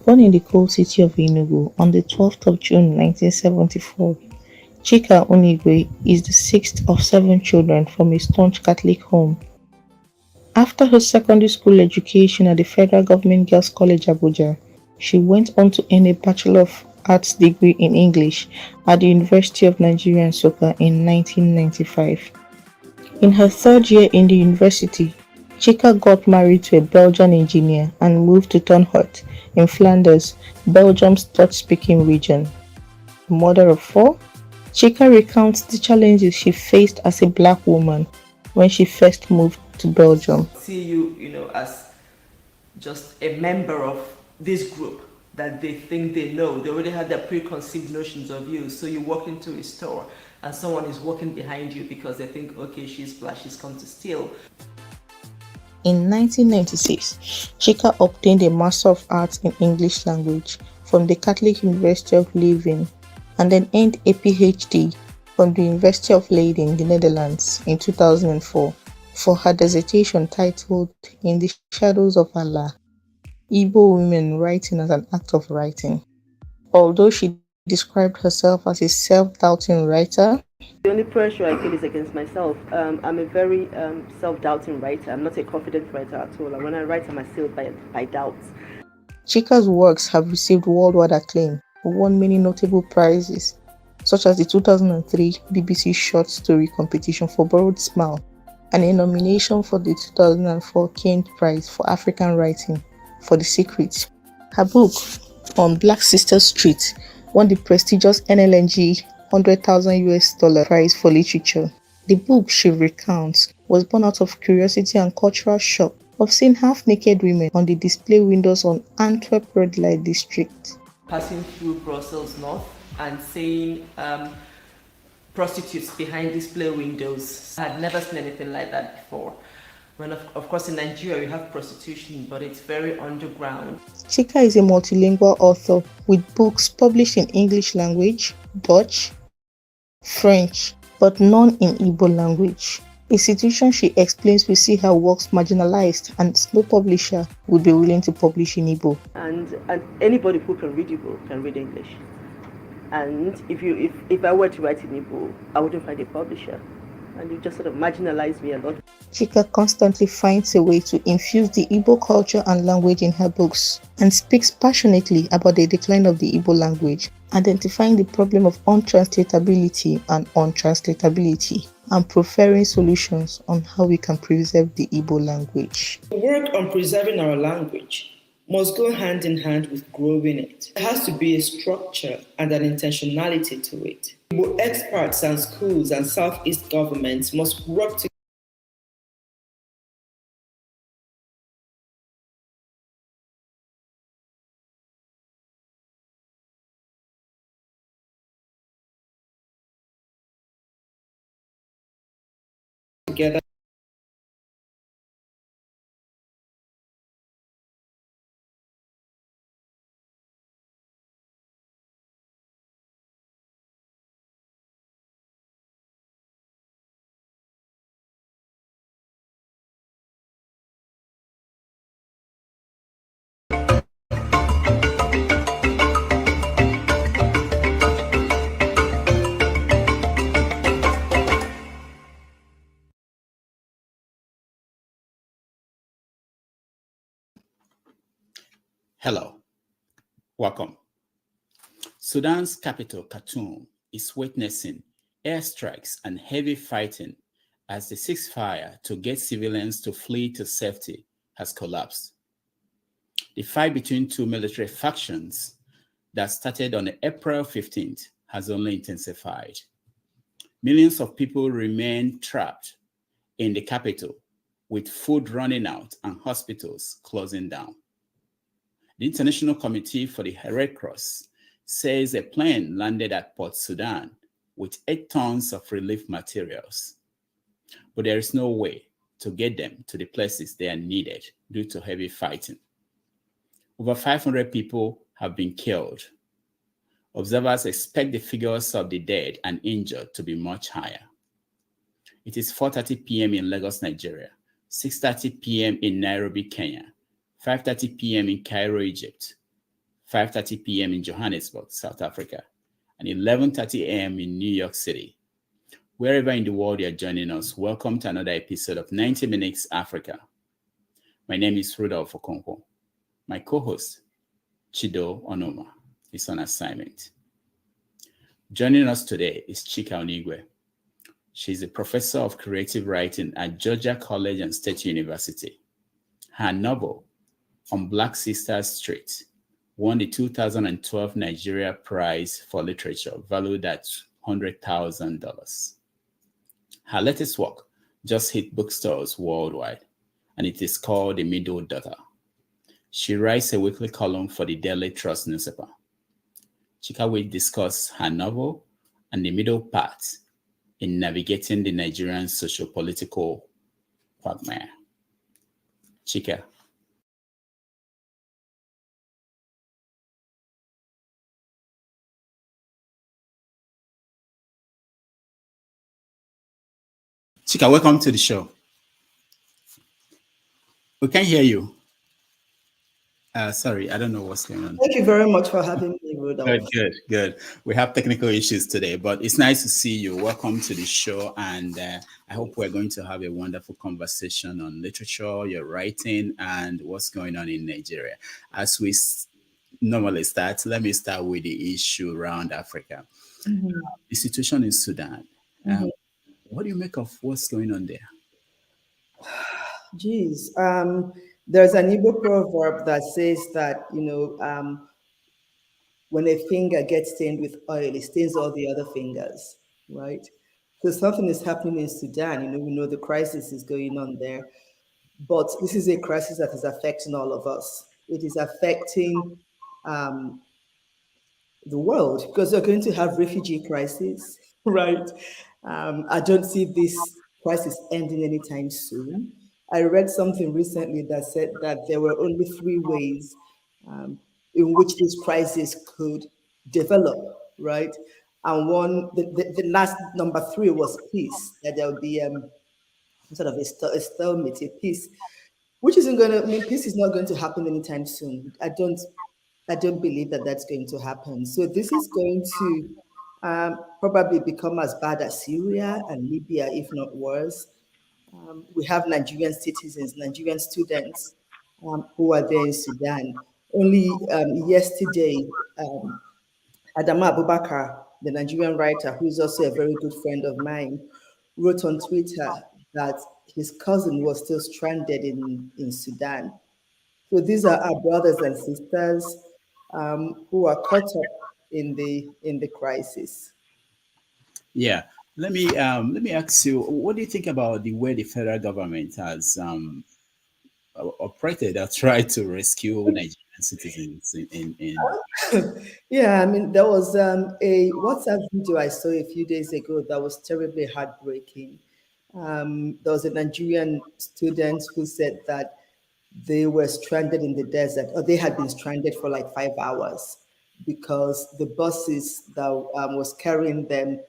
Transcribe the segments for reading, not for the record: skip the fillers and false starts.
Born in the coal city of Enugu on the 12th of June 1974, Chika Unigwe is the sixth of seven children from a staunch Catholic home. After her secondary school education at the Federal Government Girls College Abuja, she went on to earn a Bachelor of Arts degree in English at the University of Nigeria Nsukka in 1995. In her third year in the university, Chika got married to a Belgian engineer and moved to Turnhout in Flanders, Belgium's Dutch-speaking region. A mother of four, Chika recounts the challenges she faced as a black woman when she first moved to Belgium. See you, as just a member of this group that they think they know. They already have their preconceived notions of you. So you walk into a store and someone is walking behind you because they think, okay, she's black, she's come to steal. In 1996, Chika obtained a Master of Arts in English Language from the Catholic University of Leuven and then earned a PhD from the University of Leiden, the Netherlands, in 2004 for her dissertation titled In the Shadows of Allah, Igbo Women Writing as an Act of Writing. Although she described herself as a self-doubting writer, the only pressure I feel is against myself. I'm a very self-doubting writer. I'm not a confident writer at all. And when I write, I'm assailed by doubts. Chika's works have received worldwide acclaim, won many notable prizes, such as the 2003 BBC Short Story Competition for Borrowed Smile and a nomination for the 2004 Kane Prize for African Writing for The Secret. Her book, On Black Sister Street, won the prestigious NLNG $100,000 prize for literature. The book, she recounts, was born out of curiosity and cultural shock of seeing half-naked women on the display windows on Antwerp red light district. Passing through Brussels North and seeing prostitutes behind display windows. I had never seen anything like that before. When of course in Nigeria you have prostitution, but it's very underground. Chika is a multilingual author with books published in English language, Dutch, French, but none in Igbo language. A situation she explains will see her works marginalized and no publisher would be willing to publish in Igbo. And anybody who can read Igbo can read English. And if I were to write in Igbo, I wouldn't find a publisher. And you just sort of marginalize me a lot. Chika constantly finds a way to infuse the Igbo culture and language in her books and speaks passionately about the decline of the Igbo language, identifying the problem of untranslatability and preferring solutions on how we can preserve the Igbo language. The work on preserving our language must go hand in hand with growing it. There has to be a structure and an intentionality to it. Igbo experts and schools and Southeast governments must work together. Hello, welcome. Sudan's capital, Khartoum, is witnessing airstrikes and heavy fighting as the ceasefire to get civilians to flee to safety has collapsed. The fight between two military factions that started on April 15th has only intensified. Millions of people remain trapped in the capital with food running out and hospitals closing down. The International Committee for the Red Cross says a plane landed at Port Sudan with 8 tons of relief materials. But there is no way to get them to the places they are needed due to heavy fighting. Over 500 people have been killed. Observers expect the figures of the dead and injured to be much higher. It is 4:30 p.m. in Lagos, Nigeria, 6:30 p.m. in Nairobi, Kenya, 5:30 p.m. in Cairo, Egypt, 5:30 p.m. in Johannesburg, South Africa, and 11:30 a.m. in New York City. Wherever in the world you're joining us, welcome to another episode of 90 Minutes Africa. My name is Rudolph Okonkwo. My co-host, Chido Onoma, is on assignment. Joining us today is Chika Unigwe. She's a professor of creative writing at Georgia College and State University. Her novel, On Black Sisters Street, won the 2012 Nigeria Prize for Literature, valued at $100,000. Her latest work just hit bookstores worldwide, and it is called The Middle Daughter. She writes a weekly column for the Daily Trust newspaper. Chika will discuss her novel and the middle part in navigating the Nigerian sociopolitical quagmire. Chika. Chika, welcome to the show. We can't hear you. Sorry, I don't know what's going on. Thank you very much for having me, Rudolph. Good. We have technical issues today, but it's nice to see you. Welcome to the show, and I hope we're going to have a wonderful conversation on literature, your writing, and what's going on in Nigeria. As we normally start, let me start with the issue around Africa. The situation in Sudan. What do you make of what's going on there? Geez, there's an Igbo proverb that says that, when a finger gets stained with oil, it stains all the other fingers, right? So something is happening in Sudan. We know the crisis is going on there, but this is a crisis that is affecting all of us. It is affecting the world because we're going to have refugee crisis, right? I don't see this crisis ending anytime soon. I read something recently that said that there were only three ways in which this crisis could develop, right? And the last number three was peace, that there would be sort of a stalemate, a peace, which isn't going to, peace is not going to happen anytime soon. I don't believe that that's going to happen. So this is going to probably become as bad as Syria and Libya, if not worse. We have Nigerian citizens, Nigerian students who are there in Sudan. Only yesterday, Adama Abubakar, the Nigerian writer, who is also a very good friend of mine, wrote on Twitter that his cousin was still stranded in Sudan. So these are our brothers and sisters who are caught up in the crisis. Yeah. Let me ask you, what do you think about the way the federal government has operated or tried to rescue Nigerian citizens in Yeah, there was a WhatsApp video I saw a few days ago that was terribly heartbreaking. There was a Nigerian student who said that they were stranded in the desert, or they had been stranded for like 5 hours because the buses that was carrying them,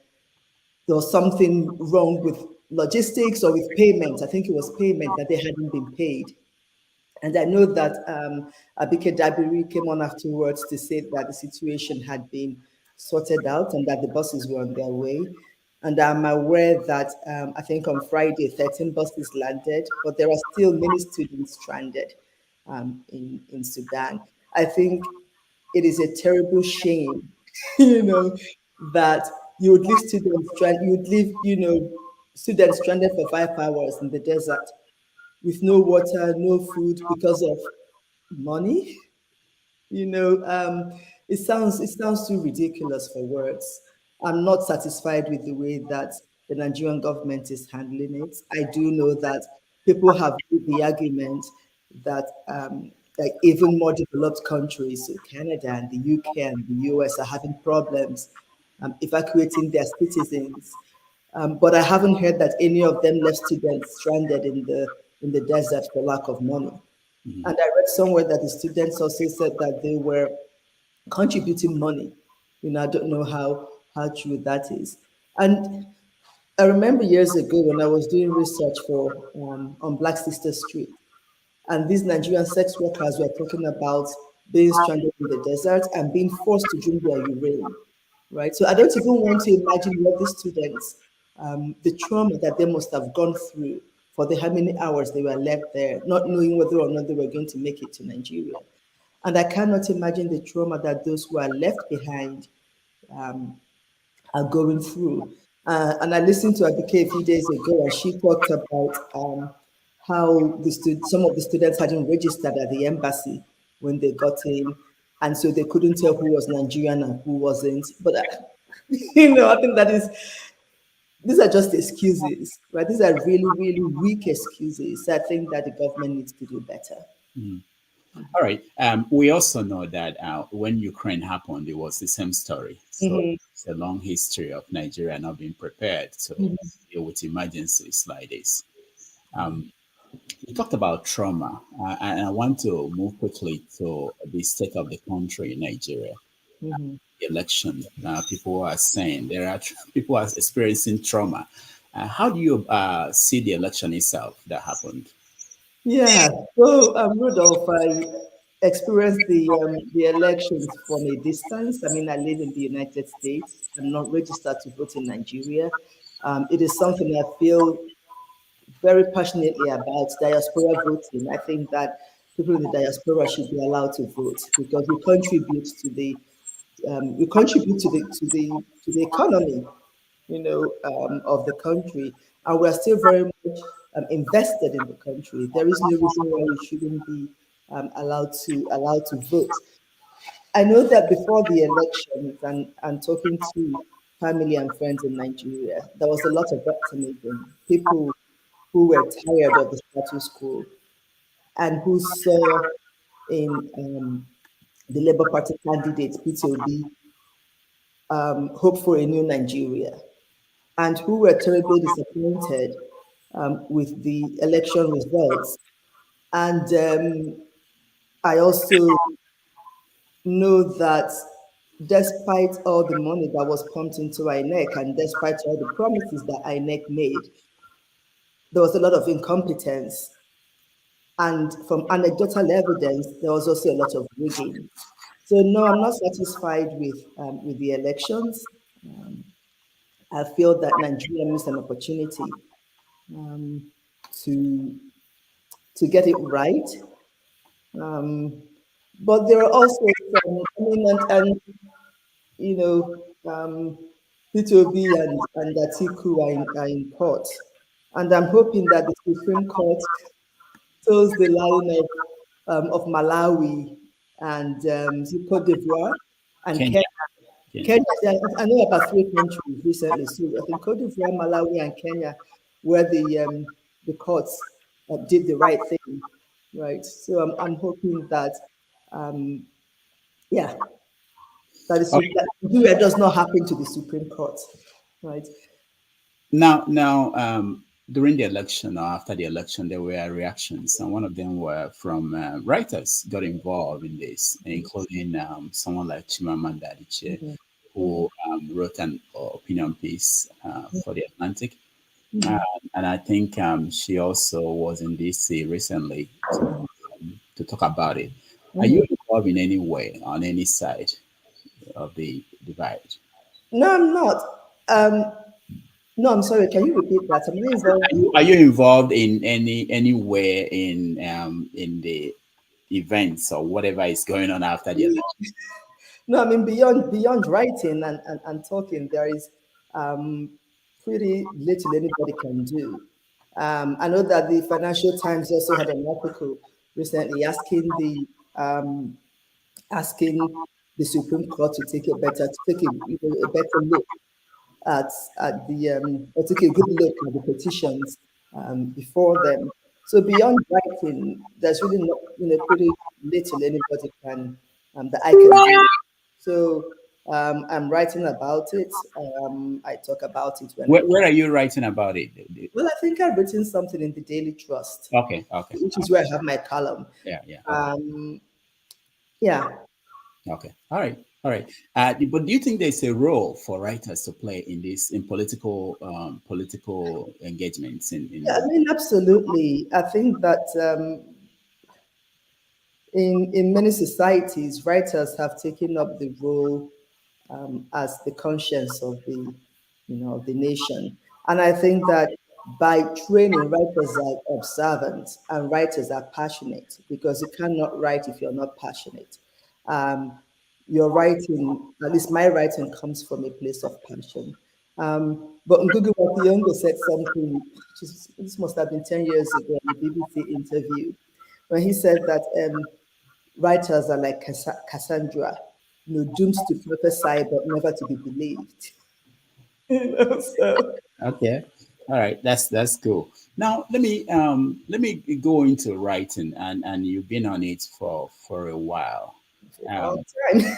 there was something wrong with logistics or with payment. I think it was payment that they hadn't been paid. And I know that Abike Dabiri came on afterwards to say that the situation had been sorted out and that the buses were on their way. And I'm aware that I think on Friday, 13 buses landed, but there are still many students stranded in Sudan. I think it is a terrible shame, that you would leave students stranded, you would leave, students stranded for 5 hours in the desert with no water, no food because of money. It sounds too ridiculous for words. I'm not satisfied with the way that the Nigerian government is handling it. I do know that people have made the argument that like even more developed countries, so Canada and the UK and the US, are having problems evacuating their citizens. But I haven't heard that any of them left students stranded in the desert for lack of money. And I read somewhere that the students also said that they were contributing money. I don't know how true that is. And I remember years ago when I was doing research for on Black Sister Street, and these Nigerian sex workers were talking about being stranded in the desert, and being forced to drink their urine, right? So I don't even want to imagine what these students, the trauma that they must have gone through for the how many hours they were left there, not knowing whether or not they were going to make it to Nigeria. And I cannot imagine the trauma that those who are left behind are going through. And I listened to Abike a few days ago, and she talked about how some of the students hadn't registered at the embassy when they got in, and so they couldn't tell who was Nigerian and who wasn't. But I think these are just excuses, right? These are really, really weak excuses. I think that the government needs to do better. All right. We also know that when Ukraine happened, it was the same story. So it's a long history of Nigeria not being prepared to deal with emergencies like this. You talked about trauma, and I want to move quickly to the state of the country in Nigeria. The election, people are saying people are experiencing trauma. How do you see the election itself that happened? Yeah, so Rudolph, I experienced the elections from a distance. I mean, I live in the United States. I'm not registered to vote in Nigeria. It is something I feel very passionately about, diaspora voting. I think that people in the diaspora should be allowed to vote because we contribute to the economy, of the country, and we're still very much invested in the country. There is no reason why we shouldn't be allowed to vote. I know that before the elections and talking to family and friends in Nigeria, there was a lot of optimism. People who were tired of the status quo and who saw in the Labour Party candidate, Peter Obi, hope for a new Nigeria, and who were terribly disappointed with the election results. And I also know that despite all the money that was pumped into INEC and despite all the promises that INEC made, there was a lot of incompetence. And from anecdotal evidence, there was also a lot of rigging. So no, I'm not satisfied with the elections. I feel that Nigeria missed an opportunity to to get it right. But there are also some, I mean, you know, P2B and Atiku are in court. And I'm hoping that the Supreme Court toes the line of Malawi and Cote d'Ivoire and Kenya. Kenya. Kenya. Kenya, I know about three countries recently. So I think Cote d'Ivoire, Malawi, and Kenya, where the courts did the right thing, right? So I'm hoping that, um, yeah, that Nigeria does not happen to the Supreme Court, right? Now, during the election or after the election, there were reactions, and one of them were from writers got involved in this, including someone like Chimamanda Adichie, who wrote an opinion piece for the Atlantic, and I think she also was in DC recently to talk about it. Are you involved in any way on any side of the divide? No, I'm not. No, I'm sorry. Can you repeat that? I'm not involved. Are you involved in anywhere in the events or whatever is going on after the election? No, I mean beyond writing and talking, there is pretty little anybody can do. I know that the Financial Times also had an article recently asking the Supreme Court to take a better look at the or take a good look at the petitions before them. So beyond writing, there's really not pretty little anybody can that I can do. So I'm writing about it. I talk about it when I Where can. are you writing about it? Well, I think I've written something in the Daily Trust, Okay. which is where I have my column. Yeah. Okay. Yeah. Okay. All right. But do you think there's a role for writers to play in this in political engagements Yeah, I mean, absolutely. I think that In many societies, writers have taken up the role as the conscience of of the nation. And I think that by training, writers are observant and writers are passionate because you cannot write if you're not passionate. Um, your writing, at least my writing, comes from a place of passion. But Ngugi wa Thiong'o said something, this must have been 10 years ago in a BBC interview, when he said that writers are like Cassandra, doomed to prophesy but never to be believed. So Okay. All right. That's cool. Now let me go into writing, and you've been on it for a while. for a long Um, time.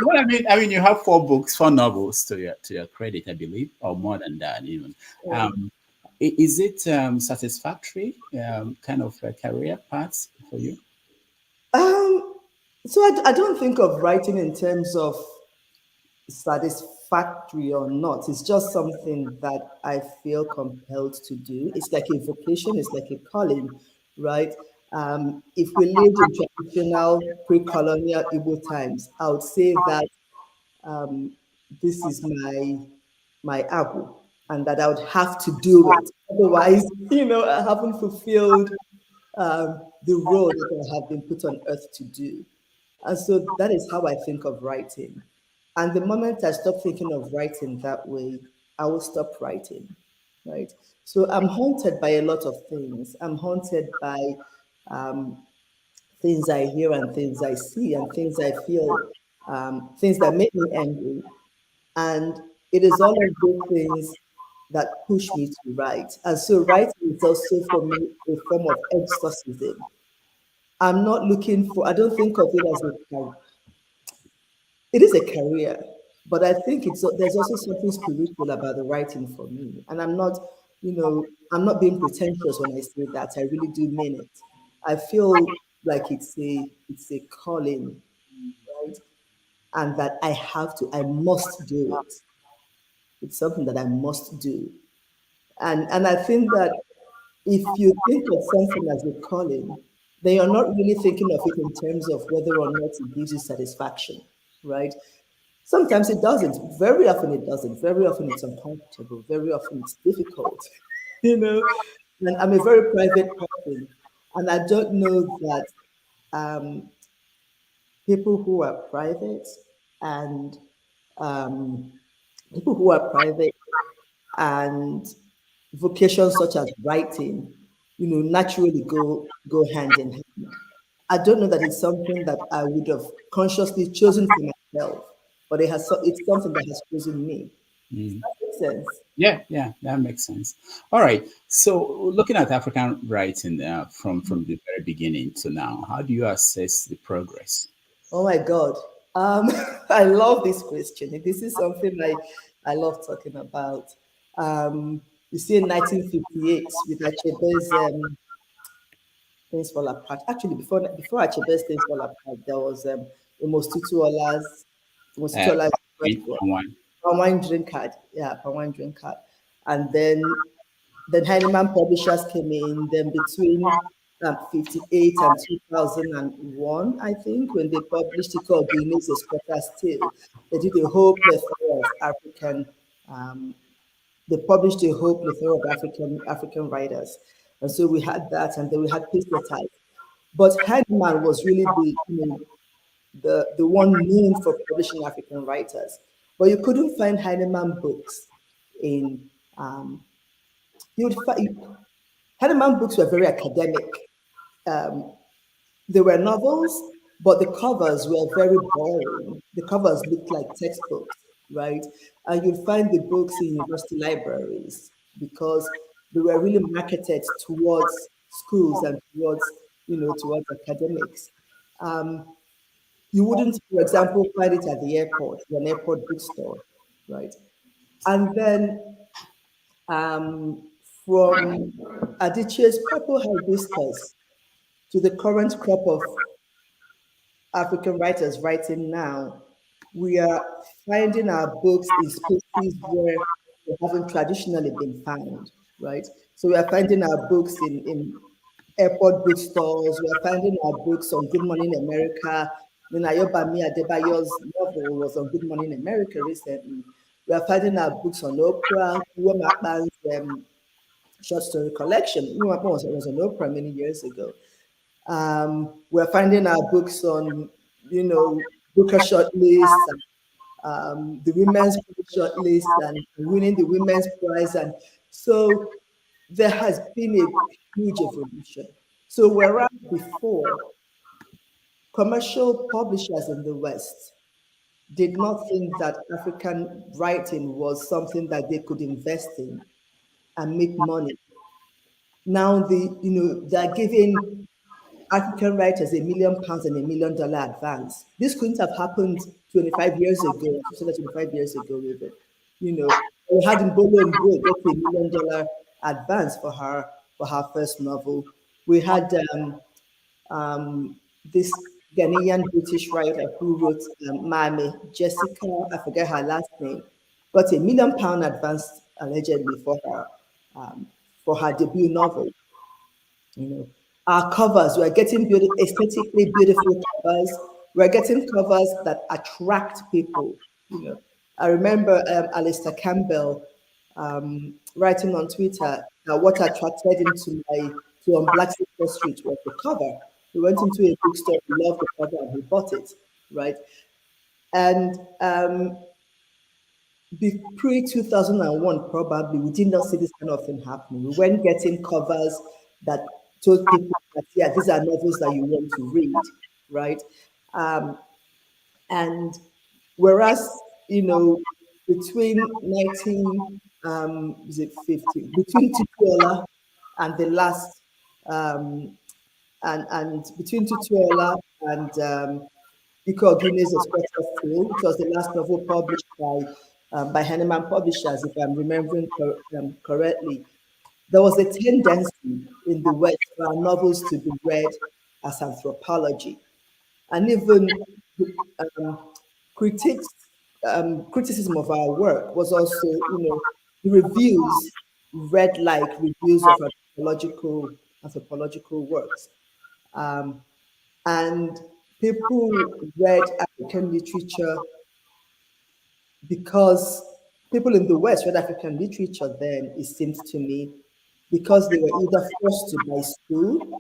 well, I mean, you have four novels to your credit, I believe, or more than that even. Um, is it satisfactory kind of a career path for you? Um, so I don't think of writing in terms of satisfactory or not. It's just something that I feel compelled to do. It's like a vocation, it's like a calling, right? If we lived in traditional pre-colonial Igbo times, I would say that this is my agu, and that I would have to do it. Otherwise, I haven't fulfilled the role that I have been put on earth to do. And so that is how I think of writing. And the moment I stop thinking of writing that way, I will stop writing, right? So I'm haunted by a lot of things. I'm haunted by things I hear and things I see and things I feel, things that make me angry. And it is all of those things that push me to write. And so writing is also for me a form of exorcism. I'm not looking for, I don't think of it as a career. It is a career, but I think there's also something spiritual about the writing for me. And I'm not being pretentious when I say that. I really do mean it. I feel like it's a calling, right? And that I must do it. It's something that I must do. And I think that if you think of something as a calling, then you're not really thinking of it in terms of whether or not it gives you satisfaction, right? Sometimes it doesn't. Very often it doesn't. Very often it's uncomfortable. Very often it's difficult, you know. And I'm a very private person, and I don't know that um, people who are private and um, people who are private and vocations such as writing, naturally go hand in hand. I don't know that it's something that I would have consciously chosen for myself, but it's something that has chosen me. Does Mm. that make sense? Yeah, yeah, that makes sense. All right. So, looking at African writing from the very beginning to now, how do you assess the progress? Oh my God. Um, I love this question. This is something I love talking about. You see, in 1958, with Achebe's Things Fall Apart. Actually, before Achebe's Things Fall Apart, there was Uh, Mosituola's first point book, one. Palm Wine Drink Card. Yeah, Palm Wine Drink Card. And then Heinemann Publishers came in. Then between 58 and 2001, I think, when they published it called Guinea's Exporter Still, they did a whole plethora of um, they published a whole plethora of African writers. And so we had that, and then we had Pistolite. But Heinemann was really the one known for publishing African writers. But you couldn't find Heinemann books in you would find Heinemann books were very academic. They were novels, but the covers were very boring. The covers looked like textbooks, right? And you'd find the books in university libraries because they were really marketed towards schools and towards academics. You wouldn't, for example, find it at the airport, an airport bookstore, right? And then from Adichie's Purple Hibiscus to the current crop of African writers writing now, we are finding our books in spaces where they haven't traditionally been found, right? So we are finding our books in airport bookstores. We are finding our books on Good Morning America. Minayobami Adebayo's novel was on Good Morning America recently. We are finding our books on Oprah. Uwema Akpan's short story collection. Uwema Akpan was on Oprah many years ago. We're finding our books on, Booker shortlists, the women's shortlist, and winning the women's prize. And so there has been a huge evolution. So whereas before, commercial publishers in the West did not think that African writing was something that they could invest in and make money. Now they're giving African writers £1 million and $1 million advance. This couldn't have happened 25 years ago, 25 years ago even. We had Mbolo Mbo get $1 million advance for her first novel. We had this Ghanaian British writer who wrote Mame, Jessica, I forget her last name, got £1 million advance allegedly for her debut novel. Our covers, we're getting aesthetically beautiful covers. We're getting covers that attract people. I remember Alistair Campbell writing on Twitter that what attracted him to on Black Sister Street was the cover. He went into a bookstore, he loved the cover, and he bought it, right? And pre 2001, probably we did not see this kind of thing happening. We weren't getting covers that told people that, yeah, these are novels that you want to read, right? And whereas, between 1950, between Tutuola and the last, and between Tutuola and Iko Guinness of Scottish Tale, which was the last novel published by Henneman Publishers, if I'm remembering correctly, there was a tendency in the West for our novels to be read as anthropology. And even criticism of our work was also, the reviews read like reviews of anthropological works. And people read African literature because people in the West read African literature then, it seems to me, because they were either forced to by school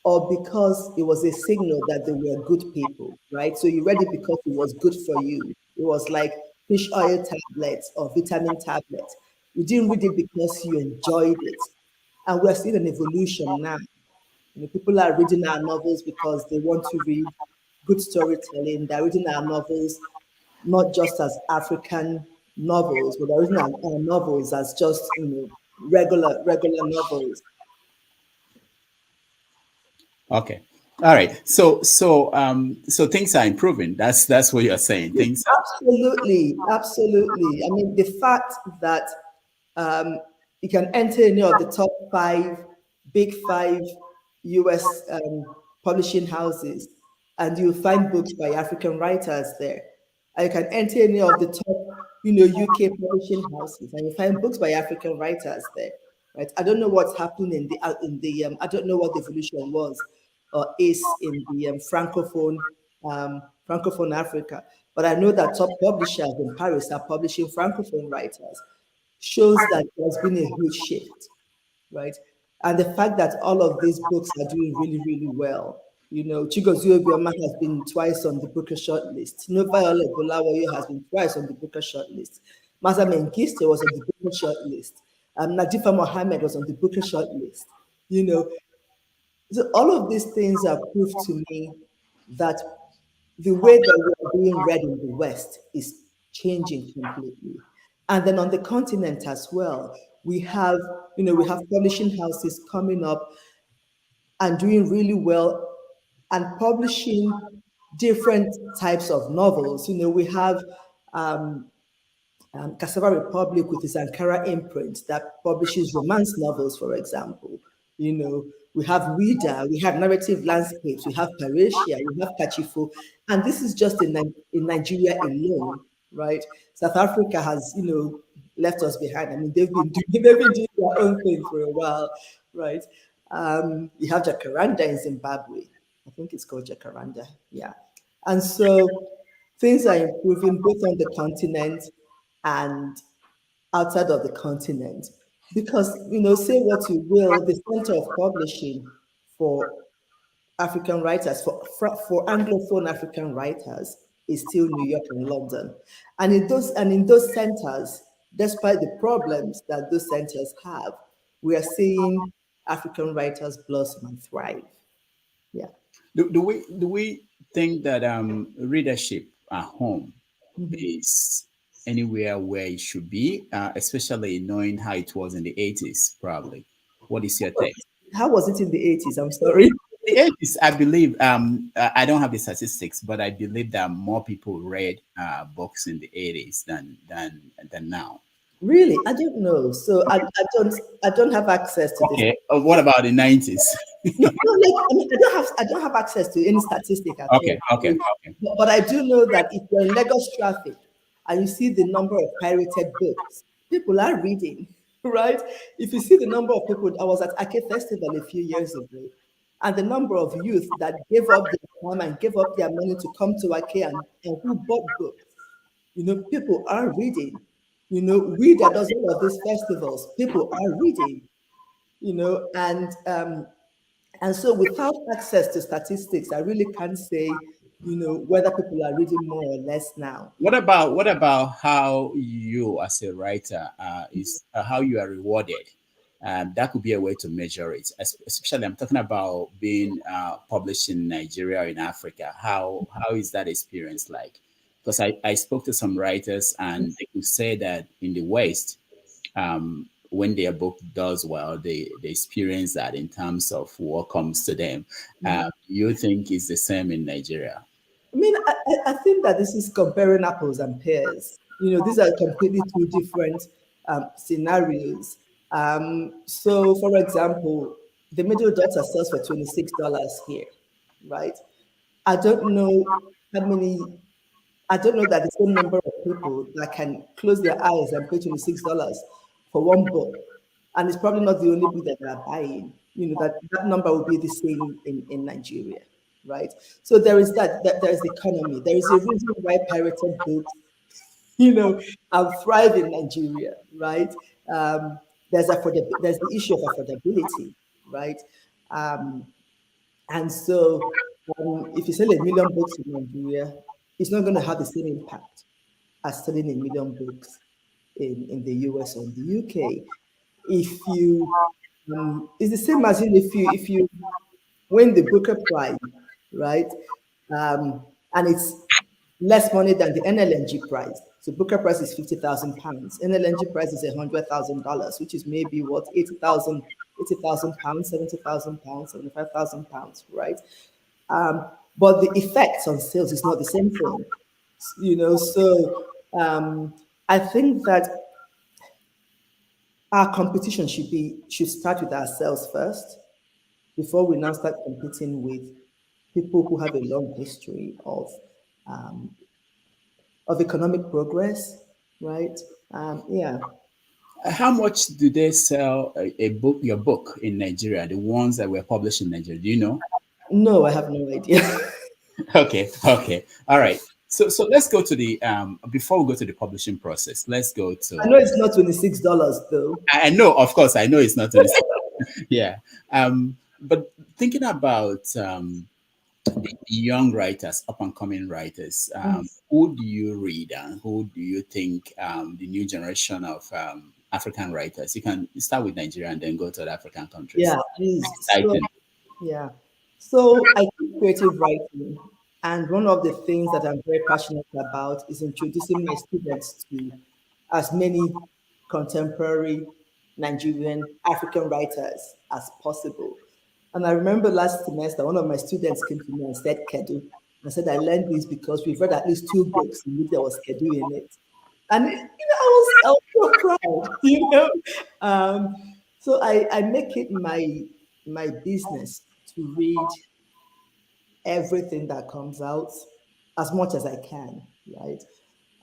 or because it was a signal that they were good people, right? So you read it because it was good for you. It was like fish oil tablets or vitamin tablets. You didn't read it because you enjoyed it. And we're seeing an evolution now. People are reading our novels because they want to read good storytelling. They're reading our novels not just as African novels, but they're reading our novels as just regular novels. Okay. All right. So things are improving. That's what you're saying. Things Absolutely. I mean, the fact that you can enter any of the top big five US publishing houses, and you'll find books by African writers there. And you can enter any of the top, UK publishing houses, and you find books by African writers there. Right? I don't know what's happening in the I don't know what the evolution was or is in the francophone Africa, but I know that top publishers in Paris are publishing francophone writers. Shows that there's been a huge shift, right? And the fact that all of these books are doing really, really well. Chigozie Obioma has been twice on the Booker shortlist. Viola Bulawayo has been twice on the Booker shortlist. Maza Mengiste was on the Booker shortlist. Nadifa Mohammed was on the Booker shortlist. So all of these things are proof to me that the way that we are being read in the West is changing completely. And then on the continent as well, we have publishing houses coming up and doing really well and publishing different types of novels. We have Cassava Republic with its Ankara imprint that publishes romance novels, for example. We have Reader, we have Narrative Landscapes, we have Parasia, we have Kachifo, and this is just in Nigeria alone, right? South Africa has, left us behind. I mean, they've been doing their own thing for a while, right? You have Jacaranda in Zimbabwe. I think it's called Jacaranda. Yeah. And so things are improving both on the continent and outside of the continent. Because, say what you will, the center of publishing for African writers, for Anglophone African writers, is still New York and London. And in those centers, despite the problems that those centers have, we are seeing African writers blossom and thrive. Yeah. Do we think that readership at home Mhm. is anywhere where it should be, especially knowing how it was in the 80s, probably? What is your take? How was it in the 80s? I'm sorry. The 80s, I believe, I don't have the statistics, but I believe that more people read books in the 80s than now. Really? I don't know. So I don't have access to this. Okay. What about the 90s? No, no, like, I don't have access to any statistic at Okay, all. okay, okay. But I do know that if you're in Lagos traffic and you see the number of pirated books, people are reading, right? If you see the number of people, I was at Ake Festival a few years ago, and the number of youth that gave up their time and gave up their money to come to Ake and who bought books. People are reading. We that does all of these festivals, people are reading. And so without access to statistics, I really can't say, whether people are reading more or less now. What about how you as a writer is how you are rewarded? That could be a way to measure it. Especially, I'm talking about being published in Nigeria or in Africa. How is that experience like? Because I spoke to some writers and they could say that in the West, when their book does well, they experience that in terms of what comes to them. You think it's the same in Nigeria? I mean, I think that this is comparing apples and pears. These are completely two different scenarios. So, for example, the middle daughter sells for $26 here, right? I don't know how many I don't know that the same number of people that can close their eyes and pay $26 for one book. And it's probably not the only book that they are buying. That number will be the same in Nigeria, right? So there is the economy. There is a reason why pirated books, thrive in Nigeria, right? Um, there's the issue of affordability, right? Um, and so, if you sell a million books in Nigeria, it's not going to have the same impact as selling a million books in the US or in the UK. If you, it's the same as if you win the Booker Prize, right? And it's less money than the NLNG prize. So Booker Prize is £50,000. NLNG prize is $100,000, which is maybe what, 80,000 pounds, 70,000 pounds, 75,000 pounds, right? But the effects on sales is not the same thing, So I think that our competition should start with ourselves first before we now start competing with people who have a long history um, of economic progress, right? Yeah. How much do they sell your book in Nigeria? The ones that were published in Nigeria, do you know? No, I have no idea. Okay, okay, all right. So let's go to the before we go to the publishing process. Let's go I know to. it's not $26 though. I know, of course, I know it's not. Yeah, but thinking about the young writers, up and coming writers, who do you read and who do you think the new generation of African writers? You can start with Nigeria and then go to the African countries. Yeah, please. So Exciting. yeah. So I do creative writing, and one of the things that I'm very passionate about is introducing my students to as many contemporary Nigerian African writers as possible. And I remember last semester, one of my students came to me and said, Kedu. I said, I learned this because we've read at least two books in which there was Kedu in it. And I was so proud, So I make it my business to read everything that comes out as much as I can, right?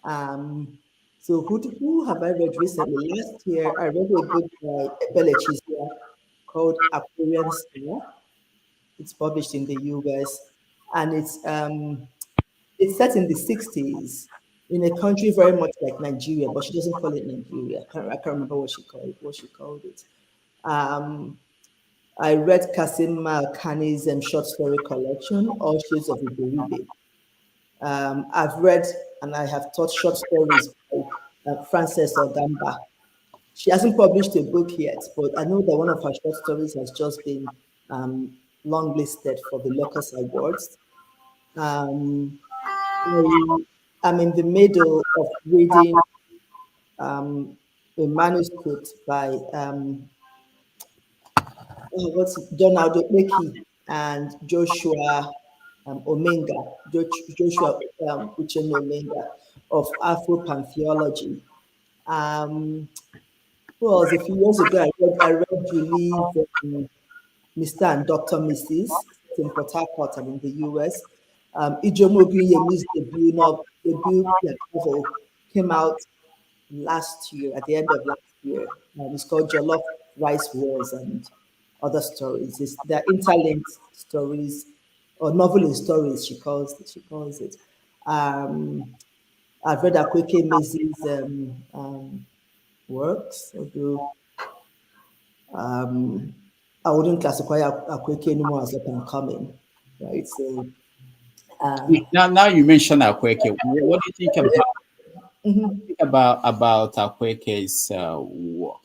Um, so who have I read recently? Last year I read a book by Ebele Chizia called Aquarian Star. It's published in the US, and it's set in the 60s in a country very much like Nigeria, but she doesn't call it Nigeria. I can't remember what she called it. Um, I read Kasim Kani's short story collection, All Shades of Iberibe. I've read and I have taught short stories by Frances Ogamba. She hasn't published a book yet, but I know that one of her short stories has just been longlisted for the Locus Awards. Um, I'm in the middle of reading a manuscript by Donald Okpeki and Joshua Joshua Uchenna Omenga of Afro-Pantheology. Um, well, a few years ago, I read Julie's Mr. and Dr. Mrs. in Port Harcourt and in the US. Ijomo Ogunyemi's debut novel came out last year, at the end of last year. It's called Jollof Rice Wars and Other Stories. They're interlinked stories, or novel in stories, she calls it. I've read Akweke Mezi's works, although I wouldn't classify Akweke anymore as up and coming, right? So Now you mentioned Akweke. What do you think about Akweke's work?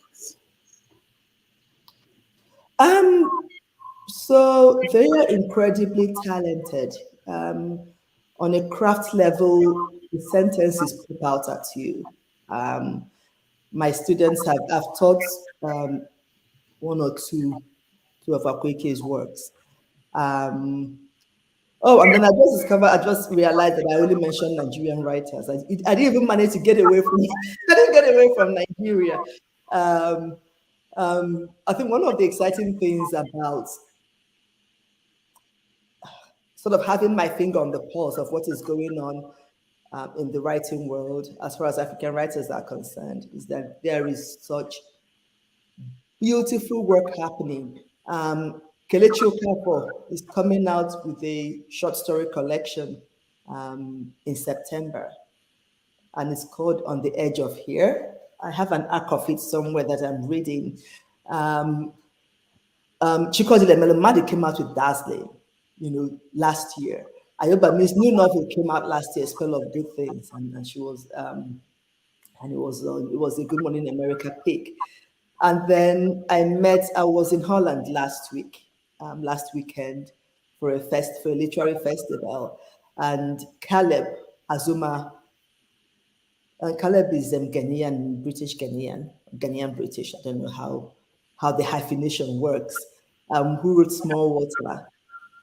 So they are incredibly talented. On a craft level, the sentences pop out at you. My students I've taught one or two of Akweke's works. And then I just realized that I only mentioned Nigerian writers. I didn't even manage to get away from I didn't get away from Nigeria. I think one of the exciting things about sort of having my finger on the pulse of what is going on in the writing world, as far as African writers are concerned, is that there is such beautiful work happening. Kelechi Okafor is coming out with a short story collection in September, and it's called On the Edge of Here. I have an arc of it somewhere that I'm reading. Chikozile Melomadi came out with Dazzling, last year. Ayoba Miss new novel came out last year, Spell of Good Things, and she was and it was a Good Morning America pick. And then I was in Holland last weekend for a literary festival, and Azuma, Caleb is Ghanaian, Ghanaian British. I don't know how the hyphenation works. Who wrote Small Water,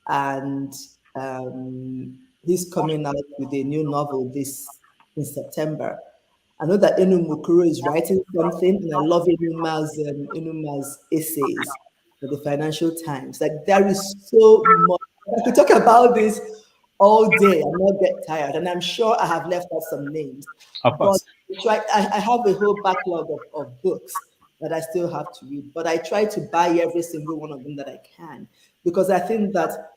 and he's coming out with a new novel in September. I know that Enu Mukuru is writing something, and I love Enuma's essays for the Financial Times. Like, there is so much. I could talk about this all day and not get tired, and I'm sure I have left out some names. Of course. But I have a whole backlog of books that I still have to read, but I try to buy every single one of them that I can, because I think that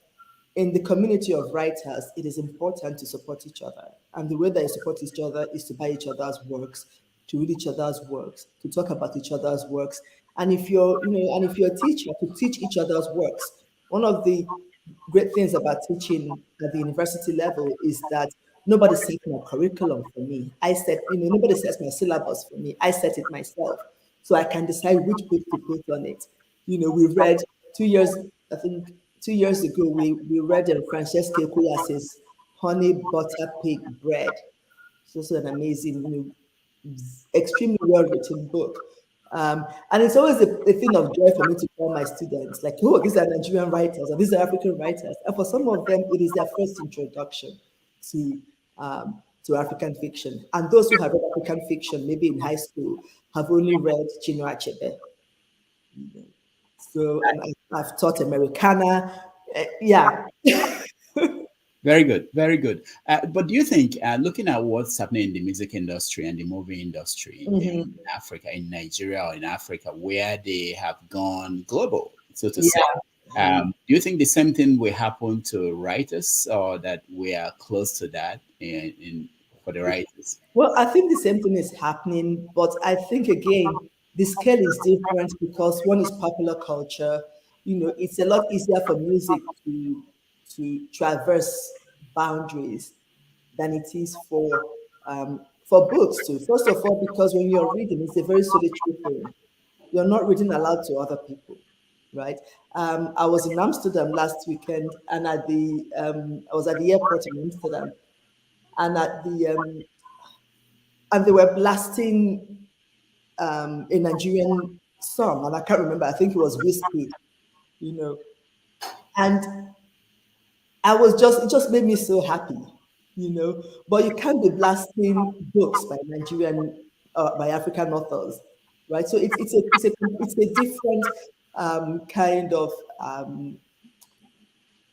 in the community of writers, it is important to support each other. And the way that you support each other is to buy each other's works, to read each other's works, to talk about each other's works. And if you're a teacher, to teach each other's works. One of the great things about teaching at the university level is that nobody sets my curriculum for me. Nobody sets my syllabus for me. I set it myself. So I can decide which book to put on it. We read 2 years, I think 2 years ago, we read Francesca Koulas's Honey Butter Pig Bread. It's also an amazing, extremely well-written book. And it's always a thing of joy for me to tell my students, like, oh, these are Nigerian writers, or these are African writers. And for some of them, it is their first introduction to African fiction. And those who have read African fiction, maybe in high school, have only read Chinua Achebe. So, and I've taught Americana. Yeah. Very good, very good. But do you think, looking at what's happening in the music industry and the movie industry in Africa, in Nigeria or in Africa, where they have gone global, so to say. Yeah. Do you think the same thing will happen to writers, or that we are close to that in for the writers? Well, I think the same thing is happening, but I think again, the scale is different because one is popular culture. It's a lot easier for music to traverse boundaries than it is for books too. First of all, because when you're reading, it's a very solitary thing. You're not reading aloud to other people, right? I was in Amsterdam last weekend, and I was at the airport in Amsterdam, and and they were blasting a Nigerian song, and I can't remember. I think it was Whiskey, you know, and it just made me so happy. But you can't be blasting books by by African authors, right? So it's a different kind of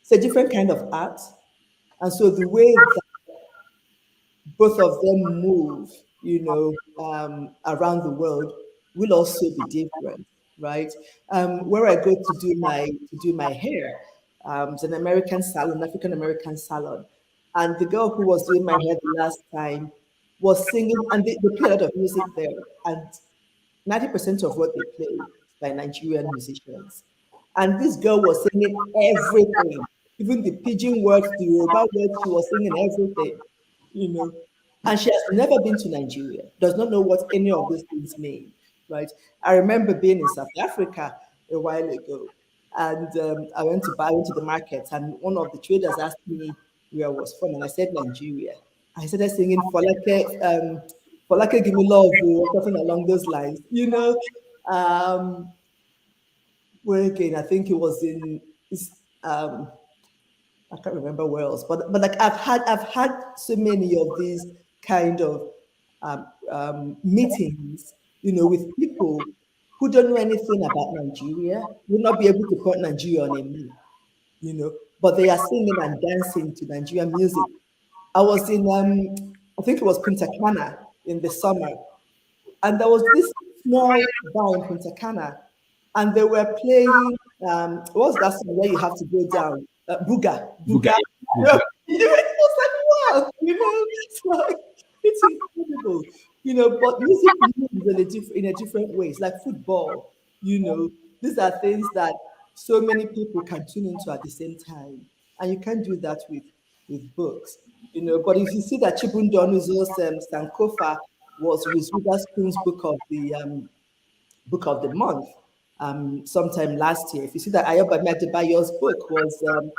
it's a different kind of art, and so the way that both of them move, around the world will also be different, right? Where I go to do my hair, it's an American salon, African American salon, and the girl who was doing my hair the last time was singing, and they play a lot of music there, and 90% of what they play is by Nigerian musicians. And this girl was singing everything, even the pidgin words, the Yoruba words, she was singing everything, you know. And she has never been to Nigeria, does not know what any of these things mean, right? I remember being in South Africa a while ago, and I went to the market, and one of the traders asked me where I was from, and I said Nigeria. I started singing for like give me love or something along those lines. Um, where again, I think it was um, I can't remember where else, but like I've had so many of these kind of meetings, with people who don't know anything about Nigeria, will not be able to put Nigeria on a map, but they are singing and dancing to Nigerian music. I was in I think it was Punta Cana in the summer, and there was this small bar in Punta Cana, and they were playing what's that song where you have to go down? Buga, Buga, Buga. Buga. It was like wow, it's like it's incredible. But music moves in a different ways, like football. These are things that so many people can tune into at the same time, and you can't do that with books. But if you see that Chibundonuzo's Sankofa was Reese Witherspoon's book of the month sometime last year. If you see that Ayoba Adebayo's book was on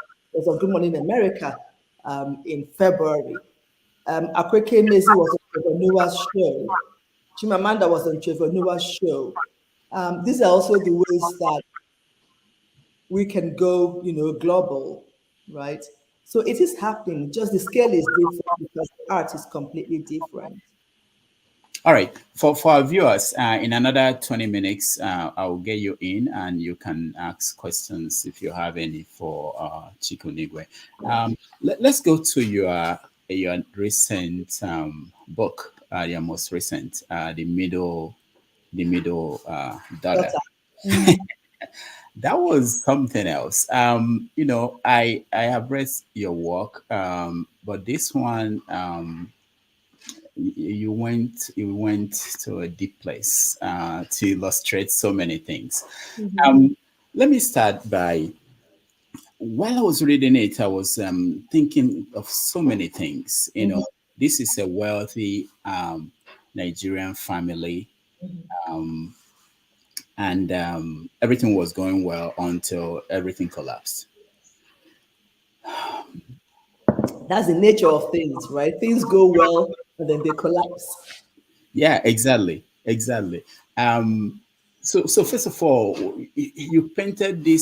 Good Morning America in February. Akweke Mezi was on Trevor Noah's show. Chimamanda was on Trevor Noah's show. These are also the ways that we can go, global, right? So it is happening. Just the scale is different because the art is completely different. All right. For our viewers, in another 20 minutes, I'll get you in and you can ask questions if you have any for Chika Unigwe. Let's go to your recent book, your most recent, the middle dollar. That was something else. I have read your work, but this one, you went to a deep place to illustrate so many things. Let me start by, while I was reading it, I was thinking of so many things. This is a wealthy Nigerian family, and everything was going well until everything collapsed. That's the nature of things, right? Things go well and then they collapse. Yeah, exactly. So first of all, you painted the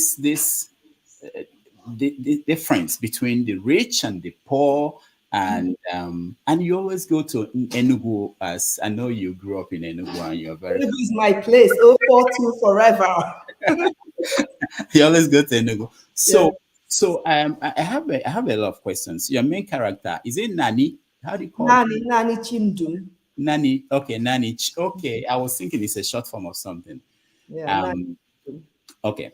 difference between the rich and the poor, and you always go to Enugu, as I know you grew up in Enugu and you're very. Enugu is my place. 042 forever. You always go to Enugu. Yeah. So I have a lot of questions. Your main character, is it Nani? How do you call it? Nani Chimdum. Nani. Okay, Nani. Okay, I was thinking it's a short form of something. Yeah, Nani. Okay.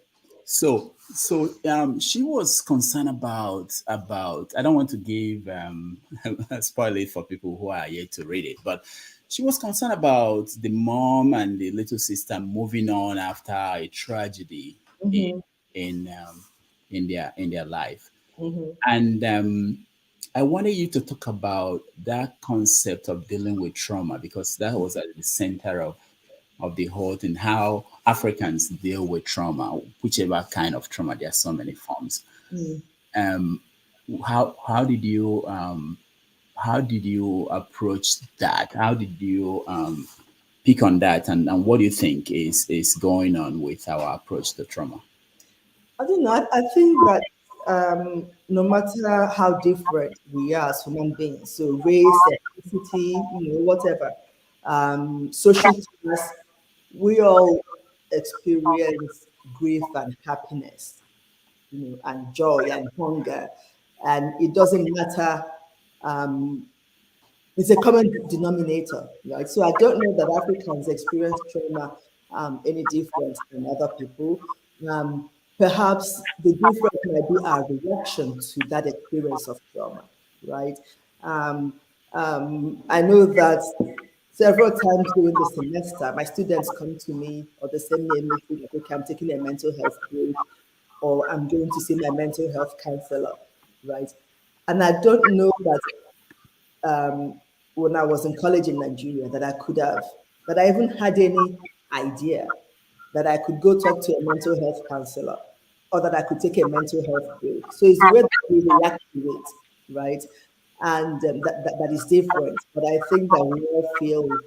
She was concerned about. I don't want to give spoil it for people who are yet to read it, but she was concerned about the mom and the little sister moving on after a tragedy in Mm-hmm. in um, in their life, Mm-hmm. and I wanted you to talk about that concept of dealing with trauma because that was at the center of the whole thing, how Africans deal with trauma, whichever kind of trauma. There are so many forms. Mm. Um, how did you approach that? How did you pick on that, and what do you think is going on with our approach to trauma? I don't know. I think that no matter how different we are as human beings, so race, ethnicity, whatever, social class, we all experience grief and happiness, and joy and hunger, and it doesn't matter. Um, it's a common denominator, right? So I don't know that Africans experience trauma any different than other people. Perhaps the difference might be our reaction to that experience of trauma, right? Um, I know that several times during the semester, my students come to me or they send me a message like, okay, I'm taking a mental health break or I'm going to see my mental health counselor, right? And I don't know that when I was in college in Nigeria that I even had any idea that I could go talk to a mental health counselor or that I could take a mental health break. So it's the way that we react to it, right? And that is different. But I think that we all feel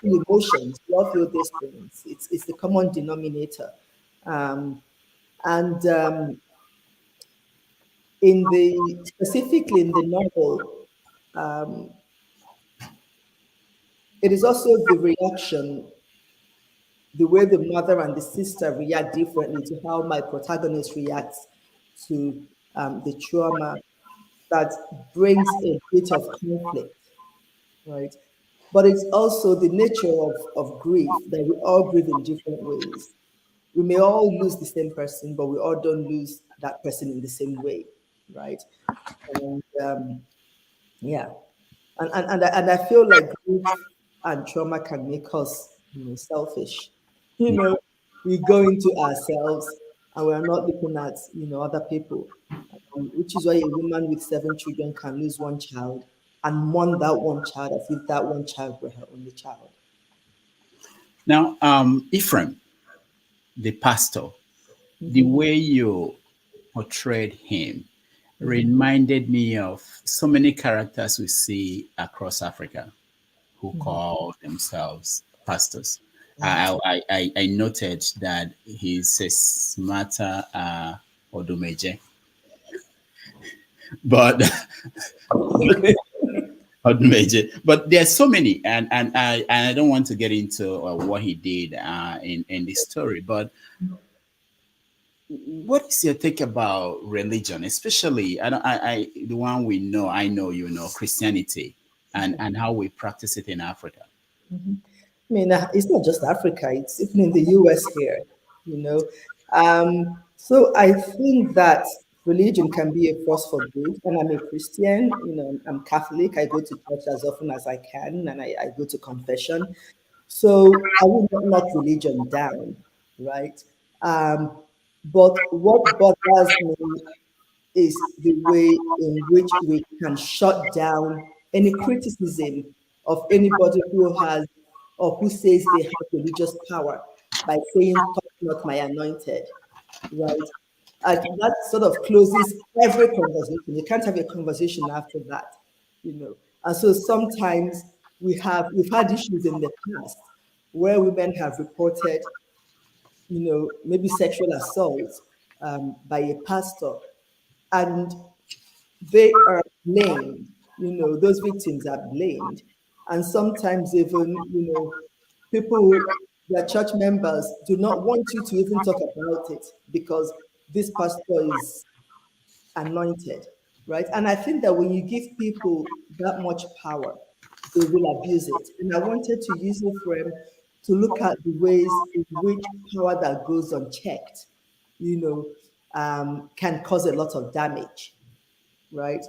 emotions, we all feel these things. It's the common denominator. Um, and specifically in the novel, it is also the reaction, the way the mother and the sister react differently to how my protagonist reacts to the trauma that brings a bit of conflict, right? But it's also the nature of grief that we all grieve in different ways. We may all lose the same person, but we all don't lose that person in the same way, right? And yeah, and I feel like grief and trauma can make us, selfish. We go into ourselves and we're not looking at, other people, which is why a woman with 7 children can lose one child and mourn that one child as if that one child were her only child. Now, Ephraim, the pastor, the Hmm. way you portrayed him Hmm. reminded me of so many characters we see across Africa who Hmm. call themselves pastors. Hmm. I noted that he's a smarter Odumeje, but Odumeje, but there's so many, and I don't want to get into what he did in this story, but what is your take about religion, especially the one we know, I know you know, Christianity, and how we practice it in Africa? I mean, it's not just Africa, it's even in the US here, you know. So I think that religion can be a force for good. And I'm a Christian, I'm Catholic. I go to church as often as I can and I go to confession. So I will not knock religion down, right? But what bothers me is the way in which we can shut down any criticism of anybody who has or who says they have religious power by saying, "Touch not my anointed," right? That sort of closes every conversation. You can't have a conversation after that, And so sometimes we've had issues in the past where women have reported, maybe sexual assault by a pastor, and they are blamed. Those victims are blamed. And sometimes even, people, their church members do not want you to even talk about it because this pastor is anointed, right? And I think that when you give people that much power, they will abuse it. And I wanted to use Ephraim to look at the ways in which power that goes unchecked, can cause a lot of damage, right?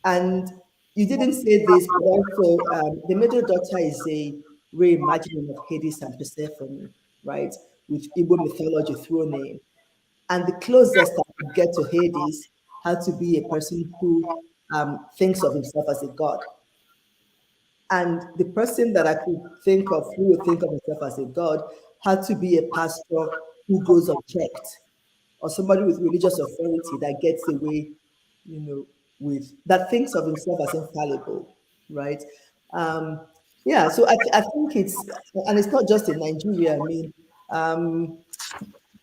And you didn't say this, but also the middle daughter is a reimagining of Hades and Persephone, right? With Igbo mythology thrown in. And the closest I could get to Hades had to be a person who thinks of himself as a god. And the person that I could think of who would think of himself as a god had to be a pastor who goes unchecked, or somebody with religious authority that gets away, with that thinks of himself as infallible, right? Yeah, so I think and it's not just in Nigeria. I mean,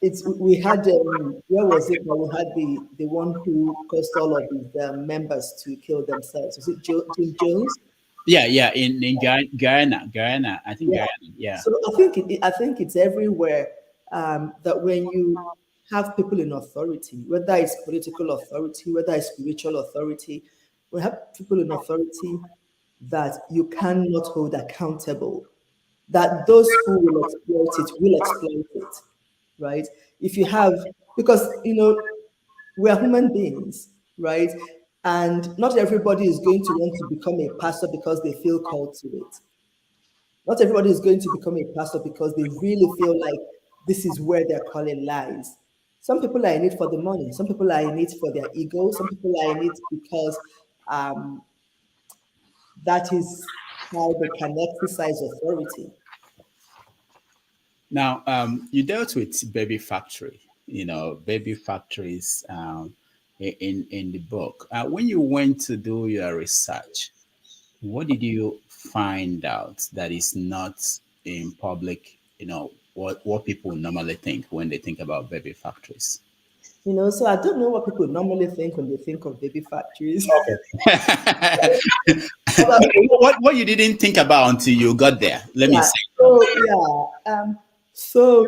it's we had where was it? We had the one who caused all of his members to kill themselves. Was it Jim Jones? Yeah, in Guyana, I think Yeah. Guyana, yeah. So I think it's everywhere, that when you have people in authority, whether it's political authority, whether it's spiritual authority, we have people in authority that you cannot hold accountable, that those who will exploit it, right? If you have, because we are human beings, right? And not everybody is going to want to become a pastor because they feel called to it. Not everybody is going to become a pastor because they really feel like this is where their calling lies. Some people are in it for the money. Some people are in it for their ego. Some people are in it because um, that is how they can exercise authority. Now, you dealt with baby factory, baby factories in the book. When you went to do your research, what did you find out that is not in public? What people normally think when they think about baby factories. So I don't know what people normally think when they think of baby factories. Okay, what you didn't think about until you got there? Let me Yeah. say. So yeah. So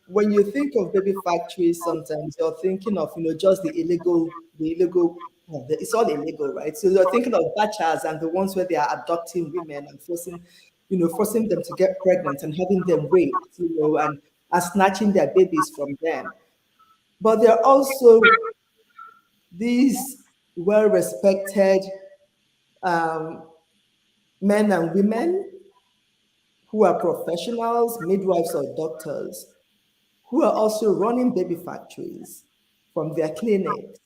when you think of baby factories, sometimes you're thinking of just the illegal. Well, it's all illegal, right? So you're thinking of bachas and the ones where they are abducting women and forcing them to get pregnant and having them raped, and snatching their babies from them. But there are also these well-respected um, men and women who are professionals, midwives or doctors, who are also running baby factories from their clinics,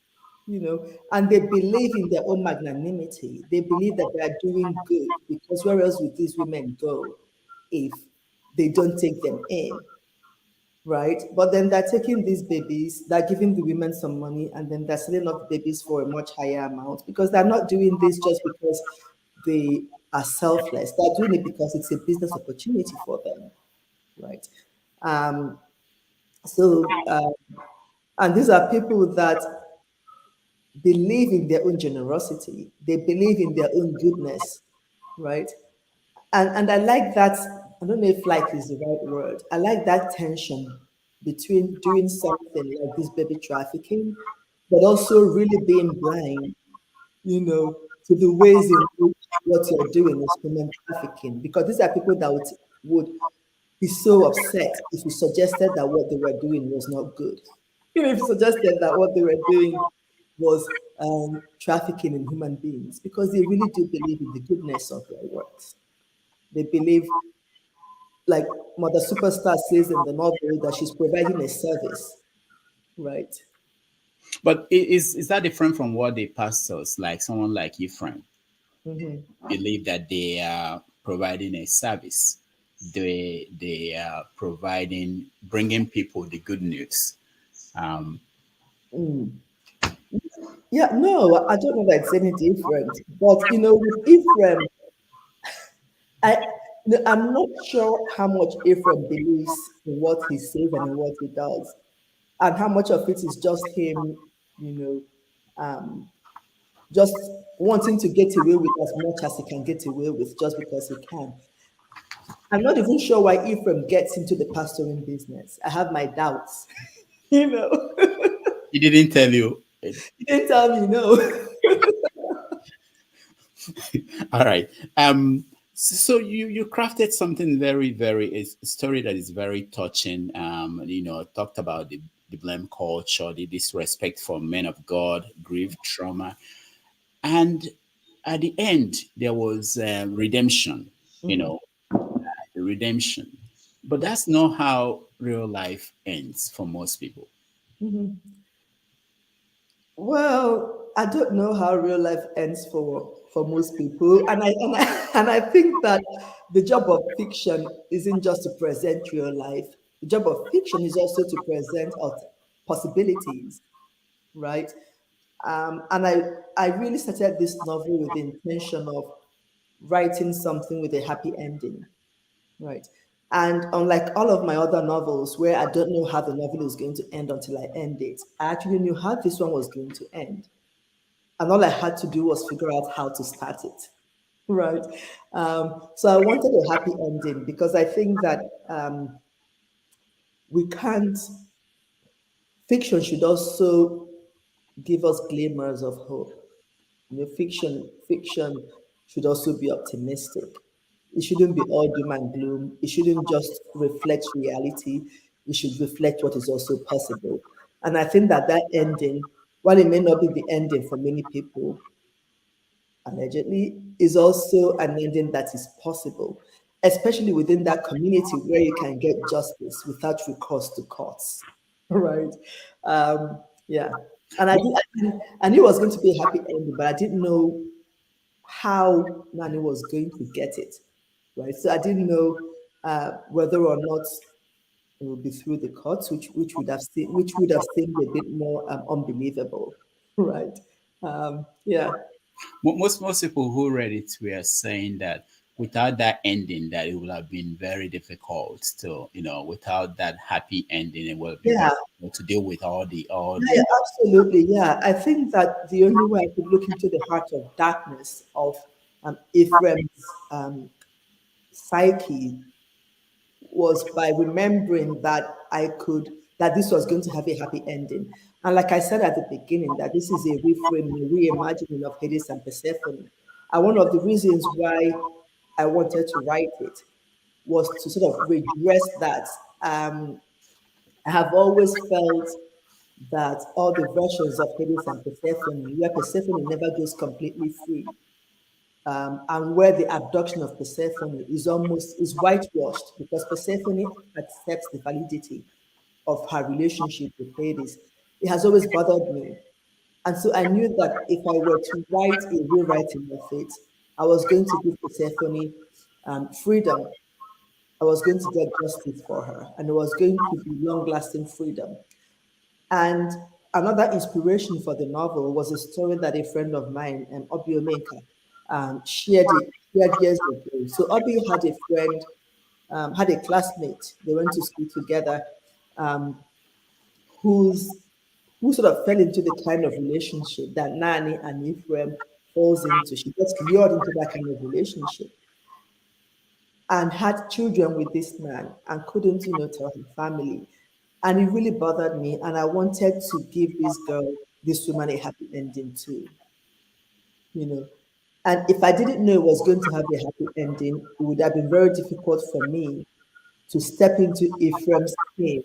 and they believe in their own magnanimity. They believe that they are doing good because where else would these women go if they don't take them in, right? But then they're taking these babies, they're giving the women some money, and then they're selling off the babies for a much higher amount because they're not doing this just because they are selfless. They're doing it because it's a business opportunity for them, right? Um, so, and these are people that believe in their own generosity. They believe in their own goodness, right? And I like that. I don't know if like is the right word. I like that tension between doing something like this baby trafficking, but also really being blind, to the ways in which what you're doing is human trafficking. Because these are people that would be so upset if you suggested that what they were doing was not good. If you suggested that what they were doing was trafficking in human beings, because they really do believe in the goodness of their works. They believe, like Mother Superstar says in the novel, that she's providing a service, right? But is that different from what the pastors, like someone like Ephraim, Mhm. believe that they are providing a service? They are bringing people the good news. Um, Mm. Yeah, no, I don't know that it's any different. But with Ephraim, I I'm not sure how much Ephraim believes in what he says and in what he does, and how much of it is just him, you know, um, just wanting to get away with as much as he can get away with just because he can. I'm not even sure why Ephraim gets into the pastoring business. I have my doubts. you know, he didn't tell you. he didn't tell me no. All right. So you crafted something very a story that is very touching. Talked about the blame culture, the disrespect for men of God, grief, trauma, and at the end there was redemption. You Mhm. know, the redemption. But that's not how real life ends for most people. Mhm. Well, I don't know how real life ends for most people, and I think that the job of fiction isn't just to present real life. The job of fiction is also to present possibilities, right? And I really started this novel with the intention of writing something with a happy ending, right? And unlike all of my other novels, where I don't know how the novel is going to end until I end it, I actually knew how this one was going to end. And all I had to do was figure out how to start it, right? So I wanted a happy ending because I think that we can't, fiction should also give us glimmers of hope. Fiction should also be optimistic. It shouldn't be all doom and gloom. It shouldn't just reflect reality. It should reflect what is also possible. And I think that that ending, while it may not be the ending for many people, allegedly, is also an ending that is possible, especially within that community where you can get justice without recourse to courts. Right? Yeah. And I knew it was going to be a happy ending, but I didn't know how Nani was going to get it. Right? So I didn't know whether or not it would be through the courts, which would have seemed a bit more unbelievable. Right? Yeah. Most people who read it were saying that without that ending, that it would have been very difficult to, without that happy ending, it would have been very Yeah. difficult to deal with all Yeah, the. absolutely. Yeah, I think that the only way I could look into the heart of darkness of Ephraim's psyche was by remembering that this was going to have a happy ending. And like I said at the beginning, that this is a reframing, a reimagining of Hades and Persephone. And one of the reasons why I wanted to write it was to sort of redress that. Um, I have always felt that all the versions of Hades and Persephone, where Persephone never goes completely free, and where the abduction of Persephone is whitewashed because Persephone accepts the validity of her relationship with Hades. It has always bothered me, and so I knew that if I were to write a rewriting of it, I was going to give Persephone freedom. I was going to get justice for her, and it was going to be long-lasting freedom. And another inspiration for the novel was a story that a friend of mine, Obi Omenka, shared years ago. So Obi had a friend, had a classmate. They went to school together, um, who's who sort of fell into the kind of relationship that Nani and Ephraim falls into. She gets lured into that kind of relationship and had children with this man and couldn't, tell her family. And it really bothered me. And I wanted to give this woman a happy ending too, you know. And if I didn't know it was going to have a happy ending, it would have been very difficult for me to step into Ephraim's skin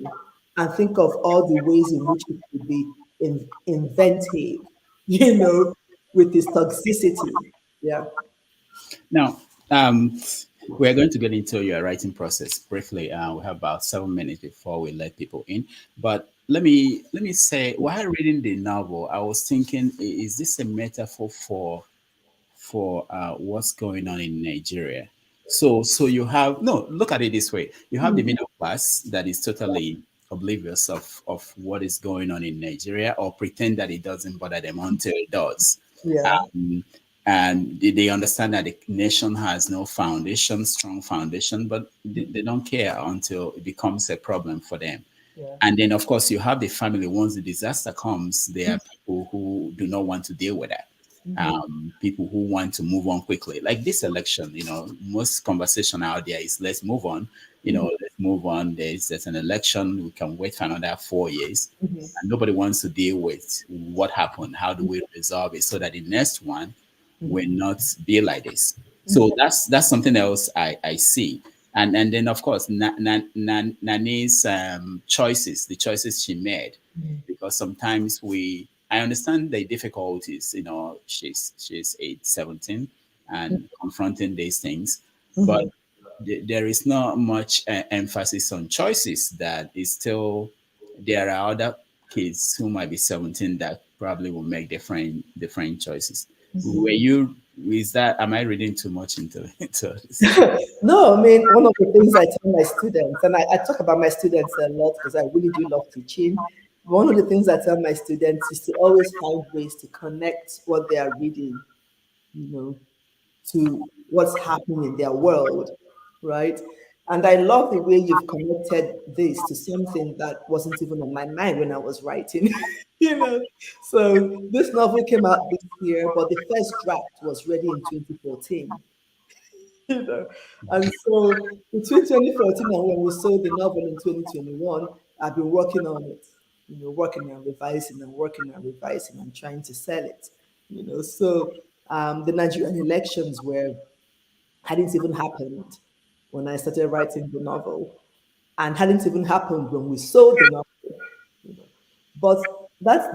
and think of all the ways in which it could be inventive, with this toxicity. Yeah. Now, we're going to get into your writing process briefly. We have about 7 minutes before we let people in. But let me say, while reading the novel, I was thinking, is this a metaphor for what's going on in Nigeria? So you have no. Look at it this way: you have the Mm, middle class that is totally oblivious of what is going on in Nigeria, or pretend that it doesn't bother them until it does. yeah. Um, and they understand that the nation has no foundation, strong foundation, but they don't care until it becomes a problem for them. Yeah. And then, of course, you have the family. Once the disaster comes, there are people who do not want to deal with that. Mhm. People who want to move on quickly. Like this election, most conversation out there is let's move on. Let's move on. There's an election. We can wait for another 4 years. Mhm. And nobody wants to deal with what happened. How do we resolve it so that the next one will not be like this? So that's something else I see. And then of course Nani's choices, the choices she made, because sometimes I understand the difficulties, she's 17 and confronting these things, but there is not much emphasis on choices. That is still, there are other kids who might be 17 that probably will make different choices. Were you, is that, am I reading too much into this? No, I mean, one of the things I tell my students, and I talk about my students a lot because I really do love teaching. One of the things I tell my students is to always find ways to connect what they are reading, you know, to what's happening in their world, right? And I love the way you've connected this to something that wasn't even on my mind when I was writing, you know. So this novel came out this year, but the first draft was ready in 2014. You know. And so between 2014 and when we sold the novel in 2021, I've been working on it, working and revising and working and revising and trying to sell it, So the Nigerian elections hadn't even happened when I started writing the novel, and hadn't even happened when we sold the novel. But that's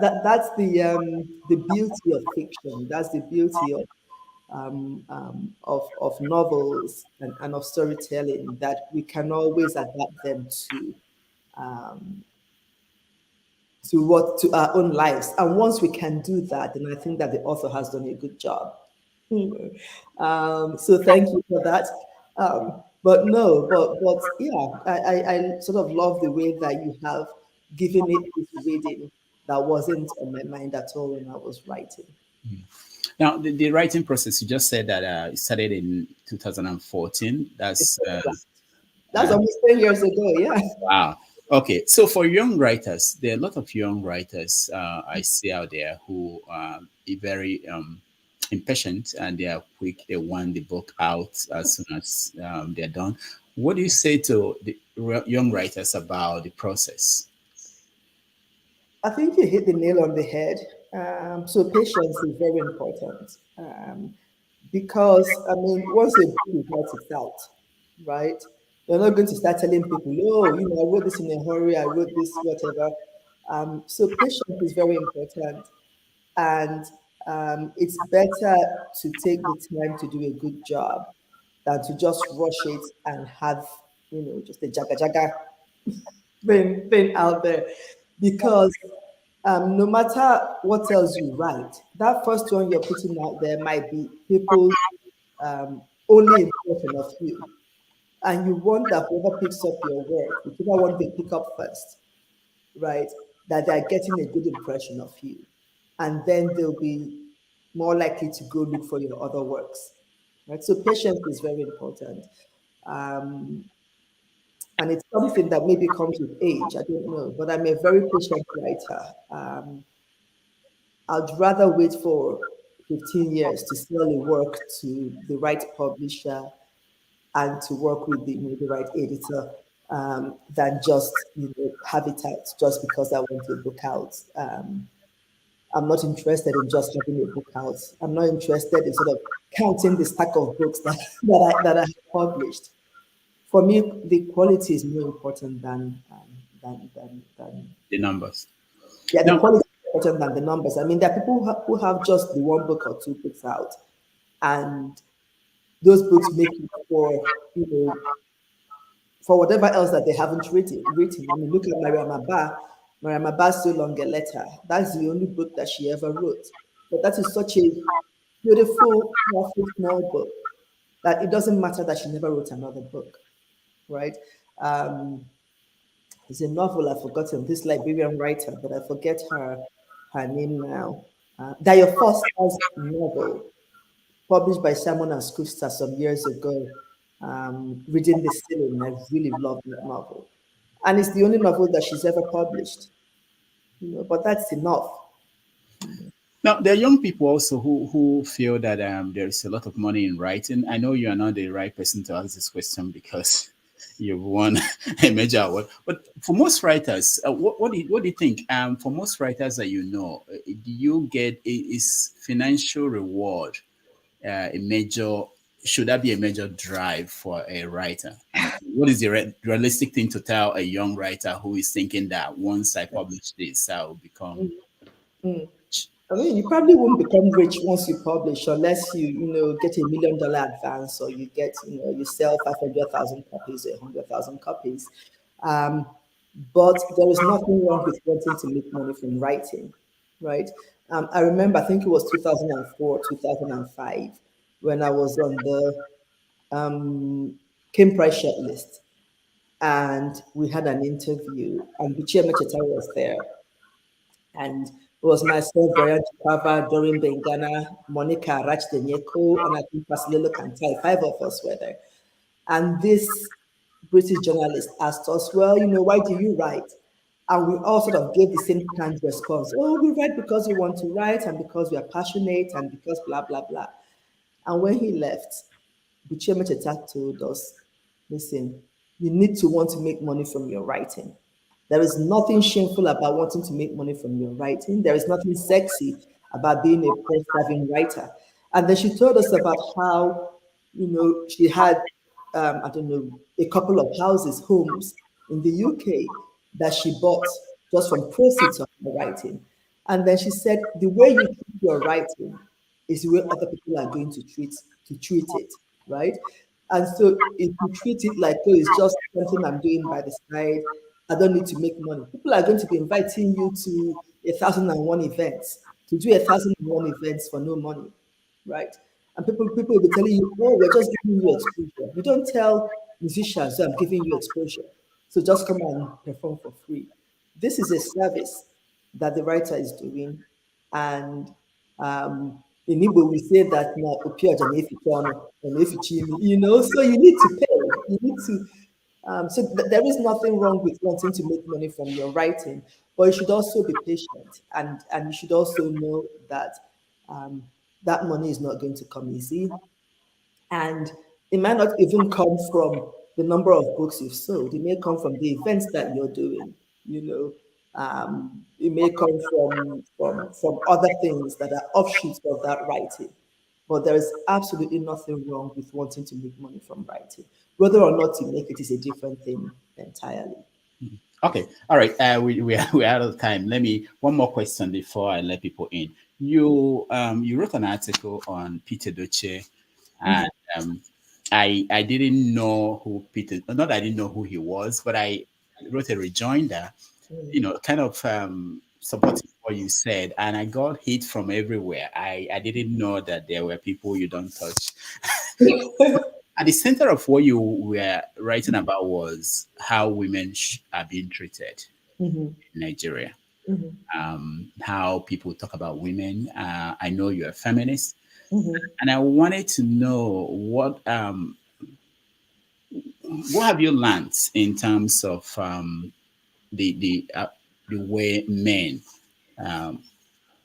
the beauty of fiction. That's the beauty of novels and of storytelling, that we can always adapt them to our own lives. And once we can do that, then I think that the author has done a good job. So thank you for that. But no, but yeah, I sort of love the way that you have given it this reading that wasn't on my mind at all when I was writing. Now, the writing process, you just said that it started in 2014. That's Uh, almost 10 years ago, yeah. wow. Okay, so for young writers, there are a lot of young writers I see out there who are very impatient, and they are quick. They want the book out as soon as they're done. What do you say to the young writers about the process? I think you hit the nail on the head. So patience is very important, because I mean, once a book is out, it's out, right? You're not going to start telling people, "Oh, I wrote this in a hurry. I wrote this, whatever." So patience is very important, and it's better to take the time to do a good job than to just rush it and have, just a jaga jaga thing out there, because no matter what else you write, that first one you're putting out there might be people's only impression of you. And you want that whoever picks up your work, whichever one they pick up first, right, that they're getting a good impression of you. And then they'll be more likely to go look for your other works. Right? So patience is very important. Um, and it's something that maybe comes with age. I don't know, but I'm a very patient writer. I'd rather wait for 15 years to sell a work to the right publisher and to work with the right editor, than just have it out just because I want a book out. I'm not interested in just having a book out. I'm not interested in sort of counting the stack of books that I have published. For me, the quality is more important than The numbers. yeah, the Now, quality is important than the numbers. I mean, there are people who have just the one book or two books out, and those books make it for whatever else that they haven't written. I mean, look at Mariam Abba. Mariam Abba's So Long a Letter. That's the only book that she ever wrote. But that is such a beautiful, powerful, small book that it doesn't matter that she never wrote another book, right? Um, It's a novel I've forgotten, this Liberian writer, but I forget her name now. Dayo Foster's novel, published by Simon and Schuster some years ago. Reading the Ceiling, I really love that novel, and it's the only novel that she's ever published. But that's enough. now, there are young people also who feel that there is a lot of money in writing. I know you are not the right person to ask this question because you've won a major award. But for most writers, what do you think? For most writers that do you get is financial reward a major should that be a major drive for a writer? And what is the realistic thing to tell a young writer who is thinking that once I publish this, I'll become Mm. I mean, you probably won't become rich once you publish, unless you get $1 million advance, or you get, you sell 500,000 copies, 100,000 copies. Um, but there is nothing wrong with wanting to make money from writing, right? I remember, I think it was 2004, 2005, when I was on the Kim Price shortlist, and we had an interview, and Bichia Mecheta was there. And it was myself, Brian Chikava, Doreen Bengana, Monica Rachdenyeko, and I think Pasilelo Kantai. Five of us were there. And this British journalist asked us, well, why do you write? And we all sort of gave the same kind of response. Oh, we write because we want to write, and because we are passionate, and because blah, blah, blah. And when he left, Bichia Mecheta told us, listen, you need to want to make money from your writing. There is nothing shameful about wanting to make money from your writing. There is nothing sexy about being a press-having writer. And then she told us about how, she had, I don't know, a couple of houses, homes in the UK that she bought just from proceeds of her writing. And then she said, the way you keep your writing is the way other people are going to treat it, right? And so if you treat it like, oh, it's just something I'm doing by the side, I don't need to make money. People are going to be inviting you to 1,001 events, to do 1,001 events for no money, right? And people will be telling you, oh, we're just giving you exposure. You don't tell musicians, so I'm giving you exposure. So just come and perform for free. This is a service that the writer is doing. And in Igbo, we say that now, so you need to pay. You need to. There is nothing wrong with wanting to make money from your writing, but you should also be patient, and you should also know that um, that money is not going to come easy, and it might not even come from the number of books you've sold. It may come from the events that you're doing. It may come from other things that are offshoots of that writing. But there is absolutely nothing wrong with wanting to make money from writing. Whether or not you make it is a different thing entirely. Okay, all right. We're out of time. Let me one more question before I let people in. You wrote an article on Peter Doce, and I didn't know who Peter. Not that I didn't know who he was, but I wrote a rejoinder, kind of supporting what you said, and I got hit from everywhere. I didn't know that there were people you don't touch. At the center of what you were writing about was how women are being treated in Nigeria. How people talk about women. I know you're a feminist, and I wanted to know what have you learned in terms of the way men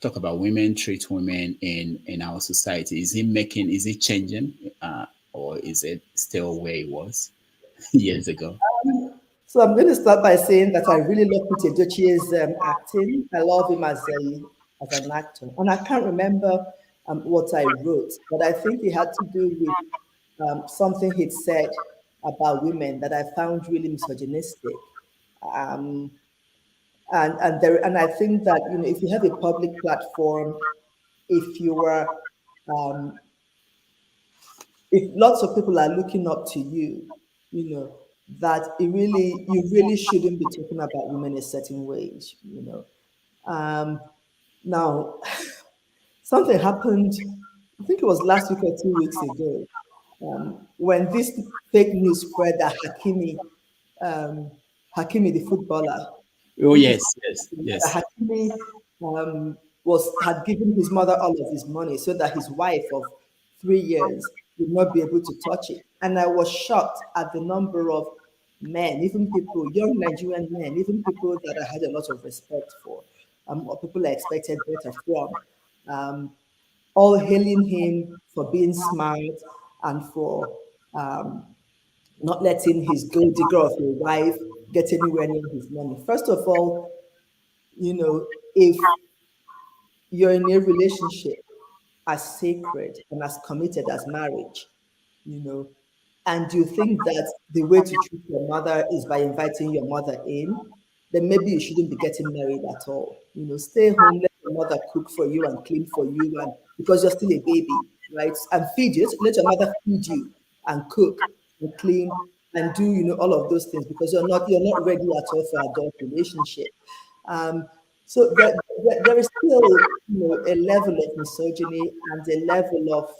talk about women, treat women in our society. Is it changing, or is it still where it was years ago? So I'm going to start by saying that I really love Peter Doce's acting. I love him as an actor, and I can't remember what I wrote, but I think it had to do with something he'd said about women that I found really misogynistic. Um, and I think that if you have a public platform, if you are if lots of people are looking up to you, that you really shouldn't be talking about women a certain ways. Now, something happened, I think it was last week or 2 weeks ago, when this fake news spread that Hakimi, the footballer, Oh which is yes, yes, yes. Hakimi had given his mother all of his money so that his wife of 3 years would not be able to touch it. And I was shocked at the number of men, even people, young Nigerian men, even people that I had a lot of respect for, or people I expected better from, um, all hailing him for being smart and for not letting his gold digger of a wife get anywhere near his money. First of all, if you're in a relationship as sacred and as committed as marriage, you know, and you think that the way to treat your mother is by inviting your mother in, then maybe you shouldn't be getting married at all. Stay home, let your mother cook for you and clean for you, and because you're still a baby, right? And feed you. Let your mother feed you and cook and clean and do all of those things because you're not ready at all for adult relationship. Um, so there is still a level of misogyny and a level of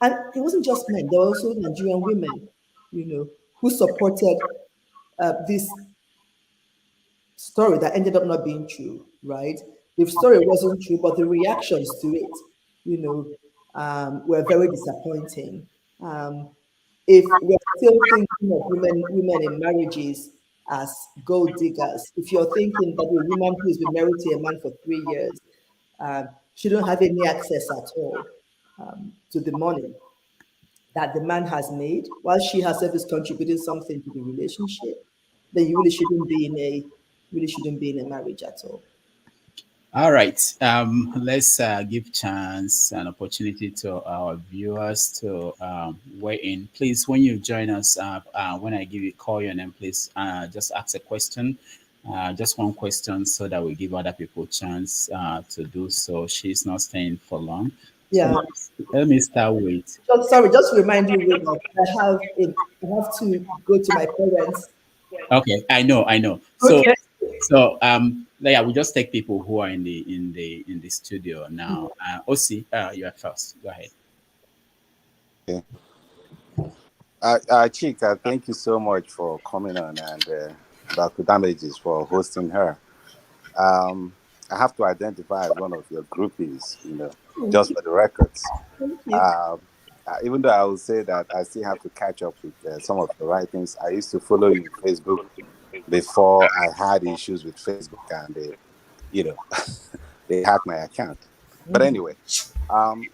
and it wasn't just men. There were also Nigerian women, who supported this story that ended up not being true, right? The story wasn't true, but the reactions to it, were very disappointing. Um, if we're still thinking of women in marriages as gold diggers, if you're thinking that a woman who's been married to a man for 3 years shouldn't have any access at all to the money that the man has made, while she herself is contributing something to the relationship, then you really shouldn't be in a marriage at all. All right. Let's give chance and opportunity to our viewers to weigh in. Please, when you join us, when I give you call your name, please just ask a question, just one question, so that we give other people chance to do so. She's not staying for long. So Yeah. let me start with. Sorry, just to remind you that I have to go to my parents. Okay, I know. So Okay. yeah, we just take people who are in the studio now. Osi, you are first. Go ahead. Okay. Chika, thank you so much for coming on, and Dr. Damages for hosting her. I have to identify as one of your groupies, just for the records. Thank you. Even though I will say that I still have to catch up with some of your writings. I used to follow you on Facebook before I had issues with Facebook, and you know, they hacked my account. But anyway, um,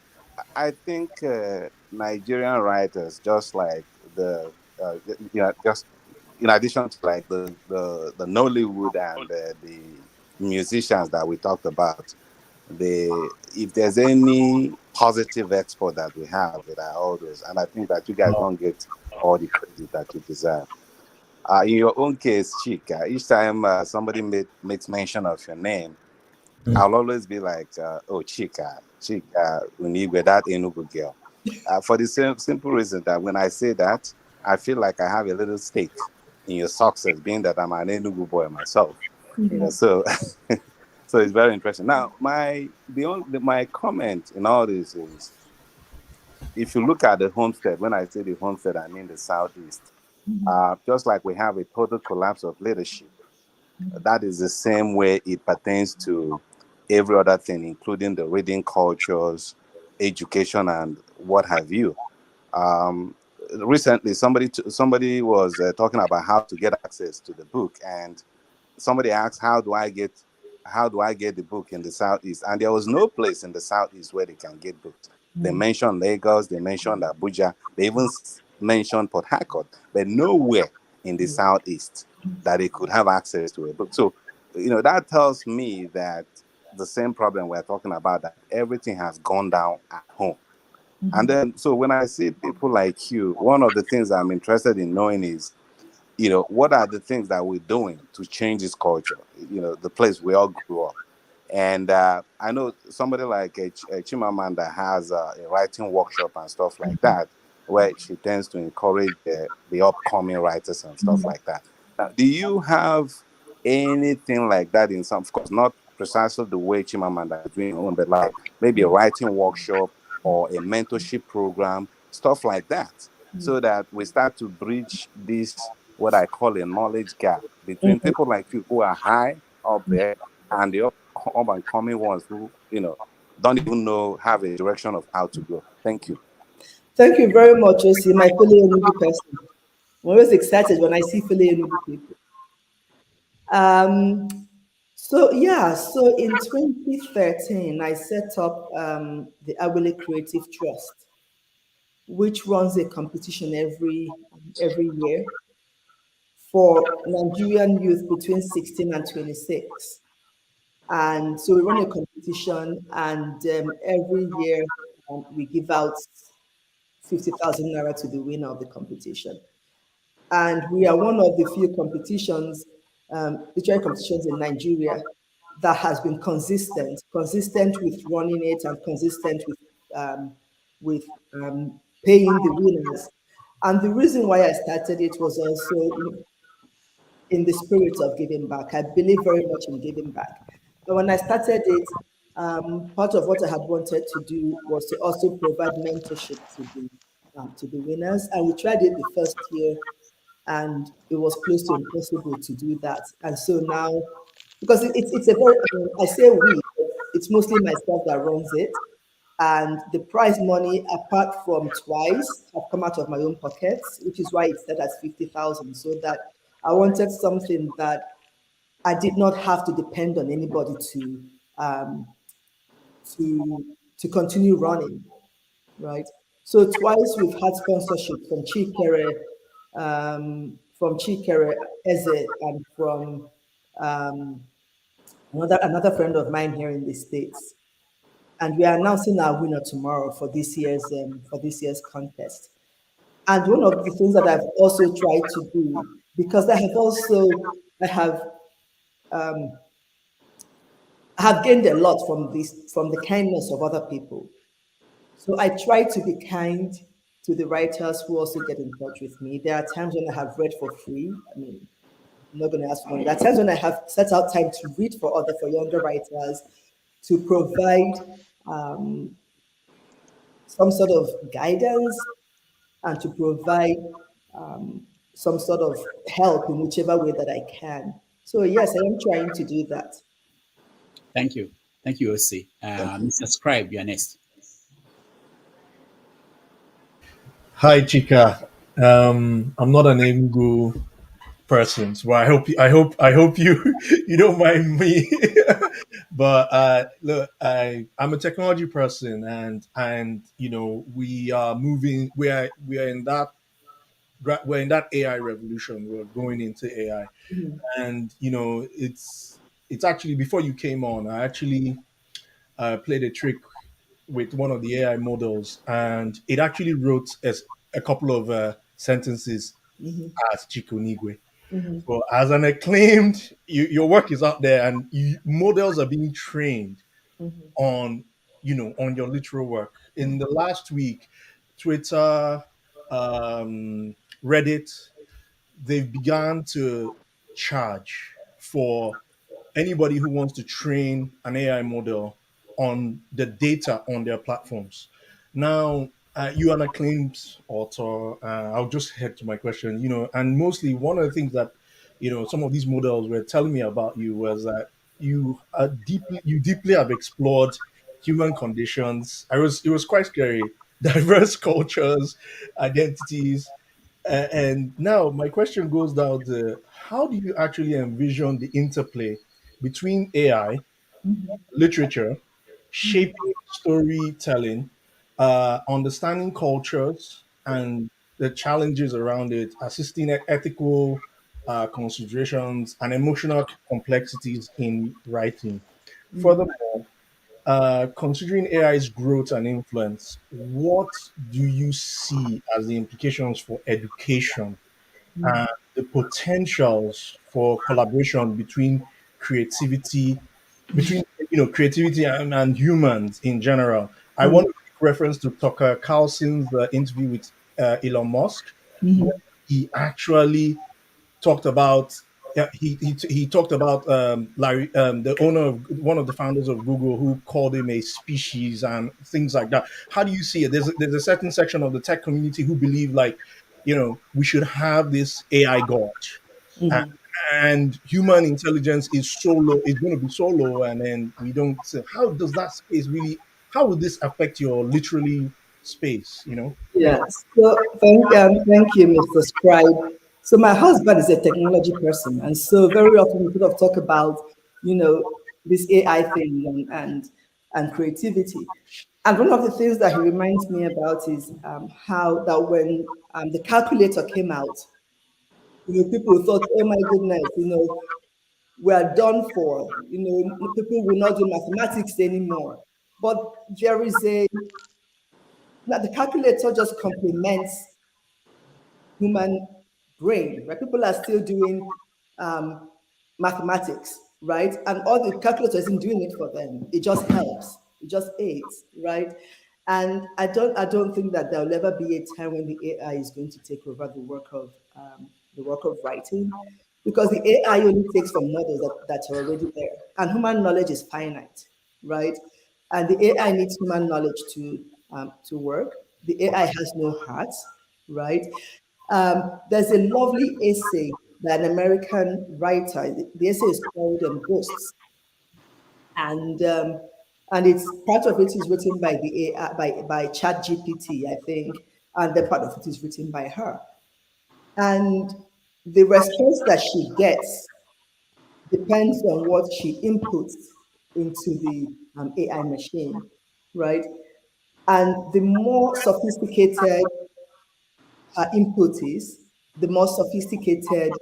I think Nigerian writers, just like just in addition to like the Nollywood and the musicians that we talked about, if there's any positive export that we have, it are all those, and I think that you guys don't get all the credit that you deserve. In your own case, Chika, each time somebody makes mention of your name, I'll always be like, oh, Chika Unigwe, that Enugu girl. For the same simple reason that when I say that, I feel like I have a little stake in your success, being that I'm an Enugu boy myself. So so it's very interesting. Now, my comment in all this is, if you look at the homestead, when I say the homestead, I mean the southeast. Just like we have a total collapse of leadership, that is the same way it pertains to every other thing, including the reading cultures, education, and what have you. Um, Recently, somebody was talking about how to get access to the book, and somebody asked, how do I get the book in the southeast? And there was no place in the southeast where they can get books. They mentioned Lagos, they mentioned Abuja, they even mentioned Port Harcourt, but nowhere in the southeast that they could have access to a book. So, that tells me that the same problem we're talking about, that everything has gone down at home. And then, so when I see people like you, one of the things I'm interested in knowing is, what are the things that we're doing to change this culture, the place we all grew up. And I know somebody like Chimamanda has a writing workshop and stuff like that, where she tends to encourage the upcoming writers and stuff like that. Now, do you have anything like that in some, of course, not precisely the way Chimamanda is doing her own, but like maybe a writing workshop or a mentorship program, stuff like that, so that we start to bridge this, what I call a knowledge gap between people like you who are high up there and the up and coming ones who, don't even have a direction of how to go. Thank you. Thank you very much, Osi, my fellow Enugu person. I'm always excited when I see fellow Enugu people. Um, so in 2013, I set up the Awele Creative Trust, which runs a competition every year for Nigerian youth between 16 and 26. And so we run a competition, and every year we give out 50,000 naira to the winner of the competition. And we are one of the few competitions, literary competitions in Nigeria that has been consistent with running it and consistent um, with paying the winners. And the reason why I started it was also in the spirit of giving back. I believe very much in giving back. But when I started it, part of what I had wanted to do was to also provide mentorship to the winners. And we tried it the first year, and it was close to impossible to do that. And so now, because it's a very, I say we, it's mostly myself that runs it. And the prize money, apart from twice, have come out of my own pockets, which is why it's set at 50,000. So that I wanted something that I did not have to depend on anybody um, to continue running, right? So twice we've had sponsorship from Chikere Eze, and from um, another friend of mine here in the States. And we are announcing our winner tomorrow for this year's contest. And one of the things that I've also tried to do, because um, I have gained a lot from the kindness of other people. So I try to be kind to the writers who also get in touch with me. There are times when I have read for free. I mean, I'm not going to ask for money. There are times when I have set out time to read for younger writers, to provide some sort of guidance, and to provide some sort of help in whichever way that I can. So yes, I am trying to do that. Thank you. Thank you, OC. Mr. Scribe, you're next. Hi, Chika. I'm not an Enugu person, so I hope you you don't mind me. But look, I'm a technology person, and we are moving. We're in that AI revolution. We're going into AI, Mhm. and it's actually before you came on. I actually played a trick with one of the AI models, and it actually wrote a couple of sentences Mhm. as Chika Unigwe. Mhm. So, as an acclaimed, your work is out there, and models are being trained Mhm. on on your literal work. In the last week, Twitter, Reddit, they've begun to charge for anybody who wants to train an AI model on the data on their platforms. Now, you are an acclaimed author. I'll just head to my question. And mostly one of the things that some of these models were telling me about you was that you deeply have explored human conditions. It was quite scary. Diverse cultures, identities, and now my question goes down to how do you actually envision the interplay between AI, literature, shaping storytelling, understanding cultures and the challenges around it, assisting ethical considerations and emotional complexities in writing. Furthermore, considering AI's growth and influence, what do you see as the implications for education and the potentials for collaboration creativity, between creativity and humans in general? I want to make reference to Tucker Carlson's interview with Elon Musk, where Mhm. he actually talked about he talked about Larry, the owner of one of the founders of Google, who called him a species and things like that. How do you see it? There's a certain section of the tech community who believe like, we should have this AI god, and, Mhm. and human intelligence is going to be so low, and then we don't. So how does that space really? How would this affect your literally space? Thank Yes. So thank you, Mr. Scribe. So my husband is a technology person, and so very often we sort of talk about, you know, this AI thing and creativity. And one of the things that he reminds me about is how that when the calculator came out, people thought, oh my goodness, we are done for. People will not do mathematics anymore. But there is Now the calculator just complements human brain, right? People are still doing um, mathematics, right? And all the calculator isn't doing it for them. It just helps. It just aids, right? And I don't think that there will ever be a time when the AI is going to take over the work of writing, because the AI only takes from models that are already there, and human knowledge is finite, right? And the AI needs human knowledge to work. The AI has no heart, right? There's a lovely essay by an American writer. The essay is called Ghosts, and it's part of it is written by the AI, by Chat GPT, I think, and then part of it is written by her. And the response that she gets depends on what she inputs into the AI machine, right? And the more sophisticated her input is, the more sophisticated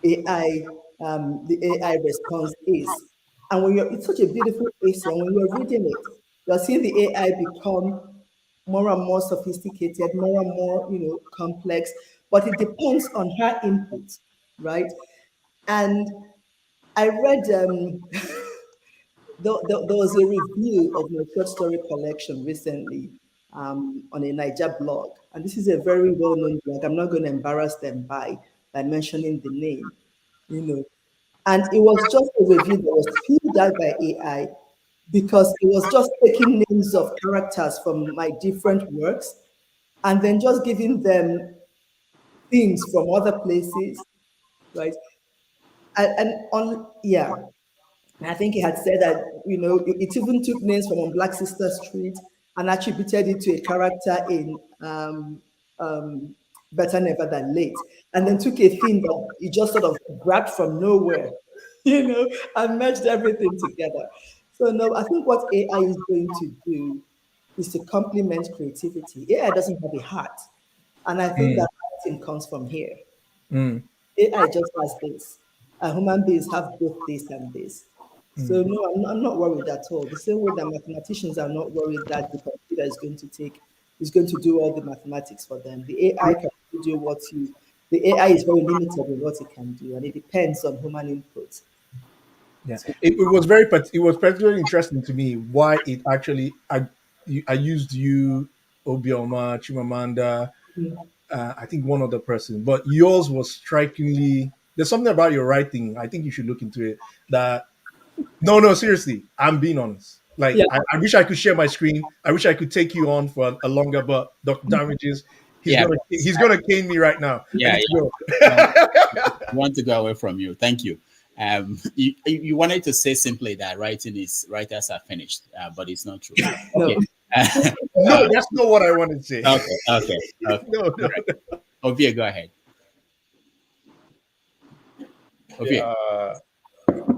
AI, the AI response is. And it's such a beautiful essay, and when you're reading it, you're seeing the AI become more and more sophisticated, more and more, complex, but it depends on her input, right? And I read, there was a review of my short story collection recently on a Niger blog, and this is a very well-known blog. I'm not going to embarrass them by mentioning the name, you know. And it was just a review that was spewed out by AI because it was just taking names of characters from my different works and then just giving them themes from other places, right? Yeah, and I think he had said that, it even took names from On Black Sister Street and attributed it to a character in Better Never Than Late. And then took a theme that he just sort of grabbed from nowhere, and merged everything together. So, no, I think what AI is going to do is to complement creativity. AI doesn't have a heart. And I think that writing comes from here. Mm. AI just has this. Human beings have both this and this. So no, I'm not worried at all. The same way that mathematicians are not worried that the computer is going to do all the mathematics for them. The AI can only do the AI is very limited in what it can do, and it depends on human input. Yeah, it was particularly interesting to me why it actually I used you, Obioma, Chimamanda, I think one other person, but yours was strikingly. There's something about your writing. I think you should look into it. That no, seriously, I'm being honest. Like Yeah, I wish I could share my screen. I wish I could take you on for a longer, but Dr. Damages, Yeah, he's gonna cane me right now. I yeah, need to yeah. go. I want to go away from you. Thank you. You wanted to say simply that writers are finished, but it's not true. no. Okay. No, that's not what I wanted to say. Okay. No, All no. right. Ovia, go ahead. Ovia.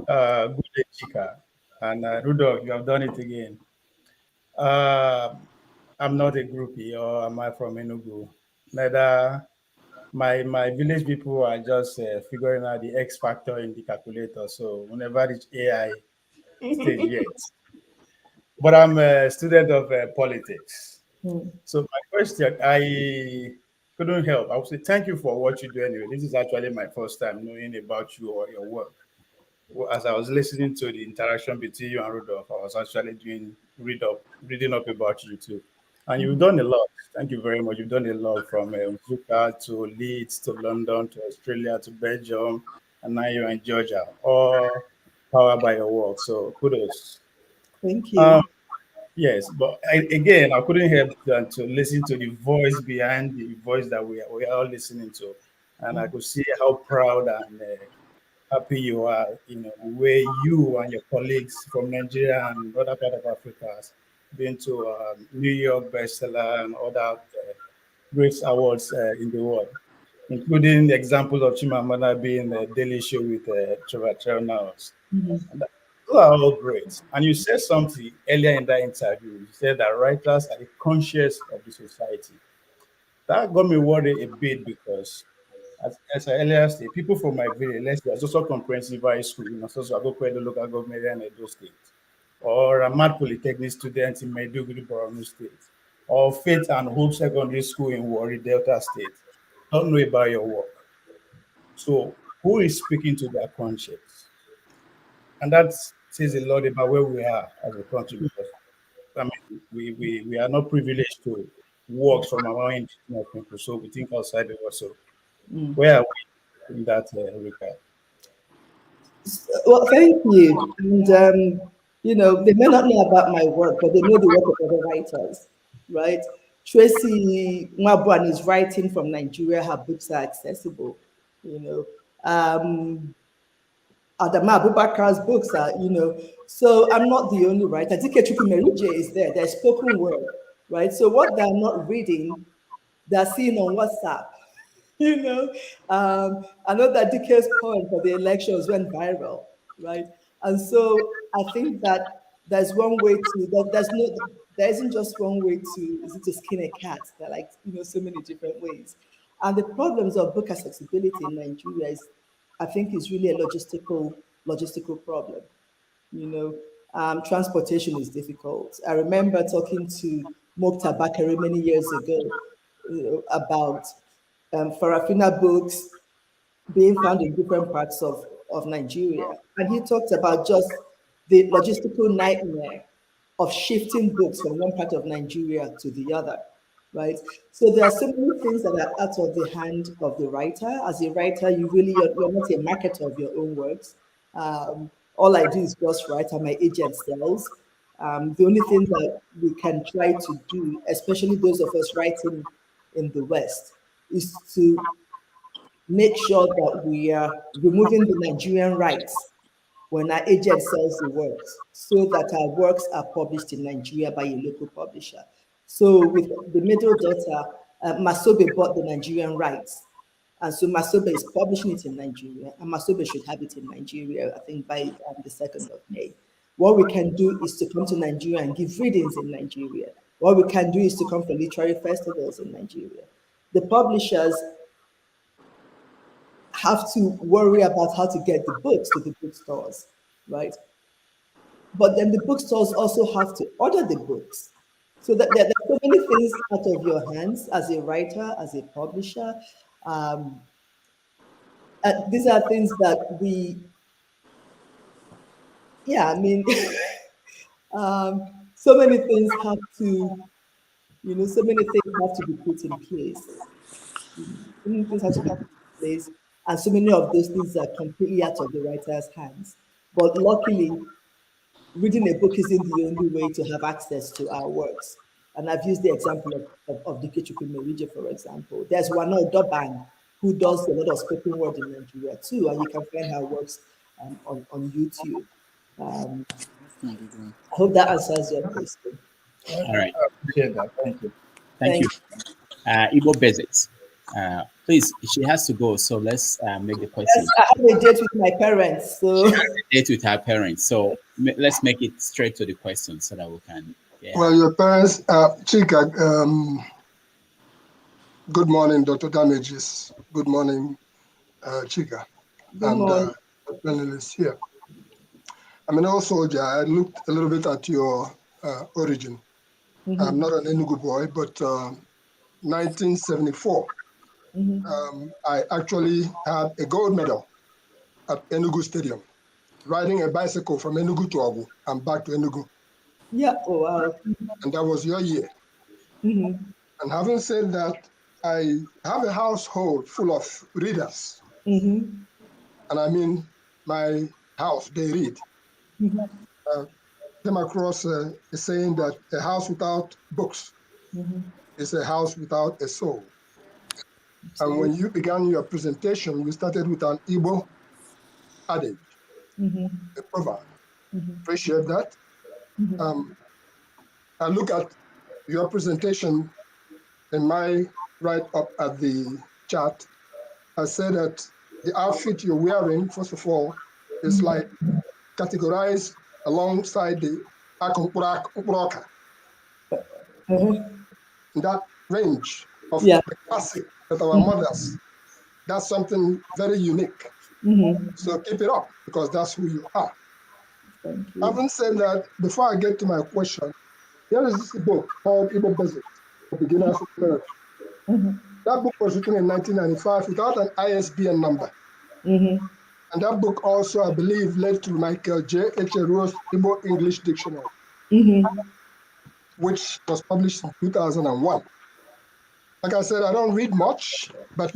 Yeah, good day, Chika. And Rudolph, you have done it again. Uh, I'm not a groupie, or am I from Enugu? Neither. My village people are just figuring out the X factor in the calculator. So whenever reach AI stage yet. But I'm a student of politics. Mm. So my question, I couldn't help. I would say thank you for what you do anyway. This is actually my first time knowing about you or your work. Well, as I was listening to the interaction between you and Rudolph, I was actually reading up about you too. And you've done a lot. Thank you very much. You've done a lot from Zuka to Leeds to London to Australia to Belgium, and now you're in Georgia, all powered by your work. So kudos. Thank Um, you. yes, but again, I couldn't help than to listen to the voice behind the voice that we are all listening to, and I could see how proud and happy you are, the way you and your colleagues from Nigeria and other part of Africa has been to New York bestseller and other great awards in the world, including the example of Chimamanda being a daily show with Trevor now. And those are all great. And you said something earlier in that interview. You said that writers are the conscience of the society. That got me worried a bit because as I earlier said, people from my village, let's say, also comprehensive high school, so Agokwe, the local government in Edo State, or a mad polytechnic student in Maiduguri, Borno State. or Faith and Hope Secondary School in Warri, Delta State, don't know about your work. So who is speaking to their conscience? And that says a lot about where we are as a country, because I mean, we are not privileged to work from our own indigenous people, so we think outside the world. So where are we in that regard? Well, thank you. And, they may not know about my work, but they know the work of other writers, right? Tracy Nwabwan is writing from Nigeria. Her books are accessible, you know. Adama Abubakar's books are, so I'm not the only writer. Dike Chukwumerije is there. There's spoken word, right? So what they're not reading, they're seeing on WhatsApp. I know that Dike's poem for the elections went viral, right? And so I think that there's one way to there isn't just one way to skin a cat. There are so many different ways. And the problems of book accessibility in Nigeria I think is really a logistical problem. Transportation is difficult. I remember talking to Mokhtar Bakare many years ago about Farafina books being found in different parts of Nigeria. And he talked about just the logistical nightmare of shifting books from one part of Nigeria to the other, right? So there are so many things that are out of the hand of the writer. As a writer, you're not a marketer of your own works. All I do is just write and my agent sells. The only thing that we can try to do, especially those of us writing in the West, is to make sure that we are removing the Nigerian rights when our agent sells the works, so that our works are published in Nigeria by a local publisher. So with the middle daughter, Masobe bought the Nigerian rights. And so Masobe is publishing it in Nigeria, and Masobe should have it in Nigeria, I think, by the 2nd of May. What we can do is to come to Nigeria and give readings in Nigeria. What we can do is to come for literary festivals in Nigeria. The publishers have to worry about how to get the books to the bookstores, right? But then the bookstores also have to order the books. So that there are so many things out of your hands as a writer, as a publisher. These are things that so many things have to, so many things have to be put in place. So many things have to be put in place, and so many of those things are completely out of the writer's hands. But luckily, reading a book isn't the only way to have access to our works. And I've used the example of Dike Chukwumerije, for example. There's Wano Dobang, who does a lot of spoken word in Nigeria too, and you can find her works on YouTube. I hope that answers your question. All right. I appreciate that. Thank you. Thank you. Igbo Basics. Please, she has to go, so let's make the question. Yes, I have a date with my parents. So She has a date with her parents, so let's make it straight to the question so that we can. Yeah. Well, your parents, Chika, good morning, Dr. Damages. Good morning, Chika. Good morning. Panelists here. I'm an old soldier. I looked a little bit at your origin. I'm not an Enugu boy, but 1974, I actually had a gold medal at Enugu Stadium, riding a bicycle from Enugu to Ogu and back to Enugu. Yeah, oh wow. And that was your year. And having said that, I have a household full of readers. And I mean, my house, they read. Came across a saying that a house without books is a house without a soul. And when you began your presentation, you started with an Igbo adage, a proverb. Appreciate that. I look at your presentation in my write-up at the chat. I said that the outfit you're wearing, first of all, is like categorized alongside the Akumpuraka. That range of the classic that our mothers, that's something very unique. So keep it up, because that's who you are. Thank you. Having said that, before I get to my question, there is this book called Igbo Basics. for Beginners of America. That book was written in 1995 without an ISBN number. And that book also, I believe, led to Michael J. Echeruo's Igbo English Dictionary, which was published in 2001. Like I said, I don't read much, but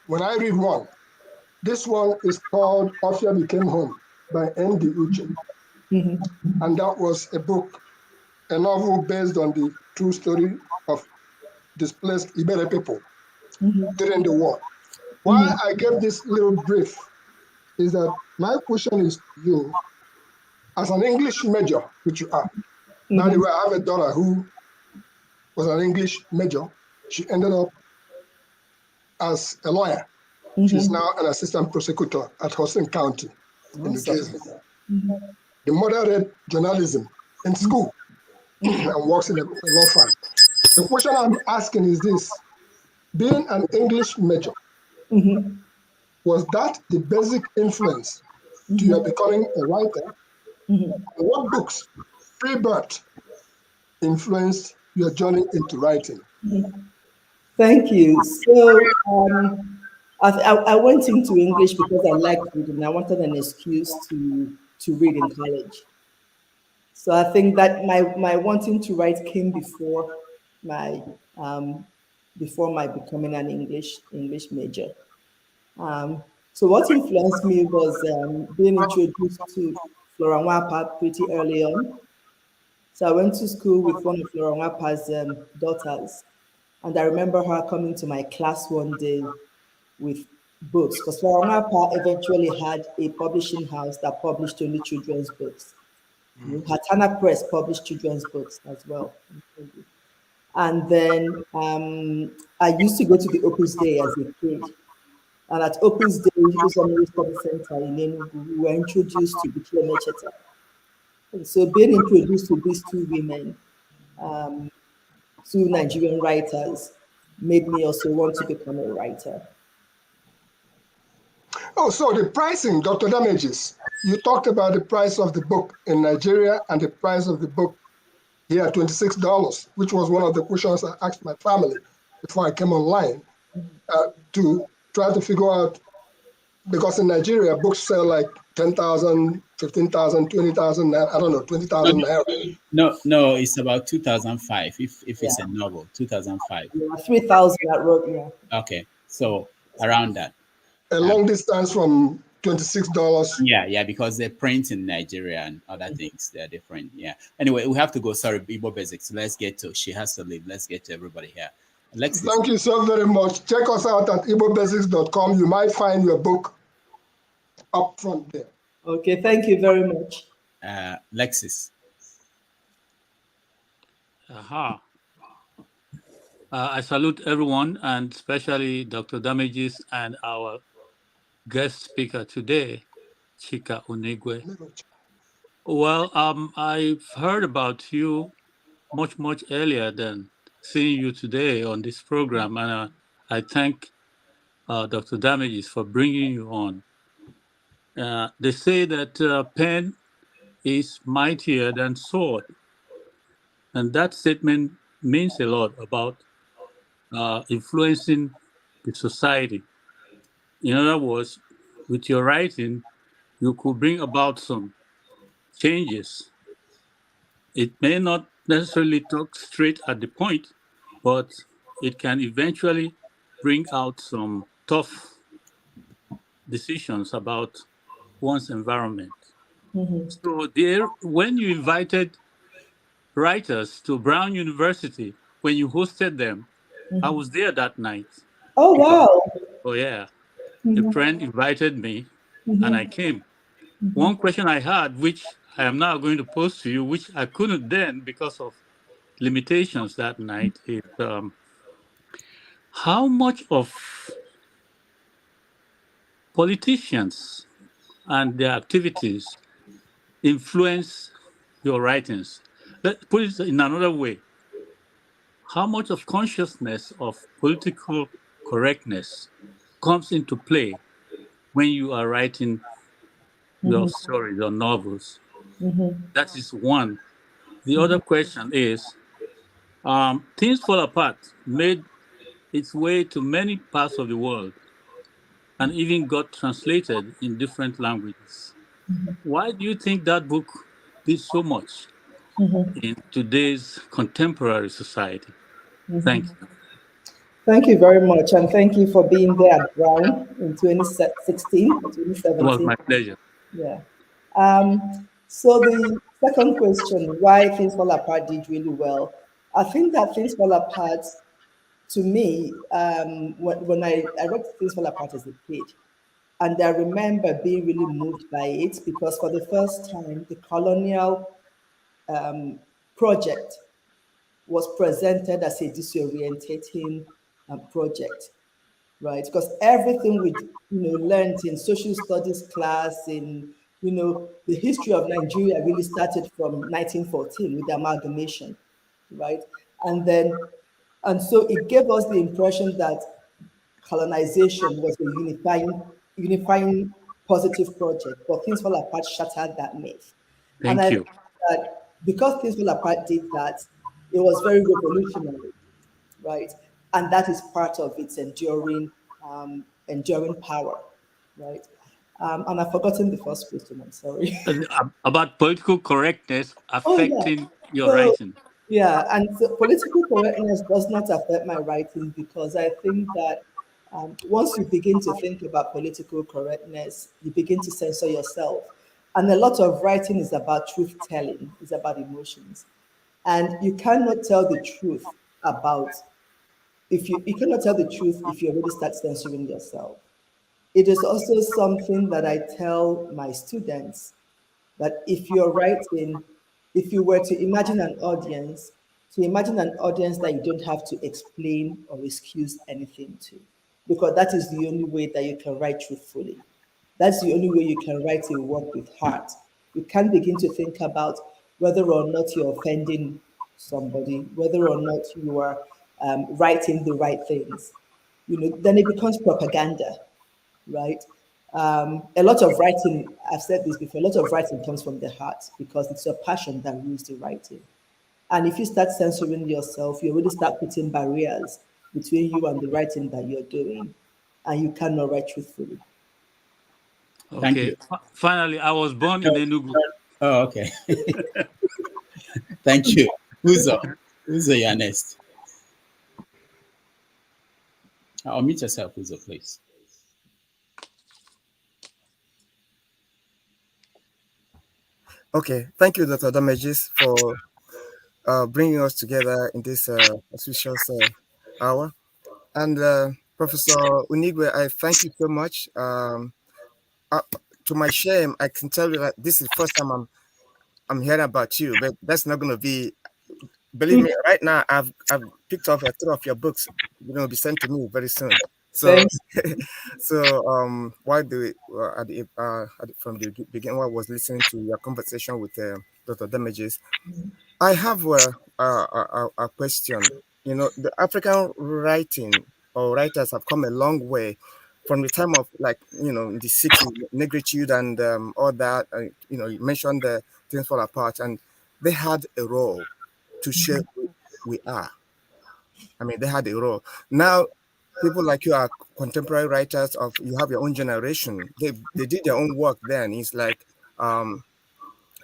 when I read one, this one is called Ofia Became Home by N.D. Uche. And that was a novel based on the true story of displaced Ibere people during the war. Why I gave this little brief is that my question is to you, as an English major, which you are. By the way, I have a daughter who was an English major. She ended up as a lawyer. She's now an assistant prosecutor at Hudson County in New Jersey. The mother read journalism in school and works in a law firm. The question I'm asking is this: being an English major, was that the basic influence to your becoming a writer? What books, pre-birth, influenced your journey into writing? Thank you. So I went into English because I liked reading. I wanted an excuse to read in college. So I think that my wanting to write came before my becoming an English major. So what influenced me was being introduced to Flora Nwapa pretty early on. So I went to school with one of Flora Nwapa's daughters, and I remember her coming to my class one day with books, because Flora Nwapa eventually had a publishing house that published only children's books. Hatana Press published children's books as well. And then I used to go to the Opus Day as a kid. And at Opus Day, Usamiri Study Center in Enugu, we were introduced to Bikile Mecheta. And so being introduced to these two women, two Nigerian writers, made me also want to become a writer. Oh, so the pricing, Dr. Damages, you talked about the price of the book in Nigeria and the price of the book here, $26, which was one of the questions I asked my family before I came online to try to figure out, because in Nigeria, books sell like 10,000, 15,000, 20,000, I don't know, 20,000 naira. No, it's about 2005. If it's a novel, 2005. Yeah, 3,000 at road, yeah. Okay, so around that. A long distance from $26. Yeah, because they print in Nigeria and other things, they're different. Yeah. Anyway, we have to go. Sorry, Igbo Basics. Let's get to. She has to leave. Let's get to everybody here. Thank you so very much. Check us out at igbobasics.com. You might find your book up front there. Okay, thank you very much. Lexis. I salute everyone, and especially Dr. Damages and our guest speaker today, Chika Unigwe. Well, I've heard about you much earlier than seeing you today on this program, and I thank Dr. Damages for bringing you on. They say that pen is mightier than sword, and that statement means a lot about influencing the society. In other words, with your writing, you could bring about some changes. It may not necessarily talk straight at the point, but it can eventually bring out some tough decisions about one's environment. So there, when you invited writers to Brown University, when you hosted them, I was there that night. Oh, wow. Oh, yeah. A friend invited me, and I came. One question I had, which I am now going to pose to you, which I couldn't then because of limitations that night, is how much of politicians and their activities influence your writings? Let's put it in another way. How much of consciousness of political correctness comes into play when you are writing your stories or novels? That is one. The other question is, Things Fall Apart made its way to many parts of the world and even got translated in different languages. Why do you think that book did so much in today's contemporary society? Thank you. Thank you very much, and thank you for being there at Brown in 2016 or It was 2017. my pleasure. Yeah. So the second question, why Things Fall Apart did really well. I think that Things Fall Apart, to me, when I read Things Fall Apart as a kid, and I remember being really moved by it because for the first time, the colonial project was presented as a disorientating project, right? Because everything we learned in social studies class, in the history of Nigeria really started from 1914 with the amalgamation, right? And so it gave us the impression that colonization was a unifying positive project, but Things Fall Apart shattered that myth. And I Thank think you. that because Things Fall Apart did that, it was very revolutionary, right? And that is part of its enduring power, right? And I've forgotten the first question. I'm sorry. About political correctness Oh yeah. affecting your So writing. yeah, and so political correctness does not affect my writing because I think that once you begin to think about political correctness, you begin to censor yourself. And a lot of writing is about truth telling, is about emotions. And you cannot tell the truth about if you cannot tell the truth if you already start censoring yourself. It is also something that I tell my students that if you're writing, if you were to imagine an audience that you don't have to explain or excuse anything to, because that is the only way that you can write truthfully. That's the only way you can write a work with heart. You can't begin to think about whether or not you're offending somebody, whether or not you are writing the right things. Then it becomes propaganda, right? A lot of writing, I've said this before, a lot of writing comes from the heart because it's your passion that rules the writing. And if you start censoring yourself, you already start putting barriers between you and the writing that you're doing, and you cannot write truthfully. Thank Okay. you. Finally, I was born in Enugu. Oh, okay. Thank you. Uzo, you're next. I'll meet yourself, Uzo, please. Okay, thank you, Dr. Damages, for bringing us together in this auspicious hour. And Professor Unigwe, I thank you so much. To my shame, I can tell you that this is the first time I'm hearing about you, but that's not going to be. Believe me, right now I've picked up 3 of your books. You're going to be sent to me very soon. So, Thanks. while from the beginning, while I was listening to your conversation with Dr. Damages, I have a question. The African writing or writers have come a long way from the time of in the 60s, negritude and all that. You mentioned the Things Fall Apart, and they had a role to share who we are. I mean, they had a role. Now, people like you are contemporary writers you have your own generation. They did their own work then. It's like to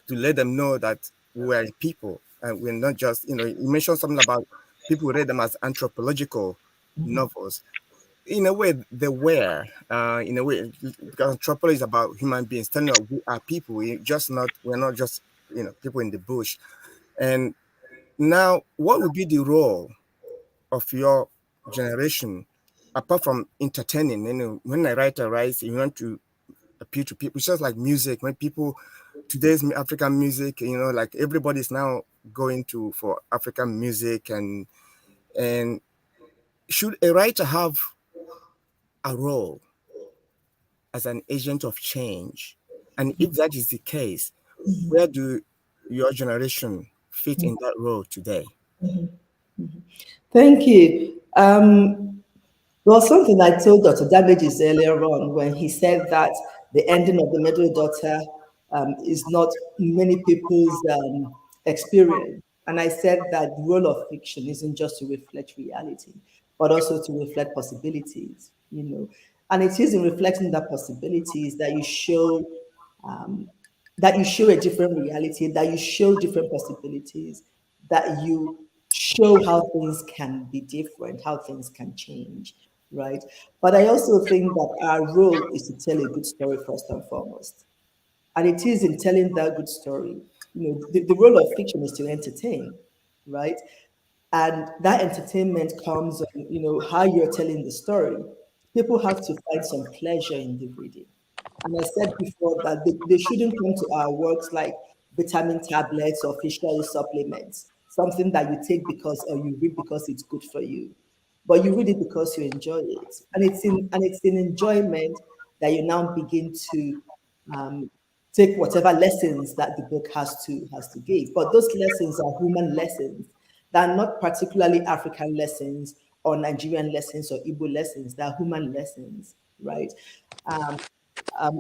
let them know that we are people and we're not just, you mentioned something about people read them as anthropological novels. In a way, they were, in a way, because anthropology is about human beings, telling us we are people. We're not just, people in the bush. And now, what would be the role of your generation, apart from entertaining? When a writer writes, you want to appeal to people. It's just like music. When people today's African music, like everybody's now going for African music, and should a writer have a role as an agent of change? And if that is the case, where do your generation fit in that role today? Thank you. Well, something I told Dr. Damages earlier on when he said that the ending of the middle daughter is not many people's experience. And I said that the role of fiction isn't just to reflect reality, but also to reflect possibilities, And it is in reflecting that possibilities that um, you show a different reality, that you show different possibilities, that you show how things can be different, how things can change, right? But I also think that our role is to tell a good story first and foremost. And it is in telling that good story. The role of fiction is to entertain, right? And that entertainment comes on, how you're telling the story. People have to find some pleasure in the reading. And I said before that they shouldn't come to our works like vitamin tablets or fish oil supplements, something that you take because or you read because it's good for you. But you read it because you enjoy it. And it's in enjoyment that you now begin to um, take whatever lessons that the book has to give. But those lessons are human lessons. They're not particularly African lessons or Nigerian lessons or Igbo lessons. They're human lessons, right? Um,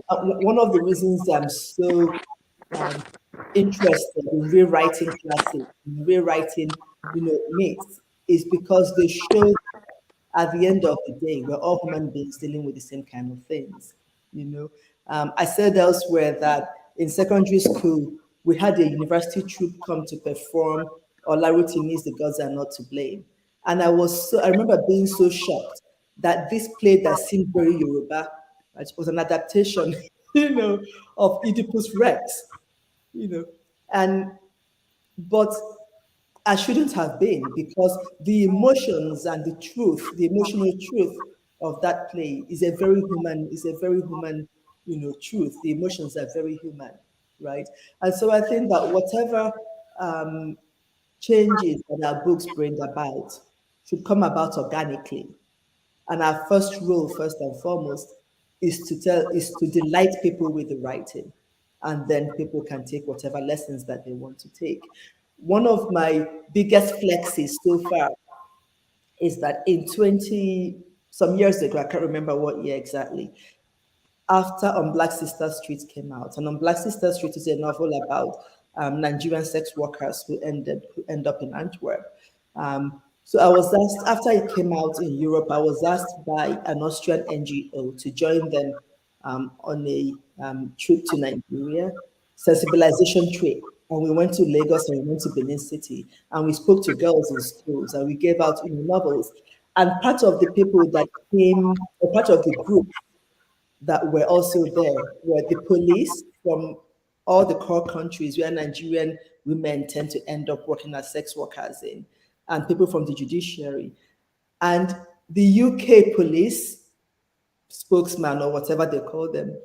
One of the reasons I'm so um, interested in rewriting classics, in rewriting, myths, is because they show at the end of the day, we're all human beings dealing with the same kind of things. I said elsewhere that in secondary school, we had a university troupe come to perform Olaruti The Gods Are Not to Blame. And I remember being so shocked that this play that seemed very Yoruba, right, was an adaptation, of Oedipus Rex, you know, and but I shouldn't have been because the emotions and the emotional truth of that play is a very human, truth. The emotions are very human, right? And so I think that whatever um, changes that our books bring about should come about organically. And our first role, first and foremost, is to delight people with the writing. And then people can take whatever lessons that they want to take. One of my biggest flexes so far is that in 20 some years ago, I can't remember what year exactly, after On Black Sister Street came out. And On Black Sister Street is a novel about Nigerian sex workers who end up in Antwerp. So I was asked, after it came out in Europe, I was asked by an Austrian NGO to join them on a trip to Nigeria, sensibilization trip. And we went to Lagos and we went to Benin City and we spoke to girls in schools and we gave out novels. And part of the people that came, or part of the group that were also there were the police from all the core countries where Nigerian women tend to end up working as sex workers in, and people from the judiciary. And the UK police spokesman, or whatever they call them,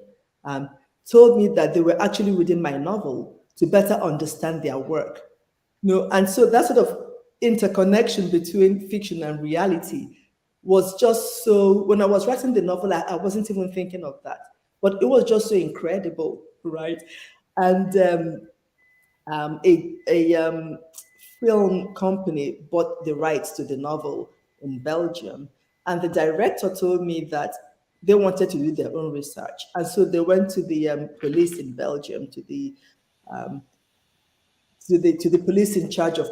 told me that they were actually reading my novel to better understand their work. And so that sort of interconnection between fiction and reality was just so, when I was writing the novel, I wasn't even thinking of that. But it was just so incredible, right? And a film company bought the rights to the novel in Belgium. And the director told me that they wanted to do their own research. And so they went to the police in Belgium, um, to the police in charge of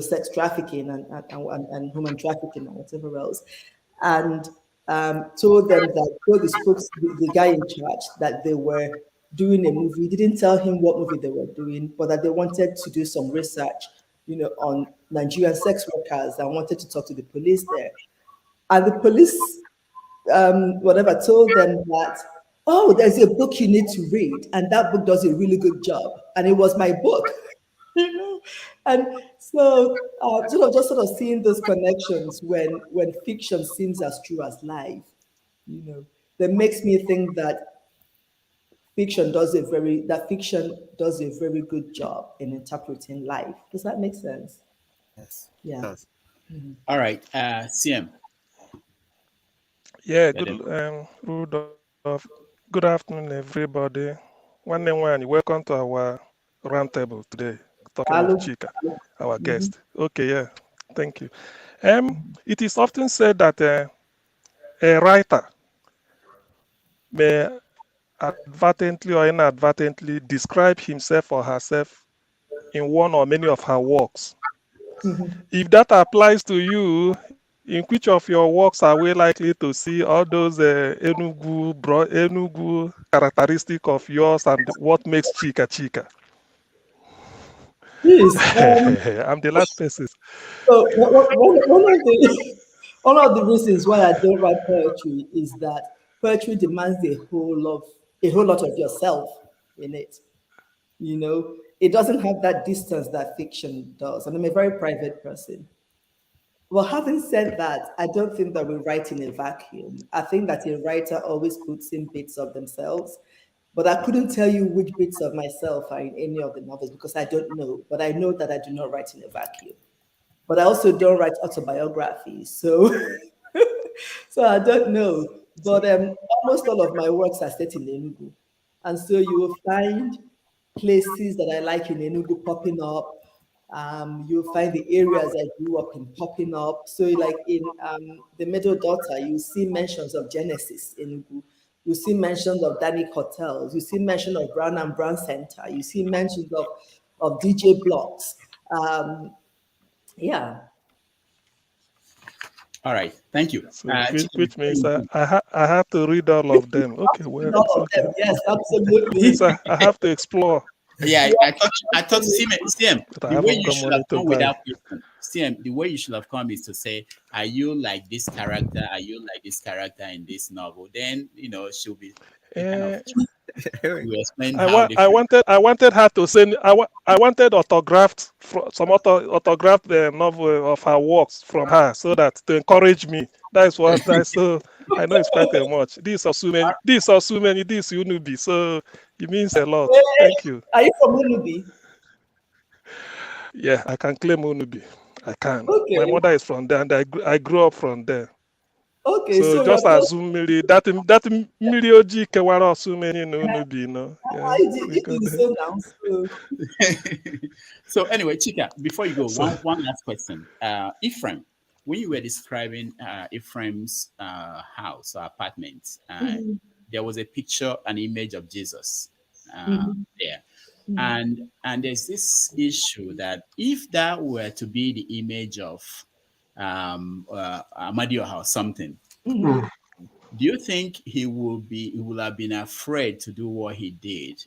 sex trafficking and human trafficking and whatever else, and told the guy in charge that they were doing a movie. Didn't tell him what movie they were doing, but that they wanted to do some research, on Nigerian sex workers, and wanted to talk to the police there. And the police whatever, told them that, oh, there's a book you need to read, and that book does a really good job. And it was my book, you know. And so, sort of seeing those connections when fiction seems as true as life, that makes me think that fiction does a very good job in interpreting life. Does that make sense? Yes, it Yeah. does. All right, CM. Yeah, Madam. good afternoon, everybody. One and one, welcome to our roundtable today, talking with Hello. Chika, our Mhm. guest. Okay, yeah, thank you. It is often said that a writer may advertently or inadvertently describe himself or herself in one or many of her works. If that applies to you, in which of your works are we likely to see all those Enugu characteristic of yours and what makes Chika Chika? Please, I'm the last person. so one of the reasons why I don't write poetry is that poetry demands a whole lot of yourself in it. You know, it doesn't have that distance that fiction does. And I'm a very private person. Well, having said that, I don't think that we write in a vacuum. I think that a writer always puts in bits of themselves, but I couldn't tell you which bits of myself are in any of the novels because I don't know. But I know that I do not write in a vacuum. But I also don't write autobiographies, so so I don't know. But almost all of my works are set in Enugu, and so you will find places that I like in Enugu popping up. You'll find the areas I grew up in popping up. So, like in the Middle Daughter, you see mentions of Genesis Enugu. You see mentions of Danik Hotels. You see mention of Brown and Brown Center. You see mentions of DJ Blocks. Yeah. All right, thank you. So which means I have to read all of them. Okay, well, All it's of okay. them, yes, absolutely. Means I have to explore. Yeah, I thought CM, But I the way haven't you got should money have to come with buy. that question, CM, the way you should have come is to say, are you like this character? Are you like this character in this novel? Then, she'll be kind of to explain how different. I wanted her to send. I wanted autographed some autographed novel of her works from her, so that to encourage me. That's what. That's so. I know it's quite a much. These are so many. These are so many. This Unubi. So it means a lot. Thank you. Are you from Unubi? Yeah, I can claim Unubi. I can. Okay. My mother is from there, and I grew up from there. Okay, So so just assume that mmiri ojii kewara osumeni na Unubi, Yeah, we it got is there. so now. So anyway, Chika, before you go, one last question. Ephraim, when you were describing Ephraim's house or apartment, there was a picture, an image of Jesus there. And there's this issue that if that were to be the image of Amadioha or something, do you think he will have been afraid to do what he did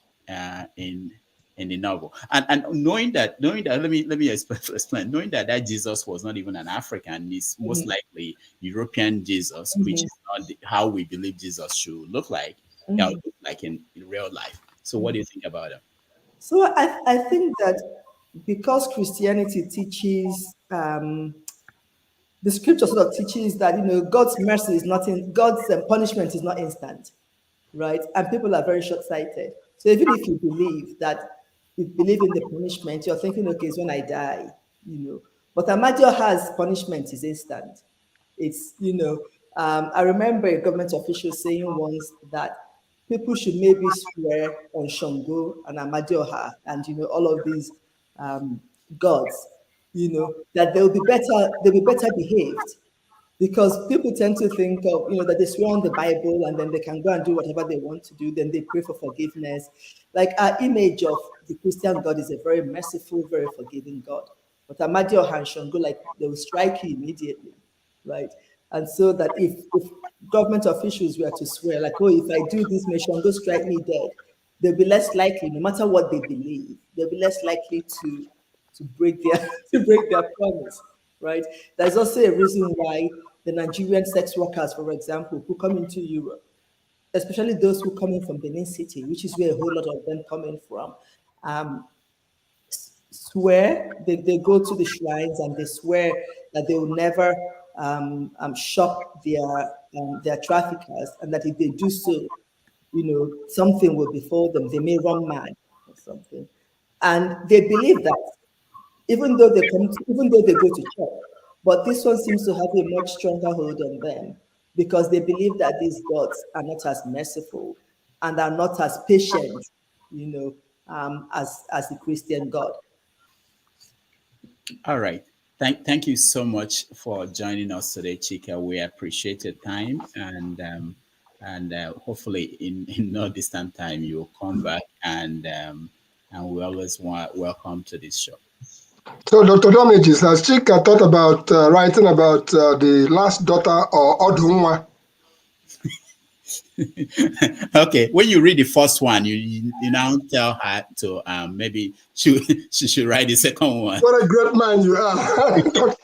in the novel? And knowing that, let me explain. Knowing that Jesus was not even an African, is most likely European Jesus, which is not how we believe Jesus should look like. Look like in real life. So, what do you think about him? So I think that because Christianity teaches, the scripture sort of teaches that God's mercy is not in God's punishment is not instant, right? And people are very short-sighted. So even if you believe in the punishment, you're thinking, okay, it's when I die, But Amadio has punishment is instant. It's I remember a government official saying once that people should maybe swear on Shango and Amadioha and all of these gods, that they'll be better behaved, because people tend to think of that they swear on the Bible and then they can go and do whatever they want to do, then they pray for forgiveness. Like our image of the Christian God is a very merciful, very forgiving God. But Amadioha and Shango, like, they will strike you immediately, right? And so that if government officials were to swear, like, oh, if I do this, may Shango strike me dead, they'll be less likely, no matter what they believe, they'll be less likely to break their promise, right? There's also a reason why the Nigerian sex workers, for example, who come into Europe, especially those who come in from Benin City, which is where a whole lot of them come in from, swear, they go to the shrines and they swear that they will never shop their traffickers, and that if they do so, something will befall them. They may run mad or something. And they believe that, even though they go to church. But this one seems to have a much stronger hold on them, because they believe that these gods are not as merciful and are not as patient, as the Christian God. All right. Thank you so much for joining us today, Chika. We appreciate your time, and hopefully in no distant time you'll come back and and we always want welcome to this show. So, Dr. Damages, has Chika thought about writing about the last daughter or Odunwa? Okay, when you read the first one, you now tell her to maybe she should write the second one. What a great man you are! You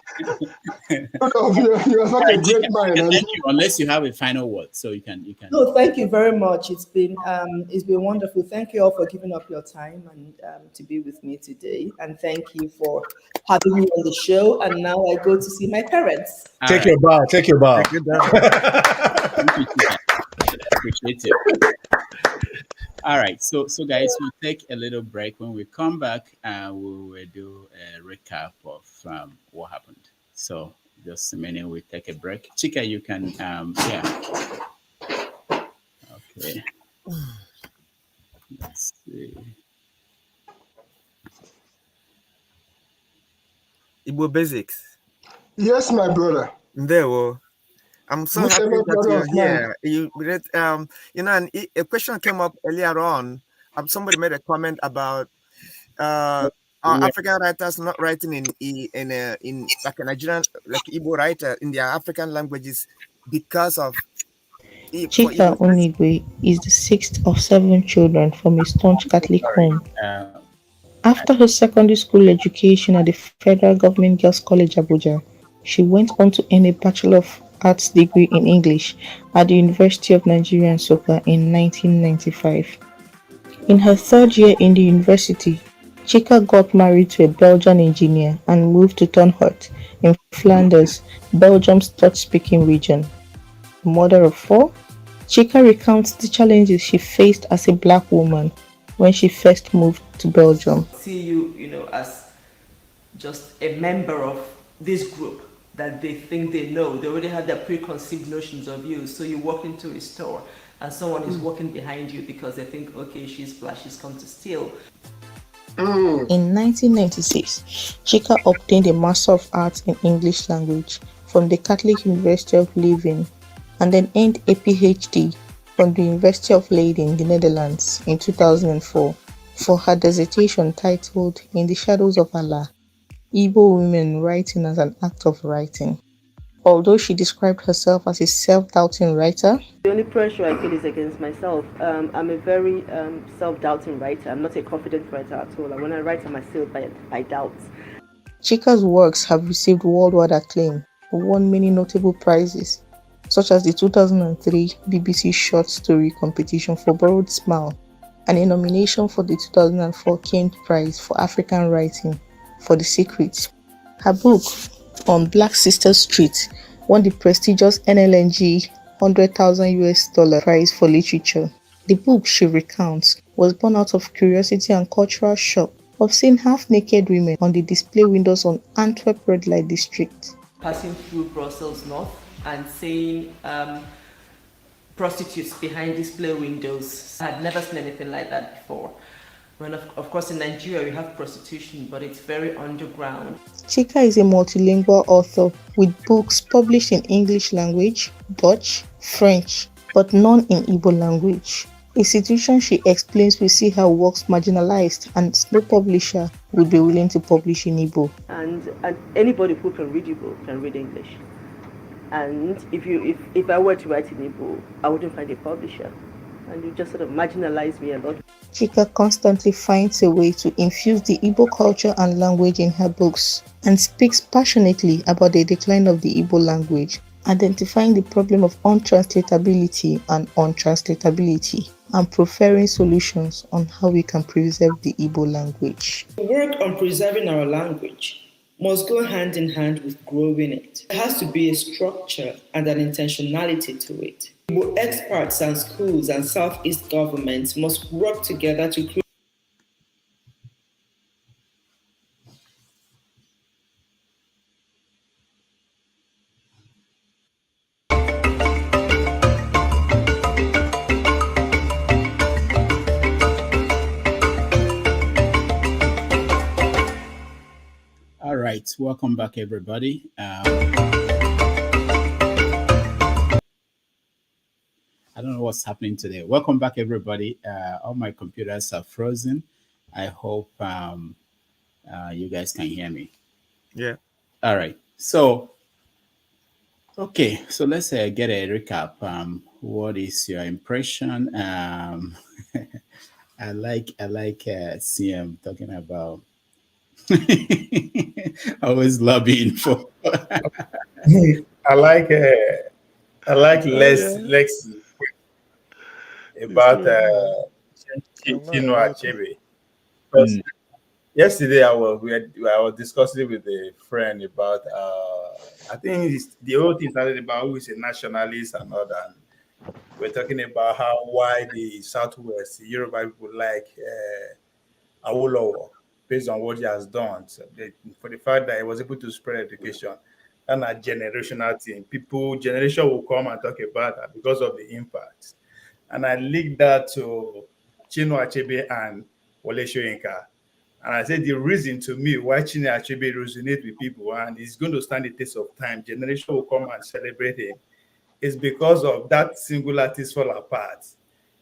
are such a great man. Thank you. Unless you have a final word, so you can. No, thank you very much. It's been wonderful. Thank you all for giving up your time and to be with me today. And thank you for having me on the show. And now I go to see my parents. Take your bow. Take your bow. Thank you. Appreciate it. All right, so guys, we'll take a little break. When we come back, we will do a recap of what happened. So just a minute, we take a break. Chika, you can yeah. Okay. Let's see. Igbo basics. Yes, my brother. There, well, I'm so happy that you're here. You know, and a question came up earlier on. Somebody made a comment about our African writers not writing in like a Nigerian, like Igbo writer in their African languages because of. Chika Unigwe is the sixth of 7 children from a staunch Catholic home. After her secondary school education at the Federal Government Girls College Abuja, she went on to earn a Bachelor of Arts degree in English at the University of Nigeria Nsukka in 1995. In her third year in the university, Chika got married to a Belgian engineer and moved to Turnhout in Flanders, Belgium's Dutch-speaking region. Mother of 4, Chika recounts the challenges she faced as a black woman when she first moved to Belgium. See you, as just a member of this group that they think they know. They already have their preconceived notions of you. So you walk into a store and someone is walking behind you because they think, okay, she's black, she's come to steal. In 1996, Chika obtained a Master of Arts in English Language from the Catholic University of Leuven and then earned a PhD from the University of Leiden, the Netherlands, in 2004 for her dissertation titled In the Shadows of Allah, Igbo Women Writing as an Act of Writing. Although she described herself as a self-doubting writer, the only pressure I feel is against myself. I'm a very self-doubting writer. I'm not a confident writer at all. When I write, I'm assailed by doubts. Chika's works have received worldwide acclaim, won many notable prizes, such as the 2003 BBC Short Story Competition for Borrowed Smile and a nomination for the 2004 King Prize for African Writing for The Secret. Her book, On Black Sister Street, won the prestigious NLNG $100,000 prize for literature. The book, she recounts, was born out of curiosity and cultural shock of seeing half-naked women on the display windows on Antwerp red light district. Passing through Brussels North and seeing prostitutes behind display windows. I had never seen anything like that before. When of course in Nigeria we have prostitution, but it's very underground. Chika is a multilingual author with books published in English language, Dutch, French, but none in Igbo language. A situation she explains will see her works marginalized and no publisher would be willing to publish in Igbo. And anybody who can read Igbo can read English. And if I were to write in Igbo, I wouldn't find a publisher. And you just sort of marginalize me a lot. Chika constantly finds a way to infuse the Igbo culture and language in her books and speaks passionately about the decline of the Igbo language, identifying the problem of untranslatability and untranslatability, and preferring solutions on how we can preserve the Igbo language. Work on preserving our language must go hand in hand with growing it. There has to be a structure and an intentionality to it. Igbo experts and schools and Southeast governments must work together to create. All right, welcome back, everybody. I don't know what's happening today. Welcome back, everybody. All my computers are frozen. I hope you guys can hear me. Yeah. All right. So, okay. So let's get a recap. What is your impression? I like CM talking about always lobbying for. I like Oh yeah, Lexi this about thing. I'm not Chinua about it. Achebe. Because yesterday I was discussing with a friend about I think the whole thing started about who is a nationalist and all that. We're talking about why the Southwest the Yoruba people like Awolowo based on what he has done. So for the fact that he was able to spread education and a generational thing, generation will come and talk about that because of the impact. And I linked that to Chinua Achebe and Wole Soyinka. And I said the reason to me why Chinua Achebe resonates with people and is going to stand the test of time, generation will come and celebrate him, is because of that single artist fall apart.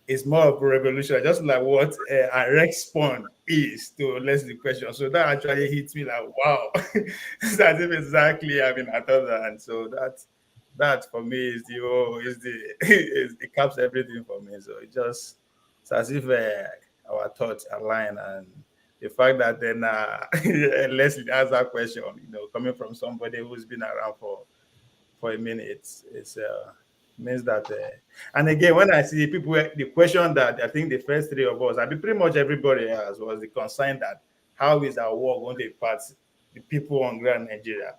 It's more of a revolution, just like what a Rex Spawn is to Leslie question. So that actually hits me like, wow, that's exactly. I mean, I thought that, and so that for me is the it caps everything for me. So it's as if our thoughts align, and the fact that then Leslie asked that question, coming from somebody who's been around for a minute, it's means that. And again, when I see people, the question that I think the first three of us, I mean, pretty much everybody else was the concern that how is our work going to impact the people on ground in Nigeria.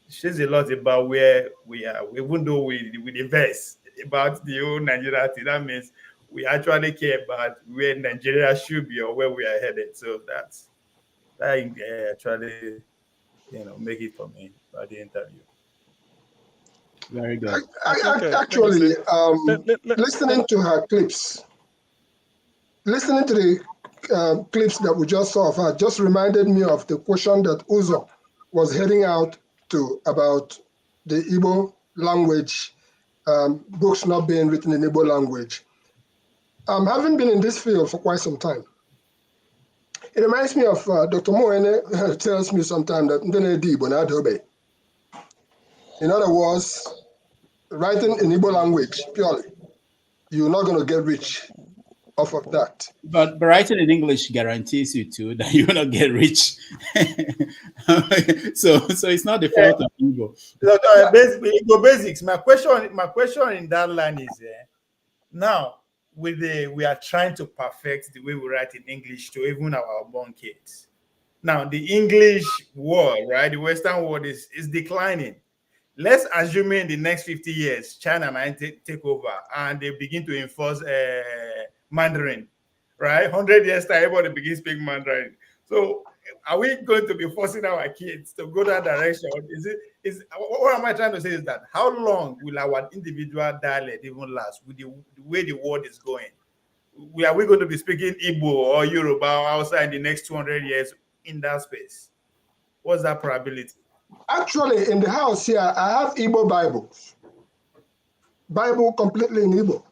It says a lot about where we are, even though we diverse about the whole Nigeria thing. That means we actually care about where Nigeria should be or where we are headed. So that actually, make it for me by the interview. Very good. Let me Actually, say. listening to her clips, listening to the clips that we just saw of her just reminded me of the question that Uzo was heading out to about the Igbo language, books not being written in Igbo language. Having been in this field for quite some time, it reminds me of Dr. Moene tells me sometimes that Igbo na adobe. In other words, writing in Igbo language purely, you're not going to get rich off of that. But writing in English guarantees you too that you will not get rich. so it's not the fault of Igbo. Igbo basics. My question in that line is now we are trying to perfect the way we write in English to even our born kids. Now the English world, right, the Western world is declining. Let's assume in the next 50 years, China might take over and they begin to enforce Mandarin, right? 100 years time, everybody begins speaking Mandarin. So are we going to be forcing our kids to go that direction? What am I trying to say is that how long will our individual dialect even last with the way the world is going? Are we going to be speaking Igbo or Yoruba outside the next 200 years in that space? What's that probability? Actually, in the house here, I have Igbo Bibles. Bible completely in Igbo.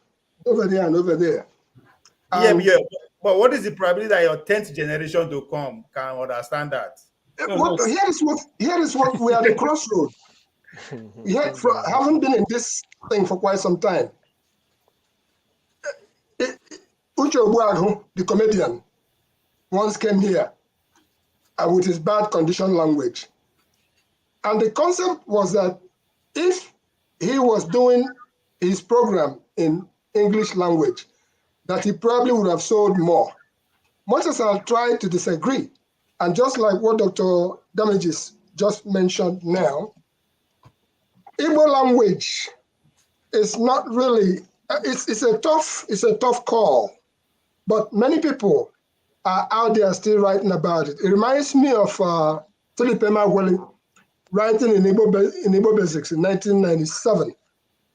Over there and over there. Yeah. But what is the probability that your 10th generation to come can understand that? Here is what we are at the crossroads. Haven't been in this thing for quite some time. Uche Obuaghu, the comedian, once came here with his bad condition language. And the concept was that if he was doing his program in English language, that he probably would have sold more. Much as I'll try to disagree, and just like what Dr. Damages just mentioned now, Igbo language is not really, it's a tough call, but many people are out there still writing about it. It reminds me of Philip Emeagwali writing in Igbo Basics in 1997.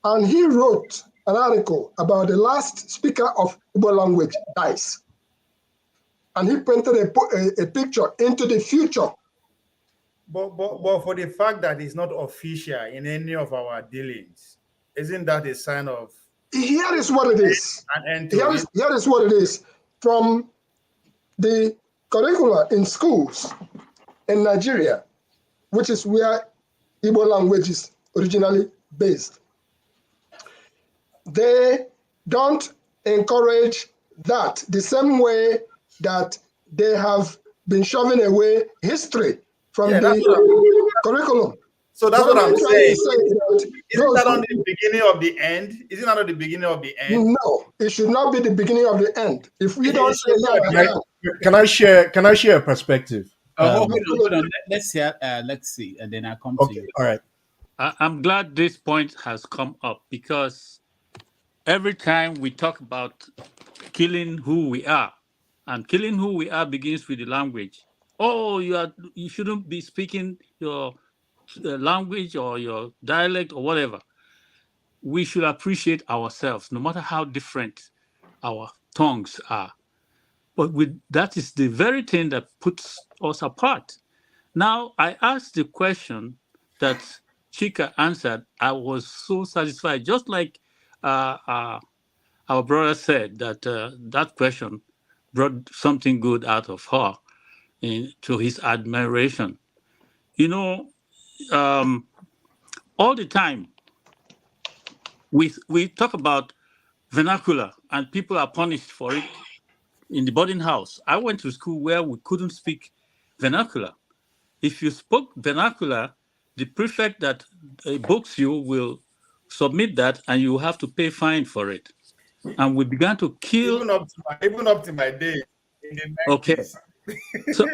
And he wrote an article about the last speaker of Igbo language dies. And he painted a picture into the future. But for the fact that it's not official in any of our dealings, isn't that a sign of... Here is what it is. Here is what it is. From the curricula in schools in Nigeria, which is where Igbo language is originally based, they don't encourage that the same way that they have been shoving away history from the curriculum. So that's what I'm saying. Isn't that on the beginning of the end? Isn't that on the beginning of the end? No, it should not be the beginning of the end. If we don't say that, can I share a perspective? Hold on. Let's see, and then I'll come to you. All right. I'm glad this point has come up, because every time we talk about killing who we are, and killing who we are begins with the language. Oh, you shouldn't be speaking your language or your dialect or whatever. We should appreciate ourselves, no matter how different our tongues are. But that is the very thing that puts us apart. Now, I asked the question that Chika answered. I was so satisfied, just like our brother said, that that question brought something good out of her to his admiration. All the time, we talk about vernacular, and people are punished for it in the boarding house. I went to school where we couldn't speak vernacular. If you spoke vernacular, the prefect that books you will submit that, and you have to pay fine for it. And we began to kill. Even up to my day in the 90s. Okay. So,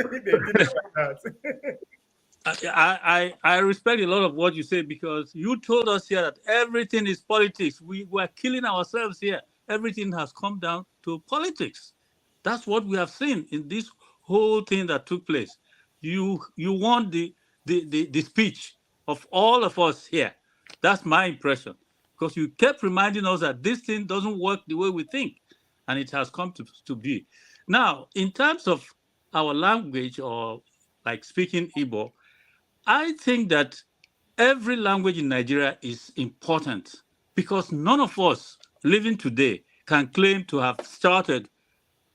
I respect a lot of what you say, because you told us here that everything is politics. We were killing ourselves here. Everything has come down to politics. That's what we have seen in this whole thing that took place. You want the speech of all of us here. That's my impression, because you kept reminding us that this thing doesn't work the way we think, and it has come to be. Now, in terms of our language, or like speaking Igbo, I think that every language in Nigeria is important, because none of us living today can claim to have started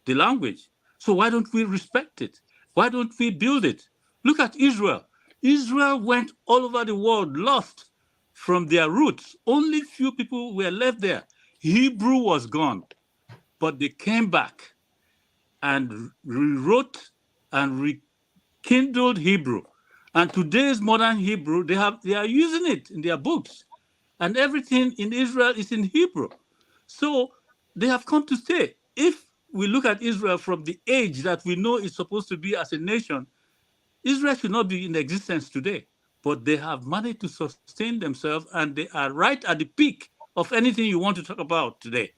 the language. So why don't we respect it? Why don't we build it? Look at Israel. Israel went all over the world, lost from their roots. Only few people were left there. Hebrew was gone, but they came back and rewrote and rekindled Hebrew. And today's modern Hebrew, they are using it in their books. And everything in Israel is in Hebrew. So they have come to stay. If we look at Israel from the age that we know it's supposed to be as a nation, Israel should not be in existence today. But they have managed to sustain themselves, and they are right at the peak of anything you want to talk about today.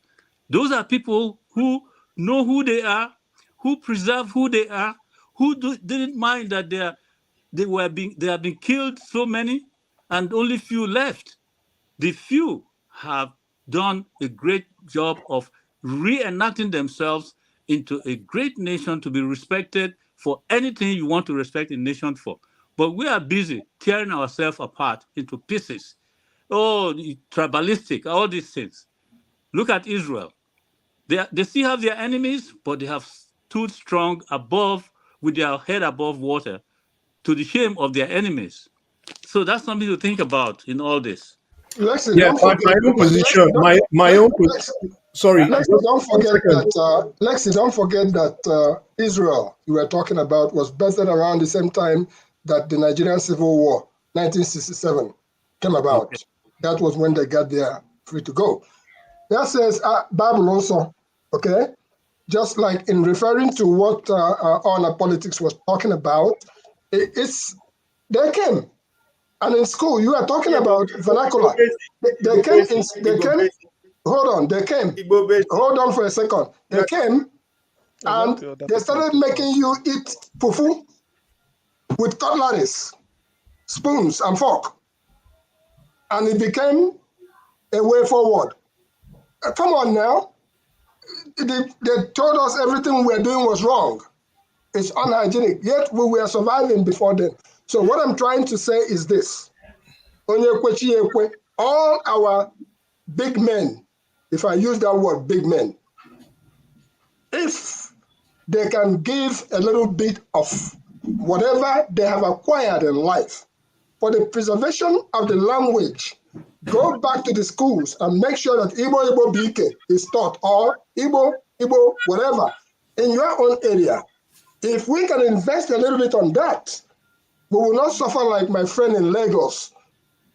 Those are people who know who they are, who preserve who they are, who didn't mind that they have been killed, so many, and only few left. The few have done a great job of reenacting themselves into a great nation to be respected for anything you want to respect a nation for. But we are busy tearing ourselves apart into pieces. Oh, tribalistic, all these things. Look at Israel. They still have their enemies, but they have stood strong above, with their head above water, to the shame of their enemies. So that's something to think about in all this. Lexi, yeah, my own position, my own sorry. Lexi, don't forget that Israel you were talking about was birthed around the same time that the Nigerian Civil War, 1967, came about. Okay. That was when they got there free to go. That says Bible also, okay? Just like in referring to what Honor Politics was talking about, they came. And in school, you are talking about vernacular. They came. Hold on for a second. They came and they started making you eat fufu with cutleries, spoons, and fork. And it became a way forward. Come on now. They told us everything we were doing was wrong. It's unhygienic. Yet we were surviving before then. So what I'm trying to say is this. All our big men, if I use that word, big men, if they can give a little bit of whatever they have acquired in life for the preservation of the language. Go back to the schools and make sure that Igbo Bike is taught, or Igbo whatever, in your own area. If we can invest a little bit on that, we will not suffer like my friend in Lagos,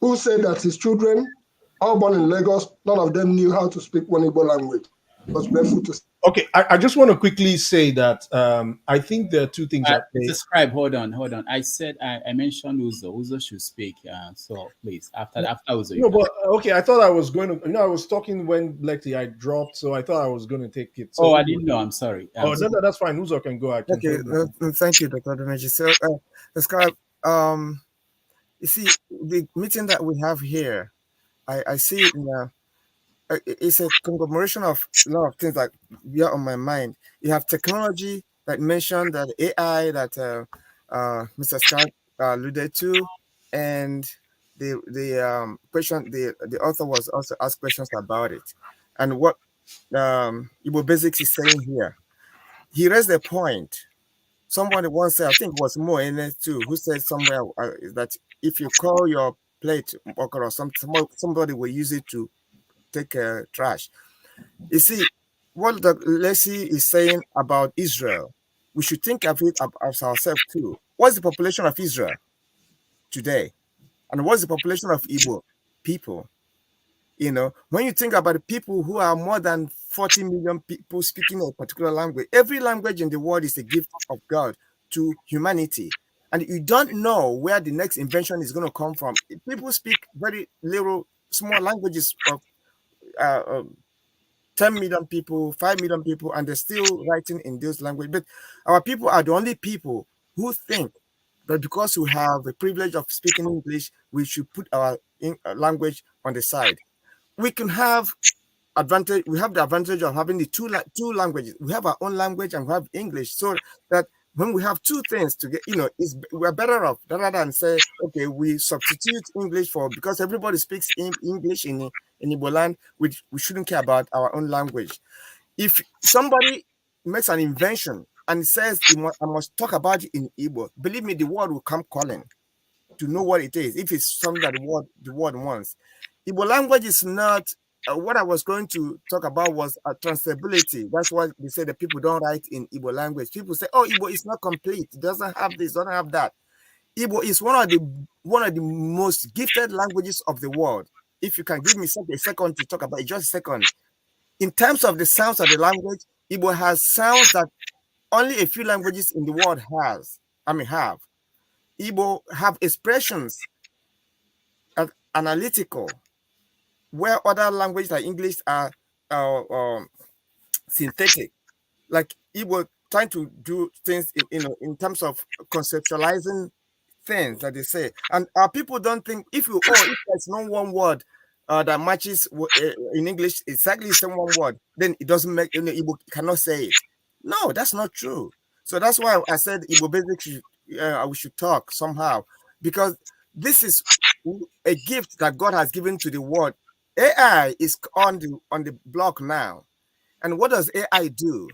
who said that his children, all born in Lagos, none of them knew how to speak one Igbo language. It was painful to see. Okay, I just want to quickly say that I think there are two things at play. Mr. Scribe, hold on. I said I mentioned Uzo. Uzo should speak. So please, after Uzo, you No, can. but okay, I thought I was going to. I was talking when I dropped, so I thought I was going to take it. So, I didn't know. I'm sorry. No, that's fine. Uzo can go. I can. Okay, thank you, Dr. Demeji. So, Scribe, you see, the meeting that we have here, I see it in it's a conglomeration of a lot of things that are on my mind. You have technology that mentioned that AI that Mr. Scott alluded to, and the question the author was also asked questions about it, and what Igbo Basics is saying here. He raised a point. Somebody once said, I think it was Mo in it too, who said somewhere that if you call your plate or somebody will use it to take trash. You see, what the Lacey is saying about Israel, we should think of it as ourselves too. What's the population of Israel today? And what's the population of Igbo people? You know, when you think about the people who are more than 40 million people speaking a particular language, every language in the world is a gift of God to humanity. And you don't know where the next invention is going to come from. People speak very little, small languages of 10 million people, 5 million people, and they're still writing in those languages. But our people are the only people who think that because we have the privilege of speaking English, we should put our language on the side. We can have advantage. We have the advantage of having the two languages. We have our own language and we have English, so that when we have two things to get, we're better off rather than say, okay, we substitute English for, because everybody speaks English in Igbo land, we shouldn't care about our own language. If somebody makes an invention and says I must talk about it in Igbo, believe me, the world will come calling to know what it is. If it's something that the world wants. Igbo language is not. What I was going to talk about was transferability. That's why they say that people don't write in Igbo language. People say, "Oh, Igbo is not complete. It doesn't have this, doesn't have that." Igbo is one of the most gifted languages of the world. If you can give me a second to talk about it, just a second. In terms of the sounds of the language, Igbo has sounds that only a few languages in the world have. Igbo have expressions analytical, where other languages like English are synthetic. Like Igbo trying to do things in terms of conceptualizing things that they say, and our people don't think if there's no one word that matches in English exactly the same one word, then it doesn't make Igbo cannot say it. No, that's not true. So that's why I said Igbo basically we should talk somehow, because this is a gift that God has given to the world. AI is on the block now, and what does AI do?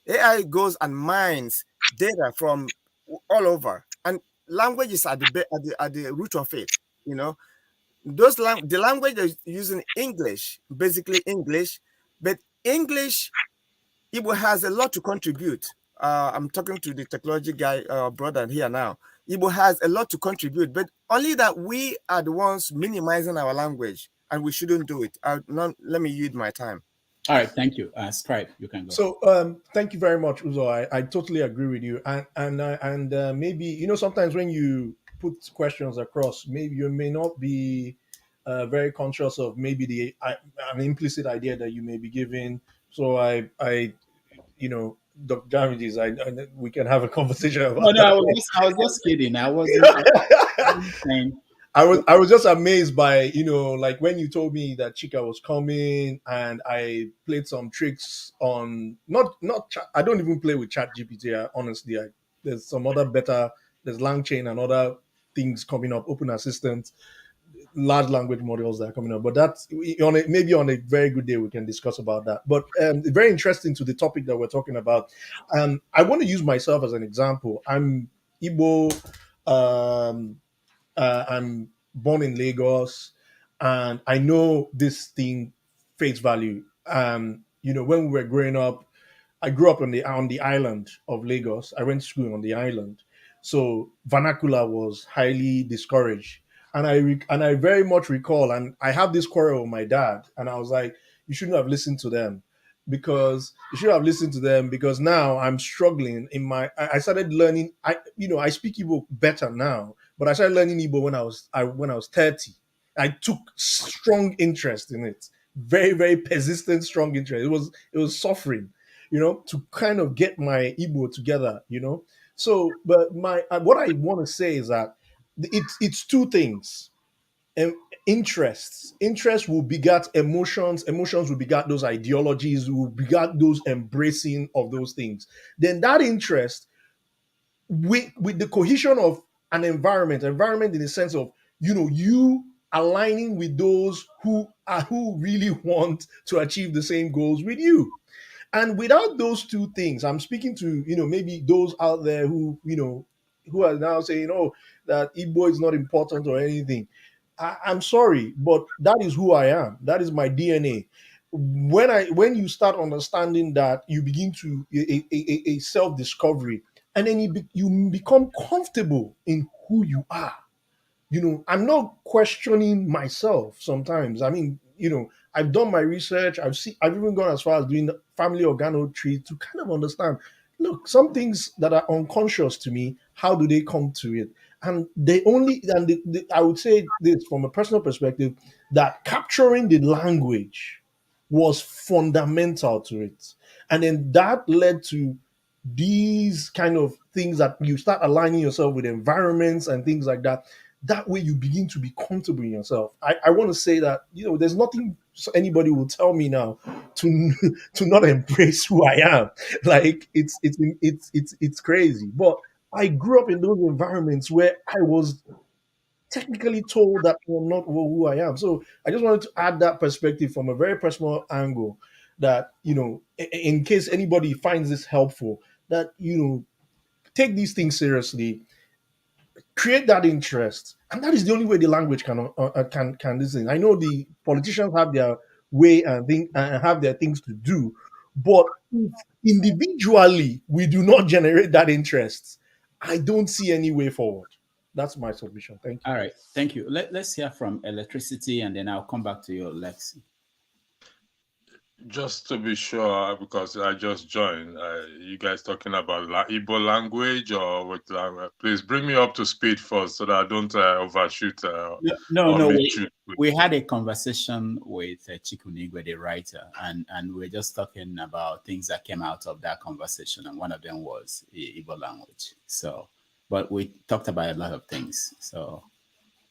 AI goes and mines data from all over, and language is at the root of it. The language they're using English, basically English, but English, Igbo has a lot to contribute. I'm talking to the technology guy, brother here now. Igbo has a lot to contribute, but only that we are the ones minimizing our language, and we shouldn't do it. Let me use my time. All right, thank you. Scribe, you can go. So, thank you very much, Uzo. I totally agree with you, and maybe sometimes when you put questions across, maybe you may not be very conscious of maybe an implicit idea that you may be giving. So Dr. Damages, we can have a conversation about that. I was just kidding. I wasn't saying. I was just amazed by like when you told me that Chika was coming, and I played some tricks on not I don't even play with ChatGPT. Honestly, there's some other better. There's LangChain and other things coming up. Open Assistant. large language models that are coming up. But that's maybe on a very good day we can discuss about that. But very interesting to the topic that we're talking about. I want to use myself as an example. I'm Igbo. I'm born in Lagos, and I know this thing face value. When we were growing up, I grew up on the island of Lagos. I went to school on the island, so vernacular was highly discouraged. And I very much recall, and I have this quarrel with my dad, and I was like, "You shouldn't have listened to them, because you should have listened to them because now I'm struggling in my. I started learning. I speak Igbo better now, but I started learning Igbo when I was 30. I took strong interest in it, very very persistent, strong interest. It was suffering, to kind of get my Igbo together, So, but what I want to say is that it's two things. Interests will begat emotions will begat those ideologies, will begat those embracing of those things. Then that interest, with the cohesion of an environment in the sense of you aligning with those who really want to achieve the same goals with you. And without those two things, I'm speaking to, maybe those out there who are now saying, oh, that Igbo is not important or anything. I'm sorry, but that is who I am. That is my DNA. When you start understanding that, you begin to a self-discovery, and then you become comfortable in who you are. I'm not questioning myself sometimes. I mean, I've done my research. I've even gone as far as doing family organotree to kind of understand, look, some things that are unconscious to me, how do they come to it? And I would say this from a personal perspective, that capturing the language was fundamental to it. And then that led to these kind of things, that you start aligning yourself with environments and things like that. That way you begin to be comfortable in yourself. I want to say that there's nothing anybody will tell me now to to not embrace who I am. Like it's crazy. But I grew up in those environments where I was technically told that I'm not who I am. So I just wanted to add that perspective from a very personal angle, that in case anybody finds this helpful, that take these things seriously, create that interest, and that is the only way the language can listen. I know the politicians have their way and have their things to do, but if individually we do not generate that interest, I don't see any way forward. That's my submission. Thank you. All right, thank you. Let's hear from electricity, and then I'll come back to you, Lexi. Just to be sure, because I just joined, you guys talking about Igbo language or what language? Please bring me up to speed first so that I don't overshoot. No. We had a conversation with Chika Unigwe, the writer, and we were just talking about things that came out of that conversation, and one of them was Igbo language. So, but we talked about a lot of things. So,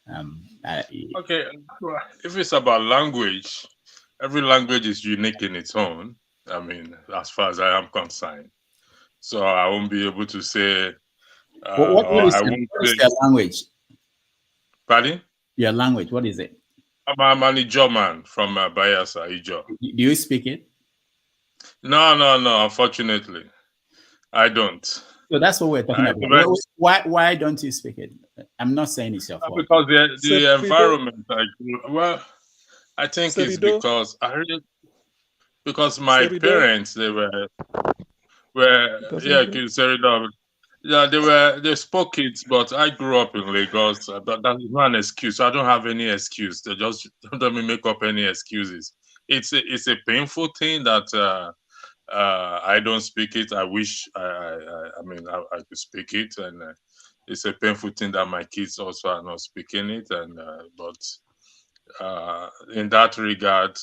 okay, if it's about language, every language is unique in its own. I mean, as far as I am concerned. So I won't be able to say. What is your language? Pardon? Your language, what is it? I'm an Ijo man from Bayelsa, Ijo. Do you speak it? No. Unfortunately, I don't. So that's what we're talking about. Why don't you speak it? I'm not saying it's your fault. Because the environment. I think it's because my parents, they they spoke it, but I grew up in Lagos. But that is not an excuse. I don't have any excuse. They just don't let me make up any excuses. It's a painful thing that I don't speak it. I wish I could speak it, and it's a painful thing that my kids also are not speaking it, and in that regard,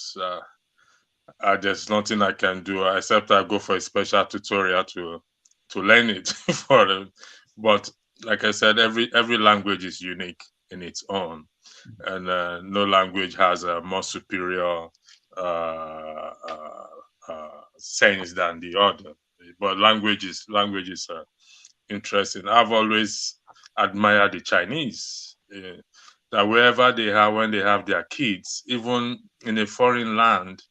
there's nothing I can do except I go for a special tutorial to learn it for them. But like I said, every language is unique in its own, and no language has a more superior sense than the other. But language is interesting. I've always admired the Chinese. that wherever they are, when they have their kids, even in a foreign land,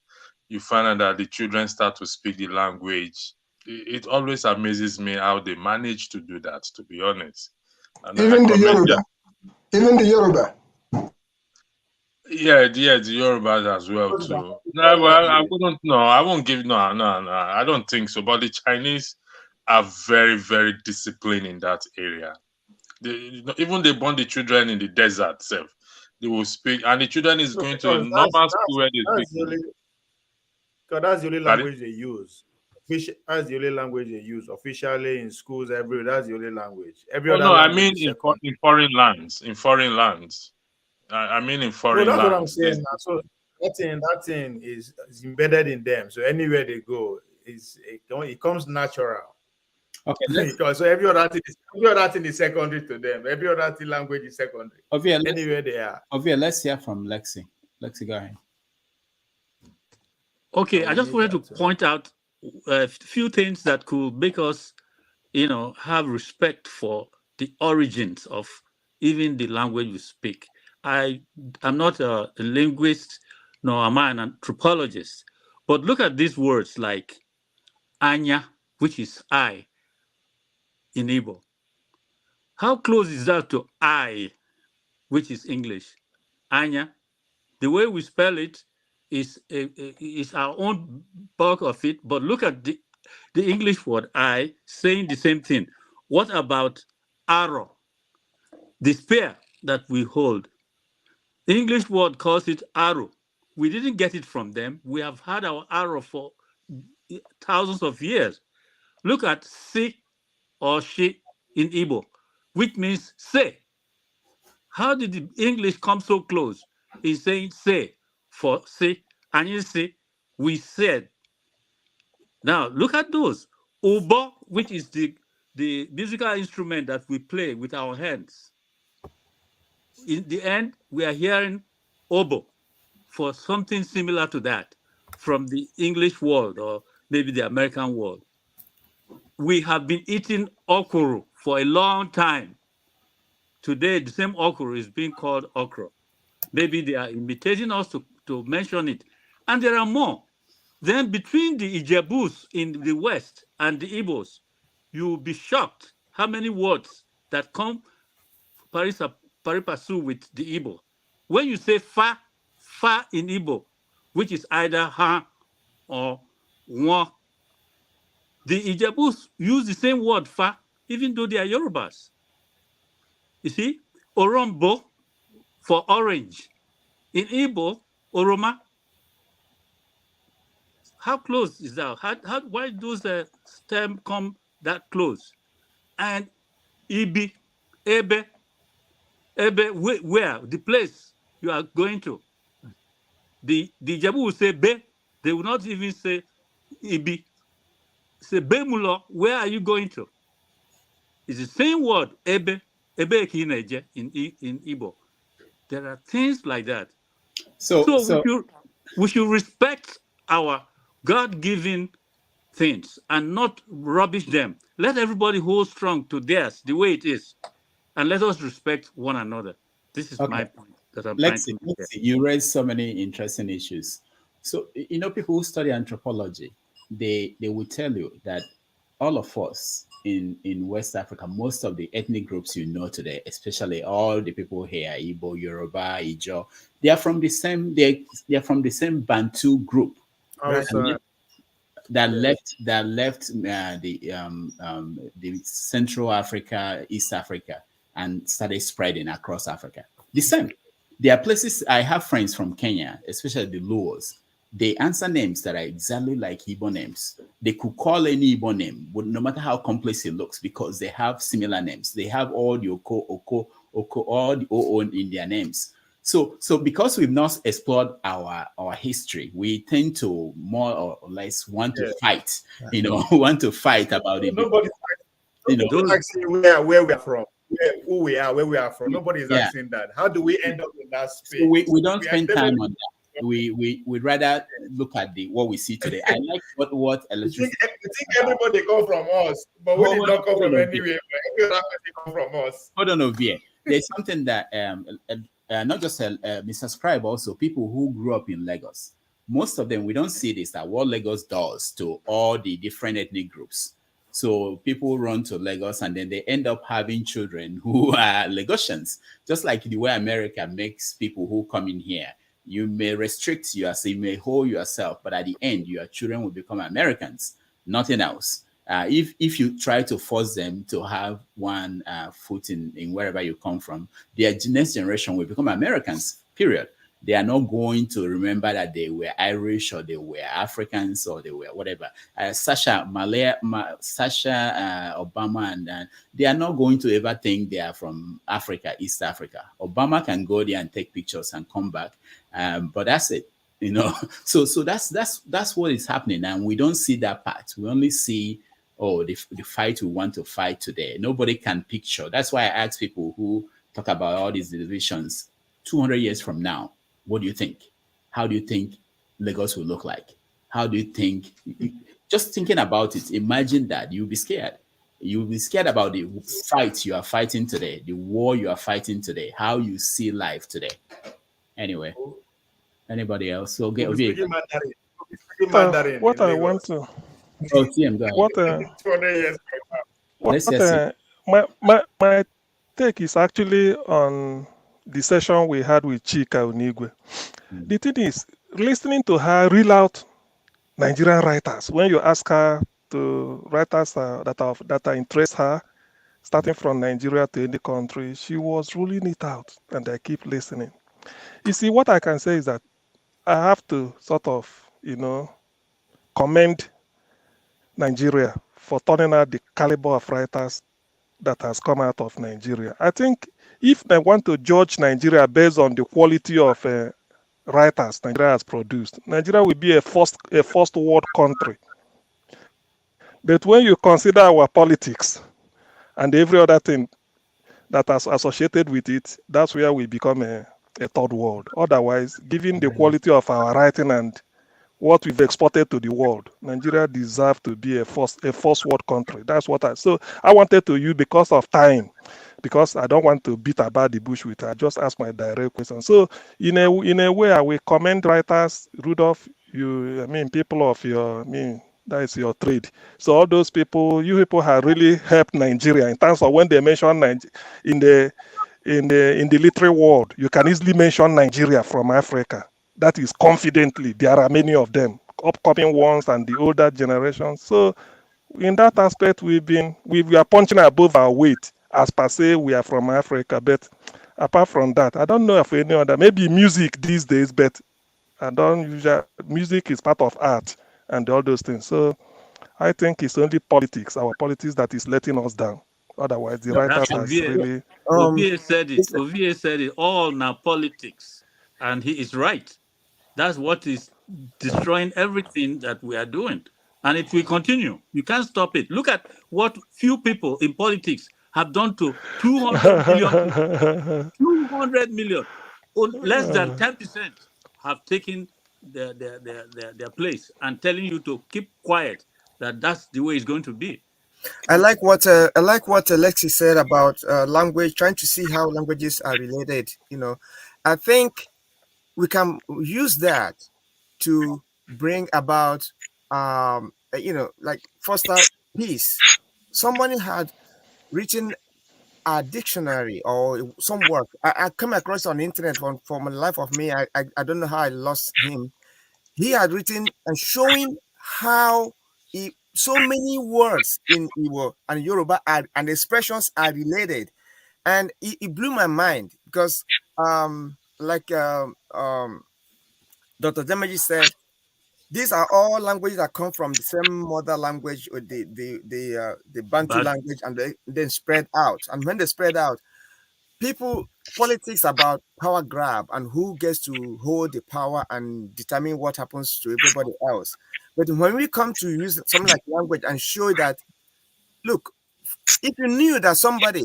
you find out that the children start to speak the language. It always amazes me how they manage to do that, to be honest. And I Even the commend Yoruba. them. Even the Yoruba. Yeah, the Yorubas as well too. No, well, I wouldn't. No, I won't give. No, no, no. I don't think so. But the Chinese are very, very disciplined in that area. Even they born the children in the desert itself. They will speak, and the children is No, going to a because normal school where they that's the speak. only, because that's the only Pardon? language they use. That's the only language they use officially in schools everywhere. That's the only language. Every Oh other no, I language mean is second. in foreign lands. In foreign lands. I mean in No, foreign that's what I'm lands. saying. So that thing is embedded in them. So anywhere they go, it comes natural. Okay, let's Because so every other thing is secondary to them. Every other thing language is secondary. Anywhere they are. let's hear from Lexi. Lexi, go ahead. Okay, So I we just need wanted to that too. point out a few things that could make us, have respect for the origins of even the language we speak. I'm not a linguist, nor am I an anthropologist, but look at these words like Anya, which is I in Igbo. How close is that to I, which is English? Anya. The way we spell it is our own bulk of it, but look at the English word I saying the same thing. What about arrow? The spear that we hold. The English word calls it arrow. We didn't get it from them. We have had our arrow for thousands of years. Look at si or she in Igbo, which means say. How did the English come so close? He's saying say for say, and you say, we said. Now look at those. Obo, which is the musical instrument that we play with our hands. In the end, we are hearing oboe for something similar to that from the English world or maybe the American world. We have been eating okra for a long time. Today, the same okra is being called okra. Maybe they are imitating us to mention it. And there are more. Then between the Ijebus in the West and the Igbos, you will be shocked how many words that come pari passu with the Igbo. When you say fa in Igbo, which is either ha or wa, the Ijebus use the same word fa, even though they are Yorubas. You see, Orombo for orange. In Igbo, Oroma. How close is that? Why those stems come that close? And Ibi, Ebe, where? The place you are going to. The Jabu will say Be. They will not even say Ibi. Say Bemulo, where are you going to? It's the same word, Ebe Kineje in Igbo. There are things like that. So we should respect our God-given things and not rubbish them. Let everybody hold strong to theirs the way it is, and let us respect one another. This is my point that I'm trying to make. You raised so many interesting issues. So, people who study anthropology, they will tell you that all of us in West Africa, most of the ethnic groups today, especially all the people here, Igbo, Yoruba, Ijo, they are from the same Bantu group. That left the Central Africa, East Africa, and started spreading across Africa. The same. There are places, I have friends from Kenya, especially the Luos. They answer names that are exactly like Igbo names. They could call any Igbo name, but no matter how complex it looks, because they have similar names. They have all the Oko, all the Oo in their names. So because we've not explored our history, we tend to more or less want to fight. Want to fight about it. Nobody asking where we are from, who we are, where we are from. Nobody is asking that. How do we end up in that space? So we don't spend time on that. We'd rather look at what we see today. I like what electricity. You think everybody come from us, but we did not come from anywhere. Every other person come from us. Hold on over here. There's something that not just Mr. Scribe, also people who grew up in Lagos. Most of them, we don't see this, that what Lagos does to all the different ethnic groups. So people run to Lagos and then they end up having children who are Lagosians, just like the way America makes people who come in here. You may restrict yourself, you may hold yourself, but at the end, your children will become Americans, nothing else. If you try to force them to have one foot in wherever you come from, their next generation will become Americans, period. They are not going to remember that they were Irish or they were Africans or they were whatever. Sasha Obama, and they are not going to ever think they are from Africa, East Africa. Obama can go there and take pictures and come back, but that's it. You know, so that's what is happening, and we don't see that part. We only see the fight we want to fight today. Nobody can picture. That's why I ask people who talk about all these divisions 200 years from now. What do you think? How do you think Lagos will look like? How do you think? Just thinking about it, imagine that you'll be scared. You'll be scared about the fight you are fighting today, the war you are fighting today, how you see life today. Anyway, anybody else? So get Mandarin. What I want to. Oh, TM, go ahead. My take is actually on the session we had with Chika Unigwe. The thing is, listening to her reel out Nigerian writers, when you ask her to writers that interest her, starting from Nigeria to any country, she was ruling it out, and I keep listening. You see, what I can say is that I have to sort of, commend Nigeria for turning out the caliber of writers that has come out of Nigeria. I think if they want to judge Nigeria based on the quality of writers Nigeria has produced, Nigeria will be a first world country. But when you consider our politics and every other thing that is associated with it, that's where we become a third world. Otherwise, given the quality of our writing and what we've exported to the world, Nigeria deserves to be a first world country. That's what so I wanted to use, because of time, because I don't want to beat about the bush with it. I just ask my direct question. So in a way, I will commend writers, Rudolph, people of that is your trade. So all those people, you people have really helped Nigeria in terms of when they mention in the literary world, you can easily mention Nigeria from Africa. That is confidently. There are many of them, upcoming ones and the older generation. So in that aspect, we are punching above our weight. As per se, we are from Africa. But apart from that, I don't know of any other. Maybe music these days, but music is part of art and all those things. So I think it's only politics, our politics, that is letting us down. Otherwise, the writers are really. Ovie said it. Ovie said it. All now politics, and he is right. That's what is destroying everything that we are doing. And it will continue. You can't stop it. Look at what few people in politics have done to 200 million. 200 million. Less than 10% have taken their place and telling you to keep quiet, that's the way it's going to be. I like what Alexi said about language, trying to see how languages are related. I think we can use that to bring about, like foster peace. Somebody had written a dictionary or some work. I come across on the internet from the life of me. I don't know how I lost him. He had written and showing how so many words in Igbo and Yoruba and expressions are related. And it blew my mind because, Dr. Demaji said, these are all languages that come from the same mother language, or the Bantu language, and then spread out. And when they spread out, politics about power grab and who gets to hold the power and determine what happens to everybody else. But when we come to use something like language and show that, look, if you knew that somebody,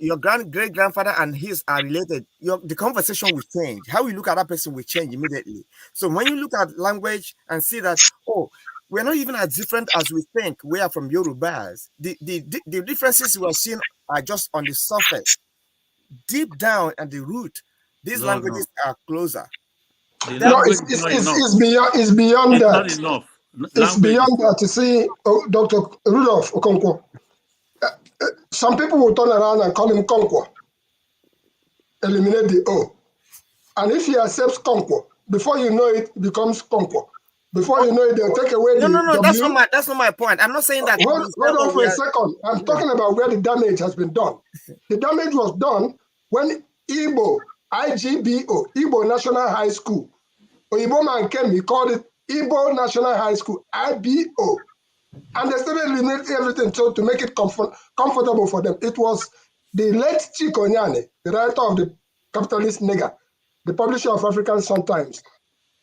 your great grandfather and his are related, the conversation will change. How you look at that person will change immediately. So when you look at language and see that, we're not even as different as we think we are from Yorubas. The differences we are seeing are just on the surface. deep down at the root, these languages are closer. The No, language is not enough. it's beyond It's that. not enough. It's Language beyond that. You see, Dr. Rudolph Okonkwo, some people will turn around and call him Konkwo. Eliminate the O. And if he accepts Konkwo, before you know it, it becomes Konkwo. Before you know it, they'll take away the No, W. that's not my point. I'm not saying that. Hold on for a second. I'm talking about where the damage has been done. The damage was done when Igbo, IGBO, Igbo National High School, Oyibo man came, he called it Igbo National High School, IBO. And they started eliminating everything to make it comfortable for them. It was the late Chika Unigwe, the writer of the Capitalist Nigger, the publisher of African Sun Times,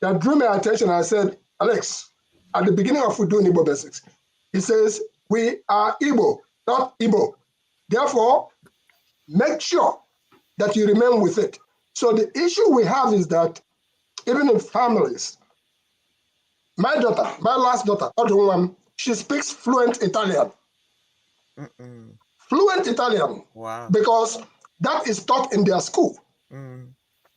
that drew my attention. I said, Alex, at the beginning of we doing Igbo Basics, he says, we are Igbo, not Igbo. Therefore, make sure that you remain with it. So the issue we have is that even in families, my daughter, my last daughter, she speaks fluent Italian. Fluent Italian. Wow. Because that is taught in their school.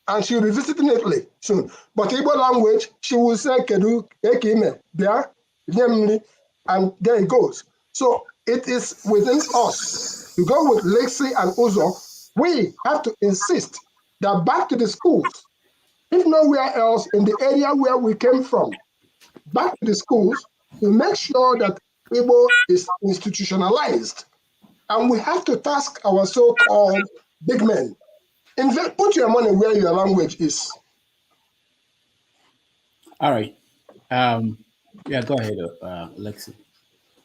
And she'll be visiting Italy soon. But Igbo language, she will say, Kedu, Ekime, Bia, Nyemli, and there it goes. So it is within us to go with Lexi and Uzo. We have to insist that back to the schools, if nowhere else in the area where we came from, back to the schools to make sure that Igbo is institutionalized. And we have to task our so-called big men. Put your money where your language is. All right. Yeah, go ahead, Lexi.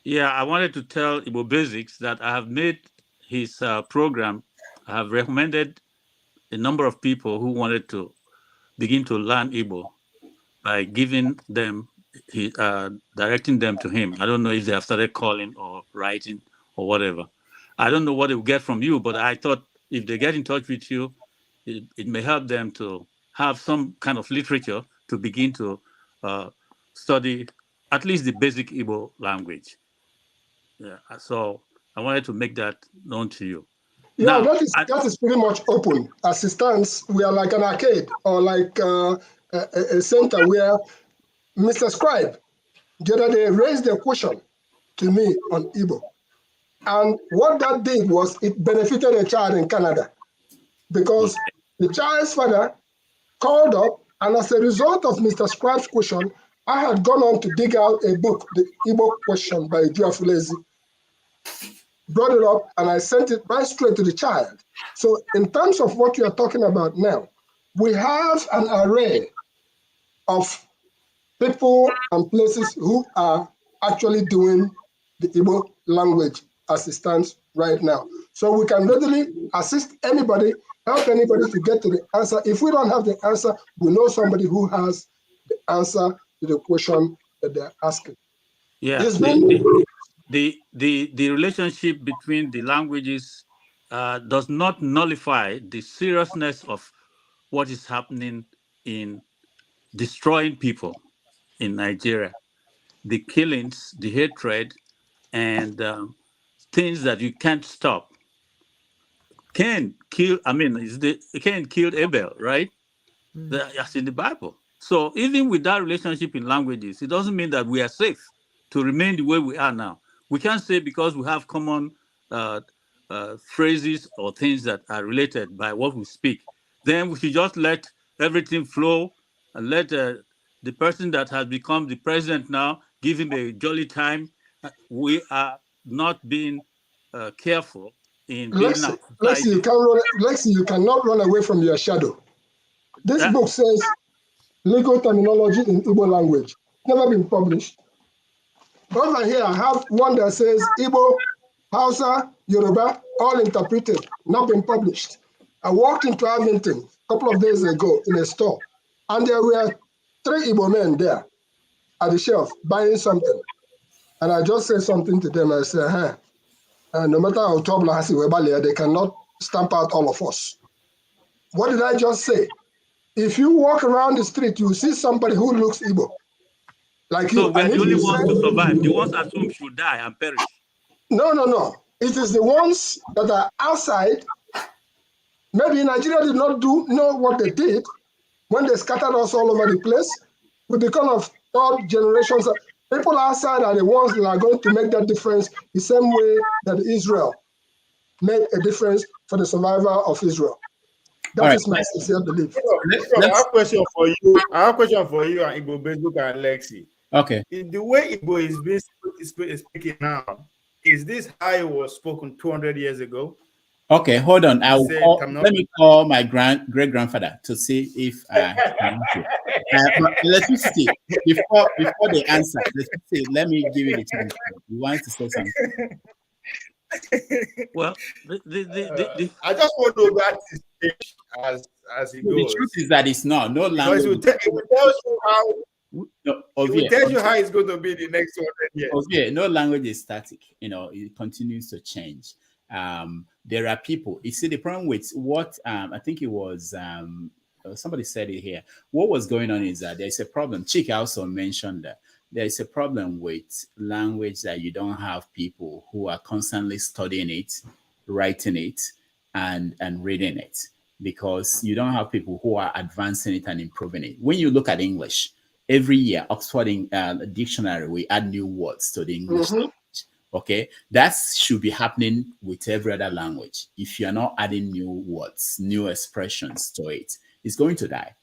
Yeah, I wanted to tell Igbo Basics that I have made his program. I have recommended a number of people who wanted to begin to learn Igbo by giving them, directing them to him. I don't know if they have started calling or writing or whatever. I don't know what they will get from you, but I thought if they get in touch with you, it may help them to have some kind of literature to begin to study at least the basic Igbo language. Yeah, so I wanted to make that known to you. Yeah, Now, that is pretty much open. As it stands, we are like an arcade or like a center where Mr. Scribe the other day raised a question to me on Igbo. And what that did was it benefited a child in Canada because the child's father called up, and as a result of Mr. Scribe's question, I had gone on to dig out a book, The Igbo Question by Juafulezi, brought it up, and I sent it right straight to the child. So in terms of what you are talking about now, we have an array of people and places who are actually doing the Igbo language as it stands right now. So we can readily assist anybody, help anybody to get to the answer. If we don't have the answer, we know somebody who has the answer to the question that they're asking. yeah, the relationship between the languages does not nullify the seriousness of what is happening in destroying people in Nigeria. The killings, the hatred, and things that you can't stop. Cain killed Abel, right? That's in the Bible. So even with that relationship in languages, it doesn't mean that we are safe to remain the way we are now. We can't say because we have common phrases or things that are related by what we speak, then we should just let everything flow and let the person that has become the president now give him a jolly time. We are not being careful in building our society. Lexi, you cannot run away from your shadow. This book says legal terminology in Igbo language, never been published. Over here, I have one that says Igbo, Hausa, Yoruba, all interpreted, not been published. I walked into Avington a couple of days ago in a store, and there were 3 Igbo men there at the shelf buying something. And I just said something to them. I said, no matter how trouble I see, they cannot stamp out all of us. What did I just say? If you walk around the street, you see somebody who looks Igbo. Like so you. we're the only ones to survive. The ones assumed should die and perish. No. It is the ones that are outside Maybe Nigeria did not know what they did when they scattered us all over the place. We become of third generations. People outside are the ones that are going to make that difference the same way that Israel made a difference for the survival of Israel. That is my sincere belief. I have a question for you. I have a question for you and Igbo Facebook and Lexi. Okay. The way Igbo is being speaking now, is this how it was spoken 200 years ago? Okay, hold on. Let me call my great grandfather to see if electricity. Before they answer, let me give you the chance. You want to say something? Well, I just want to know that as it goes. The truth is that it's not. No language. It will tell you how. It will tell you how it's going to be the next 200 years. Okay, no language is static. It continues to change. There are people. You see, the problem with what I think it was somebody said it here. What was going on is that there's a problem. Chika also mentioned that there is a problem with language that you don't have people who are constantly studying it, writing it, and reading it, because you don't have people who are advancing it and improving it. When you look at English, every year, Oxford Dictionary, we add new words to the English language. Okay, that should be happening with every other language. If you're not adding new words, new expressions to it, it's going to die.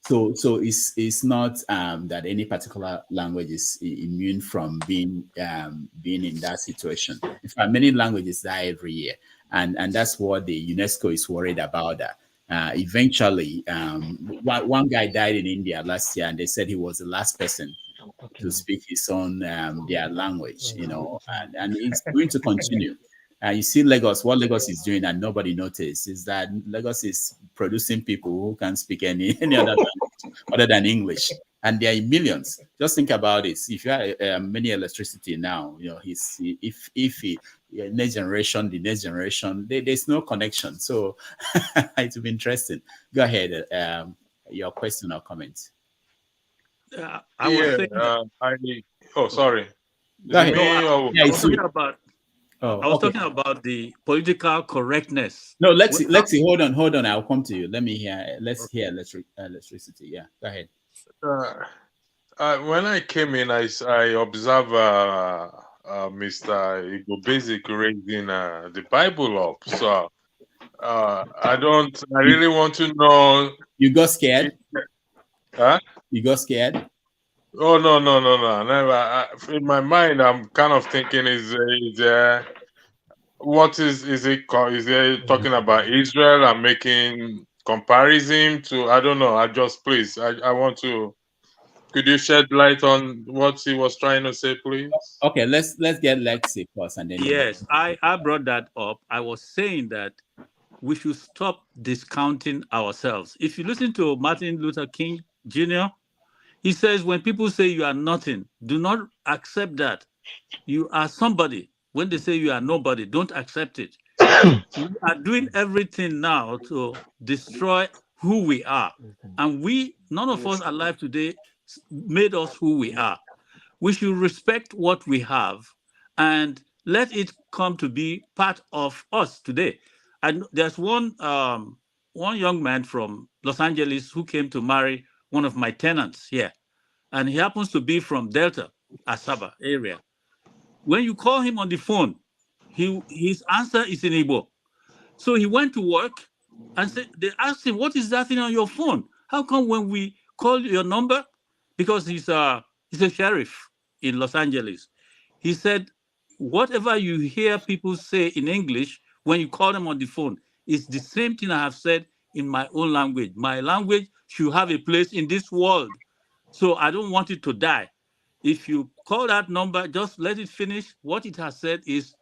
So it's not that any particular language is immune from being in that situation. In fact, many languages die every year, and that's what the UNESCO is worried about. That eventually, one guy died in India last year, and they said he was the last person to speak his own their language, and it's going to continue. You see Lagos, what Lagos is doing and nobody noticed is that Lagos is producing people who can speak any other language other than English. And there are millions. Just think about it. If you have many electricity now, if next generation, the next generation, there's no connection. So it will be interesting. Go ahead, your question or comment. I was saying sorry. Go ahead. I was talking about the political correctness. No, Lexi, hold on. I'll come to you. Let's hear electricity. Yeah, go ahead. When I came in, I observed Mr. Igbo Basic reading the Bible up. So I really want to know. You got scared? Huh? You got scared? Oh no, never. In my mind, I'm kind of thinking: what is it called? Is it talking about Israel and making comparison to? I don't know. Please. I want to. Could you shed light on what he was trying to say, please? Okay, let's get Lexi first, and then. Yes, I brought that up. I was saying that we should stop discounting ourselves. If you listen to Martin Luther King Jr., he says, when people say you are nothing, do not accept that. You are somebody. When they say you are nobody, don't accept it. We are doing everything now to destroy who we are. And none of us alive today made us who we are. We should respect what we have and let it come to be part of us today. And there's one young man from Los Angeles who came to marry one of my tenants here. And he happens to be from Delta, Asaba area. When you call him on the phone, his answer is in Igbo. So he went to work and they asked him, what is that thing on your phone? How come when we call your number? Because he's a sheriff in Los Angeles. He said, whatever you hear people say in English, when you call them on the phone, it's the same thing I have said in my own language. My language should have a place in this world. So I don't want it to die. If you call that number, just let it finish. What it has said is,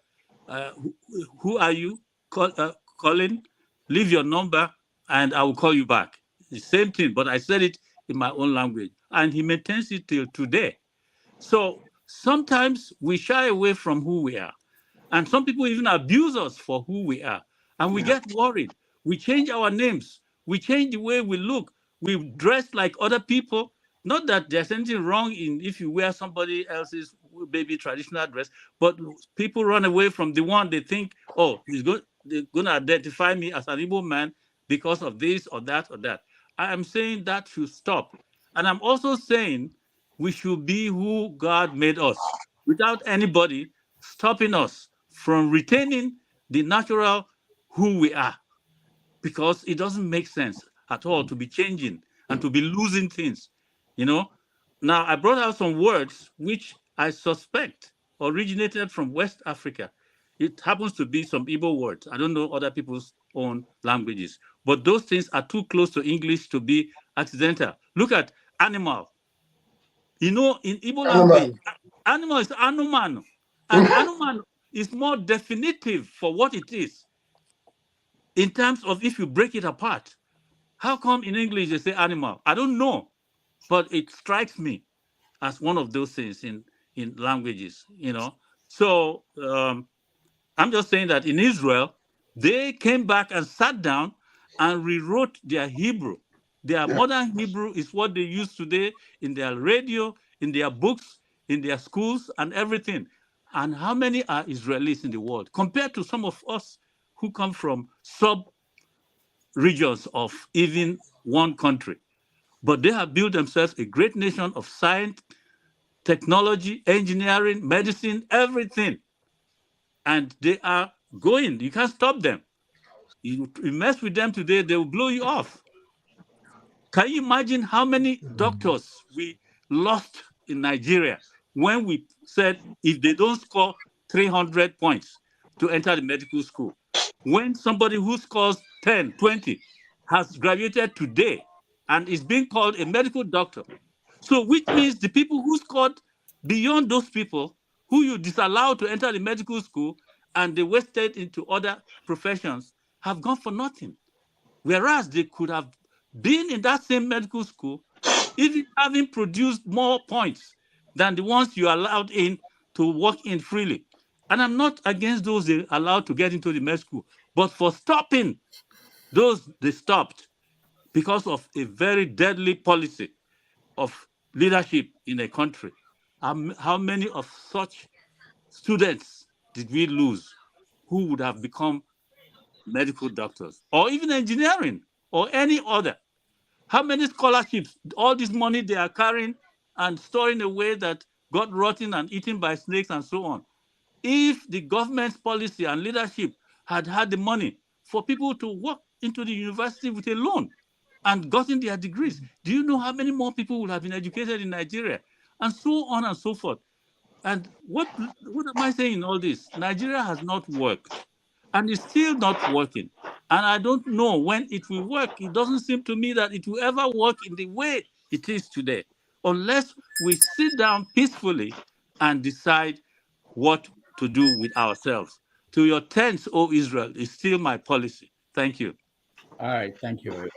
who are you calling? Leave your number and I will call you back. The same thing, but I said it in my own language. And he maintains it till today. So sometimes we shy away from who we are. And some people even abuse us for who we are. And we get worried. We change our names. We change the way we look. We dress like other people. Not that there's anything wrong if you wear somebody else's baby traditional dress, but people run away from the one they think, oh, he's good. they're going to identify me as an Igbo man because of this or that or that. I am saying that should stop. And I'm also saying we should be who God made us without anybody stopping us from retaining the natural who we are, because it doesn't make sense at all to be changing and to be losing things, you know. Now, I brought out some words which I suspect originated from West Africa. It happens to be some Igbo words. I don't know other people's own languages, but those things are too close to English to be accidental. Look at animal. You know, in Igbo language, animal is anuman, and anuman is more definitive for what it is in terms of if you break it apart. How come in English they say animal? I don't know, but it strikes me as one of those things in languages, you know. So I'm just saying that in Israel, they came back and sat down and rewrote their Hebrew. Their modern Hebrew is what they use today in their radio, in their books, in their schools, and everything. And how many are Israelis in the world compared to some of us who come from sub-regions of even one country? But they have built themselves a great nation of science, technology, engineering, medicine, everything. And they are going. You can't stop them. You mess with them today, they will blow you off. Can you imagine how many doctors we lost in Nigeria when we said if they don't score 300 points to enter the medical school? When somebody who scores 10, 20 has graduated today and is being called a medical doctor. So which means the people who scored beyond those people who you disallowed to enter the medical school and they wasted into other professions have gone for nothing. Whereas they could have been in that same medical school, even having produced more points than the ones you allowed in to work in freely. And I'm not against those they allowed to get into the med school, but for stopping those they stopped because of a very deadly policy of leadership in a country. How many of such students did we lose who would have become medical doctors or even engineering or any other? How many scholarships, all this money they are carrying and storing away that got rotten and eaten by snakes and so on? If the government's policy and leadership had had the money for people to walk into the university with a loan and gotten their degrees, do you know how many more people would have been educated in Nigeria? And so on and so forth. And what am I saying in all this? Nigeria has not worked and is still not working. And I don't know when it will work. It doesn't seem to me that it will ever work in the way it is today, unless we sit down peacefully and decide what to do with ourselves. To your tents, O Israel, is still my policy. Thank you. All right, thank you,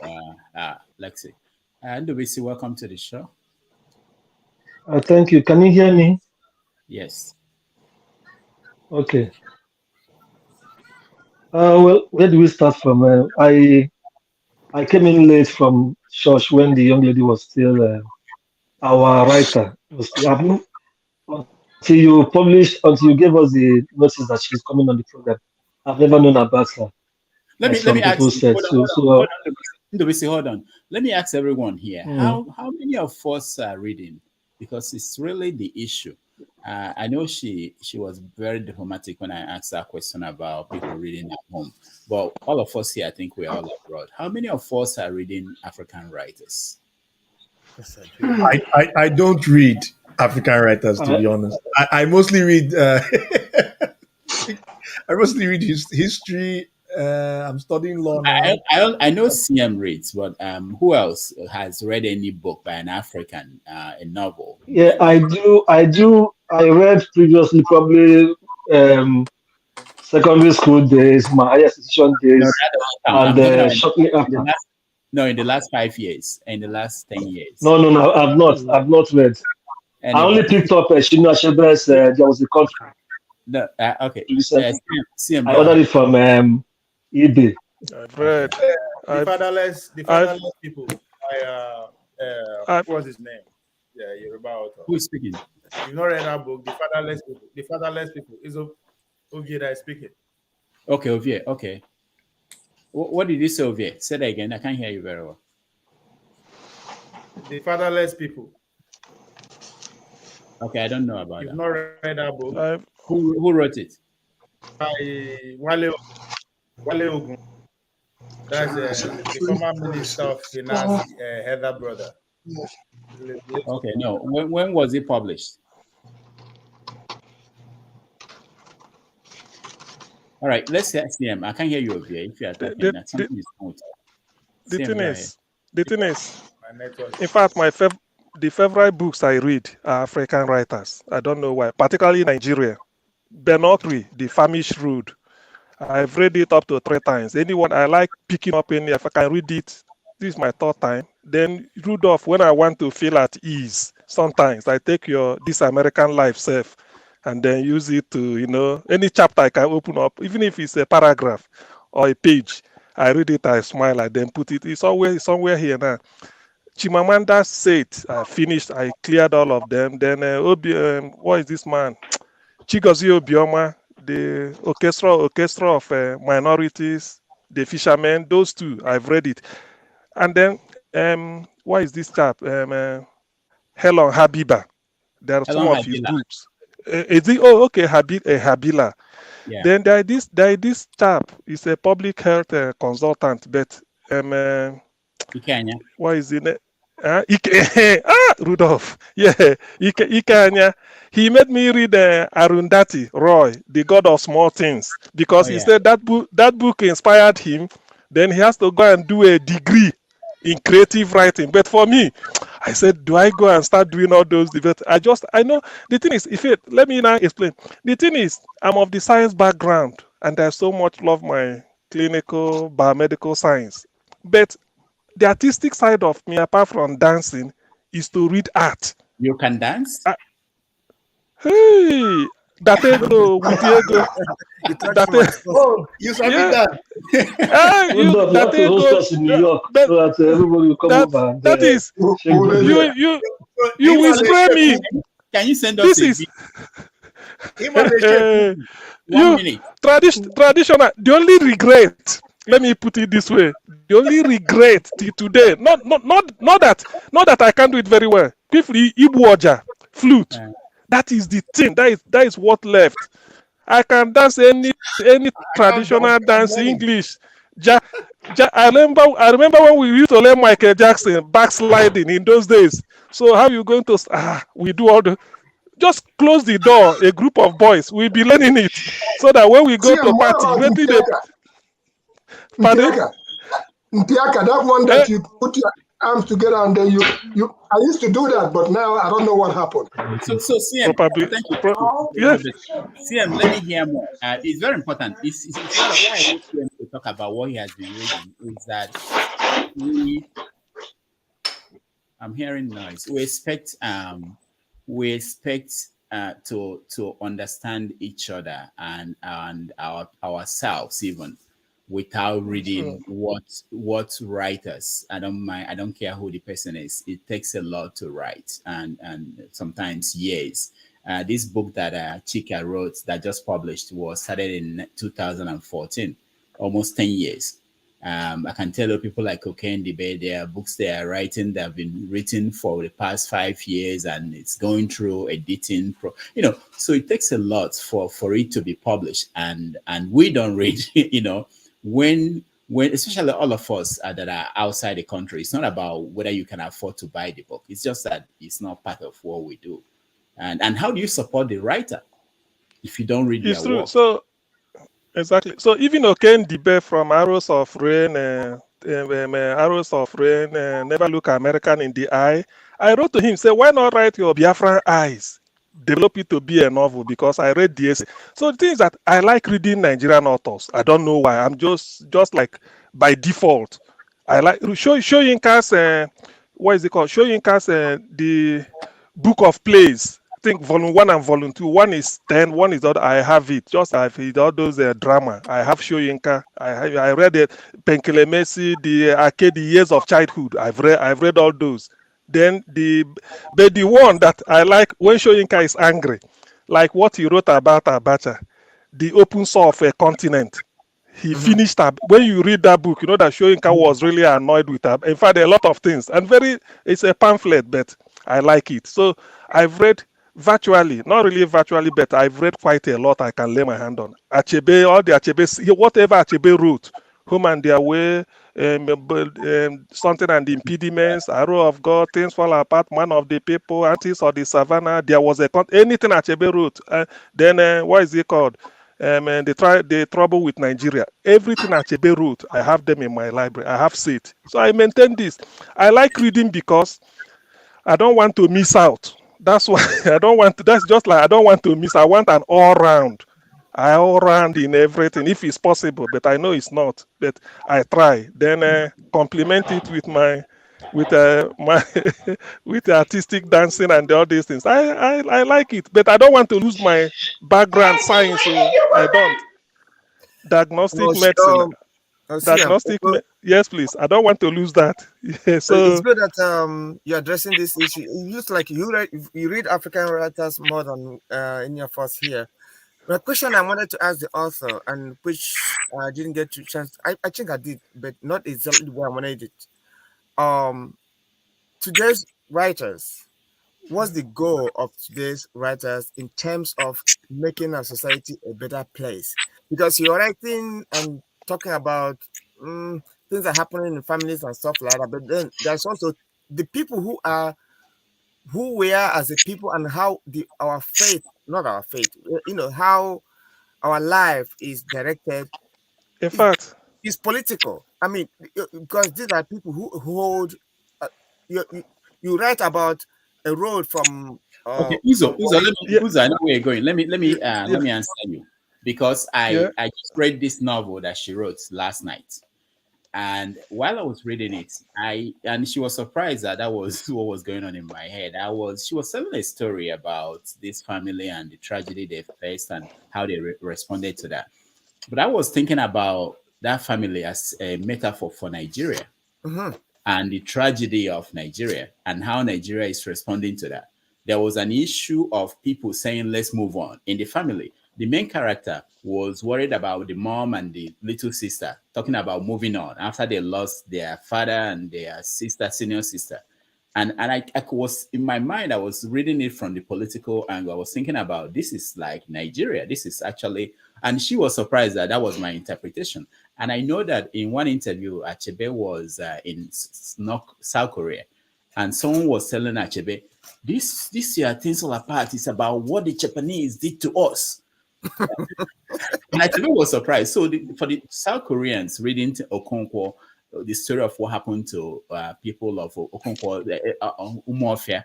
Lexi. Ndubisi, welcome to the show. Thank you. Can you hear me? Yes. Okay. Well, where do we start from? I came in late from church when the young lady was still our writer. Until you gave us the notice that she's coming on the program. I've never known about her. Let me ask you, hold on. Let me ask everyone here, how many of us are reading? Because it's really the issue. I know she was very diplomatic when I asked that question about people reading at home. But all of us here, I think we're all abroad. How many of us are reading African writers? I don't read African writers, to be honest. I mostly read history. I'm studying law now. I know CM reads, but who else has read any book by an African, a novel? Yeah, I do. I read previously, probably secondary school days, my higher institution days, and shortly after. In the last 5 years, in the last 10 years. No, I've not read. Anyway. I only picked up Chinua Achebe's There Was a Country. No, okay. I ordered it from eBay. I've read. The fatherless people. What's his name? Yeah, Yoruba author. Who is speaking? You've not read that book, The Fatherless People. The Fatherless People is Ogeda speaking. Okay, Ovie. Okay. What did you say, Ovie? Say that again. I can't hear you very well. The Fatherless People. Okay, I don't know about You've that. not read that book? Who wrote it? By Wale Ogun. That's the former Minister of Finance, Heather brother. Okay, no. When was it published? All right, let's say CM. I can't hear you over here. If you are talking, something is wrong. The thing is, My network. in fact, the favorite books I read are African writers. I don't know why, particularly Nigeria. Benokri, The Famished Road. I've read it up to 3 times. Anyone I like picking up any, if I can read it, this is my 3rd time. Then Rudolph, when I want to feel at ease, sometimes I take This American Life self and then use it to, any chapter I can open up, even if it's a paragraph or a page, I read it, I smile, I then put it. It's always somewhere here now. Chimamanda said, I finished, I cleared all of them. Then, what is this man? Chigozie Obioma, the orchestra of minorities, the fishermen, those 2, I've read it. And then, what is this chap? Helen Habiba. There are some of his books. Is it? Oh, okay, Habila. Yeah. Then there is this chap. He's a public health consultant, but what is it? Rudolph. Yeah, Ikanya. He made me read Arundhati Roy, The God of Small Things, because he said that book inspired him. Then he has to go and do a degree in creative writing. But for me, I said, do I go and start doing all those debates? I know the thing is, let me now explain. The thing is, I'm of the science background, and I so much love my clinical biomedical science. But the artistic side of me, apart from dancing, is to read art. You can dance? Hey, Datego, Wutiego. Oh, you saw that. You have to host us in New York so that everybody will come over. And, that is, you will spray me. Can you send us this is 1 minute? Traditional. The only regret, let me put it this way, the only regret till today, not that I can't do it very well. Pifri Ibuoja, flute. That is the thing. That is what left. I can dance any traditional dance, English. I remember when we used to learn Michael Jackson backsliding in those days. So how you going to we do all the just close the door, a group of boys, we'll be learning it. So that when we go to party, Mpiaka, that one that you put your arms together and then I used to do that, but now I don't know what happened. So CM, probably, thank you. Yes. CM, let me hear more. It's very important. It's why I want CM to talk about what he has been reading is that I'm hearing noise. We expect to understand each other and ourselves even without reading what writers. I don't care who the person is. It takes a lot to write and sometimes years. This book that Chika wrote that just published was started in 2014, almost 10 years. I can tell you people like Cocaine Debate, there are books they are writing that have been written for the past 5 years and it's going through editing, so it takes a lot for it to be published and we don't read, when especially all of us that are outside the country, it's not about whether you can afford to buy the book. It's just that it's not part of what we do. And how do you support the writer if you don't read their work? So exactly. So even Oken Dibe from Arrows of Rain, Never Look American in the Eye, I wrote to him, say, why not write your Biafran Eyes? Develop it to be a novel because I read the essay. So the thing is that I like reading Nigerian authors. I don't know why. I'm just like by default. I like Shoyinka's, what is it called? Shoyinka's the book of plays. I think volume 1 and volume 2. One is 10, one is other. I have it. Just I've read all those drama. I have Shoyinka. I read it. Penkele Messi, the Arcade Years of Childhood. I've read all those. Then the one that I like when Shoyinka is angry, like what he wrote about Abacha, the open soul of a continent. he finished up. When you read that book, you know that Shoyinka was really annoyed with her. In fact, a lot of things. And it's a pamphlet, but I like it. So I've read virtually, not really virtually, but I've read quite a lot I can lay my hand on. Achebe, all the Achebe, whatever Achebe wrote, Home and Their Way, Something and the Impediments, Arrow of God, Things Fall Apart, Man of the People, Antis of the Savannah, there was anything Achebe wrote. Then, what is it called? And the trouble with Nigeria. Everything Achebe wrote, I have them in my library. I have it. So I maintain this. I like reading because I don't want to miss out. That's why I don't want to. That's just like I don't want to miss. I want an all round. I all round in everything if it's possible, but I know it's not. But I try. Then complement it with my with with the artistic dancing and all these things. I like it, but I don't want to lose my background science. So I don't. Diagnostic medicine. Yes, please. I don't want to lose that. Yeah, so it's good that you're addressing this issue. It looks like you read African writers more than any of us here. The question I wanted to ask the author, and which I didn't get to chance. I think I did, but not exactly the way I wanted it. Today's writers, what's the goal of today's writers in terms of making our society a better place? Because you're writing and talking about things that are happening in families and stuff like that, but then there's also the people who we are as a people and how our faith, not our faith, how our life is directed. In fact, it's political. I mean, because these are people who hold. You write about a road from. Okay, Uzo, I know where you're going. Let me answer you, because I just read this novel that she wrote last night. And while I was reading it, and she was surprised that was what was going on in my head. She was telling a story about this family and the tragedy they faced and how they responded to that. But I was thinking about that family as a metaphor for Nigeria and the tragedy of Nigeria and how Nigeria is responding to that. There was an issue of people saying, let's move on in the family. The main character was worried about the mom and the little sister, talking about moving on after they lost their father and their sister, senior sister. And I was, in my mind, I was reading it from the political angle. I was thinking about, this is like Nigeria. This is actually, and she was surprised that was my interpretation. And I know that in one interview, Achebe was in South Korea, and someone was telling Achebe, this year, Things All Apart is about what the Japanese did to us. And I was surprised. So for the South Koreans reading Okonkwo, the story of what happened to people of Okonkwo, Umuofia,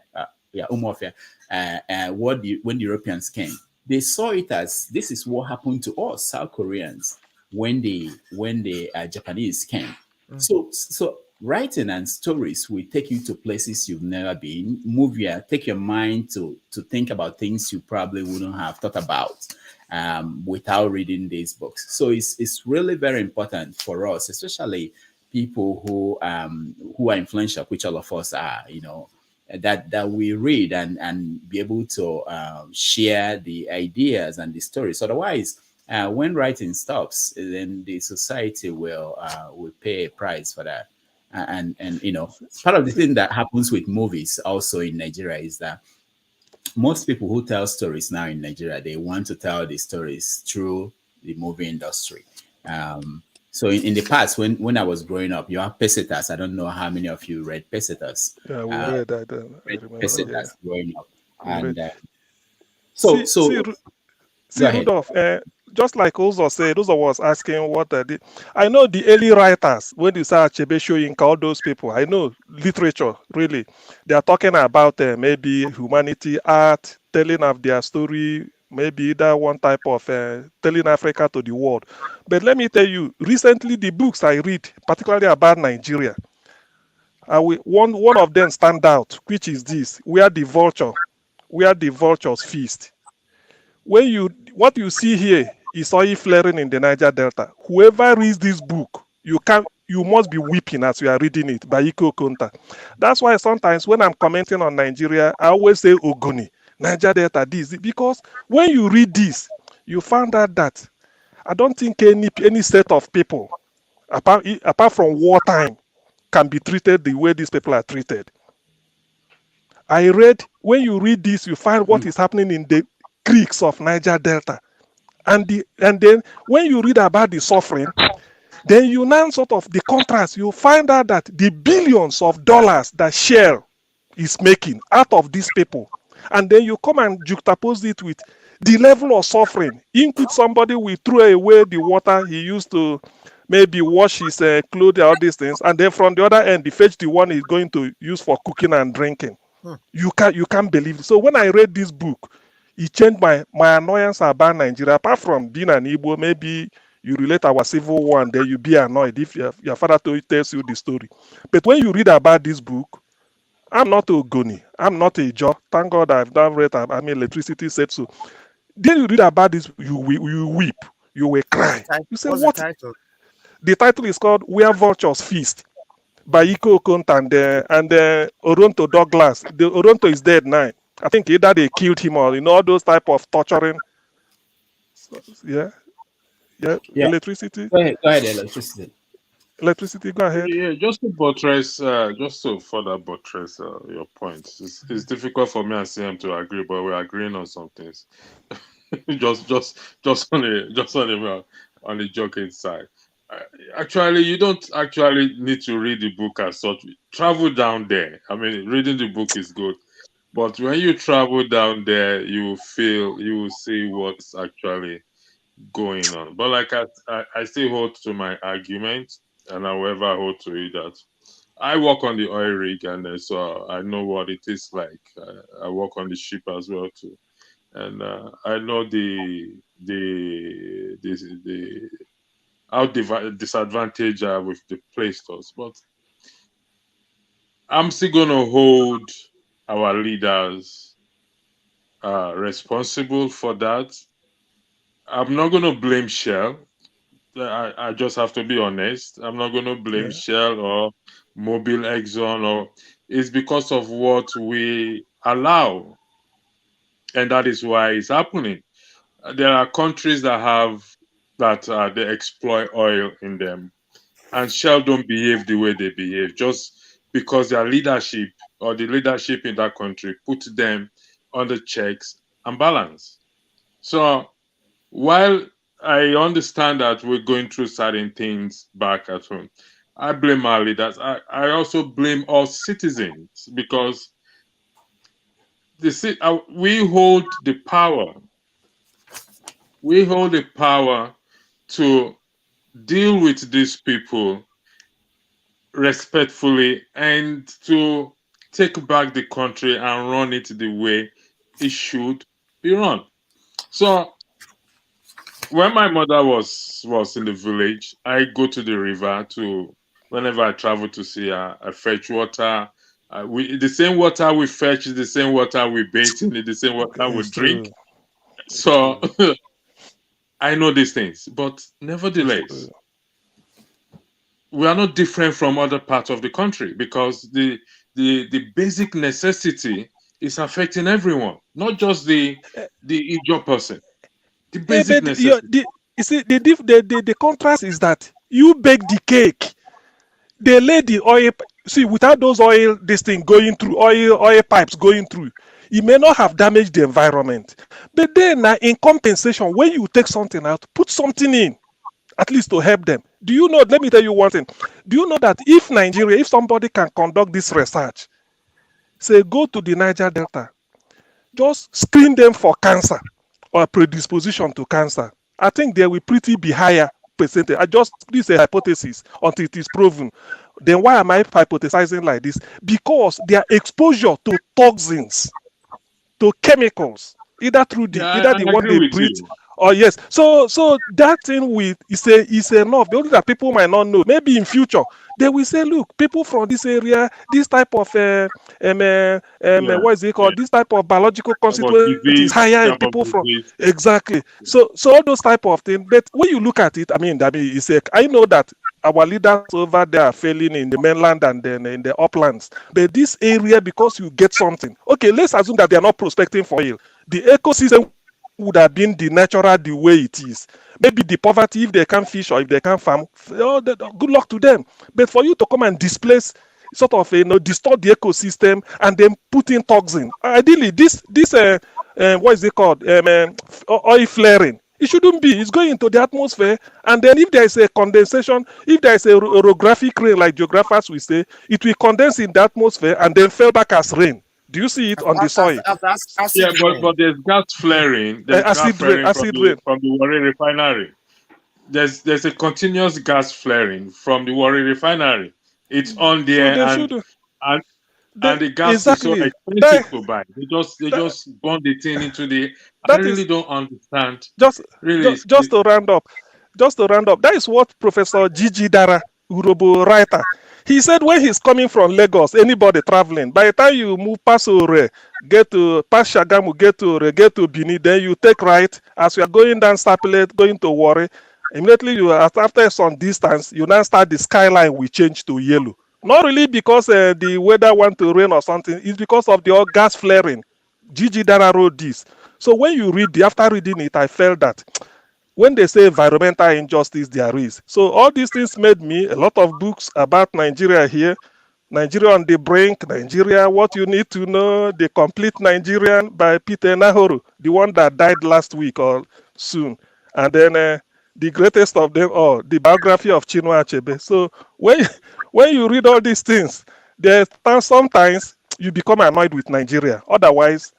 when the Europeans came, they saw it as, this is what happened to us, South Koreans, when the Japanese came. So writing and stories will take you to places you've never been. Move you, take your mind to think about things you probably wouldn't have thought about without reading these books. So it's really very important for us, especially people who are influential, which all of us are, that we read and be able to share the ideas and the stories. Otherwise, when writing stops, then the society will pay a price for that. And part of the thing that happens with movies also in Nigeria is that most people who tell stories now in Nigeria, they want to tell the stories through the movie industry. So in the past, when I was growing up, you have pesetas. I don't know how many of you read pesetas. Yeah, we read that. I remember pesetas growing up. And see, Rudolph, just like Uzo said, Uzo was asking what I know the early writers, when you say Achebe, Shoyinka, all those people, I know literature, really. They are talking about maybe humanity, art, telling of their story, maybe either one type of telling Africa to the world. But let me tell you, recently the books I read, particularly about Nigeria, one of them stand out, which is this, where the vultures feast. What you see here is oil flaring in the Niger Delta. Whoever reads this book, you must be weeping as you are reading it by Iko Konta. That's why sometimes when I'm commenting on Nigeria, I always say Ogoni, Niger Delta, this, because when you read this, you find out that I don't think any set of people, apart from wartime, can be treated the way these people are treated. When you read this, you find what is happening in the creeks of Niger Delta. And then when you read about the suffering, then you now sort of the contrast, you find out that the billions of dollars that Shell is making out of these people, and then you come and juxtapose it with the level of suffering in which somebody will throw away the water he used to maybe wash his clothes, all these things, and then from the other end, he fetch the one he's going to use for cooking and drinking. You can't believe it. So when I read this book, it changed my annoyance about Nigeria. Apart from being an Igbo, maybe you relate our civil war and then you be annoyed if your father tells you the story. But when you read about this book, I'm not a Ogoni, I'm not a Jaw. Thank God I've done read. I mean, electricity said so. Then you read about this, you weep, you will cry. You say, What's what? the title? The title is called Where Vultures Feast by Iko Okont and Oronto Douglas. The Oronto is dead now. I think either they killed him or all those type of torturing. Yeah. Electricity. Go ahead, electricity. Electricity. Go ahead. Yeah, just to further buttress your points. It's difficult for me and CM to agree, but we're agreeing on some things. just on the joking side. Actually, you don't actually need to read the book as such. Travel down there. I mean, reading the book is good, but when you travel down there, you will see what's actually going on. But like I still hold to my argument, and I will ever hold to it that I work on the oil rig, and so I know what it is like. I work on the ship as well too, and I know the how disadvantage with the play stores. But I'm still gonna hold our leaders responsible for that. I'm not gonna blame Shell. I just have to be honest. I'm not going to blame Shell or Mobil Exxon, or it's because of what we allow, and that is why it's happening. There are countries that they exploit oil in them, and Shell don't behave the way they behave just because their leadership or the leadership in that country put them under checks and balance. So while I understand that we're going through certain things back at home, I blame our leaders. I also blame all citizens because we hold the power. We hold the power to deal with these people respectfully and to take back the country and run it the way it should be run. So when my mother was in the village, I go to the river whenever I travel to see her. I fetch water. The same water we fetch is the same water we bathe in, the same water we drink. So I know these things, but nevertheless, we are not different from other parts of the country because the basic necessity is affecting everyone, not just the Ijaw person. The basic necessity. You see, the contrast is that you bake the cake, they lay the oil. See, without those this thing going through, oil pipes going through, it may not have damaged the environment. But then, in compensation, when you take something out, put something in, at least to help them. Do you know? Let me tell you one thing. Do you know that if somebody can conduct this research, say go to the Niger Delta, just screen them for cancer or predisposition to cancer, I think they will pretty be higher percentage. This is a hypothesis until it is proven. Then why am I hypothesizing like this? Because their exposure to toxins, to chemicals, either through the one they breathe, or yes. So that thing is enough. The only that people might not know. Maybe in future they will say, look, people from this area, this type of what is it called? This type of biological constituent is higher in people from exactly. So all those type of things. But when you look at it, I mean, I know that our leaders over there are failing in the mainland and then in the uplands. But this area, because you get something. Okay, let's assume that they are not prospecting for oil. The ecosystem would have been the natural the way it is. Maybe the poverty, if they can't fish or if they can't farm, good luck to them. But for you to come and displace, sort of, distort the ecosystem and then put in toxin. Ideally, this what is it called? Oil flaring. It shouldn't be. It's going into the atmosphere, and then if there is a condensation, if there is a orographic rain, like geographers will say, it will condense in the atmosphere and then fall back as rain. Do you see it on the soil? Yeah, but there's gas flaring. There's gas flaring from the Warri refinery. There's a continuous gas flaring from the Warri refinery. It's on there, and the gas is so expensive to buy. They just burn the thing into the. I really don't understand. Just to round up, that is what Professor Gigi Dara, Urobo writer, he said when he's coming from Lagos, anybody traveling, by the time you move past Ore, get to past Shagamu, get to Bini, then you take right. As you are going down Sapele, going to Warri, immediately after some distance, you now start the skyline will change to yellow. Not really because the weather want to rain or something. It's because of the gas flaring. Gigi Dara wrote this. So when you read after reading it, I felt that when they say environmental injustice, there is. So all these things made me a lot of books about Nigeria here. Nigeria on the Brink, Nigeria, What You Need to Know, The Complete Nigerian by Peter Nahoro, the one that died last week or soon. And then the greatest of them all, the biography of Chinua Achebe. So when you read all these things, sometimes you become annoyed with Nigeria. Otherwise,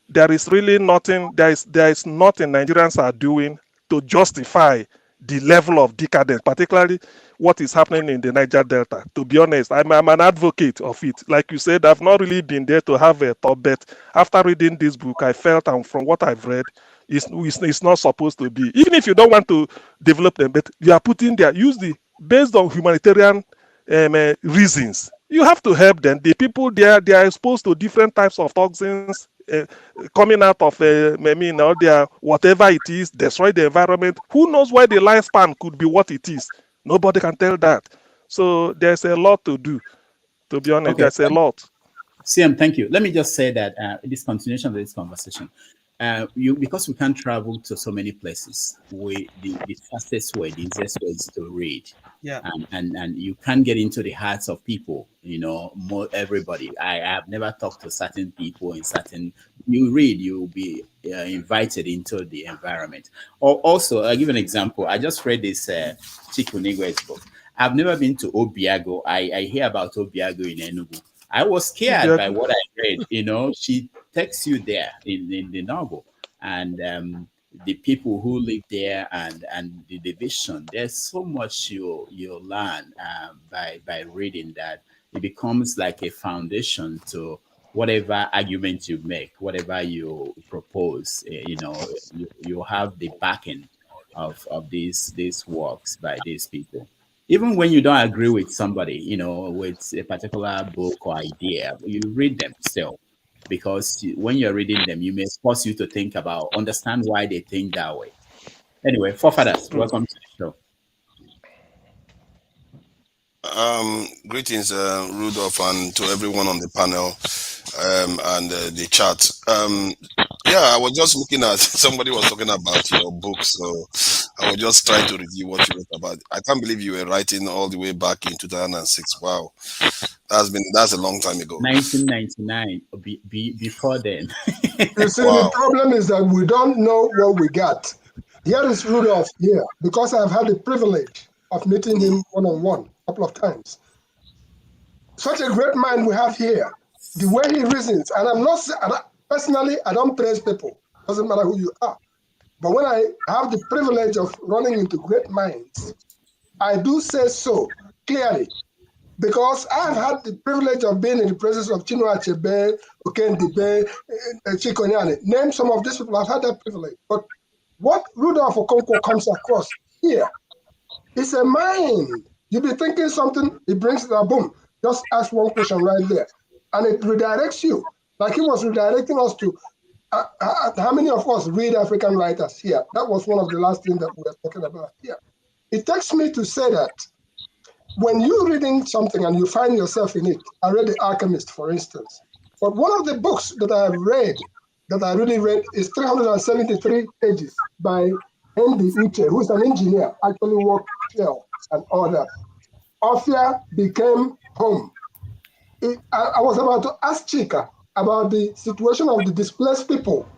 there is really nothing, there is nothing Nigerians are doing to justify the level of decadence, particularly what is happening in the Niger Delta. To be honest, I'm an advocate of it. Like you said, I've not really been there to have a thought, but after reading this book, I felt, and from what I've read, it's not supposed to be. Even if you don't want to develop them, but you are putting there, based on humanitarian reasons. You have to help them. The people there, they are exposed to different types of toxins coming out of their whatever it is, destroy the environment. Who knows why the lifespan could be what it is? Nobody can tell that. So there's a lot to do. To be honest, there's a lot. CM, thank you. Let me just say that this continuation of this conversation, because we can't travel to so many places, the fastest way, the easiest way is to read. Yeah. And you can't get into the hearts of people, everybody. I have never talked to certain people you read, you'll be invited into the environment. Also, I'll give an example. I just read this Chika Unigwe's book. I've never been to Obiago. I hear about Obiago in Enugu. I was scared by what I read. She takes you there in the novel, and the people who live there and the division. There's so much you'll learn by reading that it becomes like a foundation to whatever argument you make, whatever you propose. You have the backing of these works by these people. Even when you don't agree with somebody, with a particular book or idea, you read them still. Because when you're reading them, you may force you to understand why they think that way. Anyway, forefathers, welcome to the show. Greetings, Rudolph, and to everyone on the panel and the chat. I was just looking at, somebody was talking about your book, so I was just trying to review what you wrote about. I can't believe you were writing all the way back in 2006. Wow. That's a long time ago. 1999, before then. You see, The problem is that we don't know what we got. Here is Rudolph here, because I've had the privilege of meeting him one-on-one a couple of times. Such a great mind we have here. The way he reasons, and personally, I don't praise people. Doesn't matter who you are. But when I have the privilege of running into great minds, I do say so clearly. Because I've had the privilege of being in the presence of Chinua Achebe, Okendibe, Chika Unigwe. Name some of these people. I've had that privilege. But what Rudolph Okonkwo comes across here is a mind. You be thinking something, it brings it a boom. Just ask one question right there. And it redirects you. Like he was redirecting us to how many of us read African writers here? That was one of the last things that we were talking about here. It takes me to say that when you're reading something and you find yourself in it, I read The Alchemist, for instance. But one of the books that I have read that I really read is 373 pages by Andy Uche, who is an engineer, actually worked Shell and all that. Ophia became home. I was about to ask Chika about the situation of the displaced people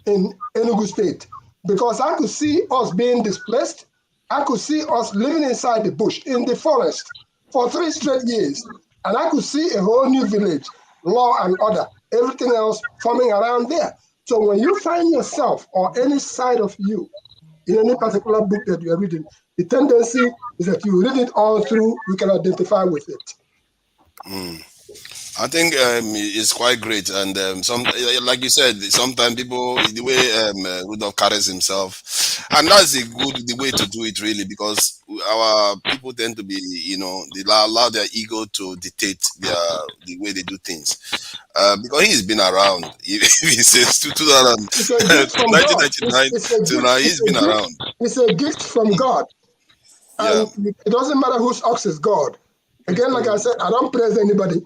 in Enugu State, because I could see us being displaced. I could see us living inside the bush, in the forest, for 3 straight years. And I could see a whole new village, law and order, everything else forming around there. So when you find yourself or any side of you in any particular book that you are reading, the tendency is that you read it all through, you can identify with it. I think it's quite great, and like you said, sometimes people the way Rudolph carries himself, and that's the way to do it really, because our people tend to be, they allow their ego to dictate the way they do things, because he's been around since 2000, It's a gift from God. 1999 till now. He's been around. It's a gift from God. And Yeah. it doesn't matter whose ox is God. Again, like I said, I don't praise anybody.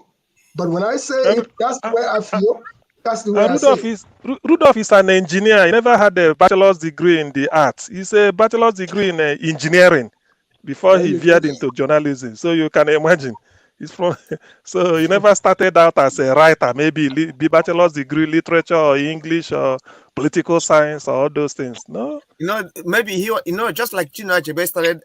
But when I say it, that's the way I feel. That's the way I say it. Rudolph is an engineer. He never had a bachelor's degree in the arts. He's a bachelor's degree in engineering before he veered into journalism. So you can imagine. He's from, so he never started out as a writer, maybe the bachelor's degree literature or English or political science or all those things. No. Maybe just like Chika Unigwe started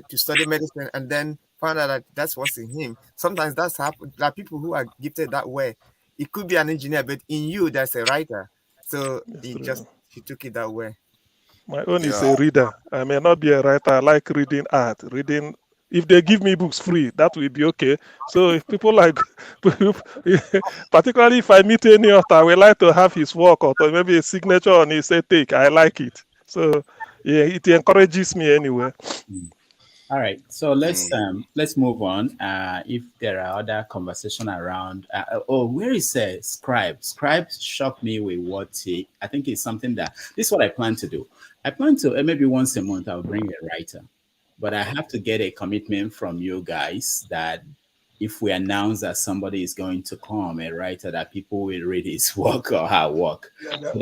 to study medicine and then found out that that's what's in him. Sometimes that's happened. There are people who are gifted that way. It could be an engineer, but in you, there's a writer. So he took it that way. My own is a reader. I may not be a writer. I like reading art. If they give me books free, that will be okay. So if people like, particularly if I meet any author, I would like to have his work or maybe a signature on it, say take. I like it. So yeah, it encourages me anyway. All right, so let's move on. If there are other conversation around, where is Scribe? Scribe shocked me with what I think is something that this is what I plan to do. I plan to maybe once a month I'll bring a writer, but I have to get a commitment from you guys that if we announce that somebody is going to come, a writer, that people will read his work or her work, that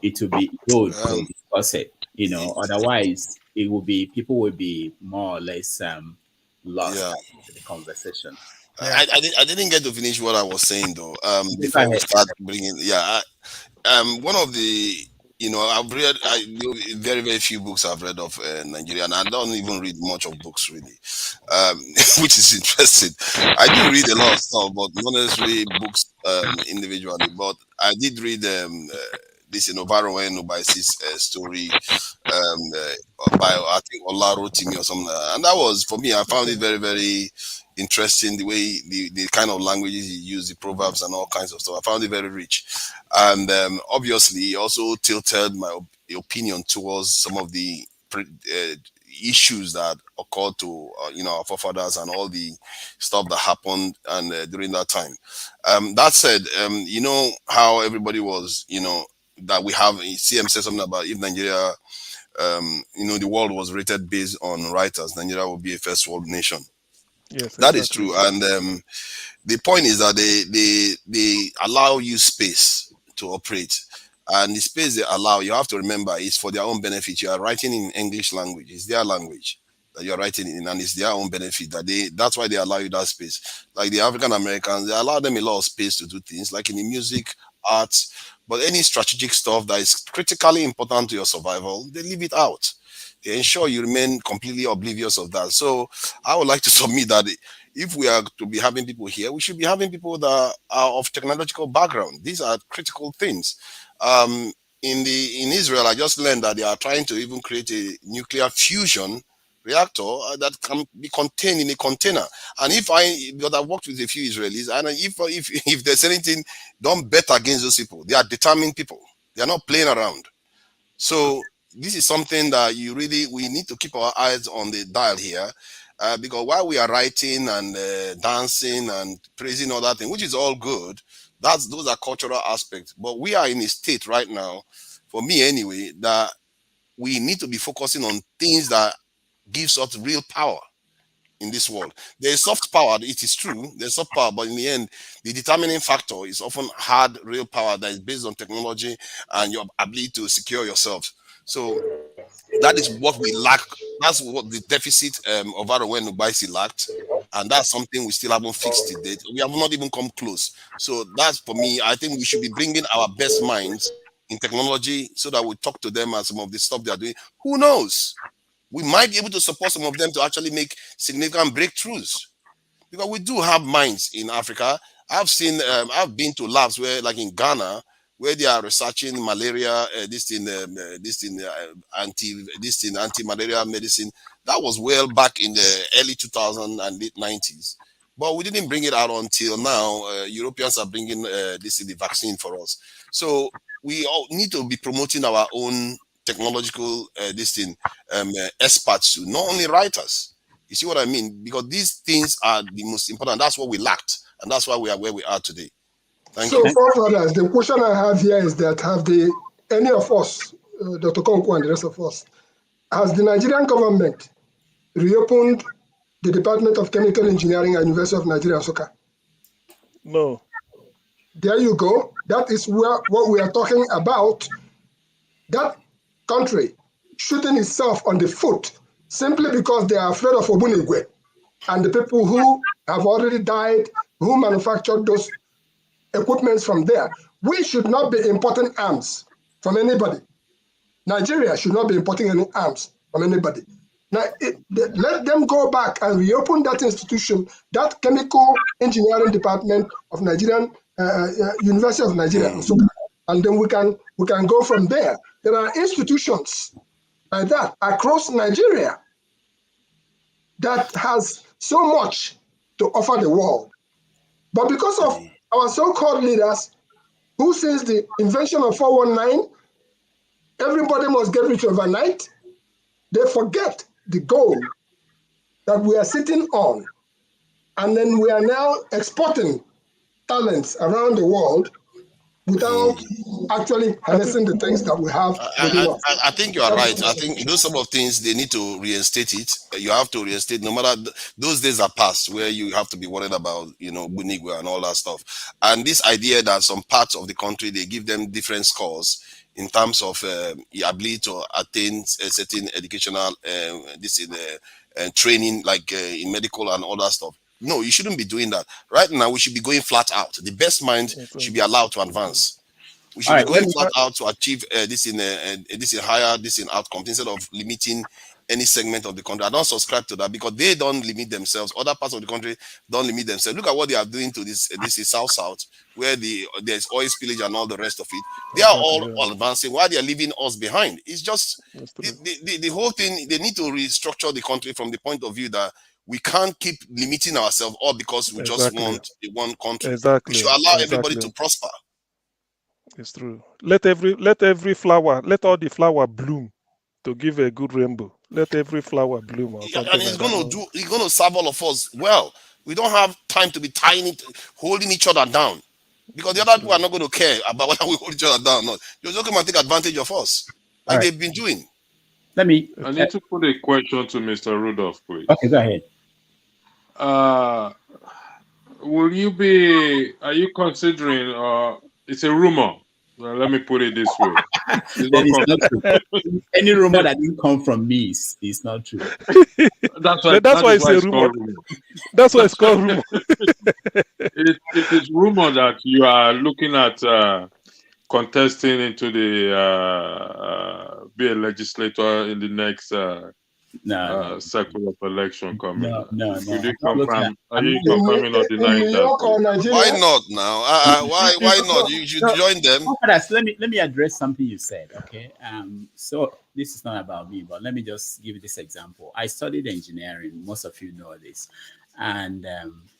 it will be good to discuss it. Otherwise people will be more or less lost in the conversation. I didn't get to finish what I was saying though. Before we start bringing, one of the, I've read very, very few books I've read of Nigeria, and I don't even read much of books really, which is interesting. I do read a lot of stuff, but not necessarily books individually. But I did read this Varo Nubaisi's story by I think Olaro Timi or something, and that was, for me, I found it very, very interesting, the way the kind of languages he used, the proverbs and all kinds of stuff. I found it very rich, and obviously he also tilted my opinion towards some of the issues that occurred to our forefathers and all the stuff that happened and during that time. That said, how everybody was, that we have CM said something about if Nigeria, the world was rated based on writers, Nigeria would be a first world nation. Yes, that is true. And the point is that they allow you space to operate, and the space they allow, you have to remember, is for their own benefit. You are writing in English language; it's their language that you're writing in, and it's their own benefit that's why they allow you that space. Like the African Americans, they allow them a lot of space to do things, like in the music, arts, but any strategic stuff that is critically important to your survival, they leave it out. They ensure you remain completely oblivious of that. So I would like to submit that if we are to be having people here, we should be having people that are of technological background. These are critical things. In Israel, I just learned that they are trying to even create a nuclear fusion reactor that can be contained in a container. And because I've worked with a few Israelis, and if there's anything, don't bet against those people. They are determined people. They are not playing around. So this is something that we need to keep our eyes on the dial here, because while we are writing and dancing and praising all that thing, which is all good, those are cultural aspects. But we are in a state right now, for me anyway, that we need to be focusing on things that gives us real power in this world. There is soft power, it is true, there's soft power, but in the end, the determining factor is often hard, real power that is based on technology and your ability to secure yourself. So that is what we lack. That's what the deficit of Arowen Nubaisi lacked. And that's something we still haven't fixed to date. We have not even come close. So that's, for me, I think we should be bringing our best minds in technology so that we talk to them and some of the stuff they are doing. Who knows? We might be able to support some of them to actually make significant breakthroughs. Because we do have minds in Africa. I've been to labs where, like in Ghana, where they are researching malaria, anti-malaria medicine. That was well back in the early 2000s and late 90s. But we didn't bring it out until now. Europeans are bringing the vaccine for us. So we all need to be promoting our own technological experts, not only writers. You see what I mean? Because these things are the most important. That's what we lacked, and that's why we are where we are today. Thank you. So, forefathers, the question I have here is that any of us, Dr. Konko and the rest of us, has the Nigerian government reopened the Department of Chemical Engineering at University of Nigeria, Nsukka? No. There you go. That is what we are talking about. That country shooting itself on the foot simply because they are afraid of Obunigwe and the people who have already died, who manufactured those equipments from there. We should not be importing arms from anybody. Nigeria should not be importing any arms from anybody. Now, let them go back and reopen that institution, that chemical engineering department of Nigerian University of Nigeria, and then we can go from there. There are institutions like that across Nigeria that has so much to offer the world. But because of our so-called leaders who says the invention of 419, everybody must get rich overnight, they forget the goal that we are sitting on. And then we are now exporting talents around the world without actually harnessing the things that we have within us. I think you are right. I think some of things they need to reinstate it. You have to reinstate, no matter those days are past where you have to be worried about, Bunigwe and all that stuff. And this idea that some parts of the country they give them different scores in terms of ability to attain a certain educational training, like in medical and all that stuff. No, you shouldn't be doing that. Right now, we should be going flat out. The best mind should be allowed to advance. We should be going flat out to achieve this in higher, this in outcomes, instead of limiting any segment of the country. I don't subscribe to that because they don't limit themselves. Other parts of the country don't limit themselves. Look at what they are doing to this is South, where there's oil spillage and all the rest of it. They are all advancing while they are leaving us behind. It's just the whole thing. They need to restructure the country from the point of view that we can't keep limiting ourselves all because we just want one country. We should allow everybody to prosper. It's true. Let every flower, let all the flower bloom to give a good rainbow. Let every flower bloom. And it's going to serve all of us well. We don't have time to be holding each other down, because the other people are not going to care about whether we hold each other down or not. They're just going to take advantage of us, like they've been doing. I need to put a question to Mr. Rudolph, please. Okay, go ahead. Are you considering, it's a rumor. Let me put it this way. Any rumor that didn't come from me is not true. That's why it's a rumor. That's why it's called rumor. It is rumor that you are looking at contesting into the be a legislator in the next cycle of election coming. No. Are you confirming or denying that? Why not now? Why not? You should join them. Let me address something you said. Okay. So this is not about me, but let me just give you this example. I studied engineering. Most of you know this, and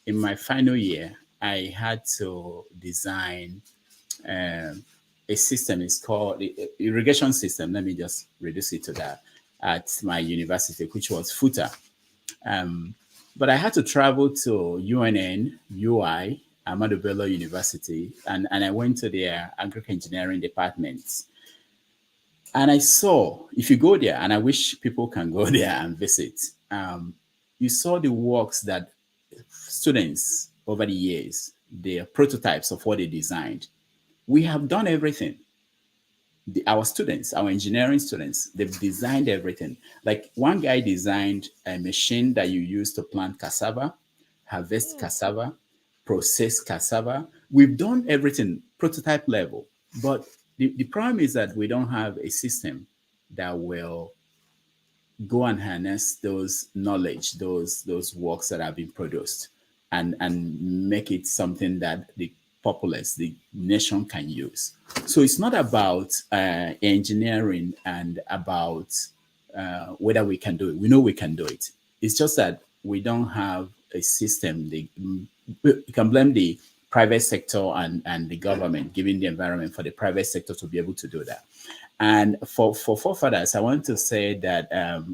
in my final year, I had to design a system. It's called the irrigation system. Let me just reduce it to that. At my university, which was FUTA. But I had to travel to UNN, UI, Ahmadu Bello University, and I went to their agri-engineering departments. And I saw, if you go there, and I wish people can go there and visit, you saw the works that students over the years, the prototypes of what they designed. We have done everything. Our students, our engineering students, they've designed everything. Like one guy designed a machine that you use to plant cassava, harvest cassava, process cassava. We've done everything prototype level. But the problem is that we don't have a system that will go and harness those knowledge, those works that have been produced, and make it something that the populace, the nation can use. So it's not about engineering and about whether we can do it. We know we can do it. It's just that we don't have a system. You can blame the private sector and the government, giving the environment for the private sector to be able to do that. And for forefathers, I want to say that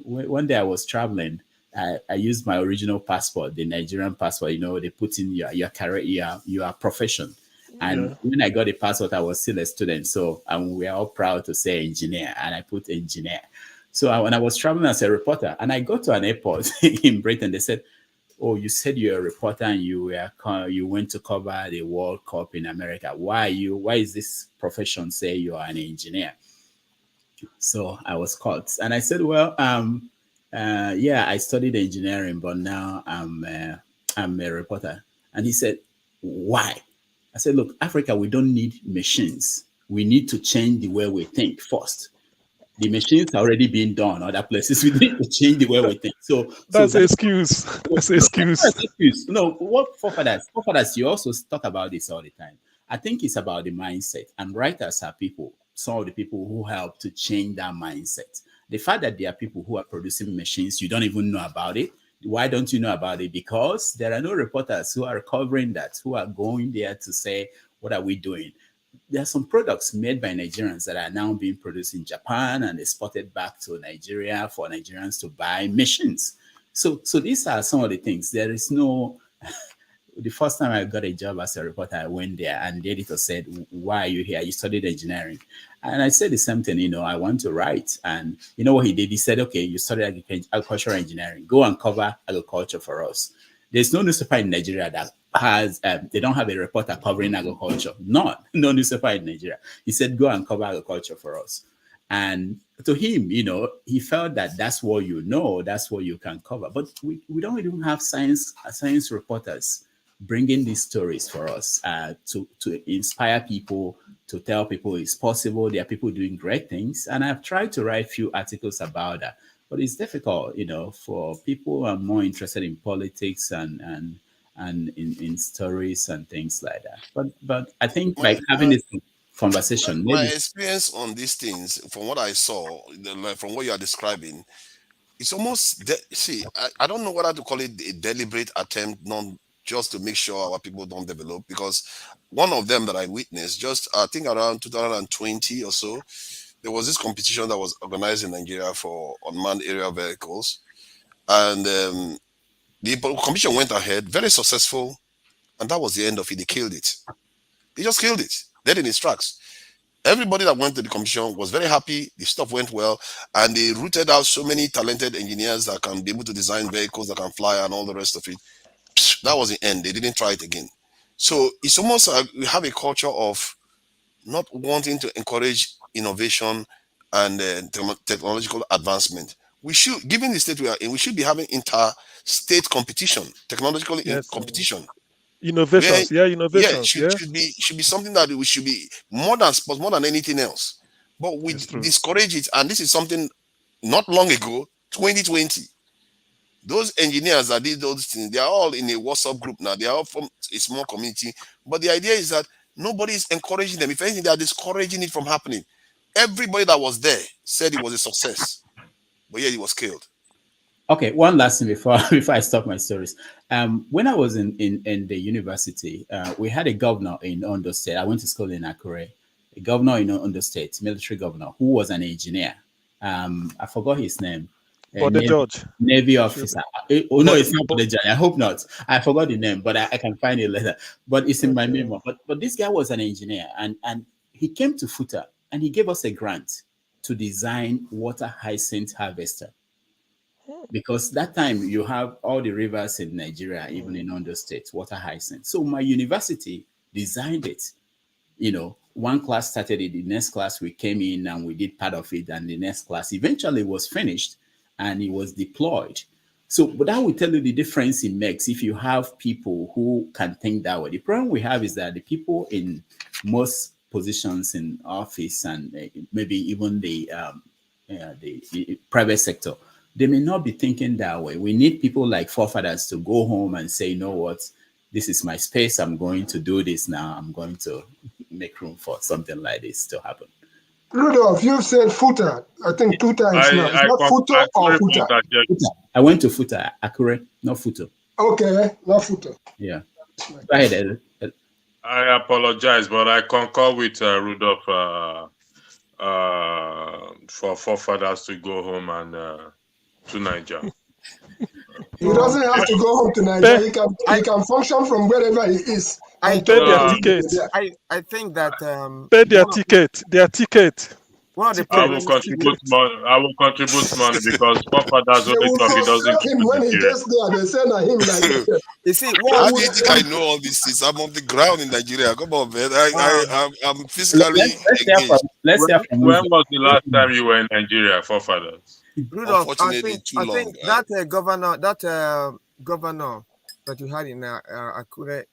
one day I was traveling, I used my original passport, the Nigerian passport. You know, they put in your career, your profession. And when I got the passport, I was still a student. So we are all proud to say engineer, and I put engineer. So when I was traveling as a reporter, and I got to an airport in Britain, they said, "Oh, you said you're a reporter and you went to cover the World Cup in America. Why is this profession say you are an engineer?" So I was caught, and I said, "Well, yeah, I studied engineering, but now I'm a reporter." And he said, "Why?" I said, "Look, Africa, we don't need machines. We need to change the way we think first. The machines are already being done other places. We need to change the way we think." So That's an excuse. That's an excuse. That's an excuse. No, what forefathers, you also talk about this all the time. I think it's about the mindset, and writers are people, some of the people who help to change that mindset. The fact that there are people who are producing machines, you don't even know about it. Why don't you know about it? Because there are no reporters who are covering that, who are going there to say, what are we doing? There are some products made by Nigerians that are now being produced in Japan and exported back to Nigeria for Nigerians to buy machines. So these are some of the things. There is no... The first time I got a job as a reporter, I went there and the editor said, "Why are you here? You studied engineering." And I said the same thing, I want to write. And you know what he did? He said, "Okay, you studied agricultural engineering. Go and cover agriculture for us." There's no newspaper in Nigeria that has, they don't have a reporter covering agriculture. No newspaper in Nigeria. He said, "Go and cover agriculture for us." And to him, he felt that that's what that's what you can cover. But we don't even have science reporters bringing these stories for us to inspire people, to tell people it's possible. There are people doing great things. And I've tried to write a few articles about that. But it's difficult, for people who are more interested in politics and in stories and things like that. But I think like having this conversation, My maybe... experience on these things, from what I saw, from what you are describing, it's almost see. I don't know whether to call it a deliberate attempt, not just to make sure our people don't develop. Because one of them that I witnessed, just I think around 2020 or so, there was this competition that was organized in Nigeria for unmanned aerial vehicles, and the competition went ahead, very successful, and that was the end of it. They killed it. They just killed it, dead in its tracks. Everybody that went to the competition was very happy. The stuff went well, and they rooted out so many talented engineers that can be able to design vehicles that can fly and all the rest of it. That was the end. They didn't try it again. So it's almost like we have a culture of not wanting to encourage innovation and technological advancement. We should, given the state we are in, we should be having inter-state competition, technological competition. Innovations, innovations, should be something that we should be more than sports, more than anything else. But we discourage it, and this is something not long ago, 2020. Those engineers that did those things, they are all in a WhatsApp group now. They are all from a small community. But the idea is that nobody is encouraging them. If anything, they are discouraging it from happening. Everybody that was there said it was a success, but yet it was killed. Okay, one last thing before I stop my stories. When I was in the university, we had a governor in Ondo State. I went to school in Akure. A governor in Ondo State, military governor, who was an engineer. I forgot his name. But the judge. Navy officer. Oh no, it's not the judge. I hope not. I forgot the name, but I can find it later. But it's in my memo. But this guy was an engineer, and he came to Futa and he gave us a grant to design water hyacinth harvester. because that time you have all the rivers in Nigeria, even in Ondo State, water hyacinth. So my university designed it. You know, one class started it, the next class we came in and we did part of it, and the next class eventually was finished and it was deployed. So, but that will tell you the difference it makes if you have people who can think that way. The problem we have is that the people in most positions in office and maybe even the private sector, they may not be thinking that way. We need people like forefathers to go home and say, you know what, this is my space. I'm going to do this now. I'm going to make room for something like this to happen. Rudolph, you've said footer, I think 2 times now. Is that footer or footer? I went to footer, accurate, not footer. Okay, not footer. Yeah. Go ahead, Ed. I apologize, but I concur with Rudolph for forefathers to go home and to Nigeria. He doesn't have to go home to Nigeria. He can function from wherever he is. I pay their ticket. I think that pay their ticket. Their ticket. One of the I will contribute money. I will contribute money because forefathers only talk. He doesn't. Him when he gets there, they send him like. You see, how do you think I know all these things? I'm on the ground in Nigeria. Come on, man. I'm physically engaged. When was the last time you were in Nigeria, forefathers? Rudolph, I think that governor that you had in Akure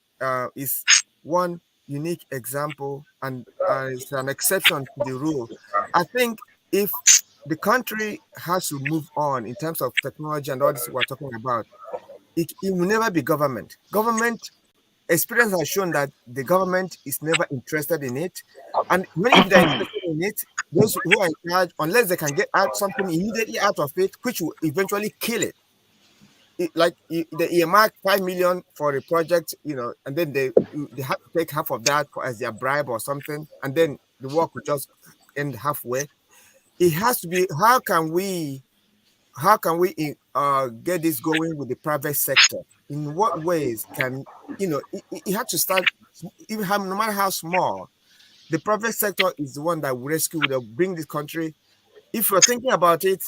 is one unique example, and it's an exception to the rule. I think if the country has to move on in terms of technology and all this we're talking about, it will never be government. Government experience has shown that the government is never interested in it, and when they're interested in it, those who are in charge, unless they can get out something immediately out of it, which will eventually kill it. They earmark 5 million for a project, and then they have to take half of that as their bribe or something, and then the work will just end halfway. It has to be, how can we get this going with the private sector? In what ways can it had to start, even no matter how small. The private sector is the one that will rescue, will bring this country. If you're thinking about it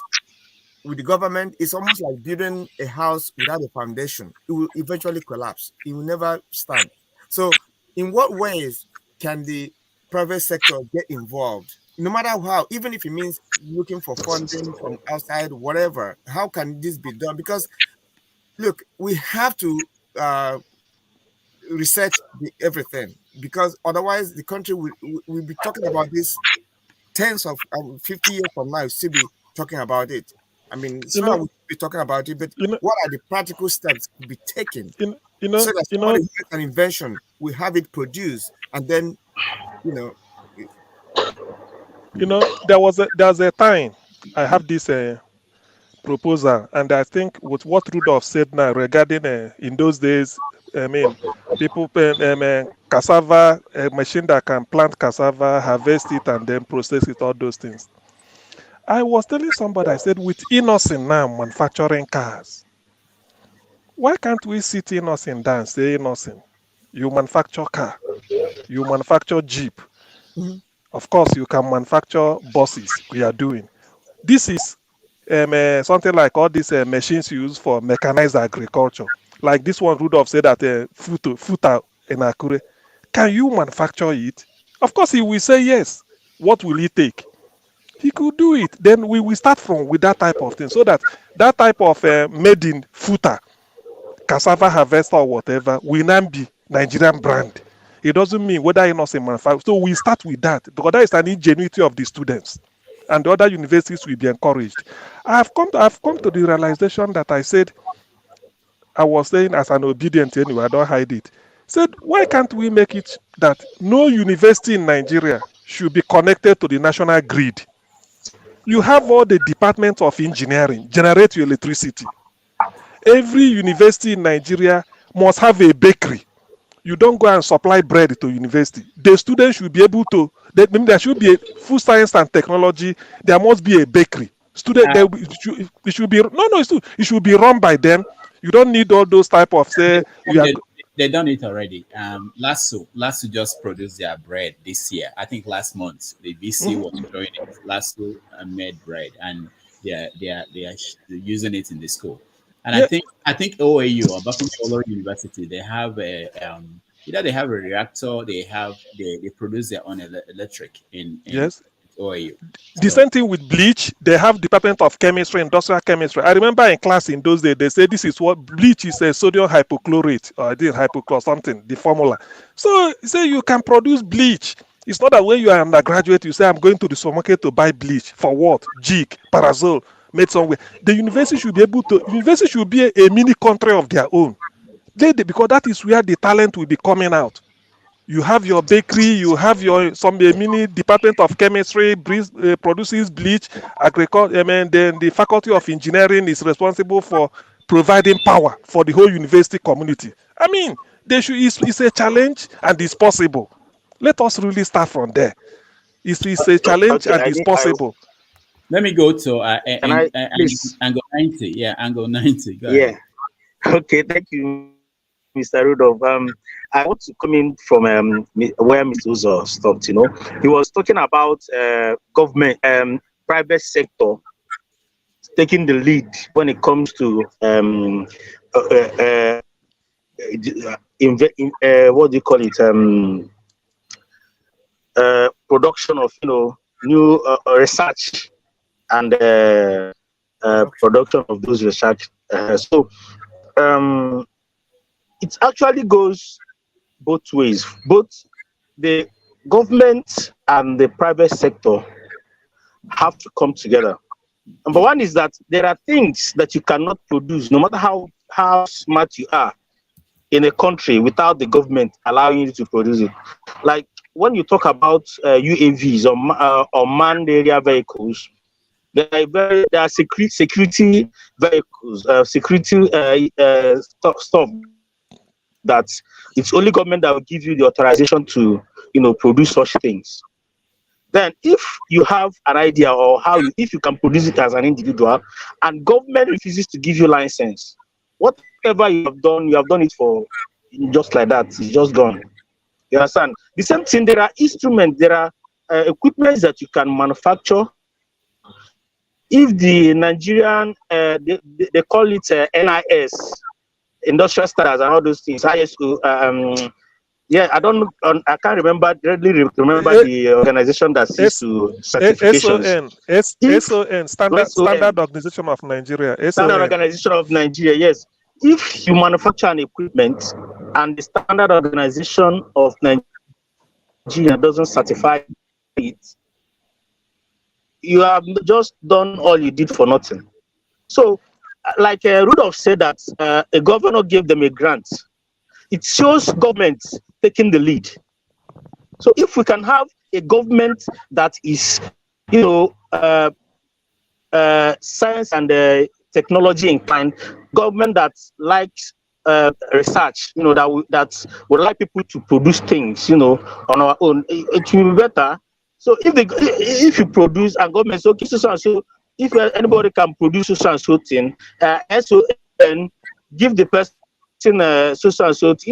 with the government, it's almost like building a house without a foundation. It will eventually collapse. It will never stand. So in what ways can the private sector get involved? No matter how, even if it means looking for funding from outside, whatever, how can this be done? Because look, we have to research everything, because otherwise the country will be talking about this tens of 50 years from now, still be talking about it. I mean, we'll be talking about it, but what are the practical steps to be taken so that somebody who makes an invention will have it produced, and then there's a time I have this proposal, and I think with what Rudolph said now regarding in those days, I mean, people cassava, a machine that can plant cassava, harvest it, and then process it, all those things. I was telling somebody, I said, with Innocent now manufacturing cars, why can't we sit Innocent down and say, Innocent, you manufacture car, you manufacture Jeep. Mm-hmm. Of course, you can manufacture buses. We are doing. This is something like all these machines used for mechanized agriculture. Like this one, Rudolph said that footer in Akure. Can you manufacture it? Of course, he will say yes. What will it take? He could do it. Then we will start with that type of thing, so that type of made in footer, cassava harvester or whatever, will not be Nigerian brand. It doesn't mean whether you're not a manufacturer. So we start with that, because that is an ingenuity of the students, and the other universities will be encouraged. I've come to the realization that I said, I was saying as an obedient anyway, I don't hide it. Said, why can't we make it that no university in Nigeria should be connected to the national grid? You have all the departments of engineering generate your electricity. Every university in Nigeria must have a bakery. You don't go and supply bread to university. The students should be able to, there should be a food science and technology. There must be a bakery. It should be run by them. You don't need all those type of they done it already. Lasso just produced their bread this year. I think last month the VC was doing it. Lasso made bread, and they are using it in the school. And Yeah. I think OAU or Buckingham University, they have a either they have a reactor, they produce their own electric in Yes. OAU. The So same thing with bleach. They have Department of Chemistry, Industrial Chemistry. I remember in class in those days, they say this is what bleach is, a sodium hypochlorate, or I did hypochlor something, the formula. So say you can produce bleach. It's not that when you are an undergraduate, you say, I'm going to the supermarket to buy bleach. For what? Jig, Parazole, made somewhere. The university should be able to, university should be a mini country of their own. Because that is where the talent will be coming out. You have your bakery, you have your mini department of chemistry produces bleach, agriculture. I mean, then the faculty of engineering is responsible for providing power for the whole university community. I mean, it's a challenge and it's possible. Let us really start from there. It's a challenge Okay, and it's possible. let me go to can I please? angle 90. Yeah, angle 90. Go Yeah. ahead. Okay, thank you, Mr. Rudolph. I want to come in from where Mr. Uzo stopped. He was talking about government, private sector taking the lead when it comes to what do you call it? Production of new research and production of those research. So it actually goes both ways. Both the government and the private sector have to come together. Number one is that there are things that you cannot produce, no matter how smart you are in a country, without the government allowing you to produce it. Like when you talk about UAVs or manned area vehicles, there are security vehicles, security stuff that it's only government that will give you the authorization to produce such things. Then if you have an idea or if you can produce it as an individual and government refuses to give you license, whatever you have done it for just like that, it's just gone. You understand? The same thing, there are instruments, there are equipments that you can manufacture. If the Nigerian, they call it NIS, industrial standards and all those things, ISO, I can't remember the organization that sees to certifications. SON, Standard Organization of Nigeria. Standard Organization of Nigeria, yes. If you manufacture an equipment and the Standard Organization of Nigeria doesn't certify it, you have just done all you did for nothing. So, like Rudolph said that a governor gave them a grant. It shows government taking the lead. So if we can have a government that is, science and technology inclined, government that likes research, that would like people to produce things, on our own, it will be better. So if you produce and government so if anybody can produce so and so thing, SON give the person so and so, it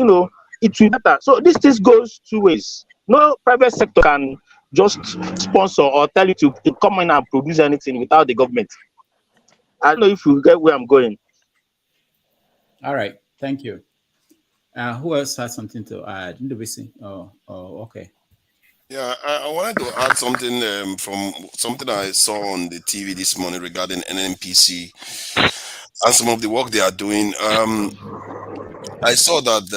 will be better. So this goes two ways. No private sector can just sponsor or tell you to come in and produce anything without the government. I don't know if you get where I'm going. All right, thank you. Who else has something to add? Oh, okay. Yeah, I wanted to add something from something I saw on the TV this morning regarding NNPC and some of the work they are doing. I saw that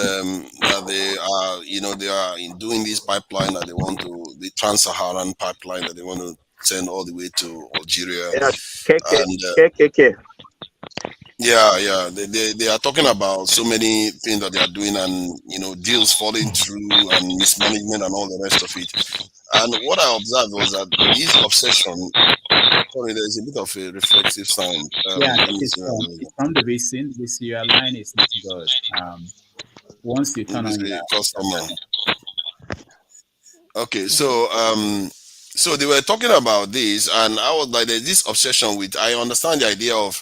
they are, they are doing this pipeline that they want to, the Trans-Saharan pipeline that they want to send all the way to Algeria. Yeah, they are talking about so many things that they are doing, and deals falling through and mismanagement and all the rest of it. And what I observed was that this obsession. Sorry, there's a bit of a reflexive sound. It's from the basin. Your line is not good. Once you turn on your customer. Okay, so they were talking about this, and I was like, there's this obsession with. I understand the idea of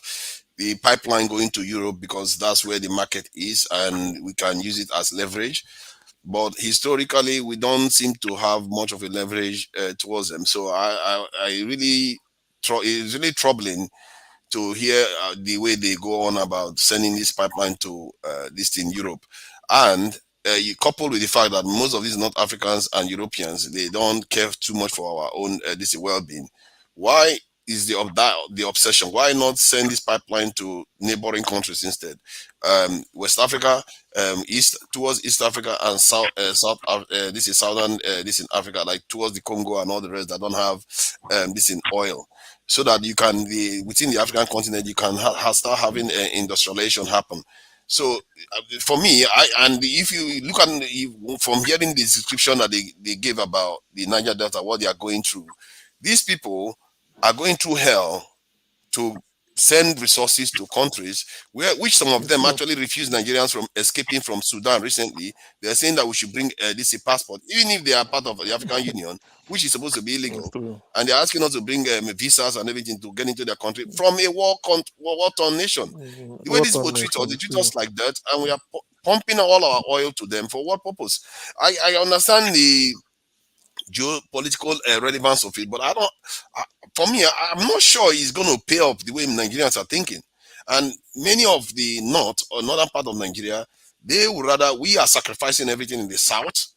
the pipeline going to Europe because that's where the market is, and we can use it as leverage. But historically, we don't seem to have much of a leverage towards them. So I really it's really troubling to hear the way they go on about sending this pipeline to this in Europe. And you couple with the fact that most of these North Africans and Europeans, they don't care too much for our own this well-being. Why is the obsession? Why not send this pipeline to neighboring countries instead? West Africa, towards East Africa and this is southern this in Africa, like towards the Congo and all the rest that don't have this in oil, so that you can within the African continent you can start having industrialization happen. So for me, if you look at from hearing the description that they gave about the Niger Delta, what they are going through, these people are going through hell to send resources to countries which some of them actually refuse Nigerians from escaping from Sudan recently. They are saying that we should bring this passport, even if they are part of the African Union, which is supposed to be illegal, and they're asking us to bring visas and everything to get into their country from a war-torn nation. The way these people treat us, they treat us like that, and we are pumping all our oil to them for what purpose? I understand the geopolitical relevance of it, but for me, I'm not sure it's going to pay off the way Nigerians are thinking. And many of the northern part of Nigeria, they would rather we are sacrificing everything in the south,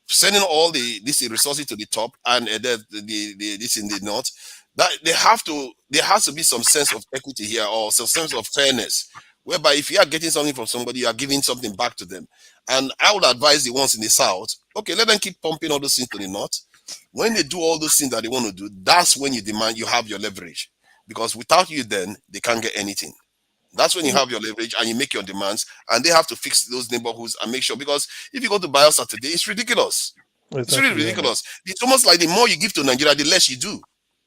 sending all these resources to the top, and this in the north. That there has to be some sense of equity here, or some sense of fairness, whereby if you are getting something from somebody, you are giving something back to them. And I would advise the ones in the south, okay, let them keep pumping all those things to the north. When they do all those things that they want to do, that's when you have your leverage. Because without you, then they can't get anything. That's when you have your leverage and you make your demands, and they have to fix those neighborhoods and make sure. Because if you go to Bielsa today, it's ridiculous. It's really ridiculous. It's almost like the more you give to Nigeria, the less you do.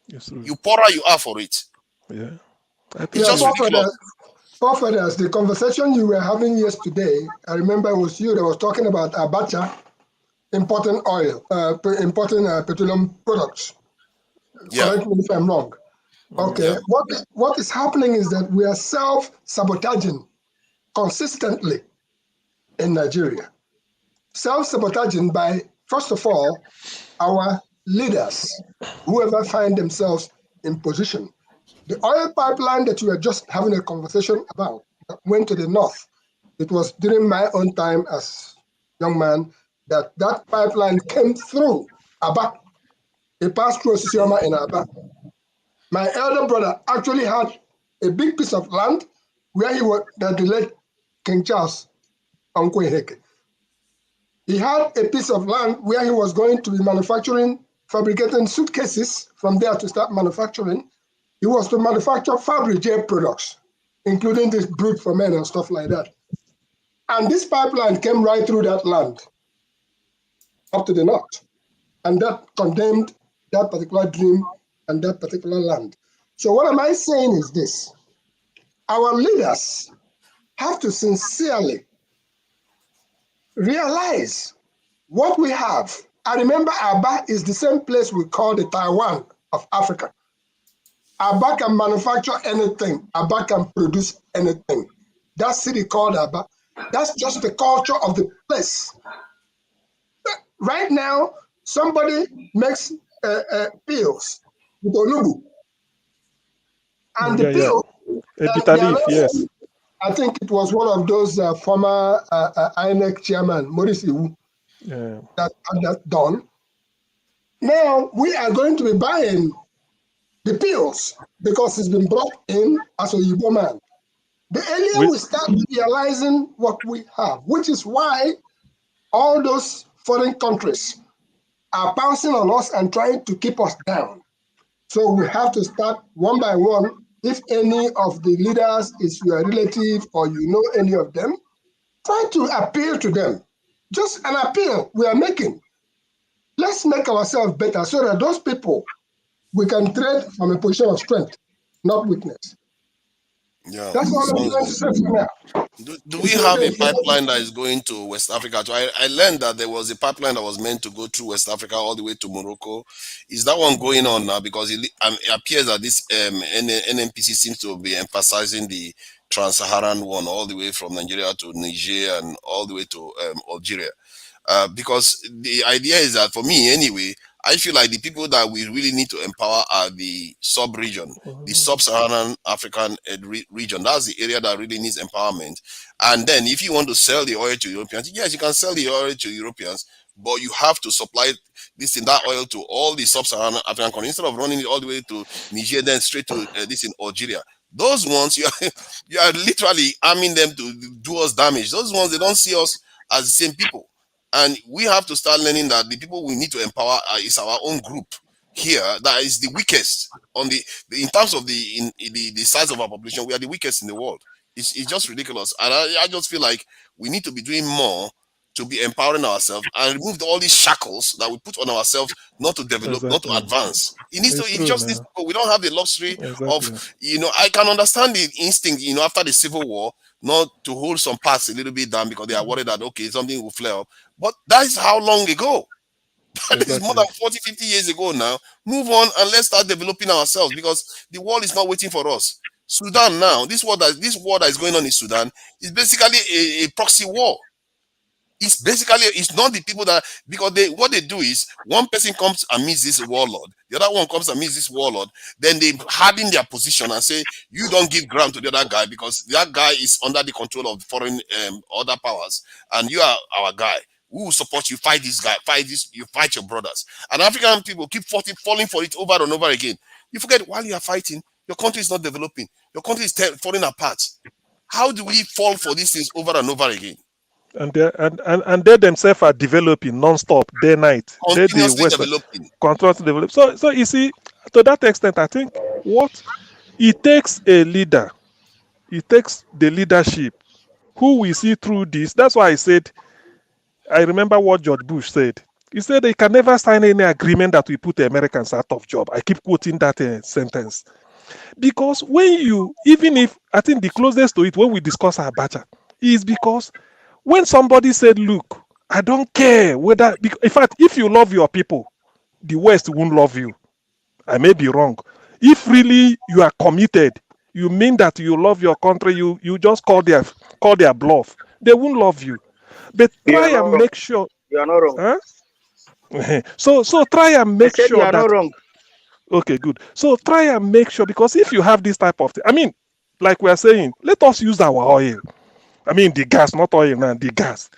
You poorer you are for it. Yeah. It's just ridiculous. Prophetess, the conversation you were having yesterday, I remember it was you that was talking about Abacha importing oil, importing petroleum products. Yeah. Correct me if I'm wrong. Okay. Yeah. What is happening is that we are self-sabotaging consistently in Nigeria. Self-sabotaging by, first of all, our leaders, whoever find themselves in position. The oil pipeline that you were just having a conversation about that went to the north. It was during my own time as young man that pipeline came through Aba. It passed through Sisioma in Aba. My elder brother actually had a big piece of land where he was that the late King Charles, Uncle Heke. He had a piece of land where he was going to be fabricating suitcases from there to start manufacturing. He was to manufacture Fabergé products, including this brood for men and stuff like that. And this pipeline came right through that land up to the north. And that condemned that particular dream and that particular land. So what am I saying is this. Our leaders have to sincerely realize what we have. I remember Aba is the same place we call the Taiwan of Africa. Aba can manufacture anything. Aba can produce anything. That city called Aba, that's just the culture of the place. Right now, somebody makes pills with Olubu. And the pills, yes. I think it was one of those former INEC chairman, Maurice Iwu, that had that done. Now we are going to be buying the pills because it's been brought in as a Igbo man. The earlier we start realizing what we have, which is why all those foreign countries are pouncing on us and trying to keep us down. So we have to start one by one. If any of the leaders is your relative or you know any of them, try to appeal to them. Just an appeal we are making. Let's make ourselves better so that those people, we can trade from a position of strength, not weakness. Yeah, that's all I'm going to say for now. Do we have a pipeline that is going to West Africa? So I learned that there was a pipeline that was meant to go through West Africa all the way to Morocco. Is that one going on now? Because it appears that this NNPC seems to be emphasizing the trans-Saharan one all the way from Nigeria to Niger and all the way to Algeria. Because the idea is that, for me anyway, I feel like the people that we really need to empower are the sub-region, the sub-Saharan African region. That's the area that really needs empowerment. And then if you want to sell the oil to Europeans, yes, you can sell the oil to Europeans, but you have to supply this in that oil to all the sub-Saharan African countries instead of running it all the way to Niger, then straight to this in Algeria. Those ones, you are literally arming them to do us damage. Those ones, they don't see us as the same people. And we have to start learning that the people we need to empower is our own group here that is the weakest on in terms of the size of our population. We are the weakest in the world. It's just ridiculous. And I just feel like we need to be doing more to be empowering ourselves and remove all these shackles that we put on ourselves not to develop, not to advance. It needs It's it true just now. needs we don't have the luxury Exactly. of, I can understand the instinct, after the Civil War, not to hold some parts a little bit down because they are worried that, okay, something will flare up. But that is how long ago? That is more than 40, 50 years ago now. Move on and let's start developing ourselves because the world is not waiting for us. Sudan now, this war that is going on in Sudan is basically a proxy war. It's not the people that, because what they do is one person comes and meets this warlord, the other one comes and meets this warlord, then they harden their position and say, you don't give ground to the other guy because that guy is under the control of foreign other powers, and you are our guy. We will support you, fight this guy, you fight your brothers. And African people keep falling for it over and over again. You forget, while you are fighting, your country is not developing, your country is falling apart. How do we fall for these things over and over again? And they themselves are developing non-stop, day night. Continuously developing. Continuously develop. So you see, to that extent, I think what it takes a leader, it takes the leadership who we see through this. That's why I remember what George Bush said. He said they can never sign any agreement that will put the Americans out of job. I keep quoting that sentence. Because even if, I think the closest to it when we discuss Abacha, is because when somebody said, look, I don't care whether, in fact, if you love your people, the West won't love you. I may be wrong. If really you are committed, you mean that you love your country, you just call their bluff. They won't love you. But try and make sure. You are not wrong. Huh? So try and make sure you are not wrong. Okay, good. So try and make sure, because if you have this type of thing, I mean, like we are saying, let us use our oil. I mean, the gas, not oil now, the gas.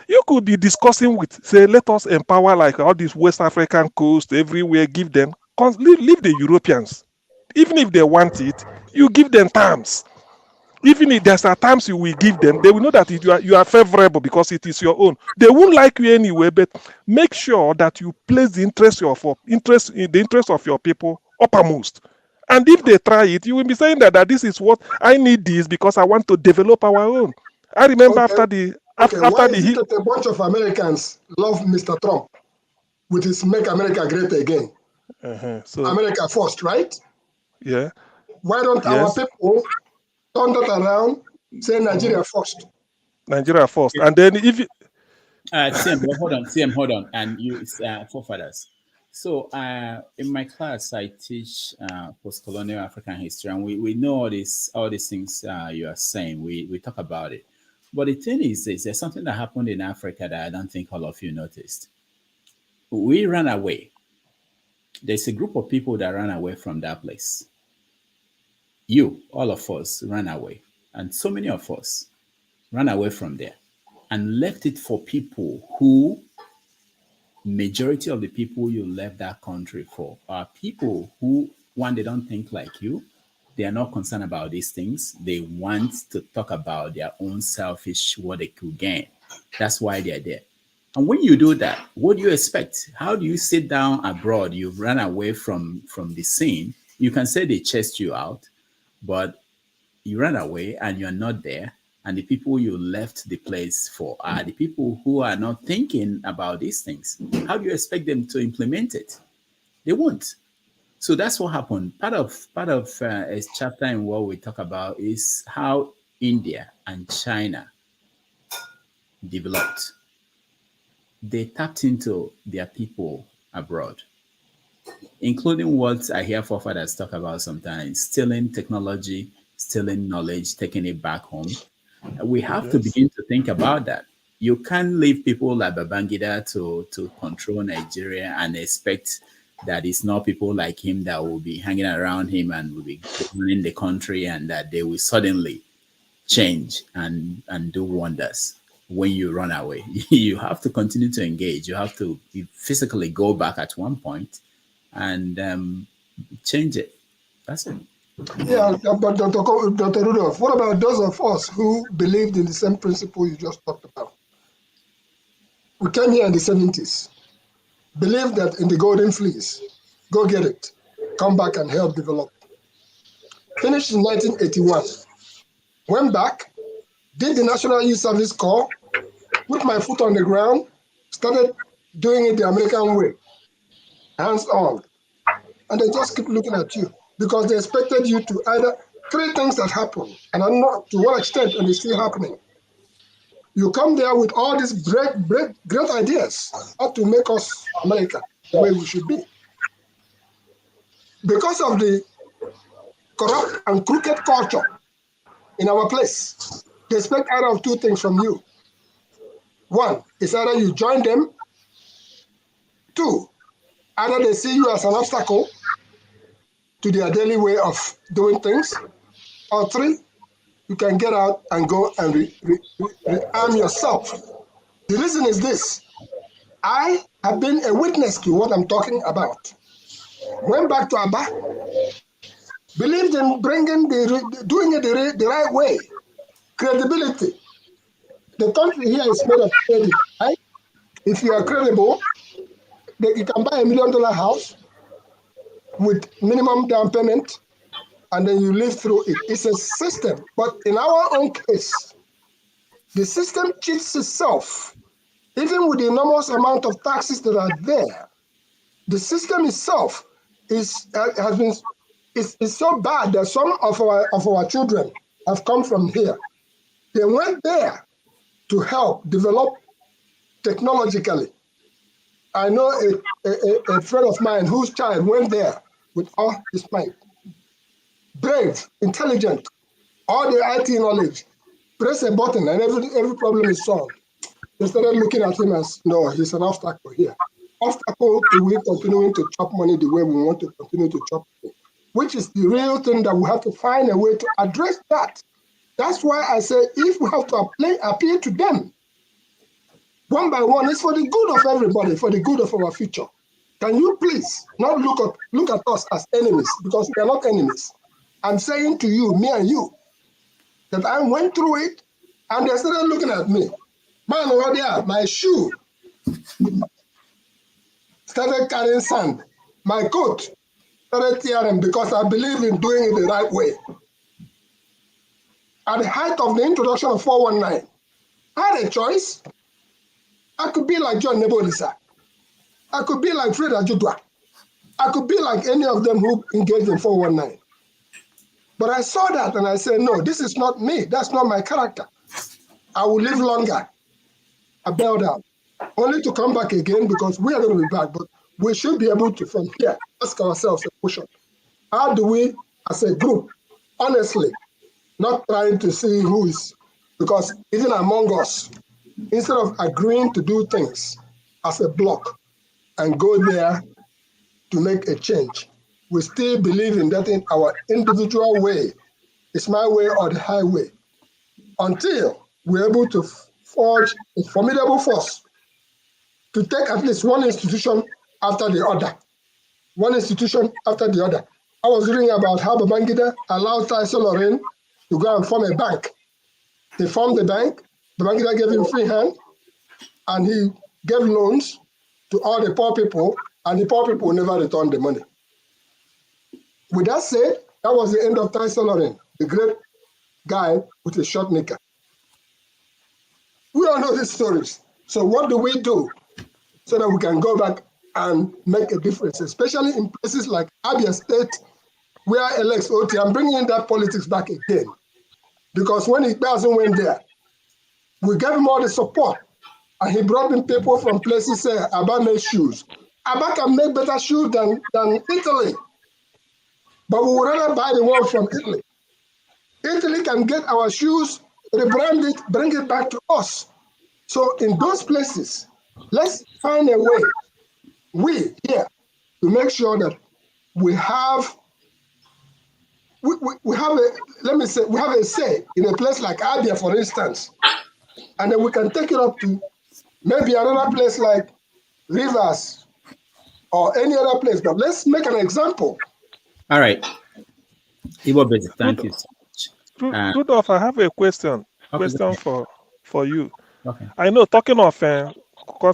You could be discussing with, say, let us empower like all these West African coast, everywhere, give them, leave the Europeans. Even if they want it, you give them terms. Even if there's a terms you will give them, they will know that you are favorable because it is your own. They won't like you anyway, but make sure that you place the interest of your people uppermost. And if they try it, you will be saying that this is what I need this because I want to develop our own. I remember after the why is it that a bunch of Americans love Mr. Trump with his "Make America Great Again"? So America first, right? Yeah. Why don't our people turn that around, say Nigeria first? Nigeria first, and then if you... CM, hold on, and you forefathers. So in my class, I teach post-colonial African history, and we know all these things you are saying. We talk about it. But the thing is, there's something that happened in Africa that I don't think all of you noticed. We ran away. There's a group of people that ran away from that place. All of us ran away. And so many of us ran away from there and left it for people who, majority of the people you left that country for are people who, one, they don't think like you. They are not concerned about these things. They want to talk about their own selfish, what they could gain. That's why they're there. And when you do that, what do you expect? How do you sit down abroad? You've run away from the scene. You can say they chased you out, but you ran away and you're not there. And the people you left the place for are the people who are not thinking about these things. How do you expect them to implement it? They won't. So that's what happened. Part of a chapter in what we talk about is how India and China developed. They tapped into their people abroad, including what I hear forefathers talk about sometimes, stealing technology, stealing knowledge, taking it back home. We have to begin to think about that. You can't leave people like Babangida to control Nigeria and expect that it's not people like him that will be hanging around him and will be governing the country, and that they will suddenly change and do wonders when you run away. You have to continue to engage. You have to physically go back at one point and change it. That's it. Yeah, but Dr. Rudolph, what about those of us who believed in the same principle you just talked about? We came here in the 70s, believed that in the golden fleece, go get it, come back and help develop. Finished in 1981, went back, did the National Youth Service Corps, put my foot on the ground, started doing it the American way, hands on. And they just keep looking at you because they expected you to either three things that happen, and I'm not to what extent, and it's still happening. You come there with all these great ideas how to make us America the way we should be. Because of the corrupt and crooked culture in our place, they expect either of two things from you. One is either you join them. Two, either they see you as an obstacle to their daily way of doing things. Or three, you can get out and go and rearm yourself. The reason is this. I have been a witness to what I'm talking about. Went back to Aba, believed in doing it the right way, credibility. The country here is made of credit, right? If you are credible, you can buy $1 million house with minimum down payment, and then you live through it. It's a system, but in our own case, the system cheats itself. Even with the enormous amount of taxes that are there, the system itself is so bad that some of our children have come from here. They went there to help develop technologically. I know a friend of mine whose child went there with all his might. Brave, intelligent, all the IT knowledge. Press a button and every problem is solved. They started looking at him as, no, he's an obstacle here. Obstacle to we continuing to chop money the way we want to continue to chop money, which is the real thing that we have to find a way to address that. That's why I say if we have to appeal to them, one by one, it's for the good of everybody, for the good of our future. Can you please not look at us as enemies, because we are not enemies. I'm saying to you, me and you, that I went through it and they started looking at me. Man, over there, my shoe started carrying sand. My coat started tearing because I believe in doing it the right way. At the height of the introduction of 419, I had a choice. I could be like John Nebodisa. I could be like Fred Ajudwa. I could be like any of them who engaged in 419. But I saw that and I said, no, this is not me. That's not my character. I will live longer. I bailed out, only to come back again because we are going to be back. But we should be able to, from here, ask ourselves a question. How do we, as a group, honestly, not trying to see who is, because even among us, instead of agreeing to do things as a block and go there to make a change, we still believe in that in our individual way. It's my way or the highway. Until we're able to forge a formidable force to take at least one institution after the other. One institution after the other. I was reading about how Babangida allowed Tyson Lorraine to go and form a bank. He formed the bank, Babangida gave him free hand, and he gave loans to all the poor people, and the poor people never returned the money. With that said, that was the end of Tyson Lorraine, the great guy with a short knicker. We all know these stories. So what do we do so that we can go back and make a difference, especially in places like Abia State, where Alex Oti, I'm bringing that politics back again. Because when he doesn't went there, we gave him all the support. And he brought in people from places say Abba made shoes. Abba can make better shoes than Italy. But we would rather buy the one from Italy. Italy can get our shoes, rebrand it, bring it back to us. So in those places, let's find a way, we here, to make sure that we have we have a, let me say, we have a say in a place like Abia, for instance, and then we can take it up to maybe another place like Rivers or any other place. But let's make an example. All right. Igbo Basic, thank you so much. Rudolph, I have a question. Okay, For you. Okay. I know, talking of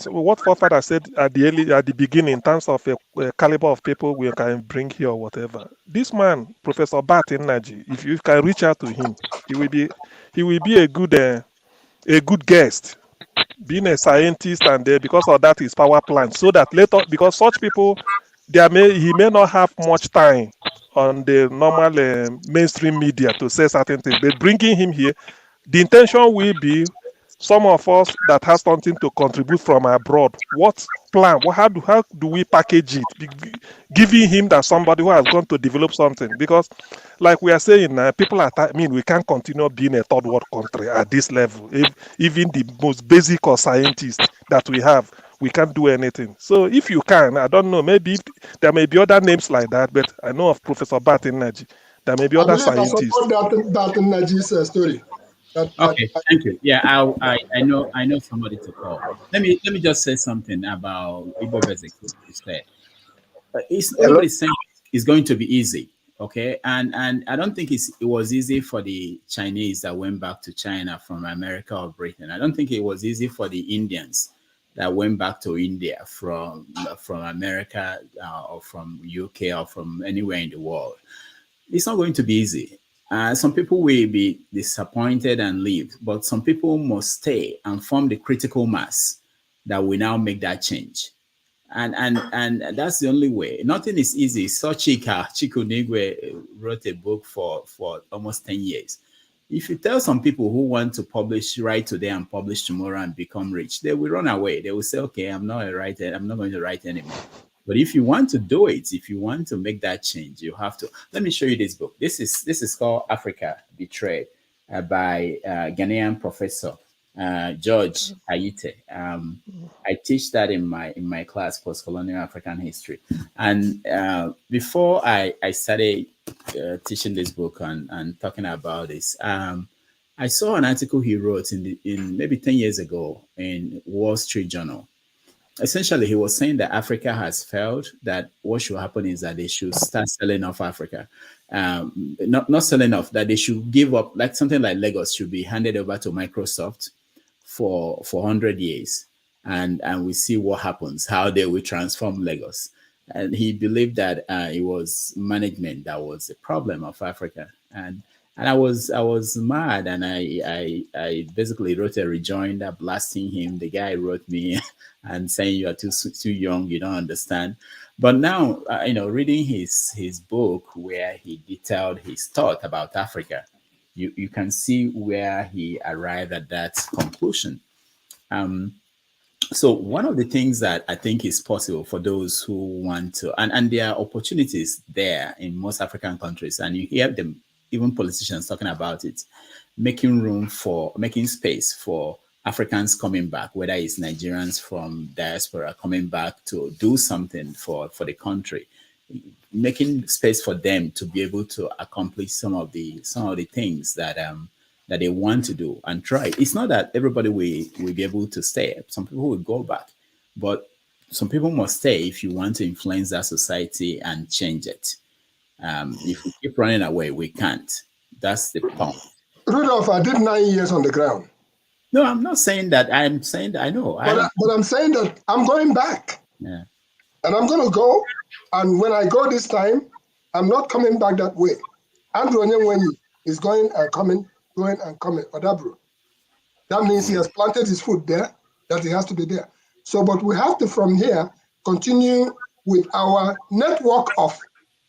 what forefather said at the beginning in terms of a caliber of people we can bring here or whatever. This man, Professor Batin Naji, if you can reach out to him, he will be a good guest, being a scientist, and because of that his power plant, so that later, because such people, he may not have much time on the normal mainstream media to say certain things, but bringing him here, the intention will be some of us that has something to contribute from abroad. What plan? How do we package it? Giving him that somebody who has gone to develop something, because, like we are saying, people are. We can't continue being a third world country at this level. Even the most basic of scientists that we have, we can't do anything. So if you can, I don't know, maybe there may be other names like that, but I know of Professor Batin Naji. There may be other scientists. I support Batin Naji's story. Okay, thank you. Yeah, I know somebody to call. Let me just say something about Igbo Basic instead. Everybody's saying it's going to be easy, okay? And I don't think it was easy for the Chinese that went back to China from America or Britain. I don't think it was easy for the Indians that went back to India from America or from UK or from anywhere in the world. It's not going to be easy. Some people will be disappointed and leave, but some people must stay and form the critical mass that will now make that change. And that's the only way. Nothing is easy. So Chika Unigwe wrote a book for almost 10 years. If you tell some people who want to write today and publish tomorrow and become rich, they will run away. They will say, okay, I'm not a writer. I'm not going to write anymore. But if you want to do it, if you want to make that change, you have to. Let me show you this book. This is called Africa Betrayed by Ghanaian professor George Ayite. I teach that in my class, post-colonial African history. And before I started teaching this book and talking about this, I saw an article he wrote in maybe 10 years ago in Wall Street Journal. Essentially, he was saying that Africa has failed, that what should happen is that they should start selling off Africa. Not selling off, that they should give up, like something like Lagos should be handed over to Microsoft for 100 years. And we see what happens, how they will transform Lagos. And he believed that it was management that was the problem of Africa. And I was mad, and I basically wrote a rejoinder blasting him. The guy wrote me and saying you are too young, you don't understand. But now, reading his book where he detailed his thought about Africa, you can see where he arrived at that conclusion. So one of the things that I think is possible for those who want to, and there are opportunities there in most African countries, and you hear them, even politicians talking about it, making space for Africans coming back, whether it's Nigerians from diaspora coming back to do something for the country, making space for them to be able to accomplish some of the things that they want to do and try. It's not that everybody will be able to stay. Some people will go back, but some people must stay if you want to influence that society and change it. If we keep running away, we can't. That's the point. Rudolph, I did 9 years on the ground. No, I'm not saying that. I'm saying that I know. But I'm saying that I'm going back. Yeah. And I'm going to go. And when I go this time, I'm not coming back that way. Andrew Onyenwenyi is going and coming. Odabro. That means he has planted his foot there, that he has to be there. So, but we have to, from here, continue with our network of.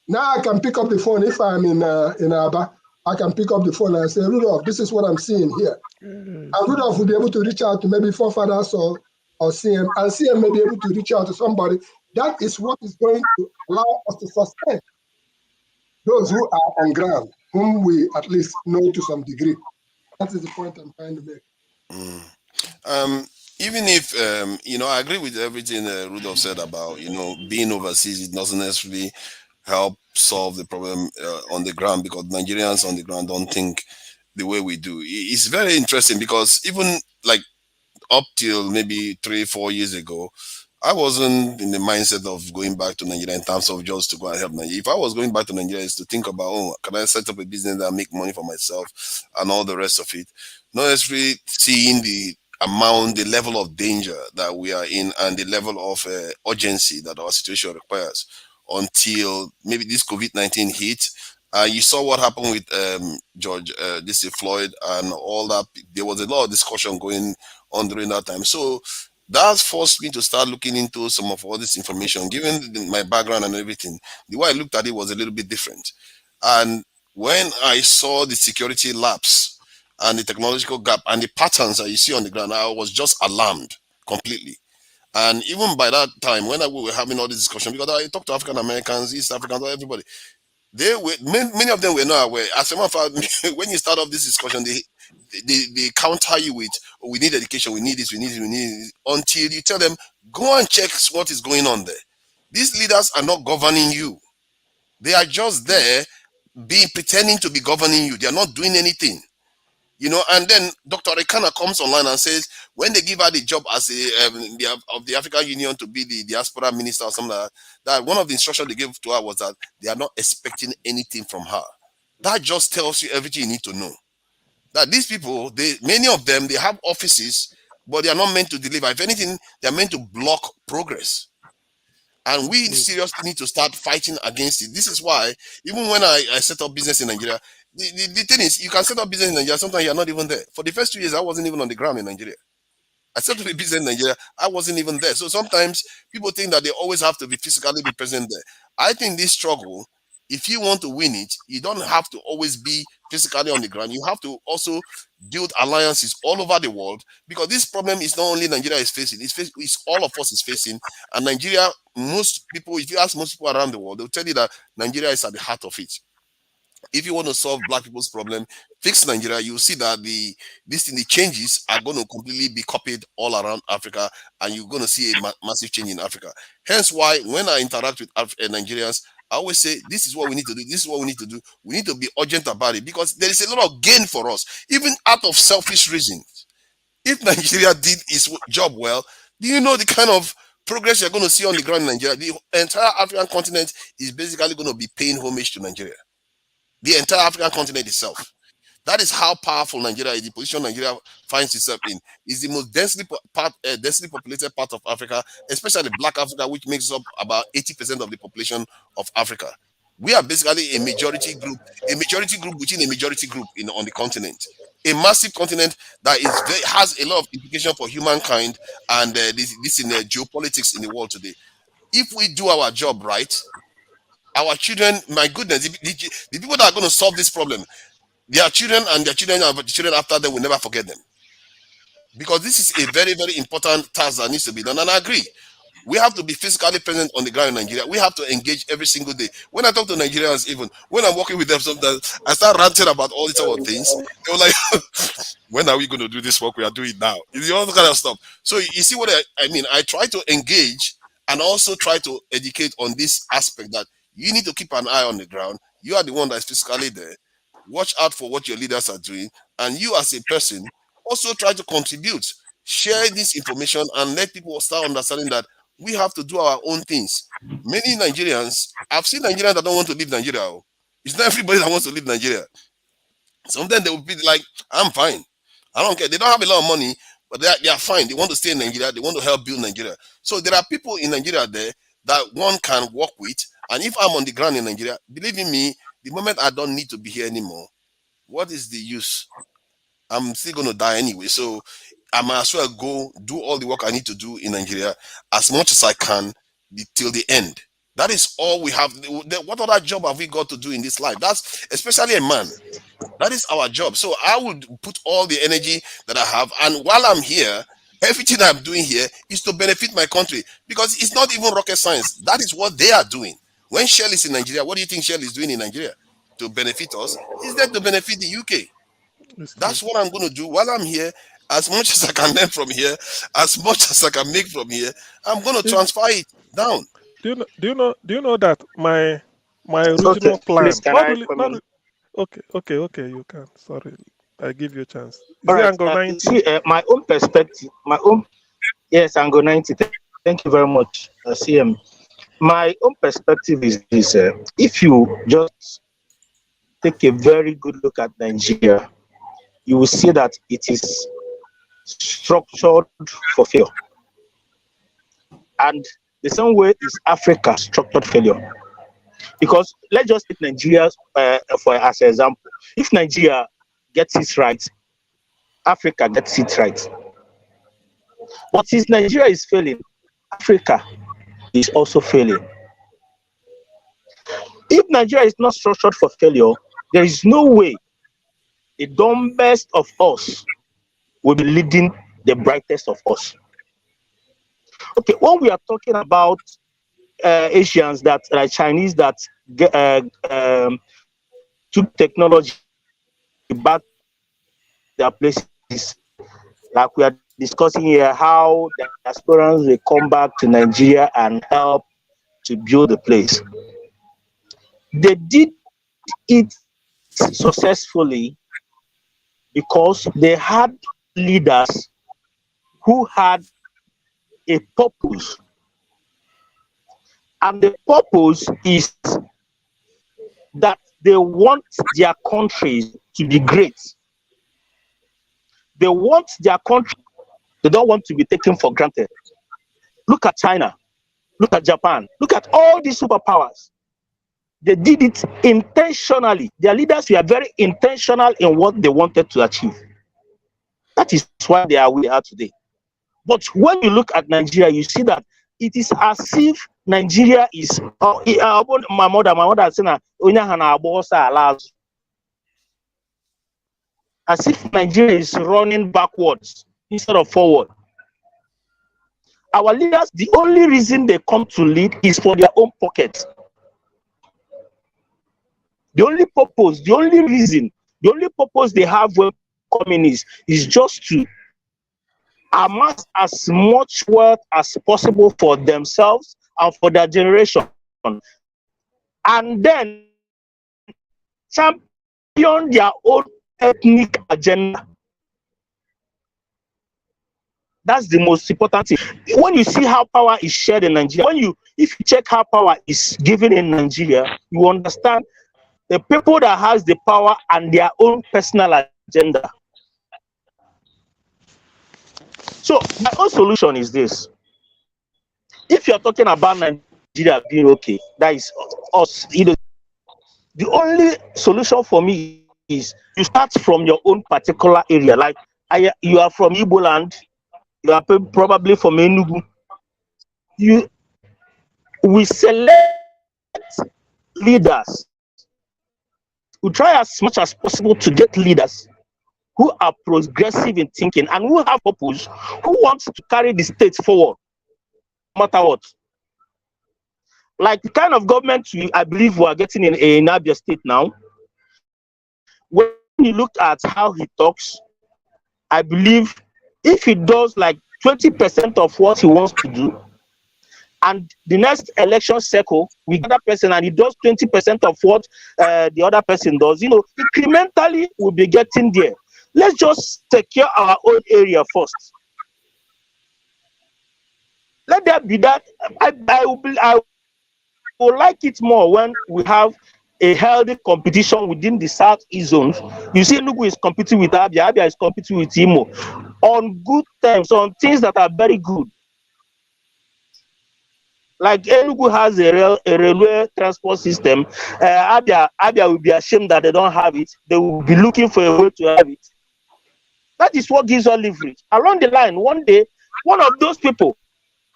Now I can pick up the phone if I'm in Aba. I can pick up the phone and say, Rudolph, this is what I'm seeing here. And Rudolph will be able to reach out to maybe forefathers or CM, and CM may be able to reach out to somebody. That is what is going to allow us to sustain those who are on ground, whom we at least know to some degree. That is the point I'm trying to make. even if I agree with everything Rudolph said about being overseas. It doesn't necessarily help solve the problem on the ground, because Nigerians on the ground don't think the way we do. It's very interesting because even like up till maybe 3-4 years ago, I wasn't in the mindset of going back to Nigeria in terms of just to go and help Nigeria. If I was going back to Nigeria, is to think about, oh, can I set up a business that make money for myself and all the rest of it. Not necessarily seeing the amount, the level of danger that we are in, and the level of urgency that our situation requires, until maybe this COVID-19 hit. You saw what happened with George, this is Floyd, and all that. There was a lot of discussion going on during that time. So that forced me to start looking into some of all this information. Given my background and everything, the way I looked at it was a little bit different. And when I saw the security lapse and the technological gap and the patterns that you see on the ground, I was just alarmed completely. And even by that time, when we were having all this discussion, because I talked to African Americans, East Africans, everybody, they were many of them were not aware. As a matter of fact, when you start off this discussion, they counter you with, oh, we need education, we need this, we need this, we need this, until you tell them, go and check what is going on there. These leaders are not governing you. They are just there being pretending to be governing you. They are not doing anything. And then Dr. Rekana comes online and says, when they give her the job as of the African Union to be the diaspora minister or something like that, one of the instructions they gave to her was that they are not expecting anything from her. That just tells you everything you need to know. That these people, many of them, they have offices, but they are not meant to deliver. If anything, they are meant to block progress. And we seriously need to start fighting against it. This is why, even when I set up business in Nigeria, the thing is, you can set up business in Nigeria, sometimes you're not even there. For the first 2 years, I wasn't even on the ground in Nigeria. I set up a business in Nigeria, I wasn't even there. So sometimes people think that they always have to be physically be present there. I think this struggle, if you want to win it, you don't have to always be physically on the ground. You have to also build alliances all over the world, because this problem is not only Nigeria is facing, it's all of us is facing. And Nigeria, most people, if you ask most people around the world, they'll tell you that Nigeria is at the heart of it. If you want to solve black people's problem, fix Nigeria, you'll see that the changes are going to completely be copied all around Africa, and you're going to see a massive change in Africa. Hence why when I interact with Nigerians, I always say, this is what we need to do. This is what we need to do. We need to be urgent about it, because there is a lot of gain for us, even out of selfish reasons. If Nigeria did its job well, do you know the kind of progress you're going to see on the ground in Nigeria? The entire African continent is basically going to be paying homage to Nigeria. The entire African continent itself. That is how powerful Nigeria is. The position Nigeria finds itself in is the most densely populated part of Africa, especially Black Africa, which makes up about 80% of the population of Africa. We are basically a majority group within a majority group on the continent. A massive continent that has a lot of implication for humankind and this in the geopolitics in the world today. If we do our job right, our children, my goodness, the people that are going to solve this problem, their children and their children and the children after them will never forget them. Because this is a very, very important task that needs to be done. And I agree. We have to be physically present on the ground in Nigeria. We have to engage every single day. When I talk to Nigerians, even when I'm working with them, sometimes I start ranting about all these other things. They were like, when are we going to do this work we are doing now? All that kind of stuff. So you see what I mean? I try to engage and also try to educate on this aspect that you need to keep an eye on the ground. You are the one that is physically there. Watch out for what your leaders are doing. And you as a person, also try to contribute. Share this information and let people start understanding that we have to do our own things. Many Nigerians, I've seen Nigerians that don't want to leave Nigeria. It's not everybody that wants to leave Nigeria. Sometimes they will be like, I'm fine. I don't care. They don't have a lot of money, but they are fine. They want to stay in Nigeria. They want to help build Nigeria. So there are people in Nigeria there that one can work with. And if I'm on the ground in Nigeria, believe in me, the moment I don't need to be here anymore, what is the use? I'm still going to die anyway. So I might as well go do all the work I need to do in Nigeria as much as I can till the end. That is all we have. What other job have we got to do in this life? That's especially a man. That is our job. So I would put all the energy that I have. And while I'm here, everything I'm doing here is to benefit my country, because it's not even rocket science. That is what they are doing. When Shell is in Nigeria, what do you think Shell is doing in Nigeria? To benefit us? Is that to benefit the UK? That's what I'm going to do while I'm here. as much as I can learn from here, as much as I can make from here, I'm going to transfer it down. Do you know that my original Okay, plan? please, can Not I really, come not in? okay. You can. Sorry, I give you a chance. Is All it right. angle You 90? see, my own perspective, yes, angle 90. Thank you very much, CM. My own perspective is this: if you just take a very good look at Nigeria, you will see that it is structured for failure. And the same way is Africa structured failure. Because let's just take Nigeria for as an example. If Nigeria gets it right, Africa gets it right. But since Nigeria is failing, Africa is also failing. If Nigeria is not structured for failure, there is no way the dumbest of us will be leading the brightest of us. Okay, when we are talking about Asians that like Chinese that took technology back their places, like we are discussing here, how the aspirants will come back to Nigeria and help to build the place. They did it successfully because they had leaders who had a purpose. And the purpose is that they want their countries to be great. They want their country, they don't want to be taken for granted. Look at China, look at Japan, look at all these superpowers. They did it intentionally. Their leaders were very intentional in what they wanted to achieve. That is why they are where they are today. But when you look at Nigeria, you see that it is as if Nigeria is my mother saying as if Nigeria is running backwards instead of forward. Our leaders, the only reason they come to lead is for their own pockets. The only purpose, the only reason, the only purpose they have when coming is just to amass as much wealth as possible for themselves and for their generation, and then champion their own ethnic agenda. That's the most important thing. When you see how power is shared in Nigeria, if you check how power is given in Nigeria, you understand the people that has the power and their own personal agenda. So my own solution is this: if you're talking about Nigeria being okay, that is us, the only solution for me is you start from your own particular area. Like you are from Igbo land, you are probably from Enugu. We select leaders. We try as much as possible to get leaders who are progressive in thinking and who have purpose, who want to carry the state forward, no matter what. Like the kind of government I believe we are getting in Abia State now. When you look at how he talks, I believe if he does like 20% of what he wants to do, and the next election cycle, we get that person and he does 20% of what the other person does, incrementally we'll be getting there. Let's just secure our own area first. Let there be that. I will like it more when we have a healthy competition within the Southeast zones. You see, Enugu is competing with Abia, Abia is competing with Imo on good terms, on things that are very good. Like Enugu has a railway transport system. Abia will be ashamed that they don't have it. They will be looking for a way to have it. That is what gives us leverage. Along the line, one day, one of those people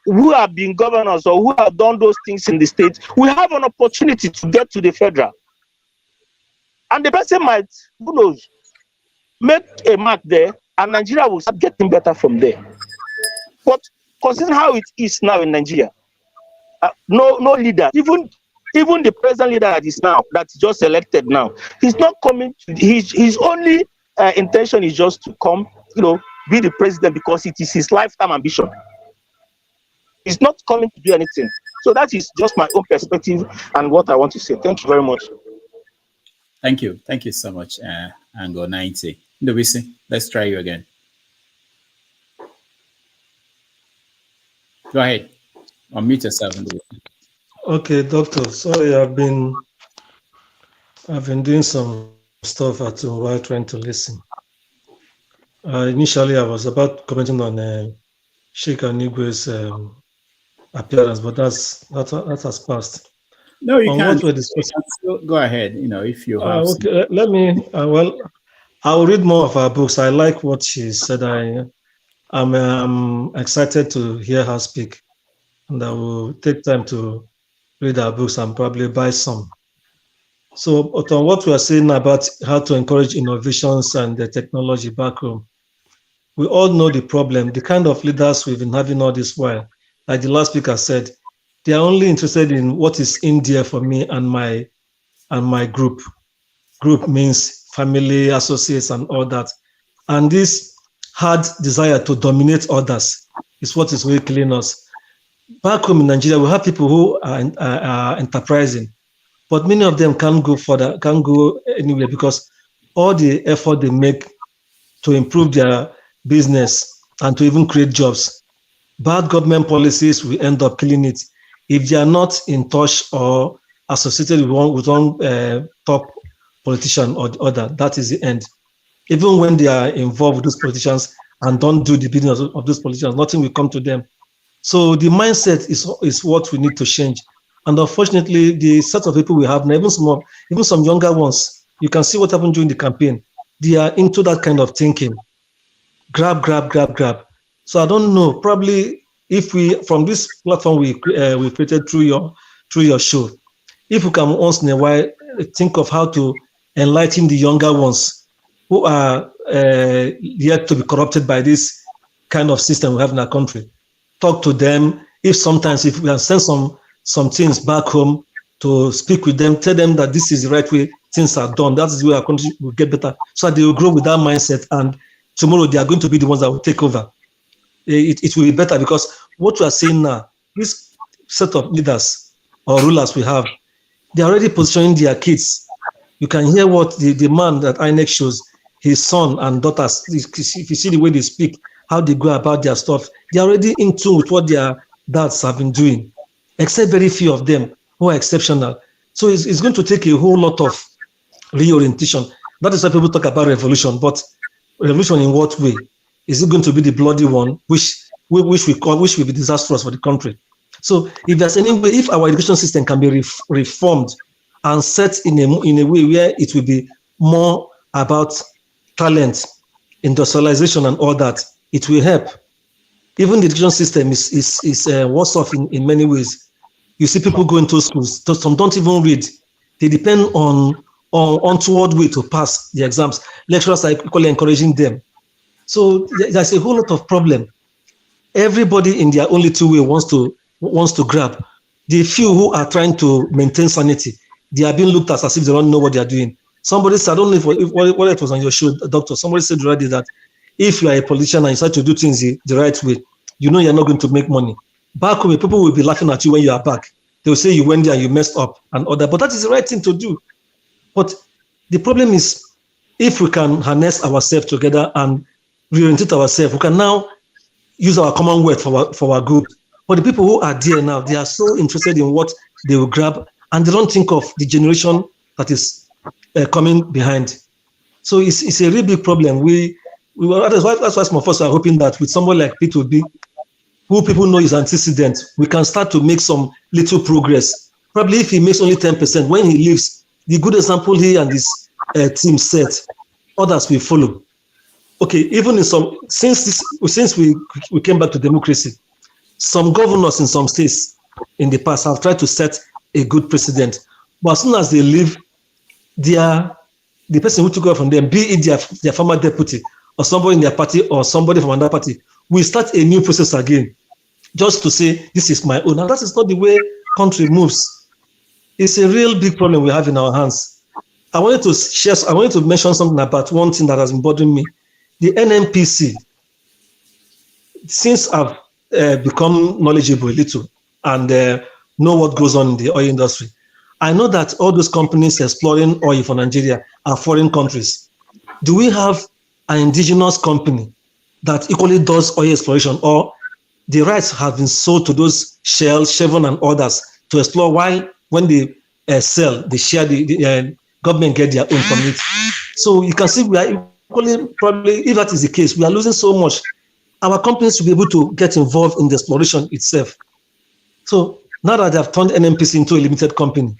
who have been governors or who have done those things in the state will have an opportunity to get to the federal. And the person might, who knows, make a mark there, and Nigeria will start getting better from there. But considering how it is now in Nigeria, no leader, even the present leader that is now, that's just elected now, he's not coming to, his only intention is just to come, be the president because it is his lifetime ambition. He's not coming to do anything. So that is just my own perspective and what I want to say. Thank you very much. Thank you. Thank you so much, Ango 90. Ndubisi, let's try you again. Go ahead. Unmute yourself. Okay, doctor. Sorry, I've been doing some stuff at home while trying to listen. Initially, I was about commenting on Chika Unigwe's appearance, but that has passed. No, you can't. Go ahead. If you have. Okay, let me. Well, I'll read more of her books. I like what she said. I'm excited to hear her speak, and I will take time to read her books and probably buy some. So, on what we are saying about how to encourage innovations and the technology back home, we all know the problem. The kind of leaders we've been having all this while, like the last speaker said, they are only interested in what is in there for me and my group. Group means family, associates, and all that. And this hard desire to dominate others is what is really killing us. Back home in Nigeria, we have people who are enterprising, but many of them can't go further, can't go anywhere because all the effort they make to improve their business and to even create jobs, bad government policies will end up killing it if they are not in touch or associated with one top politician or the other. That is the end. Even when they are involved with those politicians and don't do the business of those politicians, nothing will come to them. So the mindset is what we need to change. And unfortunately, the set of people we have now, even some younger ones, you can see what happened during the campaign. They are into that kind of thinking. Grab. So I don't know. Probably if we, from this platform we created through your show, if we can once in a while think of how to enlighten the younger ones who are yet to be corrupted by this kind of system we have in our country. Talk to them. If we can send some things back home to speak with them, tell them that this is the right way things are done. That is the way our country will get better. So they will grow with that mindset, and tomorrow they are going to be the ones that will take over. It will be better because what we are saying now, this set of leaders or rulers we have, they are already positioning their kids. You can hear what the man that INEC shows, his son and daughters, if you see the way they speak, how they go about their stuff, they are already in tune with what their dads have been doing, except very few of them who are exceptional. So it's going to take a whole lot of reorientation. That is why people talk about revolution, but revolution in what way? Is it going to be the bloody one, which will be disastrous for the country? So if there's any way, if our education system can be reformed and set in a way where it will be more about talent, industrialization, and all that, it will help. Even the education system is worse off in many ways. You see people go into schools, some don't even read. They depend on toward way to pass the exams. Lecturers are equally encouraging them. So there's a whole lot of problem. Everybody in their own little way wants to grab. The few who are trying to maintain sanity, they are being looked at as if they don't know what they are doing. Somebody said, I don't know what it was on your show, doctor. Somebody said already that if you are a politician and you start to do things the right way, you know you're not going to make money. Back home, people will be laughing at you when you are back. They will say you went there and you messed up and all that. But that is the right thing to do. But the problem is, if we can harness ourselves together and reorientate ourselves, we can now use our commonwealth for our good. But the people who are there now, they are so interested in what they will grab, and they don't think of the generation that is coming behind. So it's a really big problem. That's why some of us are hoping that with someone like P2B, who people know is antecedent, we can start to make some little progress. Probably if he makes only 10%, when he leaves, the good example he and his team set, others will follow. Okay, even in since we came back to democracy, some governors in some states in the past have tried to set a good precedent. But as soon as they leave, the person who took over from them, be it their former deputy or somebody in their party or somebody from another party, will start a new process again, just to say, this is my own. Now, that is not the way country moves. It's a real big problem we have in our hands. I wanted to mention something about one thing that has been bothering me. The NNPC, since I've become knowledgeable a little and know what goes on in the oil industry, I know that all those companies exploring oil for Nigeria are foreign countries. Do we have an indigenous company that equally does oil exploration, or the rights have been sold to those Shell, Chevron, and others to explore? Why, when they sell, they share the government get their own from it. So you can see we are equally, probably, if that is the case, we are losing so much. Our companies should be able to get involved in the exploration itself. So now that they have turned NNPC into a limited company,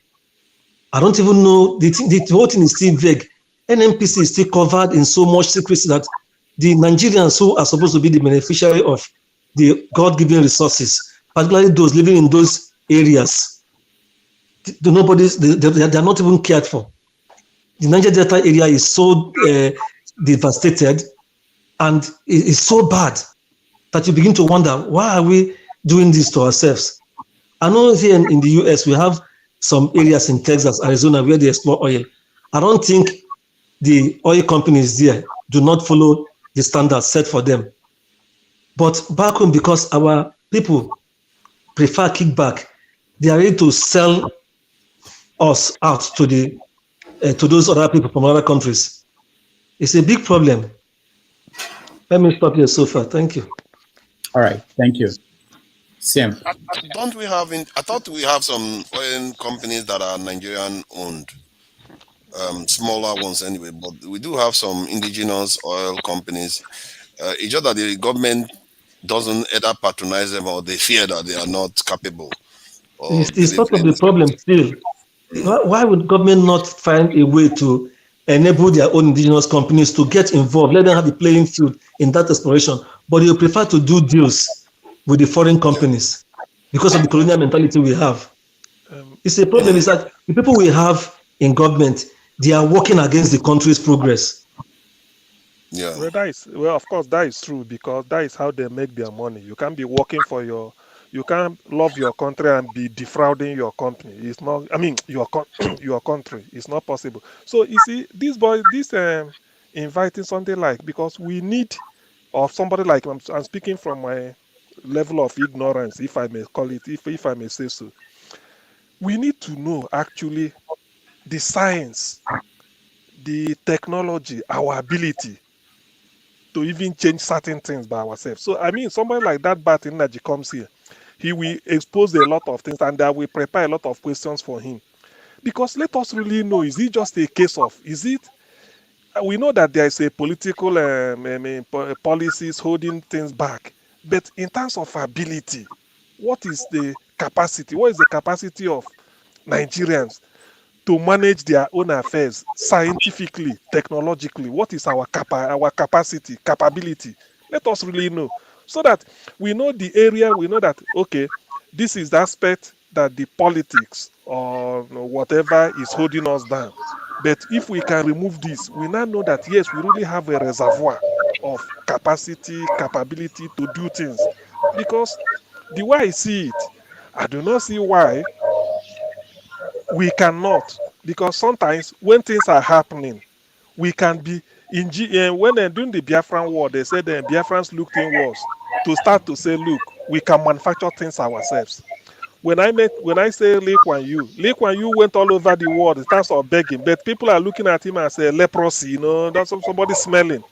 I don't even know, the whole thing is still vague. NNPC is still covered in so much secrecy that the Nigerians who are supposed to be the beneficiary of the God-given resources, particularly those living in those areas, they are not even cared for. The Niger Delta area is so devastated and it is so bad that you begin to wonder, why are we doing this to ourselves? I know here in the US, we have some areas in Texas, Arizona, where they explore oil. I don't think the oil companies there do not follow the standards set for them. But back home, because our people prefer kickback, they are ready to sell us out to those other people from other countries. It's a big problem. Let me stop here so far. Thank you. All right. Thank you. Sam. Don't we have? I thought we have some oil companies that are Nigerian owned, smaller ones anyway. But we do have some indigenous oil companies. It's just that the government doesn't either patronize them or they fear that they are not capable. It's part of the problem still. Why would government not find a way to enable their own indigenous companies to get involved, let them have the playing field in that exploration? But they prefer to do deals with the foreign companies because of the colonial mentality we have. It's a problem is that the people we have in government, they are working against the country's progress. Yeah. Well, of course, that is true, because that is how they make their money. You can't be working for you can't love your country and be defrauding your company. It's not, I mean, your country. It's not possible. So you see, inviting something like, because we need, or somebody like, I'm speaking from my level of ignorance, if I may call it, if I may say so. We need to know actually the science, the technology, our ability to even change certain things by ourselves. So I mean, somebody like that Bat Energy comes here, he will expose a lot of things, and that will prepare a lot of questions for him. Because let us really know, is it just a case of, we know that there is a political policies holding things back, but in terms of ability, what is the capacity? What is the capacity of Nigerians to manage their own affairs scientifically, technologically? What is our capacity, capability? Let us really know, so that we know the area, we know that, okay, this is the aspect that the politics or whatever is holding us down. But if we can remove this, we now know that, yes, we really have a reservoir of capacity, capability to do things. Because the way I see it, I do not see why we cannot. Because sometimes when things are happening, we can be when they're doing the Biafran war, they said the Biafrans looked inwards to start to say, look, we can manufacture things ourselves. When I say Lee Kuan Yew went all over the world in terms of begging, but people are looking at him as a leprosy, that's somebody smelling.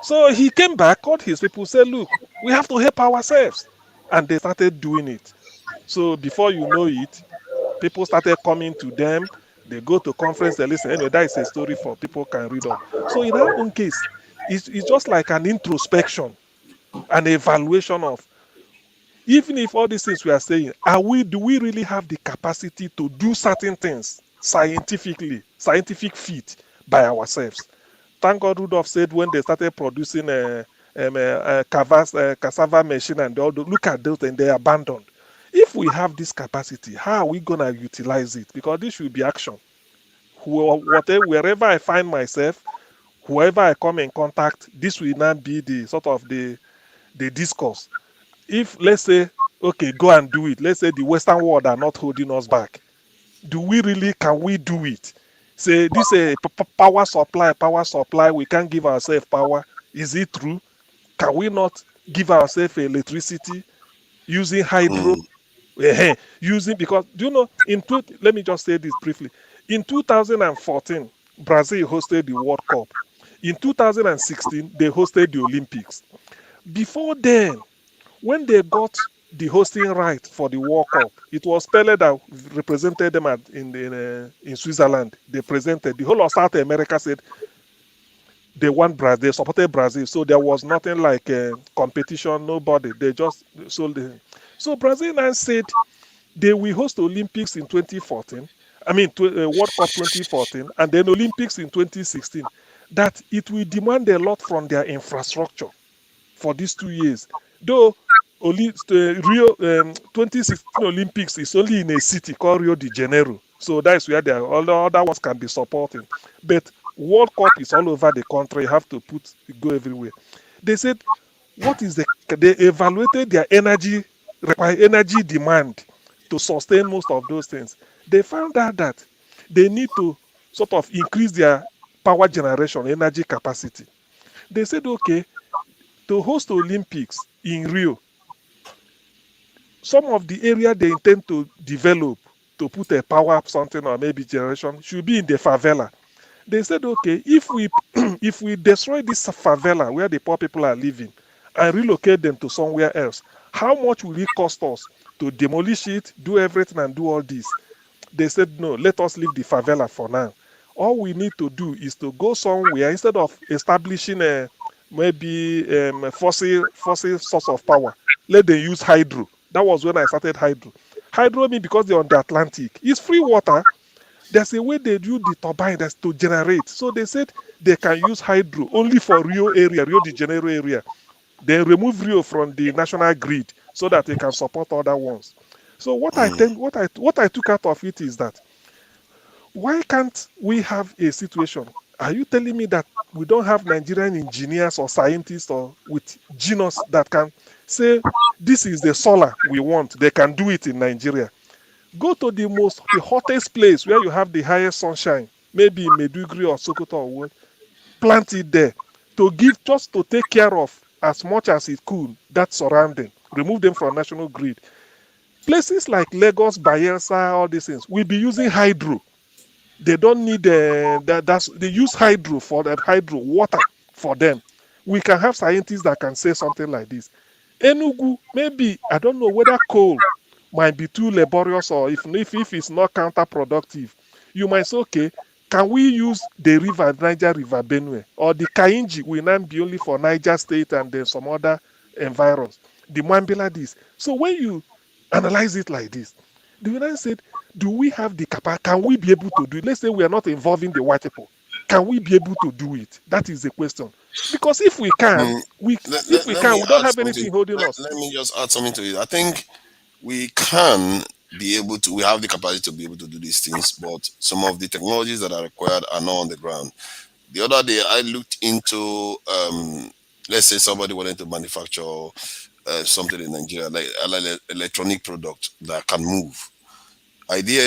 So he came back, called his people, said, look, we have to help ourselves. And they started doing it. So before you know it, people started coming to them. They go to conference, they listen. Anyway, that is a story for people can read up. So in our own case, it's just like an introspection, an evaluation of, even if all these things we are saying, do we really have the capacity to do certain things scientifically, scientific feat by ourselves? Thank God Rudolph said when they started producing a cassava machine and all, look at those and they abandoned. If we have this capacity, how are we going to utilize it? Because this should be action. Wherever I find myself, whoever I come in contact, this will not be the sort of the discourse. If, let's say, okay, go and do it. Let's say the Western world are not holding us back. Can we do it? Say, this is a power supply, we can't give ourselves power. Is it true? Can we not give ourselves electricity using hydro? Using, because do you know, let me just say this briefly. In 2014, Brazil hosted the World Cup. In 2016, they hosted the Olympics. Before then, when they got the hosting right for the World Cup, it was Pele that represented them in Switzerland. They presented, the whole of South America said they want Brazil, they supported Brazil. So there was nothing like competition, nobody. They just sold it. So Brazil now said they will host Olympics in 2014. I mean, World Cup 2014, and then Olympics in 2016. That it will demand a lot from their infrastructure for these 2 years. Though Rio 2016 Olympics is only in a city called Rio de Janeiro, so that's where all the other ones can be supporting. But World Cup is all over the country. You have to go everywhere. They said, they evaluated their energy demand to sustain most of those things. They found out that they need to sort of increase their power generation energy capacity. They said, okay, to host Olympics in Rio, some of the area they intend to develop to put a power up something or maybe generation should be in the favela. They said, okay, if we if we destroy this favela where the poor people are living and relocate them to somewhere else, how much will it cost us to demolish it, do everything and do all this? They said, no, let us leave the favela for now. All we need to do is to go somewhere instead of establishing maybe fossil source of power. Let them use hydro. That was when I started hydro. Hydro means because they're on the Atlantic. It's free water. There's a way they do the turbine that's to generate. So they said they can use hydro only for Rio de Janeiro area. They remove Rio from the national grid so that they can support other ones. So what I took out of it is that why can't we have a situation? Are you telling me that we don't have Nigerian engineers or scientists or with genius that can say this is the solar we want? They can do it in Nigeria. Go to the hottest place where you have the highest sunshine, maybe in Maiduguri or Sokoto or what, plant it there just to take care of as much as it could that surrounding, remove them from national grid. Places like Lagos, Bayelsa, all these things will be using hydro. They don't need they use hydro for that hydro water for them. We can have scientists that can say something like this. Enugu, maybe I don't know whether coal might be too laborious or if it's not counterproductive. You might say, okay, can we use the river, Niger River, Benue, or the Kainji will now be only for Niger State and then some other environs. The Mambila this. So when you analyze it like this, the United States, do we have the capacity? Can we be able to do it? Let's say we are not involving the white people. Can we be able to do it? That is the question. Because if we can, we don't have anything holding us. Let me just add something to it. I think we can be able to, we have the capacity to be able to do these things, but some of the technologies that are required are not on the ground. The other day, I looked into, let's say somebody wanted to manufacture something in Nigeria, like an electronic product that can move.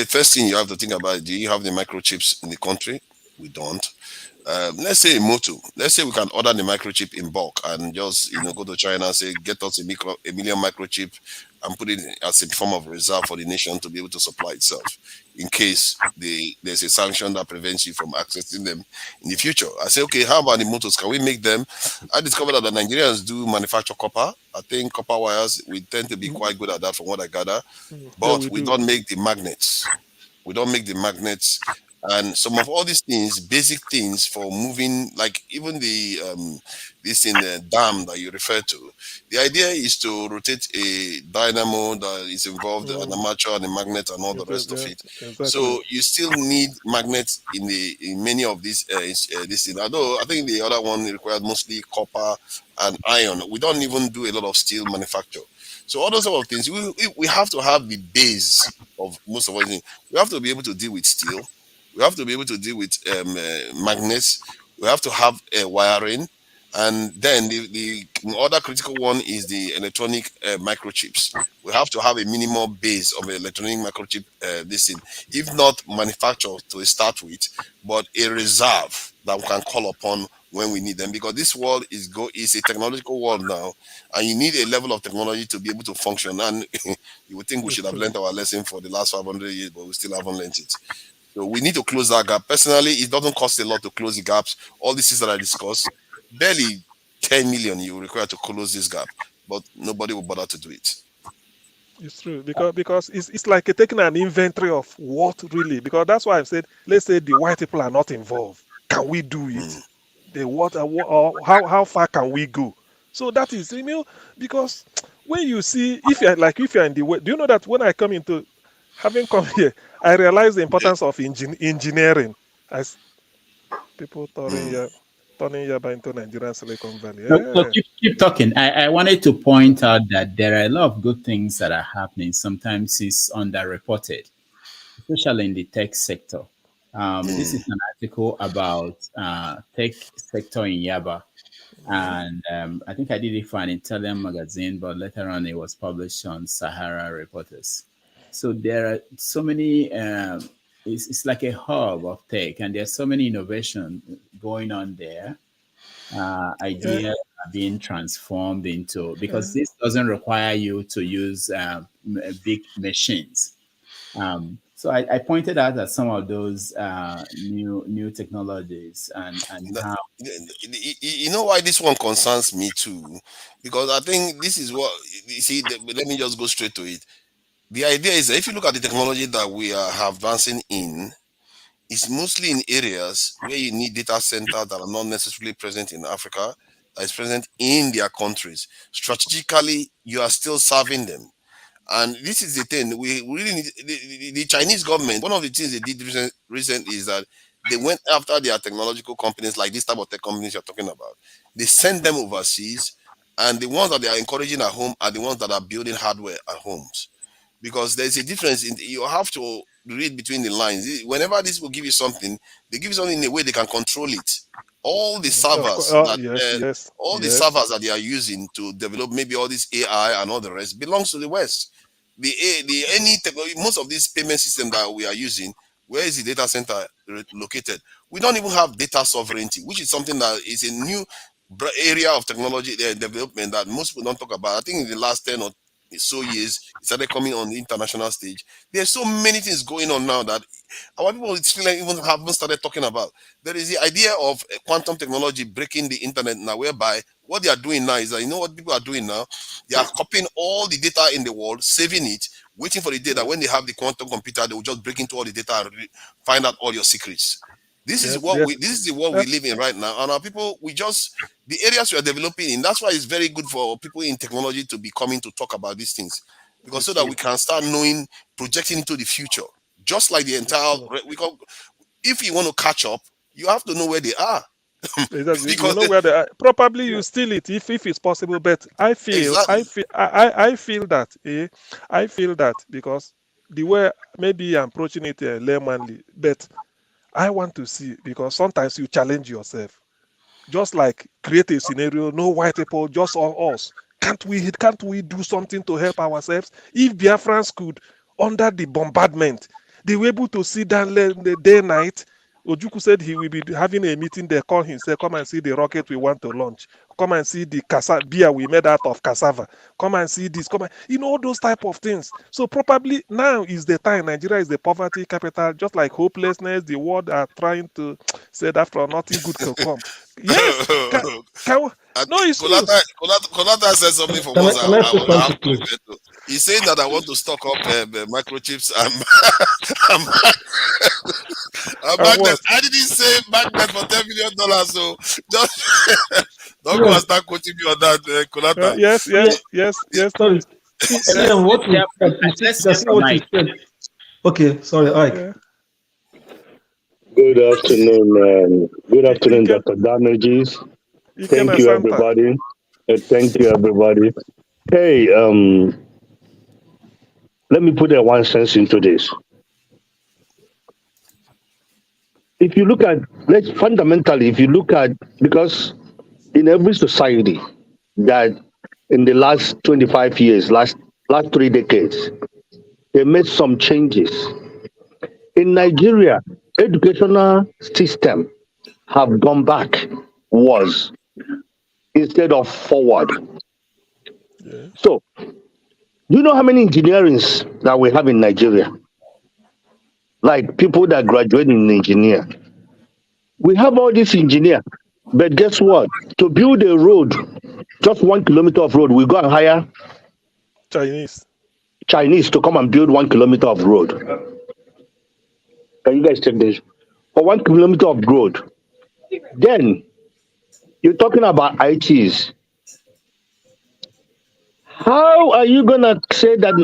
First thing you have to think about, do you have the microchips in the country? We don't. Let's say a motor. Let's say we can order the microchip in bulk and just go to China and say, get us a million microchip and put it as a form of reserve for the nation to be able to supply itself in case there's a sanction that prevents you from accessing them in the future. I say, okay, how about the motors? Can we make them? I discovered that the Nigerians do manufacture copper. I think copper wires, we tend to be quite good at that from what I gather, but we don't make the magnets. We don't make the magnets. And some of all these things, basic things for moving, like even this in the dam that you refer to, the idea is to rotate a dynamo that is involved, an armature and a magnet and all the rest of it. Exactly. So you still need magnets in many of these this thing. Although I think the other one required mostly copper and iron. We don't even do a lot of steel manufacture. So all those sort of things, we have to have the base of most of everything. We have to be able to deal with steel. We have to be able to deal with magnets. We have to have wiring. And then the other critical one is the electronic microchips. We have to have a minimal base of electronic microchip, if not manufactured to start with, but a reserve that we can call upon when we need them, because this world is a technological world now, and you need a level of technology to be able to function. And you would think we should have learned our lesson for the last 500 years, but we still haven't learned it. So we need to close that gap. Personally, it doesn't cost a lot to close the gaps. All these things that I discussed, barely 10 million you require to close this gap, but nobody will bother to do it. It's true because it's like taking an inventory of what really, because that's why I've said, let's say the white people are not involved. Can we do it? The what or how far can we go? So that is, because when you see, if you're in the way, do you know that when I come into having come here, I realize the importance of engineering as people turning Yaba into Nigerian Silicon Valley. No, keep talking. I wanted to point out that there are a lot of good things that are happening. Sometimes it's underreported, especially in the tech sector. This is an article about tech sector in Yaba. And I think I did it for an Italian magazine, but later on it was published on Sahara Reporters. So there are so many, it's like a hub of tech, and there's so many innovation going on there. Ideas are being transformed into, because this doesn't require you to use big machines. So I pointed out that some of those new technologies and how. You know why this one concerns me too? Because I think this is what you see. Let me just go straight to it. The idea is that if you look at the technology that we are advancing in, it's mostly in areas where you need data centers that are not necessarily present in Africa, that is present in their countries. Strategically, you are still serving them. And this is the thing, we really need the Chinese government. One of the things they did recently is that they went after their technological companies, like this type of tech companies you're talking about. They send them overseas, and the ones that they are encouraging at home are the ones that are building hardware at homes. Because there's a difference you have to read between the lines. Whenever this will give you something, they give you something in a way they can control it. All the servers the servers that they are using to develop maybe all this AI and all the rest belongs to the West. Any technology, most of this payment system that we are using, where is the data center located? We don't even have data sovereignty, which is something that is a new area of technology development that most people don't talk about. I think in the last 10 or so years, it started coming on the international stage. There's so many things going on now that our people even haven't started talking about. There is the idea of quantum technology breaking the internet now, whereby what they are doing now is that, you know what people are doing now? They are copying all the data in the world, saving it, waiting for the day that when they have the quantum computer, they will just break into all the data and find out all your secrets. This is what we live in right now, and our people, the areas we are developing in. That's why it's very good for people in technology to be coming to talk about these things, because so that we can start knowing, projecting into the future. Just like the entire, if you want to catch up, you have to know where they are. Because you know where they are. Probably you steal it if it's possible. But I feel that because the way maybe I'm approaching it laymanly, but I want to see, because sometimes you challenge yourself. Just like create a scenario, no white people, just all us. Can't we do something to help ourselves? If Biafrans could, under the bombardment, they were able to sit down the day night. Ojukwu said he will be having a meeting there, call himself, come and see the rocket we want to launch. Come and see the beer we made out of cassava. Come and see this. All those type of things. So probably now is the time. Nigeria is the poverty capital, just like hopelessness. The world are trying to say that from nothing good can come. Yes. No, it's true. Konata said something for once. He's saying that I want to stock up microchips and magnet. I didn't say magnet for $10 million, so just don't go and start quoting me on that, Konata. Yes. Sorry. What you said. Okay, sorry, Ike. Good afternoon, Dr. Damages. Thank you, everybody. Thank you, everybody. Hey, let me put a one sense into this. If you look at, because in every society that in the last 25 years, last 3 decades, they made some changes. In Nigeria, educational system have gone backwards instead of forward. So, do you know how many engineers that we have in Nigeria? Like people that graduate in engineer. We have all these engineers, but guess what? To build a road, just 1 kilometer of road, we go and hire Chinese to come and build 1 kilometer of road. Can you guys check this? For 1 kilometer of road. Then you're talking about ITs. How are you gonna say that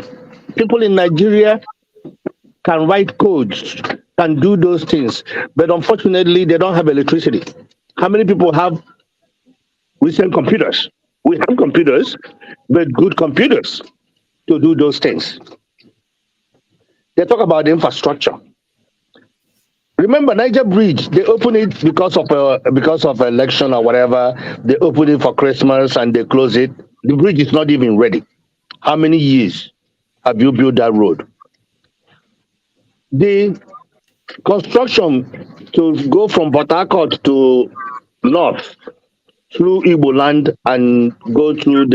people in Nigeria can write codes, can do those things, but unfortunately they don't have electricity? How many people have recent computers? We have computers, but good computers to do those things. They talk about the infrastructure. Remember Niger Bridge? They opened it because of election or whatever. They opened it for Christmas and they close it. The bridge is not even ready. How many years have you built that road? The construction to go from Port Harcourt to north through Igbo land and go through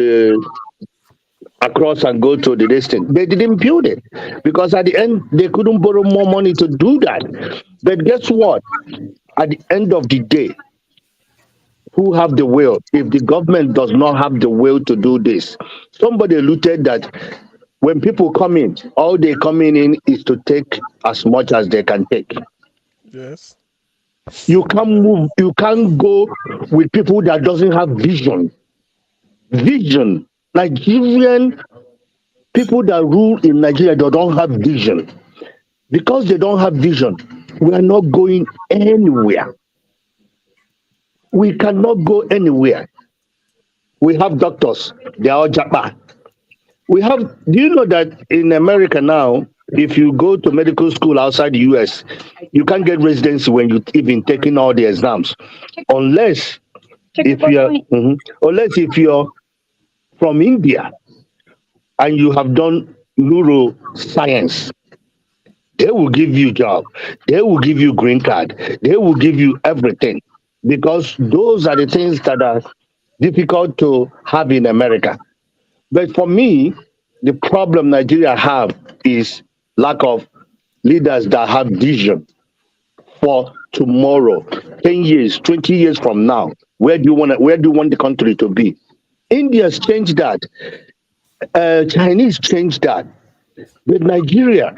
across and go to the distance. They didn't build it because at the end they couldn't borrow more money to do that. But guess what? At the end of the day, who have the will? If the government does not have the will to do this, somebody alluded that when people come in, all they coming in is to take as much as they can take. Yes. You can't move. You can't go with people that doesn't have vision. Vision. Nigerian people that rule in Nigeria, they don't have vision. Because they don't have vision, we are not going anywhere. We cannot go anywhere. We have doctors, they are all Japa. Do you know that in America now, if you go to medical school outside the US, you can't get residency when you even taking all the exams. Unless if you're from India and you have done neuroscience, they will give you job. They will give you green card. They will give you everything because those are the things that are difficult to have in America. But for me, the problem Nigeria have is lack of leaders that have vision for tomorrow, 10 years, 20 years from now. Where do you want the country to be? India's changed that. Chinese changed that. But Nigeria,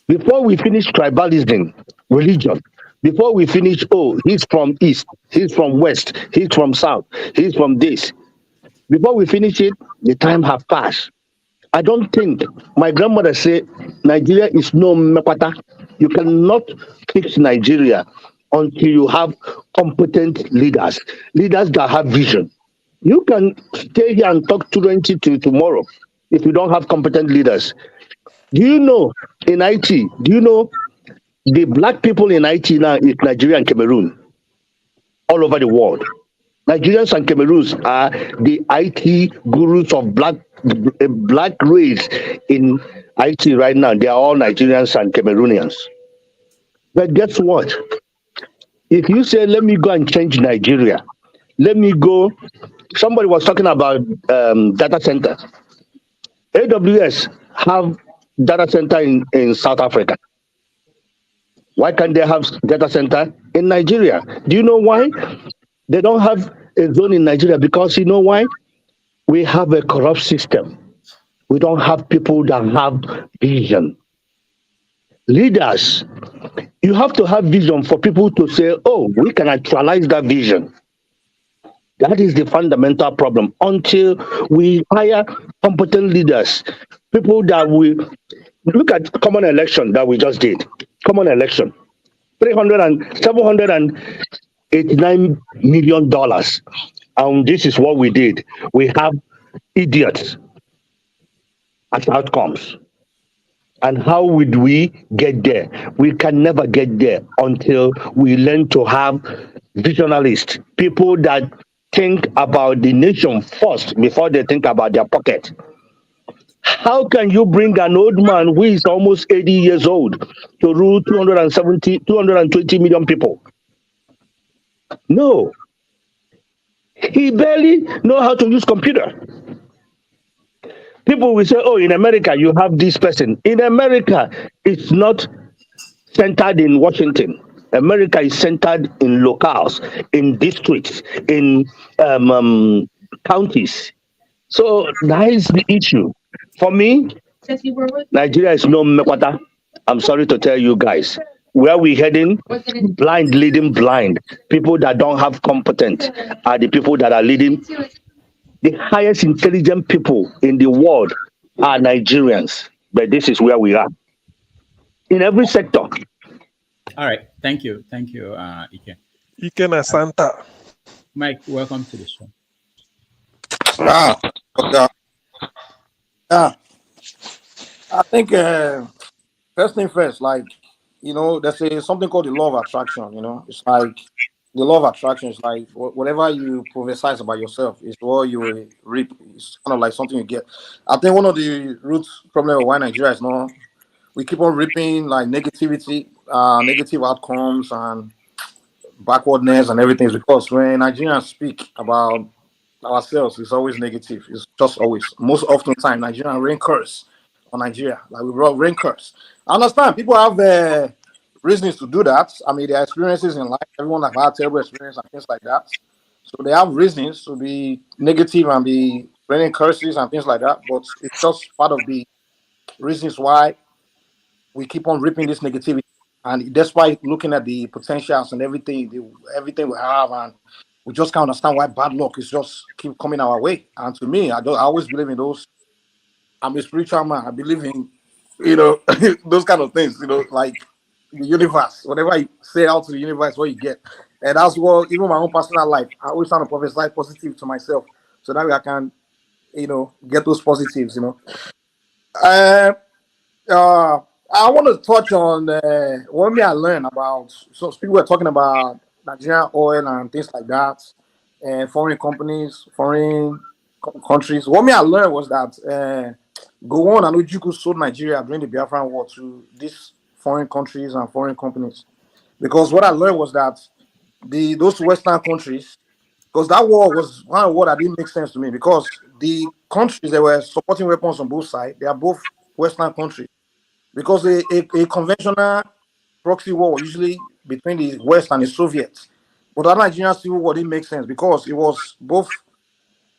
before we finish tribalism, religion, before we finish, he's from East, he's from West, he's from South, he's from this. Before we finish it, the time have passed. I don't think, my grandmother said, Nigeria is no mekwata. You cannot fix Nigeria until you have competent leaders that have vision. You can stay here and talk 20 till tomorrow if you don't have competent leaders. Do you know in IT, the black people in IT now is Nigeria and Cameroon all over the world. Nigerians and Cameroons are the IT gurus of black race in IT right now. They are all Nigerians and Cameroonians. But guess what? If you say, let me go and change Nigeria, somebody was talking about data center. AWS have data center in South Africa. Why can't they have data center in Nigeria? Do you know why? They don't have a zone in Nigeria because you know why? We have a corrupt system. We don't have people that have vision. Leaders, you have to have vision for people to say, we can actualize that vision. That is the fundamental problem. Until we hire competent leaders, people that will look at common election that we just did. Common election, $789 million. And this is what we did. We have idiots as outcomes. And how would we get there? We can never get there until we learn to have visionalists, people that think about the nation first before they think about their pocket. How can you bring an old man who is almost 80 years old to rule 220 million people? No, he barely know how to use computer. People will say, "Oh, in America you have this person." In America, it's not centered in Washington. America is centered in locales, in districts, in counties. So that is the issue. For me, Nigeria is no mekwata. I'm sorry to tell you guys. Where we heading? Blind leading blind. People that don't have competence are the people that are leading. The highest intelligent people in the world are Nigerians. But this is where we are. In every sector. All right. Thank you. Thank you, Ike. Ike na Santa. Mike, welcome to the show. Okay. I think first thing first, like, there's something called the law of attraction. It's like the law of attraction is like whatever you prophesize about yourself is what you will reap. It's kind of like something you get. I think one of the root problem of why Nigeria is not, we keep on reaping like negativity, negative outcomes and backwardness and everything is because when Nigerians speak about ourselves, it's always negative. It's just always, most often time, Nigerian rain curse on Nigeria. Like we brought rain curse. I understand people have reasons to do that. I mean, their experiences in life, everyone have had terrible experience and things like that. So they have reasons to be negative and be raining curses and things like that. But it's just part of the reasons why we keep on reaping this negativity. And despite looking at the potentials and everything, everything we have, and we just can't understand why bad luck is just keep coming our way. And to me, I always believe in those. I'm a spiritual man. I believe in, those kind of things. Like the universe. Whatever you say out to the universe, what you get. And that's what even my own personal life. I always try to prophesy positive to myself, so that way I can, get those positives. I want to touch on what me I learned about. So people were talking about Nigerian oil and things like that, and foreign companies, foreign countries. What me I learned was that Gowon and Ojukwu sold Nigeria during the Biafran War to these foreign countries and foreign companies. Because what I learned was that those Western countries, because that war was one war that didn't make sense to me, because the countries that were supporting weapons on both sides, they are both Western countries. Because a conventional proxy war usually between the West and the Soviets. But the Nigerian Civil War didn't make sense because it was both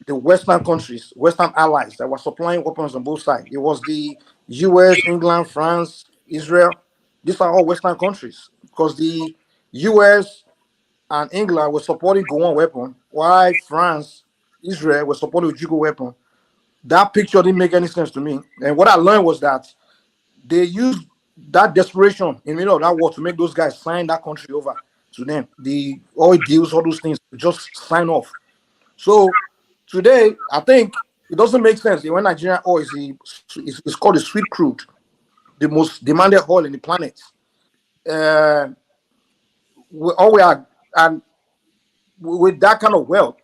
the Western countries, Western allies that were supplying weapons on both sides. It was the US, England, France, Israel. These are all Western countries because the US and England were supporting Gowon weapon, while France, Israel were supporting Ojukwu weapon. That picture didn't make any sense to me. And what I learned was that they used that desperation in the middle of that war to make those guys sign that country over to them. The oil deals, all those things, just sign off. So today, I think it doesn't make sense. When Nigerian oil is called the sweet crude, the most demanded oil in the planet. We are, and with that kind of wealth,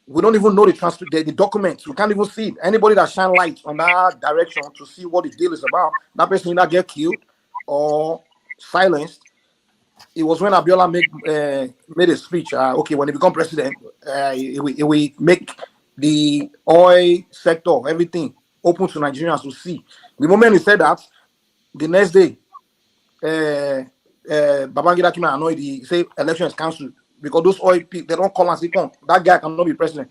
we don't even know the documents. We can't even see it. Anybody that shine light on that direction to see what the deal is about, that person will not get killed or silenced. It was when Abiola made a speech. Okay, when he become president, he will make the oil sector, everything open to Nigerians to see. The moment he said that, the next day, Babangida came and annoyed. He said election is cancelled because those oil people, they don't call and say, come, that guy cannot be president.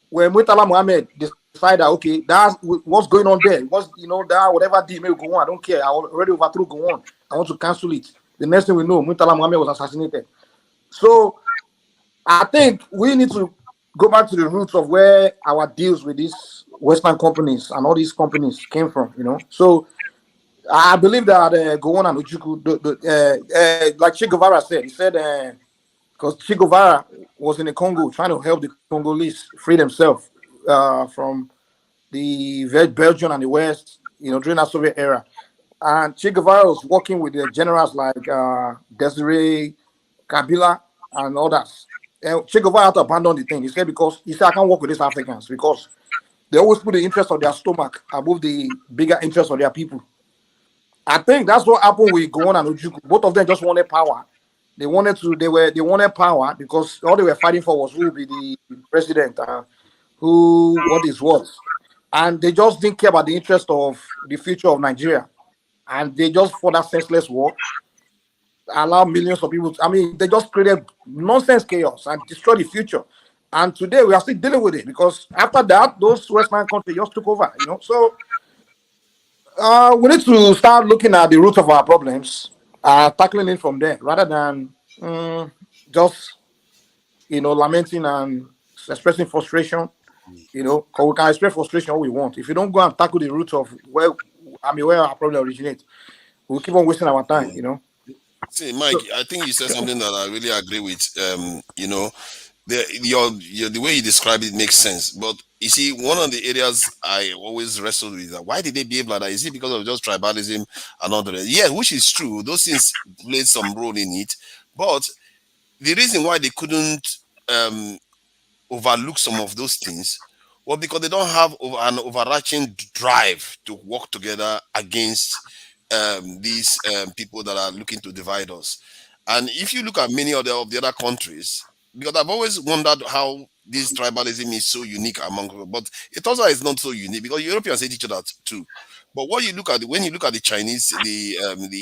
When Murtala Mohammed decided, okay, that's what's going on there. What's that whatever deal may go on. I don't care. I already overthrew go on. I want to cancel it. The next thing we know, Murtala Mohammed was assassinated. So I think we need to go back to the roots of where our deals with these Western companies and all these companies came from. So I believe that Gowon and Ojukwu, like Che Guevara said, he said. Because Che Guevara was in the Congo trying to help the Congolese free themselves from the Belgium and the West, during that Soviet era. And Che Guevara was working with the generals like Desiree, Kabila, and others. And Che Guevara had to abandon the thing. He said, I can't work with these Africans because they always put the interest of their stomach above the bigger interest of their people. I think that's what happened with Gowon and Ojukwu. Both of them just wanted power. They wanted power because all they were fighting for was who will be the president, what is what. And they just didn't care about the interest of the future of Nigeria. And they just fought that senseless war, allow millions of people. I mean, they just created nonsense chaos and destroyed the future. And today we are still dealing with it because after that, those Western countries just took over, So we need to start looking at the root of our problems, tackling it from there rather than just, lamenting and expressing frustration. 'Cause we can express frustration all we want. If you don't go and tackle the root of where our problem originates, we'll keep on wasting our time, See, Mike, I think you said something that I really agree with. The way you describe it makes sense. But you see, one of the areas I always wrestle with is that why did they behave like that? Is it because of just tribalism and all that? Yeah, which is true. Those things played some role in it. But the reason why they couldn't overlook some of those things was because they don't have an overarching drive to work together against these people that are looking to divide us. And if you look at many of the other countries, because I've always wondered how this tribalism is so unique among them, but it also is not so unique because Europeans hate each other too. But when you look at the Chinese, the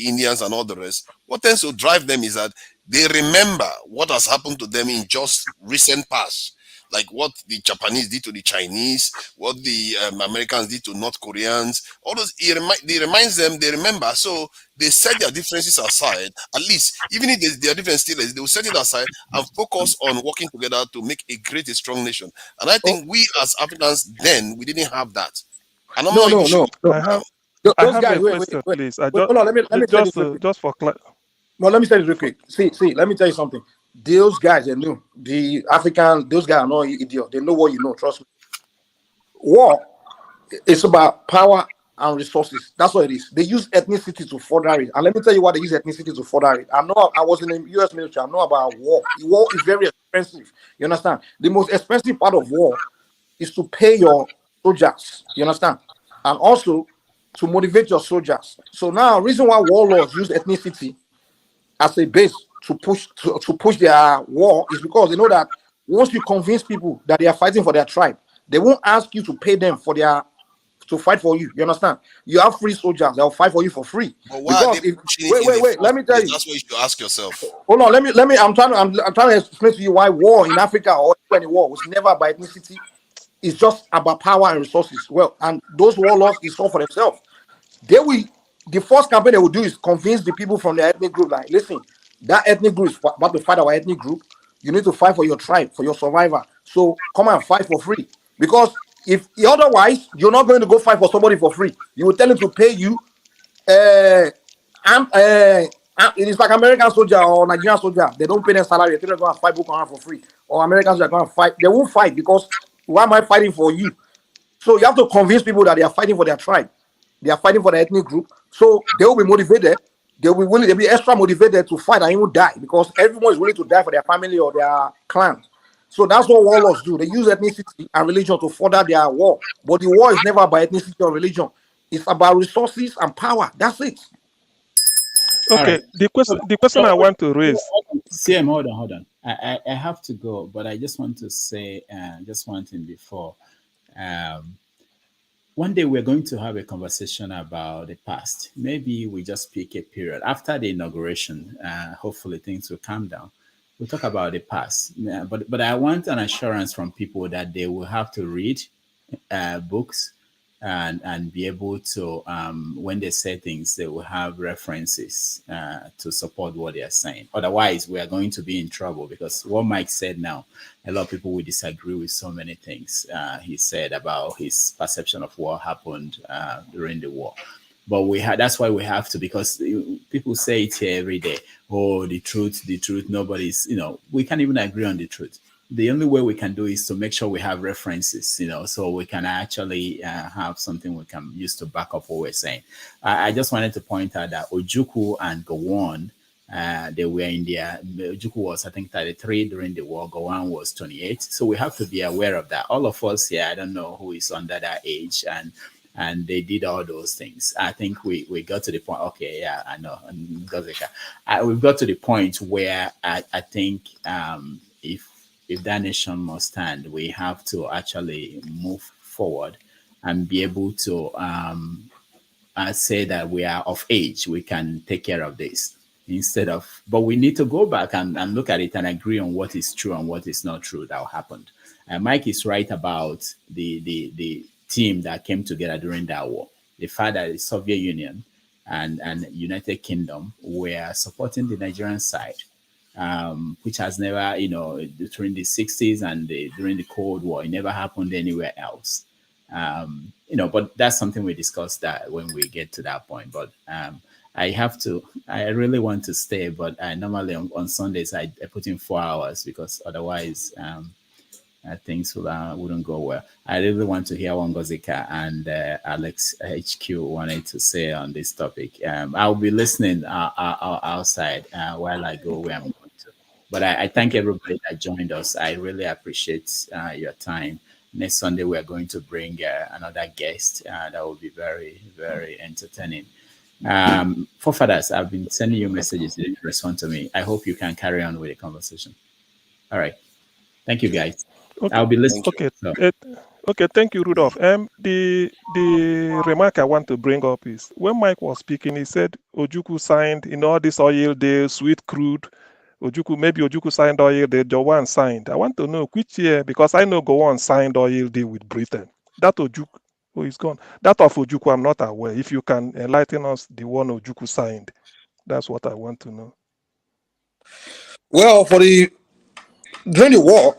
Indians, and all the rest, what tends to drive them is that they remember what has happened to them in just recent past. Like what the Japanese did to the Chinese, what the Americans did to North Koreans, all those, they reminds them, they remember. So they set their differences aside, at least, even if their difference still is, they will set it aside and focus on working together to make a great, a strong nation. And I think we as Africans then, we didn't have that. And I'm not even sure. I have a question, please. Hold on, let me say this real quick. Just for Well, let me say this real quick. See, let me tell you something. Those guys, they know the African. Those guys are not idiots. They know what you know. Trust me. War is about power and resources. That's what it is. They use ethnicity to further it. And let me tell you why they use ethnicity to further it. I know. I was in the U.S. military. I know about war. War is very expensive. You understand? The most expensive part of war is to pay your soldiers. You understand? And also to motivate your soldiers. So now, reason why warlords use ethnicity as a base to push their war is because they know that once you convince people that they are fighting for their tribe, they won't ask you to pay them to fight for you. You understand? You have free soldiers that will fight for you for free. But why wait. Let me tell you. That's what you should ask yourself. Hold on. Let me. I'm trying to explain to you why war in Africa or any war was never by ethnicity. It's just about power and resources. Well, and those warlords is all for themselves. The first campaign they will do is convince the people from the ethnic group, like, listen, that ethnic group is about to fight our ethnic group. You need to fight for your tribe, for your survivor. So come and fight for free. Because if otherwise, you're not going to go fight for somebody for free. You will tell him to pay you. It is like American soldier or Nigerian soldier. They don't pay their salary. They go and fight Boko Haram for free. Or Americans are going to fight. They won't fight because why am I fighting for you? So you have to convince people that they are fighting for their tribe. They are fighting for the ethnic group. So they will be motivated. They'll be willing. They'll be extra motivated to fight and even die because everyone is willing to die for their family or their clan. So that's what warlords do. They use ethnicity and religion to further their war. But the war is never about ethnicity or religion. It's about resources and power. That's it. Okay. Right. The question I want to raise. CM, hold on. I have to go, but I just want to say just one thing before. One day we're going to have a conversation about the past. Maybe we just pick a period after the inauguration. Hopefully things will calm down. We'll talk about the past. But I want an assurance from people that they will have to read books and be able to, when they say things, they will have references to support what they are saying. Otherwise, we are going to be in trouble because what Mike said now, a lot of people will disagree with so many things he said about his perception of what happened during the war. But that's why we have to, because people say it here every day. Oh, the truth, nobody's, we can't even agree on the truth. The only way we can do is to make sure we have references, so we can actually have something we can use to back up what we're saying. I just wanted to point out that Ojukwu and Gowon, they were in Ojukwu was, I think, 33 during the war. Gowon was 28. So we have to be aware of that. All of us here, I don't know who is under that age. And and they did all those things. I think we got to the point. Okay, yeah, I know. We've got to the point where I think if that nation must stand, we have to actually move forward and be able to say that we are of age, we can take care of this instead of, but we need to go back and look at it and agree on what is true and what is not true that happened. Mike is right about the team that came together during that war. The fact that the Soviet Union and United Kingdom were supporting the Nigerian side, which has never, during the 60s and during the Cold War, it never happened anywhere else. But that's something we discuss that when we get to that point. But I really want to stay, but I normally on Sundays, I put in 4 hours because otherwise things wouldn't go well. I really want to hear what Ngozika and Alex HQ wanted to say on this topic. I'll be listening outside while I go where I'm going to. But I thank everybody that joined us. I really appreciate your time. Next Sunday, we are going to bring another guest that will be very, very entertaining. Forefathers, I've been sending you messages. You didn't respond to me. I hope you can carry on with the conversation. All right. Thank you, guys. Okay. I'll be listening. Okay, thank you, Rudolph. The remark I want to bring up is when Mike was speaking, he said Ojukwu signed in all this oil deal, sweet crude. Maybe Ojukwu signed oil deal, Gowon signed. I want to know which year, because I know Gowon signed oil deal with Britain. That Ojukwu is gone. That of Ojukwu, I'm not aware. If you can enlighten us, the one Ojukwu signed. That's what I want to know. Well, during the war,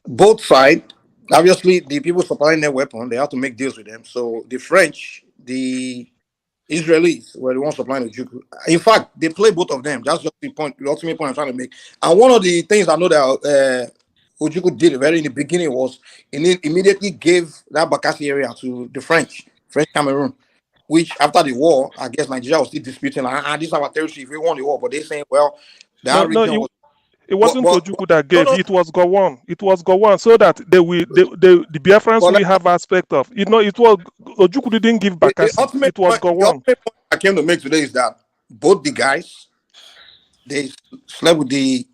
both sides, obviously the people supplying their weapon, they have to make deals with them. So the French, the Israelis were the ones supplying Ojukwu. In fact, they play both of them. That's just the ultimate point I'm trying to make. And one of the things I know that Ojukwu did very in the beginning was immediately gave that Bakassi area to the French Cameroon, which after the war, I guess Nigeria was still disputing, this is our territory if we won the war. But they're saying, well, that region was. It wasn't Ojukwu that gave. No. It was Gowon. It was Gowon, so that the Biafrans will have aspect of. It was Ojukwu didn't give Bakassi. It was Gowon. The ultimate point I came to make today is that both the guys, they slept with the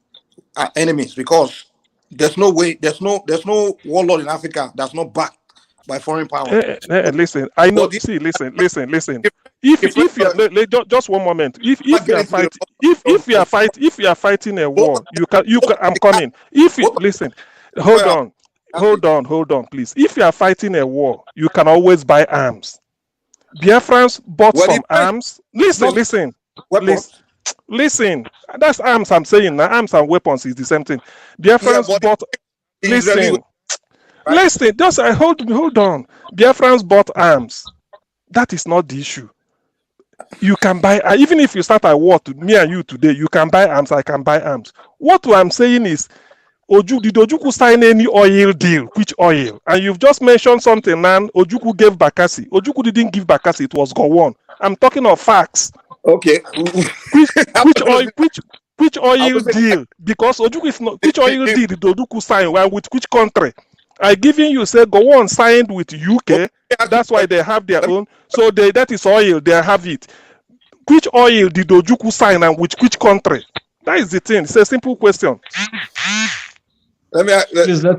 enemies, because there's no warlord in Africa that's not backed by foreign power. Listen, I know. Listen. If you just one moment. If you are fighting a war, you can. I'm coming. Listen, hold on, please. If you are fighting a war, you can always buy arms. Biafrans bought some arms. Listen. That's arms I'm saying now. Arms and weapons is the same thing. Biafrans bought. Listen, just hold on. Biafrans bought arms. That is not the issue. You can buy, even if you start a war to me and you today, you can buy arms, I can buy arms. What I'm saying is, did Ojukwu sign any oil deal? Which oil? And you've just mentioned something, man. Ojukwu gave Bakassi. Ojukwu didn't give Bakassi, it was Gowon. I'm talking of facts. Okay. Which oil deal? Because Ojukwu is not, which oil deal did Ojukwu sign? Well, with which country? I giving you, say, Gowon signed with UK. That's why they have their own. So that is oil, they have it. Which oil did Ojukwu sign and which country? That is the thing. It's a simple question. There's no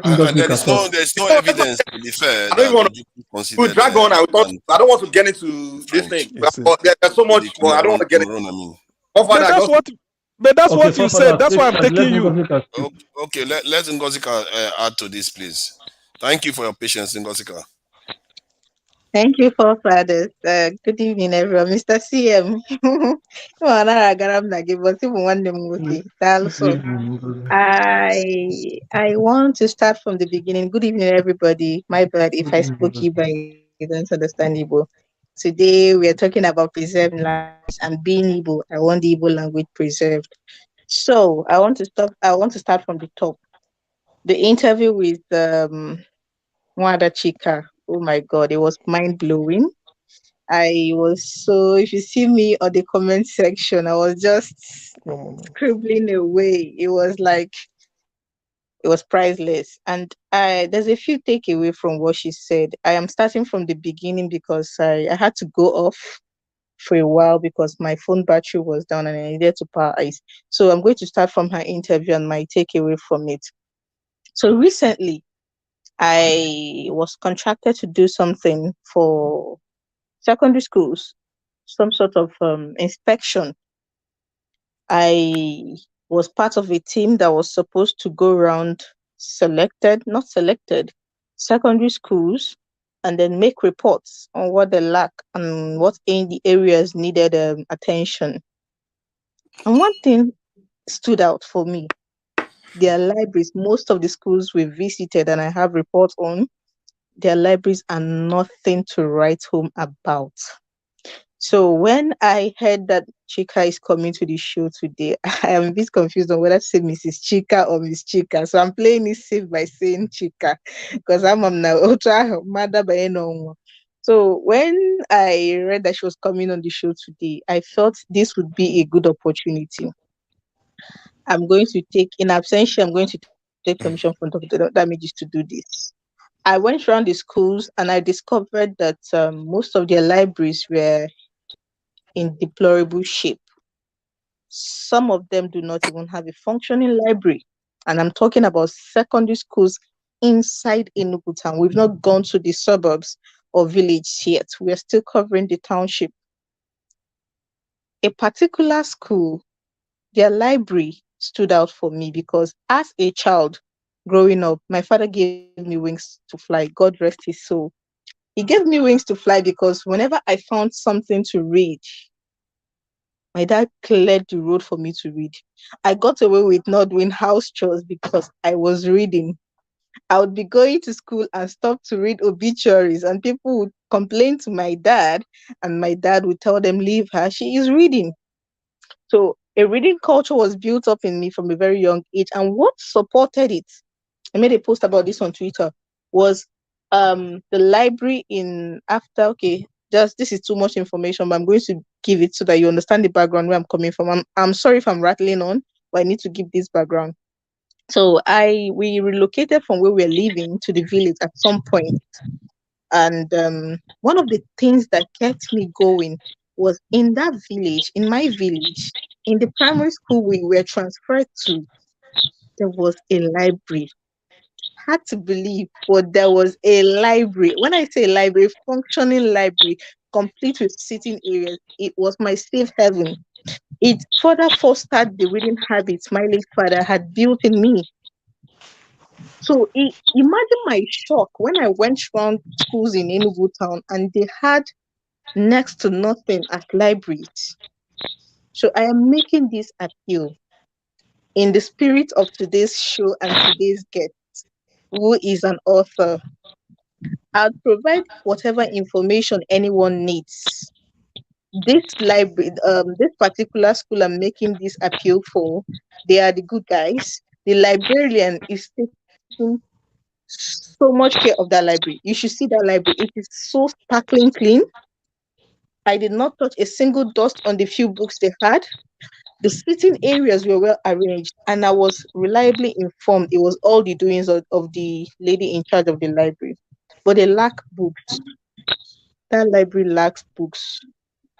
evidence to be fair. I don't want to drag on. I don't want to get into this thing. But there's so much. Well, I don't want to get into. But that's what you said. That's why I'm taking you. Okay, let Ngozika add to this, please. Thank you for your patience, Ngozika. Thank you, forefathers. Good evening, everyone. Mr. CM. I want to start from the beginning. Good evening, everybody. My bad if I spoke Igbo, you don't understand Igbo. Today we are talking about preserving language and being Igbo. I want the Igbo language preserved. So I want to start from the top. The interview with Mwada Chika. Oh my God, it was mind-blowing. I was so, if you see me on the comment section, I was just scribbling away. It was like, It was priceless. And there's a few takeaway from what she said. I am starting from the beginning because I had to go off for a while because my phone battery was down and I needed to power ice. So I'm going to start from her interview and my takeaway from it. So recently, I was contracted to do something for secondary schools, some sort of inspection. I was part of a team that was supposed to go around not selected, secondary schools and then make reports on what they lack and what in the areas needed attention. And one thing stood out for me. Their libraries, most of the schools we visited and I have reports on, their libraries are nothing to write home about. So when I heard that Chika is coming to the show today, I am a bit confused on whether to say Mrs. Chika or Miss Chika. So I'm playing it safe by saying Chika because I'm now ultra mother by no. So when I read that she was coming on the show today, I felt this would be a good opportunity. I'm going to take, in absentia, I'm going to take permission from Dr. Damages to do this. I went around the schools and I discovered that most of their libraries were in deplorable shape. Some of them do not even have a functioning library. And I'm talking about secondary schools inside Enugu town. We've not gone to the suburbs or village yet. We're still covering the township. A particular school, their library stood out for me because as a child growing up, my father gave me wings to fly. God rest his soul. He gave me wings to fly because whenever I found something to read, my dad cleared the road for me to read. I got away with not doing house chores because I was reading. I would be going to school and stop to read obituaries, and people would complain to my dad, and my dad would tell them, leave her, she is reading. So a reading culture was built up in me from a very young age. And what supported it, I made a post about this on Twitter, was the library in after, okay, just this is too much information, but I'm going to give it so that you understand the background where I'm coming from. I'm sorry if I'm rattling on, but I need to give this background. So we relocated from where we're living to the village at some point. And one of the things that kept me going was in that village, in my village, in the primary school we were transferred to, there was a library. Hard to believe, but there was a library. When I say library, functioning library, complete with sitting areas, it was my safe heaven. It further fostered the reading habits my late father had built in me. So imagine my shock when I went around schools in Enugu town and they had next to nothing as libraries. So I am making this appeal in the spirit of today's show and today's guest, who is an author. I'll provide whatever information anyone needs. This library, this particular school I'm making this appeal for, they are the good guys. The librarian is taking so much care of that library. You should see that library. It is so sparkling clean. I did not touch a single dust on the few books they had. The sitting areas were well arranged, and I was reliably informed it was all the doings of the lady in charge of the library. But they lack books. That library lacks books.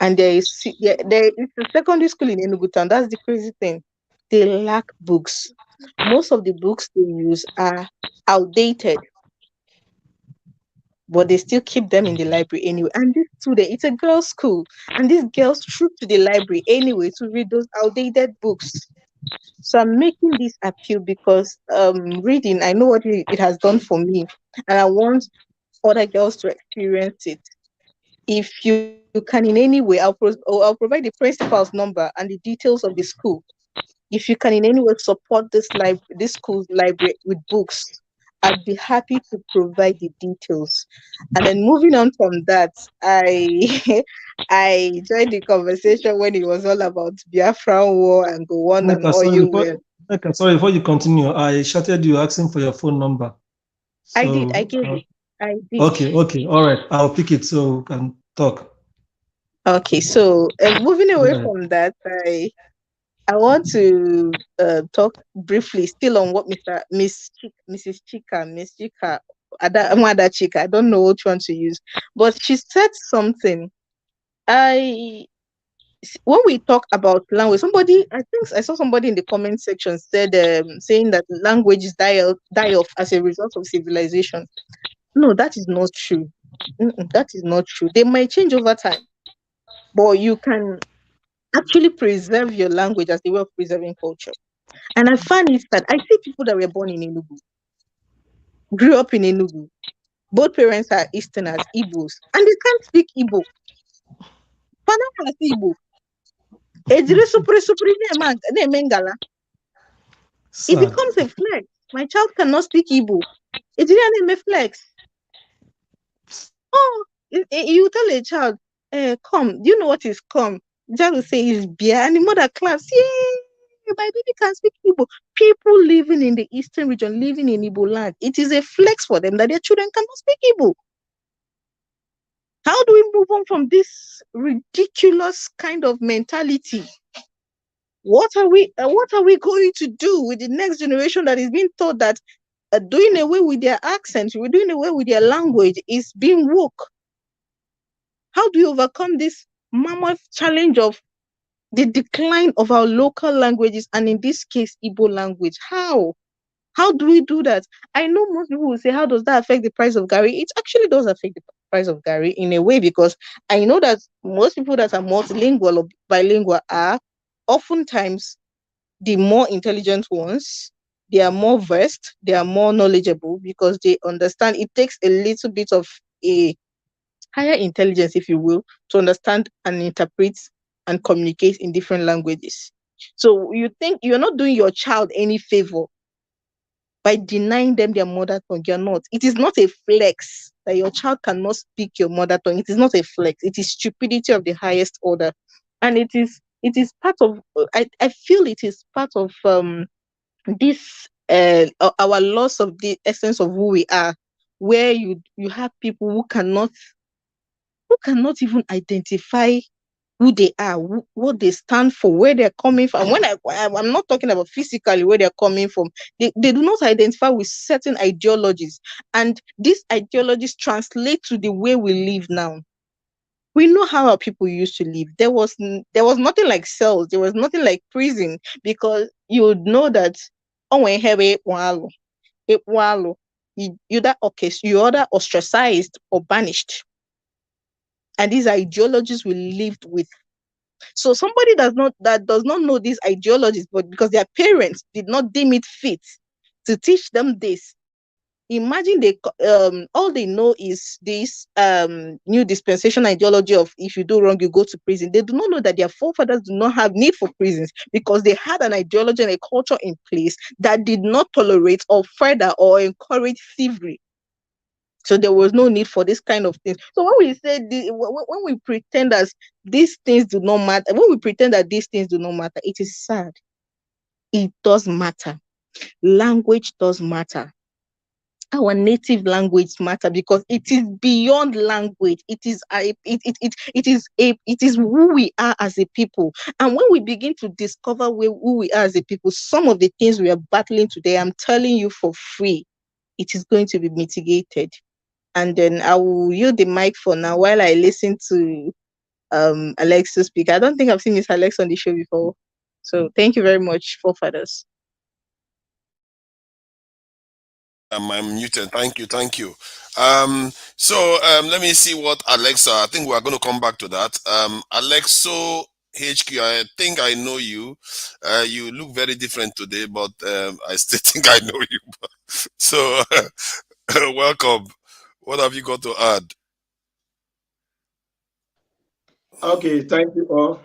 And it's a secondary school in Enugu town. That's the crazy thing. They lack books. Most of the books they use are outdated, but they still keep them in the library anyway. And this student, it's a girls' school, and these girls troop to the library anyway to read those outdated books. So I'm making this appeal because reading, I know what it has done for me, and I want other girls to experience it. If you can in any way, I'll provide the principal's number and the details of the school. If you can in any way support this school's library with books, I'd be happy to provide the details. And then moving on from that, I I enjoyed the conversation when it was all about Biafran War and go on and all you will. Sorry, before you continue, I shouted you asking for your phone number. So, I did. I gave it. I did. Okay. All right. I'll pick it so we can talk. Okay. So moving away from that, I want to talk briefly still on what Mrs. Chika, Mother Chika, I don't know which one to use, but she said something. When we talk about language, I think I saw somebody in the comment section said saying that languages die off as a result of civilization. No, that is not true. That is not true. They might change over time, but you can actually preserve your language as a way of preserving culture. And I find it that I see people that were born in Enugu, grew up in Enugu. Both parents are Easterners, Igbos, and they can't speak Igbo. Panama Igbo. It becomes a flex. My child cannot speak Igbo. It's really a flex. Oh, you tell a child, come. Do you know what is come? The child will say is beer, and the mother claps. Yay, my baby can speak Igbo. People living in the eastern region, living in Igbo land, it is a flex for them that their children cannot speak Igbo. How do we move on from this ridiculous kind of mentality? What are we going to do with the next generation that is being taught that doing away with their accent, we're doing away with their language is being woke? How do we overcome this mammoth challenge of the decline of our local languages, and in this case, Igbo language? How? How do we do that? I know most people will say, how does that affect the price of Gary? It actually does affect the price of Gary in a way, because I know that most people that are multilingual or bilingual are oftentimes the more intelligent ones. They are more versed, they are more knowledgeable, because they understand. It takes a little bit of a higher intelligence, if you will, to understand and interpret and communicate in different languages. So you think you're not doing your child any favor by denying them their mother tongue. You're not. It is not a flex that your child cannot speak your mother tongue. It is not a flex. It is stupidity of the highest order. And it is part of, I feel it is part of this our loss of the essence of who we are, where you have people who cannot even identify who they are, what they stand for, where they're coming from. When I'm not talking about physically where they're coming from, they do not identify with certain ideologies, and these ideologies translate to the way we live now. We know how our people used to live. There was nothing like cells. There was nothing like prison, because you would know that you're either ostracized or banished. And these ideologies we lived with. So somebody that does not know these ideologies, but because their parents did not deem it fit to teach them this, imagine all they know is this new dispensation ideology of if you do wrong, you go to prison. They do not know that their forefathers do not have need for prisons, because they had an ideology and a culture in place that did not tolerate or further or encourage thievery. So there was no need for this kind of things. So when we say when we pretend as these things do not matter, when we pretend that these things do not matter, it is sad. It does matter. Language does matter. Our native language matter, because it is beyond language. It is who we are as a people. And when we begin to discover who we are as a people, some of the things we are battling today, I'm telling you for free, it is going to be mitigated. And then I will yield the mic for now while I listen to Alex to speak. I don't think I've seen Miss Alex on the show before. So thank you very much, forefathers. I'm muted. Thank you. Let me see what Alexa. I think we are going to come back to that. Alexo HQ. I think I know you. You look very different today, but I still think I know you. So welcome. What have you got to add? Okay, thank you all.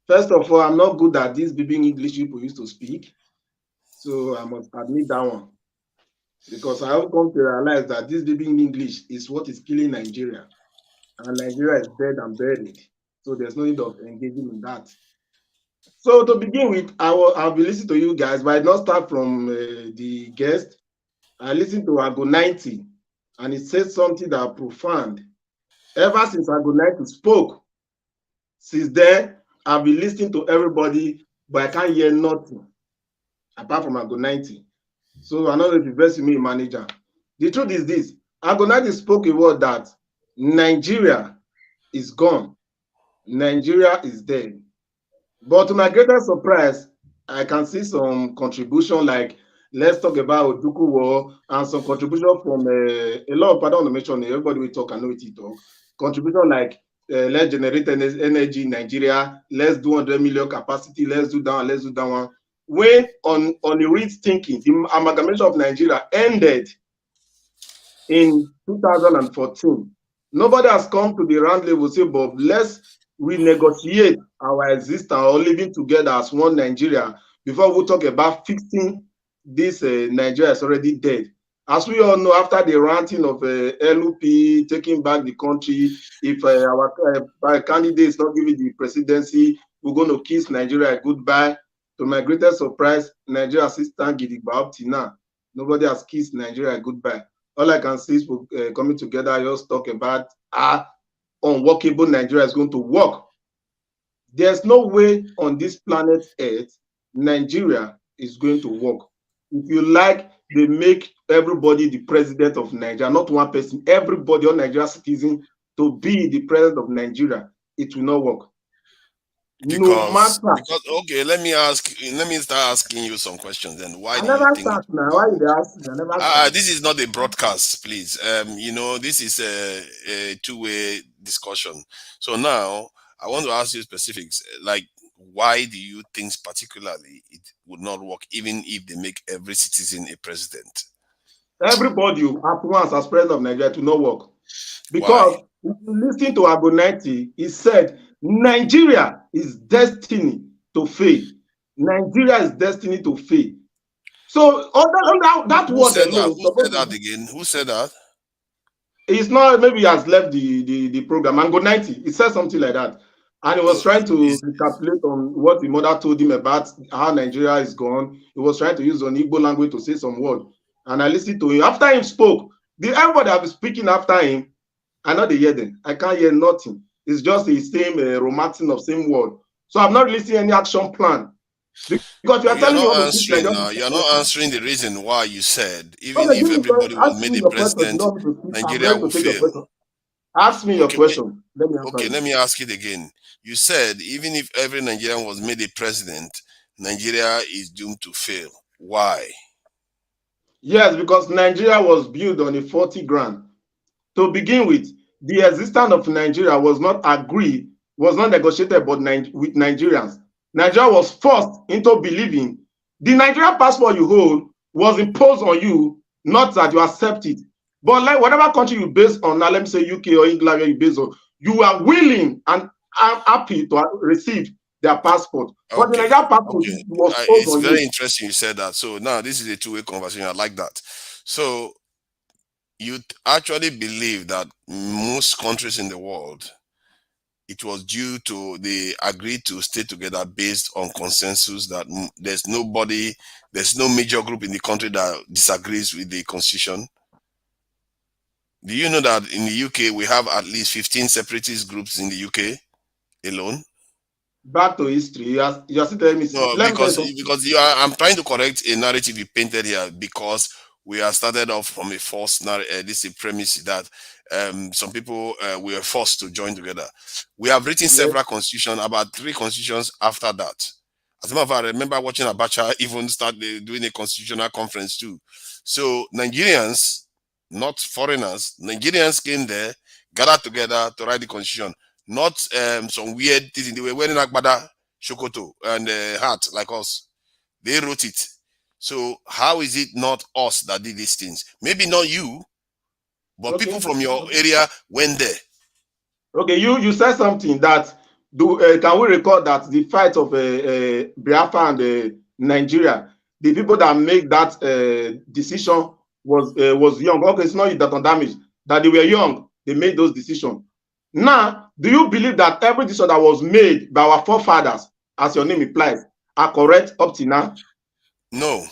First of all, I'm not good at this bibbing English people used to speak. So I must admit that one. Because I have come to realize that this bibbing English is what is killing Nigeria. And Nigeria is dead and buried. So there's no need of engaging in that. So to begin with, I'll be listening to you guys, but I not start from the guest. I listened to Ago 90, and it said something that profound. Ever since Ago 90 spoke, since then, I've been listening to everybody, but I can't hear nothing apart from Ago 90. So I know if you best me manager. The truth is this: Ago 90 spoke a word that Nigeria is gone, Nigeria is dead. But to my greatest surprise, I can see some contribution like let's talk about Oduku War and some contribution from a lot of pardon mention. Everybody will talk, I know it talk. Contribution like let's generate energy in Nigeria, let's do 100 million capacity, let's do that, let's do that one. When on the real thinking, the amalgamation of Nigeria ended in 2014. Nobody has come to the round level say, Bob, let's renegotiate our existence or living together as one Nigeria before we talk about fixing this Nigeria is already dead. As we all know, after the ranting of LUP taking back the country, if our candidate is not giving the presidency, we're going to kiss Nigeria goodbye. To my greatest surprise, Nigeria assistant Gidigba up till now. Nobody has kissed Nigeria goodbye. All I can see is coming together, just talk about how unworkable Nigeria is going to work. There's no way on this planet Earth Nigeria is going to work. If you like, they make everybody the president of Nigeria, not one person, everybody, all Nigerian citizen to be the president of Nigeria. It will not work. Because okay, let me start asking you some questions then. Why do you think this is not a broadcast, please? This is a two-way discussion. So now I want to ask you specifics, like why do you think particularly it would not work even if they make every citizen a president? Everybody at once as president of Nigeria to not work. Because if you listen to Ago 90, he said Nigeria is destined to fail. Nigeria is destined to fail. So on that Who word said alone, that? Who said that again? Who said that? It's not, maybe he has left the program. Ago 90, he said something like that. And he was trying to recapitulate on what the mother told him about how Nigeria is gone. He was trying to use an Igbo language to say some word. And I listened to him. After him spoke, everybody that was speaking after him, I know they hear them. I can't hear nothing. It's just the same romancing of same word. So I'm not really seeing any action plan. Because you are telling me you're not answering the reason why you said even if everybody was made the president, Nigeria will fail. Ask me your question. Let me ask it again. You said even if every Nigerian was made a president, Nigeria is doomed to fail. Why? Yes, because Nigeria was built on a 40 grand. To begin with, the existence of Nigeria was not agreed, was not negotiated with Nigerians. Nigeria was forced into believing the Nigerian passport you hold was imposed on you, not that you accept it. But like whatever country you base on, now let me say UK or England, where you base on, you are willing and happy to receive their passport. But the Nigerian passport was imposed on you. It's very interesting you said that. So now this is a two-way conversation. I like that. So you actually believe that most countries in the world, it was due to they agreed to stay together based on consensus that there's no major group in the country that disagrees with the constitution? Do you know that in the UK we have at least 15 separatist groups in the UK alone? Back to history. You are still telling me. No, because I'm trying to correct a narrative you painted here, because we are started off from a false narrative. This is a premise that some people were forced to join together. We have written several constitutions, about 3 constitutions after that. As a matter of fact, I remember watching Abacha even start doing a constitutional conference too. So Nigerians, not foreigners, Nigerians came there, gathered together to write the constitution. Not some weird things. They were wearing agbada, shokoto, and hat like us. They wrote it. So how is it not us that did these things? Maybe not you, but people from your area went there. Okay, you said something that can we record that the fight of Biafra and Nigeria, the people that make that decision was young. Okay, it's not that on damage, that they were young, they made those decisions. Now, do you believe that every decision that was made by our forefathers, as your name implies, are correct up to now? No.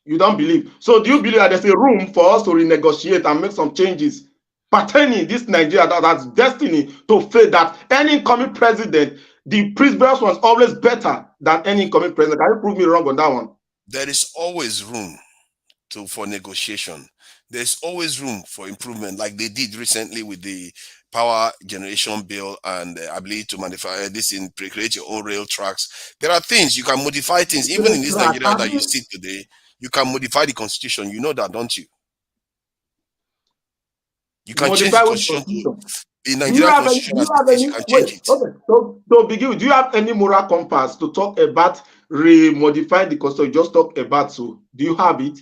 You don't believe. So do you believe that there's a room for us to renegotiate and make some changes pertaining this Nigeria that's destiny to fail, that any incoming president the previous was always better than any incoming president. Can you prove me wrong on that one? There is always room for negotiation. There's always room for improvement, like they did recently with the power generation bill and ability to manufacture this in create your own rail tracks. There are things you can modify things, even in this Nigeria that you see today. You can modify the constitution. You know that, don't you? You can change the constitution. The Nigerian constitution as it is, you can change it. Okay, so to begin with, do you have any moral compass to talk about remodifying the constitution? Just talk about, so do you have it?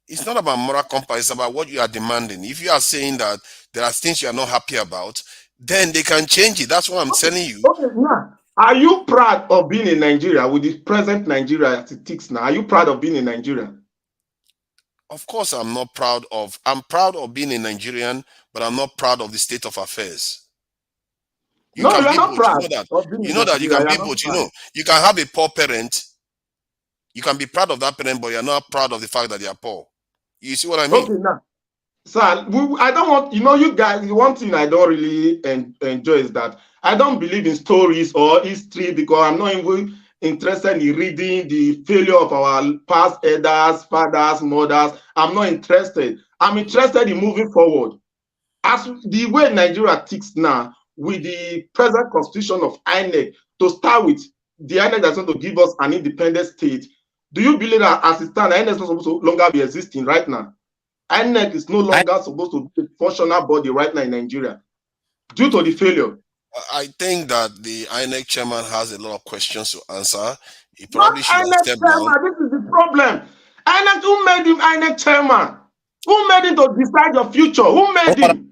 It's not about moral compass, it's about what you are demanding. If you are saying that there are things you are not happy about, then they can change it. That's what I'm telling you. Okay, now, are you proud of being in Nigeria with the present Nigeria as it is now? Are you proud of being in Nigeria? Of course, I'm proud of being a Nigerian, but I'm not proud of the state of affairs. You are not proud. You know that you can be both. You know, you can have a poor parent. You can be proud of that parent, but you're not proud of the fact that they are poor. You see what I mean? Okay, now, sir, I don't want, you guys, one thing I don't really enjoy is that I don't believe in stories or history, because I'm not even interested in reading the failure of our past elders, fathers, mothers. I'm not interested. I'm interested in moving forward. As the way Nigeria ticks now, with the present constitution of INEC, to start with, the INEC that's going to give us an independent state. Do you believe that as it stands, INEC is not supposed to longer be existing right now? INEC is no longer supposed to be a functional body right now in Nigeria due to the failure. I think that the INEC chairman has a lot of questions to answer. He probably should have stepped down. This is the problem. INEC, who made him INEC chairman? Who made him to decide your future? Who made him?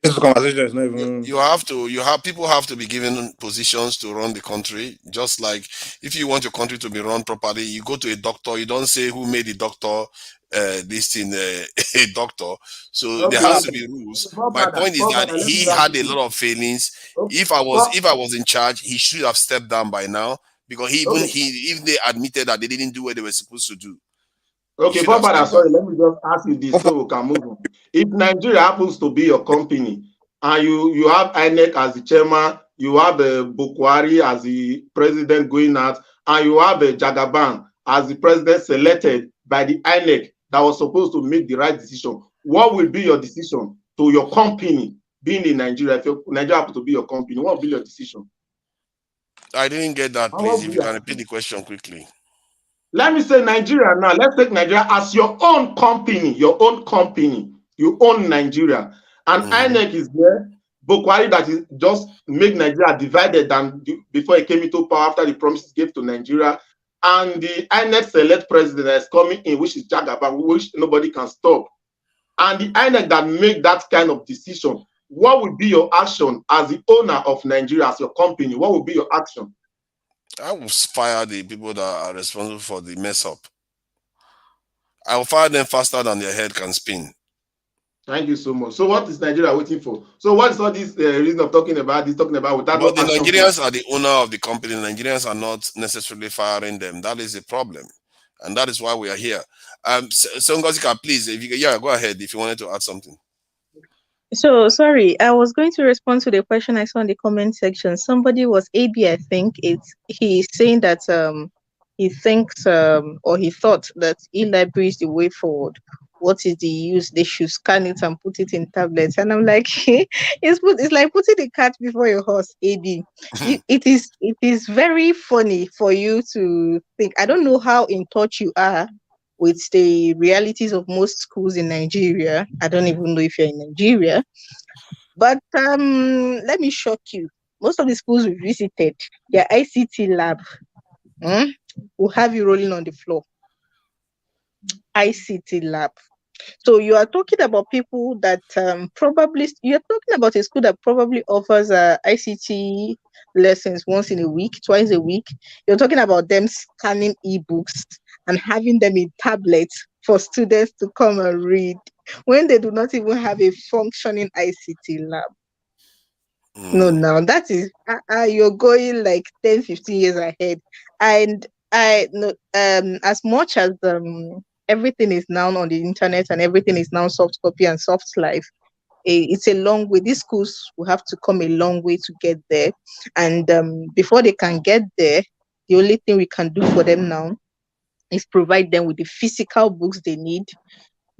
This conversation is not even. People have to be given positions to run the country. Just like if you want your country to be run properly, you go to a doctor. You don't say who made the doctor this thing a doctor. So there has to be rules. My point is that he had a lot of failings. If I was in charge, he should have stepped down by now, because if they admitted that they didn't do what they were supposed to do. Okay, Papa, sorry, let me just ask you this so we can move on. If Nigeria happens to be your company and you have INEC as the chairman, you have Bukwari as the president going out, and you have Jagaban as the president selected by the INEC that was supposed to make the right decision, what will be your decision to your company being in Nigeria? If Nigeria happens to be your company, what will be your decision? I didn't get that, please. If you can repeat the question quickly. Let me say Nigeria now. Let's take Nigeria as your own company. Your own company. You own Nigeria. And INEC is there. Bukwari that is just make Nigeria divided than before he came into power after the promises gave to Nigeria. And the INEC select president is coming in, which is Jagaban, which nobody can stop. And the INEC that make that kind of decision, what would be your action as the owner of Nigeria, as your company? What would be your action? I will fire the people that are responsible for the mess up. I will fire them faster than their head can spin. Thank you so much. So what is Nigeria waiting for? So what is all this reason of talking about without? But the Nigerians are the owner of the company. The Nigerians are not necessarily firing them. That is the problem. And that is why we are here. So Ngozika, please, if you go ahead if you wanted to add something. So sorry, I was going to respond to the question I saw in the comment section. Somebody was AB, I think. He's saying that he thinks or he thought that e-library is the way forward. What is the use? They should scan it and put it in tablets. And I'm like, it's like putting the cart before your horse, AB. It is very funny for you to think. I don't know how in touch you are with the realities of most schools in Nigeria. I don't even know if you're in Nigeria. But let me shock you. Most of the schools we visited, their ICT lab will have you rolling on the floor. ICT lab. So you are talking about people that you're talking about a school that probably offers ICT lessons once in a week, twice a week. You're talking about them scanning ebooks and having them in tablets for students to come and read when they do not even have a functioning ICT lab. No, now that is you're going like 10, 15 years ahead. And I know as much as everything is now on the internet and everything is now soft copy and soft life, it's a long way. These schools will have to come a long way to get there. And before they can get there, the only thing we can do for them now is provide them with the physical books they need.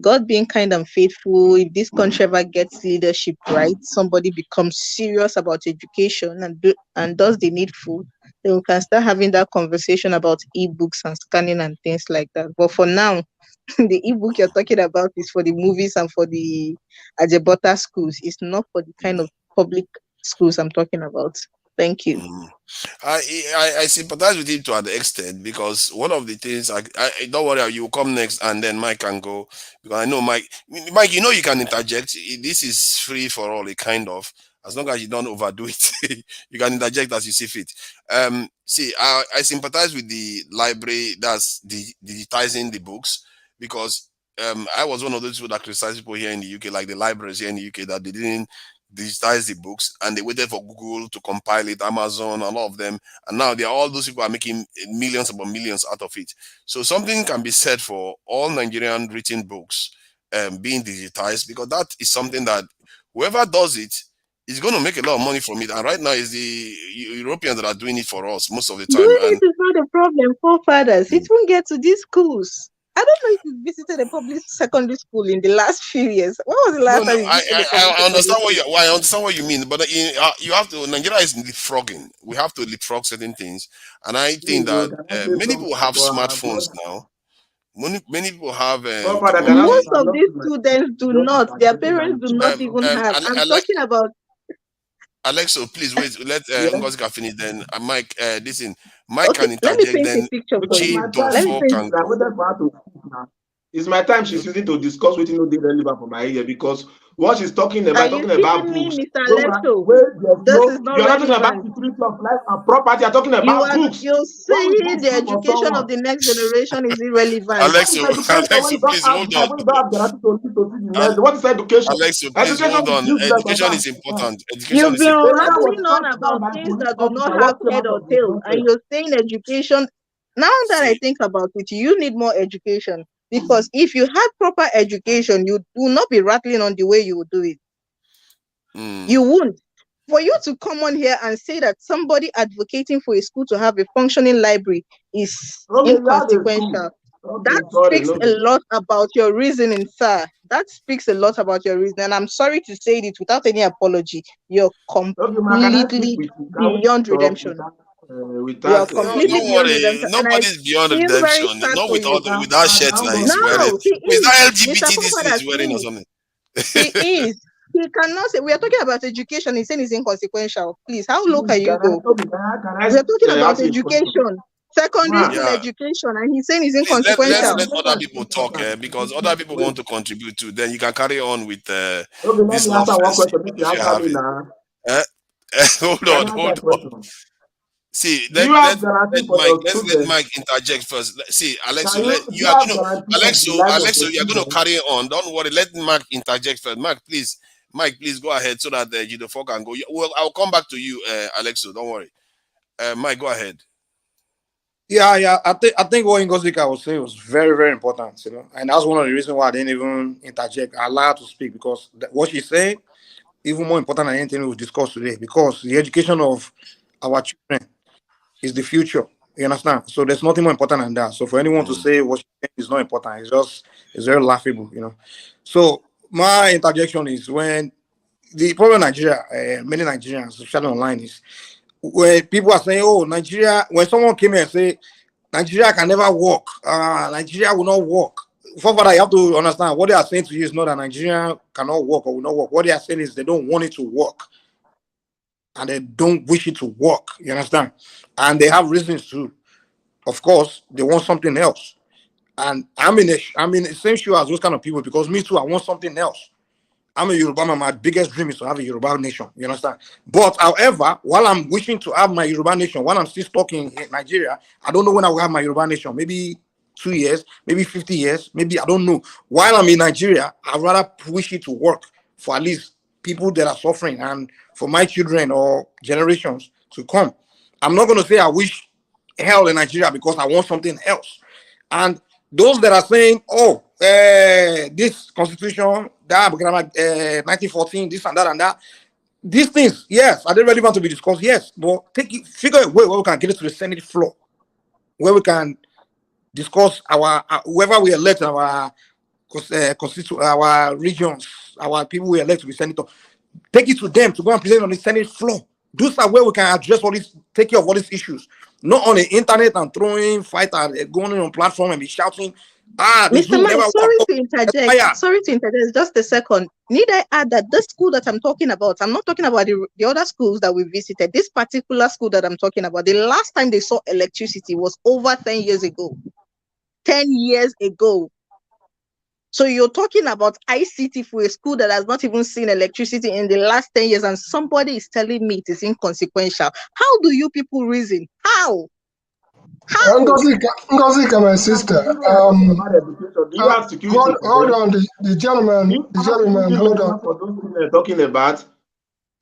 God being kind and faithful, if this country ever gets leadership right, somebody becomes serious about education and does the needful, then we can start having that conversation about ebooks and scanning and things like that. But for now, the ebook you're talking about is for the movies and for the Ajebota schools. It's not for the kind of public schools I'm talking about. Thank you. I sympathize with him to an extent, because one of the things I don't worry, you will come next and then Mike can go, because I know Mike, you can interject. This is free for all, kind of, as long as you don't overdo it. You can interject as you see fit. See, I sympathize with the library that's digitizing the books, because I was one of those people that criticize people here in the UK, like the libraries here in the UK, that they didn't digitize the books and they waited for Google to compile it, Amazon, and all of them, and now all those people are making millions upon millions out of it. So something can be said for all Nigerian written books being digitized, because that is something that whoever does it is going to make a lot of money from it. And right now it's the Europeans that are doing it for us most of the time. Doing it is not a problem, forefathers. It won't get to these schools. I don't know if you visited a public secondary school in the last few years. When was the last time you visited a public I understand secondary I understand what you mean, but you have to. Nigeria is leapfrogging. We have to leapfrog certain things, and I think that many people have smartphones now. Many people have. Most of these students do not. Their parents do not even have. I'm talking about. Alexo, please wait. Let Ngozi finish. Then Mike, listen. Mike Okay, can let me interject. paint Then a picture for you. It's my time she's using to discuss what they relevant for my area, because what she's talking Are about, you talking about kidding me, books. Mr. Alexo? This is not You're not talking about relevant. security of life and property. You're talking about books. You're saying the education of the next generation is irrelevant. Alexo, please hold on. What is education? Alexo, please hold on. Education is important. You've been rambling on about things that do not have head or tail, and you're saying education. Now that I think about it, you need more education, because if you had proper education, you will not be rattling on the way you would do it. You won't. For you to come on here and say that somebody advocating for a school to have a functioning library is inconsequential, that speaks a lot about your reasoning, sir. That speaks a lot about your reasoning. And I'm sorry to say it without any apology. You're completely beyond redemption. You're completely beyond redemption. Nobody's beyond redemption. Not with that shirt that he's wearing. Is that LGBT this thing he's wearing or something? He is. He cannot say. We are talking about education. He's saying it's inconsequential. Please, how low can you go? We are talking about education, secondary school education, and he's saying it's inconsequential. Let's let other people talk, because other people want to contribute too. Then you can carry on with this nonsense you're having. Hold on. See, let Mike interject first. See, Alexo, you are gonna carry on. Don't worry. Let Mike interject first. Mike, please go ahead so that Jidofor can go. Well, I'll come back to you, Alexo. Don't worry. Mike, go ahead. Yeah. I think what Ngozika was saying was very, very important, and that's one of the reasons why I didn't even interject. I allowed to speak, because what she's saying even more important than anything we've discussed today, because the education of our children is the future. You understand? So there's nothing more important than that. So for anyone to say what is not important, it's very laughable, So my interjection is, when the problem in Nigeria, many Nigerians, especially online, is when people are saying, "Oh, Nigeria," when someone came here and say, "Nigeria can never work, Nigeria will not work." For that, you have to understand what they are saying to you is not that Nigeria cannot work or will not work. What they are saying is they don't want it to work, and they don't wish it to work. You understand? And they have reasons to. Of course, they want something else. And I'm in the same shoe as those kind of people, because me too, I want something else. I'm a Yoruba man. My biggest dream is to have a Yoruba nation. You understand? But however, while I'm wishing to have my Yoruba nation, while I'm still stuck in Nigeria, I don't know when I will have my Yoruba nation. Maybe 2 years, maybe 50 years, maybe I don't know. While I'm in Nigeria, I'd rather wish it to work for at least people that are suffering, and for my children or generations to come. I'm not going to say I wish hell in Nigeria because I want something else. And those that are saying, "Oh, this constitution, that 1914, this and that and that. These things, yes, are they relevant to be discussed? Yes, but figure a way where we can get it to the Senate floor, where we can discuss our whoever we elect, our our regions, our people we elect to be senator. Take it to them to go and present on the Senate floor. Do some way we can address all these, take care of all these issues, not on the internet and throwing fight and going on platform and be shouting. Mr. Mike, sorry to interject. Sorry to interject. Just a second. Need I add that the school that I'm talking about, I'm not talking about the other schools that we visited. This particular school that I'm talking about, the last time they saw electricity was over 10 years ago. 10 years ago. So you're talking about ICT for a school that has not even seen electricity in the last 10 years, and somebody is telling me it is inconsequential. How do you people reason? How? Ngozika, my sister. Hold on, the gentleman, hold on. For those things they're talking about.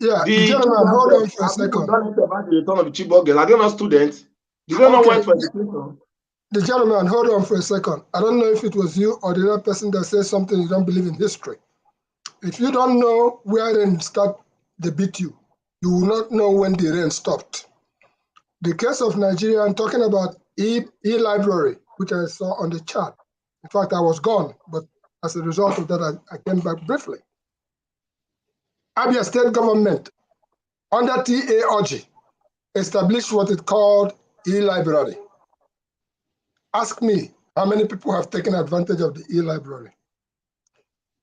Yeah, the gentleman, hold on for a second. About the return of the Chibok girl. Are they not students? Do they not went for education? The gentleman, hold on for a second. I don't know if it was you or the other person that says something you don't believe in history. If you don't know where rain start, they beat you. You will not know when the rain stopped. The case of Nigeria, I'm talking about e-library, which I saw on the chart. In fact, I was gone, but as a result of that, I came back briefly. Abia state government, under T.A. Oji, established what it called e-library. Ask me how many people have taken advantage of the e-library.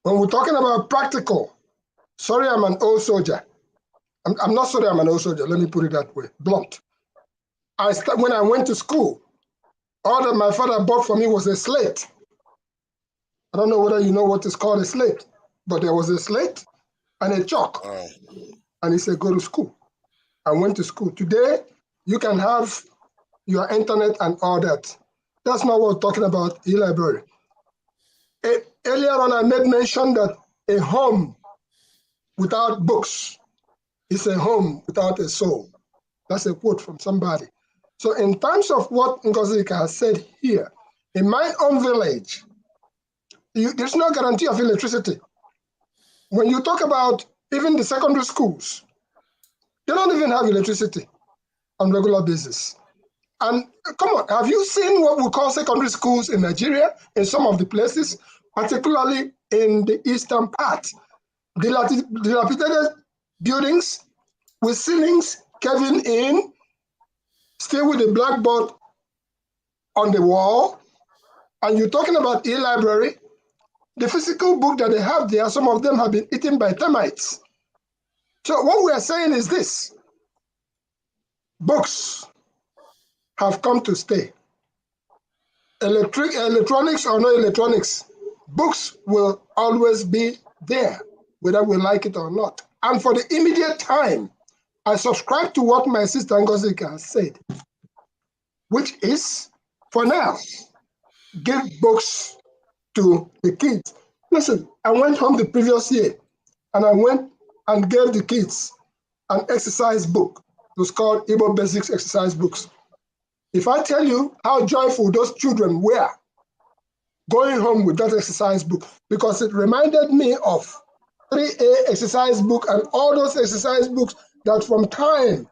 When we're talking about practical, sorry, I'm an old soldier. I'm not sorry I'm an old soldier, let me put it that way, blunt. When I went to school, all that my father bought for me was a slate. I don't know whether you know what is called a slate, but there was a slate and a chalk. And he said, go to school. I went to school. Today, you can have your internet and all that. That's not what we're talking about, e-library. Earlier on, I made mention that a home without books is a home without a soul. That's a quote from somebody. So in terms of what Ngozika has said here, in my own village, there's no guarantee of electricity. When you talk about even the secondary schools, they don't even have electricity on a regular basis. And come on, have you seen what we call secondary schools in Nigeria, in some of the places, particularly in the eastern part? Dilapidated buildings with ceilings caving in, still with the blackboard on the wall. And you're talking about e-library. The physical book that they have there, some of them have been eaten by termites. So what we are saying is this: books have come to stay. Electronics or no electronics, books will always be there, whether we like it or not. And for the immediate time, I subscribe to what my sister Ngozika has said, which is, for now, give books to the kids. Listen, I went home the previous year, and I went and gave the kids an exercise book. It was called Igbo Basics Exercise Books. If I tell you how joyful those children were going home with that exercise book, because it reminded me of 3A exercise book and all those exercise books that from time.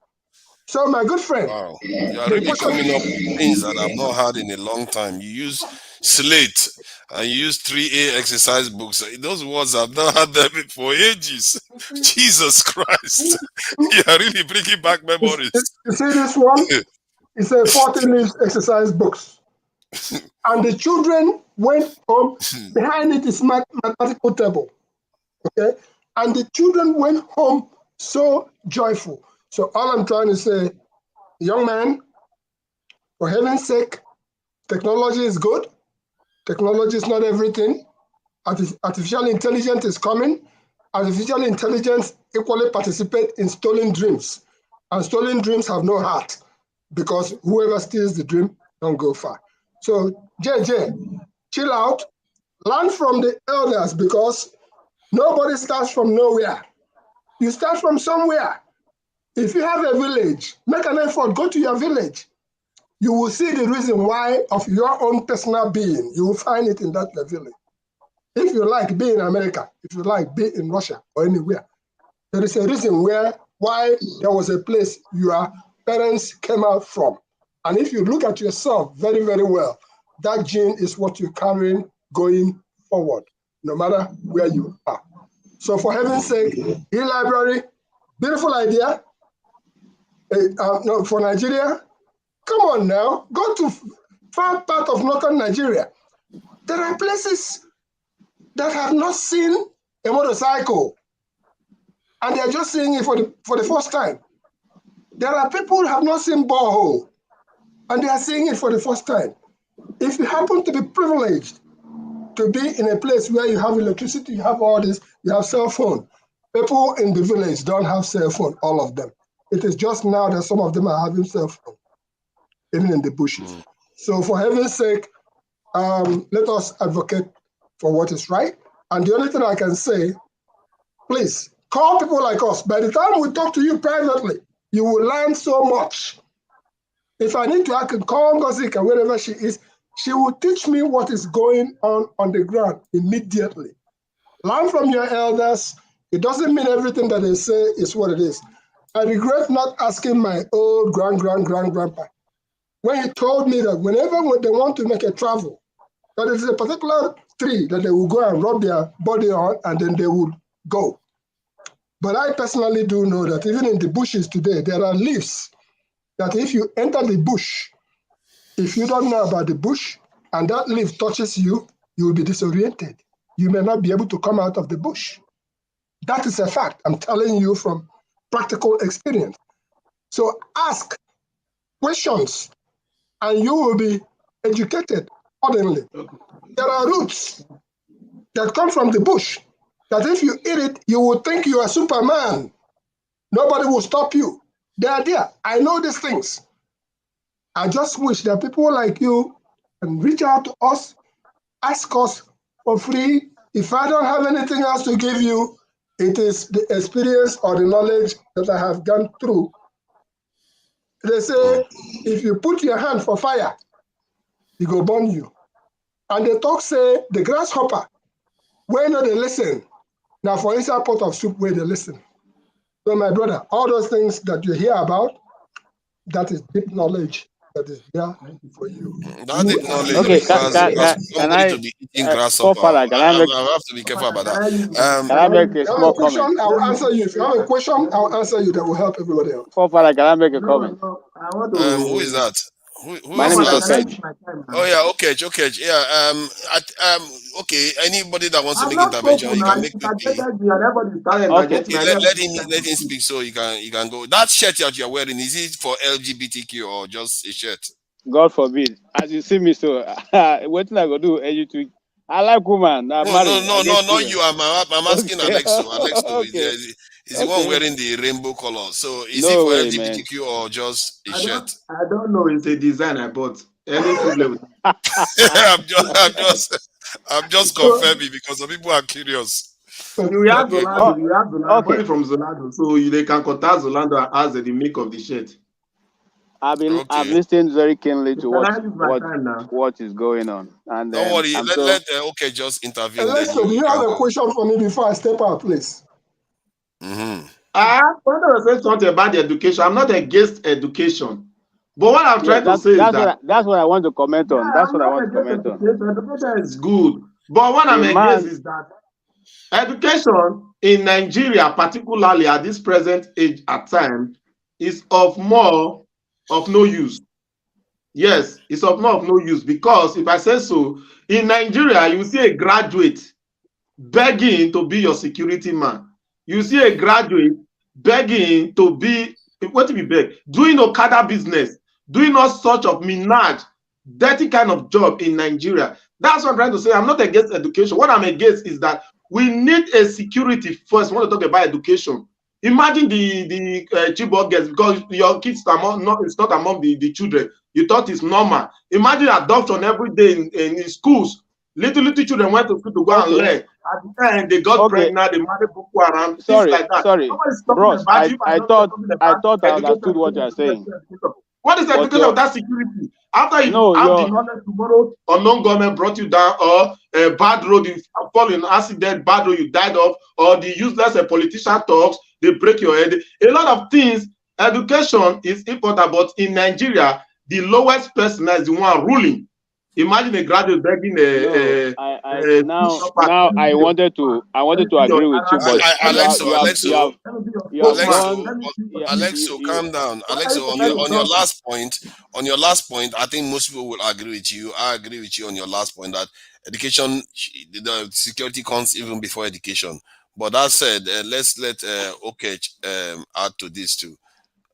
So my good friend. Wow. You are really coming up with things that I've not had in a long time. You use slate and you use 3A exercise books. Those words I've not had them for ages. Jesus Christ. You are really bringing back memories. You see this one? It's a 40-leaf exercise books. And the children went home. Behind it is mathematical table. Okay? And the children went home so joyful. So all I'm trying to say, young man, for heaven's sake, technology is good. Technology is not everything. Artificial intelligence is coming. Artificial intelligence equally participates in stolen dreams. And stolen dreams have no heart, because whoever steals the dream don't go far. So, JJ, chill out. Learn from the elders, because nobody starts from nowhere. You start from somewhere. If you have a village, make an effort, go to your village. You will see the reason why of your own personal being. You will find it in that village. If you like, be in America. If you like, be in Russia or anywhere. There is a reason why there was a place your parents came out from. And if you look at yourself very, very well, that gene is what you're carrying going forward, no matter where you are. So for heaven's sake, e-library, beautiful idea. No, for Nigeria, come on now, go to far part of northern Nigeria. There are places that have not seen a motorcycle, and they're just seeing it for the first time. There are people who have not seen borehole, and they are seeing it for the first time. If you happen to be privileged to be in a place where you have electricity, you have all this, you have cell phone. People in the village don't have cell phone, all of them. It is just now that some of them are having cell phone, even in the bushes. So for heaven's sake, let us advocate for what is right. And the only thing I can say, please, call people like us. By the time we talk to you privately, you will learn so much. If I need to, I can call Ngozika wherever she is. She will teach me what is going on the ground immediately. Learn from your elders. It doesn't mean everything that they say is what it is. I regret not asking my old grandpa when he told me that whenever they want to make a travel, that it is a particular tree that they will go and rub their body on and then they would go. But I personally do know that even in the bushes today, there are leaves that if you enter the bush, if you don't know about the bush and that leaf touches you, you will be disoriented. You may not be able to come out of the bush. That is a fact. I'm telling you from practical experience. So ask questions and you will be educated accordingly. There are roots that come from the bush that if you eat it, you will think you are Superman. Nobody will stop you. They are there. I know these things. I just wish that people like you can reach out to us, ask us for free. If I don't have anything else to give you, it is the experience or the knowledge that I have gone through. They say, if you put your hand for fire, it will burn you. And the talk say, the grasshopper, where no they listen. Now for inside pot of soup, where they listen. So my brother, all those things that you hear about, that is deep knowledge that is there for you. That deep knowledge Okay, requires somebody to be eating grasshopper. Forefather, I have to be careful about that. can I make a small comment? I'll answer you. If you have a question, I'll answer you. That will help everybody else. Forefather, can I make a comment? I want to. Who is that? Who My is name is that? Okej. Oh yeah, okay. Yeah. Okay. Anybody that wants to I'm make not intervention, spoken you now. can make. You can get that. Everybody's talent. Okay, let him speak so you can go. That shirt that you're wearing, is it for LGBTQ or just a shirt? God forbid. As you see me, so what I go do? I like woman. I'm married. No, not you. I'm asking Okay. Alexo. Alexo Okay. is the one wearing the rainbow color. So is it No for way, LGBTQ or just a shirt? I don't know. It's a design I bought. Any problem? I'm just confirming because some people are curious. You have Okay, Zolando. You have Zolando. Okay. Money from Zolando, so they can contact Zolando and ask the make of the shirt. I've listened very keenly to what is going on, and don't worry. I'm Let okay just intervene. Alexo, do you have a question for me before I step out, please? I want to say something about the education. I'm not against education, but what I'm trying to say is that's what I want to comment on. That's what I want to comment on. Education is good, but what I'm against is that education in Nigeria, particularly at this present age at time, is of no use. Yes, it's of no use because if I say so, in Nigeria, you see a graduate begging to be your security man. You see a graduate begging to be, what to be beg? Doing Okada business, doing all sorts of menage, dirty kind of job in Nigeria. That's what I'm trying to say. I'm not against education. What I'm against is that we need a security first. I want to talk about education. Imagine the Chibok girls, because your kids it's not among the children. You thought it's normal. Imagine adoption every day in schools. Little children went to school to go and learn. At the end, they got pregnant, they married Boko Haram, things like that. Sorry, bros. I thought I understood what you are saying. What is the But implication of that security? After you have the knowledge tomorrow, unknown government brought you down, or a bad road, you fall in accident, bad road you died of, or the useless politician talks, they break your head. A lot of things. Education is important, but in Nigeria, the lowest person is the one ruling. Imagine a graduate begging now I wanted to agree with you, but Alexo, calm down. Alexo, on your last point, I think most people will agree with you. I agree with you on your last point that education, the security comes even before education. But that said, let's let Okech add to this too.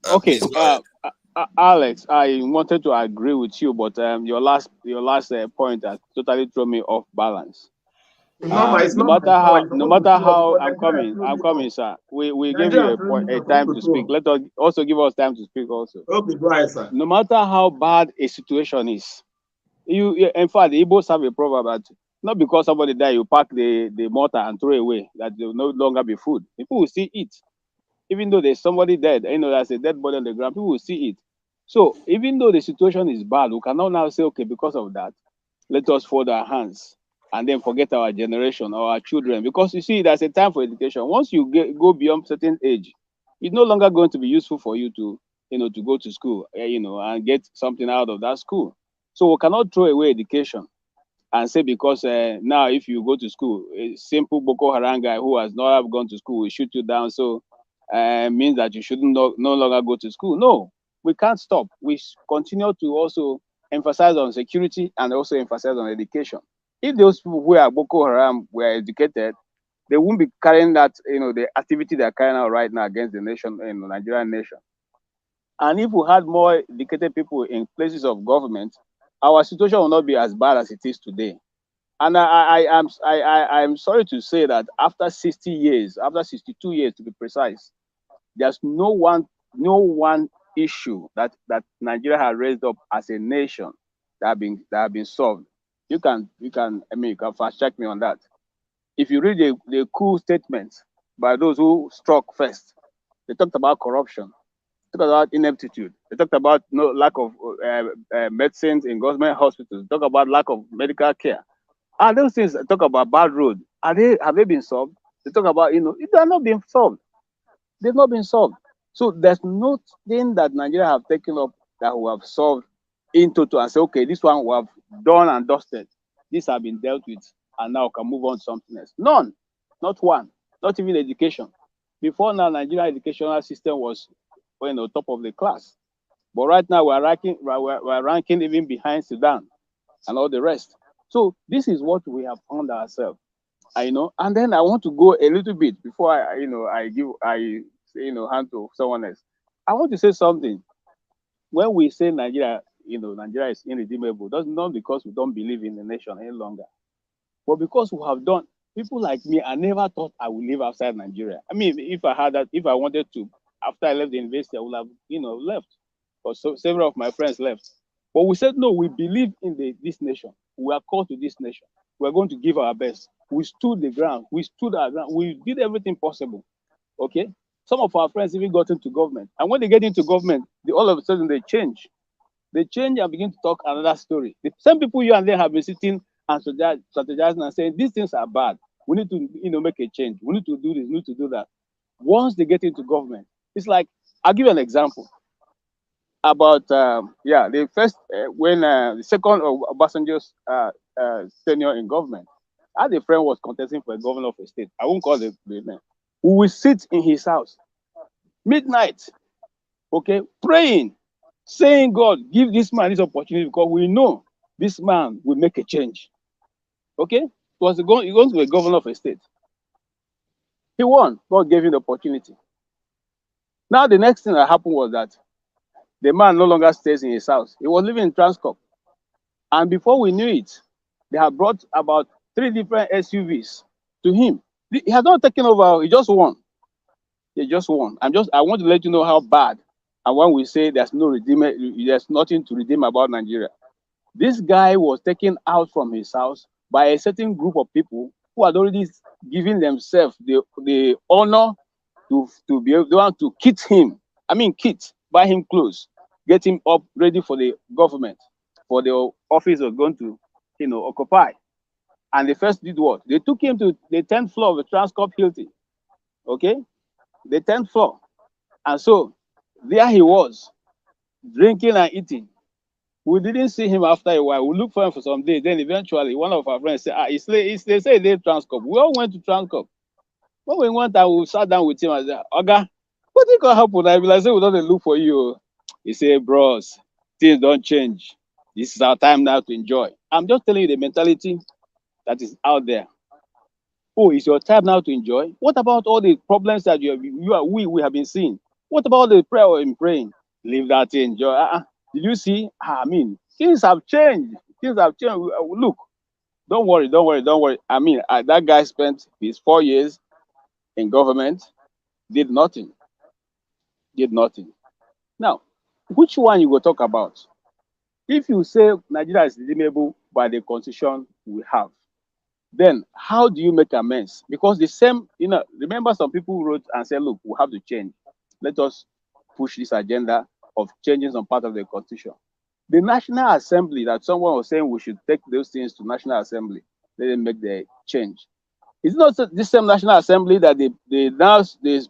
Okay, Please go ahead. Alex, I wanted to agree with you, but your last point has totally thrown me off balance. No matter how I'm coming, sir. We gave you a time to speak. Let us also give us time to speak also. Okay, go ahead, sir. No matter how bad a situation is, in fact, the Igbos have a proverb that not because somebody died, you pack the mortar and throw away, that there will no longer be food. People will still eat. Even though there's somebody dead, there's a dead body on the ground, people will see it. So even though the situation is bad, we cannot now say, okay, because of that, let us fold our hands and then forget our generation or our children. Because you see, there's a time for education. Once you go beyond certain age, it's no longer going to be useful for you to go to school, and get something out of that school. So we cannot throw away education and say because now if you go to school, a simple Boko Haram guy who has not gone to school will shoot you down. So means that you shouldn't no longer go to school. No, we can't stop. We continue to also emphasize on security and also emphasize on education. If those people who are Boko Haram were educated, they won't be carrying that, the activity they're carrying out right now against the nation, Nigerian nation. And if we had more educated people in places of government, our situation will not be as bad as it is today. And I'm sorry to say that after 60 years, after 62 years to be precise, there's no one issue that Nigeria has raised up as a nation that have been solved. You can fast check me on that. If you read the coup statements by those who struck first, they talked about corruption, they talked about ineptitude, they talked about lack of medicines in government hospitals, they talk about lack of medical care. And those things talk about bad road. Have they been solved? They talk about, they are not being solved. They've not been solved. So there's nothing that Nigeria have taken up that we have solved in total and say, okay, this one we have done and dusted. These have been dealt with, and now we can move on to something else. None, not one, not even education. Before now, Nigeria educational system was, top of the class. But right now we're ranking even behind Sudan and all the rest. So this is what we have found ourselves. And then I want to go a little bit before I hand to someone else. I want to say something. When we say Nigeria, Nigeria is irredeemable, that's not because we don't believe in the nation any longer, but because we have done. People like me, I never thought I would live outside Nigeria. I mean, if I wanted to, after I left the university, I would have, left. But several of my friends left. But we said, no, we believe in this nation. We are called to this nation. We're going to give our best. We stood the ground. We stood our ground. We did everything possible. Okay? Some of our friends even got into government. And when they get into government, all of a sudden they change. They change and begin to talk another story. The same people you and they have been sitting and strategizing and saying, these things are bad. We need to, make a change. We need to do this, we need to do that. Once they get into government, it's like, I'll give you an example. About, the first, when the second of Obasanjo's tenure in government, I had a friend who was contesting for a governor of a state. I won't call the name. We will sit in his house, midnight, okay, praying, saying, God, give this man this opportunity because we know this man will make a change. Okay? He was going to be a governor of a state. He won. God gave him the opportunity. Now, the next thing that happened was that the man no longer stays in his house. He was living in Transcorp. And before we knew it, they had brought about 3 different SUVs to him. He had not taken over. He just won. He just won. I want to let you know how bad. And when we say there's nothing to redeem about Nigeria. This guy was taken out from his house by a certain group of people who had already given themselves the honor to be able to kit him. Buy him clothes, get him up ready for the government, for the office of going to, occupy. And they first did what? They took him to the 10th floor of the Transcorp Hilton. Okay? The 10th floor. And so there he was, drinking and eating. We didn't see him after a while. We looked for him for some days. Then eventually one of our friends said, they say they Transcorp. We all went to Transcorp. When we went and we sat down with him and said, Oga, what is going to happen? I will say, we don't look for you. He said, bros, things don't change. This is our time now to enjoy. I'm just telling you the mentality that is out there. Oh, it's your time now to enjoy. What about all the problems that we have been seeing? What about the prayer in praying? Leave that to enjoy. Did you see? I mean, things have changed. Things have changed. Look, don't worry. I mean, that guy spent his 4 years in government, did nothing. Now, which one you will talk about? If you say Nigeria is redeemable by the constitution we have, then how do you make amends? Because the same, remember some people wrote and said, look, we have to change. Let us push this agenda of changing some part of the constitution. The National Assembly, that someone was saying we should take those things to National Assembly, let them make the change. It's not this same National Assembly that the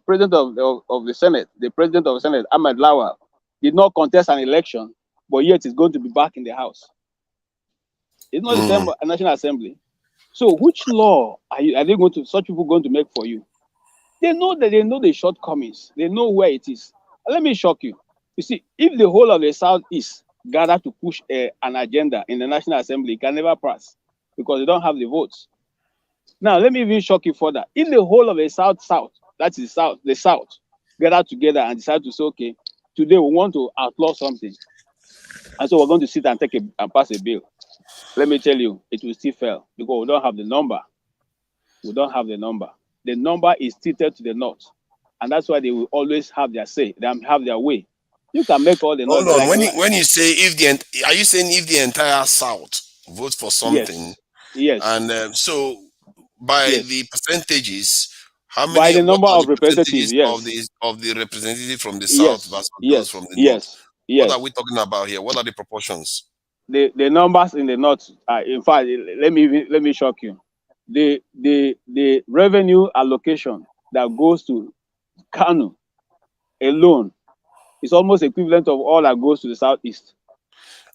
president of the Senate, the president of the Senate, Ahmed Lawal, did not contest an election, but yet is going to be back in the House. It's not the same National Assembly. So which law are they going to, such people going to make for you? They know the shortcomings. They know where it is. Let me shock you. You see, if the whole of the Southeast gather to push an agenda in the National Assembly, it can never pass because they don't have the votes. Now, let me even shock you further. If the whole of the South, that is the South, gather together and decide to say, okay, today we want to outlaw something, and so we're going to sit and pass a bill. Let me tell you, it will still fail because we don't have the number. The number is tilted to the north, and that's why they will always have their say. They have their way. You can make all the Hold noise. on. When you say are you saying if the entire South votes for something? Yes. And so by the percentages, how many? By the number what are of the representatives, percentages of the representative from the South versus those from the North? What are we talking about here? What are the proportions? The numbers in the North are, in fact, let me shock you. The revenue allocation that goes to Kano alone is almost equivalent of all that goes to the Southeast.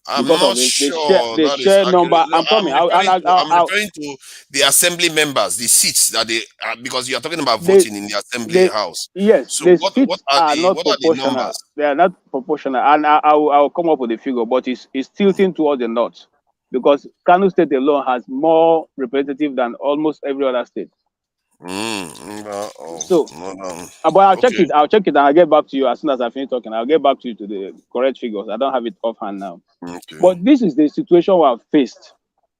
I'm because not of sure the that is share accurate. number. No, I'm coming. I'm referring to the assembly members, the seats that they because you are talking about voting in the assembly house. Yes, So the what seats are are not the proportional. numbers? They are not proportional, and I'll come up with a figure, but it's tilting towards the north because Kano State alone has more representative than almost every other state. So, but I'll check it. I'll check it, and I'll get back to you as soon as I finish talking. I'll get back to you to the correct figures. I don't have it offhand now. But this is the situation we have faced,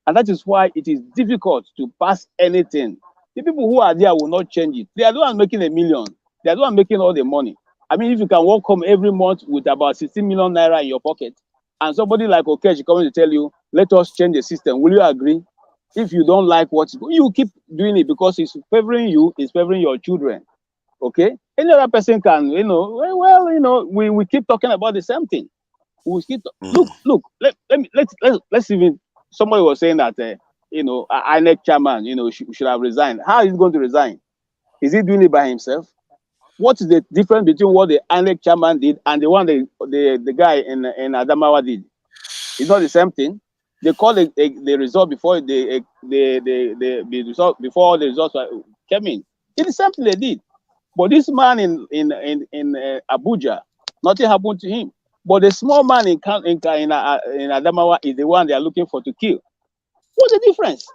and that is why it is difficult to pass anything. The people who are there will not change it. They are the ones making $1 million. They are the ones making all the money. I mean, if you can walk home every month with about 16 million naira in your pocket, and somebody like Okechi coming to tell you, "Let us change the system," will you agree? If you don't like what you keep doing it because it's favoring you, it's favoring your children. Okay, any other person can, we keep talking about the same thing. We keep look. Let's even. Somebody was saying that INEC chairman, should have resigned. How is he going to resign? Is he doing it by himself? What is the difference between what the INEC chairman did and the one the guy in Adamawa did? It's not the same thing. They call the result before the result before the results came in. It's the same thing they did. But this man in Abuja, nothing happened to him. But the small man in Adamawa is the one they are looking for to kill. What's the difference?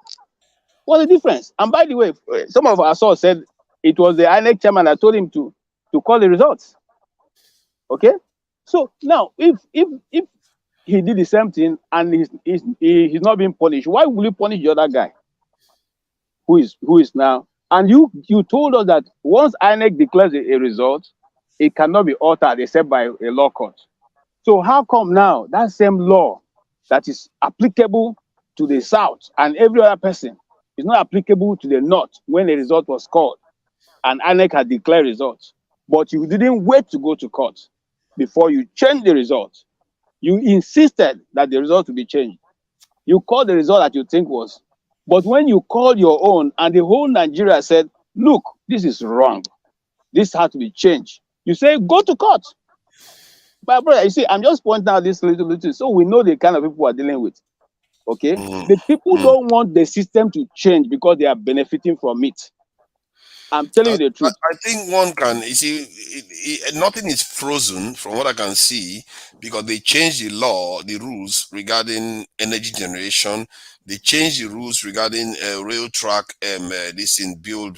What's the difference? And by the way, some of our sources said it was the INEC chairman that told him to call the results. Okay? So now, if he did the same thing and he's not being punished, why will you punish the other guy who is now? And you told us that once INEC declares a result, it cannot be altered except by a law court. So how come now that same law that is applicable to the South and every other person is not applicable to the North when the result was called and INEC had declared results, but you didn't wait to go to court before you change the result? You insisted that the result will be changed. You called the result that you think was. But when you called your own and the whole Nigeria said, look, this is wrong. This has to be changed. You say, go to court. But brother, you see, I'm just pointing out this little, so we know the kind of people we're dealing with. Okay? The people don't want the system to change because they are benefiting from it. I'm telling you the truth. I think one can, you see, nothing is frozen from what I can see, because they changed the law, the rules regarding energy generation. They changed the rules regarding rail track, this in build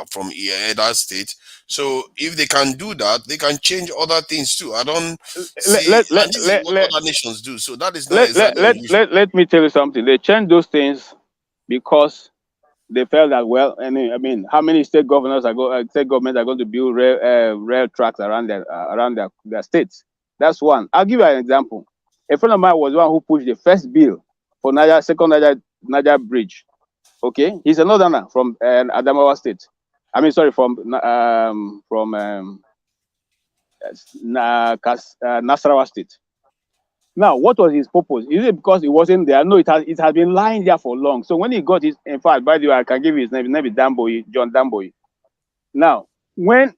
from either state. So if they can do that, they can change other things too. I don't see, and this is what other nations do. So that is not exactly unusual. Let me tell you something. They changed those things because they felt that, well, I mean, how many state governors state governments are going to build rail tracks around their states? That's one. I'll give you an example. A friend of mine was the one who pushed the first bill for second Niger bridge. Okay, he's a northerner from Adamawa State. I mean, sorry, from Nasarawa State. Now, what was his purpose? Is it because it wasn't there? No, it has been lying there for long. So when he got his, in fact, by the way, I can give you his name. His name is John Damboy. Now, when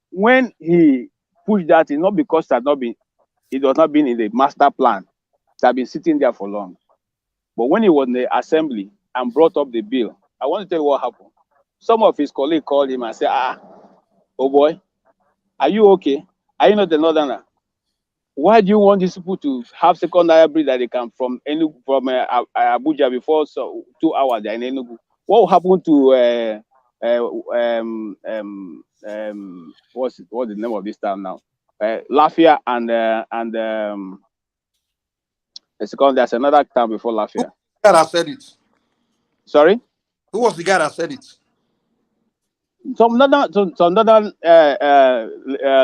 he pushed that, it's not because it was not been in the master plan. It had been sitting there for long. But when he was in the assembly and brought up the bill, I want to tell you what happened. Some of his colleagues called him and said, oh boy, are you okay? Are you not the northerner? Why do you want these people to have secondary bridge that they come from Abuja before 2 hours they're in Enugu? What will happen to what's the name of this town now? Lafia and there's another town before Lafia. Who that said it? Sorry? Who was the guy that said it? Some other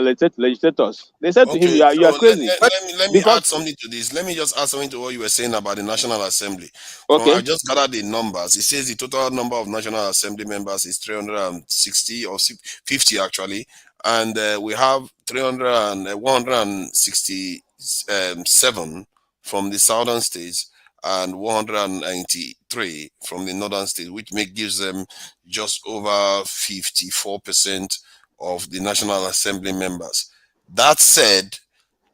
legislators. They said to him, "You are crazy." Let me add something to this. Let me just add something to what you were saying about the National Assembly. Okay. I just gathered the numbers. It says the total number of National Assembly members is 360 or 50 actually, and we have 167 from the southern states and 193 from the northern states, which gives them just over 54% of the National Assembly members. That said,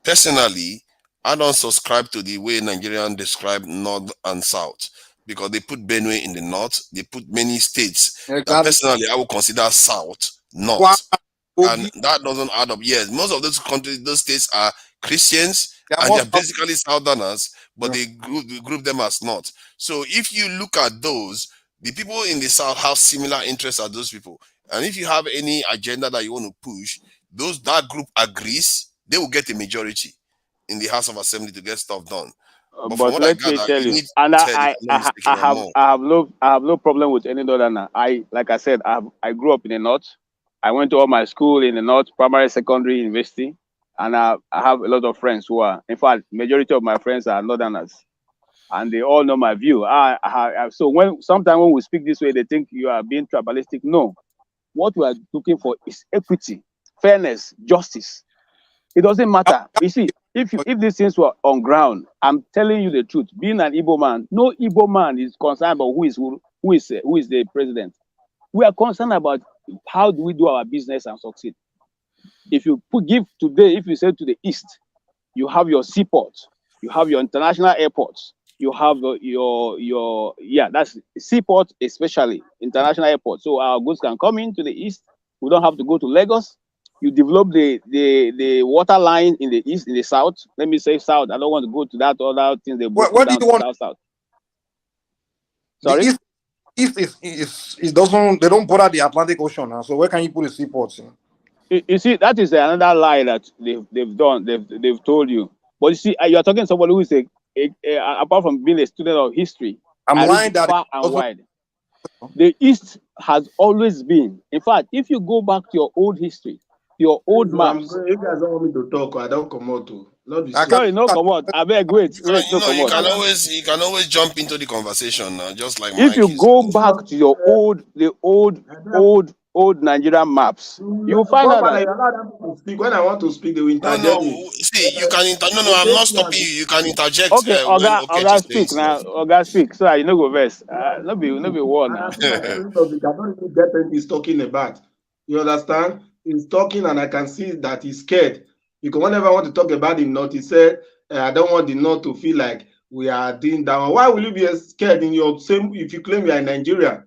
personally, I don't subscribe to the way Nigerians describe North and South, because they put Benue in the North, they put many states that personally I would consider South, North. And that doesn't add up. Yes, most of those countries, those states are Christians, and they're basically Southerners, but they group them as North. So if you look at those, the people in the South have similar interests as those people. And if you have any agenda that you want to push, that group agrees, they will get a majority in the House of Assembly to get stuff done. But let me tell you, and I have no problem with any northerner. Like I said, I grew up in the North. I went to all my school in the North, primary, secondary, university, and I have a lot of friends who are, in fact, majority of my friends are northerners, and they all know my view. So sometimes when we speak this way, they think you are being tribalistic. No, what we are looking for is equity, fairness, justice. It doesn't matter. You see, if these things were on ground, I'm telling you the truth. Being an Igbo man, no Igbo man is concerned about who is the president. We are concerned about how do we do our business and succeed. If you if you say to the East, you have your seaport, you have your international airports, you have that's seaport, especially international airport. So our goods can come into the East. We don't have to go to Lagos. You develop the water line in the East, in the South. Let me say South. I don't want to go to that other things. They what do you want? South. Sorry. It doesn't. They don't bother the Atlantic Ocean. So where can you put the seaports in? You see, that is another lie that they've done. They've told you. But you see, you are talking to somebody who is apart from being a student of history. I'm lying that far and wide. The East has always been. In fact, if you go back to your old history, your old maps. You guys don't want me to talk. I don't come out to. Sorry, no come out. I beg, wait. You can always jump into the conversation now, just like if you go back to your old old Nigerian maps, you find out that. You allow them to speak. When I want to speak, they will No, interject me. see, you can no, I'm not stopping you. You can interject Okay, when Oga to say speak now. stuff. Oga speak, so I no go verse. No be war And now. I feel like I don't even get what he's talking about. You understand? He's talking, and I can see that he's scared. Because whenever I want to talk about the North, he said, I don't want the North to feel like we are doing that. Why will you be scared in your same if you claim you are in Nigeria?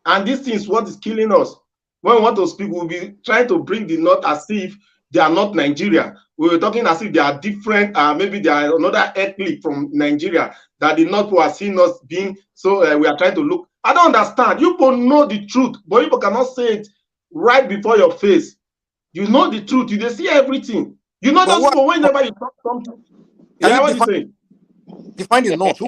And this thing is what is killing us. When we want to speak, we'll be trying to bring the North as if they are not Nigeria. We were talking as if they are different, maybe they are another ethnic from Nigeria, that the North who are seeing us being, so we are trying to look. I don't understand. You people know the truth, but you cannot say it right before your face. You know the truth. You see everything. You know those people, whenever you talk something. Yeah, what you say? Define the North.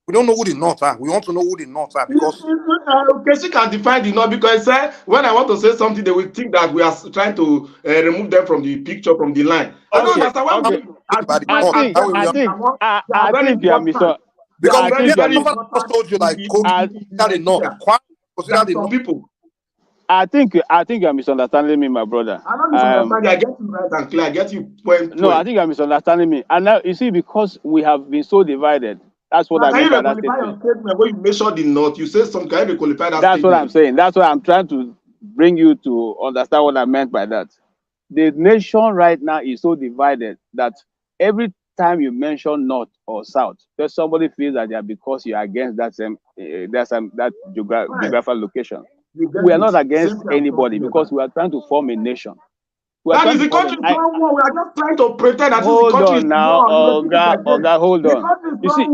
We don't know who the North are. We want to know who the North are because okay, she can define the North because when I want to say something, they will think that we are trying to remove them from the picture, from the line. I don't understand why we I think you are misunderstanding. Because I told you like the North. Consider the North. People. I think you are misunderstanding me, my brother. I don't misunderstand. I get you right and clear. I get you point. No, I think you're misunderstanding me. And now you see, because we have been so divided. That's what I mean by that statement. When you measure the North, you say some kind of qualify that That's statement. what I'm saying. That's what I'm trying to bring you to understand what I meant by that. The nation right now is so divided that every time you mention North or South, there's somebody feels that they are because you are against that geographical location. We are not against anybody because we are trying to form a nation. That is the country. We are just trying to pretend that this country is now. Oga, hold on. You see,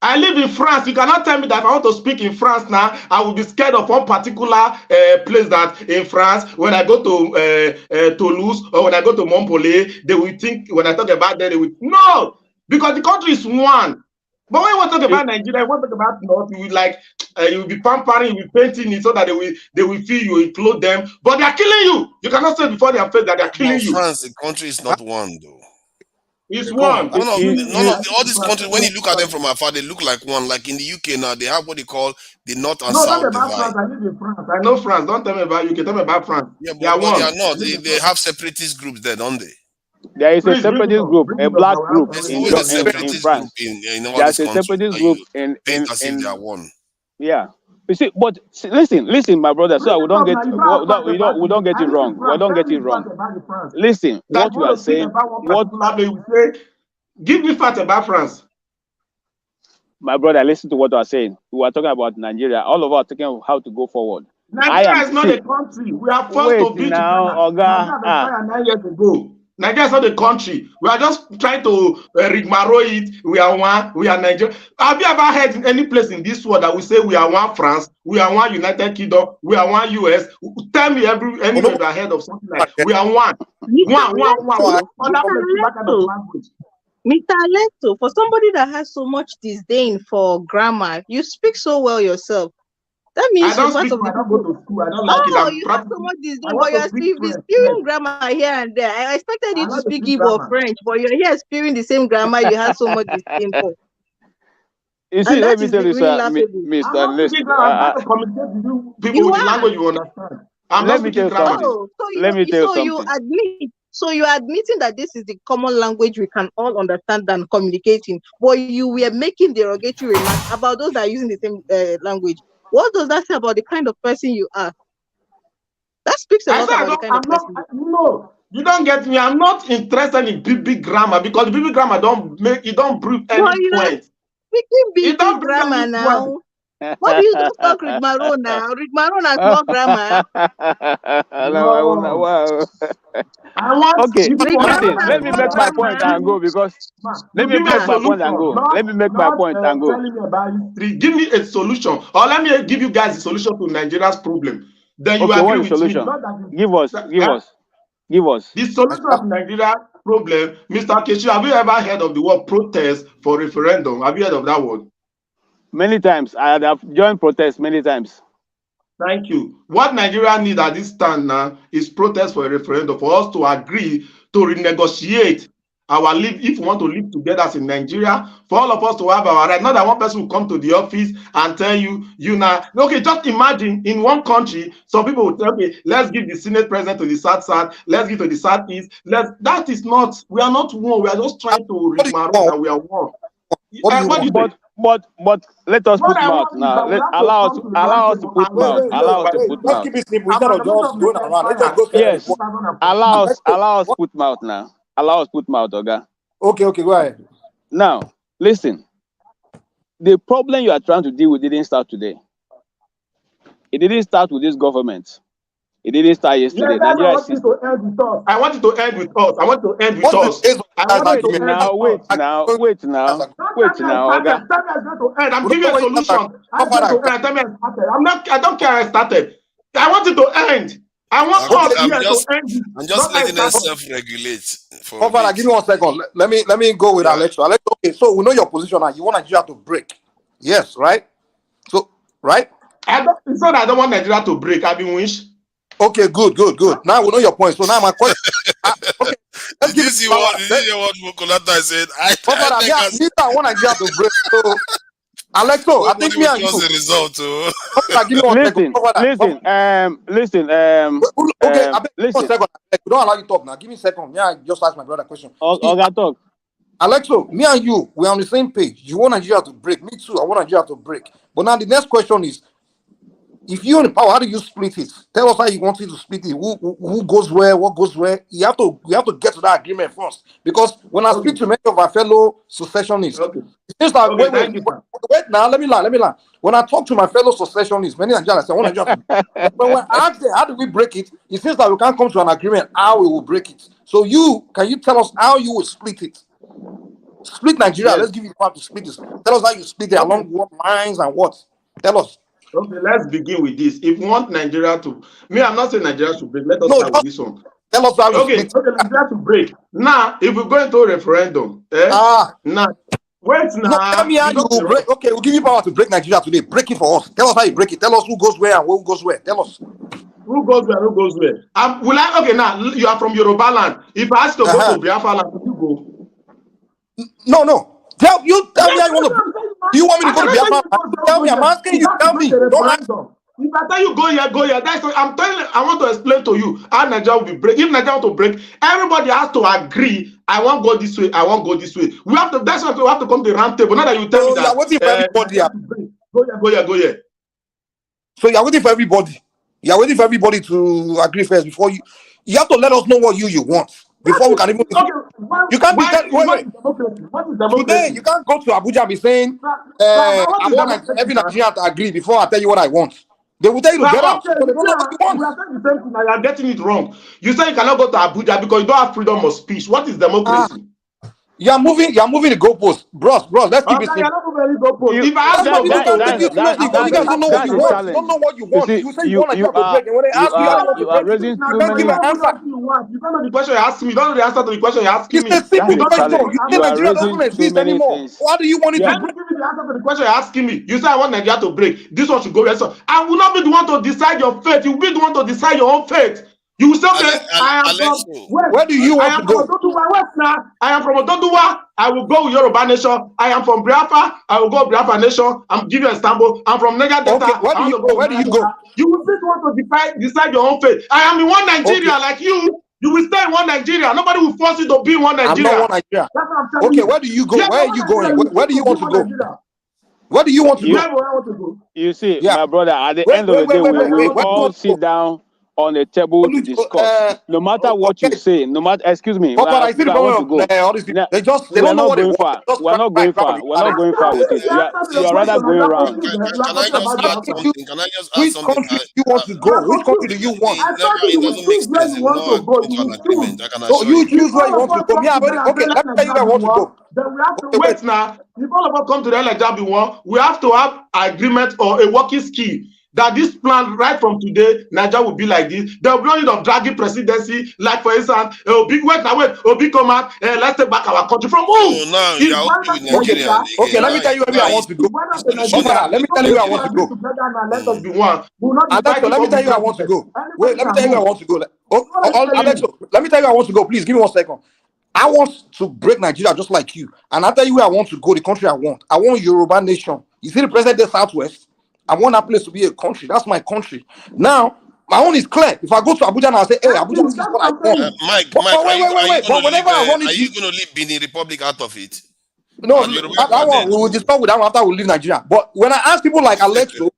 I live in France. You cannot tell me that if I want to speak in France now, I will be scared of one particular place that in France. When I go to Toulouse or when I go to Montpellier, they will think when I talk about that, they will no, because the country is one. But when you want to talk about Nigeria, you want to talk about North, you will like you will be pampering, you will be painting it so that they will feel you, include them. But they are killing you. You cannot say before their face that they are killing you. France, the country is not one though. It's one. None of all these countries, when you look at them from afar, they look like one. Like in the UK now, they have what they call the North and South divide. France. I live in France. I know France. Don't tell me about UK. Tell me about France. Yeah, but they are not. They have separatist groups there, don't they? There is a separatist group, a black group in France. There's a separatist group in they are one. Yeah. You see, but listen, my brother. So we don't get we don't get it wrong. We don't get it wrong. Listen, what you are saying. Give me facts about France. My brother, listen to what I was saying. We are talking about Nigeria. All of us are talking about how to go forward. Nigeria is not a country. We are forced to be now, Oga. 9 years ago. Nigeria is not a country. We are just trying to rigmarole it. We are one. We are Nigeria. Have you ever heard in any place in this world that we say we are one France, we are one United Kingdom, we are one US? Tell me anywhere you have heard of something like we are one. Mr. Alento, for somebody that has so much disdain for grammar, you speak so well yourself. That means you're part of the go to school. I don't like it. You have so much disdain, but you're still spewing grammar here and there. I expected you to speak Igbo or French, but you're here spewing the same grammar you have so much disdain for. You see, let me tell you, sir, Mr. List. People with the language you understand. Let me tell you something. Let me tell you something. So you are admitting that this is the common language we can all understand and communicate in, but you were making derogatory remarks about those that are using the same language. What does that say about the kind of person you are? That speaks a lot about the kind of person. No, you don't get me. I'm not interested in big grammar because big grammar don't prove any point. Speaking big grammar now. What do you just talk Rigmarole now? Rigmarole has more grammar. Wow. Okay, listen, let me make my point and go because let me make my point and go. Let me make my point and go. Give me a solution, or let me give you guys a solution to Nigeria's problem. Then you agree with solution? Me. Give us. The solution of Nigeria's problem, Mr. Keshi, have you ever heard of the word protest for referendum? Have you heard of that word? Many times. I have joined protests many times. Thank you. What Nigeria needs at this time now is protest for a referendum for us to agree to renegotiate our live, if we want to live together as in Nigeria, for all of us to have our right. Not that one person will come to the office and tell you now. Okay, just imagine in one country, some people will tell, okay, let's give the Senate president to the South, let's give to the Southeast. That is not, we are not one. We are just trying to rigmarole that we are one. But let us put mouth now. Allow us to put mouth. Allow us to put mouth. Let's keep it simple instead of just going around. Let us go straight. Yes. Allow us put mouth now. Allow us put mouth, Oga. Okay, go ahead. Now, listen. The problem you are trying to deal with didn't start today. It didn't start with this government. It didn't start yesterday. Yes, I want it to end with us. I want it to end with us. I want to end with us. Wait now. Oga. I'm giving you a solution. I'm going to end. Tell me I started. I don't care I started. I want it to end. I want us here to end. I'm just letting them self-regulate. Give me 1 second. Let me go with Alex. Alex, okay, so we know your position now. You want Nigeria to break. Yes, right? So, right? It's not that I don't want Nigeria to break. I've been wish. Okay, good. Now we know your point. So now my question. Okay, did you see what Mukolata said? I want Nigeria to break. So, Alexo, I think me and you. The result. Listen. Okay, listen. 1 second. We don't allow you to talk now. Give me a second. Me, I just ask my brother a question. Okay, talk. Alexo, me and you, we're on the same page. You want Nigeria to break. Me too. I want Nigeria to break. But now the next question is, if you're in power, how do you split it? Tell us how you want it to split it. Who goes where? What goes where? You have to get to that agreement first. Because when I speak to many of our fellow secessionists, it seems like wait now. Let me learn. When I talk to my fellow secessionists, many Nigerians say, "I want Nigeria." But when I ask them, how do we break it? It seems like we can't come to an agreement how we will break it. So can you tell us how you will split it? Split Nigeria. Yes. Let's give you the power to split this. Tell us how you split it along what lines and what. Tell us. Okay, let's begin with this. If we want Nigeria to, I'm not saying Nigeria should break. Let us start with this one. Tell us how you split. Okay, Nigeria to break. Now, if we go into a referendum, now, wait now. Tell me how you will break. Okay, we'll give you power to break Nigeria today. Break it for us. Tell us how you break it. Tell us who goes where and who goes where. Tell us. Who goes where? Okay, now, you are from Yoruba land. If I ask you to go to Biafra land, will you go? No. Tell me how you want to. Do you want me to go to Biafra? Tell me. I'm asking you. Tell me. Don't ask. If I tell you go here. That's what I'm telling you. I want to explain to you how Nigeria will be break. If Nigeria want to break, everybody has to agree. I won't go this way. I won't go this way. We have to. That's why we have to come to the round table. Not that you tell me that. Waiting for everybody. Go here. So you're waiting for everybody. You're waiting for everybody to agree first before you. You have to let us know what you want before we can even. You can't be today. You can't go to Abuja and be saying, "I want every Nigerian to agree before I tell you what I want." They will tell you to get out. So they don't know what you want. You are saying the same thing. You are getting it wrong. You say you cannot go to Abuja because you don't have freedom of speech. What is democracy? You are moving the goalposts, bros. Let's keep it simple. If I ask you don't know what you want. You don't know what you want. You say you want to break, and when they ask you are raising too many. Give an answer. You don't know the question you're asking me. You don't know the answer to the question you're asking me. It's a simple question. You say Nigeria doesn't exist anymore. Why do you want it to break? Give me the answer to the question you're asking me. You say I want Nigeria to break. This one should go where? So I will not be the one to decide your fate. You will be the one to decide your own fate. You will say, okay, where do you want to go? I am from Ododuwa. I will go with Yoruba Nation. I am from Biafra. I will go Biafra Nation. I'm giving Istanbul. I'm from Niger Delta. Okay, where do you go? You will still want to decide your own fate. I am in one Nigeria like you. You will stay in one Nigeria. Nobody will force you to be in one Nigeria. I'm not one Nigeria. That's what I'm telling you. Where do you go? Where are you going? Where do you want to go? Where do you want to go? You see, my brother, at the end of the day, we will all sit down on the table to discuss. No matter what you say, no matter, excuse me, but I see the problem. They don't know what they want. We're not going far. We're not going far with it. You are rather going around. Can I just add something? Which country do you want to go? Which country do you want? It doesn't make sense. Into an agreement. So you choose where you want to go. Okay, let me tell you where I want to go. Then we have to wait now. If all of us come to the LHW1, we have to have agreement or a working scheme that this plan right from today, Nigeria will be like this. There will be no need of dragging presidency, like for instance, Obi come out, let's take back our country from who? Oh, no, you are okay with Nigeria. Okay, let me tell you where I want to go. Let me tell you where I want to go. Let us be one. Let me tell you where I want to go. Wait, let me tell you where I want to go. Alex, let me tell you where I want to go. Please give me 1 second. I want to break Nigeria just like you. And I tell you where I want to go, the country I want. I want Yoruba nation. You see the president of the Southwest? I want that place to be a country. That's my country. Now, my own is clear. If I go to Abuja and I say, hey, Abuja, this is what I want. Mike, But wait. But whenever I run are into you going to leave Benin Republic out of it? no, that one, we will discuss with that one after we leave Nigeria. But when I ask people like Alexo,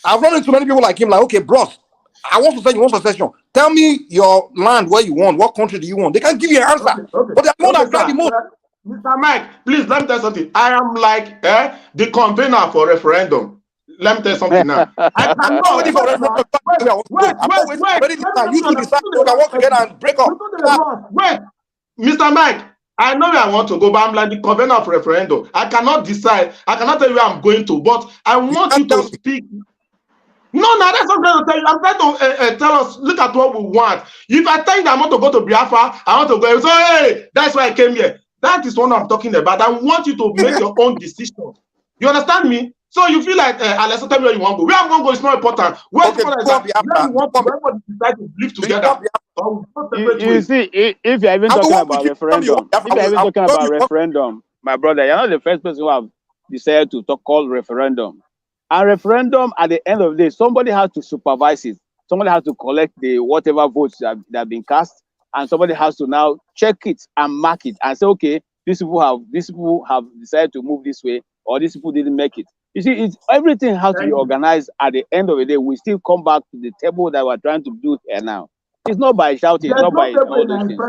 I've run into many people like him, like, okay, bros, I want to say you want succession. Tell me your land where you want, what country do you want? They can give you an answer. Okay. But they're the one that drive the most. Mr. Mike, please let me tell you something. I am like the convener for referendum. Let me tell you something now. I cannot wait for referendum. Wait. You two decide we can work together and break up. Wait, Mr. Mike. I know where I want to go, but I'm like the convener of referendum. I cannot decide. I cannot tell you where I'm going to, but I want you to speak. No, that's what I'm trying to tell you. I'm trying to tell us, look at what we want. If I tell you that I want to go to Biafra, I want to go, so hey, that's why I came here. That is what I'm talking about. I want you to make your own decision. You understand me? So you feel like, let's tell me where you want to go. Where I'm going to go is not important. Where important is that where we want to, everybody decide to live together. You see, if you're even talking about referendum, my brother, you're not the first person who have decided to call referendum. A referendum, at the end of the day, somebody has to supervise it. Somebody has to collect the whatever votes that have been cast, and somebody has to now check it and mark it and say, okay, these people have decided to move this way, or these people didn't make it. You see, everything has to be organized. At the end of the day, we still come back to the table that we're trying to do here now. It's not by shouting, it's not by all those things.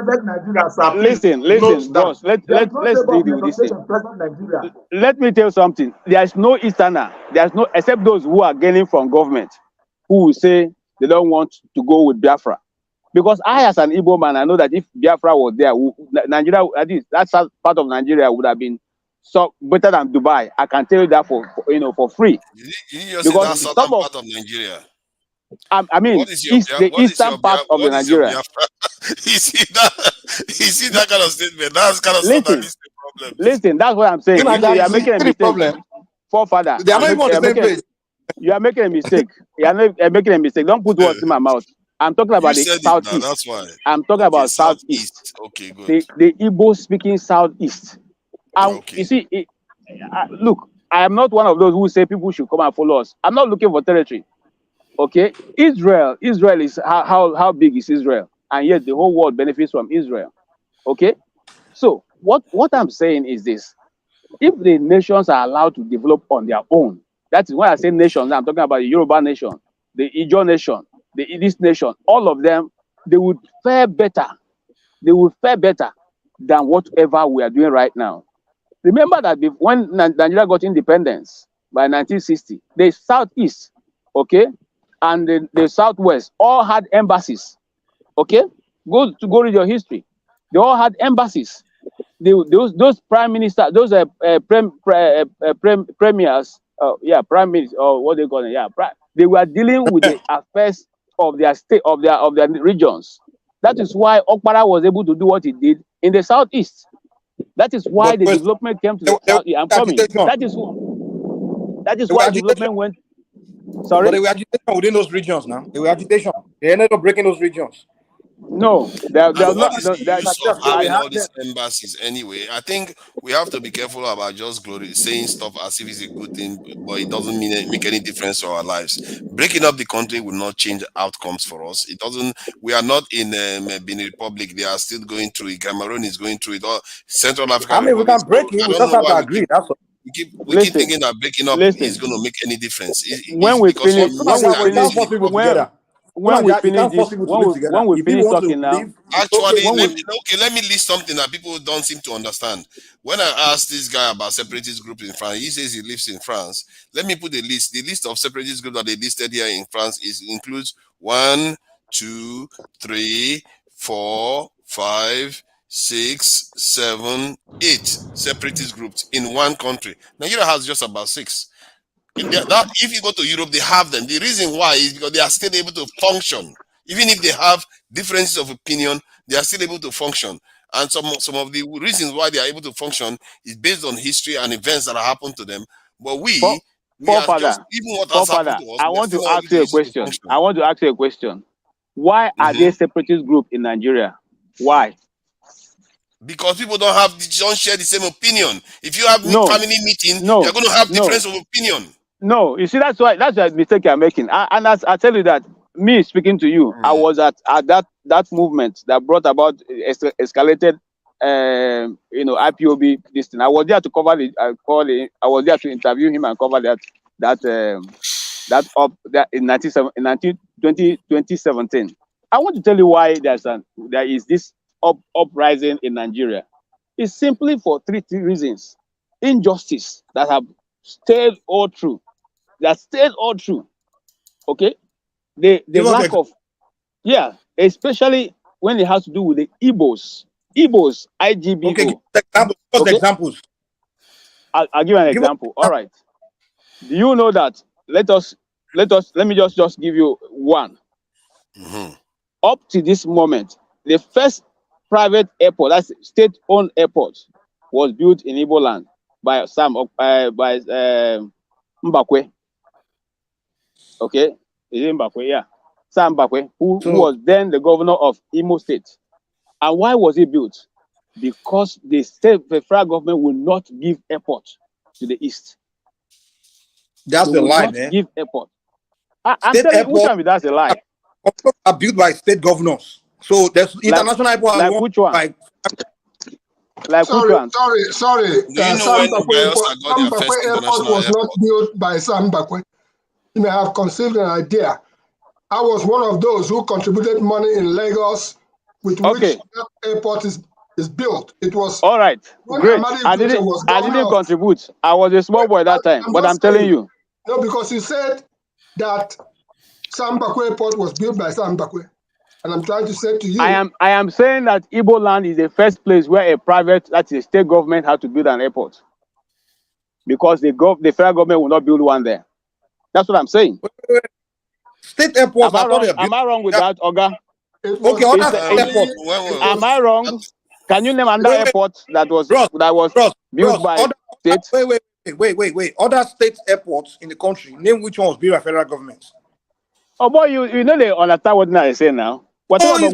Listen, boss. Let's deal with this thing. Let me tell you something. There's no Easterner. There's no, except those who are gaining from government, who will say they don't want to go with Biafra. Because I, as an Igbo man, I know that if Biafra was there, Nigeria, at least that part of Nigeria would have been so better than Dubai. I can tell you that for free. You just because say that southern part of Nigeria. I mean, the eastern part of the Nigeria. You see that kind of statement. That's kind of something problem. Listen, that's what I'm saying. You are making a mistake. Forefather, they are not even on the same page. You are making a mistake. You are making a mistake. Don't put words in my mouth. I'm talking about the southeast. That's why. I'm talking about southeast. Okay, good. The Igbo speaking southeast. You see, look, I am not one of those who say people should come and follow us. I'm not looking for territory. Okay, Israel is how big is Israel, and yet the whole world benefits from Israel. Okay, so what I'm saying is this: if the nations are allowed to develop on their own, that is when I say nations. I'm talking about the Yoruba nation, the Ijaw nation, this nation. All of them, they would fare better. They would fare better than whatever we are doing right now. Remember that when Nigeria got independence by 1960, the southeast, okay, and the southwest all had embassies. Okay, go read your history. They all had embassies. Those prime ministers, those premiers, prime ministers, or what they call it, they were dealing with the affairs of their state, of their regions. That is why Okpara was able to do what he did in the southeast. That is why the development came to the south. I'm coming. That is why development went. Sorry? But they were agitation within those regions now. They were agitation. They ended up breaking those regions. No, what is the use of having all these embassies anyway? I think we have to be careful about just saying stuff as if it's a good thing, but it doesn't make any difference to our lives. Breaking up the country will not change outcomes for us. It doesn't. We are not in Benin Republic. They are still going through it. Cameroon is going through it. All Central Africa. I mean, we can break it. We just have to agree. That's all. We keep thinking that breaking up is going to make any difference. When we finish talking now. Actually, let me list something that people don't seem to understand. When I asked this guy about separatist groups in France, he says he lives in France. Let me put the list. The list of separatist groups that they listed here in France includes 1, 2, 3, 4, 5, 6, 7, 8 separatist groups in one country. Nigeria has just about 6. If you go to Europe, they have them. The reason why is because they are still able to function. Even if they have differences of opinion, they are still able to function. And some of the reasons why they are able to function is based on history and events that have happened to them. But we are just, even what has happened to us. I want to ask you a question. Why are there separatist groups in Nigeria? Why? Because people don't share the same opinion. If you have family meeting, no, you're going to have no. difference of opinion. No, you see, that's the mistake you're making. And as I tell you that, me speaking to you, I was at that movement that brought about escalated, IPOB this thing. I was there to cover I was there to interview him and cover that in 2017. I want to tell you why there is this uprising in Nigeria. It's simply for three reasons: injustice that have stayed all through. Okay, the lack of, especially when it has to do with the Igbos, IGBO. Okay, give examples. I'll give you an example. All right. Do you know that? Let me just give you one. Mm-hmm. Up to this moment, the first private airport, that's state-owned airport, was built in Igbo land by Mbakwe. Okay, is it Mbakwe? Yeah, Sam Mbakwe, who was then the governor of Imo State. And why was it built? Because the federal government will not give airport to the east. That's a lie, man. Give airport. I'm telling you, which one that's a lie? Are built by state governors. So there's international airport. Like which one? Like which one? Sorry. Sam Mbakwe Airport was not built by Sam Mbakwe. You may have conceived an idea. I was one of those who contributed money in Lagos with which that airport is built. It was all right. Great. I didn't contribute. I was a small boy that time, but I'm telling you. No, because you said that Sam Mbakwe Airport was built by Sam Mbakwe. And I'm trying to say to you, I am saying that Igbo land is the first place where that's a state government had to build an airport. Because the federal government will not build one there. That's what I'm saying. State airports. Am I wrong with that, Oga? Okay, airport. Am I wrong? Can you name another airport that was built by state? Wait. Other state airports in the country, name which one was built by federal government. Oh boy, you know they understand what I say now. Whatever,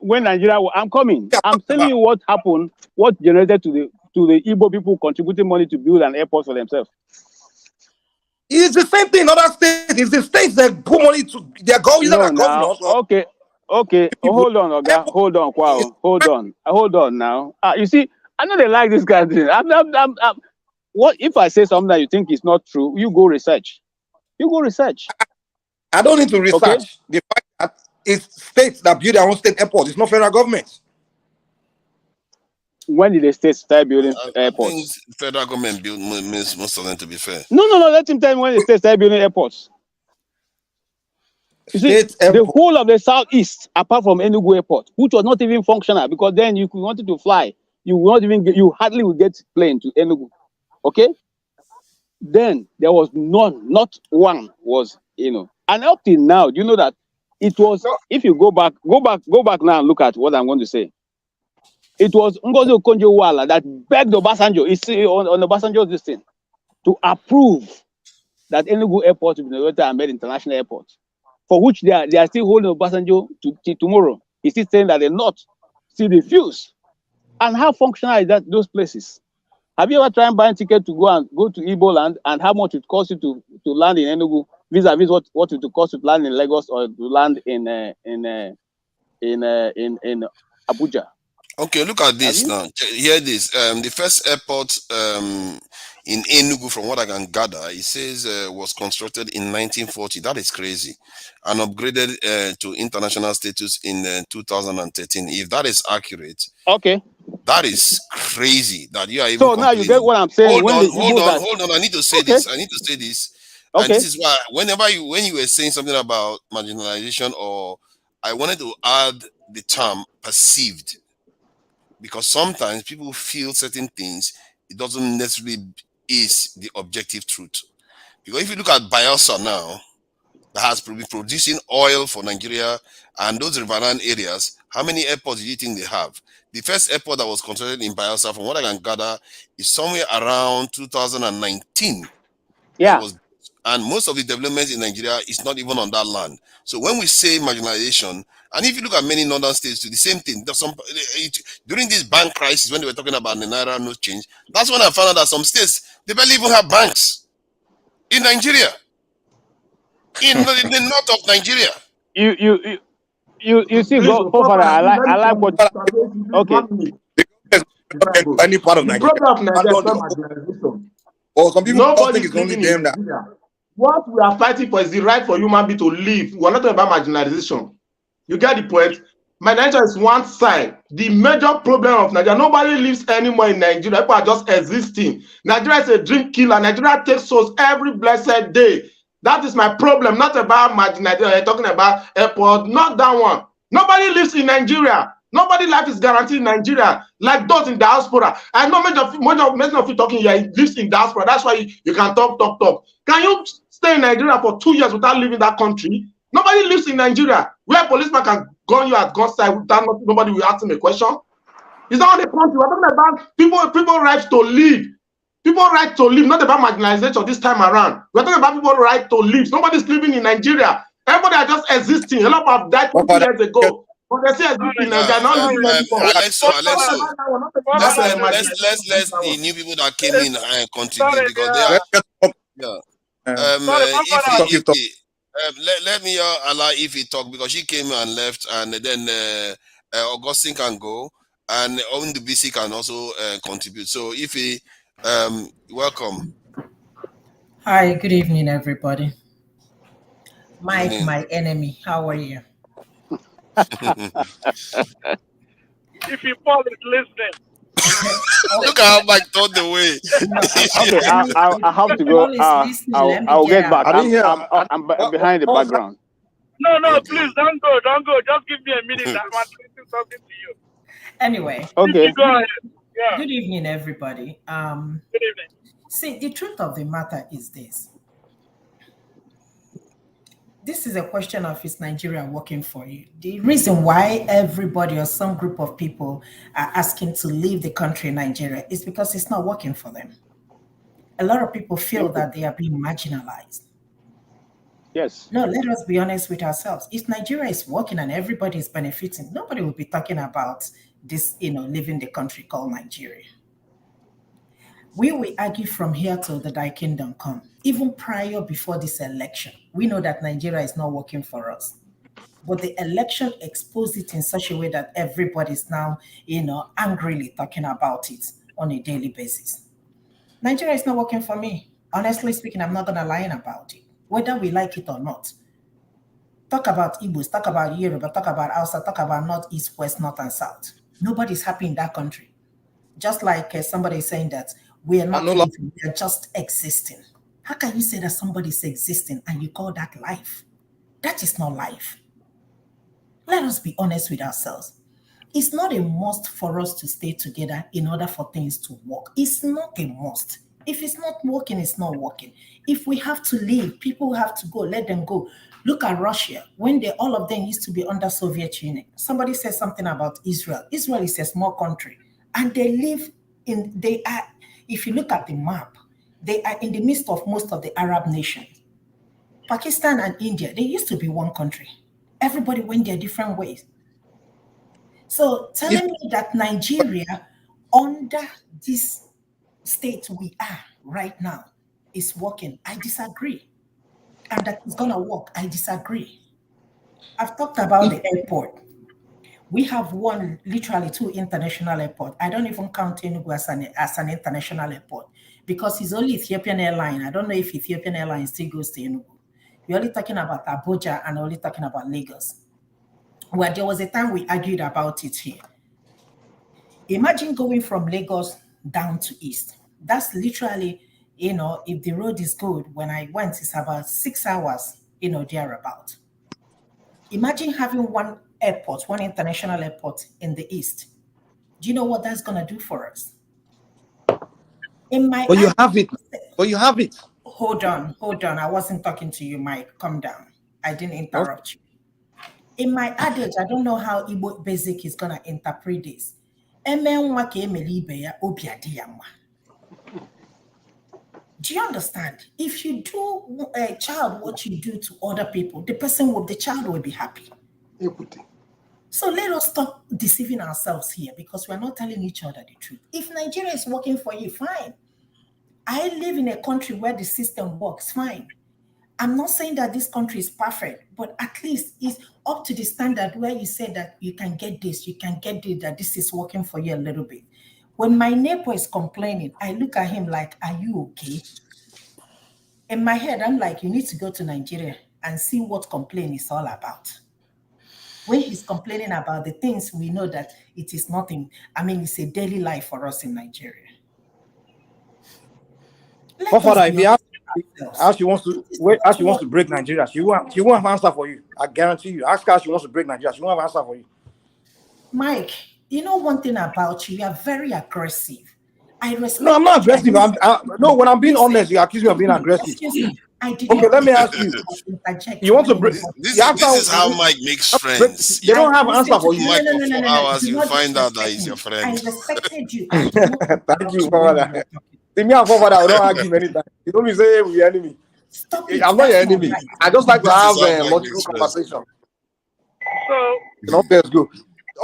when Nigeria, I'm coming. I'm telling you what happened, what generated to the Igbo people contributing money to build an airport for themselves. It's the same thing in other states. It's the states that put money to their governors. Okay. Hold on, Oga. Hold on, Kwao. Hold on now. You see, I know they like this guy. What if I say something that you think is not true? You go research. I don't need to research. Okay? The fact that it's states that build their own state airports. It's not federal government. When did the states start building airports? Federal government built most of them, to be fair. No. Let him tell me when the states started building airports. You see, the whole of the southeast, apart from Enugu Airport, which was not even functional, because then you wanted to fly, you hardly would get plane to Enugu. Okay? Then there was none, not one was, And up till now, do you know that it was, if you go back now and look at what I'm going to say. It was Ngozi Okonjo-Iweala that begged Obasanjo, on Obasanjo's this thing, to approve that Enugu Airport will be inaugurated and made international airport, for which they are still holding Obasanjo to tomorrow. He's still saying that they're not, still refuse. And how functional is those places? Have you ever tried buying ticket to go to Igbo land, and how much it costs you to land in Enugu vis-a-vis what it would cost you to land in Lagos or to land in Abuja? Okay, look at this now. Hear this. The first airport in Enugu, from what I can gather, it says was constructed in 1940. That is crazy. And upgraded to international status in 2013. If that is accurate, okay, that is crazy. That you are even. So now you get what I'm saying. Hold on. I need to say this. Okay. And this is why when you were saying something about marginalization, or I wanted to add the term perceived. Because sometimes people feel certain things, it doesn't necessarily is the objective truth. Because if you look at Bayelsa now, that has been producing oil for Nigeria and those riverine areas, how many airports do you think they have? The first airport that was constructed in Bayelsa, from what I can gather, is somewhere around 2019. Yeah. And most of the development in Nigeria is not even on that land. So when we say marginalization, and if you look at many northern states, do the same thing. During this bank crisis, when they were talking about the Naira no change, that's when I found out that some states, they barely even have banks in Nigeria, in the north of Nigeria. You see, Please, go further. I like what. Okay. Any part of The Nigeria. problem of Nigeria is not marginalization. Or some people Nobody think it's only living in them that. Nigeria. What we are fighting for is the right for human being to live. We're not talking about marginalization. You get the point? Nigeria is one side. The major problem of Nigeria, nobody lives anymore in Nigeria. People are just existing. Nigeria is a dream killer. Nigeria takes souls every blessed day. That is my problem. Not about marginalization. Talking about airport. Not that one. Nobody lives in Nigeria. Nobody life is guaranteed in Nigeria, like those in diaspora. I know many of you talking here lives in diaspora. That's why you can talk. Can you stay in Nigeria for 2 years without leaving that country? Nobody lives in Nigeria, where a policeman can gun you at gunsight without nobody will ask him a question. It's not the country. We're talking about people rights to live. People right to live, not about marginalization this time around. We're talking about people right to live. Nobody's living in Nigeria. Everybody are just existing. A lot have died 20 years ago. But they say existing and they're not living anymore. Let's the new people that came in and contribute, because they are. Let me allow Ify talk, because she came and left, and then Augustine can go, and Own the BC can also contribute. So Ify, welcome. Hi, good evening, everybody. Mike, my enemy, how are you? If you fall, it's listening. Look at how Mike turned away. Okay, I have to go. I'll get back. I'm behind the background. No, please don't go. Just give me a minute. I'm listening something to you. Anyway. Okay. Go ahead. Yeah. Good evening, everybody. Good evening. See, the truth of the matter is this. This is a question of, is Nigeria working for you? The reason why everybody or some group of people are asking to leave the country, Nigeria, is because it's not working for them. A lot of people feel that they are being marginalized. Yes. No, let us be honest with ourselves. If Nigeria is working and everybody is benefiting, nobody will be talking about this, leaving the country called Nigeria. We will argue from here till the Thy Kingdom come. Even prior, before this election, we know that Nigeria is not working for us. But the election exposed it in such a way that everybody's now, angrily talking about it on a daily basis. Nigeria is not working for me. Honestly speaking, I'm not going to lie about it, whether we like it or not. Talk about Igbos, talk about Yoruba, talk about Hausa, talk about North, East, West, North, and South. Nobody's happy in that country. Just like somebody is saying that we are not living, we are just existing. How can you say that somebody's existing and you call that life? That is not life. Let us be honest with ourselves. It's not a must for us to stay together in order for things to work. It's not a must. If it's not working, it's not working. If we have to leave, people have to go, let them go. Look at Russia, when all of them used to be under Soviet Union. Somebody said something about Israel. Israel is a small country, and if you look at the map, they are in the midst of most of the Arab nations. Pakistan and India, they used to be one country. Everybody went their different ways. So telling me that Nigeria, under this state we are right now, is working, I disagree. And that it's going to work, I disagree. I've talked about the airport. We have literally 2 international airports. I don't even count Enugu as an international airport, because it's only Ethiopian Airlines. I don't know if Ethiopian Airlines still goes to Enugu. We're only talking about Abuja and only talking about Lagos. Well, there was a time we argued about it here. Imagine going from Lagos down to East. That's literally, if the road is good, when I went, it's about 6 hours, thereabout. Imagine having one international airport in the East. Do you know what that's going to do for us? But you have it. Hold on. I wasn't talking to you, Mike. Calm down. I didn't interrupt you. In my adage, I don't know how Igbo Basic is going to interpret this. Do Do you understand? If you do a child what you do to other people, the child will be happy. So let us stop deceiving ourselves here, because we're not telling each other the truth. If Nigeria is working for you, fine. I live in a country where the system works, fine. I'm not saying that this country is perfect, but at least it's up to the standard where you say that you can get this, you can get this, that this is working for you a little bit. When my neighbor is complaining, I look at him like, are you okay? In my head, I'm like, you need to go to Nigeria and see what complaint is all about. When he's complaining about the things, we know that it is nothing. I mean, it's a daily life for us in Nigeria. Father, if you ask how she wants to break Nigeria, she won't have answer for you. I guarantee you. Ask her how she wants to break Nigeria, she won't have answer for you. Mike, you know one thing about you, you are very aggressive. I respect. No, I'm not aggressive. No, when I'm being honest, you accuse me of being aggressive. Excuse me. Okay, let me ask you. You want to break? This is how Mike makes friends. They don't have answer for you. Mike for 4 hours, you find out that he's your friend. I respected you. Thank you, Father. See me and Father, I don't argue many times. You don't say we're enemy. Stop it. I'm not your enemy. I just like to have a logical conversation. So, let's go.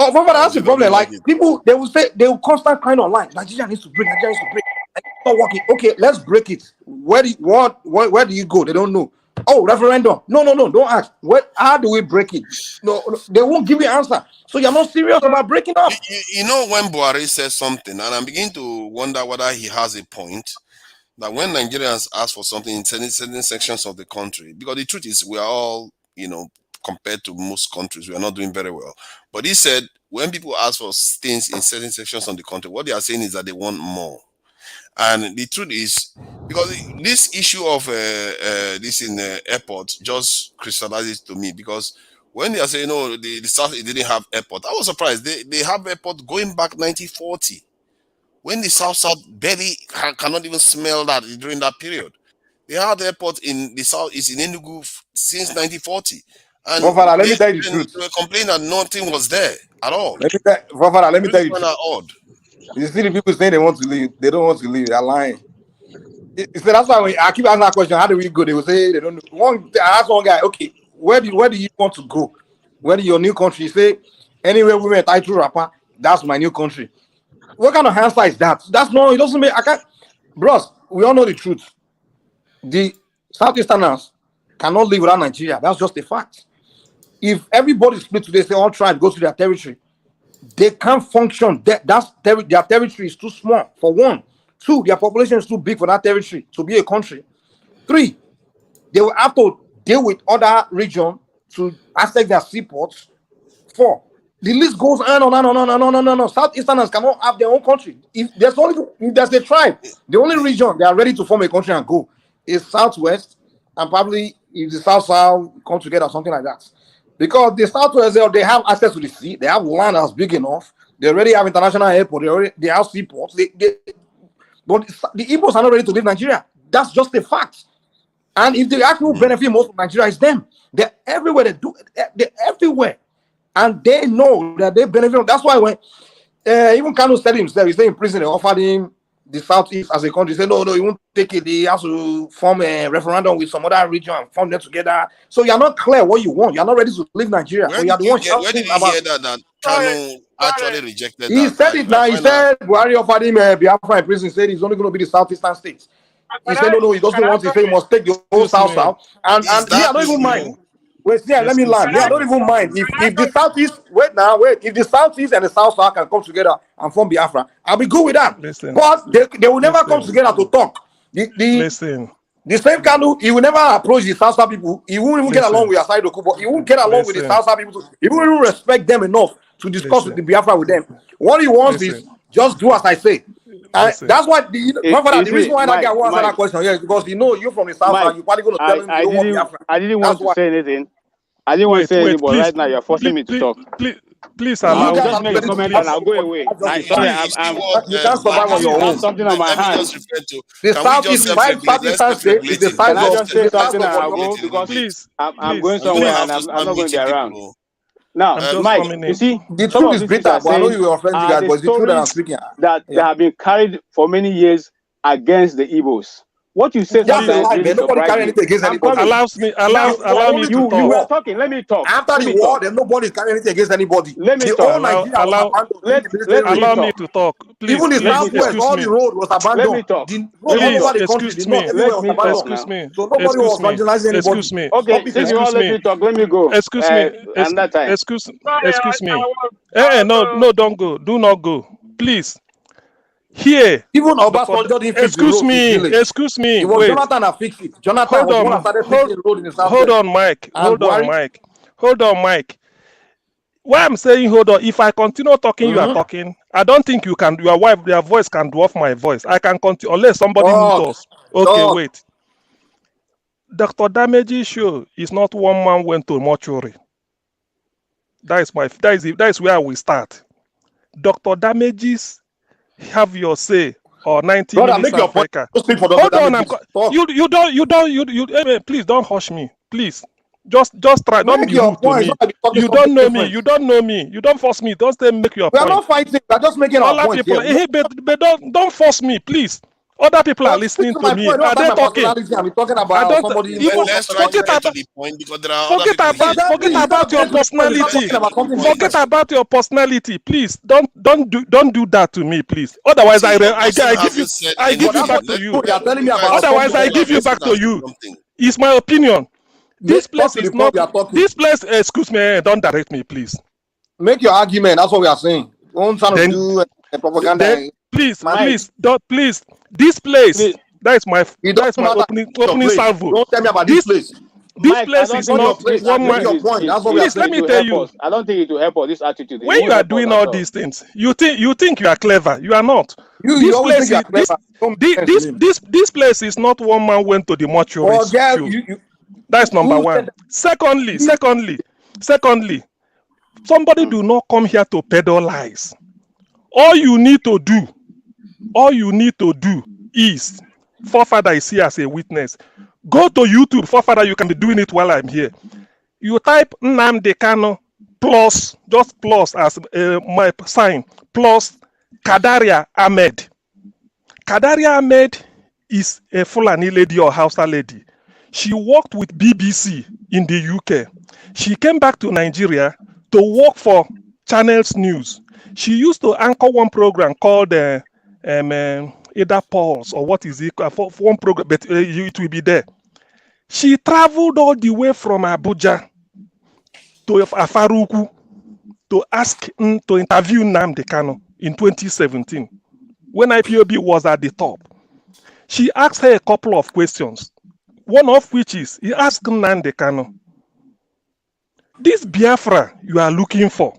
Oh, Father, that's the problem. Like people, they will constantly crying online. Nigeria needs to break. Nigeria needs to break. It's not working. Okay, let's break it. Where do you go? They don't know. Oh, referendum. No, don't ask. How do we break it? No, they won't give you an answer. So you're not serious about breaking up. You know, when Buhari says something, and I'm beginning to wonder whether he has a point, that when Nigerians ask for something in certain sections of the country, because the truth is we are all, compared to most countries, we are not doing very well. But he said when people ask for things in certain sections of the country, what they are saying is that they want more. And the truth is, because this issue of this in the airport just crystallizes to me, because when they are saying, no, the South didn't have airport, I was surprised. They have airport going back 1940, when the South barely cannot even smell that during that period. They had airport in the South is in Enugu since 1940. And let me tell you the truth. They were complaining that nothing was there at all. Let me tell you the truth. You see the people saying they want to leave, they don't want to leave, they're lying. So that's why when I keep asking that question, how do we go? They will say they don't know. I asked one guy, okay, where do you want to go? Where is your new country? You say, anywhere we went, title rapper, that's my new country. What kind of answer is that? That's no, it doesn't make, I can't, bros, we all know the truth. The Southeasterners cannot live without Nigeria. That's just a fact. If everybody split today, say all tribes go to their territory, they can't function. Their territory is too small, for one. Two, their population is too big for that territory to be a country. Three, they will have to deal with other regions to access their seaports. Four, the list goes on and on. No. Southeasterners cannot have their own country. If there's a tribe, the only region they are ready to form a country and go is Southwest, and probably if the South come together or something like that. Because the Southwest, they have access to the sea, they have land that's big enough, they already have international airport, they have seaports, but the Igbos are not ready to leave Nigeria. That's just a fact. And if they actually benefit most of Nigeria, is them. They're everywhere. They're everywhere. And they know that they benefit. That's why when even Kanu said himself, he said in prison, they offered him the Southeast as a country. He said, no, he won't take it. He has to form a referendum with some other region and form them together. So you're not clear what you want. You're not ready to leave Nigeria. Where did you hear that Kanu actually rejected he that? Said it now. He said Buhari offered him Biafra in prison. He said he's only going to be the Southeastern states. He said, no, he doesn't want to. He said he must take the whole South. And I don't even mind. Wait, let me land. I don't even mind. If the Southeast, if the Southeast and the South can come together and form Biafra, I'll be good with that. But they will never come together to talk. The same Kanu, he will never approach the South people. He won't even get along with Asai Dokubo. He won't get along with the South people. He won't even respect them enough to discuss with the Biafra with them. What he wants is just do as I say. That's why the reason why that guy wants that question is because you're from the South and you're probably going to tell him you don't want Biafra. I didn't want to say anything. I didn't want to say anything, but right now you're forcing me to talk. Please I'll just make a comment and I'll go away. I'm sorry, you can't survive on your own. Something on my hands. The South is the size Can I of just say something and I'll go because I'm going somewhere and I'm not going to be around. Now, Mike, you see, the truth is bitter, but I know you were offending guys, but the truth that I'm speaking. That have been carried for many years against the Igbos. What you say That's a sometimes lie, really man. Nobody carry surprise me. anything against I'm anybody. coming. Allow me to You talk. were talking. Let me talk. After Let the me war, talk. then nobody's carrying anything against anybody. Let me The talk. whole Nigeria was abandoned during the military let me Allow regime. me talk. to talk. Please, Even the Let me southwest, talk. all the road was Let abandoned. me talk. The road Let all me over talk. the country, the Excuse north, me. everywhere Let was me abandoned. talk now. So nobody was Excuse me. evangelizing anybody. Excuse me. Okay, Stop it, since you man. all let me talk, let me go. Excuse me. Another time. Excuse me. No, don't go. Do not go. Please. Here. Even Obasanjo didn't fix the Excuse roads in his me. village. Excuse me. It was Wait. Jonathan that fixed it. Jonathan Hold was the one that on. started fixing the road in the Hold southwest. on, Mike. And Hold on, Buhari. Mike. Hold on, Mike. Why I'm saying hold on, if I continue talking, you are talking. I don't think you can. Your voice can dwarf my voice. I can continue unless somebody mute us. Okay, wait. Dr. Damage's show is not one man went to mortuary. That is where we start. Dr. Damages have your say or 90 Brother, minutes make your point. Africa. Don't speak for Hold Dr. on, Damages. Talk. please don't hush me. Please. Just try. Don't Make be your rude to point. me. It's not like you're talking You something don't know me. different. You don't know me. You don't force me. Don't say make your We are point. not fighting. We are just making our Other points people, here. but don't force me, please. Other people are But speak listening to to my me. point. Are Don't they about my talking? personality. I'm talking I about don't somebody in even Let's try to get to the point because there are other people here. Exactly. forget Instead about of your getting to the point, we start personality. talking about something Forget different. about your personality, please. Don't do that to me, please. Otherwise, See, but Austin I give you hasn't said back anything. to you. You're telling me about Otherwise, something I different. give you back Austin to has you. something. It's my opinion. This Talk place to is the point not. we are talking. This place, excuse me, don't direct me, please. Make your argument. That's what we are saying. Don't try to do propaganda. Then please, Mike, please. This place. That It is doesn't my matter your opening place. salvo. Don't tell me about this This place. Mike, I place don't is think Not your not place. this one Make man. attitude your point. That's what we are Please let saying. me tell you. I don't think it will help us. This attitude. When you are doing all these things, you think you are clever. You are not. You always think you are clever. Don't make sense to me. This place is not one man went to the mortuary. Oh, girl, That's number who one. said Secondly, somebody do not come here to peddle lies. All you need to do is forefather is here as a witness. Go to YouTube, forefather. You can be doing it while I'm here. You type Nnamdi Kanu plus as my sign plus Kadaria Ahmed. Kadaria Ahmed is a Fulani lady or Hausa lady. She worked with BBC in the UK. She came back to Nigeria to work for Channels News. She used to anchor one program called either Pulse or what is it for one program, but it will be there. She traveled all the way from Abuja to Afaruku to interview Nnamdi Kanu in 2017 when IPOB was at the top. She asked her a couple of questions, one of which is, he asked Nnamdi Kanu, this Biafra you are looking for,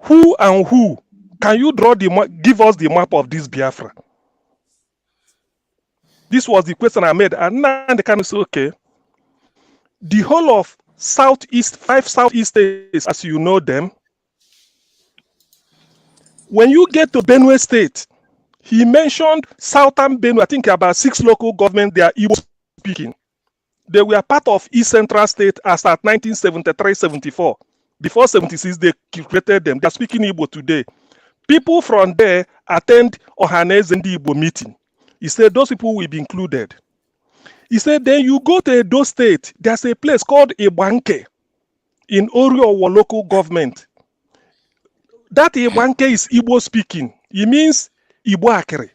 who and who, can you give us the map of this Biafra? This was the question I made, and Nnamdi Kanu said, okay, the whole of five southeast states, as you know them, when you get to Benue State, he mentioned southern Benue, I think about 6 local governments, they are Igbo speaking. They were part of East Central State as at 1973-74. Before 76, they created them. They are speaking Igbo today. People from there attend Ohaneze and Igbo meeting. He said those people will be included. He said then you go to Edo State, there's a place called Ibanke in Oriowo local government. That Ibanke is Igbo speaking. It means Igbo Akere.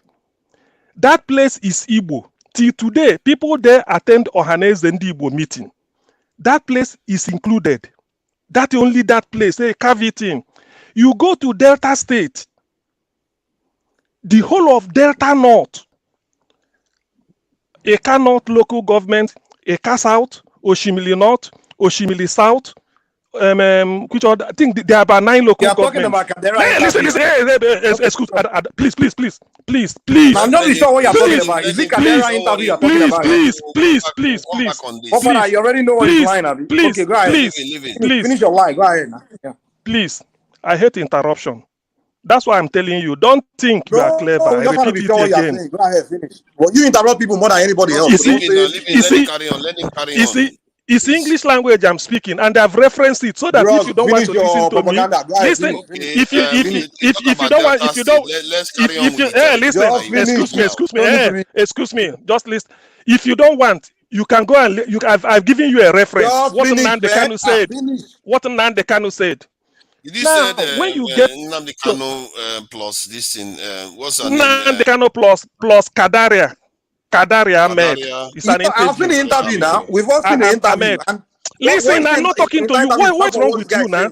That place is Igbo. Till today, people there attend Ohaneze and Igbo meeting. That place is included. That place, they carve it in. You go to Delta State, the whole of Delta North, Eka North local government, Eka South, Oshimili North, Oshimili South, which other, I think there are about 9 local governments. Excuse, please. I'm not really sure what you're talking about. Is it Kadera interview you're talking about? Please. Opera, you already know what is lying, Abi. Okay, go ahead. Finish your lie. Go ahead now. Yeah. Please, I hate interruption. That's why I'm telling you, don't think you are clever. I repeat it again. Go ahead, finish. Well, you interrupt people more than anybody else. Let him carry on. You see, It's English language I'm speaking, and I've referenced it so that if you don't want to listen to me, listen. If you don't want, if you don't, if you listen, excuse me, just listen. If you don't want, you can go and I've given you a reference. What Nnamdi Kanu said. What Nnamdi Kanu said. You Now, said when you get Nnamdi Kanu plus this thing, what's her name? Nnamdi Kanu plus Kadaria Ahmed. It's an interview. I've seen the interview now. We've all seen the interview. And listen, I'm not talking to you. What's wrong with you now?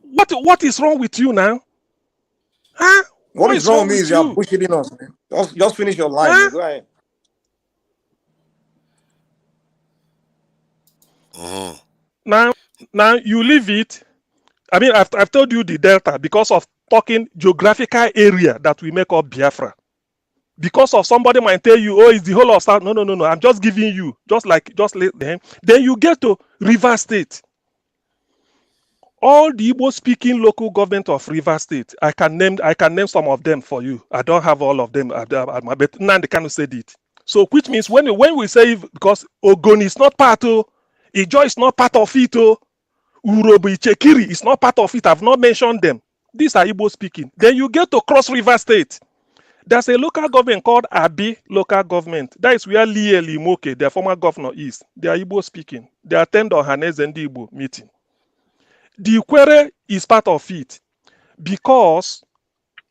What is wrong with you now? Huh? What is wrong with me is you're bullshitting us, man. Just finish your line. Huh? Go ahead. Now you leave it. I mean, I've told you the Delta because of talking geographical area that we make up Biafra. Because of somebody might tell you, oh, it's the whole of South. No. I'm just giving you, just let them. Then you get to Rivers State. All the Igbo speaking local government of Rivers State, I can name some of them for you. I don't have all of them at my but Nnamdi Kanu said it. So which means when we say, because Ogoni is not part of, Ijo is not part of it, Urobo Ichekiri is not part of it. I've not mentioned them. These are Igbo speaking. Then you get to Cross River State. There's a local government called Abi local government. That is where Lie Limoke, their former governor, is. They are Igbo speaking. They attend Ohaneze and Igbo meeting. The Ikwere is part of it because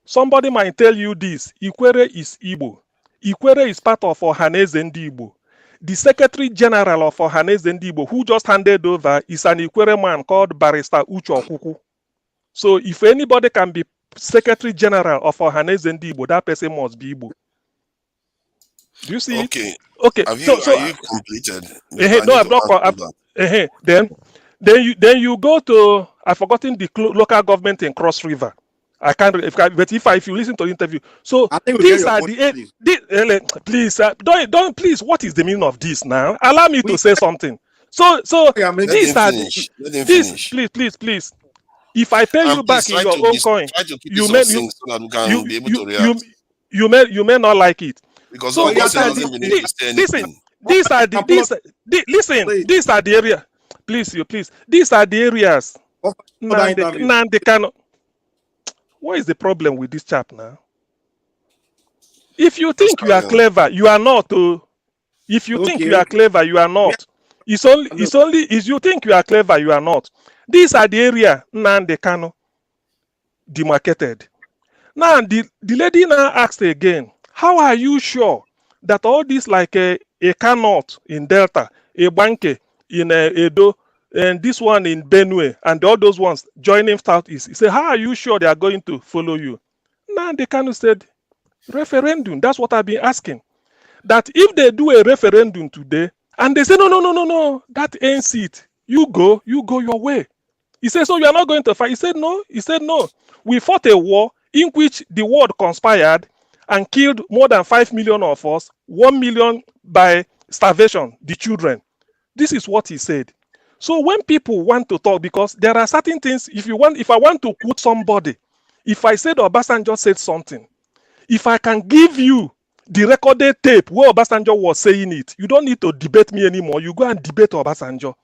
somebody might tell you this. Ikwere is Igbo. Ikwere is part of Ohaneze and Igbo. The Secretary General of Ohaneze and Igbo, who just handed over, is an Ikwere man called Barrister Uche Okuku. So if anybody can be Secretary General of Ohaneze and Igbo, that person must be Igbo. Do you see? Okay. Okay. Are you completed? No, I've not. Then you go to, I've forgotten the local government in Cross River. I can't. If you listen to the interview, so these are please don't please. What is the meaning of this now? Allow me to say something. So these are this. Please. If I pay you back in your own coin, you may not like it. Because so listen, these are the area. Please. These are the areas. Nnamdi Kanu. What is the problem with this chap now? If you think you are clever, you are not. If you think you are clever, you are not. It's only if you think you are clever, you are not. These are the area Nnamdi Kanu demarcated. Now the lady now asked again, how are you sure that all this like a Kanot in Delta, a Banke in Edo, and this one in Benue, and all those ones joining Southeast? He said, how are you sure they are going to follow you? Nnamdi Kanu said, referendum. That's what I've been asking. That if they do a referendum today, and they say, no, that ends it. You go your way. He said, so you are not going to fight? He said, no. We fought a war in which the world conspired and killed more than 5 million of us, 1 million by starvation, the children. This is what he said. So when people want to talk, because there are certain things, if I want to quote somebody, if I said Obasanjo said something, if I can give you the recorded tape where Obasanjo was saying it, you don't need to debate me anymore. You go and debate Obasanjo.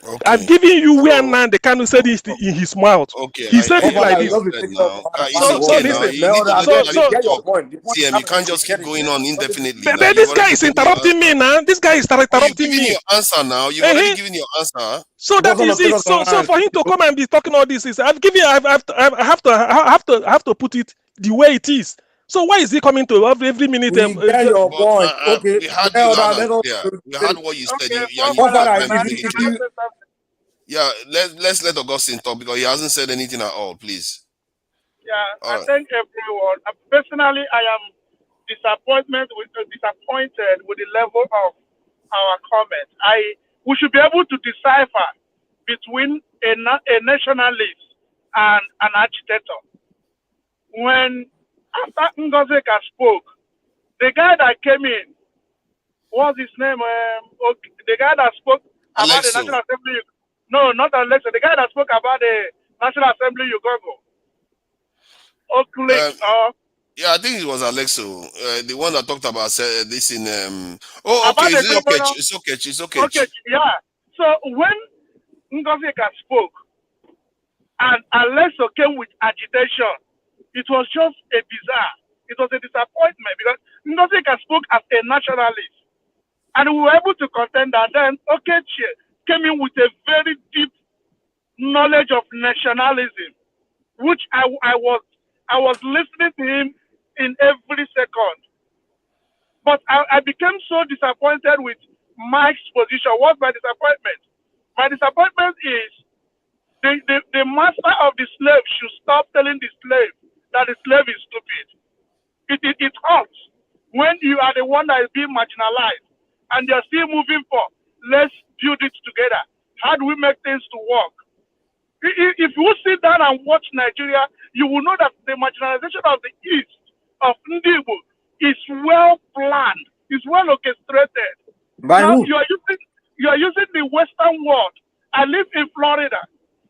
Okay. I've given you where Nnamdi Kanu said it in his mouth. Okay. He said it like this. You can't just keep going on indefinitely. But this guy is interrupting me now. This guy is interrupting me. Your answer now. You've already given your answer. So that is it. So for him to come and be talking all this, I have to put it the way it is. So why is he coming to every minute? We get your point. Okay. We had what you said. Let's let Augustine talk because he hasn't said anything at all. Please. Yeah, I thank everyone. Personally, I am disappointed with the level of our comments. We should be able to decipher between a nationalist and an agitator. When after Ngozeka spoke, the guy that came in, what's his name? The guy that spoke about the National Assembly. No, not Alexa. The guy that spoke about the National Assembly, Ugogo. Yeah, I think it was Alexo, the one that talked about this in. Oh, okay, About the it's okay, governor. it's okay, it's okay. Okay, yeah. So when Ngozika spoke and Alexo came with agitation, it was just a bizarre. It was a disappointment because Ngozika spoke as a nationalist. And we were able to contend that. Then Okechi came in with a very deep knowledge of nationalism, which I was listening to him in every second. But I became so disappointed with Mike's position. What's my disappointment? My disappointment is the master of the slave should stop telling the slave that the slave is stupid. It hurts when you are the one that is being marginalized and they're still moving for, let's build it together. How do we make things to work? If you sit down and watch Nigeria, you will know that the marginalization of the East, of Ndibo, is well planned, is well orchestrated. By Now who? you are using the Western world. I live in Florida.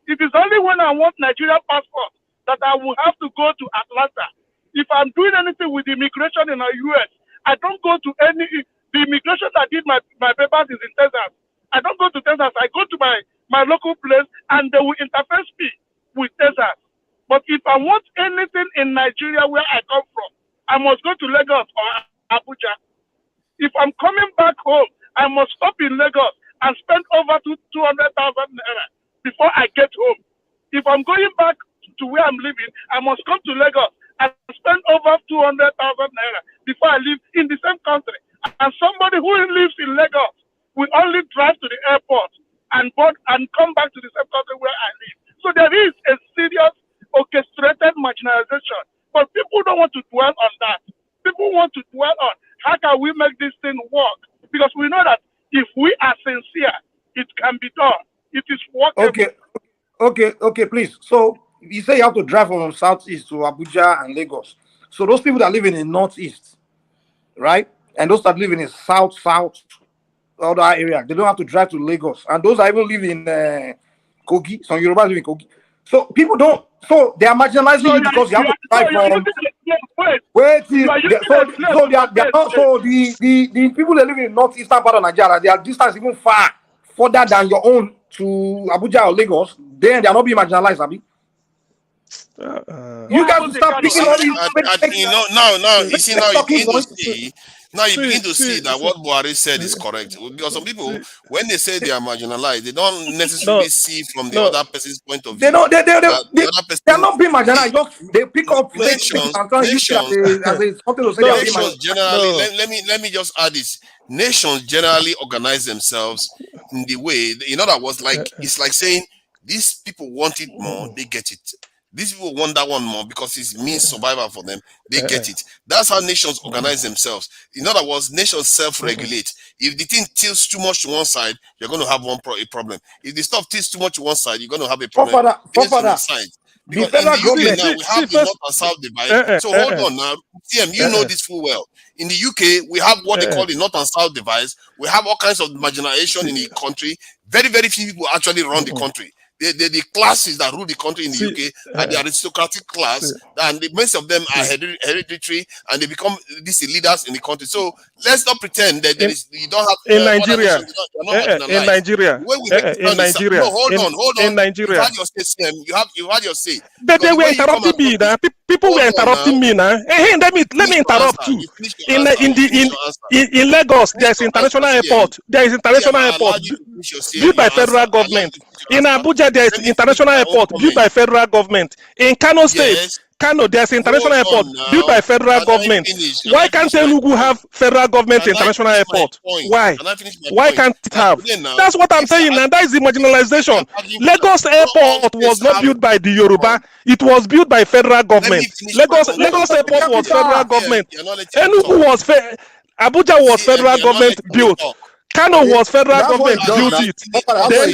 It is only when I want Nigeria passport that I will have to go to Atlanta. If I'm doing anything with immigration in the US, I don't go to any. The immigration that did my papers is in Texas. I don't go to Texas. I go to my local place and they will interface me with Texas. But if I want anything in Nigeria where I come from, I must go to Lagos or Abuja. If I'm coming back home, I must stop in Lagos and spend over 200,000 naira before I get home. If I'm going back to where I'm living, I must come to Lagos and spend over 200,000 naira before I live in the same country. And somebody who lives in Lagos will only drive to the airport and come back to the same country where I live. So there is a serious orchestrated marginalization. But people don't want to dwell on that. People want to dwell on how can we make this thing work? Because we know that if we are sincere, it can be done. It is workable. Okay, please. So you say you have to drive from southeast to Abuja and Lagos. So those people that live in the northeast, right? And those that live in the south, other area, they don't have to drive to Lagos. And those that even live in Kogi, some Yoruba live in Kogi. So people don't. So they are marginalizing you because you have to drive from. The people that live in the northeastern part of Nigeria, their distance even far further than your own to Abuja or Lagos. Then they are not being marginalized, Abi. You guys will start picking all these. Now you see, now you begin to see. Now you begin to see that what Buhari said is correct. Because some people, when they say they are marginalized, they don't necessarily see from the other person's point of view. They are not being marginalized. They pick up nations generally. Let me just add this. Nations generally organize themselves in the way. In other words, it's like saying these people want it more, they get it. These people want that one more because it means survival for them. They get it. That's how nations organize themselves. In other words, nations self-regulate. If the thing tilts too much to one side, you're going to have a problem. If the stuff tilts too much to one side, you're going to have a problem. Because in the UK now, we have the North and South divide. So hold on now. TM, you know this full well. In the UK, we have what they call the North and South divide. We have all kinds of marginalization in the country. Very, very few people actually run the country. The classes that rule the country in the UK are the aristocratic class, and most of them are hereditary, and they become these leaders in the country. So let's not pretend that you don't have in Nigeria. In Nigeria, no, hold on. In Nigeria, you had your say. You had your say. But they were interrupting me now. People were interrupting me now. Hey, let me interrupt you. In Lagos, there's international airport. There is international airport built by federal government. In Abuja, there is international airport built by federal government. In Kano State, there's international airport built by federal government. Why can't Enugu have federal government international airport? Why? Why can't it have? That's what I'm saying, and that is the marginalization. Lagos airport was not built by the Yoruba; it was built by federal government. Lagos airport was federal government. Enugu was Abuja was federal government built. Kano was federal government built it.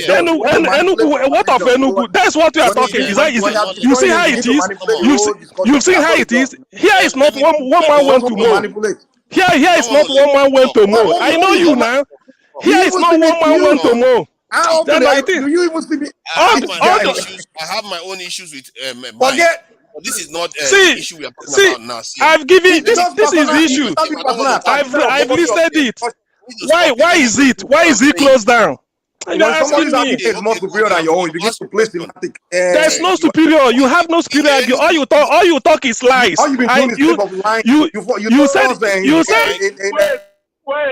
Then Enugu, what of Enugu? That's what we are talking. You see how it is? You see how it is? Here is not one man went to mow. Here is not one man went to mow. I know you now. Here is not one man went to mow. Do you even see me? I have my own issues with but this is not see, the issue we are talking see, about now. See, I've given this. Just This is personal, the issue. don't be personal. I've listed it. Why is it? Why is it it closed down? When You're asking somebody's me. argument is more superior than your own, you begin to place thematic. There's no superior. You have no superiority. All you talk is lies. All you've been doing is slip of lying. You said.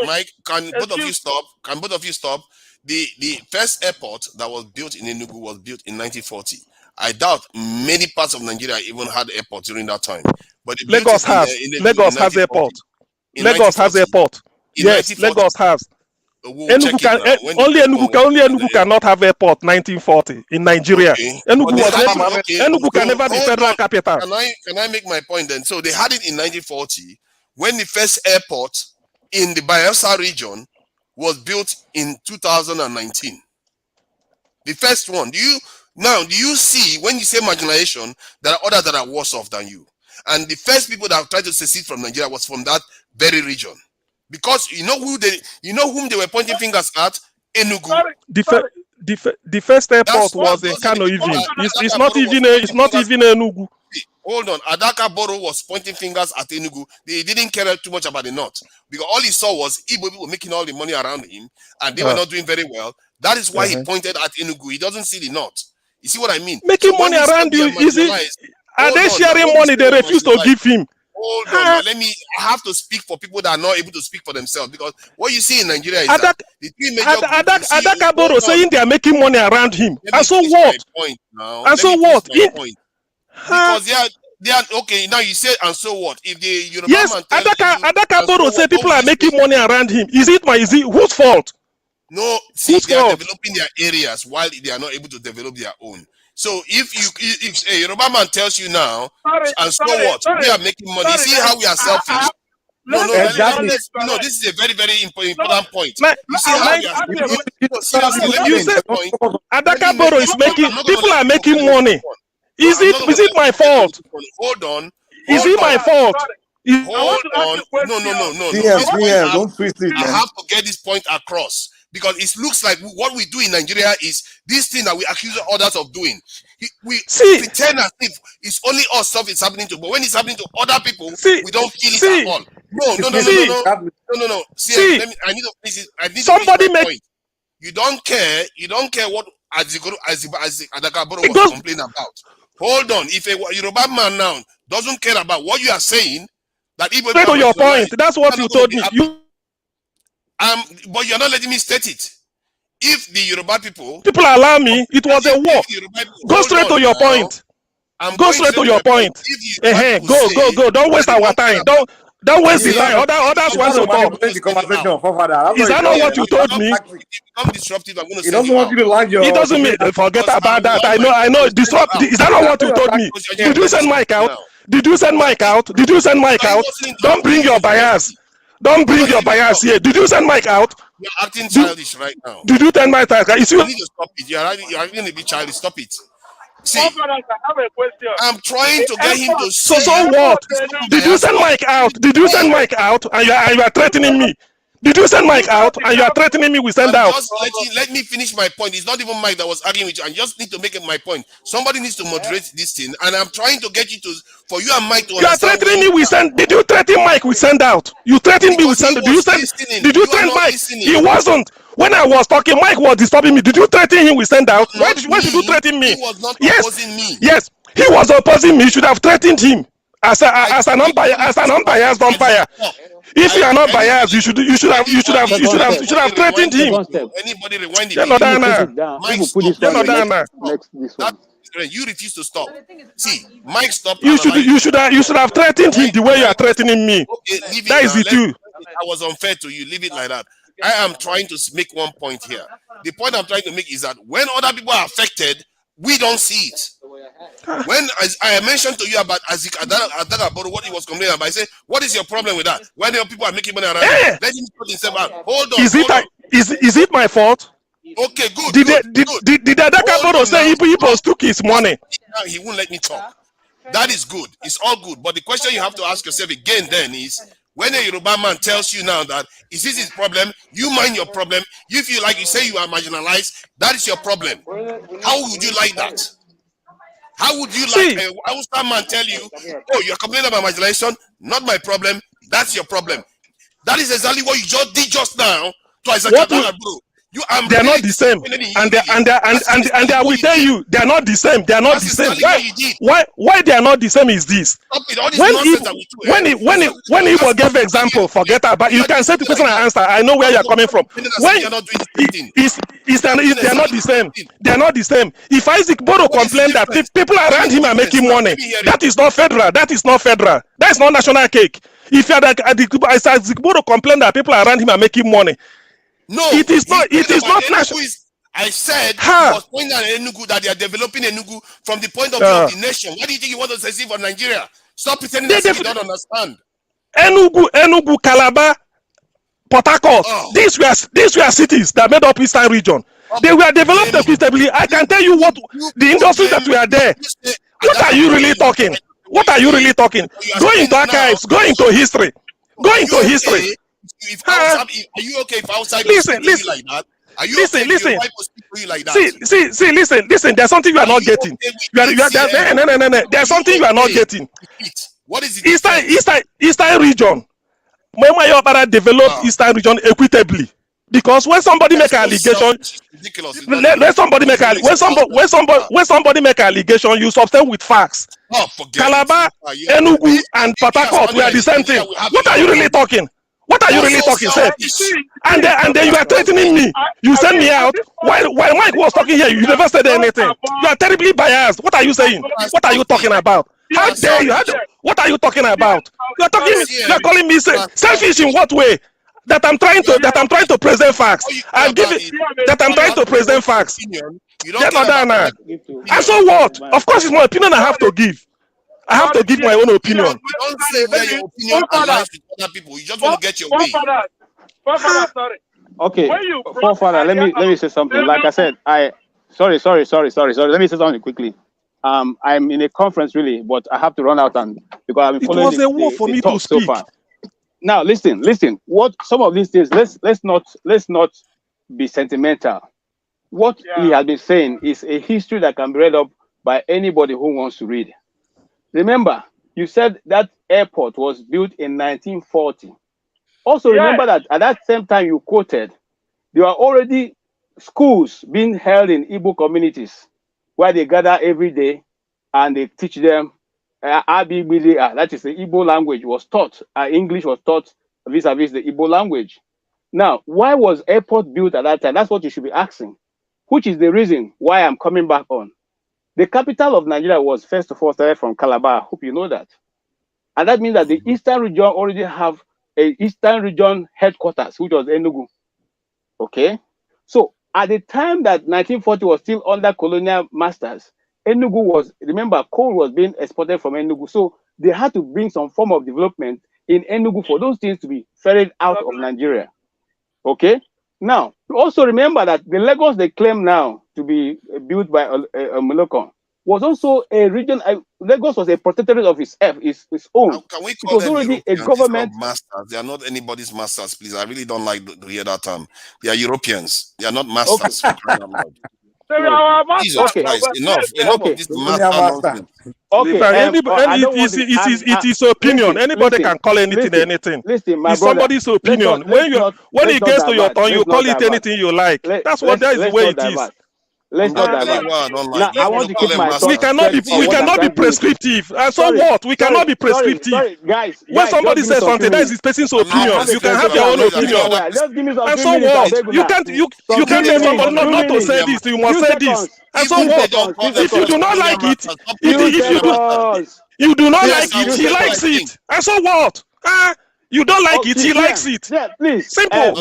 Mike, can both of you stop? Can both of you stop? The first airport that was built in Enugu was built in 1940. I doubt many parts of Nigeria even had airports during that time. But Lagos has. Lagos has airport. Lagos has airport. Yes, Lagos has. Enugu can, only Enugu cannot have airport 1940 in Nigeria. Okay. Enugu can never be federal capital. Can I make my point then? So they had it in 1940 when the first airport in the Bayelsa region was built in 2019. The first one. Do you see when you say marginalization, there are others that are worse off than you? And the first people that tried to secede from Nigeria was from that very region. Because you know whom they were pointing fingers at? Enugu. The first airport was in Kano even. It's not even Enugu. Hold on. Adaka Boro was pointing fingers at Enugu. They didn't care too much about the north. Because all he saw was Igbo people making all the money around him and they were not doing very well. That is why he pointed at Enugu. He doesn't see the north. You see what I mean? Making money around you, is it? Are they sharing money they refuse to give him? Hold on, I have to speak for people that are not able to speak for themselves, because what you see in Nigeria is that the three major Adaka Boro saying they are making money around him. And so what? And so what? Because they are okay. Now you say, and so what? If the Yoruba yes, Adaka Boro say people are making money around him. Is it whose fault? No, see, they are developing their areas while they are not able to develop their own. So if a Yoruba man tells you now, we are making money. You see how we are selfish? No, this is a very, very important point. You see how we are seriously, Adaka Boro is making, people are making money. Is it my fault? Hold on. Is it my fault? Hold on. No. Don't twist it, I have to get this point across. Because it looks like what we do in Nigeria is this thing that we accuse others of doing. We pretend as if it's only us stuff is happening to, but when it's happening to other people, we don't feel it at all. No. See, I need to finish my point. You don't care what Adaka Boro was complaining about. Hold on. If a Yoruba man now doesn't care about what you are saying, that straight to your point. That's what you told me. But you're not letting me state it. If the Yoruba people allow me, it was a war. Go straight to your point. Go straight to your point. Go. Don't waste our time. Don't waste the time. Others want to talk. Is that not what you told me? I'm disruptive. I'm going to say he doesn't want you to land your. It doesn't mean forget about that. I know. Disrupt. Is that not what you told me? Did you send Mike out? Did you send Mike out? Don't bring your bias. Don't bring your bias here. Did you send Mike out? You're acting childish right now. Did you send Mike out? You need to stop it. You're going to be childish. Stop it. See, I have a question. I'm trying to get him to see. So what? Did you send Mike out? Did you send Mike out? And you are threatening me. Did you send Mike out? And you are threatening me with send out. Just let me finish my point. It's not even Mike that was arguing with you. I just need to make my point. Somebody needs to moderate this thing, and I'm trying to get you to, for you and Mike to understand. You are threatening me with send. Did you threaten Mike with send out? You threatened me with send. Did you threaten Mike? He wasn't. When I was talking, Mike was disturbing me. Did you threaten him with send out? Why did you threaten me? He was not opposing me. Yes, he was opposing me. You should have threatened him as an unbiased umpire. If you are not biased, you should have threatened him. Anybody rewind the you refuse to stop. See, Mike stopped. You should have threatened him the way you are threatening me. Okay, that is it too. I was unfair to you. Leave it like that. I am trying to make one point here. The point I'm trying to make is that when other people are affected, we don't see it. When I mentioned to you about Adaka, what he was complaining about, I said, what is your problem with that? When your people are making money around, let him put himself out. Hold on. Is it my fault? Okay, good. Did Adaka say Igbos took his money? He won't let me talk. That is good. It's all good. But the question you have to ask yourself again then is, when a Yoruba man tells you now that is this his problem, you mind your problem. You feel like you say you are marginalized, that is your problem. How would you like that? How would you like a Hausa man tell you, oh, you're complaining about marginalization? Not my problem. That's your problem. That is exactly what you just did just now to Isaac bro. They're not the same, and I will tell you, they're not the same. They're not the same. Why they are not the same is this. When he will give example, forget about. You can say to question and answer. I know where you're coming from. When they're not the same. They're not the same. If Isaac Bodo complained that people around him are making money, that is not federal. That is not federal. That is not national cake. If Isaac Bodo complained that people around him are making money. No, it is not. It is not national. I said he was pointing at Enugu that they are developing Enugu from the point of view of the nation. Why do you think you want to say for Nigeria? Stop pretending that you don't understand. Enugu, Calabar, Port Harcourt. These were cities that made up Eastern region. They were developed equitably. I can tell you what the industries that were there. What are you really talking? What are you really talking? Go into archives. Go into history. Go into history. Are you okay if outside listen like that? Are you listen, okay listen. if your speak to you like that? See, listen. There's something you are not getting. No. There's something you are not getting. What is it? Eastern region. When develop Eastern region equitably. Because when somebody make an allegation, when somebody make allegation, you substantiate with facts. Calabar, Enugu, and Port Harcourt were the same thing. What are you really talking? What are you really talking, sir? And then you are threatening me. You send me out. While Mike was talking here, you never said anything. You are terribly biased. What are you saying? What are you talking about? How dare you? What are you talking about? You are calling me selfish in what way? That I'm trying to present facts. I'm giving that I'm trying to present facts. And so what? Of course, it's my opinion I have to give. I have to give my own opinion. You don't say where your opinion aligns with other people. You just want to get your way. Sorry. Okay, forefather, let me say something. Like I said, sorry. Let me say something quickly. I'm in a conference really, but I have to run out and because I've been following the talk so far. Now listen. What some of these things? Let's not be sentimental. What he has been saying is a history that can be read up by anybody who wants to read. Remember, you said that airport was built in 1940. Also, remember that at that same time you quoted, there were already schools being held in Igbo communities where they gather every day and they teach them that is the Igbo language was taught. English was taught vis-a-vis the Igbo language. Now, why was airport built at that time? That's what you should be asking, which is the reason why I'm coming back on. The capital of Nigeria was, first of all, started from Calabar. I hope you know that. And that means that the Eastern region already have a Eastern region headquarters, which was Enugu. Okay? So, at the time that 1940 was still under colonial masters, Enugu was, remember, coal was being exported from Enugu. So, they had to bring some form of development in Enugu for those things to be ferried out of Nigeria. Okay? Now, also remember that the Lagos they claim now to be built by Molokon was also a region. Lagos was a protectorate of its own. Now, can we call it was already Europeans? a government. Masters. They are not anybody's masters, please. I really don't like to hear that term. They are Europeans. They are not masters. Jesus Christ! Enough of this master nonsense. Okay, it is opinion. Anybody can call anything. It's somebody's opinion. When it gets to your turn, you call it anything you like. That's the way it is. Let's not divert. I want to keep my thoughts. We cannot be prescriptive. And so what? We cannot be prescriptive. Sorry, guys. When somebody says something, that is his person's opinion. You can have your own opinion. And so what? You can't make somebody not to say this. You must say this. And so what? If you do not like it, you do not like it, he likes it. And so what? You don't like it, he likes it. Please. Simple. You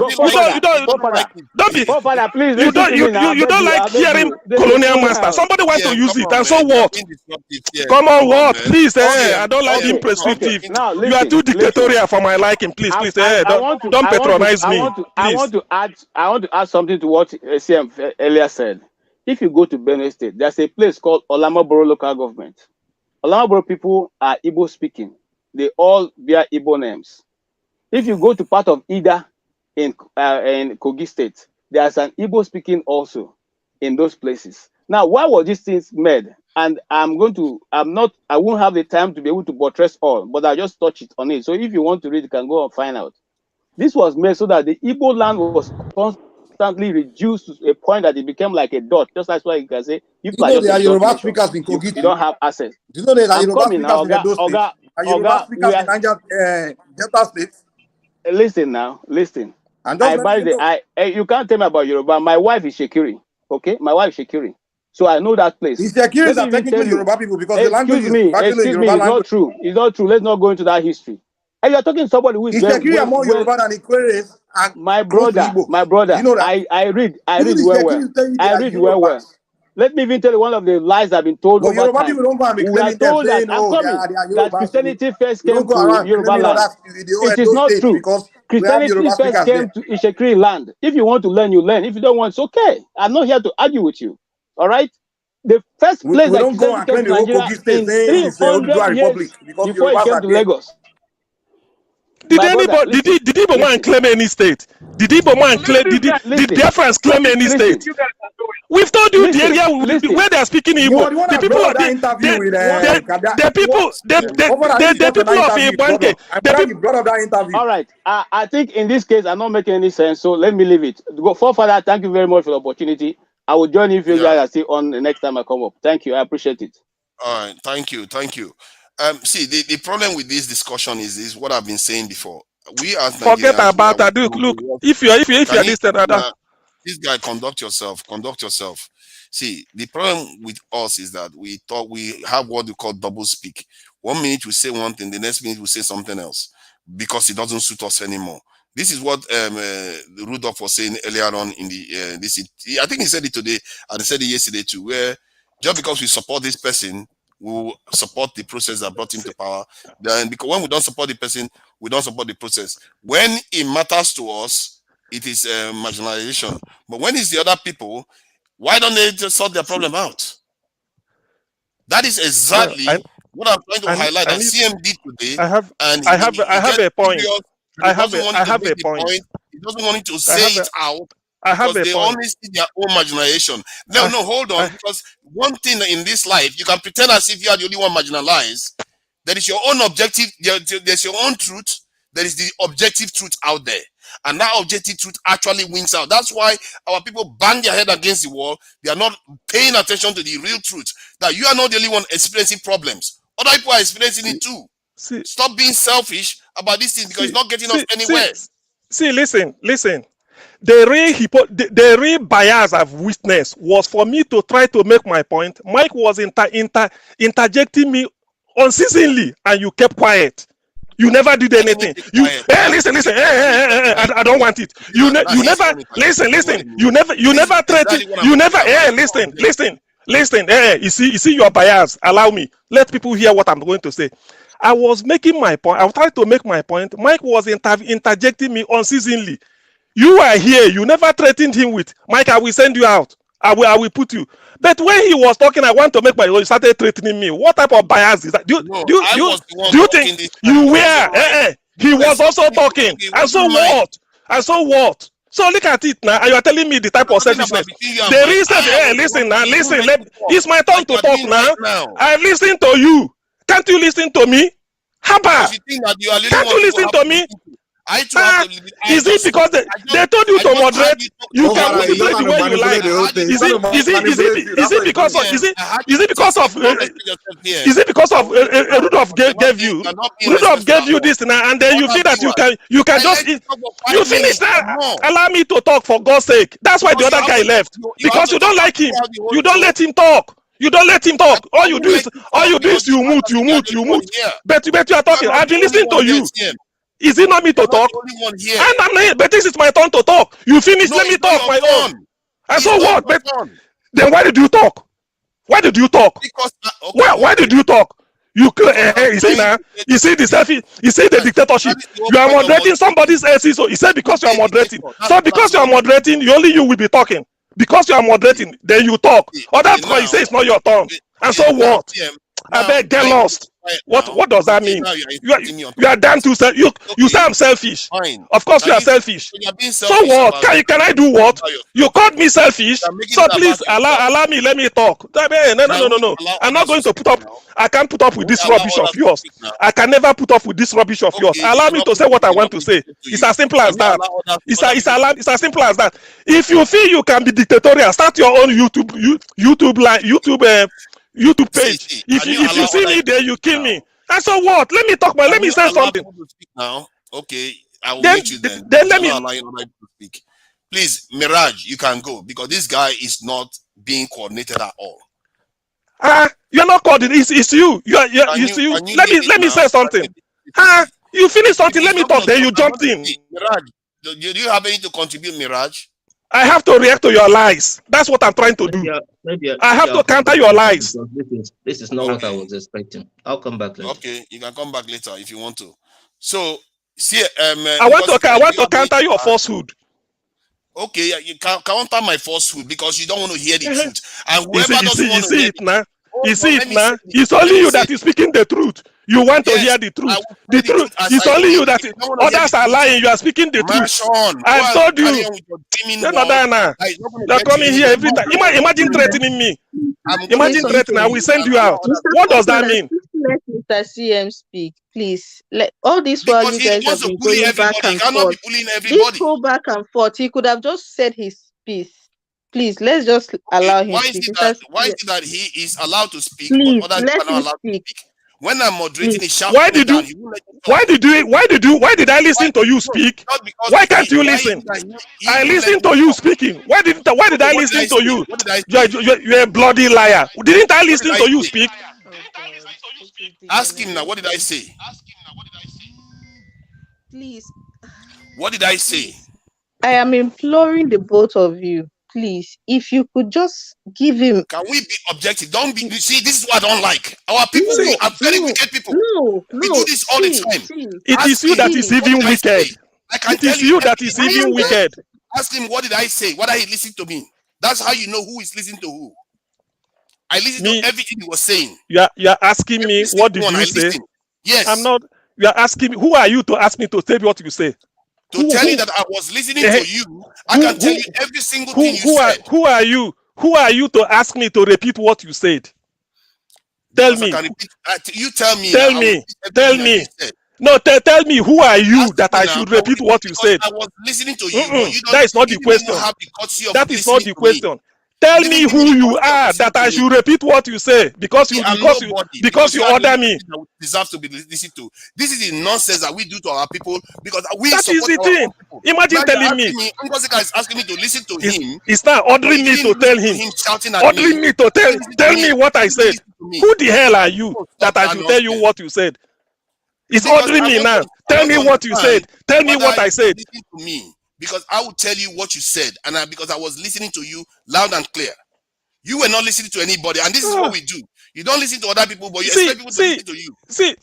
don't like hearing colonial master. Somebody wants to use it, and so what? Come on, what? Please, I don't like being prescriptive. You are too dictatorial for my liking. Please, don't patronize me. I want to add something to what CM earlier said. If you go to Benue State, there's a place called Olamoboro local government. Olamoboro people are Igbo speaking. They all bear Igbo names. If you go to part of Ida in Kogi State, there's an Igbo speaking also in those places. Now, why were these things made? and I won't have the time to be able to buttress all, but I just touch it on it. So if you want to read, you can go and find out. This was made so that the Igbo land was constantly reduced to a point that it became like a dot. Just that's why you can say, you know there are Yoruba speakers in Kogi. You don't have access. Do you know there are I'm Yoruba coming speakers now, in Edo State? Are Yoruba speakers in Niger, Delta State? Listen now, listen. And just you can't tell me about Yoruba. My wife is Shekiri. Okay, my wife is Shekiri. So I know that place. The Shekiris are technically Yoruba people because the language is actually Excuse Yoruba me, it's language. not true. It's not true. Let's not go into that history. And you're talking to somebody who is Shekiri are more Yoruba than Ikweres. My brother, you know that? I read well. I read well. Let me even tell you one of the lies I've been told over Yoruba time. people don't go and be We are claiming them told that saying, oh, they are that Yoruba. Christianity first came go to around Yoruba claiming land. others It is not true. Because Christianity first came to Ishekiri land. If you want to learn, you learn. If you don't want, it's okay. I'm not here to argue with you. All right? The first place that Christianity came to Nigeria in 300 years before it came to Lagos. Did anybody, did Igbo man claim any state? Did Igbo man claim, did Biafrans claim any state? We've told you the area where they are speaking Igbo. The people of the people of Ibanke. All right. I think in this case, I'm not making any sense, so let me leave it. Go Father, thank you very much for the opportunity. I will join you if you guys are still on the next time I come up. Thank you. I appreciate it. All right. Thank you. See, the problem with this discussion is what I've been saying before. We as forget about that. Look, if you are listening, this guy, conduct yourself. See, the problem with us is that we have what we call double speak. 1 minute we say one thing, the next minute we say something else because it doesn't suit us anymore. This is what Rudolph was saying earlier on in the I think he said it today and he said it yesterday too, where just because we support this person, we will support the process that brought him to power. Then, because when we don't support the person, we don't support the process. When it matters to us, it is marginalization. But when it's the other people, why don't they just sort their problem out? That is exactly what I'm trying to highlight. That CM did today. I have a point. I have a point. He doesn't want to say it out. Because they only see their own marginalization. No, hold on. Because one thing in this life, you can pretend as if you are the only one marginalized. There is your own objective. There's your own truth. There is the objective truth out there. And that objective truth actually wins out. That's why our people bang their head against the wall. They are not paying attention to the real truth. That you are not the only one experiencing problems. Other people are experiencing it too. Stop being selfish about this thing because it's not getting us anywhere. Listen. The real bias I've witnessed was for me to try to make my point. Mike was interjecting me unceasingly, and you kept quiet. You never did anything. Listen. I don't want it. You never listen. You never threatened. You never. Listen. You see your bias. Allow me. Let people hear what I'm going to say. I was making my point. I was trying to make my point. Mike was interjecting me unceasingly. You are here. You never threatened him with, Mike, I will send you out. I will put you. But when he was talking, I want to make my, you started threatening me. What type of bias is that? Do you think you were? He was also talking. And so what? So look at it now. And you are telling me the type of selfishness. The reason, listen. It's my turn to talk now. I listen to you. Can't you listen to me? Haba. Can't you listen to me? Is it because they told you to moderate? You can moderate the way you like. Is it because of Rudolph gave you? Rudolph gave you this now, and then you feel that you can just you finish that. Allow me to talk for God's sake. That's why the other guy left, because you don't like him. You don't let him talk. All you do is you mute. But you are talking. I've been listening to you. Is it not me to talk? And I'm not, but this is my turn to talk. You finish, let me talk my own. And so what? But then why did you talk? Why did you talk? Why did you talk? You see now, you see the selfie, you see the dictatorship. You are moderating somebody's else. So he said because you are moderating. So because you are moderating, only you will be talking. Because you are moderating, then you talk. Or that's why you say it's not your turn. And so what? I beg, get lost. What does that mean? You are down to self. You say I'm selfish. Fine. Of course you are selfish. So what? Can I do what? You called me selfish. So please allow me. Let me talk. No. I'm not going to put up. I can't put up with this rubbish of yours. I can never put up with this rubbish of yours. Allow me to say what I want to say. It's as simple as that. It's as simple as that. If you feel you can be dictatorial, start your own YouTube page. If you see me there, you kill me. And so what? Let me talk, but let me say something. Now, okay, I will meet you then. Then let me allow you to speak. Please, Mirage, you can go because this guy is not being coordinated at all. You're not coordinated. It's you. Let me say something. You finish something. Let me talk. Then you jumped in. Mirage, do you have anything to contribute, Mirage? I have to react to your lies. That's what I'm trying to do. I have to counter your lies. This is not what I was expecting. I'll come back later. Okay, you can come back later if you want to. So, see, I want to counter your falsehood. Okay, you can counter my falsehood because you don't want to hear the truth. And whoever doesn't want to hear it now. You see it now. It's only you that is speaking the truth. You want to hear the truth. The truth. It's only you that is. Others are lying. You are speaking the truth. I've told you. They're coming here every time. Imagine threatening me. Imagine threatening. I will send you out. What does that mean? Let Mr. CM speak, please. Let all this while you guys have been going back and forth. This go back and forth. He could have just said his piece. Please, let's just allow him to speak. Why is it that he is allowed to speak, please, but others are not allowed to speak? When I'm moderating, he shouts. Why did I listen to you speak? Why can't you listen? I listened to you speaking. Why did I listen to you? You're a bloody liar. Didn't I listen to you speak? Ask him now. What did I say? Please. What did I say? I am imploring the both of you. Please, if you could just give him. Can we be objective? Don't be. You see, this is what I don't like. Our people are very wicked people. We do this all the time. It is you that is even wicked. It is you that is even wicked. Ask him, what did I say? What are he listening to me? That's how you know who is listening to who. I listened to everything he was saying. You're asking me, what did you say? Yes. I'm not. You're asking me, who are you to ask me to say what you say? To tell you that I was listening to you, I can tell you every single thing you said. Who are you? Who are you to ask me to repeat what you said? Tell me. You tell me. Tell me. No, tell me, who are you that I should repeat what you said? I was listening to you. That is not the question. That is not the question. Tell me who you are that I should repeat what you say because you order me. Deserve to be listened to. This is the nonsense that we do to our people because we. That is the thing. Imagine telling me. Ngozi is asking me to listen to him. It's not ordering me to tell him. Ordering me to tell me what I said. Who the hell are you that I should tell you what you said? It's ordering me now. Tell me what you said. Tell me what I said. Because I will tell you what you said, and because I was listening to you loud and clear. You were not listening to anybody, and this is what we do. You don't listen to other people, but you expect people to listen to you. See,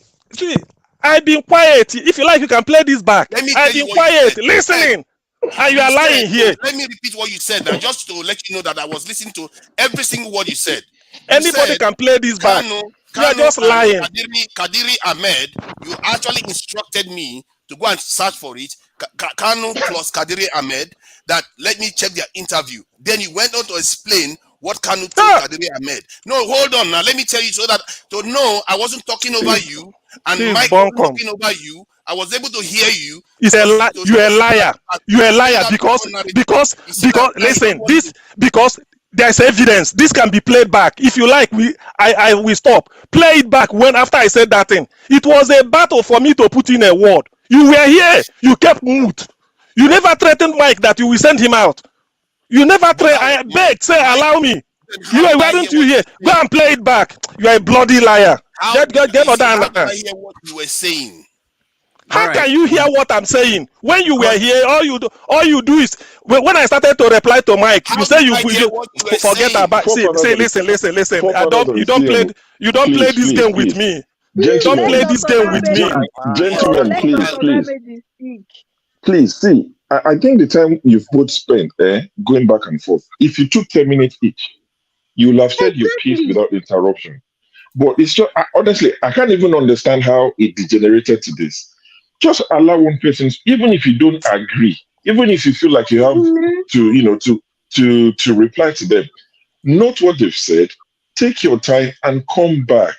I've been quiet. If you like, you can play this back. I've been quiet, listening, and you are lying here. Let me repeat what you said now, just to let you know that I was listening to every single word you said. Anybody can play this back. You are just lying. Kadiri Ahmed, you actually instructed me to go and search for it. Kanu plus Kadiri Ahmed, that let me check their interview. Then you went on to explain what Kanu told Kadiri Ahmed. No, hold on now. Let me tell you so that to know I wasn't talking over you and Mike wasn't talking over you. I was able to hear you. You're a liar. You're a liar because listen, because there's evidence. This can be played back. If you like, I will stop. Play it back after I said that thing. It was a battle for me to put in a word. You were here. You kept mute. You never threatened Mike that you will send him out. You never threatened. I beg, say, allow me. Weren't you here? Go and play it back. You are a bloody liar. Get other. I hear what you were saying. How can you hear what I'm saying? When you were here, all you do is when I started to reply to Mike, you say you forget about. Say, listen. You don't play this game with me. Don't play this game with me. Gentlemen, please see. I think the time you've both spent going back and forth, if you took 10 minutes each, you will have said your piece without interruption. But it's just honestly, I can't even understand how it degenerated to this. Just allow one person, even if you don't agree, even if you feel like you have to, to reply to them, note what they've said, take your time and come back.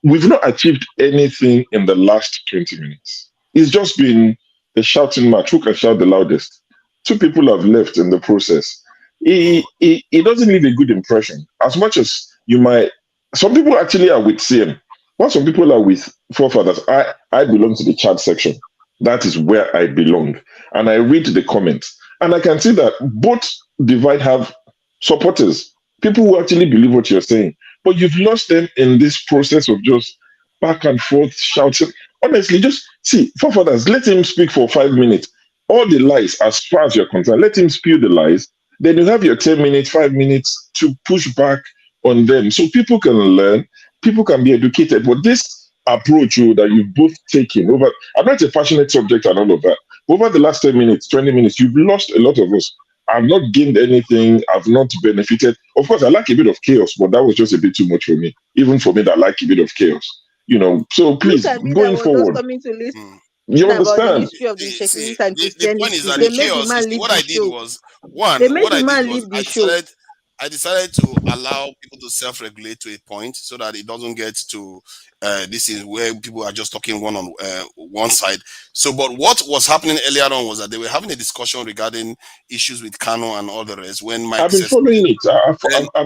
We've not achieved anything in the last 20 minutes. It's just been a shouting match. Who can shout the loudest? Two people have left in the process. It doesn't leave a good impression. As much as you might, some people actually are with CM, while some people are with forefathers. I belong to the chat section. That is where I belong. And I read the comments. And I can see that both divide have supporters, people who actually believe what you're saying. But you've lost them in this process of just back and forth shouting. Honestly, just see, forefathers, let him speak for 5 minutes. All the lies, as far as you're concerned, let him spew the lies. Then you have your 10 minutes, 5 minutes to push back on them. So people can learn, people can be educated. But this approach that you've both taken over, I'm not a passionate subject and all of that. Over the last 10 minutes, 20 minutes, you've lost a lot of us. I've not gained anything. I've not benefited. Of course, I like a bit of chaos, but that was just a bit too much for me. Even for me that like a bit of chaos. So please, Look at me that going was forward, just coming to listen you about the understand? history of the See, secularists and the point is Christianity. that They the made the chaos. man leave What the I did show. was one. They made What the I did man was leave the show. I decided to allow people to self-regulate to a point so that it doesn't get to this is where people are just talking one on one side. So, but what was happening earlier on was that they were having a discussion regarding issues with Kano and all the rest. When Mike I've been says, following it. I've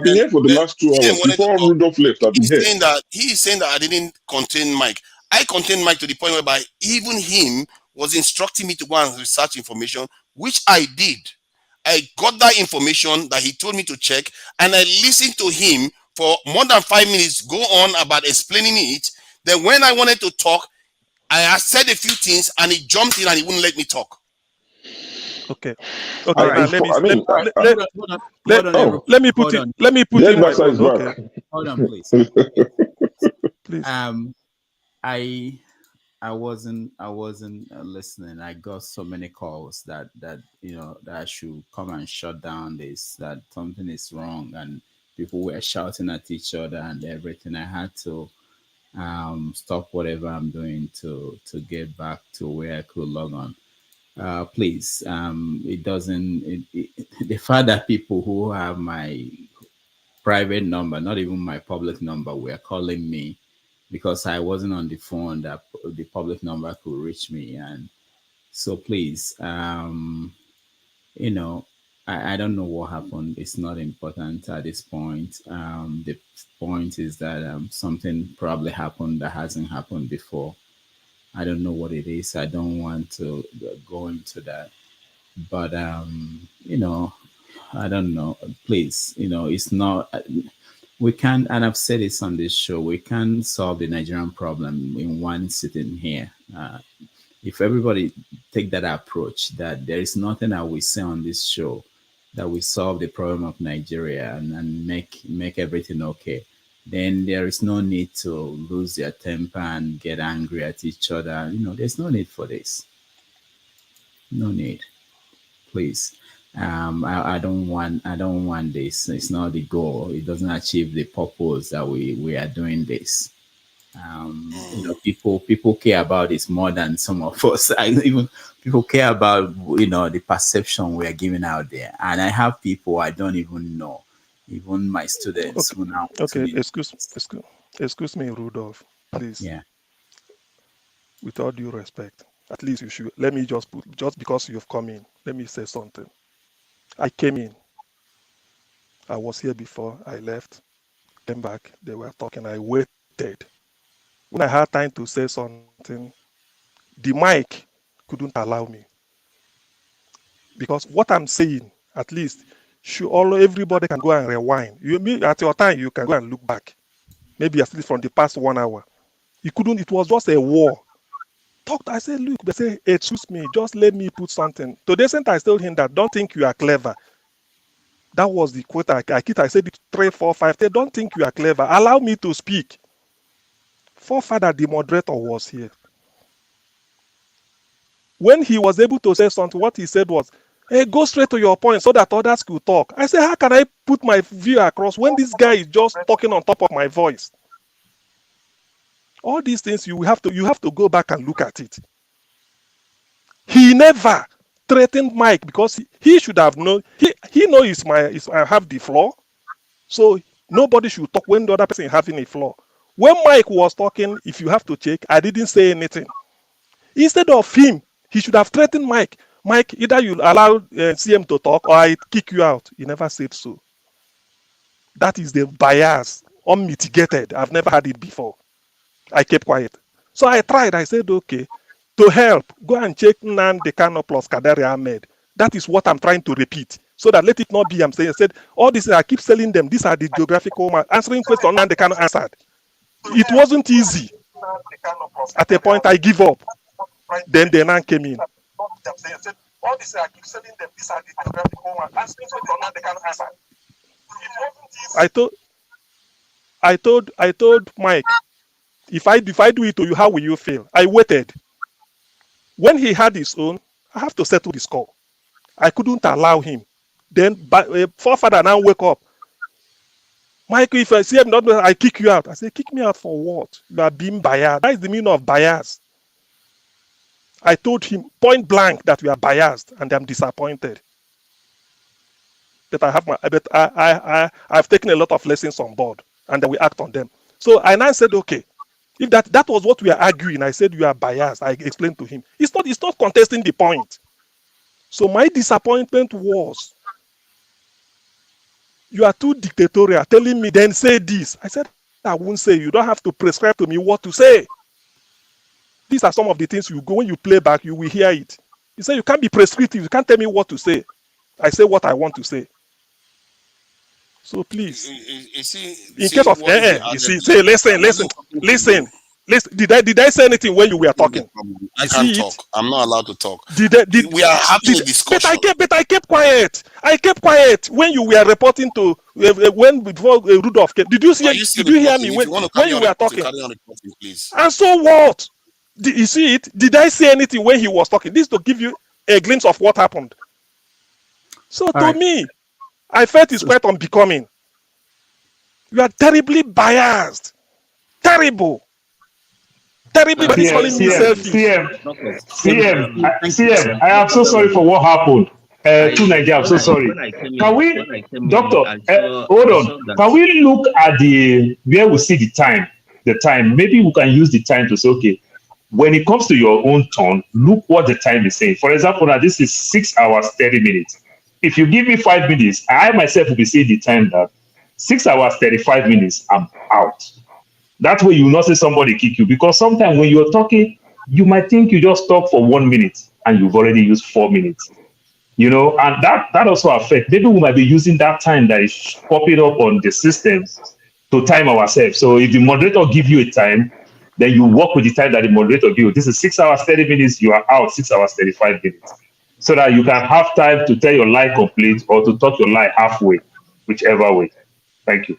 been then, here for the then last 2 PM hours. wanted to Before talk. Rudolph left, I've been here. He's saying that I didn't contain Mike. I contained Mike to the point whereby even him was instructing me to go and research information, which I did. I got that information that he told me to check, and I listened to him for more than 5 minutes, go on about explaining it. Then when I wanted to talk, I said a few things, and he jumped in and he wouldn't let me talk. Okay. Hold Now let me put it. Let me put in my own. Okay. Hold on, please. Please. I wasn't listening. I got so many calls that that I should come and shut down this, that something is wrong, and people were shouting at each other and everything. I had to stop whatever I'm doing to get back to where I could log on. Please, it doesn't. The fact that people who have my private number, not even my public number, were calling me because I wasn't on the phone, that the public number could reach me. And so please, I don't know what happened. It's not important at this point. The point is that something probably happened that hasn't happened before. I don't know what it is. I don't want to go into that. But, I don't know. Please, it's not... We can't, and I've said this on this show, we can't solve the Nigerian problem in one sitting here. If everybody take that approach, that there is nothing that we say on this show that will solve the problem of Nigeria and make everything okay, then there is no need to lose their temper and get angry at each other. There's no need for this. No need. Please. I don't want this. It's not the goal. It doesn't achieve the purpose that we are doing this. People care about this more than some of us. Even people care about the perception we are giving out there. And I have people I don't even know, even my students who now. Okay, excuse me, Rudolph, please. Yeah. With all due respect, at least you should let me just because you've come in, let me say something. I came in. I was here before I left. Came back. They were talking. I waited. When I had time to say something, the mic couldn't allow me. Because what I'm saying, at least, everybody can go and rewind. At your time, you can go and look back. Maybe at least from the past 1 hour. It was just a war. I said, look, they say, excuse me, just let me put something. To the extent I told him that, don't think you are clever. That was the quote I said it 3, 4, 5. They don't think you are clever. Allow me to speak. Forefather, the moderator, was here. When he was able to say something, what he said was, hey, go straight to your point so that others could talk. I said, how can I put my view across when this guy is just talking on top of my voice? All these things you have to go back and look at it. He never threatened Mike because he should have known. He knows I have the floor, so nobody should talk when the other person is having a floor. When Mike was talking, if you have to check, I didn't say anything. Instead of him, he should have threatened Mike. Mike, either you allow CM to talk or I kick you out. He never said so. That is the bias, unmitigated. I've never had it before. I kept quiet. So I tried. I said, okay, to help, go and check Nnamdi Kanu plus Kadari Ahmed. That is what I'm trying to repeat. So that let it not be, I'm saying, I said, all this, I keep telling them, these are the geographical, answering questions Nnamdi Kanu answered. It wasn't easy. At a point, I give up. Then the man came in. All this, I keep telling them, these are the geographical, answering questions Nnamdi Kanu answered. I told Mike, if I do it to you, how will you feel? I waited. When he had his own, I have to settle the score. I couldn't allow him. Then forefather now wake up. Mike, if I see him not, I kick you out. I say, kick me out for what? You are being biased. That is the meaning of bias. I told him point blank that we are biased and I'm disappointed. That I've taken a lot of lessons on board and that we act on them. So I now said, okay, if that was what we are arguing, I said you are biased. I explained to him. It's not contesting the point. So my disappointment was, you are too dictatorial, telling me then say this. I said, I won't say. You don't have to prescribe to me what to say. These are some of the things you go when you play back, you will hear it. You say you can't be prescriptive. You can't tell me what to say. I say what I want to say. So please, in case of you see, say listen. Did I say anything when you were talking? I can't talk. I'm not allowed to talk. We are having a discussion. But I kept quiet. I kept quiet when you were reporting to when before Rudolph came. Did you see? Did you hear me when you were talking? Please. And so what? You see it? Did I say anything when he was talking? This is to give you a glimpse of what happened. So to me, I felt it's quite unbecoming. You are terribly biased. Terrible. Terribly calling me selfish. CM, I am so sorry for what happened. To Nigeria, I'm so sorry. Can we, Doctor, hold on. Can we look at where we see the time? The time. Maybe we can use the time to say, okay, when it comes to your own turn, look what the time is saying. For example, now this is 6 hours, 30 minutes. If you give me 5 minutes, I myself will be saying the time that 6 hours, 35 minutes, I'm out. That way you will not say somebody kick you. Because sometimes when you're talking, you might think you just talk for 1 minute and you've already used 4 minutes. You know, and that also affects. Maybe we might be using that time that is popping up on the system to time ourselves. So if the moderator give you a time, then you work with the time that the moderator gives you. This is 6 hours, 30 minutes, you are out 6 hours, 35 minutes. So that you can have time to tell your lie complete or to talk your lie halfway, whichever way. Thank you.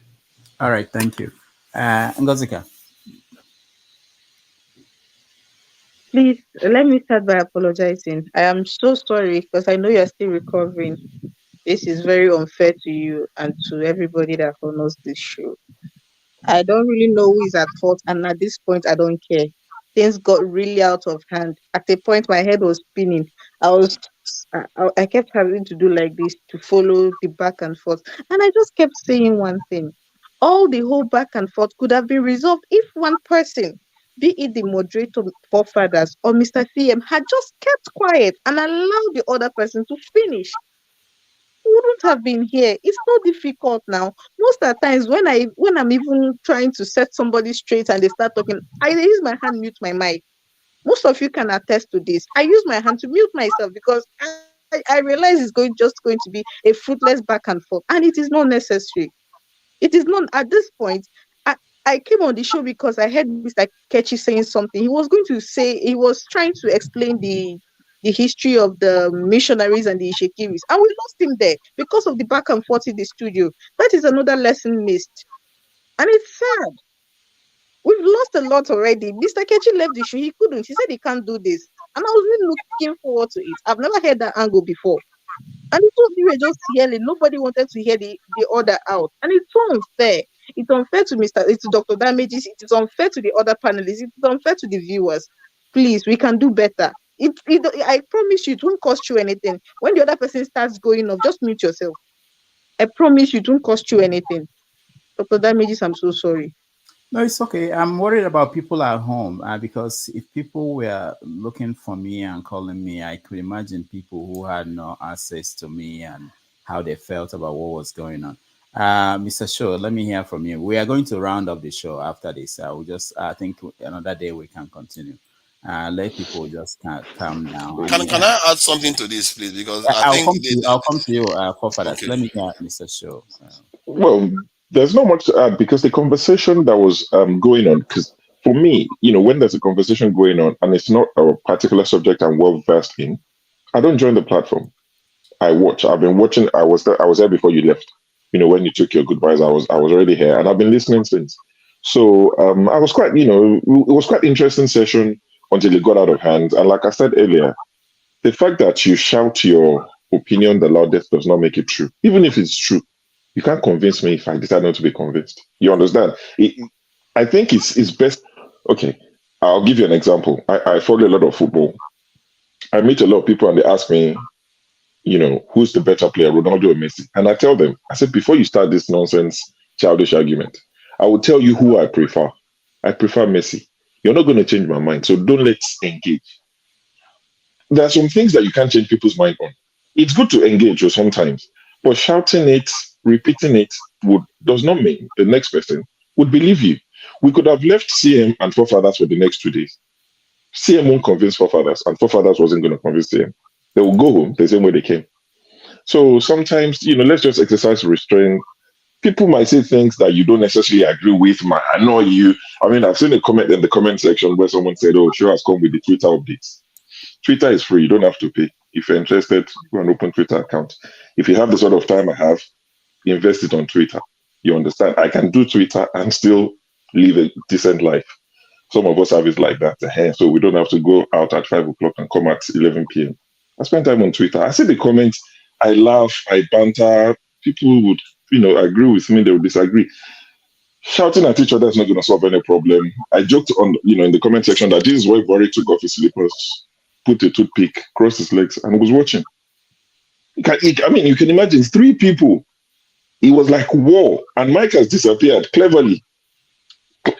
All right, thank you. Ngozika. Please, let me start by apologizing. I am so sorry because I know you're still recovering. This is very unfair to you and to everybody that follows this show. I don't really know who is at fault, and at this point, I don't care. Things got really out of hand. At a point, my head was spinning. I kept having to do like this to follow the back and forth, and I just kept saying one thing. All the whole back and forth could have been resolved if one person, be it the moderator, forefathers, or Mr. CM, had just kept quiet and allowed the other person to finish. Wouldn't have been here. It's so difficult now. Most of the times when I'm even trying to set somebody straight and they start talking, I use my hand, mute my mic. Most of you can attest to this. I use my hand to mute myself because I realize it's just going to be a fruitless back and forth, and it is not necessary. It is not at this point. I came on the show because I heard Mr. Kechi saying something. He was trying to explain the history of the missionaries and the Ishekiris. And we lost him there because of the back and forth in the studio. That is another lesson missed. And it's sad. We've lost a lot already. Mr. Kechi left the show. He couldn't. He said he can't do this. And I was really looking forward to it. I've never heard that angle before. And it was we were just yelling. Nobody wanted to hear the order out. And it's so unfair. It's unfair to Dr. Damages. It is unfair to the other panelists. It is unfair to the viewers. Please, we can do better. I promise you, it won't cost you anything. When the other person starts going off, just mute yourself. I promise you, it won't cost you anything. Dr. Damages, I'm so sorry. No, it's okay. I'm worried about people at home because if people were looking for me and calling me, I could imagine people who had no access to me and how they felt about what was going on. Mr. Shaw, let me hear from you. We are going to round up the show after this. I think another day we can continue. Let people just calm down. Can I add something to this, please? Because I'll come to you, forefathers. Okay. Let me hear Mr. Shaw. Well, there's not much to add because the conversation that was going on, because for me, when there's a conversation going on and it's not a particular subject I'm well versed in, I don't join the platform. I watch. I've been watching. I was there before you left. When you took your goodbyes, I was already here, and I've been listening since. So I was quite, it was quite interesting session until it got out of hand. And like I said earlier, the fact that you shout your opinion the loudest does not make it true. Even if it's true, you can't convince me if I decide not to be convinced. You understand? I think it's best. Okay, I'll give you an example. I follow a lot of football. I meet a lot of people and they ask me, who's the better player, Ronaldo or Messi? And I tell them, I said, before you start this nonsense, childish argument, I will tell you who I prefer. I prefer Messi. You're not going to change my mind, so don't let's engage. There are some things that you can't change people's mind on. It's good to engage sometimes, but shouting it, repeating it does not mean the next person would believe you. We could have left CM and forefathers for the next 2 days. CM won't convince forefathers, and forefathers wasn't going to convince CM. They will go home the same way they came. So sometimes, let's just exercise restraint. People might say things that you don't necessarily agree with, might annoy you. I mean, I've seen a comment in the comment section where someone said, oh, show has come with the Twitter updates. Twitter is free. You don't have to pay. If you're interested, go and open Twitter account. If you have the sort of time I have, invest it on Twitter. You understand? I can do Twitter and still live a decent life. Some of us have it like that. So we don't have to go out at 5 o'clock and come at 11 p.m. I spend time on Twitter. I see the comments. I laugh. I banter. People would, agree with me. They would disagree. Shouting at each other is not going to solve any problem. I joked on, in the comment section that this is where Bori took off his slippers, put a toothpick, crossed his legs, and was watching. You can imagine 3 people. It was like war, and Mike has disappeared cleverly.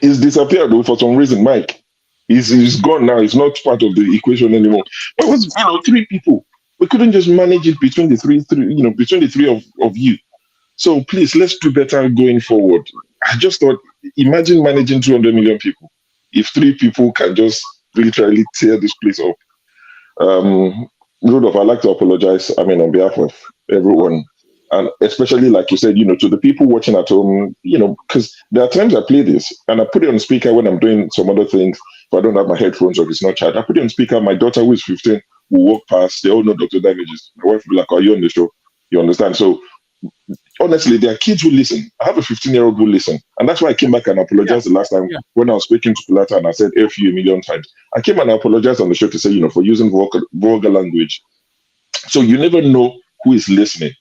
He's disappeared for some reason. Mike, he's gone now. He's not part of the equation anymore. But it was 3 people. We couldn't just manage it between the three of you. So please, let's do better going forward. I just thought, imagine managing 200 million people. If 3 people can just literally tear this place up. Rudolph, I'd like to apologize. On behalf of everyone, and especially, like you said, to the people watching at home, because there are times I play this and I put it on speaker when I'm doing some other things. If I don't have my headphones or if it's not charged, I put it on speaker. My daughter, who is 15, will walk past. They all know Dr. Damages. My wife will be like, "Are you on the show?" You understand? So honestly, there are kids who listen. I have a 15-year-old who listen. And that's why I came back and apologized the last time when I was speaking to Pilata and I said F you a million times. I came and I apologized on the show to say, for using vulgar language. So you never know who is listening.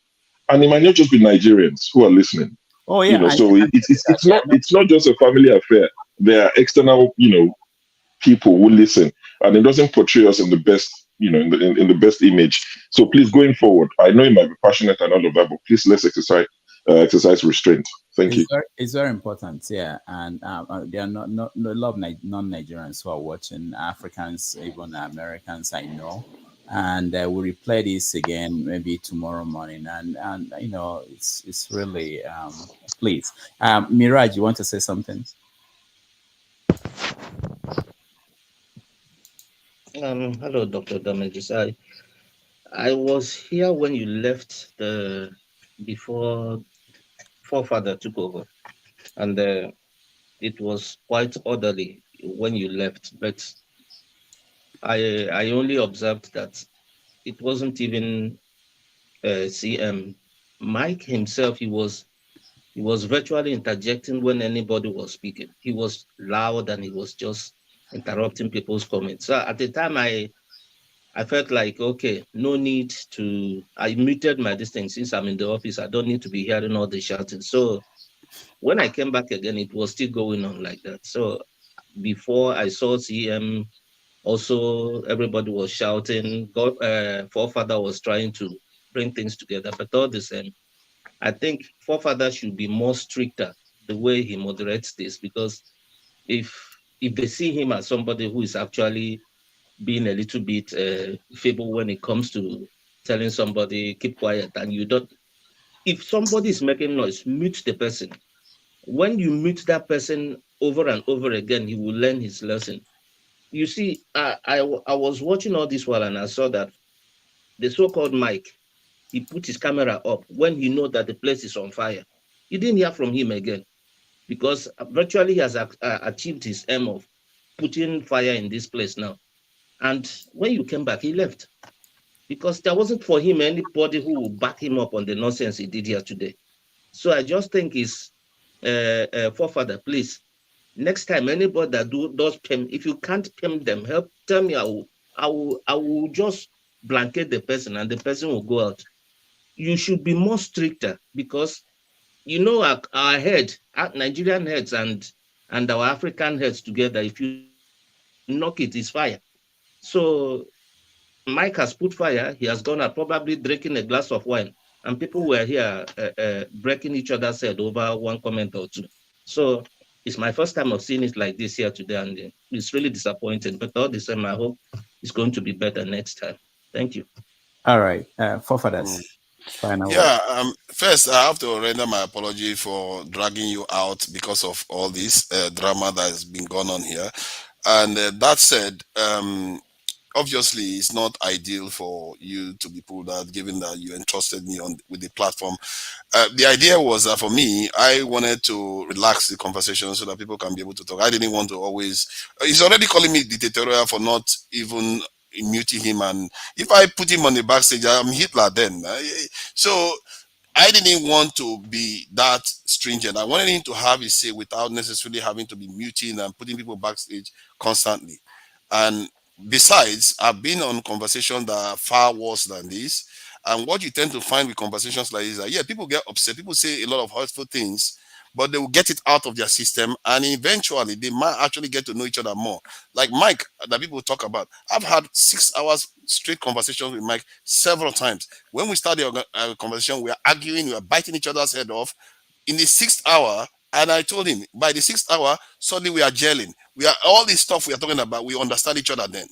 And it might not just be Nigerians who are listening. Oh, yeah. So it's not just a family affair. There are external, people who listen. And it doesn't portray us in the best, in the best image. So please, going forward, I know you might be passionate and all of that, but please let's exercise restraint. Thank you. It's very important, yeah. And there are not a lot of non-Nigerians who are watching, Africans, even Americans, I know. And we'll replay this again maybe tomorrow morning. And it's really, please. Miraj, you want to say something? Hello, Dr. Damages. I was here when you left before forefather took over, and it was quite orderly when you left. But I only observed that it wasn't even CM. Mike himself, he was virtually interjecting when anybody was speaking. He was loud and he was just interrupting people's comments. So at the time, I felt like, okay, no need to, I muted my distance since I'm in the office. I don't need to be hearing all the shouting. So When I came back again, it was still going on like that. So before I saw CM, also everybody was shouting. God, forefather was trying to bring things together, but all the same, I think forefather should be more stricter the way he moderates this, because if they see him as somebody who is actually being a little bit feeble when it comes to telling somebody keep quiet, and you don't, if somebody is making noise, mute the person. When you mute that person over and over again, he will learn his lesson. You see, I was watching all this while, and I saw that the so-called Mike, he put his camera up when he know that the place is on fire. You didn't hear from him again, because virtually he has achieved his aim of putting fire in this place now. And when you came back, he left, because there wasn't for him anybody who will back him up on the nonsense he did here today. So I just think it's forefather, please, next time anybody that does PM, if you can't PM them, tell me. I will just blanket the person, and the person will go out. You should be more stricter, because you know our head, our Nigerian heads and our African heads together, if you knock it, is fire. So Mike has put fire. He has gone out, probably drinking a glass of wine, and people were here breaking each other's head over one comment or two. So it's my first time of seeing it like this here today, and it's really disappointing. But all the same, I hope it's going to be better next time. Thank you. All right, forefathers. Yeah, first I have to render my apology for dragging you out because of all this drama that has been going on here. And that said, obviously it's not ideal for you to be pulled out, given that you entrusted me with the platform. The idea was that for me, I wanted to relax the conversation so that people can be able to talk. I didn't want to always. He's already calling me dictatorial for not even muting him, and if I put him on the backstage, I'm Hitler then. So I didn't want to be that stringent. I wanted him to have his say without necessarily having to be muting and putting people backstage constantly. And besides, I've been on conversations that are far worse than this. And what you tend to find with conversations like this is that, yeah, people get upset. People say a lot of hurtful things, but they will get it out of their system, and eventually they might actually get to know each other more. Like Mike, that people talk about. I've had 6 hours straight conversations with Mike several times. When we started our conversation, we are arguing, we are biting each other's head off. In the 6th hour, and I told him, by the 6th hour, suddenly we are gelling. We are all this stuff we are talking about, we understand each other then.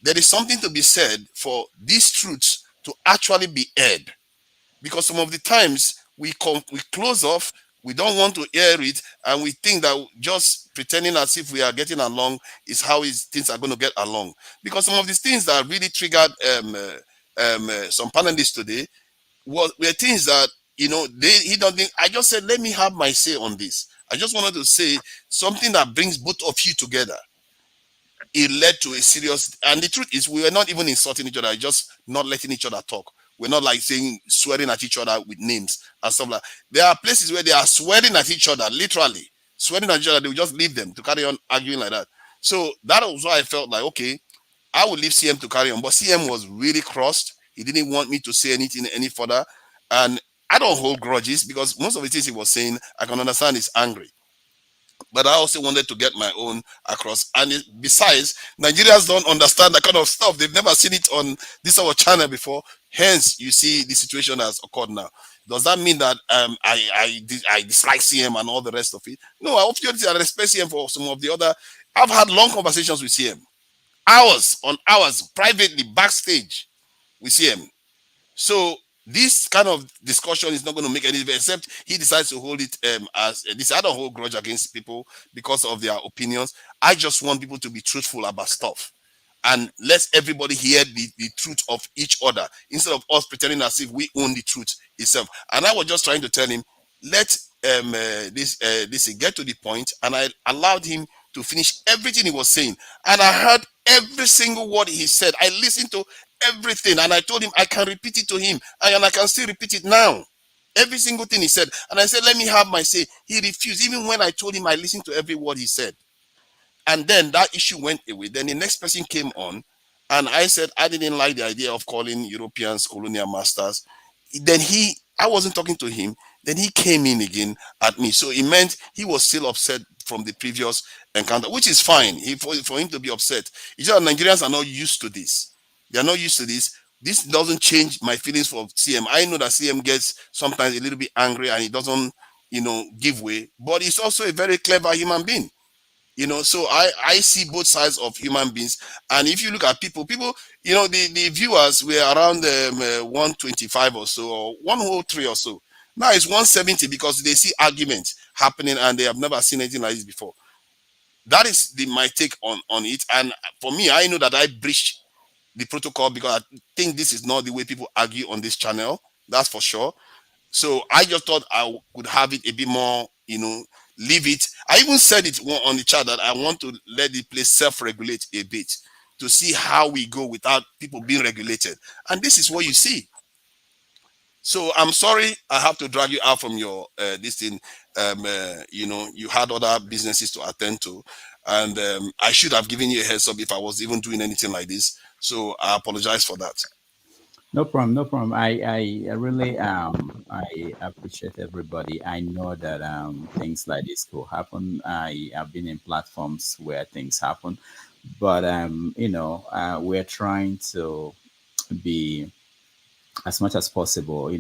There is something to be said for these truths to actually be aired. Because some of the times we close off, we don't want to hear it, and we think that just pretending as if we are getting along is how things are going to get along. Because some of these things that really triggered some panelists today were things that, he don't think. I just said, let me have my say on this. I just wanted to say something that brings both of you together. It led to a serious, and the truth is, we were not even insulting each other, just not letting each other talk. We're not like swearing at each other with names and stuff like that. There are places where they are swearing at each other, literally swearing at each other. They will just leave them to carry on arguing like that. So that was why I felt like, okay, I would leave CM to carry on. But CM was really crossed. He didn't want me to say anything any further. And I don't hold grudges, because most of the things he was saying, I can understand he's angry. But I also wanted to get my own across. And besides, Nigerians don't understand that kind of stuff. They've never seen it on this our channel before. Hence, you see the situation has occurred now. Does that mean that I dislike CM and all the rest of it? No, I obviously I respect CM for some of the other. I've had long conversations with CM. Hours on hours, privately, backstage with CM. So this kind of discussion is not going to make any difference, except he decides to hold it as this. I don't hold grudge against people because of their opinions. I just want people to be truthful about stuff, and let everybody hear the truth of each other, instead of us pretending as if we own the truth itself. And I was just trying to tell him, let this get to the point, and I allowed him to finish everything he was saying, and I heard every single word he said. I listened to everything, and I told him I can repeat it to him, and I can still repeat it now. Every single thing he said, and I said, let me have my say. He refused, even when I told him I listened to every word he said. And then that issue went away. Then the next person came on, and I said I didn't like the idea of calling Europeans colonial masters. Then I wasn't talking to him. Then he came in again at me. So it meant he was still upset from the previous encounter, which is fine for him to be upset. It's just Nigerians are not used to this. They are not used to this. This doesn't change my feelings for CM. I know that CM gets sometimes a little bit angry and he doesn't, give way. But he's also a very clever human being. So I see both sides of human beings. And if you look at people, the viewers were around 125 or so, or 103 or so. Now it's 170 because they see arguments happening and they have never seen anything like this before. That is my take on it. And for me, I know that I breached the protocol because I think this is not the way people argue on this channel. That's for sure. So I just thought I could have it a bit more, leave it. I even said it on the chat that I want to let the place self-regulate a bit to see how we go without people being regulated. And this is what you see. So I'm sorry I have to drag you out from your this thing. You had other businesses to attend to, and I should have given you a heads up if I was even doing anything like this. So I apologize for that. No problem, no problem. I really I appreciate everybody. I know that things like this could happen. I have been in platforms where things happen, but we're trying to be as much as possible,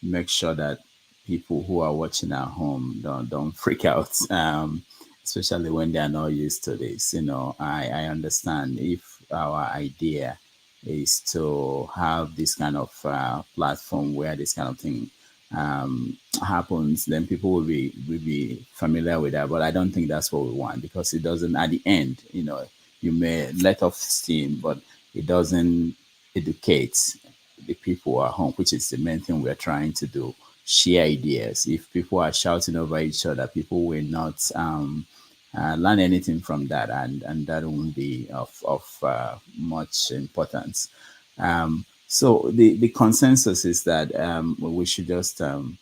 make sure that people who are watching at home don't freak out, especially when they are not used to this. I understand if our idea is to have this kind of platform where this kind of thing happens, then people will be familiar with that. But I don't think that's what we want, because it doesn't. At the end, you may let off steam, but it doesn't educate the people at home, which is the main thing we're trying to do. Share ideas. If people are shouting over each other, people will not learn anything from that, and that won't be of much importance. So the consensus is that we should just end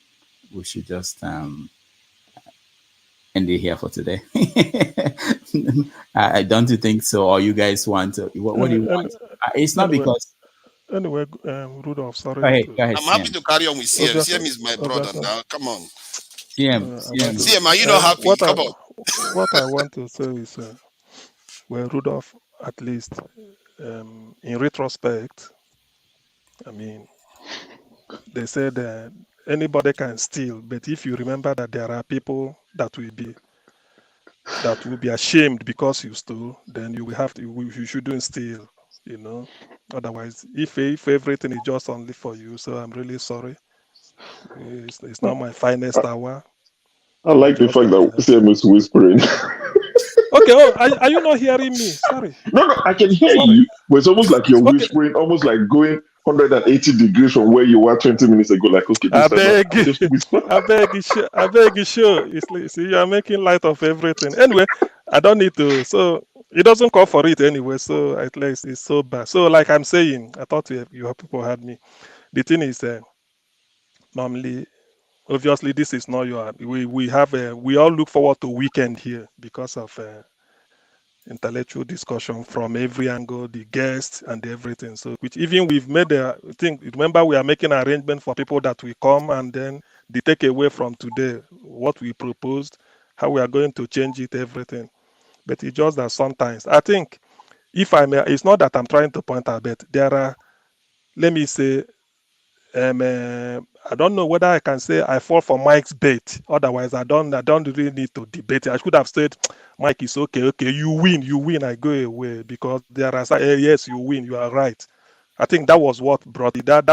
it here for today. I don't you think so? Or you guys want to? What do you want? It's not anyway, because. Anyway, Rudolph, sorry. Go ahead, I'm happy to carry on with CM. CM is my brother now. Come on. CM, are you not happy? Come on. What I want to say is, well, Rudolph, at least in retrospect, I mean, they said anybody can steal, but if you remember that there are people that will be ashamed because you stole, then you shouldn't steal. Otherwise, if everything is just only for you, so I'm really sorry. It's not my finest hour. I like the fact that CM is whispering. Okay, are you not hearing me? Sorry. No, I can hear you, but it's almost like you're whispering, almost like going 180 degrees from where you were 20 minutes ago. Like, okay, I beg you, sure. See, you are making light of everything. Anyway, I don't need to. So it doesn't call for it anyway. So at least it's so bad. So like I'm saying, I thought you people had me. The thing is, normally, obviously, this is not your. We all look forward to weekend here because of intellectual discussion from every angle, the guests and everything. So, which even we've made a thing. Remember, we are making an arrangement for people that will come, and then the takeaway from today, what we proposed, how we are going to change it, everything. But it's just that sometimes I think, if I may, it's not that I'm trying to point out, but there are, let me say, I don't know whether I can say I fall for Mike's bait. Otherwise, I don't really need to debate it. I should have said, Mike, it's okay, you win, I go away, because there are yes, you win, you are right. I think that was what brought it. That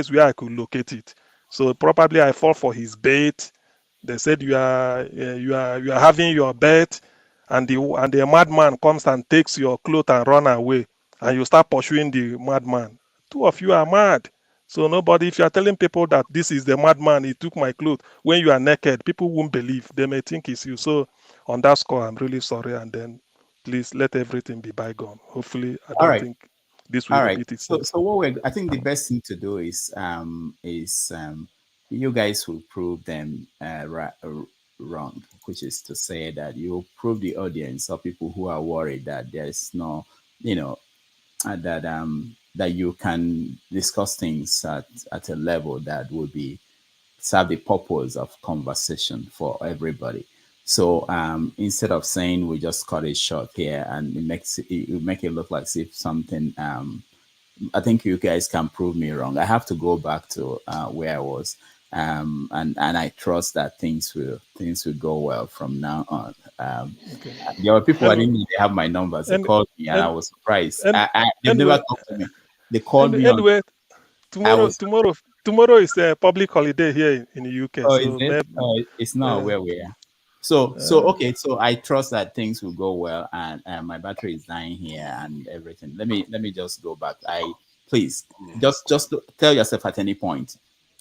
is where I could locate it. So probably I fall for his bait. They said you are having your bet, and the madman comes and takes your clothes and run away, and you start pursuing the madman. Two of you are mad. So nobody, if you are telling people that this is the madman, he took my clothes, when you are naked, people won't believe. They may think it's you. So on that score, I'm really sorry. And then please let everything be bygone. Hopefully, I don't think this will repeat itself. So I think the best thing to do is you guys will prove them wrong, which is to say that you prove the audience or people who are worried that there's no, that you can discuss things at a level that would be serve the purpose of conversation for everybody. So instead of saying we just cut it short here and it make it look like if something, I think you guys can prove me wrong. I have to go back to where I was, and I trust that things will go well from now on. There were people I didn't even have my numbers. They called me, and I was surprised. They've never talked to me. They called me. Anyway, tomorrow is a public holiday here in the UK. Oh, so is it? It's not where we are. So okay. So I trust that things will go well, and my battery is dying here and everything. Let me just go back. Please just tell yourself at any point,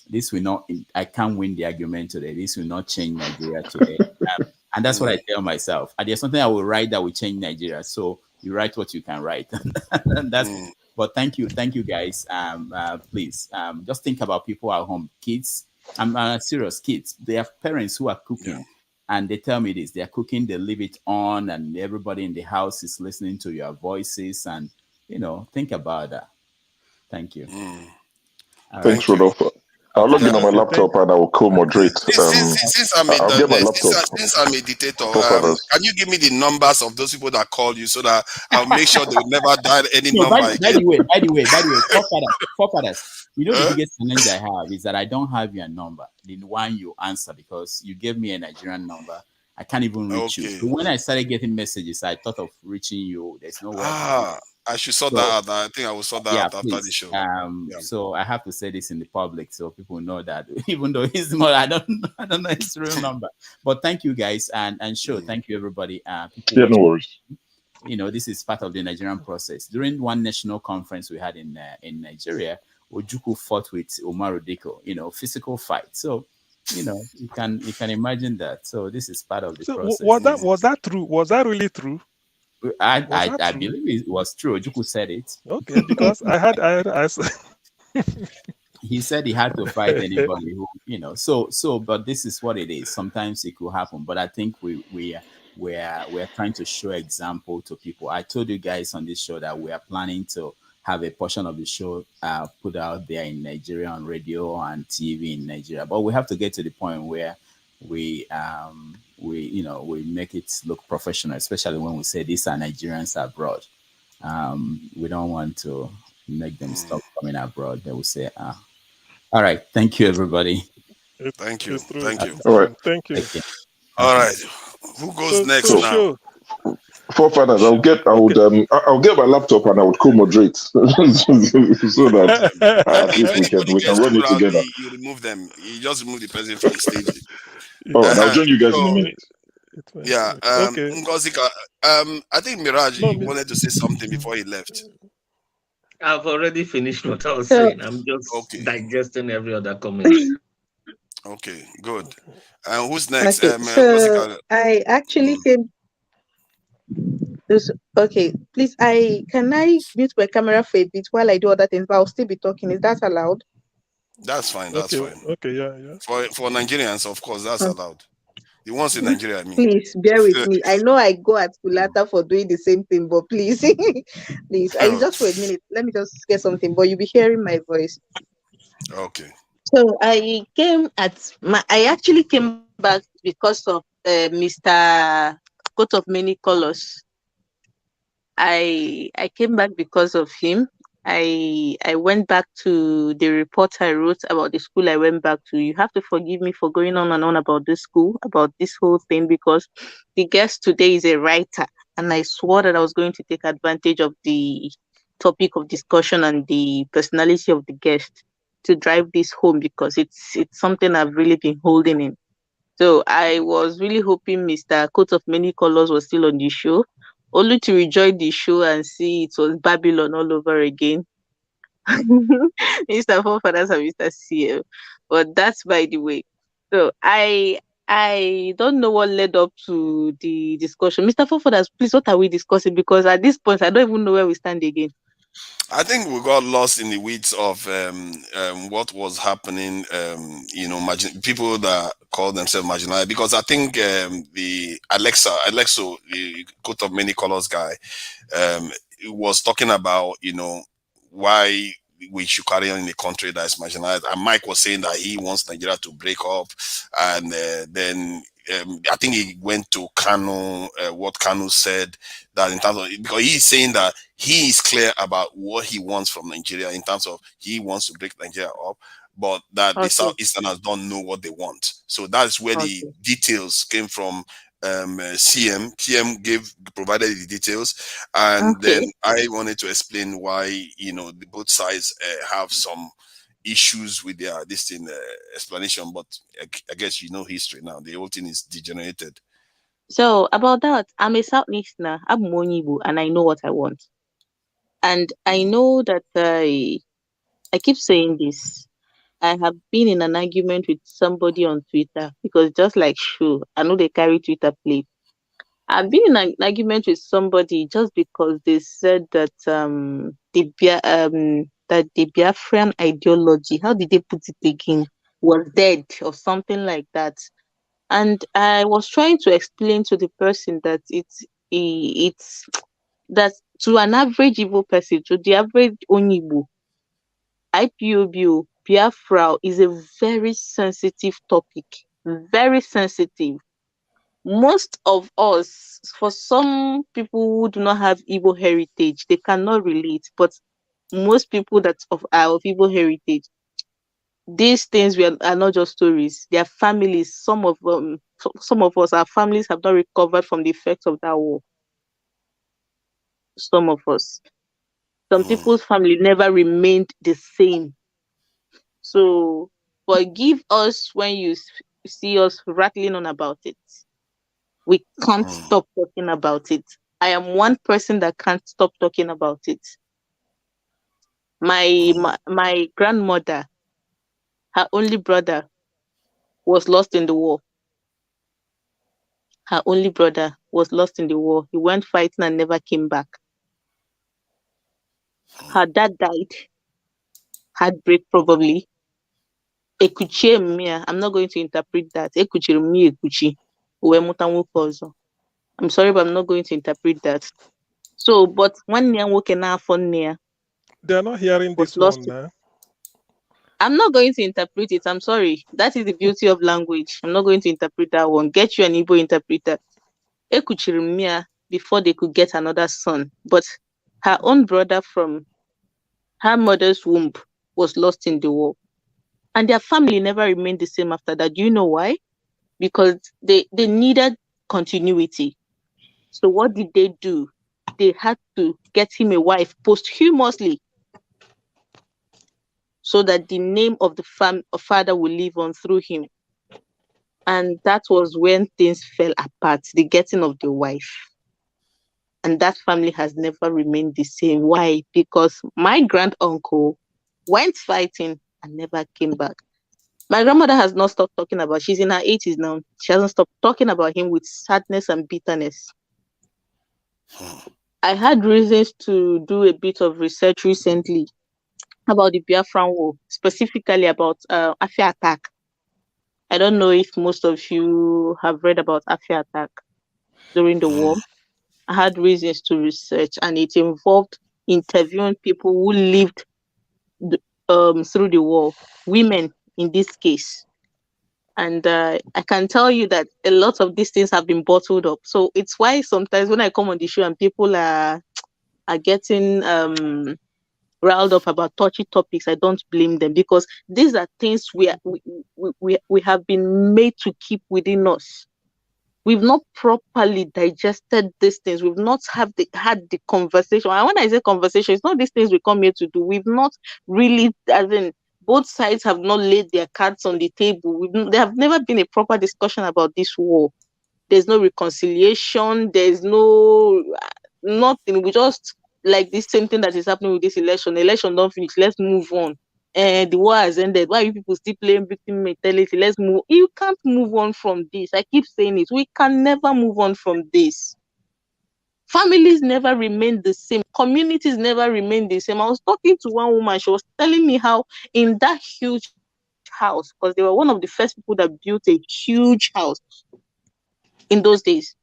this will not. I can't win the argument today. This will not change Nigeria today. And that's what I tell myself. And there's something I will write that will change Nigeria. So you write what you can write. And that's. But thank you guys. Please, just think about people at home, kids. I'm serious, kids. They have parents who are cooking, and they tell me this: they are cooking, they leave it on, and everybody in the house is listening to your voices. And think about that. Thank you. Thanks, Rodolfo. I'll log in on my laptop and I will co-moderate. Since I'm a dictator, can you give me the numbers of those people that call you so that I'll make sure they will never dial any number by again? By the way, forefathers, the biggest challenge I have is that I don't have your number, the one you answer, because you gave me a Nigerian number. I can't even reach you. So when I started getting messages, I thought of reaching you. There's no way. I should sort that out. I think I will sort that out after the show. So I have to say this in the public so people know that, even though it's more, I don't know his real number. But thank you guys, and thank you everybody. No worries. This is part of the Nigerian process. During one national conference we had in Nigeria, Ojukwu fought with Umaru Diko, physical fight. So you can imagine that. So this is part of the process. Was that true? Was that really true? I believe it was true. Ojukwu said it. Okay, because I he said he had to fight anybody who, so but this is what it is. Sometimes it could happen, but I think we're trying to show example to people. I told you guys on this show that we are planning to have a portion of the show put out there in Nigeria on radio and TV in Nigeria, but we have to get to the point where we make it look professional, especially when we say these are Nigerians abroad. We don't want to make them stop coming abroad. They will say, all right, thank you, everybody. Thank you. All right. Thank you. All right. Who goes next now? Forefathers, I'll get my laptop and I would co-moderate so that at least we can run it together. You remove them. You just remove the person from the stage. All right, I'll join you guys in a minute. Yeah. Okay. Ngozika, I think Mirage wanted to say something before he left. I've already finished what I was saying. I'm just digesting every other comment. Okay, good. Who's next? So I actually came. Okay, please. Can I mute my camera for a bit while I do other things, but I'll still be talking. Is that allowed? That's fine. That's fine. Okay, yeah. For Nigerians, of course, that's allowed. The ones in Nigeria, I mean. Please bear with me. I know I go at Kulata for doing the same thing, but please, please. Just for a minute. Let me just get something. But you'll be hearing my voice. Okay. So I actually came back because of Mr. Coat of Many Colors. I came back because of him. I went back to the report I wrote about the school I went back to. You have to forgive me for going on and on about this school, about this whole thing, because the guest today is a writer, and I swore that I was going to take advantage of the topic of discussion and the personality of the guest to drive this home, because it's something I've really been holding in. So I was really hoping Mr. Coat of Many Colors was still on the show, only to rejoin the show and see it was Babylon all over again. Mr. Forefathers and Mr. CL. But that's by the way. So I don't know what led up to the discussion. Mr. Forefathers, please, what are we discussing? Because at this point, I don't even know where we stand again. I think we got lost in the weeds of what was happening. People that call themselves marginalized, because I think the Alexo, the Coat of Many Colors guy, was talking about why we should carry on in a country that is marginalized. And Mike was saying that he wants Nigeria to break up, and then I think he went to Kanu, what Kanu said, that in terms of, because he's saying that he is clear about what he wants from Nigeria in terms of he wants to break Nigeria up, but that the Southeasterners don't know what they want. So that's where the details came from. CM provided the details, and then I wanted to explain why, you know, the both sides have some issues with their explanation, but I guess you know history now. The whole thing is degenerated. So about that, I'm a Southeasterner, I'm Monibu, and I know what I want. And I know that I keep saying this. I have been in an argument with somebody on Twitter, because just like I know they carry Twitter play. I've been in an argument with somebody just because they said that the Biafran ideology, how did they put it again, was dead or something like that. And I was trying to explain to the person that it's that to an average Igbo person, to the average Onyibo, IPOB, Biafra is a very sensitive topic, very sensitive. Most of us, for some people who do not have Igbo heritage, they cannot relate. But most people that are of Igbo heritage, these things are not just stories. They are families. Some of us, our families have not recovered from the effects of that war. Some of us. Some people's family never remained the same. So forgive us when you see us rattling on about it. We can't stop talking about it. I am one person that can't stop talking about it. My grandmother, her only brother, was lost in the war. Her only brother was lost in the war. He went fighting and never came back. Her dad died. Heartbreak, probably. Ekuchi Mia. I'm not going to interpret that. Ekuchi mi Ekuchi. I'm sorry, but I'm not going to interpret that. So, but one year working now for near. They're not hearing this one now. I'm not going to interpret it. I'm sorry. That is the beauty of language. I'm not going to interpret that one. Get you an Igbo interpreter. Ekuchirimia before they could get another son. But her own brother from her mother's womb was lost in the war. And their family never remained the same after that. Do you know why? Because they needed continuity. So what did they do? They had to get him a wife posthumously, so that the name of the father will live on through him. And that was when things fell apart, the getting of the wife. And that family has never remained the same. Why? Because my granduncle went fighting and never came back. My grandmother has not stopped talking about, she's in her 80s now. She hasn't stopped talking about him with sadness and bitterness. I had reasons to do a bit of research recently about the Biafran War, specifically about Afia attack. I don't know if most of you have read about Afia attack during the war. I had reasons to research, and it involved interviewing people who lived through the war, women in this case. And I can tell you that a lot of these things have been bottled up. So it's why sometimes when I come on the show and people are getting riled up about touchy topics, I don't blame them, because these are things we have been made to keep within us. We've not properly digested these things. We've not had the conversation. And when I say conversation, it's not these things we come here to do. We've not really, as in, both sides have not laid their cards on the table. There have never been a proper discussion about this war. There's no reconciliation. There's nothing. We just, like this same thing that is happening with this election. The election don't finish. Let's move on. The war has ended. Why are you people still playing victim mentality? Let's move. You can't move on from this. I keep saying it. We can never move on from this. Families never remain the same. Communities never remain the same. I was talking to one woman. She was telling me how in that huge house, because they were one of the first people that built a huge house in those days,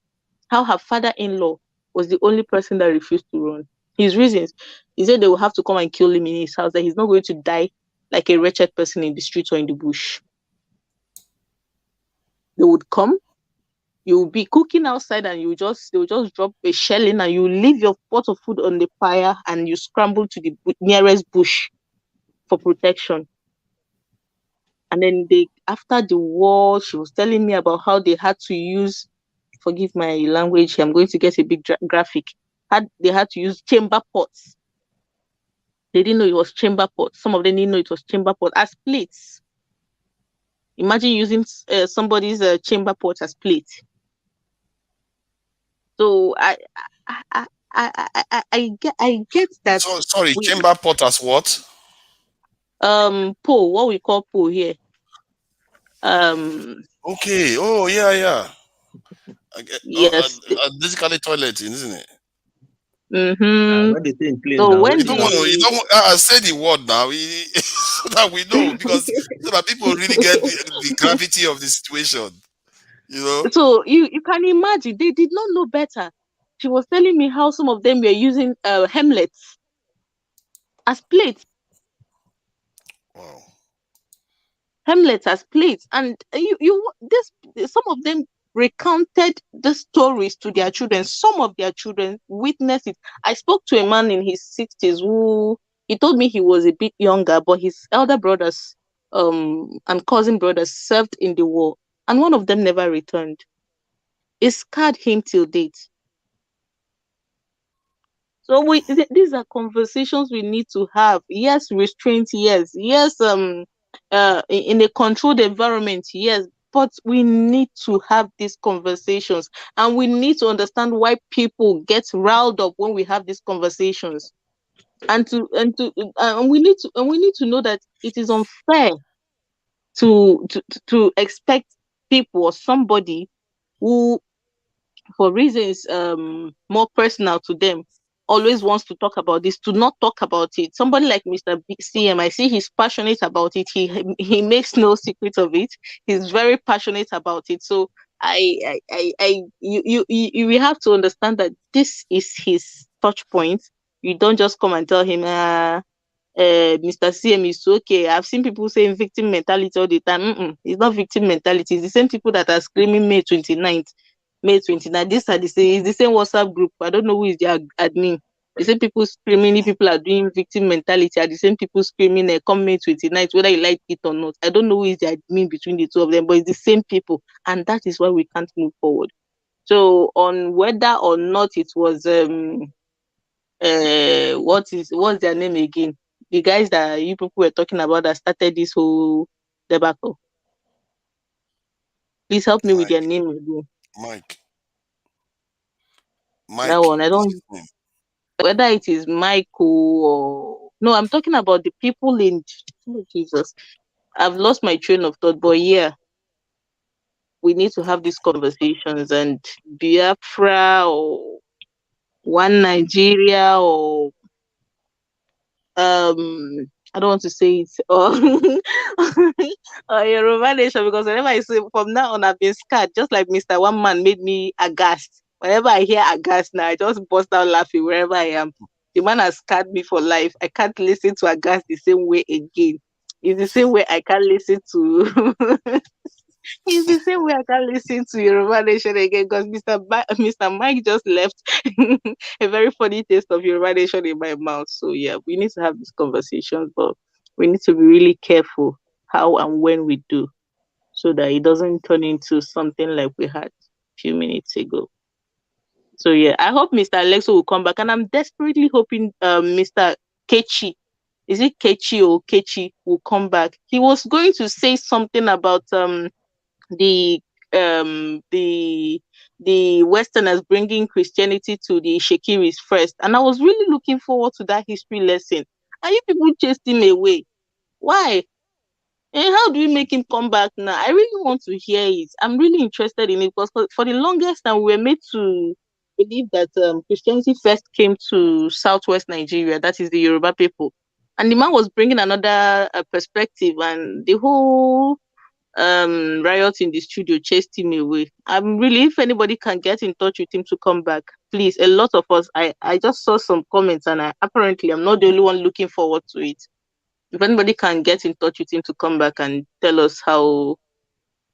how her father-in-law was the only person that refused to run. His reasons, he said they will have to come and kill him in his house, that he's not going to die like a wretched person in the street or in the bush. They would come, you will be cooking outside, and they will just drop a shell in, and you leave your pot of food on the fire, and you scramble to the nearest bush for protection. And then after the war, she was telling me about how they had to use, forgive my language, I'm going to get a big graphic. They had to use chamber pots. They didn't know it was chamber pots. Some of them didn't know it was chamber pot as plates. Imagine using somebody's chamber pot as plate. So I get that. So sorry, chamber pot as what? Po, what we call po here. Okay. Oh yeah. Yes. Basically toilet, isn't it? Mm-hmm. When they think clean So now, when You don't want say the word now, so that we know, because so that people really get the gravity of the situation. You know. So you can imagine they did not know better. She was telling me how some of them were using hemlets as plates. Wow. Hemlets as plates, and some of them recounted the stories to their children. Some of their children witnessed it. I spoke to a man in his 60s who he told me he was a bit younger, but his elder brothers and cousin brothers served in the war, and one of them never returned. It scarred him till date. So these are conversations we need to have. Yes, restraint, yes, in a controlled environment, yes, but we need to have these conversations, and we need to understand why people get riled up when we have these conversations, and we need to know that it is unfair to expect people or somebody who, for reasons more personal to them, always wants to talk about this, to not talk about it. Somebody like Mr. CM, I see he's passionate about it. He makes no secret of it. He's very passionate about it. So we have to understand that this is his touch point. You don't just come and tell him, Mr. CM is okay. I've seen people saying victim mentality all the time. It's not victim mentality. It's the same people that are screaming May 29th. May 29th. These are the same WhatsApp group. I don't know who is their admin. The same people screaming, if people are doing victim mentality, are the same people screaming, come May 29th, whether you like it or not. I don't know who is the admin between the two of them, but it's the same people. And that is why we can't move forward. So on whether or not it was what's their name again? The guys that you people were talking about that started this whole debacle. Please help me with their name again. Mike. That one, I don't. Whether it is Michael or no, I'm talking about the people in. Oh, Jesus, I've lost my train of thought. But yeah, we need to have these conversations, and Biafra or One Nigeria or I don't want to say it or Yoruba Nation, because whenever I say from now on I've been scared, just like Mr. One Man made me aghast. Whenever I hear aghast now, I just burst out laughing wherever I am. The man has scarred me for life. I can't listen to aghast the same way again. It's the same way I can't listen to it's the same way I can't listen to Yoruba Nation again, because Mr. Mike just left a very funny taste of Yoruba Nation in my mouth. So yeah, we need to have these conversations, but we need to be really careful how and when we do, so that it doesn't turn into something like we had a few minutes ago. So yeah, I hope Mr. Alexo will come back, and I'm desperately hoping Mr. Kechi, is it Kechi or Kechi, will come back. He was going to say something about the Westerners bringing Christianity to the Shekiris first, and I was really looking forward to that history lesson. And you people chased him away. Why? And how do we make him come back now? I really want to hear it. I'm really interested in it, because for the longest time we were made to believe that Christianity first came to Southwest Nigeria, that is the Yoruba people, and the man was bringing another perspective, and the whole riot in the studio chased him away. I'm really, if anybody can get in touch with him to come back, please, a lot of us, I just saw some comments and apparently I'm not the only one looking forward to it. If anybody can get in touch with him to come back and tell us how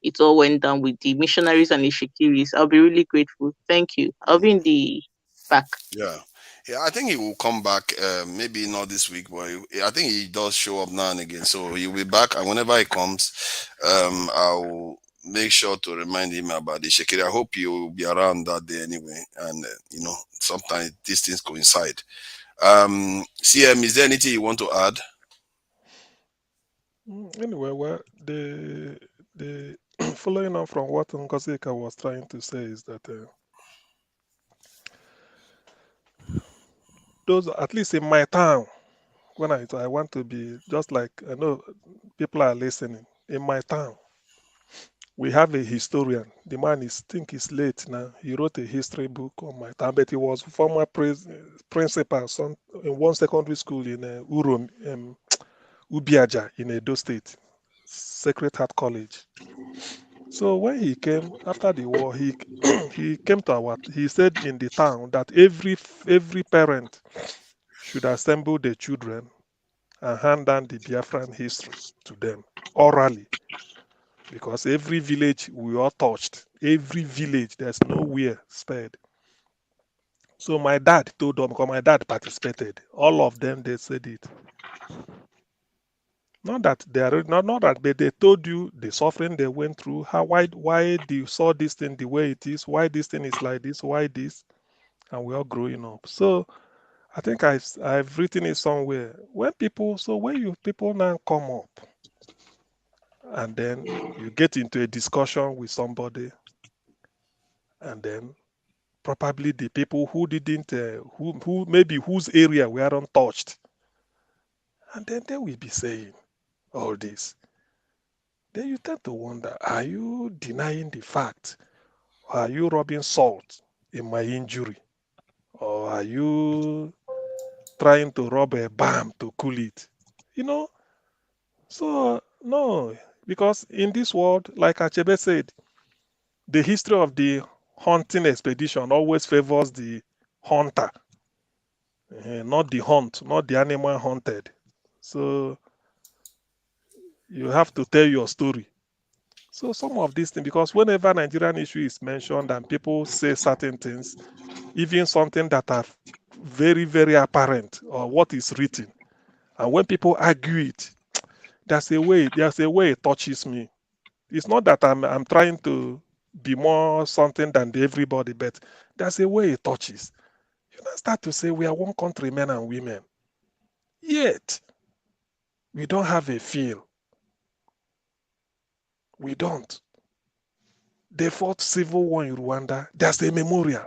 it all went down with the missionaries and the Shikiris, I'll be really grateful. Thank you. I'll be in the back. Yeah. Yeah, I think he will come back. Maybe not this week, but I think he does show up now and again. So he'll be back, and whenever he comes, I'll make sure to remind him about the Shekiri. I hope you'll be around that day anyway. And sometimes these things coincide. CM, is there anything you want to add? Anyway, well, the following on from what Ngosika was trying to say is that those, at least in my town, when I want to be just like, I know people are listening. In my town, we have a historian. The man think he's late now. He wrote a history book on my town, but he was former principal in one secondary school in Ubiaja in Edo State, Sacred Heart College. So when he came after the war, he came to he said in the town that every parent should assemble the children and hand down the Biafran history to them orally, because every village we all touched, every village, there's nowhere spared. So my dad told them, because my dad participated, all of them, they said it. Not that they are not that, but they told you the suffering they went through, why do you saw this thing the way it is, why this thing is like this, why this, and we're all growing up. So I think I've written it somewhere. When people now come up, and then you get into a discussion with somebody, and then probably the people who didn't, who maybe whose area we aren't touched, and then they will be saying all this. Then you tend to wonder, are you denying the fact? Or are you rubbing salt in my injury? Or are you trying to rub a balm to cool it? So, no, because in this world, like Achebe said, the history of the hunting expedition always favors the hunter, not the hunt, not the animal hunted. So you have to tell your story. So some of these things, because whenever Nigerian issue is mentioned and people say certain things, even something that are very, very apparent or what is written, and when people argue it, there's a way it touches me. It's not that I'm trying to be more something than everybody, but there's a way it touches. You don't start to say we are one country, men and women. Yet we don't have a feel. We don't. They fought civil war in Rwanda. There's a memorial.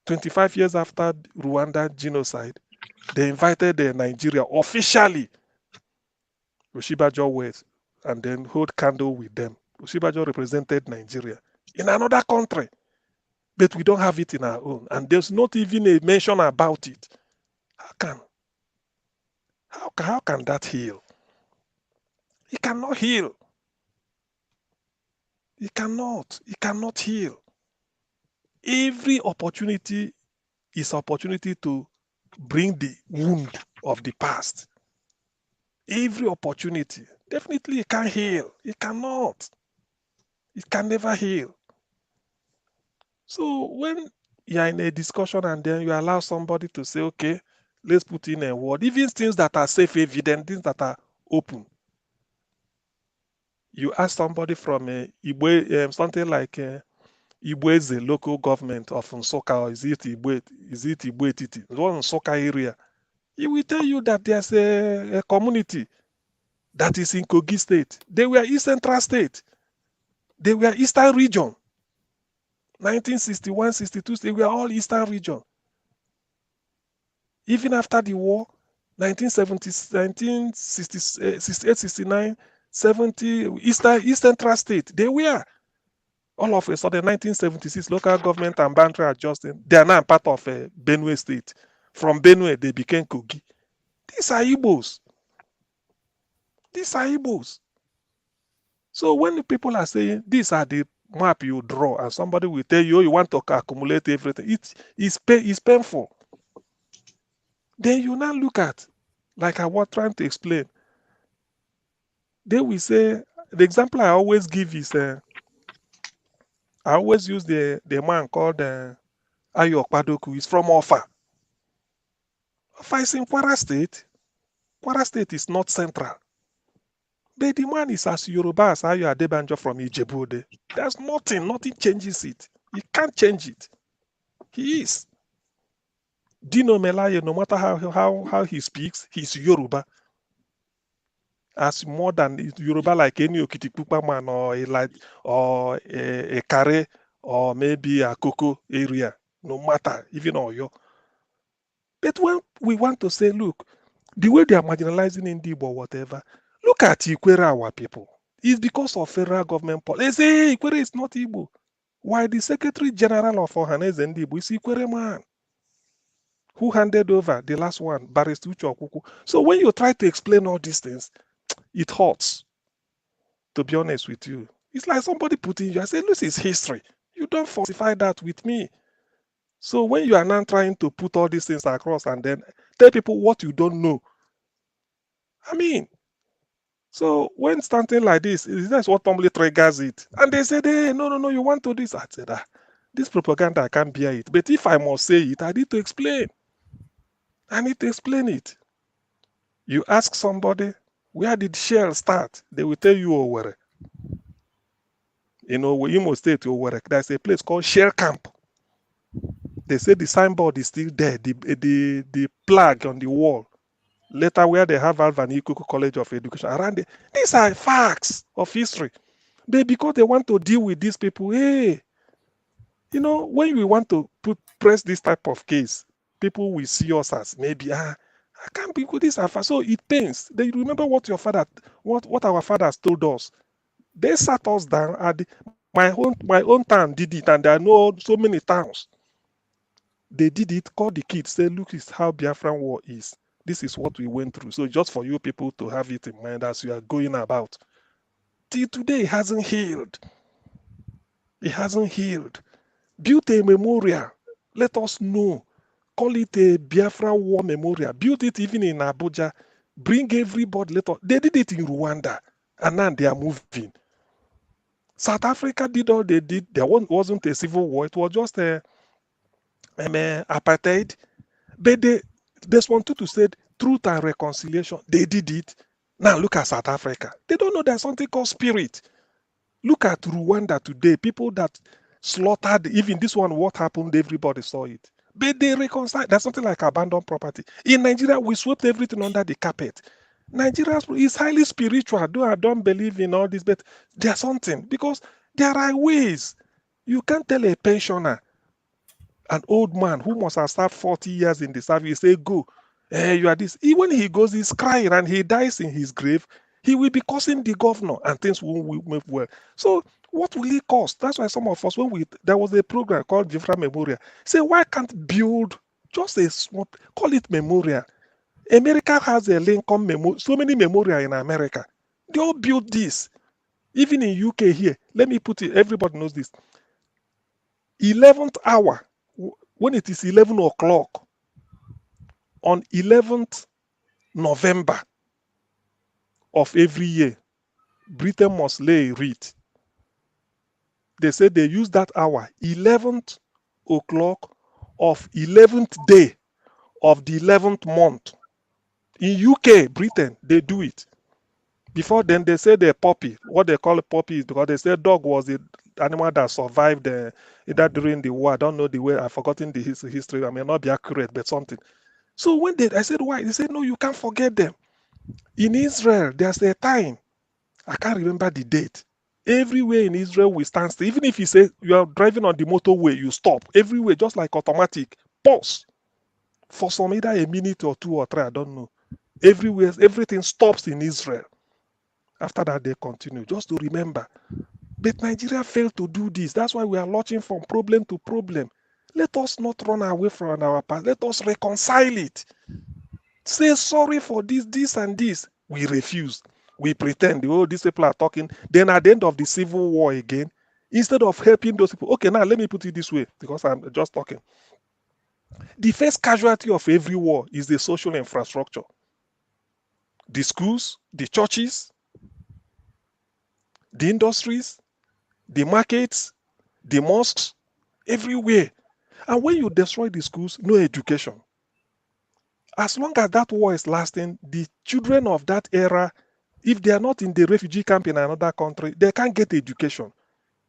25 years after Rwanda genocide, they invited Nigeria officially. Oshibajo went and then hold candle with them. Oshibajo represented Nigeria in another country, but we don't have it in our own. And there's not even a mention about it. How can that heal? It cannot heal. It cannot heal. Every opportunity is opportunity to bring the wound of the past. Every opportunity. Definitely it can't heal. It cannot. It can never heal. So when you're in a discussion and then you allow somebody to say, okay, let's put in a word, even things that are self-evident, things that are open. You ask somebody from Igwe, something like Igwe is the local government of Nsukka, or is it Igwe Titi? It's one Nsukka area. He will tell you that there's a community that is in Kogi State. They were East Central State. They were Eastern Region. 1961, 62, they were all Eastern Region. Even after the war, 1970, 1968, 69, 70, East Central State, they were. All of a sudden, 1976, local government and boundary adjusting, they are now part of Benue State. From Benue, they became Kogi. These are Igbos. These are Igbos. So when the people are saying these are the map you draw, and somebody will tell you, oh, you want to accumulate everything. It's painful. Then you now look at, like I was trying to explain. They will say, the example I always give is, I always use the man called Ayo Padoku. He's from Ofa. Ofa is in Kwara State. Kwara State is not central. But the man is as Yoruba as Ayo Adebanjo from Ijebu. There's nothing changes it. You can't change it. He is. Dino Melaye, no matter how he speaks, he's Yoruba. As more than Yoruba, like any Okitipupa man or a Kare or maybe a Koko area, no matter, even Oyo. But when we want to say, look, the way they are marginalizing Indibo or whatever, look at Ikwere, our people. It's because of federal government policy. They say, hey, Ikwere is not Igbo. Why the Secretary General of Ohaneze Ndibo is Ikwere man, who handed over the last one, Barrister Uche Okuku. So when you try to explain all these things, it hurts, to be honest with you. It's like somebody putting you, I say, this is history. You don't falsify that with me. So when you are now trying to put all these things across and then tell people what you don't know, I mean, so when something like this, that's what normally triggers it. And they said, hey, no, you want to do this. I said, this propaganda, I can't bear it. But if I must say it, I need to explain. I need to explain it. You ask somebody, where did Shell start? They will tell you Owerri. You know, Imo State, Owerri, there's a place called Shell Camp. They say the signboard is still there, the flag on the wall. Later, where they have Alvan Ikuku College of Education around it. These are facts of history. Because they want to deal with these people, hey, you know, when we want to press this type of case, people will see us as maybe, I can't be good. This are so it pains. They remember what what our fathers told us. They sat us down at my own town did it, and I know so many towns. They did it, called the kids, say, look, this is how Biafran war is. This is what we went through. So just for you people to have it in mind as you are going about. Till today, it hasn't healed. It hasn't healed. Build a memorial. Let us know. Call it a Biafra war memorial. Build it even in Abuja. Bring everybody. They did it in Rwanda. And now they are moving. South Africa did all they did. There wasn't a civil war. It was just apartheid. But they wanted to say truth and reconciliation. They did it. Now look at South Africa. They don't know there's something called spirit. Look at Rwanda today. People that slaughtered, even this one, what happened, everybody saw it. But they reconciled. There's something like abandoned property. In Nigeria, we swept everything under the carpet. Nigeria is highly spiritual. Though I don't believe in all this, but there's something. Because there are ways. You can't tell a pensioner, an old man who must have served 40 years in the service, say, go, you are this. When he goes, he's crying and he dies in his grave, he will be cursing the governor and things won't move well. So what will it cost? That's why some of us, there was a program called Biafra Memorial, say, why can't build just a small, call it memorial. America has a Lincoln memorial, so many memorial in America. They all built this. Even in UK here, let me put it, everybody knows this. 11th hour, when it is 11 o'clock, on 11th November of every year, Britain must lay a wreath. They say they use that hour, 11th o'clock of 11th day of the 11th month. In UK, Britain, they do it. Before then, they say the puppy. What they call a puppy is because they say dog was the animal that survived either during the war. I don't know the way. I've forgotten the history. I may not be accurate, but something. So when I said, why? They said, no, you can't forget them. In Israel, there's a time. I can't remember the date. Everywhere in Israel, we stand still. Even if you say you are driving on the motorway, you stop. Everywhere, just like automatic. Pause. For some, either a minute or 2 or 3, I don't know. Everywhere, everything stops in Israel. After that, they continue. Just to remember. But Nigeria failed to do this. That's why we are launching from problem to problem. Let us not run away from our past. Let us reconcile it. Say sorry for this, and this. We refuse. We pretend, oh, these people are talking. Then at the end of the civil war again, instead of helping those people. Okay, now let me put it this way, because I'm just talking. The first casualty of every war is the social infrastructure. The schools, the churches, the industries, the markets, the mosques, everywhere. And when you destroy the schools, no education. As long as that war is lasting, the children of that era, if they are not in the refugee camp in another country, they can't get education.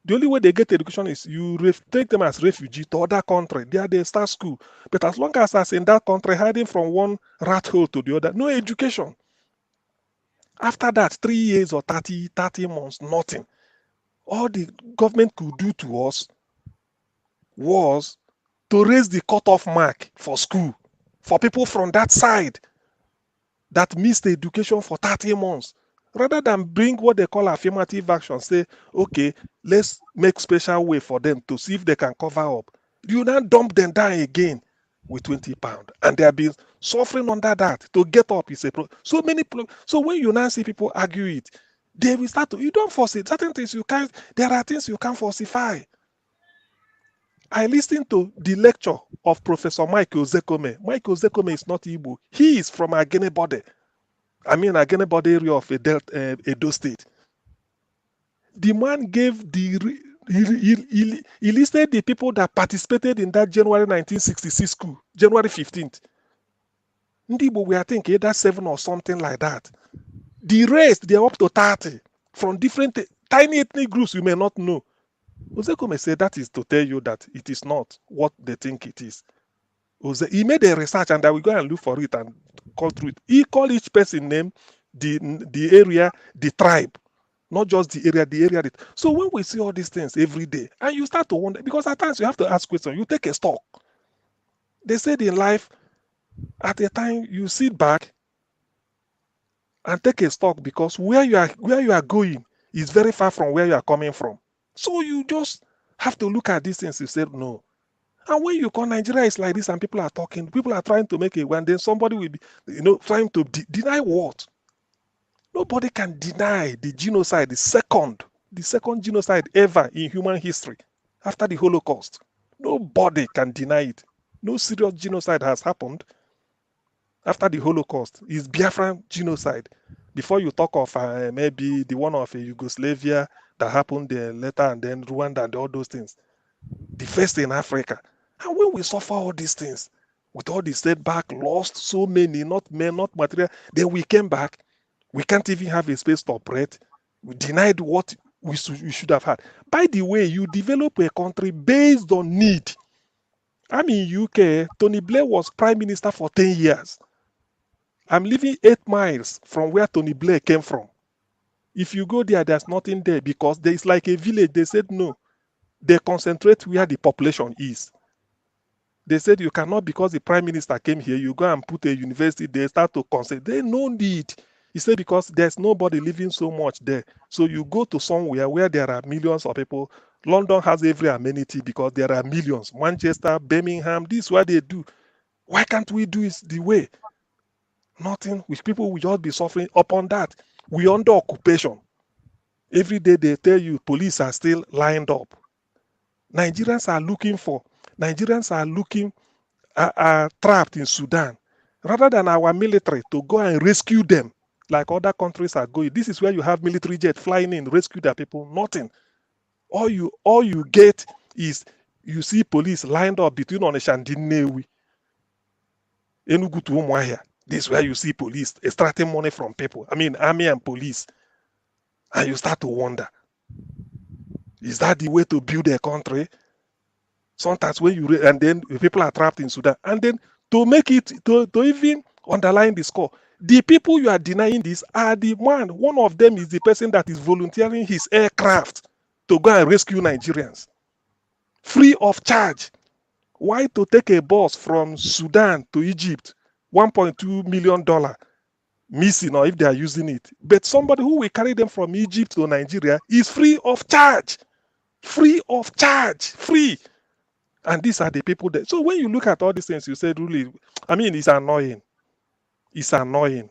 The only way they get education is you take them as refugee to other country. There they start school. But as long as in that country, hiding from one rat hole to the other, no education. After that, 3 years or 30 months, nothing. All the government could do to us was to raise the cutoff mark for school, for people from that side that missed education for 30 months. Rather than bring what they call affirmative action, say, okay, let's make special way for them to see if they can cover up. You now dump them down again with 20 pounds. And they have been suffering under that. To get up is a problem. So when you now see people argue it, they will start to, you don't force it. Certain things you can't, there are things you can't falsify. I listened to the lecture of Professor Michael Zekome. Michael Zekome is not Igbo. He is from Agenebode. Agenebode area of Edo State. The man gave he listed the people that participated in that January 1966 coup, January 15th. Ndi Igbo were, I think, either 7 or something like that. The rest, they are up to 30 from different tiny ethnic groups you may not know. Ozekome said that is to tell you that it is not what they think it is. He made a research and I will go and look for it and call through it. He called each person name, the area, the tribe, not just the area. So when we see all these things every day, and you start to wonder, because at times you have to ask questions, you take a stock. They said in life, at a time you sit back and take a stock because where you are going is very far from where you are coming from. So you just have to look at these things. You said no. And when you call Nigeria is like this and people are talking, people are trying to make it one, then somebody will be, trying to deny what? Nobody can deny the genocide, the second genocide ever in human history after the Holocaust. Nobody can deny it. No serious genocide has happened after the Holocaust. It's Biafran genocide. Before you talk of maybe the one of Yugoslavia that happened later, and then Rwanda and all those things. The first in Africa. And when we suffer all these things, with all the setback, lost so many, not men, not material, then we came back. We can't even have a space to operate. We denied what we should have had. By the way, you develop a country based on need. I'm in UK. Tony Blair was prime minister for 10 years. I'm living 8 miles from where Tony Blair came from. If you go there, there's nothing there because there is like a village. They said no. They concentrate where the population is. They said you cannot, because the prime minister came here, you go and put a university, they start to concentrate. They no need. He said because there's nobody living so much there. So you go to somewhere where there are millions of people. London has every amenity because there are millions. Manchester, Birmingham, this is what they do. Why can't we do it the way? Nothing, which people will just be suffering upon that. We under occupation. Every day they tell you police are still lined up. Nigerians are trapped in Sudan. Rather than our military to go and rescue them, like other countries are going. This is where you have military jet flying in, rescue their people. Nothing. All you get is you see police lined up between Onitsha and Nnewi, Enugu to Umuahia. This is where you see police extracting money from people. Army and police. And you start to wonder, is that the way to build a country? Sometimes when and then people are trapped in Sudan. And then to make it, to even underline the score, the people you are denying this are the one of them is the person that is volunteering his aircraft to go and rescue Nigerians. Free of charge. Why to take a bus from Sudan to Egypt? $1.2 million missing, or if they are using it. But somebody who will carry them from Egypt to Nigeria is free of charge. Free of charge. Free. And these are the people that. So when you look at all these things, you said, really, it's annoying. It's annoying.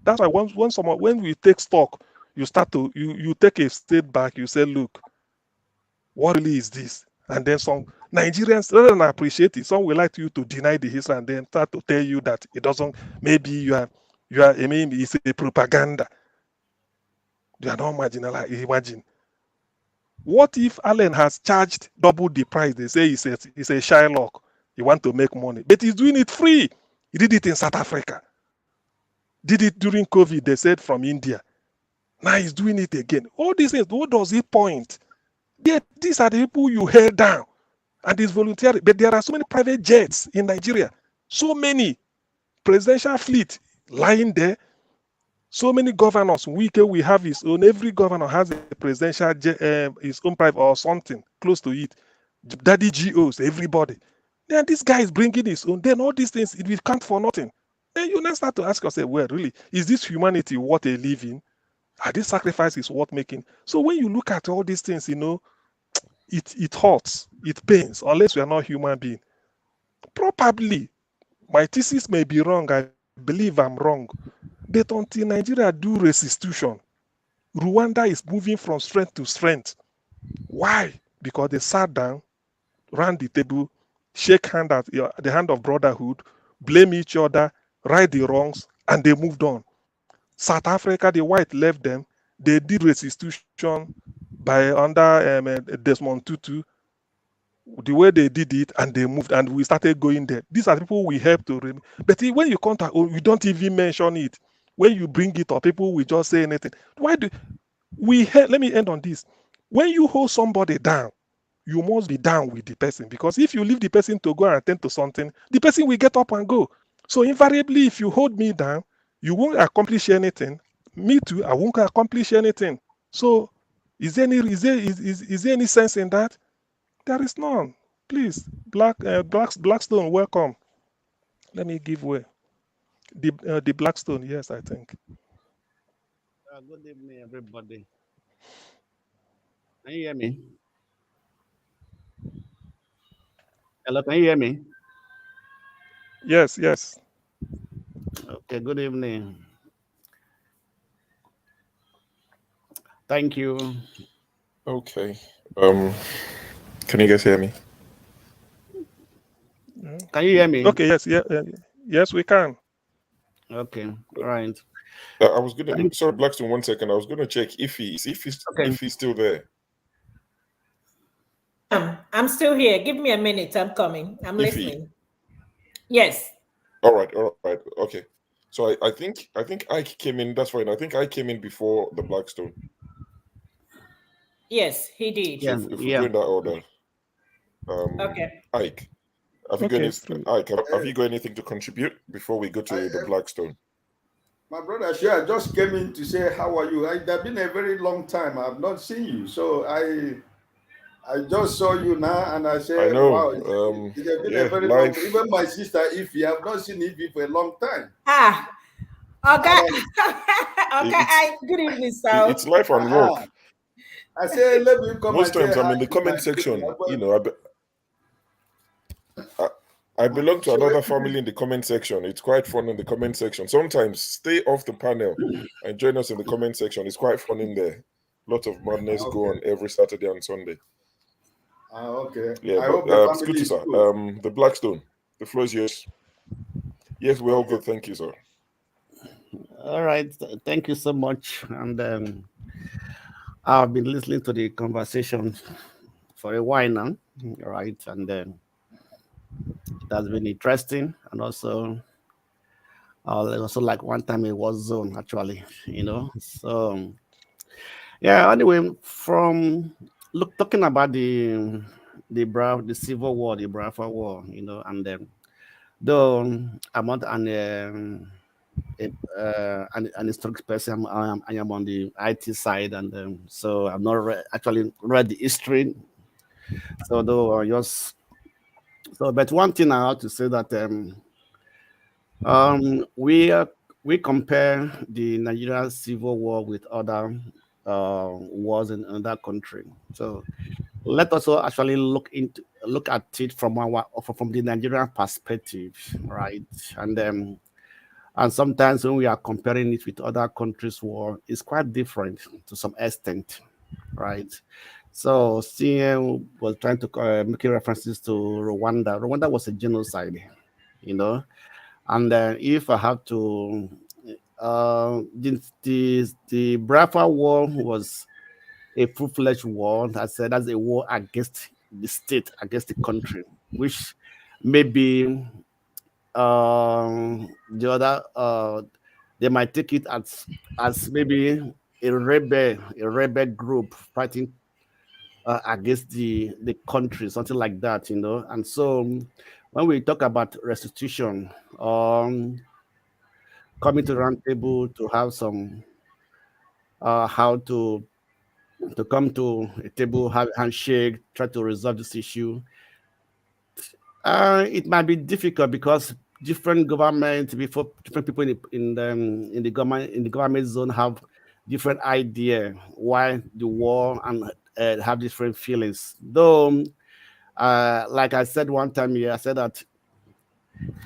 That's why when we take stock, you start to you take a step back. You say, look, what really is this? And then some Nigerians, rather than appreciate it, some will like you to deny the history and then start to tell you that it doesn't, maybe you are, I mean, it's a propaganda. You are not marginalized. Imagine. What if Allen has charged double the price? They say he's a Shylock. He want to make money, but he's doing it free. He did it in South Africa. Did it during COVID, they said from India. Now he's doing it again. All these things, what does it point? Yet these are the people you held down. And it's voluntary. But there are so many private jets in Nigeria. So many presidential fleet lying there. So many governors. We have his own. Every governor has a presidential jet, his own private or something close to it. Daddy GOs, everybody. Then this guy is bringing his own. Then all these things, it will count for nothing. Then you now start to ask yourself, well, really, is this humanity worth a living? Are these sacrifices worth making? So when you look at all these things, it hurts, it pains, unless we are not human beings. Probably, my thesis may be wrong. I believe I'm wrong. But until Nigeria do restitution, Rwanda is moving from strength to strength. Why? Because they sat down, ran the table, shake hand at the hand of brotherhood, blame each other, right the wrongs, and they moved on. South Africa, the white left them. They did restitution by under Desmond Tutu, the way they did it, and they moved, and we started going there. These are people we help to. But when you contact, you don't even mention it. When you bring it up, people will just say anything. Why do we? Let me end on this. When you hold somebody down, you must be down with the person, because if you leave the person to go and attend to something, the person will get up and go. So invariably, if you hold me down, you won't accomplish anything. Me too, I won't accomplish anything. So is there any sense in that? There is none. Please, Blackstone, welcome. Let me give way. The Blackstone, yes, I think. Good evening, everybody. Can you hear me? Hello, can you hear me? Yes, yes. Okay, good evening. Thank you. Okay. Can you guys hear me? Can you hear me? Okay, yes, we can. Okay, all right. I was gonna. Sorry, Blackstone. 1 second. I was gonna check if he's still there. I'm still here. Give me a minute. I'm coming. I'm listening. Yes. All right. Okay. So I think Ike came in. That's fine. I think I came in before the Blackstone. Yes, he did. So if we go in that order. Okay. Ike. Have you got anything to contribute before we go to the Blackstone? My brother, I just came in to say, how are you? It's been a very long time. I have not seen you. So I just saw you now and I said, wow, it's been a very long time. Even my sister, Ify, I have not seen Ify for a long time. Okay. Okay. Good evening, sir. It's life and work. I say, let me come. Most times I'm in the comment section, I belong to another family in the comment section. It's quite fun in the comment section. Sometimes stay off the panel and join us in the comment section. It's quite fun in there. A lot of madness go on every Saturday and Sunday. Okay. Yeah, but it's good to sir. The Blackstone, the floor is yours. Yes, we're all good. Thank you, sir. All right. Thank you so much. And I've been listening to the conversation for a while now. Right. And then it has been interesting, and also like one time it was zone actually, So yeah. Anyway, from talking about the civil war, the Biafra war, and then though I'm not an historic person, I am on the IT side, and so I've not actually read the history. So though but one thing I have to say that we compare the Nigerian civil war with other wars in another country. So let us actually look at it from the Nigerian perspective, right? And sometimes when we are comparing it with other countries' war, it's quite different to some extent, right? So CM was trying to make references to Rwanda. Rwanda was a genocide, you know. And if I have to, the Biafra War was a full-fledged war. I said that's a war against the state, against the country, which maybe the other they might take it as maybe a rebel group fighting against the country, something like that, you know. And so when we talk about restitution, coming to the round table to have some how to come to a table, have a handshake, try to resolve this issue. It might be difficult because different government, before different people in the government zone have different idea why the war and have different feelings. Though, like I said one time here, I said that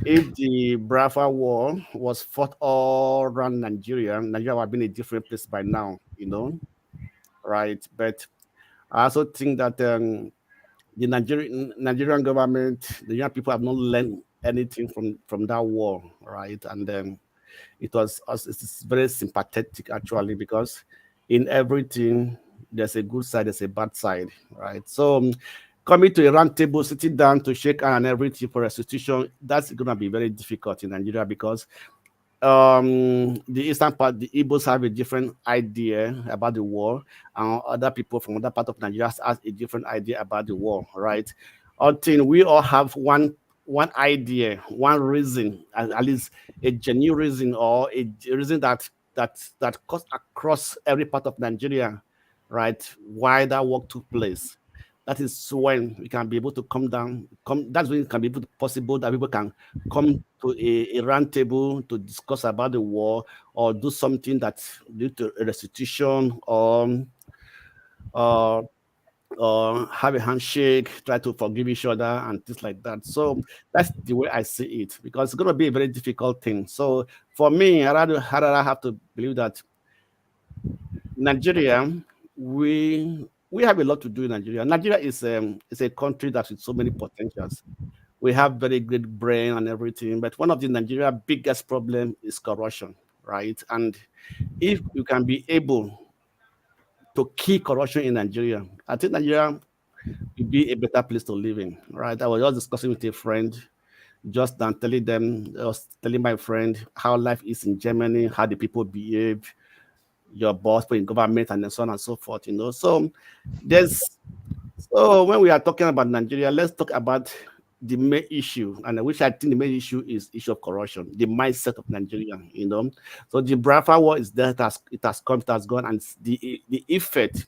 if the Biafra war was fought all around Nigeria, Nigeria would have been a different place by now, you know, right? But I also think that the Nigerian government, the young people have not learned anything from that war, right? And it's very sympathetic actually, because in everything there's a good side, there's a bad side, right? So coming to a round table, sitting down to shake hand and everything for restitution, that's gonna be very difficult in Nigeria because the eastern part, the Igbos have a different idea about the war, and other people from other part of Nigeria has a different idea about the war, right? Until we all have one idea, one reason, at least a genuine reason, or a reason that cuts across every part of Nigeria, right? Why that war took place. That is when we can be able to that's when it can be possible that people can come to a round table to discuss about the war, or do something that due to a restitution, or have a handshake, try to forgive each other and things like that. So that's the way I see it, because it's going to be a very difficult thing. So for me, I'd rather have to believe that Nigeria, we have a lot to do in Nigeria. Nigeria is a country that with so many potentials. We have very great brain and everything, but one of the Nigeria biggest problem is corruption, right? And if you can be able to kill corruption in Nigeria, I think Nigeria will be a better place to live in, right? I was just discussing with a friend just then, telling my friend how life is in Germany, how the people behave, your boss, in government, and so on and so forth, you know. So when we are talking about Nigeria, let's talk about the main issue, and which I think the main issue is issue of corruption, the mindset of Nigeria, you know. So the Biafra war is there, it has come, it has gone, and the effect,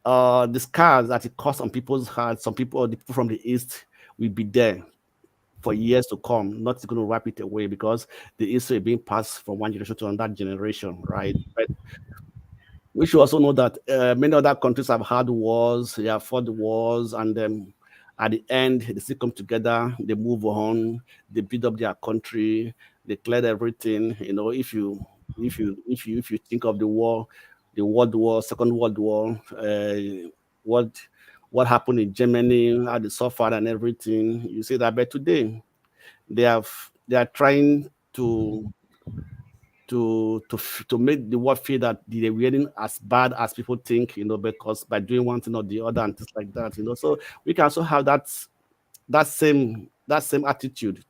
the scars that it caused on people's hearts, the people from the East will be there for years to come, not going to wipe it away, because the history being passed from one generation to another generation, right? But we should also know that many other countries have had wars, they have fought wars, and at the end, they still come together, they move on, they build up their country, they cleared everything. You know, if you think of the war, the World War, Second World War, what happened in Germany, how they suffered and everything, you see that. But today, they are trying to make the world feel that they weren't as bad as people think, you know, because by doing one thing or the other and things like that, you know. So we can also have that same attitude,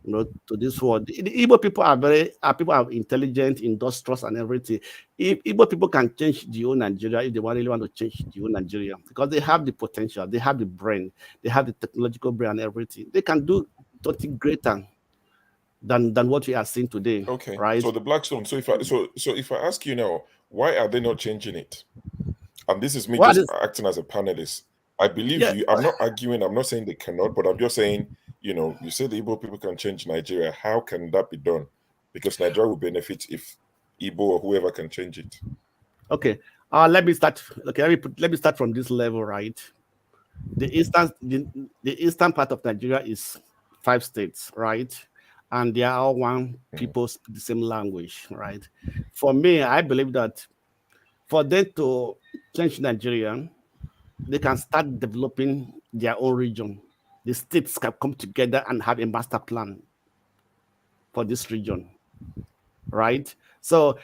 you know, to this world. The Igbo people are intelligent, industrious, and everything. If Igbo people can change the whole Nigeria, if they really want to change the whole Nigeria, because they have the potential, they have the brain, they have the technological brain and everything, they can do something greater than what we are seeing today. Okay, right? So the Blackstone. So if I ask you now, why are they not changing it? And this is me just acting as a panelist. I believe you. I'm not arguing. I'm not saying they cannot, but I'm just saying, you know, you say the Igbo people can change Nigeria. How can that be done? Because Nigeria will benefit if Igbo or whoever can change it. Okay. Let me start. Okay, let me start from this level, right? The eastern part of Nigeria is 5 states, right? And they are all one people speak the same language, right? For me, I believe that for them to change Nigeria, they can start developing their own region. The states can come together and have a master plan for this region, right? So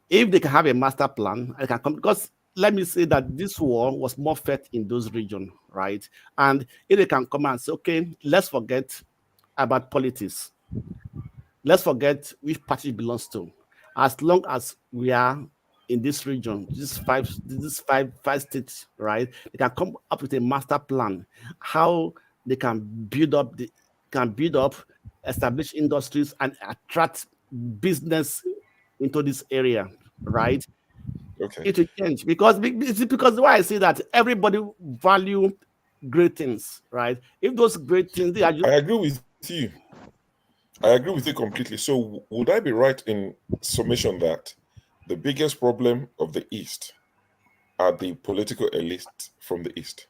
if they can have a master plan, I can come, because let me say that this war was more felt in those regions, right? And if they can come and say, okay, let's forget about politics. Let's forget which party belongs to. As long as we are in this region, these five states, right? They can come up with a master plan, how they can build up, establish industries and attract business into this area, right? Okay. It will change because why I say that everybody value great things, right? If those great things they are I agree with you. I agree with you completely. So would I be right in summation that the biggest problem of the East are the political elites from the East?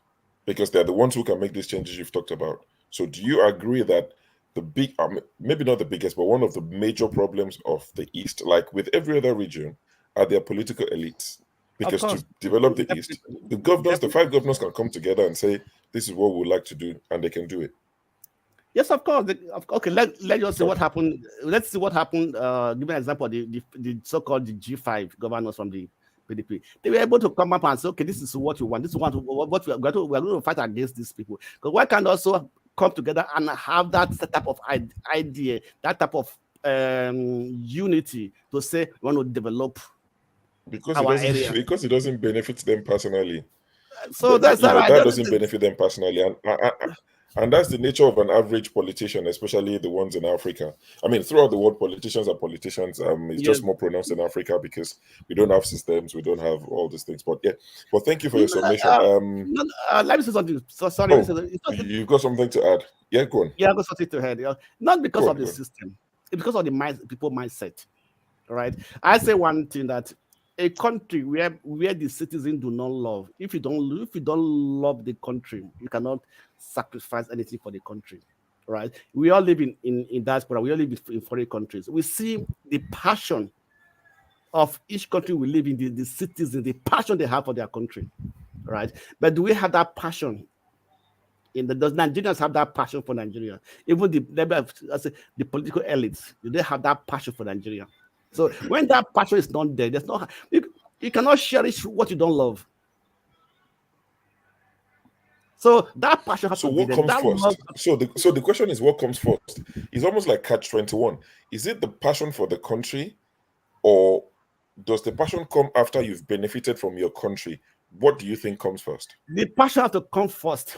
Because they're the ones who can make these changes you've talked about. So do you agree that the big, maybe not the biggest, but one of the major problems of the East, like with every other region, are their political elites? Because to develop the East, the governors, the 5 governors can come together and say, this is what we would like to do, and they can do it. Yes, of course. Okay, let's just see what happened. Let's see what happened. Give an example. The so-called the G5 governors from the PDP. They were able to come up and say, okay, this is what you want. This is what we are going to fight against these people. Because why can't also come together and have that type of idea, that type of unity to say we want to develop our area? Because it doesn't benefit them personally. So that doesn't benefit them personally, and that's the nature of an average politician, especially the ones in Africa. I mean, throughout the world, politicians are politicians. It's just more pronounced in Africa because we don't have systems, we don't have all these things. But yeah, well, thank you for your summation. Let me say something. So sorry, you've got something to add. Yeah, go on. Yeah, I've got something to add. Not because of the system, it's because of the people mindset. Right? I say one thing, that a country where the citizens do not love, if you don't love the country, you cannot sacrifice anything for the country, right? We all live in diaspora, we all live in foreign countries. We see the passion of each country we live in, the citizens, the passion they have for their country, right? But do we have that passion? Does Nigerians have that passion for Nigeria? Even the political elites, do they have that passion for Nigeria? So when that passion is not there, you cannot cherish what you don't love. So that passion has to be there. So what comes first? So the question is, what comes first? It's almost like catch-21. Is it the passion for the country, or does the passion come after you've benefited from your country? What do you think comes first? The passion has to come first.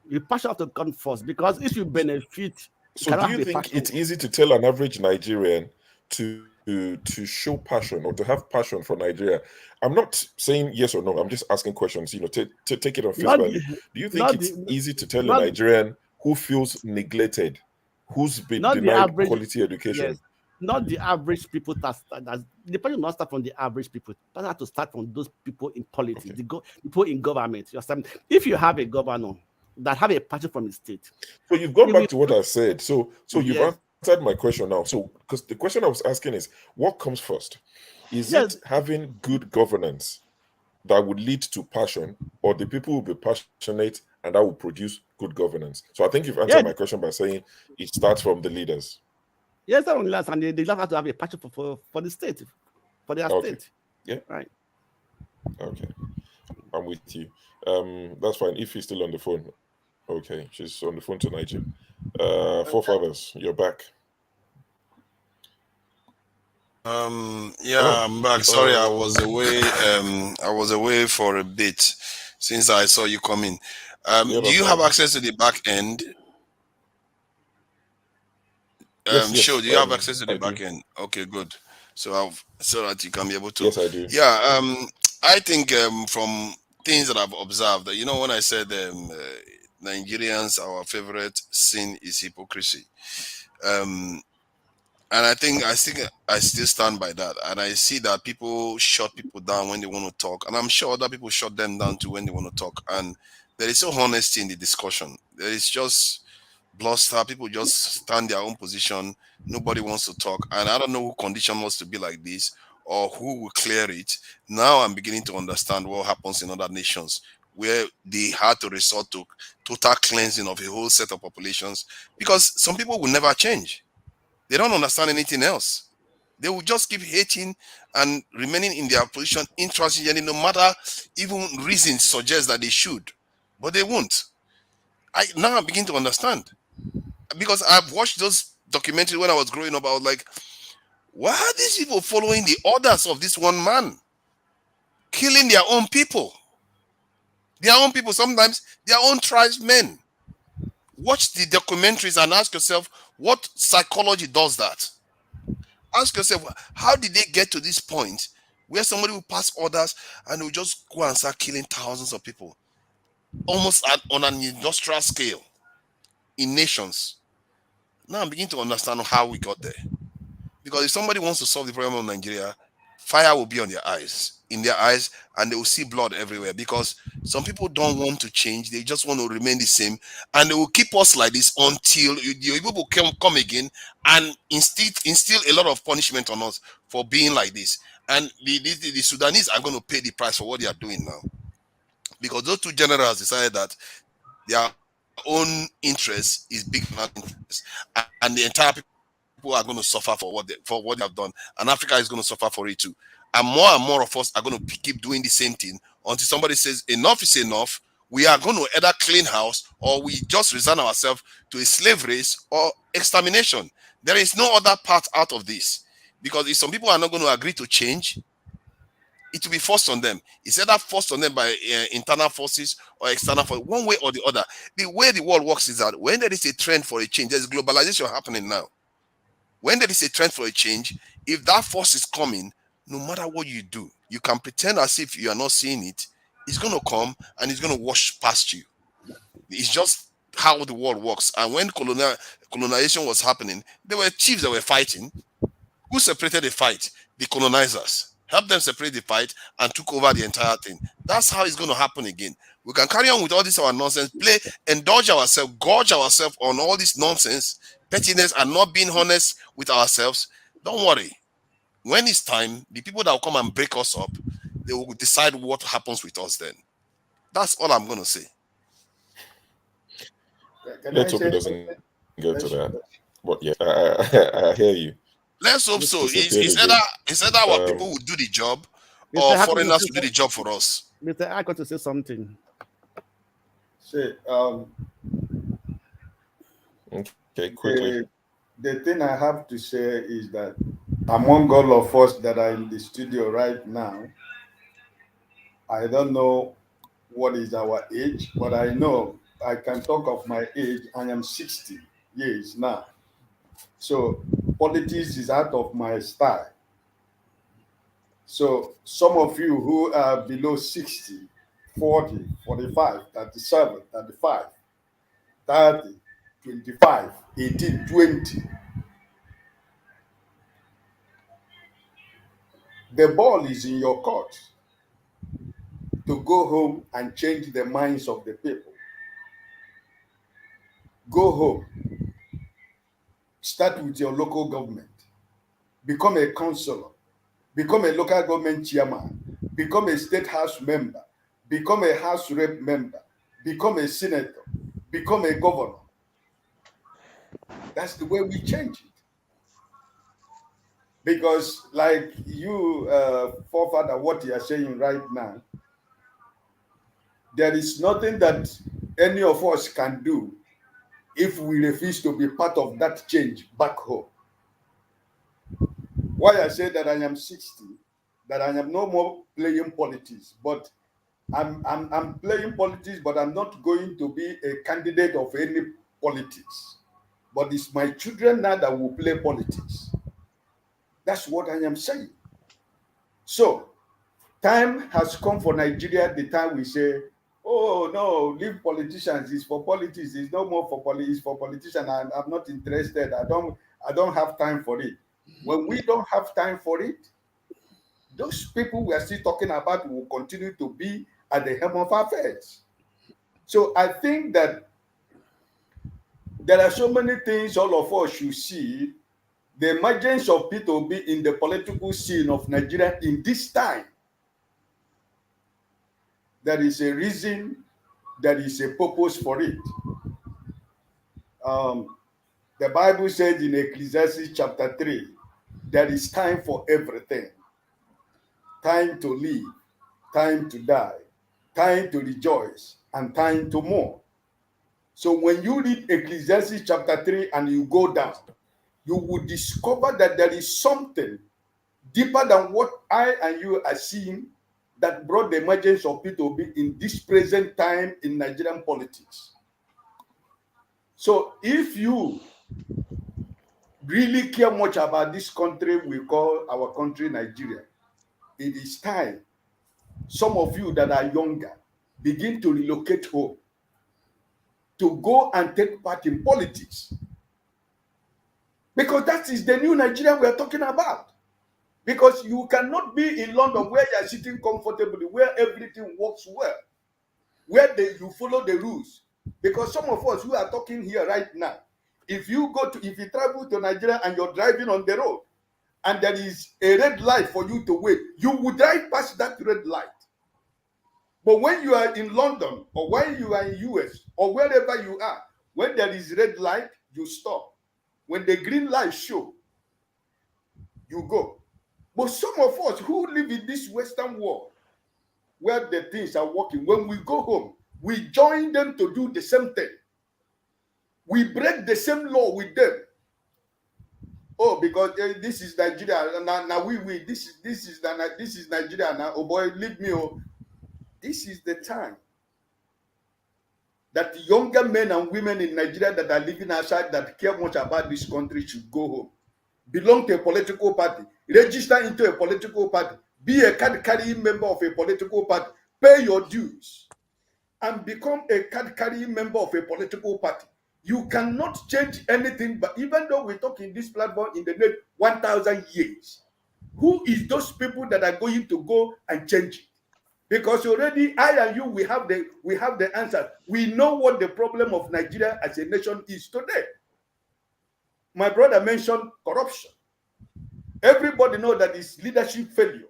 The passion has to come first, because if you benefit, so do you think it's easy to tell an average Nigerian to show passion or to have passion for Nigeria? I'm not saying yes or no. I'm just asking questions. To take it on face value. Do you think it's easy to tell a Nigerian who feels neglected, who's been denied quality education? Yes, not the average people. The passion must start from the average people. It has to start from those people in politics, the people in government. If you have a governor that have a passion from the state, so you've gone back to what I said. So you've answered my question now. So because the question I was asking is, what comes first? Is it having good governance that would lead to passion, or the people will be passionate and that will produce good governance? So I think you've answered my question by saying it starts from the leaders. Yes, and they have to have a passion for the state, for their state. Yeah. Right. Okay. I'm with you. That's fine. If he's still on the phone. Okay, she's on the phone to Niger. Forefathers, you're back. I'm back. Sorry, I was away. I was away for a bit since I saw you come in. Do you have access to the back end? Yes, Sure. Do you have access to the back end? Okay, good. So that you can be able to. Yes, I do. Yeah. I think from things that I've observed, when I said Nigerians, our favorite sin is hypocrisy. And I think I still stand by that. And I see that people shut people down when they want to talk. And I'm sure other people shut them down too when they want to talk. And there is no honesty in the discussion. There is just bluster. People just stand their own position. Nobody wants to talk. And I don't know who conditioned us to be like this, or who will clear it. Now I'm beginning to understand what happens in other nations where they had to resort to total cleansing of a whole set of populations, because some people will never change. They don't understand anything else. They will just keep hating and remaining in their position intransigently, no matter even reasons suggest that they should, but they won't. Now I begin to understand, because I've watched those documentaries when I was growing up. I was like, why are these people following the orders of this one man, killing their own people? Their own people, sometimes their own tribesmen. Watch the documentaries and ask yourself, what psychology does that? Ask yourself, how did they get to this point where somebody will pass orders and will just go and start killing thousands of people, almost on an industrial scale in nations? Now I'm beginning to understand how we got there. Because if somebody wants to solve the problem of Nigeria, fire will be on their eyes, in their eyes, and they will see blood everywhere. Because some people don't want to change; they just want to remain the same, and they will keep us like this until the people come again and instill a lot of punishment on us for being like this. And the Sudanese are going to pay the price for what they are doing now, because those two generals decided that their own interest is big enough interest, and the entire people are going to suffer for what they have done, and Africa is going to suffer for it too. And more of us are going to keep doing the same thing until somebody says enough is enough. We are going to either clean house, or we just resign ourselves to a slave race or extermination. There is no other path out of this, because if some people are not going to agree to change, it will be forced on them. It's either forced on them by internal forces or external forces, one way or the other. The way the world works is that when there is a trend for a change, there's globalization happening now. When there is a trend for a change, if that force is coming, no matter what you do, you can pretend as if you are not seeing it. It's going to come and it's going to wash past you. It's just how the world works. And when colonization was happening, there were chiefs that were fighting. Who separated the fight? The colonizers. Helped them separate the fight and took over the entire thing. That's how it's going to happen again. We can carry on with all this our nonsense, indulge ourselves, gorge ourselves on all this nonsense, pettiness, and not being honest with ourselves. Don't worry. When it's time, the people that will come and break us up, they will decide what happens with us then. That's all I'm going to say. Let's hope it doesn't get to that. But yeah, I hear you. Let's hope so. It's either our people will do the job, or foreigners will do the job for us. Mr. I got to say something. Say, okay, quickly. The thing I have to say is that among all of us that are in the studio right now, I don't know what is our age, but I know I can talk of my age. I am 60 years now. So politics is out of my style. So some of you who are below 60, 40, 45, 37, 35, 30, 25, 18, 20. The ball is in your court to go home and change the minds of the people. Go home. Start with your local government. Become a councillor. Become a local government chairman. Become a state house member. Become a house rep member. Become a senator. Become a governor. That's the way we change it. Because like you, forefather, what you are saying right now, there is nothing that any of us can do if we refuse to be part of that change back home. Why I say that I am 60, that I am no more playing politics, but I'm playing politics, but I'm not going to be a candidate of any politics. But it's my children now that will play politics. That's what I am saying. So, time has come for Nigeria, the time we say, oh no, leave politicians, it's for politics, it's no more for politics, for politicians, I'm not interested, I don't have time for it. When we don't have time for it, those people we are still talking about will continue to be at the helm of affairs. So I think that there are so many things all of us should see the emergence of P2B in the political scene of Nigeria in this time, there is a reason, there is a purpose for it. The Bible says in Ecclesiastes chapter 3, there is time for everything. Time to live, time to die, time to rejoice, and time to mourn. So when you read Ecclesiastes chapter 3 and you go down, you will discover that there is something deeper than what I and you are seeing that brought the emergence of P2B in this present time in Nigerian politics. So if you really care much about this country we call our country Nigeria, it is time some of you that are younger begin to relocate home to go and take part in politics. Because that is the new Nigeria we are talking about. Because you cannot be in London where you are sitting comfortably, where everything works well, where you follow the rules. Because some of us who are talking here right now, if you travel to Nigeria and you're driving on the road and there is a red light for you to wait, you will drive past that red light. But when you are in London or when you are in US or wherever you are, when there is red light, you stop. When the green light show, you go. But some of us who live in this Western world, where the things are working, when we go home, we join them to do the same thing. We break the same law with them. Oh, because this is Nigeria. Now this is Nigeria now. Oh boy, leave me. Oh, this is the time that younger men and women in Nigeria that are living outside that care much about this country should go home. Belong to a political party, register into a political party, be a card-carrying member of a political party, pay your dues, and become a card-carrying member of a political party. You cannot change anything, but even though we talk in this platform in the next 1,000 years, who is those people that are going to go and change it? Because already I and you, we have the answer. We know what the problem of Nigeria as a nation is today. My brother mentioned corruption. Everybody knows that it's leadership failure.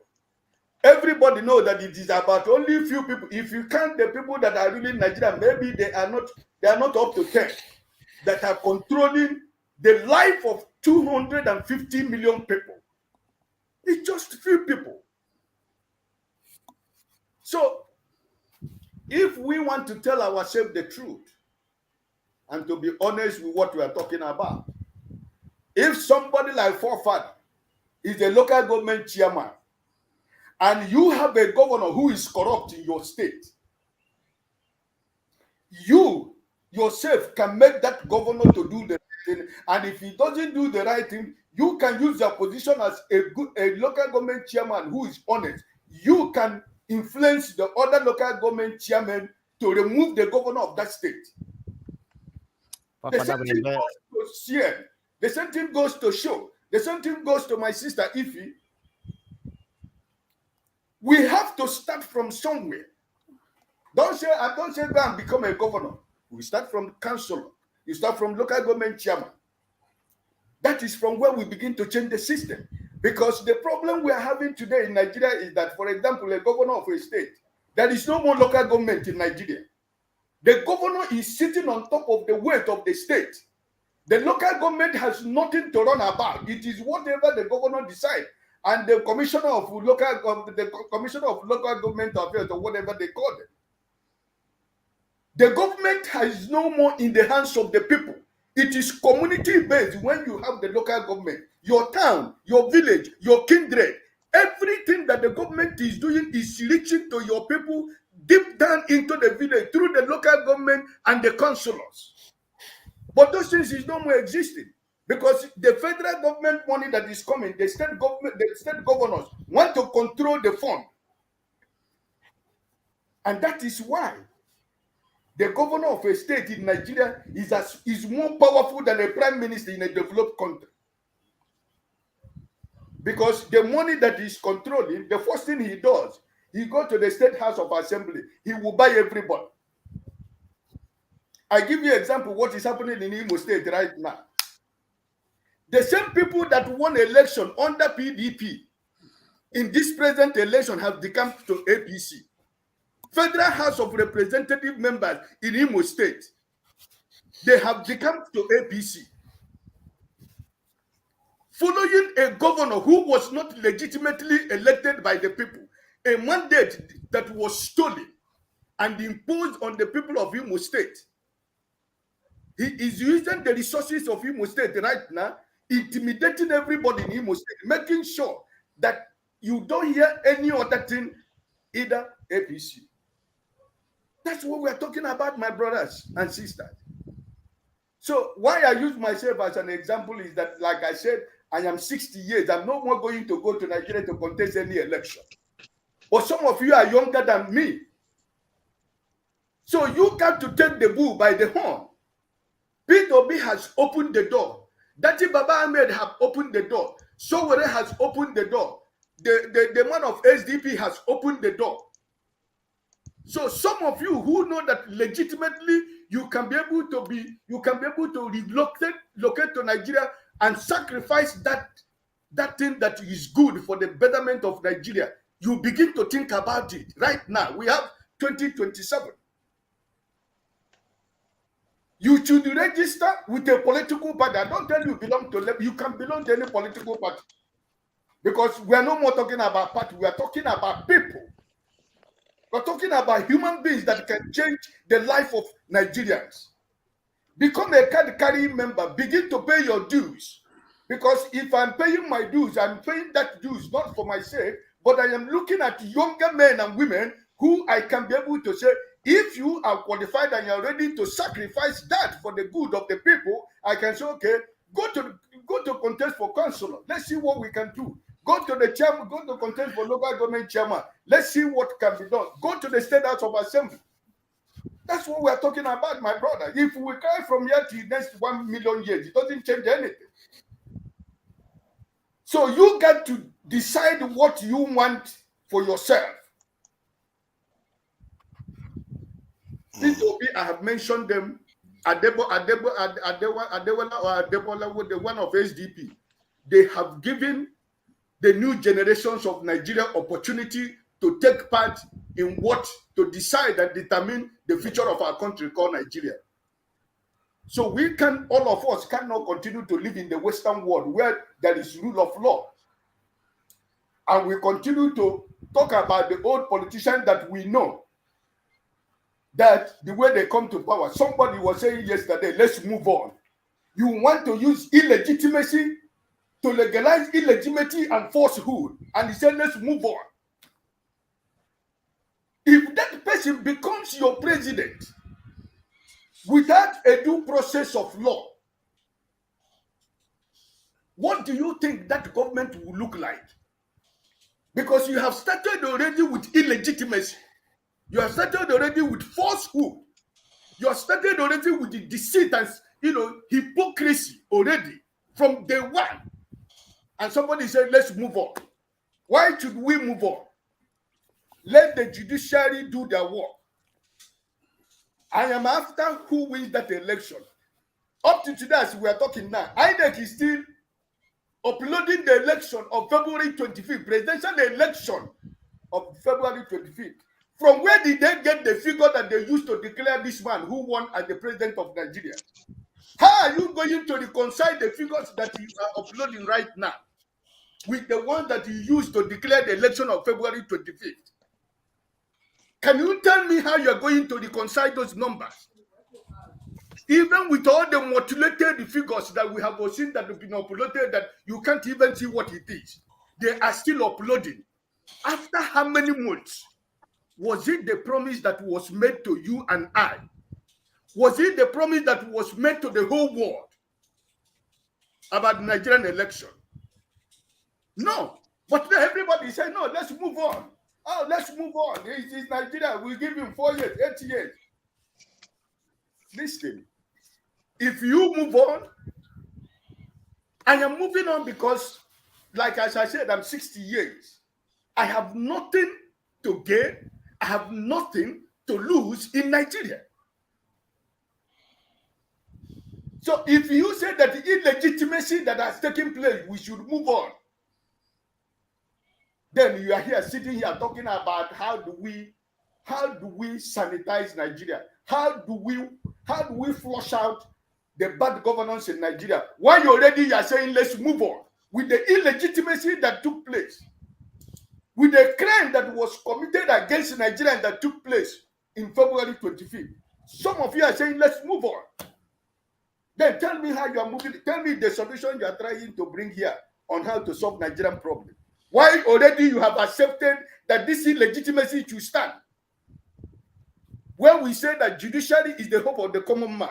Everybody knows that it is about only few people. If you count the people that are ruling Nigeria, maybe they are not up to 10 that are controlling the life of 250 million people. It's just few people. So, if we want to tell ourselves the truth and to be honest with what we are talking about, if somebody like forefather is a local government chairman and you have a governor who is corrupt in your state, you yourself can make that governor to do the right thing. And if he doesn't do the right thing, you can use your position as a local government chairman who is honest. You can influence the other local government chairman to remove the governor of that state. The same thing goes to CN. The same thing goes to Show. The same thing goes to my sister Ify. We have to start from somewhere. Don't say go and become a governor. We start from councillor. You start from local government chairman. That is from where we begin to change the system. Because the problem we are having today in Nigeria is that, for example, a governor of a state, there is no more local government in Nigeria. The governor is sitting on top of the weight of the state. The local government has nothing to run about. It is whatever the governor decides. And the commissioner of local government affairs, or whatever they call it. The government is no more in the hands of the people. It is community-based when you have the local government. Your town, your village, your kindred, everything that the government is doing is reaching to your people deep down into the village through the local government and the councillors. But those things is no more existing because the federal government money that is coming, the state governors want to control the fund. And that is why the governor of a state in Nigeria is more powerful than a prime minister in a developed country. Because the money that he's controlling, the first thing he does, he goes to the State House of Assembly. He will buy everybody. I give you an example of what is happening in Imo State right now. The same people that won election under PDP in this present election have become to APC. Federal House of Representative members in Imo State, they have become to APC. Following a governor who was not legitimately elected by the people, a mandate that was stolen and imposed on the people of Imo State. He is using the resources of Imo State right now, intimidating everybody in Imo State, making sure that you don't hear any other thing, either APC. That's what we're talking about, my brothers and sisters. So why I use myself as an example is that, like I said, I am 60 years. I'm no more going to go to Nigeria to contest any election. But some of you are younger than me. So you got to take the bull by the horn. P2B has opened the door. Dati Baba Ahmed have opened the door. Sowore has opened the door. The man of SDP has opened the door. So some of you who know that legitimately you can be able to relocate to Nigeria and sacrifice that thing that is good for the betterment of Nigeria. You begin to think about it right now. We have 2027. You should register with a political party. I don't tell you belong to, you can belong to any political party. Because we are no more talking about party, we are talking about people. We're talking about human beings that can change the life of Nigerians. Become a card carrying member, begin to pay your dues. Because if I'm paying my dues, I'm paying that dues not for myself, but I am looking at younger men and women who I can be able to say, if you are qualified and you're ready to sacrifice that for the good of the people, I can say, okay, go to contest for councillor. Let's see what we can do. Go to the chairman, go to contest for local government chairman. Let's see what can be done. Go to the State House of Assembly. That's what we're talking about, my brother. If we cry from here to the next 1 million years, it doesn't change anything. So you got to decide what you want for yourself. P2B, I have mentioned them. Adebola, the one of SDP. They have given the new generations of Nigeria opportunity to take part in what to decide and determine the future of our country called Nigeria. So we can, all of us cannot continue to live in the Western world where there is rule of law. And we continue to talk about the old politicians that we know, that the way they come to power. Somebody was saying yesterday, let's move on. You want to use illegitimacy to legalize illegitimacy and falsehood. And he said, let's move on. If that person becomes your president without a due process of law, what do you think that government will look like? Because you have started already with illegitimacy. You have started already with falsehood. You have started already with the deceit and hypocrisy already from day one. And somebody said, let's move on. Why should we move on? Let the judiciary do their work. I am after who wins that election. Up to today, as we are talking now, INEC is still uploading the election of February 25th, presidential election of February 25th. From where did they get the figure that they used to declare this man who won as the president of Nigeria? How are you going to reconcile the figures that you are uploading right now with the ones that you used to declare the election of February 25th? Can you tell me how you are going to reconcile those numbers? Even with all the mutilated figures that we have seen that have been uploaded, that you can't even see what it is, they are still uploading. After how many months? Was it the promise that was made to you and I? Was it the promise that was made to the whole world about the Nigerian election? No. But everybody said, no, let's move on. Oh, let's move on. It's Nigeria. We'll give him 4 years, 8 years. Listen, if you move on, I am moving on because, like as I said, I'm 60 years. I have nothing to gain. I have nothing to lose in Nigeria. So if you say that the illegitimacy that has taken place, we should move on, then you are here sitting here talking about how do we sanitize Nigeria? How do we flush out the bad governance in Nigeria? Why you are saying let's move on with the illegitimacy that took place, with the crime that was committed against Nigeria that took place in February 25th. Some of you are saying let's move on. Then tell me how you are moving. Tell me the solution you are trying to bring here on how to solve Nigerian problem. Why already you have accepted that this illegitimacy should stand? When we say that judiciary is the hope of the common man,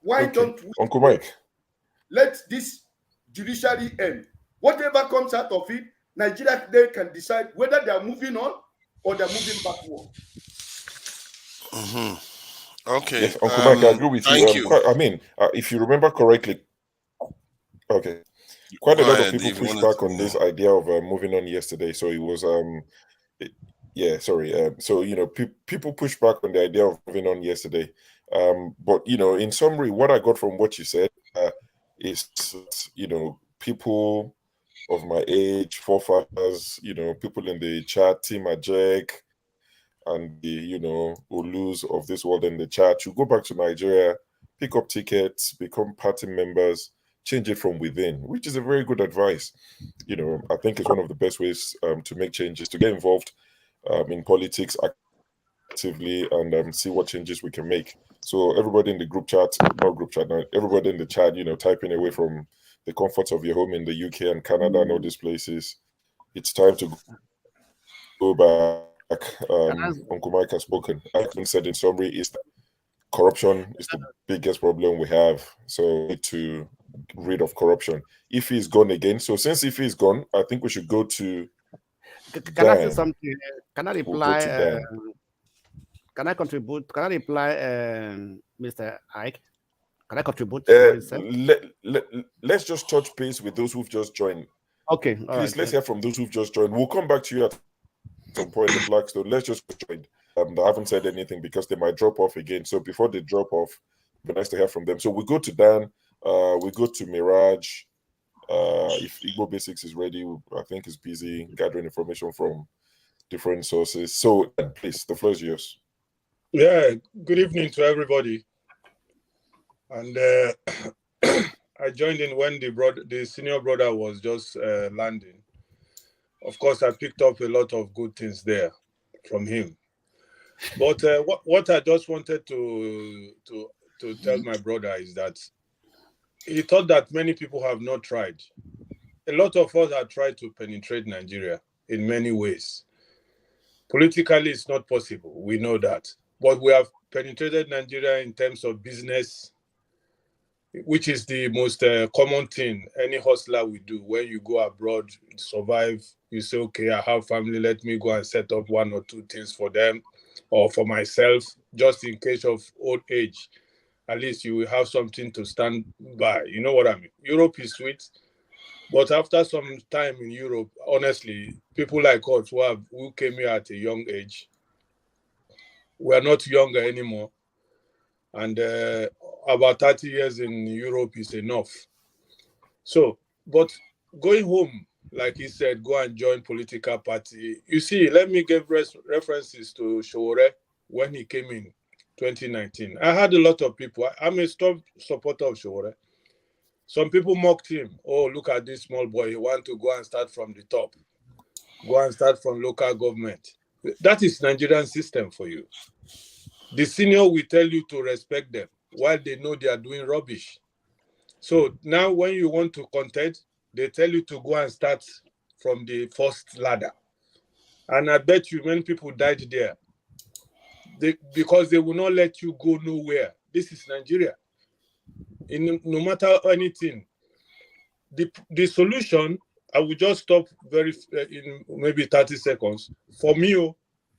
why don't we Uncle Mike, let this judiciary end? Whatever comes out of it, Nigeria today can decide whether they are moving on or they are moving backward. Okay. yes, Uncle Mike, I agree with Thank you. you. If you remember correctly, okay, quite a Go lot of ahead people if you pushed wanted back to. on this idea of moving on yesterday. So it was so people pushed back on the idea of moving on yesterday. But in summary, what I got from what you said is people of my age, forefathers, people in the chat, Team Ajek, and the Olus of this world in the chat, you go back to Nigeria, pick up tickets, become party members, change it from within, which is a very good advice. I think it's one of the best ways to make changes, to get involved in politics actively and see what changes we can make. So everybody in the everybody in the chat, typing away from the comforts of your home in the UK and Canada and all these places, it's time to go back. Uncle Mike has spoken. Like I said in summary, is that corruption is the biggest problem we have. So we need to rid of corruption. If he's gone again, so since if he's gone, I think we should go to Can I say Dan. something? Can I We'll go reply? to Dan. Can I contribute? Can I reply, Mr. Ike? Can I contribute to what he said? Let's just touch base with those who've just joined. Okay, Please, let's hear from those who've just joined. We'll come back to you at some point in the Blackstone. Let's just join. They haven't said anything because they might drop off again. So before they drop off, it'd be nice to hear from them. So we go to Dan. We go to Mirage. If Igbo Basics is ready, I think he's busy gathering information from different sources. So please, the floor is yours. Yeah, good evening to everybody. And I joined in when the senior brother was just landing. Of course, I picked up a lot of good things there from him. But what I just wanted to tell my brother is that he thought that many people have not tried. A lot of us have tried to penetrate Nigeria in many ways. Politically, it's not possible. We know that. But we have penetrated Nigeria in terms of business, which is the most common thing any hustler will do. When you go abroad, survive, you say, okay, I have family, let me go and set up one or two things for them or for myself, just in case of old age. At least you will have something to stand by. You know what I mean? Europe is sweet, but after some time in Europe, honestly, people like us who came here at a young age, we are not younger anymore. And about 30 years in Europe is enough. So, but going home, like he said, go and join political party. You see, let me give references to Showore when he came in 2019. I had a lot of people. I'm a strong supporter of Showore. Some people mocked him. Oh, look at this small boy. He wants to go and start from the top. Go and start from local government. That is Nigerian system for you. The senior will tell you to respect them while they know they are doing rubbish. So now when you want to contest, they tell you to go and start from the first ladder. And I bet you many people died there because they will not let you go nowhere. This is Nigeria. No matter anything, the solution, I will just stop in maybe 30 seconds. For me,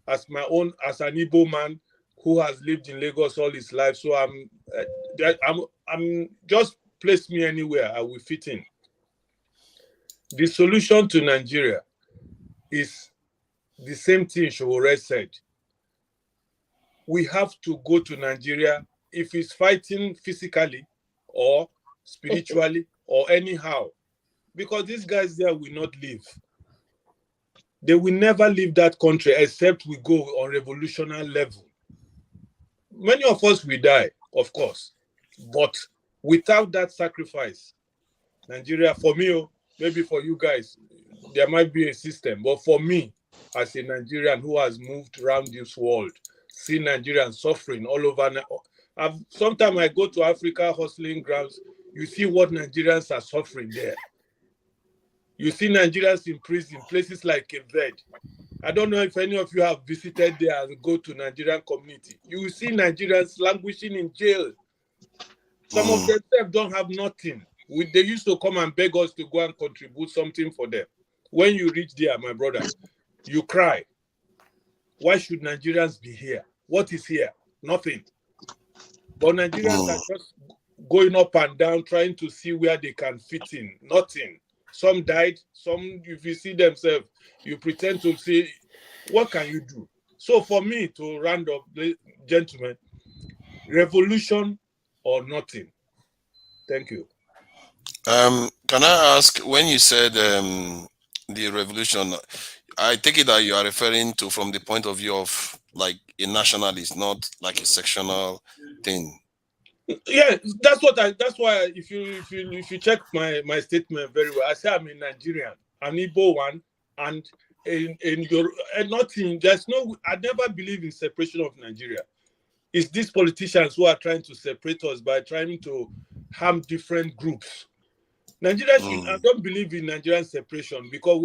as an Igbo man who has lived in Lagos all his life, so I'm just place me anywhere, I will fit in. The solution to Nigeria is the same thing Showore said. We have to go to Nigeria. If he's fighting physically or spiritually or anyhow, because these guys there will not leave. They will never leave that country except we go on revolutionary level. Many of us will die, of course, but without that sacrifice, Nigeria, for me, maybe for you guys, there might be a system, but for me, as a Nigerian who has moved around this world, see Nigerians suffering all over. Sometimes I go to Africa hustling grounds, you see what Nigerians are suffering there. You see Nigerians in prison, places like Cape. I don't know if any of you have visited there and go to Nigerian community. You will see Nigerians languishing in jail. Some of themselves don't have nothing. They used to come and beg us to go and contribute something for them. When you reach there, my brother, you cry. Why should Nigerians be here? What is here? Nothing. But Nigerians are just going up and down, trying to see where they can fit in. Nothing. Some died. Some, if you see themselves, you pretend to say, what can you do? So for me, to round up, gentlemen, revolution or nothing. Thank you. Can I ask, when you said the revolution, I take it that you are referring to from the point of view of like a nationalist, not like a sectional thing. Yeah, that's why if you check my statement very well, I say I'm a Nigerian, an Igbo one, and nothing. There's no. I never believe in separation of Nigeria. It's these politicians who are trying to separate us by trying to harm different groups. Nigeria should. I don't believe in Nigerian separation because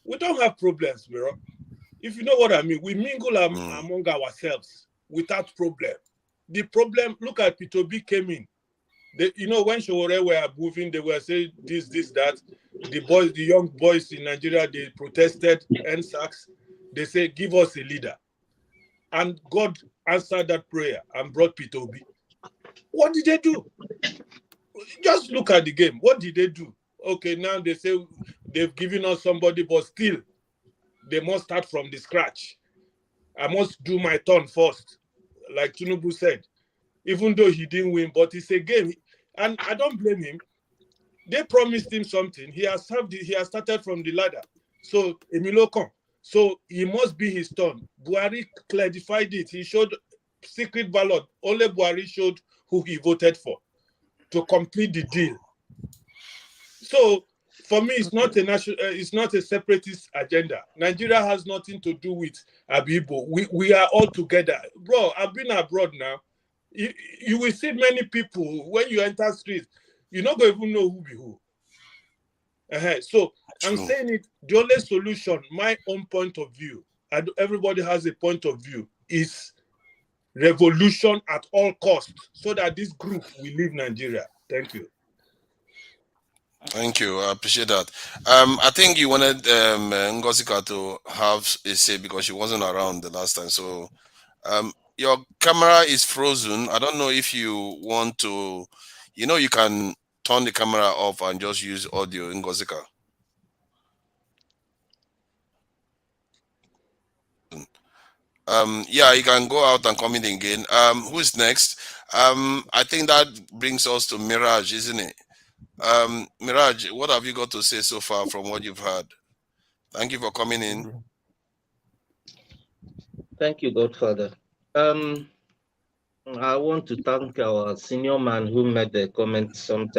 we don't have problems, bro. If you know what I mean, we mingle among ourselves without problem. The problem, look at P2B came in. When Showore were moving, they were saying this, that. The young boys in Nigeria, they protested, NSACs. They say, give us a leader. And God answered that prayer and brought P2B. What did they do? Just look at the game. What did they do? Okay, now they say they've given us somebody, but still, they must start from the scratch. I must do my turn first. Like Tinubu said, even though he didn't win, but it's a game, and I don't blame him. They promised him something. He has started from the ladder. So Emilokon. So he must be his turn. Buhari clarified it. He showed secret ballot. Only Buhari showed who he voted for to complete the deal. So for me, it's not a separatist agenda. Nigeria has nothing to do with Abibo. We are all together. Bro, I've been abroad now. You will see many people, when you enter streets, you're not going to even know who be who. So I'm saying it, the only solution, my own point of view, and everybody has a point of view, is revolution at all costs so that this group will leave Nigeria. Thank you. Thank you. I appreciate that. I think you wanted Ngosika to have a say because she wasn't around the last time. So your camera is frozen. I don't know if you want to, you can turn the camera off and just use audio, Ngosika. Yeah, you can go out and come in again. Who's next? I think that brings us to Mirage, isn't it? Mirage, what have you got to say so far from what you've heard? Thank you for coming in. Thank you, Godfather. I want to thank our senior man who made the comment some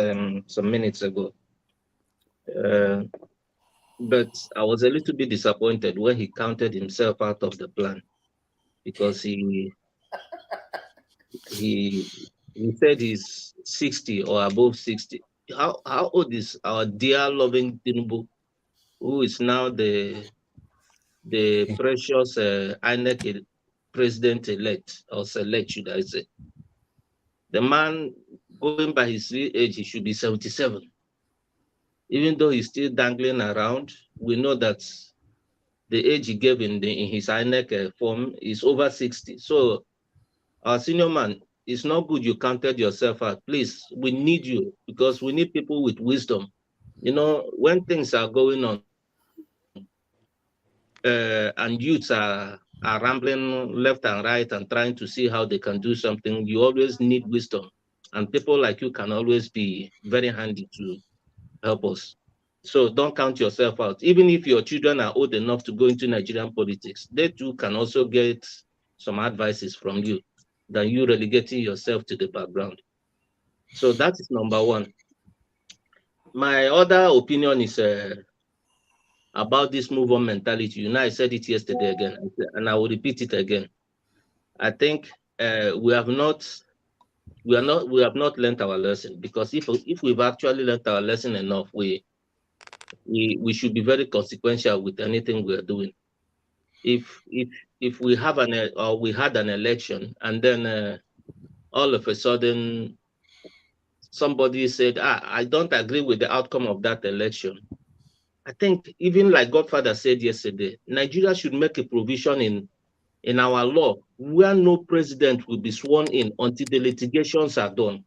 minutes ago. But I was a little bit disappointed when he counted himself out of the plan because he said he's 60 or above 60. How old is our dear loving Tinubu, who is now the precious INEC president-elect, or select, should I say? The man, going by his real age, he should be 77. Even though he's still dangling around, we know that the age he gave in his INEC form is over 60. So, our senior man, it's not good you counted yourself out. Please, we need you because we need people with wisdom. When things are going on and youths are rambling left and right and trying to see how they can do something, you always need wisdom. And people like you can always be very handy to help us. So don't count yourself out. Even if your children are old enough to go into Nigerian politics, they too can also get some advices from you than you relegating yourself to the background. So that is number one. My other opinion is about this move on mentality. You know, I said it yesterday again, and I will repeat it again. I think we have not learned our lesson, because if we've actually learned our lesson enough, we should be very consequential with anything we are doing. If we have we had an election and then all of a sudden somebody said, I don't agree with the outcome of that election, I think, even like Godfather said yesterday, Nigeria should make a provision in our law where no president will be sworn in until the litigations are done,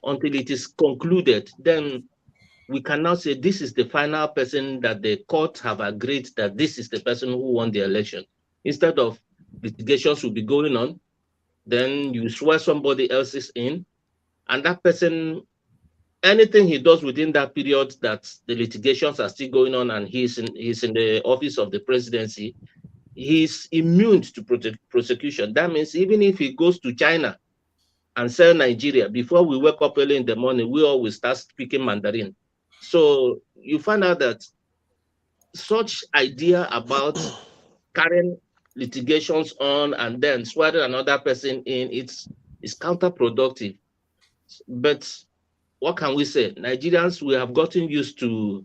until it is concluded. Then we can now say this is the final person that the court have agreed that this is the person who won the election. Instead of litigations will be going on, then you swear somebody else's in, and that person, anything he does within that period that the litigations are still going on and he's in the office of the presidency, he's immune to prosecution. That means even if he goes to China and sell Nigeria, before we wake up early in the morning, we always start speaking Mandarin. So you find out that such idea about carrying litigations on and then swearing another person in, it's counterproductive. But what can we say? Nigerians, we have gotten used to,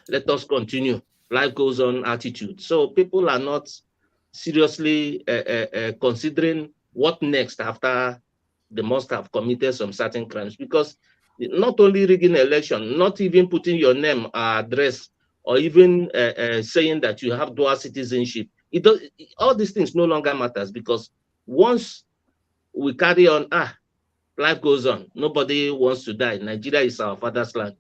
let us continue, life goes on attitude. So people are not seriously considering what next after they must have committed some certain crimes, because not only rigging election, not even putting your name, address, or even saying that you have dual citizenship, all these things no longer matters, because once we carry on, life goes on. Nobody wants to die. Nigeria is our father's land.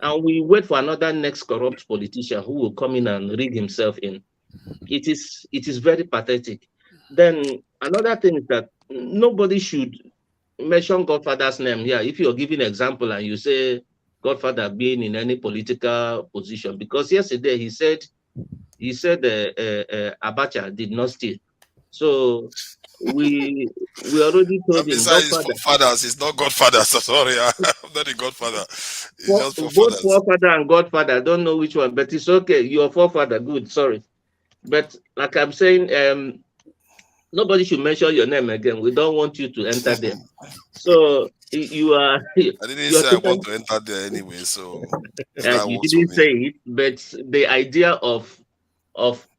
And we wait for another next corrupt politician who will come in and rig himself in. It is very pathetic. Then another thing is that nobody should mention Godfather's name here. If you're giving an example and you say Godfather being in any political position, because yesterday he said Abacha did not steal. So we already told him. Besides, his forefathers, it's not Godfather. So sorry, I'm not a Godfather. It's just both forefather and Godfather. I don't know which one, but it's okay. Your forefather, good. Sorry, but like I'm saying, nobody should mention your name again. We don't want you to enter there. So you are. I didn't say I want to enter there anyway. So you didn't say it, but the idea of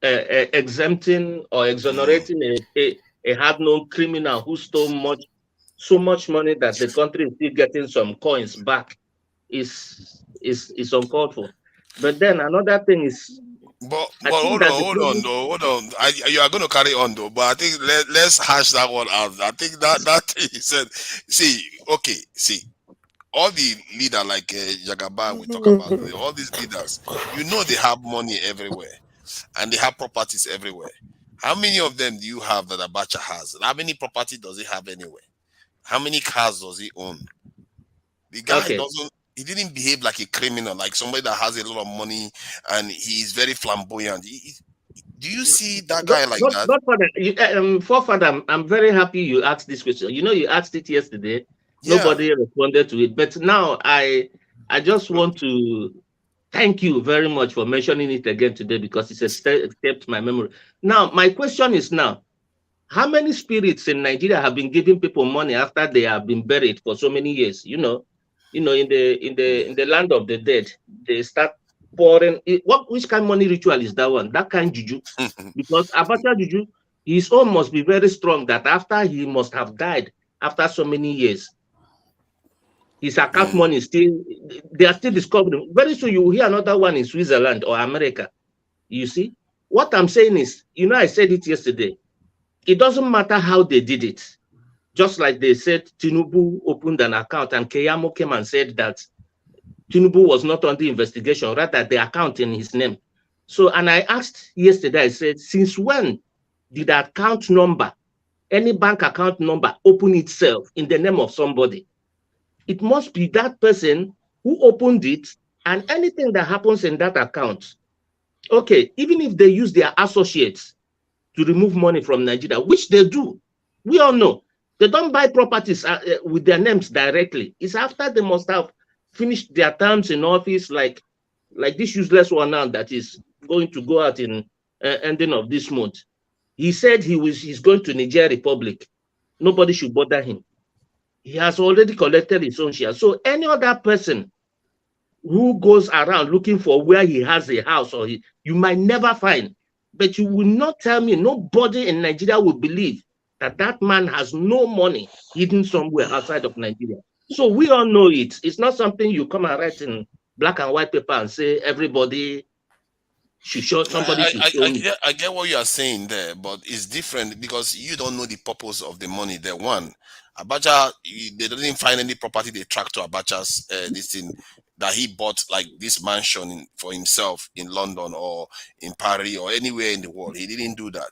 exempting or exonerating a hard-known criminal who stole so much money that the country is still getting some coins back is uncalled for. But then another thing is. But hold on. You are going to carry on though. But I think let's hash that one out. I think that thing he said. See, all the leaders like Jagaba, we talk about all these leaders. You know they have money everywhere, and they have properties everywhere. How many of them do you have that Abacha has? How many property does he have anywhere? How many cars does he own? The guy doesn't. He didn't behave like a criminal, like somebody that has a lot of money and he's very flamboyant. Do you see that guy like that? Forefather, I'm very happy you asked this question. You know, you asked it yesterday. Yeah. Nobody responded to it. But now I just want to thank you very much for mentioning it again today, because it's escaped my memory. Now, my question is now, how many spirits in Nigeria have been giving people money after they have been buried for so many years? You know, in the land of the dead, they start pouring. Which kind of money ritual is that one? That kind of juju. Because Abacha juju, his own must be very strong, that after he must have died after so many years, his account money they are still discovering. Very soon you will hear another one in Switzerland or America. You see? What I'm saying is, I said it yesterday, it doesn't matter how they did it. Just like they said, Tinubu opened an account and Keyamo came and said that Tinubu was not under investigation, rather the account in his name. So, and I asked yesterday, I said, since when did the account number any bank account number open itself in the name of somebody. It must be that person who opened it, and anything that happens in that account. Okay, even if they use their associates to remove money from Nigeria, which they do, we all know. They don't buy properties with their names directly. It's after they must have finished their terms in office, like this useless one now that is going to go out in ending of this month. He said he's going to Niger Republic. Nobody should bother him. He has already collected his own share. So any other person who goes around looking for where he has a house, or you might never find, but you will not tell me, nobody in Nigeria will believe that man has no money hidden somewhere outside of Nigeria. So we all know it. It's not something you come and write in black and white paper and say everybody should show, somebody should show me. I get what you are saying there, but it's different because you don't know the purpose of the money. The one, Abacha, they didn't find any property they tracked to Abacha's this thing that he bought, like this mansion for himself in London or in Paris or anywhere in the world. He didn't do that.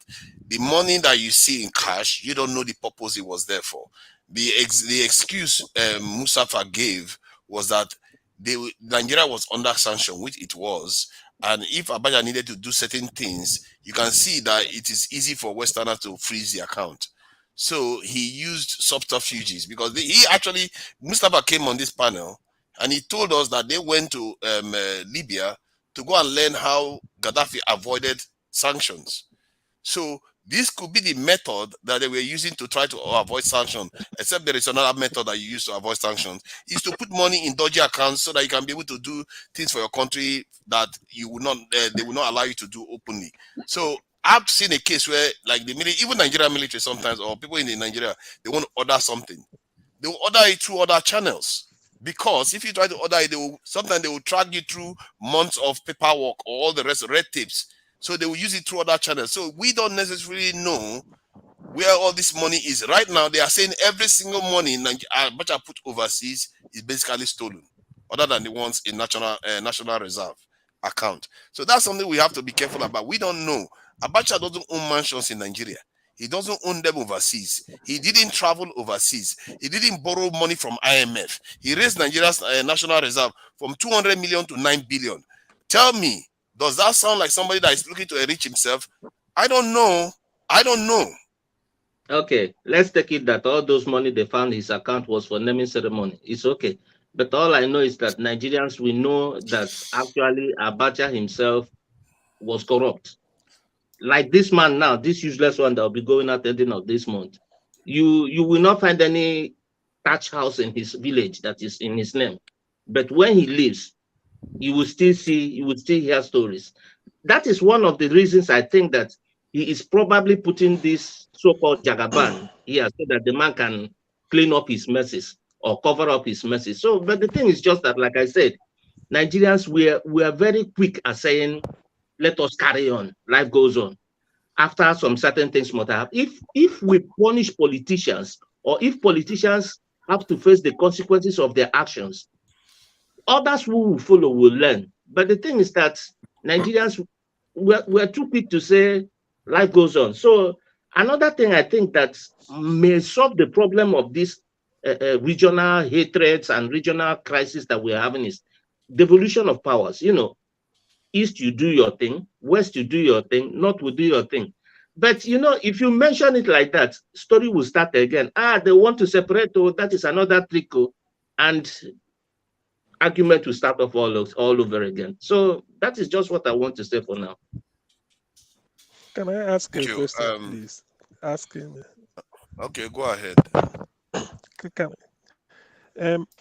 The money that you see in cash, you don't know the purpose it was there for. The excuse Mustafa gave was that Nigeria was under sanction, which it was. And if Abacha needed to do certain things, you can see that it is easy for Westerners to freeze the account. So he used subterfuges because Mustafa came on this panel and he told us that they went to Libya to go and learn how Gaddafi avoided sanctions. So this could be the method that they were using to try to avoid sanctions, except there is another method that you use to avoid sanctions, is to put money in dodgy accounts so that you can be able to do things for your country that you will not, they will not allow you to do openly. So I've seen a case where, like the military, even Nigerian military sometimes, or people in Nigeria, they want to order something. They will order it through other channels. Because if you try to order it, sometimes they will track you through months of paperwork or all the rest of red tapes. So they will use it through other channels. So we don't necessarily know where all this money is. Right now, they are saying every single money Abacha put overseas is basically stolen, other than the ones in National Reserve account. So that's something we have to be careful about. We don't know. Abacha doesn't own mansions in Nigeria. He doesn't own them overseas. He didn't travel overseas. He didn't borrow money from IMF. He raised Nigeria's National Reserve from 200 million to 9 billion. Tell me, does that sound like somebody that is looking to enrich himself? I don't know. I don't know. Okay, let's take it that all those money they found his account was for naming ceremony. It's okay. But all I know is that Nigerians, we know that actually Abacha himself was corrupt. Like this man now, this useless one that will be going out at the end of this month. You will not find any thatch house in his village that is in his name. But when he leaves, you will still hear stories. That is one of the reasons I think that he is probably putting this so-called Jagaban here so that the man can clean up his messes or cover up his messes. So, but the thing is just that, like I said, Nigerians, we are very quick at saying, let us carry on, life goes on. After some certain things must happen. If we punish politicians, or if politicians have to face the consequences of their actions, others who will follow will learn. But the thing is that Nigerians, we're too quick to say life goes on. So another thing I think that may solve the problem of this regional hatreds and regional crisis that we're having is devolution of powers. You know, East, you do your thing. West, you do your thing. North, will do your thing. But, you know, if you mention it like that, story will start again. They want to separate. Oh, that is another trick. And argument will start off all over again. So that is just what I want to say for now. Can I ask a question, please? Ask him. Okay, go ahead.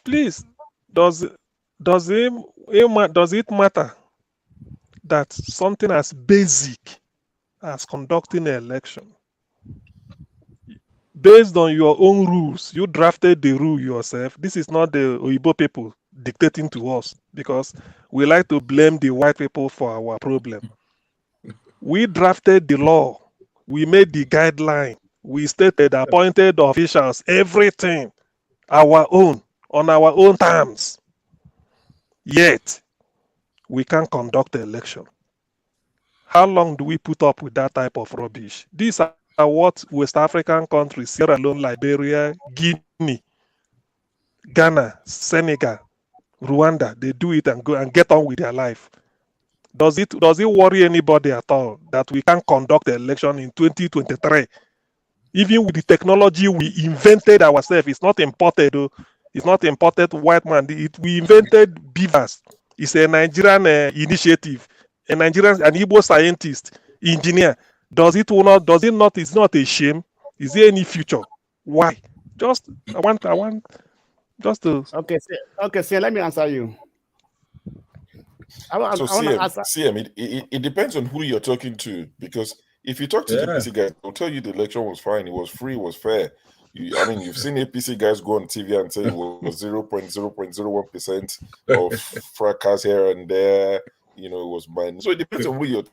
Please, does it matter that something as basic as conducting an election, based on your own rules, you drafted the rule yourself? This is not the Oyibo people dictating to us, because we like to blame the white people for our problem. We drafted the law, we made the guideline, we stated appointed officials, everything our own, on our own terms. Yet we can't conduct the election. How long do we put up with that type of rubbish? These are what West African countries, Sierra Leone, Liberia, Guinea, Ghana, Senegal, Rwanda, they do it and go and get on with their life. Does it worry anybody at all that we can't conduct the election in 2023? Even with the technology we invented ourselves, it's not imported. It's not imported white man. We invented beavers. It's a Nigerian initiative. An Igbo scientist, engineer. Does it not? It's not a shame. Is there any future? Why? I want just to. Okay. So let me answer you. It depends on who you're talking to, because if you talk to the APC guys, they'll tell you the election was fine, it was free, it was fair. You've seen APC guys go on TV and say it was 0.001% of fracas here and there. It was mine. So it depends on who you're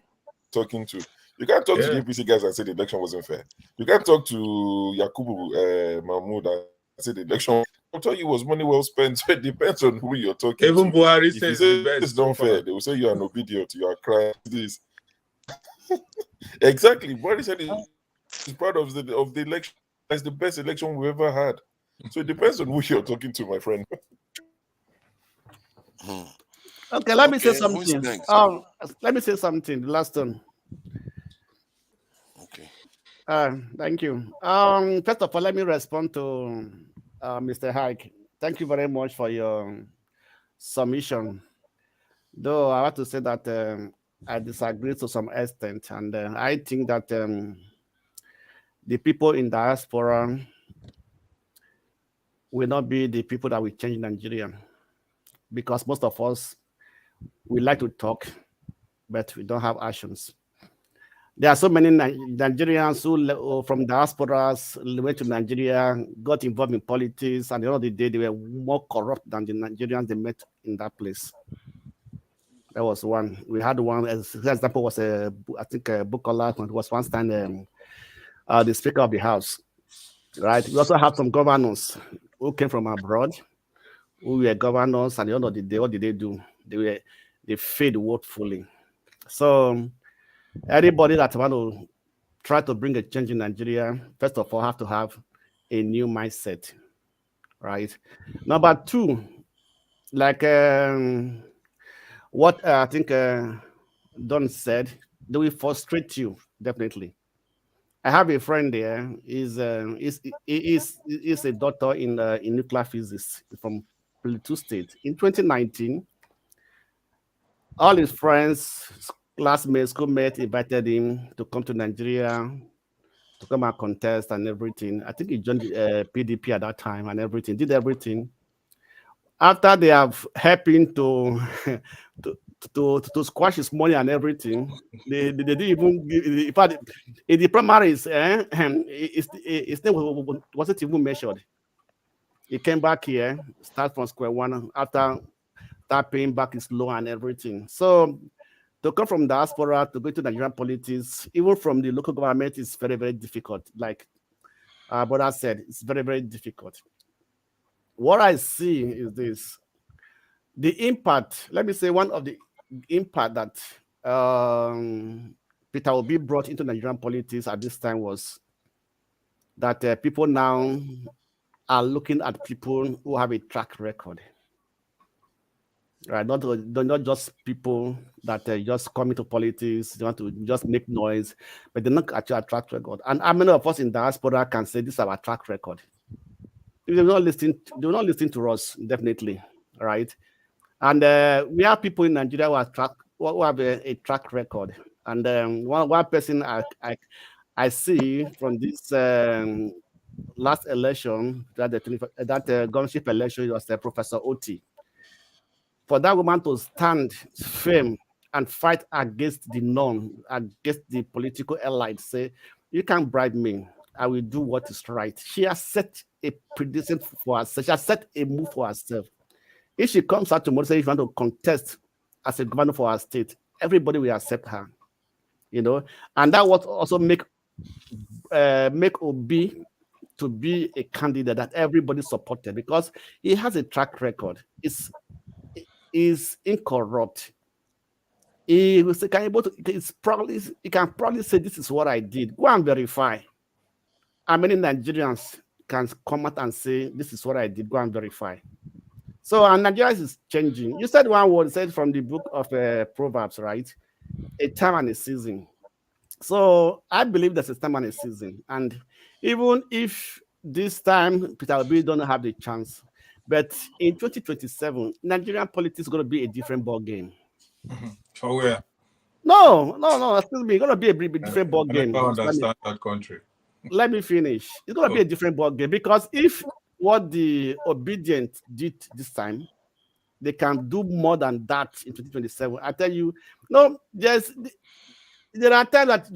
talking to. You can't talk to the APC guys and say the election wasn't fair. You can't talk to Yakubu Mahmoud and say the election. I'll tell you, was money well spent. So it depends on who you're talking Even to. Buhari If says you say the best it's not fair, they will say you are an obedient, you are crying. This exactly. Buhari said he's proud of the election. It's the best election we've ever had. So it depends on who you're talking to, my friend. Okay, let me say something. Let me say something. The last one. Okay. Thank you. First of all, let me respond to Mr. Hike. Thank you very much for your submission. Though I have to say that I disagree to some extent, and I think that the people in diaspora will not be the people that will change Nigeria, because most of us, we like to talk, but we don't have actions. There are so many Nigerians who from diasporas went to Nigeria, got involved in politics, and at the end of the day, they were more corrupt than the Nigerians they met in that place. That was one. We had one, as an example, was I think Bukola, who was once time the Speaker of the House, right? We also have some governors who came from abroad, who were governors, and at the end of the day, what did they do? They failed woefully. So anybody that want to try to bring a change in Nigeria, first of all, have to have a new mindset, right? Number two, like what I think Don said, they will frustrate you, definitely. I have a friend there. He's a doctor in nuclear physics from Plateau State. In 2019, all his friends, classmates, schoolmates invited him to come to Nigeria to come and contest and everything. I think he joined the PDP at that time and everything, did everything. After they have helped him to squash his money and everything, they didn't even give. In fact, in the primaries, his name wasn't even measured. He came back here, start from square one after paying back his loan and everything. So to come from diaspora to go to Nigerian politics, even from the local government, is very, very difficult. Like our brother said, it's very, very difficult. What I see is this. The impact, let me say one of the impact that Peter Obi brought into Nigerian politics at this time was that people now are looking at people who have a track record. Right, not just people that just come into politics, they want to just make noise, but they're not actually a track record. And how many of us in diaspora can say this is our track record? They will not listen to us, definitely, right? And we have people in Nigeria who have a track record. And one person I see from this last election, that governorship election, was Professor Oti. For that woman to stand firm and fight against the norm, against the political elite, say, you can't bribe me, I will do what is right. She has set a precedent for herself. She has set a move for herself. If she comes out tomorrow, say, if you want to contest as a governor for her state, everybody will accept her, and that would also make Obi to be a candidate that everybody supported, because he has a track record. Is incorrupt. He can probably say, this is what I did. Go and verify. how many Nigerians can come out and say, this is what I did, go and verify. So, and Nigeria is changing. You said one word, said from the book of Proverbs, right? A time and a season. So I believe there's a time and a season. And even if this time Peter Obi don't have the chance, but in 2027, Nigerian politics is going to be a different ball game. For where? No, excuse me. It's going to be a different ball I game. never understand that country. Let me finish. It's going to be a different ball game because if what the obedient did this time, they can do more than that in 2027. I tell you, no, there are times that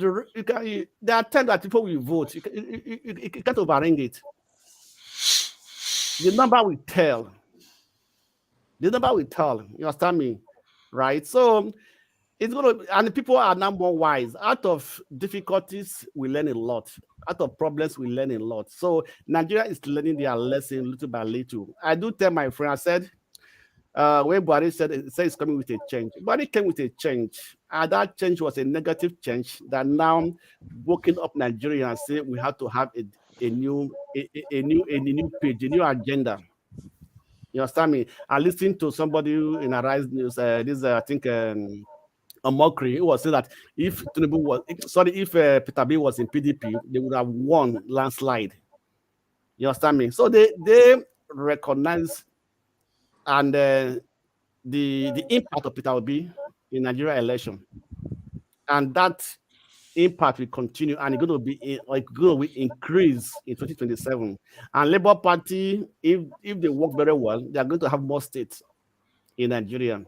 there are times that people will vote. You can't overring it. The number will tell. You understand me, right? So it's going to, and people are now more wise. Out of difficulties, we learn a lot. Out of problems, we learn a lot. So Nigeria is learning their lesson little by little. I do tell my friend, I said, when Buhari said it's coming with a change. Buhari came with a change, and that change was a negative change that now woken up Nigeria and say we have to have a new page, a new agenda. You understand me? I listened to somebody in Arise News. I think a mockery. It was saying that if Peter B was in PDP, they would have won landslide. You understand me? So they recognize and the impact of Peter Obi in Nigeria election, and that impact will continue, and it's going to increase in 2027. And Labour Party, if they work very well, they are going to have more states in Nigeria,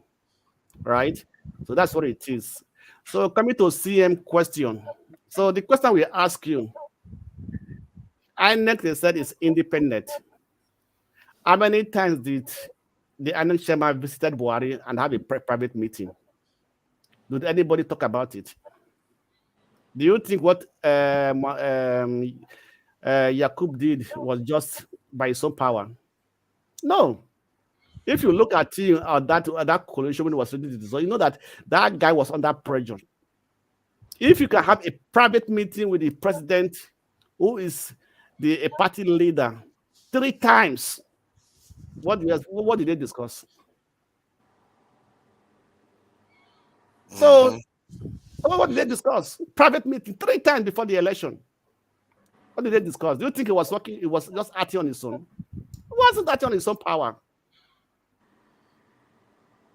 right? So that's what it is. So coming to CM question. So the question we ask you, INEC, they said, is independent. How many times did the INEC chairman visited Buhari and have a private meeting? Did anybody talk about it? Do you think what Yakub did was just by his own power? No. If you look at that coalition when it was ready to dissolve, you know that guy was under pressure. If you can have a private meeting with the president, who is a party leader, 3 times, what did they discuss? So, what did they discuss? Private meeting 3 times before the election. What did they discuss? Do you think it was working? It was just acting on its own. It wasn't acting on its own power.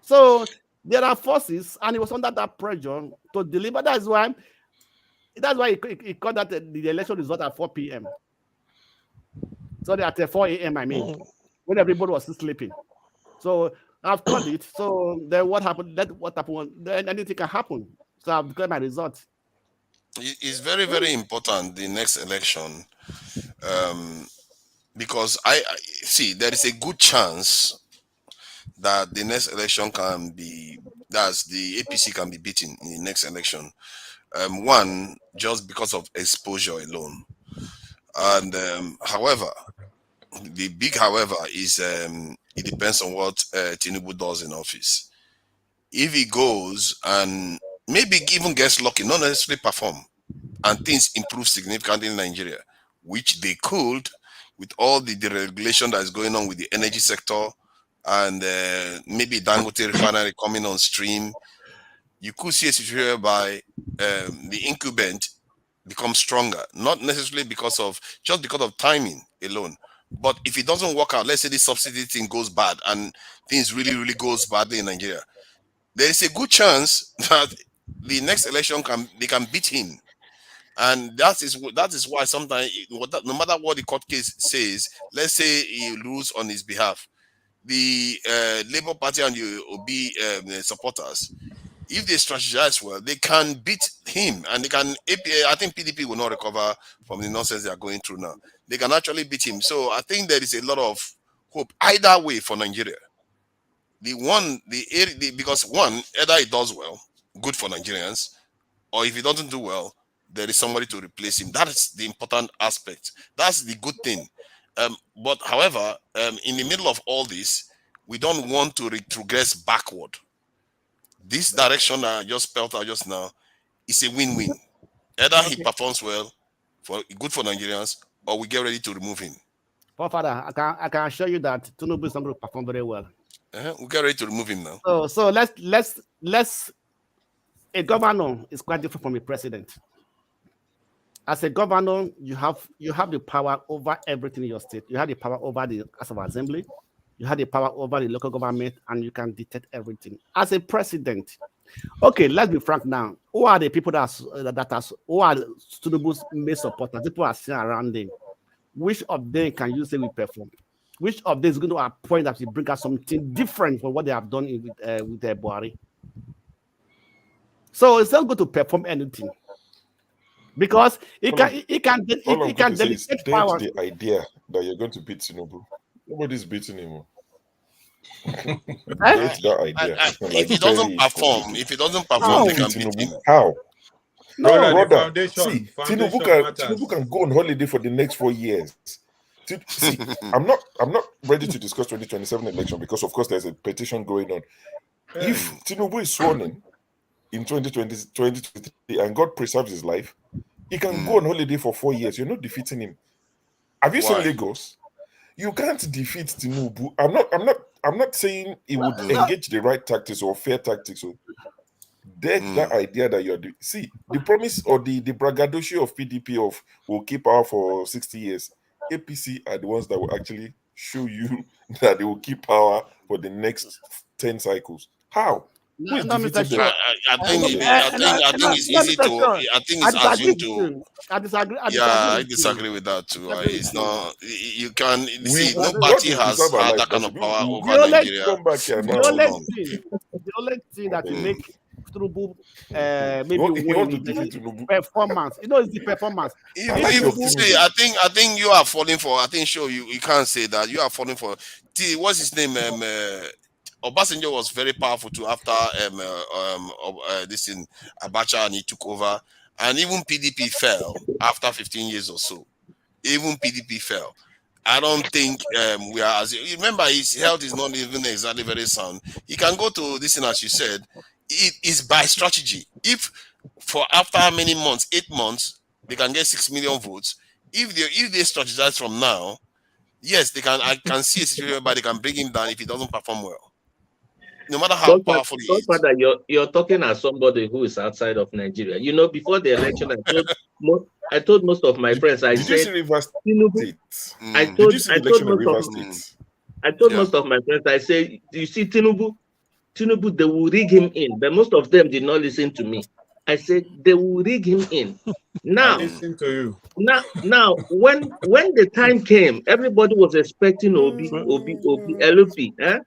So there are forces, and it was under that pressure to deliver. That's why he called that the election result at 4 p.m. So at 4 a.m. I mean, when everybody was still sleeping. So I've called it. So then what happened? Then anything can happen. So I've declared my result. It's very, very important, the next election, because I see there is a good chance that the next election can be, that's the APC can be beaten in the next election. One, just because of exposure alone. And however, the big however is it depends on what Tinubu does in office. If he goes and maybe even gets lucky, not necessarily perform, and things improve significantly in Nigeria, which they could with all the deregulation that is going on with the energy sector, and maybe Dangote refinery coming on stream, you could see a situation whereby the incumbent becomes stronger, not necessarily because of timing alone. But if it doesn't work out, let's say this subsidy thing goes bad and things really, really goes badly in Nigeria, there is a good chance that the next election they can beat him. And that is why sometimes, no matter what the court case says, let's say he lose on his behalf, the Labour Party and the Obi supporters, if they strategize well, they can beat him, and they can. I think PDP will not recover from the nonsense they are going through now. They can actually beat him. So I think there is a lot of hope either way for Nigeria. Because either he does well, good for Nigerians, or if he doesn't do well, there is somebody to replace him. That is the important aspect. That's the good thing. But however, in the middle of all this, we don't want to regress backward. This direction I just spelled out just now is a win-win. Either he performs well, good for Nigerians, or we get ready to remove him? Father, I can assure you that Tinubu is not going to perform very well. We get ready to remove him now. So let's. A governor is quite different from a president. As a governor, you have the power over everything in your state. You have the power over the House of Assembly. You have the power over the local government, and you can dictate everything. As a president, okay, let's be frank now. Who are the people who are Tinubu's main supporters? People are sitting around them. Which of them can you say will perform? Which of them is going to appoint that will bring us something different from what they have done with Buhari? So it's not going to perform anything because it can delegate power. The idea that you're going to beat Tinubu, nobody's beating him. That idea. If he doesn't perform, they can beat him. How? No, brother. See, Tinubu can go on holiday for the next 4 years. See, I'm not ready to discuss 2027 election because, of course, there's a petition going on. If Tinubu is sworn in 2023 and God preserves his life, he can go on holiday for 4 years. You're not defeating him. Have you seen Lagos? You can't defeat Tinubu. I'm not saying he would engage the right tactics or fair tactics. So that idea that you're doing. See, the promise or the braggadocio of PDP of will keep power for 60 years. APC are the ones that will actually show you that they will keep power for the next 10 cycles. How? I think it's easy to. I think it's assumed to. I disagree with that too. It's not. You can see no party has had that kind of power over Nigeria. The only thing that will make Tinubu maybe win performance. It's the performance. I think you are falling for. I think you can't say that you are falling for. What's his name? Obasanjo was very powerful too after this in Abacha and he took over, and even PDP fell after 15 years or so. Even PDP fell. I don't think we are as remember his health is not even exactly very sound. He can go to this thing as you said. It is by strategy. If for after how many months, 8 months, they can get 6 million votes. If they strategize from now, yes, they can. I can see a situation where they can bring him down if he doesn't perform well. No matter how powerful he is. Father, you're talking as somebody who is outside of Nigeria. You know, before the election, I told most of my friends, I said, Tinubu. I told most of my friends, I said, you see, Tinubu, they will rig him in. But most of them did not listen to me. I said they will rig him in. Now, listen to you. Now, when the time came, everybody was expecting Obi, LP. I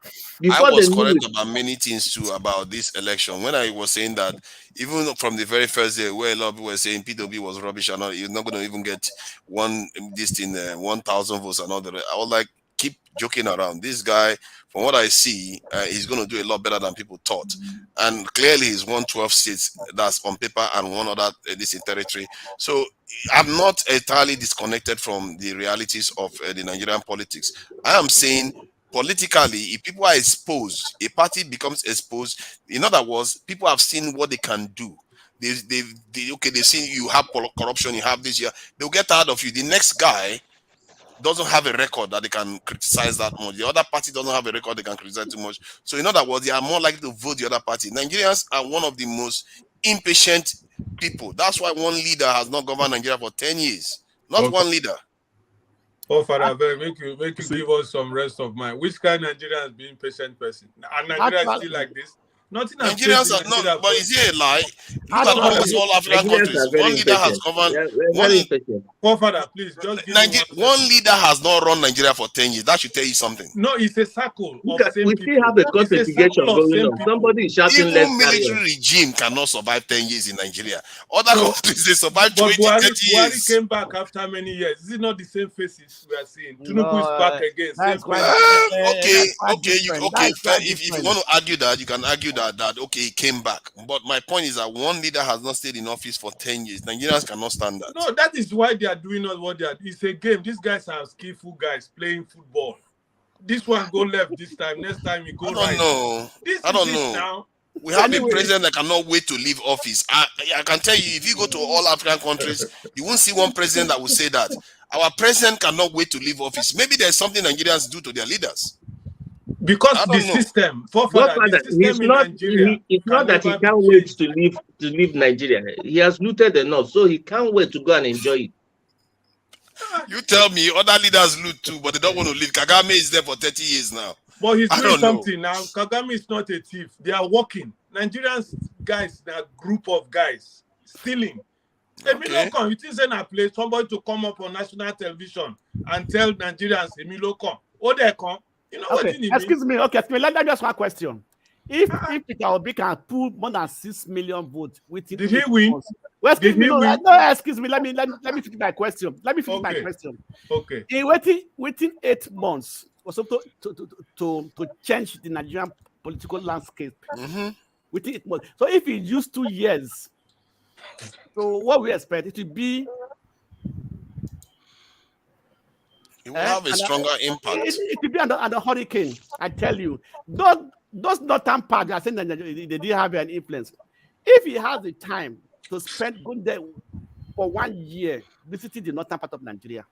was correct about many things too about this election. When I was saying that, even from the very first day, where a lot of people were saying PWB was rubbish and all, you're not going to even get 1,000 votes and all that. I was like, keep joking around. This guy, from what I see, he's going to do a lot better than people thought. And clearly, he's won 12 states that's on paper and one other this in territory. So I'm not entirely disconnected from the realities of the Nigerian politics. I am saying politically, if people are exposed, a party becomes exposed. In other words, people have seen what they can do. They've seen you have corruption, you have this, they'll get tired of you. The next guy doesn't have a record that they can criticize that much. The other party doesn't have a record they can criticize too much. So in other words, they are more likely to vote the other party. Nigerians are one of the most impatient people. That's why one leader has not governed Nigeria for 10 years. Not one leader. Oh, Father, make you give us some rest of mind. Which kind of Nigeria has been patient person? And Nigeria is still like this? Nothing. Nigerians are not, but is it a lie? Look at almost all African countries. One leader has governed. Father, please just give one leader has not run Nigeria for 10 years. That should tell you something. No, it's a circle. We still have a investigation going on. Somebody is shouting. Even military regime cannot survive 10 years in Nigeria. Other countries they survive 20, 30 years. Buhari came back after many years. Is it not the same faces we are seeing? Tinubu is back again. Okay. If you want to argue that, you can argue that okay, he came back. But my point is that one leader has not stayed in office for 10 years. Nigerians cannot stand that. No, that is why they are doing all what they are. It's a game. These guys are skillful guys playing football. This one go left this time. Next time he go right. I don't know. Now. We have a president that cannot wait to leave office. I can tell you, if you go to all African countries, you won't see one president that will say that. Our president cannot wait to leave office. Maybe there's something Nigerians do to their leaders. Because the system, the system in Nigeria. It's not that he can't wait to leave Nigeria. He has looted enough, so he can't wait to go and enjoy it. You tell me, other leaders loot too, but they don't want to leave. Kagame is there for 30 years now. But he's doing something now. Kagame is not a thief. They are working. Nigerians guys, a group of guys stealing. Emilio come. It isn't a place somebody to come up on national television and tell Nigerians, Emilio come. Oh, they come. You know what it means? Excuse me. Okay, let me just one question. If Peter Obi can pull more than 6 million votes within, did he win? Months, well, excuse me. No, excuse me. Let me finish my question. My question. Okay. In waiting 8 months or so to change the Nigerian political landscape. Within 8 months. So if he used 2 years, so what we expect it to be. It will have a stronger impact. It will be under hurricane. I tell you, those northern parts are saying that they didn't have an influence. If he has the time to spend good there for 1 year visiting the northern part of Nigeria.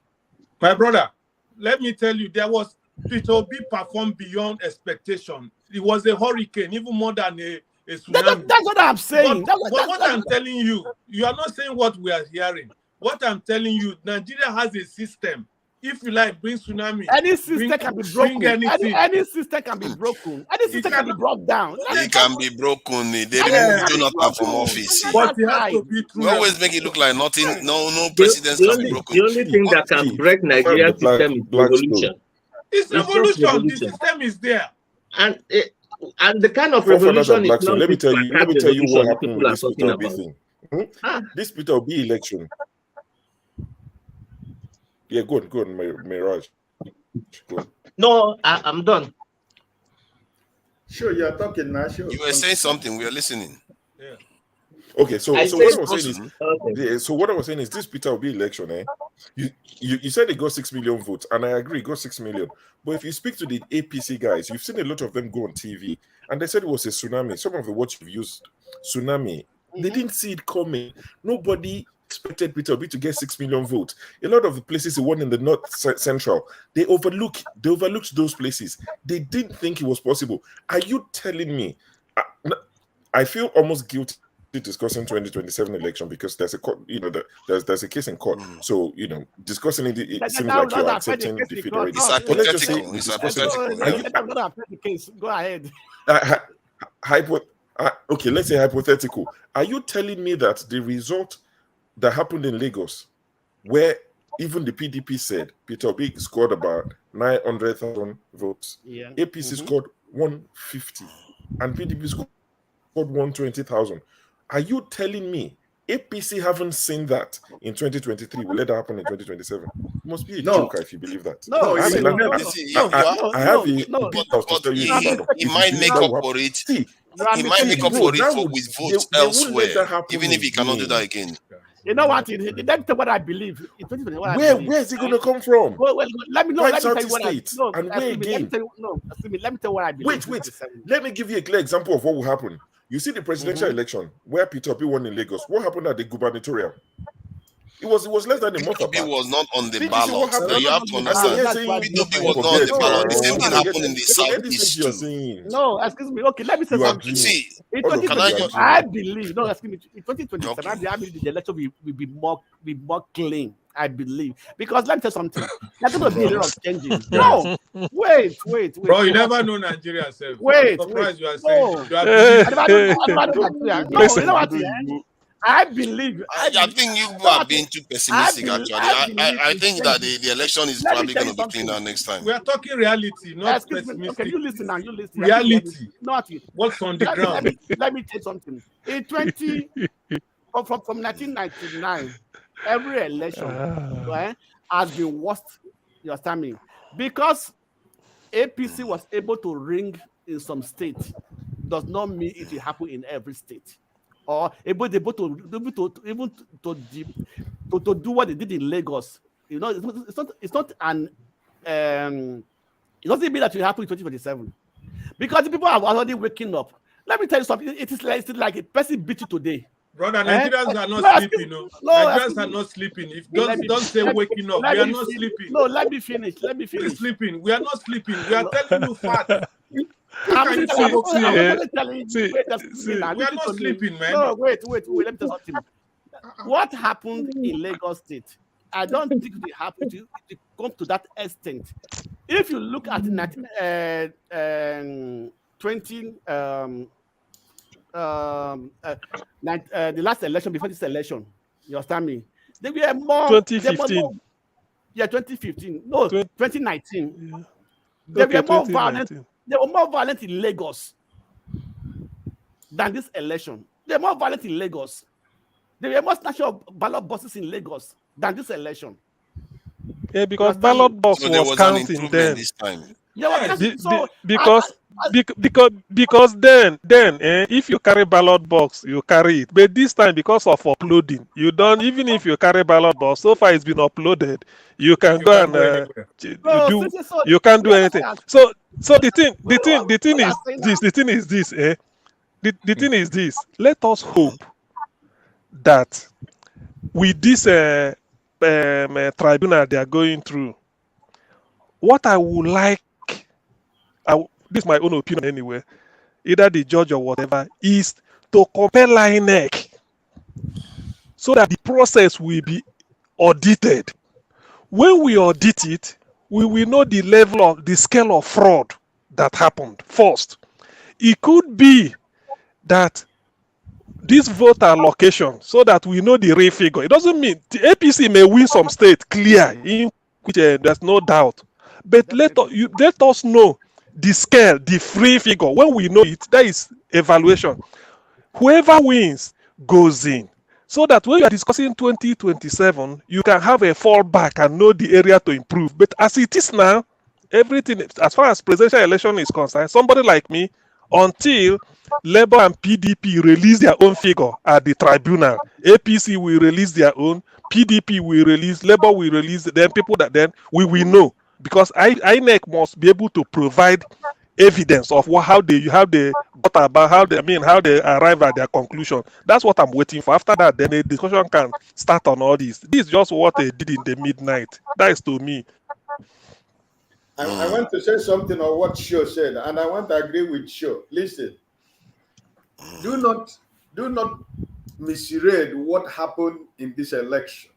My brother, let me tell you, Peter Obi performed beyond expectation. It was a hurricane, even more than a tsunami. That's what I'm saying. But what I'm telling you, you are not saying what we are hearing. What I'm telling you, Nigeria has a system. If you like, bring tsunami. Any system can be broken. Any system can be broken. Any system can be brought down. It can be broken. They remove Jonathan from office. But it has to be true. We always make it look like nothing. No presidents can be broken. The only thing that can break Nigeria's system is revolution. It's revolution. The system is there. And the kind of revolution is not. Let me tell you what happened with this Peter Obi thing. This Peter Obi election. Yeah, go on, Mirage. Go on. No, I'm done. Sure, you're talking now. Sure. You were saying something. We are listening. Yeah. Okay, so what I was saying is this Peter Obi election, you said they got 6 million votes, and I agree, got 6 million. But if you speak to the APC guys, you've seen a lot of them go on TV, and they said it was a tsunami. Some of the words you've used, tsunami, they didn't see it coming. Nobody expected Peter Obi to get 6 million votes. A lot of the places he won in the North Central, they overlooked those places. They didn't think it was possible. Are you telling me? I feel almost guilty discussing 2027 election because there's a court, there's a case in court. So discussing it seems like you're accepting defeat already. But let's just say, go ahead. Okay, let's say hypothetical. Are you telling me that the result that happened in Lagos, where even the PDP said Peter Obi scored about 900,000 votes, APC scored 150, and PDP scored 120,000. Are you telling me APC haven't seen that in 2023? Will let that happen in 2027? It must be a joker if you believe that. I have he might make up for it. He might make up for it with votes elsewhere, even if he cannot do that again. You know what? Let me tell you what I believe. Where is it going to come from? Well, let me tell you what I believe. Let me tell you what I believe. Wait. Let me give you a clear example of what will happen. You see the presidential election where Peter Obi won in Lagos. What happened at the gubernatorial? It was less than a month ago. Peter Obi was not on the ballot. You have to understand. Peter Obi was not on the ballot. The same thing happened in the southeast too. No, excuse me. Okay, let me say something. See, I believe. No, excuse me. In 2027, I believe the election will be more clean. I believe because let me tell you something. There's going to be a lot of changes. No, wait. Bro, you never know Nigeria, sir. Wait, you are saying. You know what? I believe. I think you are being too pessimistic. Actually, I think that the election is probably going to be cleaner next time. We are talking reality, not pessimistic. Okay, you listen now. Reality. Not what's on the ground. Let me tell you something. In from 1999. Every election has been worst. You understand me? Because APC was able to ring in some states does not mean it will happen in every state. Or able to do what they did in Lagos. You know, it's not it doesn't mean that will happen in 2027. Because the people are already waking up. Let me tell you something. It's like a person beat you today. Brother, Nigerians are not sleeping. No, Nigerians are not sleeping. If don't say waking up, we are not sleeping. No, let me finish. We're sleeping. We are not sleeping. We are telling you facts. We are not sleeping, man. No, wait. Let me tell you something. What happened in Lagos State? I don't think it happened to come to that extent. If you look at the last election before this election, you understand me? They were more 2015. 2015. No, 2019. Yeah. They were more violent. They were more violent in Lagos than this election. They were more violent in Lagos. There were more national ballot boxes in Lagos than this election. Yeah, because ballot box was counting then. This time. Yeah, because then if you carry ballot box, you carry it. But this time, because of uploading, you don't. Even if you carry ballot box, so far it's been uploaded. You can go and you can't do anything. So the thing is this. The thing is this. Let us hope that with this tribunal they are going through, what I would like, this is my own opinion anyway, either the judge or whatever, is to compel INEC so that the process will be audited. When we audit it, we will know the level of the scale of fraud that happened first. It could be that this vote allocation, so that we know the real figure. It doesn't mean the APC may win some state clear, in which there's no doubt. But let us know the scale, the free figure. When we know it, that is evaluation. Whoever wins goes in. So that when you are discussing 2027, you can have a fallback and know the area to improve. But as it is now, everything, as far as presidential election is concerned, somebody like me, until Labour and PDP release their own figure at the tribunal, APC will release their own, PDP will release, Labour will release, then people that then we will know, because INEC must be able to provide evidence of how they got about, how they arrive at their conclusion. That's what I'm waiting for. After that, then a discussion can start on all this. This is just what they did in the midnight. That is to me. I want to say something on what Sho said, and I want to agree with Sho. Listen, do not misread what happened in this election.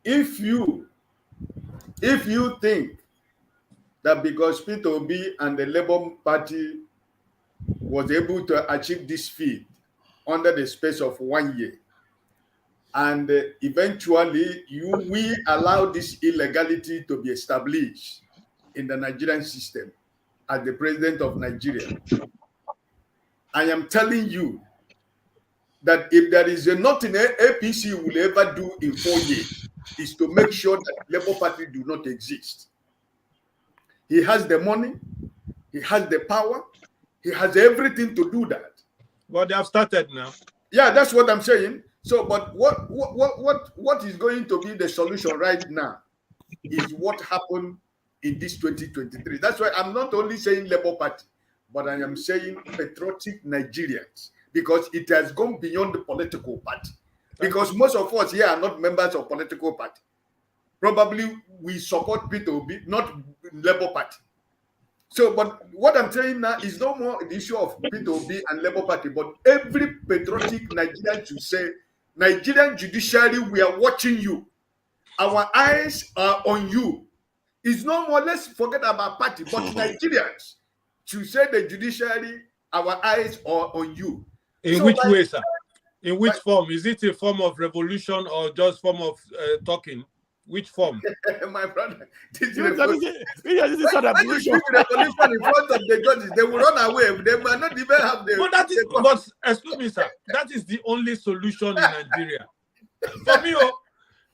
If you think that because Peter Obi and the Labour Party was able to achieve this feat under the space of 1 year, and eventually we allow this illegality to be established in the Nigerian system as the president of Nigeria, I am telling you that if there is nothing APC will ever do in 4 years, is to make sure that Labour Party do not exist. He has the money, he has the power, he has everything to do that. Well, they have started now. Yeah, that's what I'm saying. So, but what is going to be the solution right now is what happened in this 2023. That's why I'm not only saying Labour Party, but I am saying patriotic Nigerians, because it has gone beyond the political party. Because most of us here are not members of political party. Probably we support Peter Obi, not Labour Party. So, but what I'm saying now is no more the issue of Peter Obi and Labour Party, but every patriotic Nigerian should say, Nigerian judiciary, we are watching you. Our eyes are on you. It's no more, let's forget about party, but Nigerians should say the judiciary, our eyes are on you. In which way, sir? In which form? Is it a form of revolution or just form of talking? Which form? My brother, this is revolution. In front of the judges, they will run away. They might not even have the. But excuse me, sir. That is the only solution in Nigeria. For me,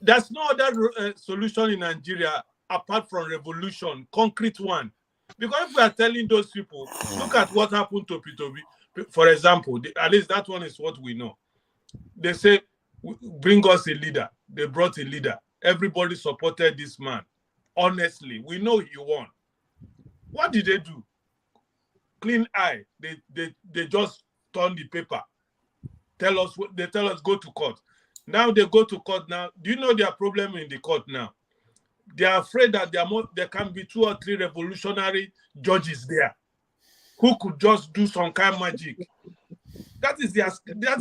there's no other solution in Nigeria apart from revolution, concrete one. Because if we are telling those people, look at what happened to Peter Obi, for example, at least that one is what we know. They say, bring us a leader. They brought a leader. Everybody supported this man. Honestly, we know he won. What did they do? Clean eye. They just turn the paper. They tell us go to court. Now they go to court now. Do you know their problem in the court now? They are afraid that there can be 2 or 3 revolutionary judges there who could just do some kind of magic. That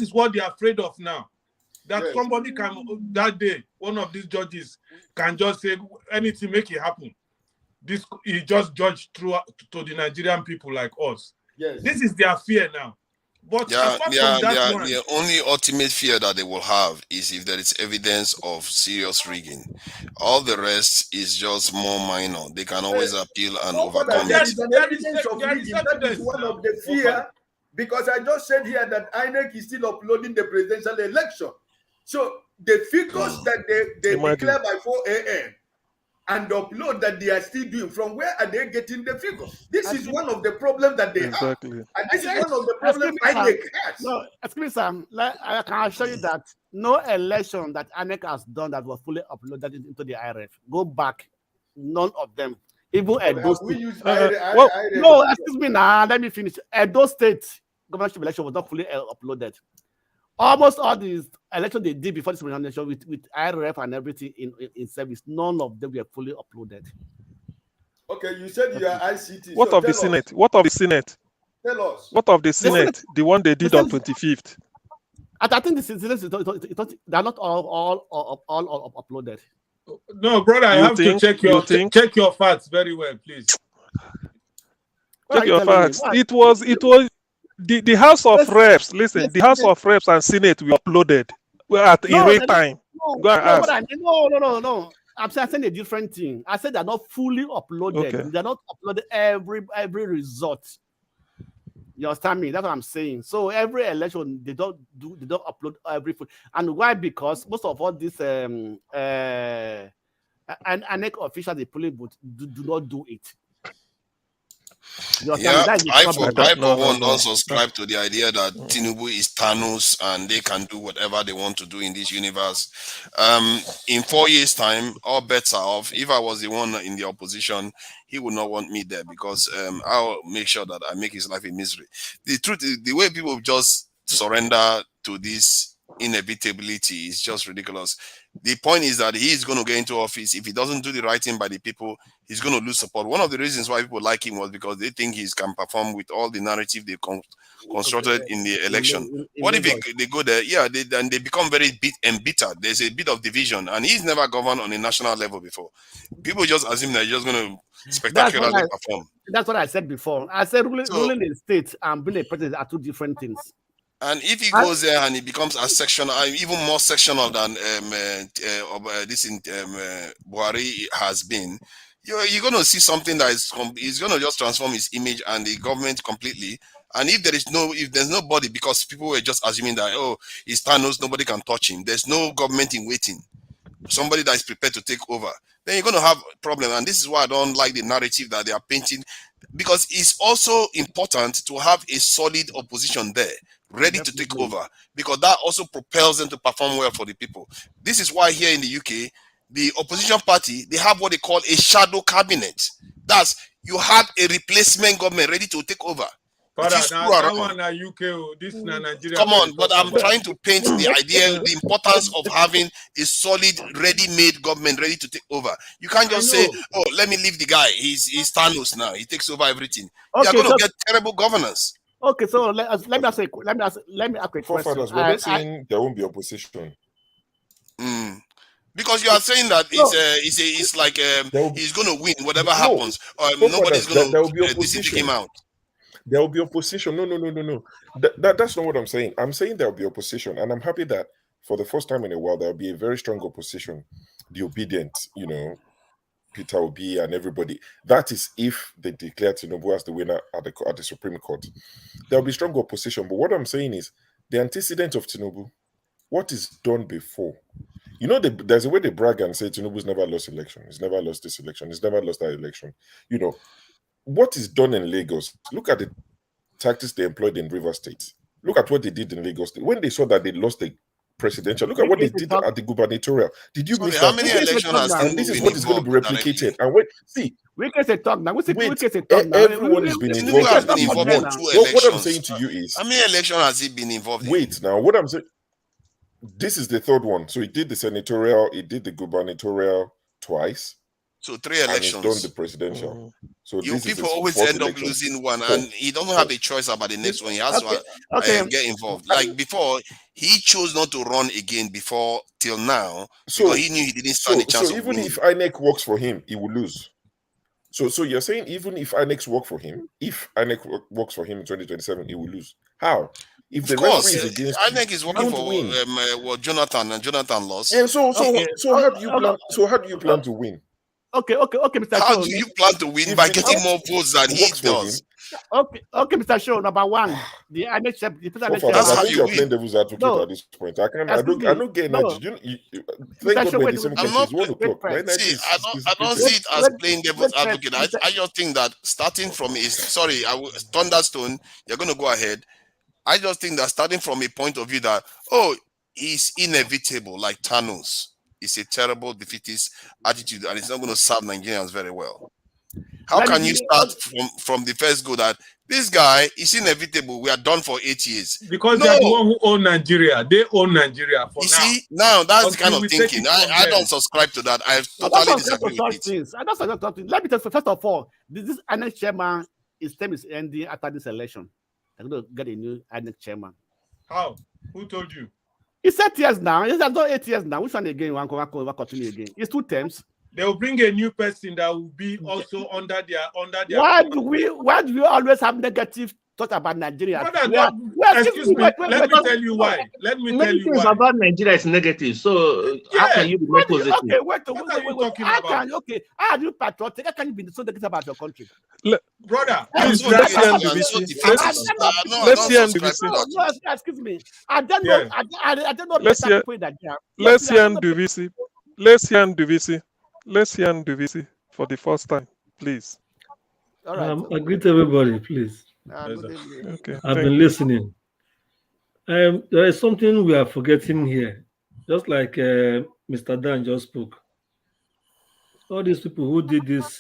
is what they are afraid of now. That somebody can, that day, one of these judges can just say anything, make it happen. He just judged through to the Nigerian people like us. Yes. This is their fear now. But the only ultimate fear that they will have is if there is evidence of serious rigging. All the rest is just more minor. They can always appeal and overcome There it. is an evidence of rigging. That is one of the fear, because I just said here that INEC is still uploading the presidential election. So the figures that they declare by 4 a.m. and upload that they are still doing, from where are they getting the figures? This is one of the problems that they have. And this is one of the problems INEC has. No, excuse me, Sam. I can assure you that no election that INEC has done that was fully uploaded into the IRF. Go back. None of them. Even Edo State. No, excuse me now. Let me finish. Edo State governorship election was not fully uploaded. Almost all these elections they did before this election with IRF and everything in service, none of them were fully uploaded. Okay, you said you are ICT. What of the Senate? What of the Senate? Tell us. What of the Senate? The one they did on 25th. I think the Senate, they're not all uploaded. No, brother, I have to check your facts very well, please. Check your facts. It was the House of Reps. Listen, the House of Reps and Senate were uploaded at a real time. Go and ask. No. I'm saying a different thing. I said they're not fully uploaded. Okay. They're not uploaded every result. You understand me? That's what I'm saying. So every election they don't upload every food. And why? Because most of all this INEC officials, the polling booth do not do it. Yeah, I for one don't subscribe to the idea that Tinubu is Thanos and they can do whatever they want to do in this universe. In 4 years' time, all bets are off. If I was the one in the opposition, he would not want me there because I'll make sure that I make his life a misery. The truth is, the way people just surrender to this inevitability is just ridiculous. The point is that he is going to get into office. If he doesn't do the right thing by the people, he's going to lose support. One of the reasons why people like him was because they think he can perform with all the narrative they constructed in the election. What if they go there? Yeah, they become very embittered. There's a bit of division, and he's never governed on a national level before. People just assume that you're just going to spectacularly perform. That's what I said before. I said ruling a state and being a president are two different things. And if he goes there and he becomes as sectional, even more sectional than Buhari has been, you're going to see something that is going to just transform his image and the government completely. And if there's nobody, because people were just assuming that, oh, he's Thanos, nobody can touch him. There's no government in waiting. Somebody that is prepared to take over. Then you're going to have a problem. And this is why I don't like the narrative that they are painting, because it's also important to have a solid opposition there, ready to take over, because that also propels them to perform well for the people. This is why here in the UK, the opposition party, they have what they call a shadow cabinet. That's, you have a replacement government ready to take over. Father, that one na UK, this na Nigeria. Come on, but I'm trying to paint the idea, the importance of having a solid, ready-made government ready to take over. You can't just say, "Oh, let me leave the guy. He's Thanos now. He takes over everything." Okay, You're going to get terrible governance. Okay, so let me ask a question. Forefathers, we're not saying there won't be opposition. Because you are saying that it's like he's going to win whatever happens, or nobody's going to disinfect him out. There will be opposition. No. That's not what I'm saying. I'm saying there will be opposition, and I'm happy that for the first time in a while there will be a very strong opposition. The obedient, Peter Obi and everybody. That is if they declare Tinubu as the winner at the Supreme Court. There will be strong opposition. But what I'm saying is the antecedent of Tinubu, what is done before. There's a way they brag and say Tinubu's never lost election. He's never lost this election. He's never lost that election. What is done in Lagos? Look at the tactics they employed in River State. Look at what they did in Lagos State. When they saw that they lost the presidential, look at what they did at the gubernatorial. Did you miss how that? many elections has and this is what is going to be replicated. And We can say talk now. We can say talk now. Everyone has been involved. Has been involved in 2 elections. What I'm saying to you is, how many elections has he been involved in? Wait, now what I'm saying, this is the third one. So he did the senatorial, he did the gubernatorial twice. So 3 elections. And he's done the presidential. So People always end up losing one, and he doesn't have a choice about the next one. He has to get involved. Like before, he chose not to run again before till now, because he knew he didn't stand a chance. So even if INEC works for him, he will lose. So you're saying even if INEC works for him, works for him in 2027, he will lose. How? If the referee is against INEC is working for Jonathan, and Jonathan lost. Yeah. So how do you plan? So how do you plan to win? Okay, Mr. How Show. do you plan to win by getting more votes than he does? Okay, Mr. Show. Number one, the INEC. I think you're playing devil's advocate at this point. I don't get energy. Thank God we're the same country. It's 1 o'clock. I don't see it as playing devil's advocate. I just think that starting from Thunderstone, you're going to go ahead. I just think that starting from a point of view that, he's inevitable, like Thanos. It's a terrible defeatist attitude, and it's not going to serve Nigerians very well. How can you start from the first go that this guy is inevitable? We are done for 8 years. Because they're the one who own Nigeria. They own Nigeria for now. See, now that's the kind of thinking. I don't subscribe to that. I totally disagree with it. Let me tell you, first of all, this INEC chairman, his term is ending after this election. I'm going to get a new INEC chairman. How? Who told you? It's 8 years now. It's not 8 years now. Which one again? One continue again. It's 2 terms. They will bring a new person that will be also under their. Why do we always have negative thought about Nigeria? Excuse me. Let me tell you why. Many things about Nigeria is negative. So how can you be more positive? Okay, wait. How do you patriotic? How can you be so negative about your country? Brother, let's hear excuse me. I don't know. Let's hear Nduvisi for the first time, please. All right. I greet everybody, please. Okay. I've been listening. There is something we are forgetting here, just like Mr. Dan just spoke. All these people who did this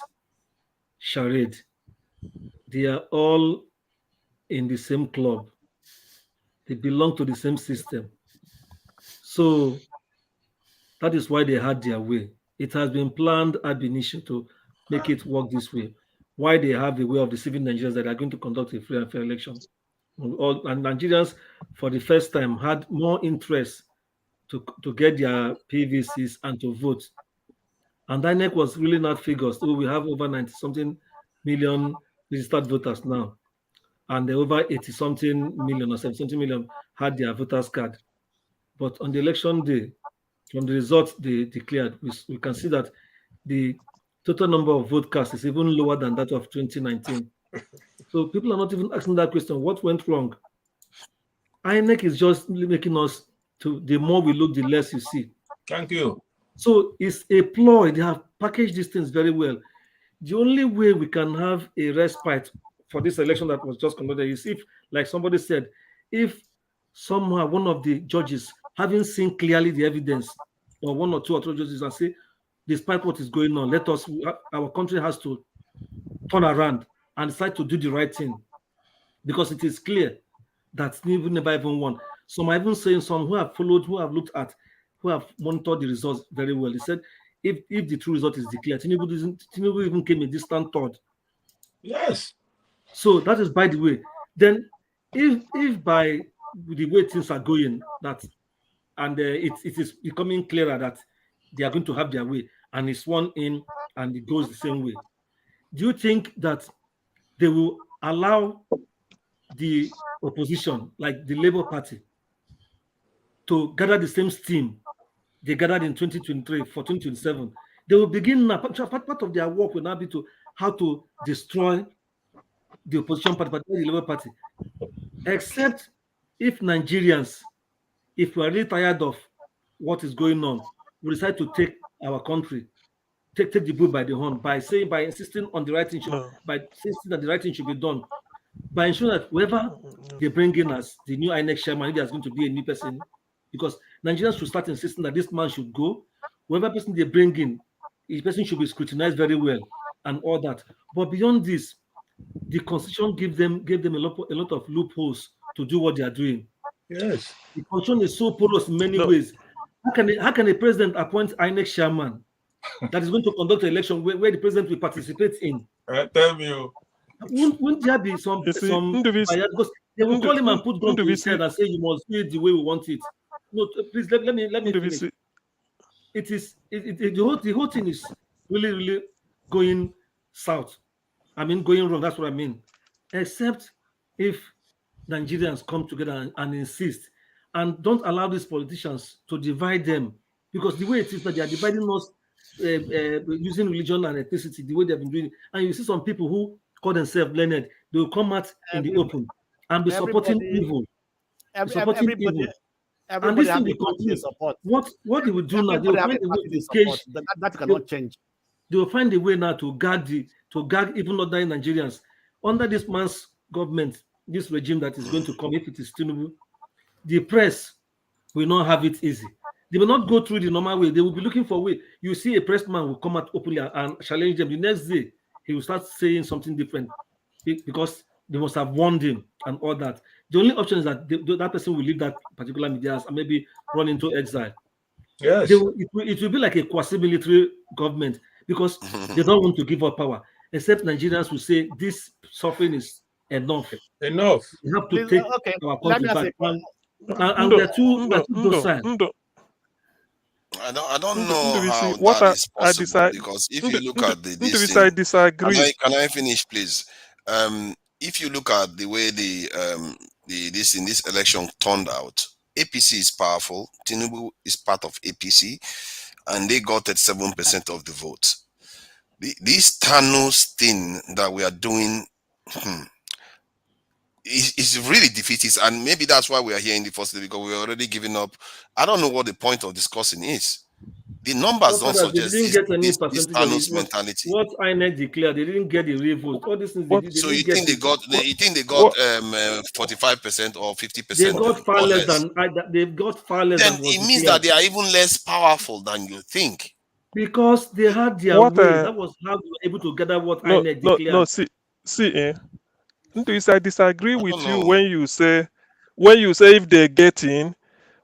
charade, they are all in the same club. They belong to the same system. So that is why they had their way. It has been planned ab initio to make it work this way. Why they have the way of deceiving Nigerians that are going to conduct a free and fair election. And Nigerians, for the first time, had more interest to get their PVCs and to vote. And INEC was really not figures. So we have over 90-something million registered voters now. And over 80-something million or 70-something million had their voters card. But on the election day, from the results they declared, we can see that the total number of vote cast is even lower than that of 2019. So people are not even asking that question, what went wrong? INEC is just making us, the more we look, the less you see. Thank you. So it's a ploy. They have packaged these things very well. The only way we can have a respite for this election that was just conducted is if, like somebody said, if somehow one of the judges, having seen clearly the evidence, or 1 or 2 or 3 judges, and say, despite what is going on, our country has to turn around and decide to do the right thing, because it is clear that we never even won. Some are even saying, some who have followed, who have looked at, who have monitored the results very well. They said, if the true result is declared, Tinubu even came in distant third. Yes. So that is by the way. Then, if by the way things are going, it is becoming clearer that they are going to have their way, and it's one in and it goes the same way. Do you think that they will allow the opposition, like the Labour Party, to gather the same steam they gathered in 2023 for 2027? They will begin now. Part of their work will now be to how to destroy the opposition party, particularly the Labour Party. Except if Nigerians, if we are really tired of what is going on, we decide to take our country, take the bull by the horn by insisting on the right thing, by insisting that the right thing should be done, by ensuring that whoever they bring in as the new INEC chairman, if there's going to be a new person, because Nigerians should start insisting that this man should go. Whoever person they bring in, each person should be scrutinized very well and all that. But beyond this, the constitution gave them a lot of loopholes to do what they are doing. Yes. The constitution is so porous in many ways. How can a president appoint INEC chairman that is going to conduct an election where the president will participate in? Tell me. Wouldn't there be some bias? Because they will call him and put gun to his head and say, you must do it the way we want it. No, please let me finish. The whole thing is really going south. I mean, going wrong. That's what I mean. Except if Nigerians come together and insist, and don't allow these politicians to divide them, because the way it is that they are dividing us using religion and ethnicity, the way they've been doing it. And you see some people who call themselves learned, they will come out in the open and be supporting evil. And this thing will continue. What they will do now, they will find a way to cage. That cannot change. They will find a way now to gag even other Nigerians under this man's government, this regime that is going to come, if it is Tinubu. The press will not have it easy. They will not go through the normal way. They will be looking for a way. You see a press man will come out openly and challenge them. The next day, he will start saying something different because they must have warned him and all that. The only option is that that person will leave that particular media and maybe run into exile. Yes. It will be like a quasi-military government because they don't want to give up power. Except Nigerians will say this suffering is enough. Enough. We have to take our country back. And they're too docile. I don't know how that is possible because if you look at this thing, disagree. Can I finish, please? If you look at the way this election turned out, APC is powerful. Tinubu is part of APC, and they got 37% of the votes. This Thanos thing that we are doing is really defeatist, and maybe that's why we are here in the first place, because we're already giving up. I don't know what the point of discussing is. The numbers don't suggest this Thanos mentality. What INEC declared, they didn't get the real vote. All these things. So you think they got 45% or 50%? They got far less than. They've got far less. Then it means that they are even less powerful than you think. Because they had their way. That was how they were able to gather what INEC declared. No, I disagree with you when you say if they get in,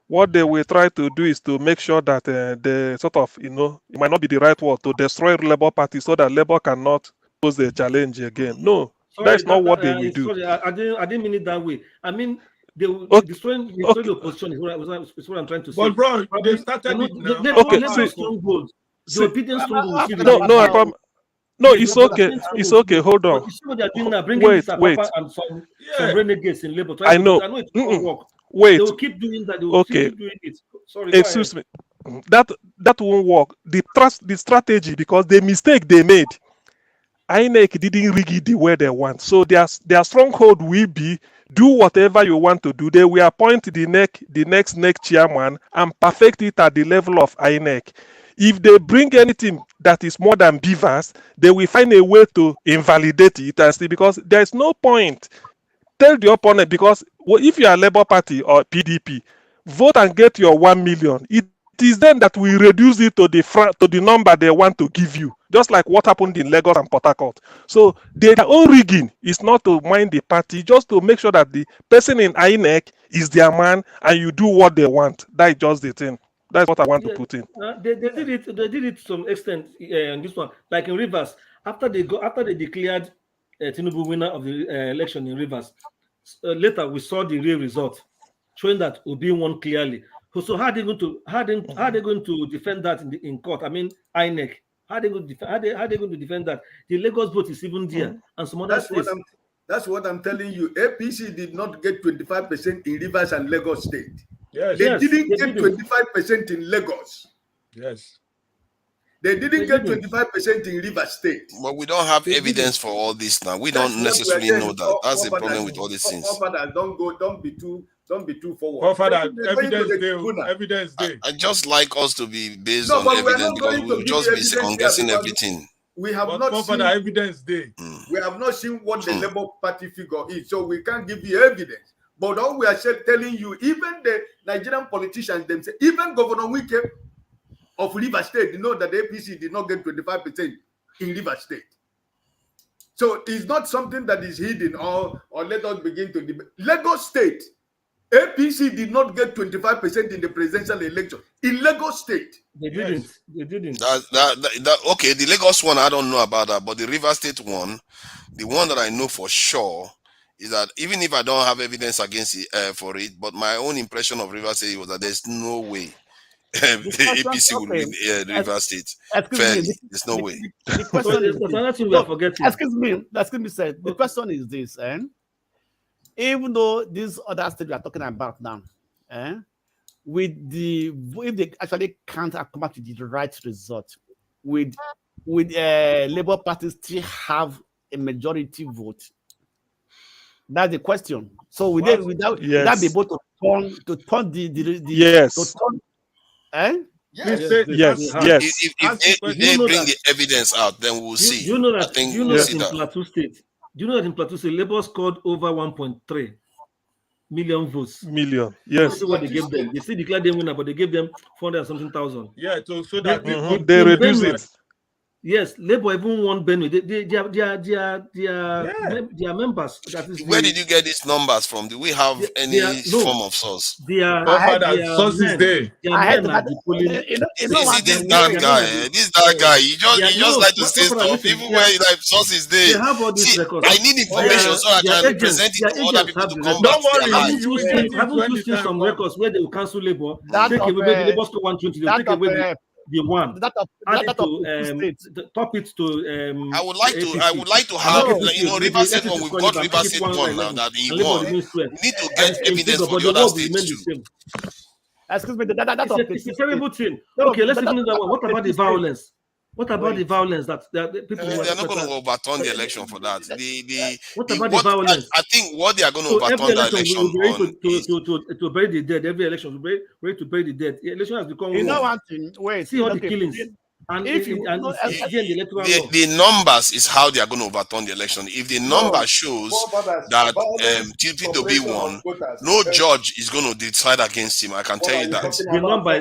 what they will try to do is to make sure that they sort of, it might not be the right word, to destroy Labour Party so that Labour cannot pose the challenge again. No, that's not what they will do. Sorry, I didn't mean it that way. I mean, they will destroy the opposition is what I'm trying to say. But bro, they started it now. No, it's okay. It's okay. Hold on. You see what they're doing now, bringing wait. And some renegades in Labour. I know. It won't work. Wait. They will keep doing that. They will keep doing it. Sorry. Excuse me. That won't work. The strategy, because the mistake they made, INEC didn't rig it the way they want. So their stronghold will be do whatever you want to do. They will appoint the next NEC chairman and perfect it at the level of INEC. If they bring anything that is more than beavers, they will find a way to invalidate it and see, because there's no point. Tell the opponent, because if you are Labour Party or PDP, vote and get your 1 million. It is then that we reduce it to the number they want to give you, just like what happened in Lagos and Port Harcourt. So their own rigging is not to mind the party, just to make sure that the person in INEC is their man and you do what they want. That's just the thing. That's what I want to put in. They did it. They did it to some extent. This one, like in Rivers, after they declared Tinubu winner of the election in Rivers, later we saw the real result, showing that Obi won clearly. So how are they going to defend that in court? I mean, INEC. How are they going to defend that? The Lagos vote is even there, and some other states. That's what I'm telling you. APC did not get 25% in Rivers and Lagos State. Yes. They didn't get 25% in Lagos. Yes. They didn't get 25% in Rivers State. But we don't have evidence for all this now. We don't necessarily know that. That's the problem with all these things. Don't be too forward. Evidence day. I just like us to be based on evidence, because we'll just be second guessing everything. We have not seen evidence day. We have not seen what the Labour Party figure is, so we can't give you evidence. But all we are telling you, even the Nigerian politicians themselves, even Governor Wike of Rivers State, know that the APC did not get 25% in Rivers State. So it's not something that is hidden or let us begin to debate. Lagos State, APC did not get 25% in the presidential election. In Lagos State. They didn't. They didn't. Okay, the Lagos one, I don't know about that, but the River State one, the one that I know for sure is that even if I don't have evidence against it, for it, but my own impression of River State was that there's no way APC will win River State. Fairly, there's no way. The question is excuse me, sir. The question is this, even though these other states we are talking about now, if they actually can't come up with the right result, would Labour Party still have a majority vote? That's the question. So would they that be able to turn the yes. To turn, Yes. If they bring the evidence out, then we'll see. You know that, I think you know we'll that see in that. Plateau State, do you know that in Plateau State, Labour scored over 1.3 million votes? Yes. See what they gave them. They still declared them winner, but they gave them 400 and something thousand. Yeah, so that they reduce it. Yes, Labour even won Benue. Their members. Where did you get these numbers from? Do we have any form of source? Sources there. This dark guy. He just like to say stuff. Even where like sources there. See, I need information so I can present it to other people to come back. Don't worry, haven't you seen some records where they will cancel Labour, take away the Labour score 120, they'll take away the one. Top it to I would like to have River State one. We've got River State one now that he won. We need to get evidence for the other states too. Excuse me, it's a terrible thing. Okay, let's even that one. What about the violence? What about the violence that people? They're not going to overturn the election for that. What about the violence? I think what they are going to overturn the election on to bury the dead. Every election, we're ready to bury the dead. The election has become. You know one thing. Wait. See all the killings. And if the numbers is how they are going to overturn the election. If the number shows that TPW won, no judge is going to decide against him. I can tell you that. The number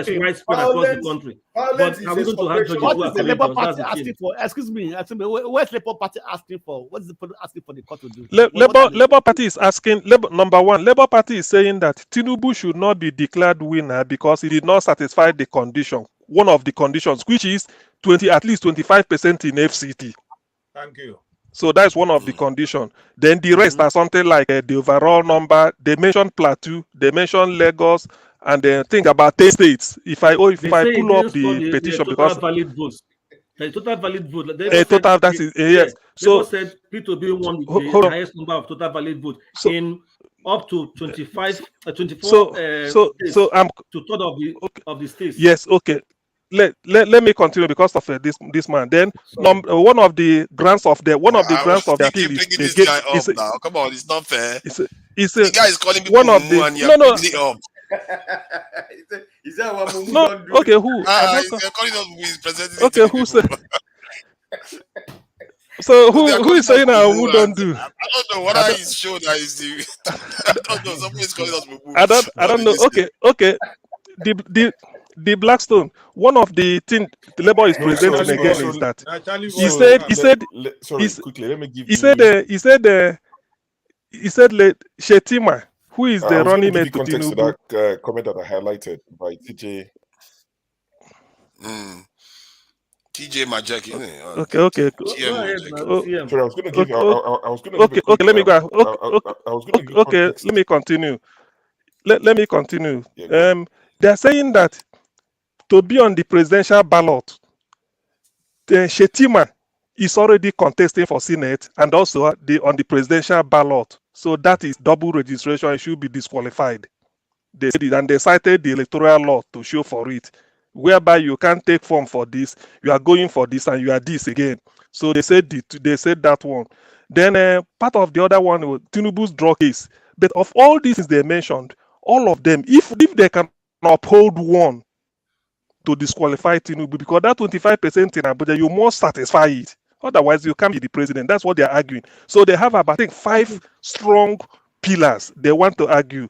is widespread across the country. But are we going to have judges who are Labour Party asking for? Excuse me. Where's Labour Party asking for? What is the party asking for the court to do? Labour Party is asking. Number one, Labour Party is saying that Tinubu should not be declared winner because he did not satisfy the condition. One of the conditions, which is at least 25% in FCT. Thank you. So that's one of the conditions. Then the rest are something like the overall number. They mentioned Plateau, they mentioned Lagos, and then think about 10 states. If I pull up the petition, because valid votes. A total valid vote. Yes. So said P2B won the highest number of total valid votes in up to 24 so I'm to third of the states. Yes, okay. Let me continue because of this man. Then one of the grants of the appeal is they get now. Come on, it's not fair. The guy is calling people one of the and you're up. Is that what Mumu no, don't do? okay, who? He's calling us with presenting. Okay, who said? So who is saying who don't do? I don't know what is shown that is the. I don't know. Somebody's calling us Mumu. I don't know. Okay. The Blackstone, one of the things the Labour is presenting again is that he said Shetima, who is the running mate to context Tinubu. to that comment that I highlighted by TJ. TJ Majek, isn't it? Okay. Sorry, I was going to give. I was going to. Okay, let me go. Okay, let me continue. Let me continue. Yeah, they're saying that to be on the presidential ballot, Shetima is already contesting for Senate and also on the presidential ballot. So that is double registration. It should be disqualified. They said it, and they cited the electoral law to show for it, whereby you can't take form for this, you are going for this, and you are this again. So they said that one. Then part of the other one was Tinubu's drug case. But of all these things they mentioned, all of them, if they can uphold one to disqualify Tinubu, because that 25% in Abuja, you must satisfy it. Otherwise, you can't be the president. That's what they're arguing. So they have about, I think, 5 strong pillars they want to argue.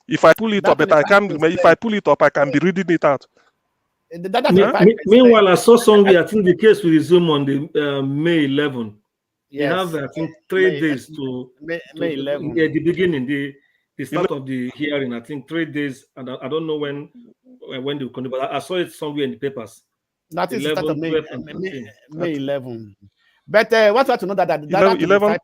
If I pull it up, but I can't. If I pull it up, I can be reading it out. Meanwhile, I saw somewhere. I think the case will resume on the May 11. They have, I think, 3 days to May 11. the beginning, the start of the hearing. I think 3 days, and I don't know when they will continue, but I saw it somewhere in the papers. That is 11, the start of 12, and 13. May 11. But what you have to know that 11.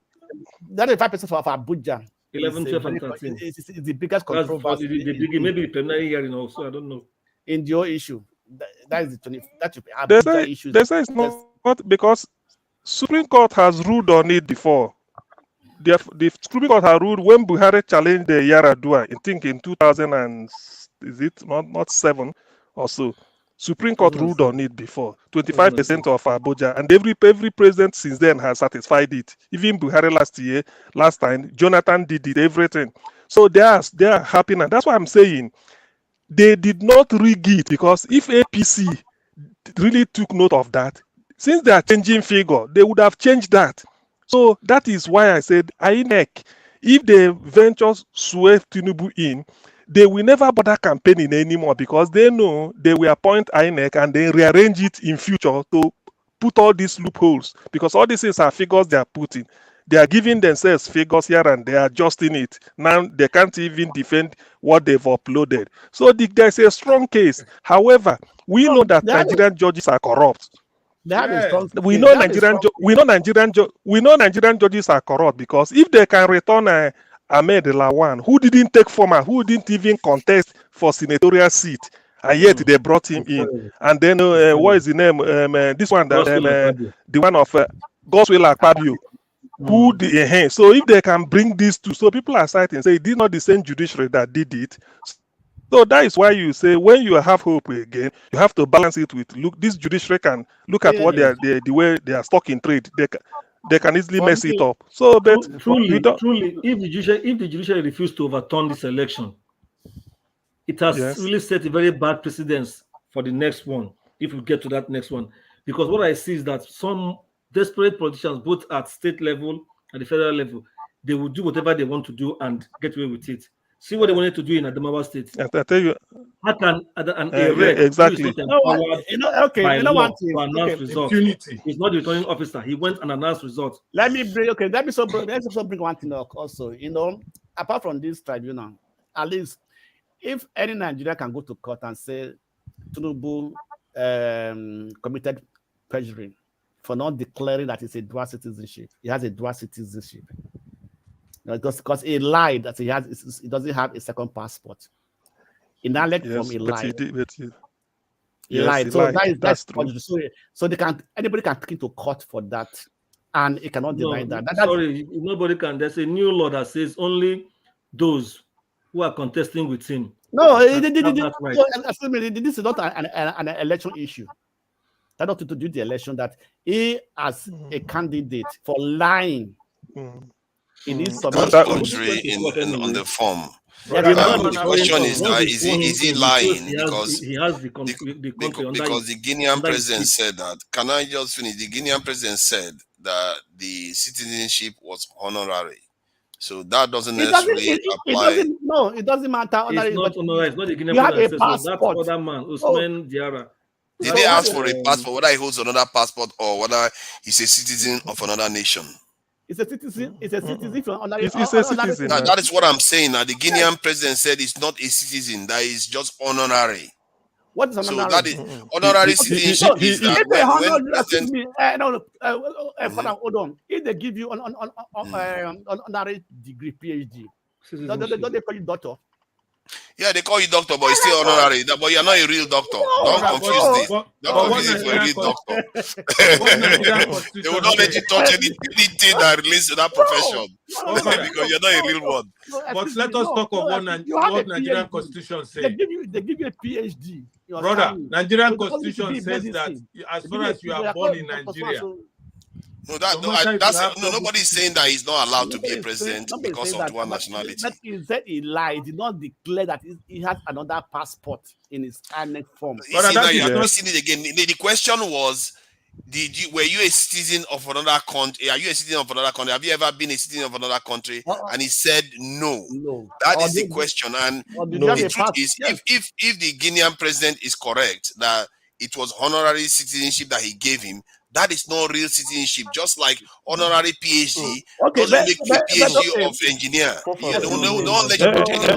That is 5% of Abuja. 11, 12, and 13. It's the biggest That's controversy. the beginning, maybe the preliminary hearing also. I don't know. In your issue, that is the 20. That should be They Abuja say, issue. they say it's not because Supreme Court has ruled on it before. The Supreme Court has ruled when Buhari challenged the Yaradua, I think in 2000 and is it not 7 or so. Supreme Court ruled on it before. 25% of Abuja, and every president since then has satisfied it. Even Buhari last time, Jonathan did it, everything. So they are happy, and that's why I'm saying they did not rig it, because if APC really took note of that, since they are changing figure, they would have changed that. So that is why I said INEC, if they venture swear Tinubu in, they will never bother campaigning anymore, because they know they will appoint INEC and then rearrange it in future to put all these loopholes, because all these things are figures they are putting. They are giving themselves figures here and they are adjusting it. Now they can't even defend what they've uploaded. So there's a strong case. However, we know that Nigerian judges are corrupt. We know Nigerian judges are corrupt, because if they can return Ahmed Lawan, who didn't take former, who didn't even contest for senatorial seat, and yet they brought him in. And then what is the name? This one, the one of Godswill Akpabio, who the so if they can bring these two, so people are citing, say it is not the same judiciary that did it. So that is why you say when you have hope again, you have to balance it with this judiciary can look at what they are the way they are stuck in trade. They can easily mess it up. So, but truly, if the judiciary refuse to overturn this election, it has really set a very bad precedence for the next one, if we get to that next one. Because what I see is that some desperate politicians, both at state level and the federal level, they will do whatever they want to do and get away with it. See what they wanted to do in Adamawa State. I tell you, how can a rep exactly. to announce results? He's not the returning officer. He went and announced results. Let me bring one thing up also. Apart from this tribunal, at least if any Nigerian can go to court and say Tinubu committed perjury for not declaring that it's a dual citizenship, he has a dual citizenship. Because he lied that he doesn't have a second passport. In that form, he lied. He lied. So that's true. So anybody can take him to court for that, and he cannot deny that. Sorry, nobody can. There's a new law that says only those who are contesting with him. No, this is not an election issue. That's not to do the election. That he, as a candidate, for lying. In his contrary on the form. The question is now, is he lying? Because the Guinean president said that. Can I just finish? The Guinean president said that the citizenship was honorary. So that doesn't necessarily apply. It doesn't matter. It's not honorary. It's not the Guinean president. That's other man, Usman Diarra. Did they ask for a passport, whether he holds another passport or whether he's a citizen of another nation? It's a citizen. It's a citizen. It's a citizen. That is what I'm saying. Now, the Guinean president said it's not a citizen. That is just honorary. What is honorary? So that is honorary citizenship. Is that hold on. If they give you an honorary degree, PhD, don't they call you doctor? Yeah, they call you doctor, but it's still honorary. But you're not a real doctor. Don't confuse this. Don't confuse it for a real doctor. They will not let you touch anything that relates to that profession because you're not a real one. But let us talk of what Nigerian Constitution says. They give you a PhD. Brother, Nigerian Constitution says that as far as you are born in Nigeria. Nobody's saying that he's not allowed to be a president because of dual nationality. But he said he lied. He did not declare that he has another passport in his INEC form. You have not seen it again. The question was, were you a citizen of another country? Are you a citizen of another country? Have you ever been a citizen of another country? And he said no. That is the question. And the truth is, if the Guinean president is correct that it was honorary citizenship that he gave him, That is not real citizenship. Just like honorary PhD Okay, doesn't make you PhD okay. of engineer. Yes, Don't let you do anything.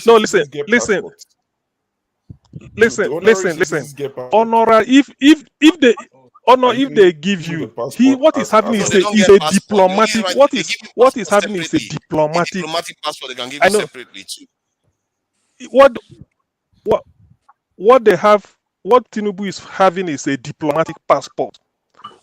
No, listen. Honorary, if they honor, if they give you, what is happening is a diplomatic. What is happening is a diplomatic. Diplomatic passport they can give I you know separately too. what they have. What Tinubu is having is a diplomatic passport.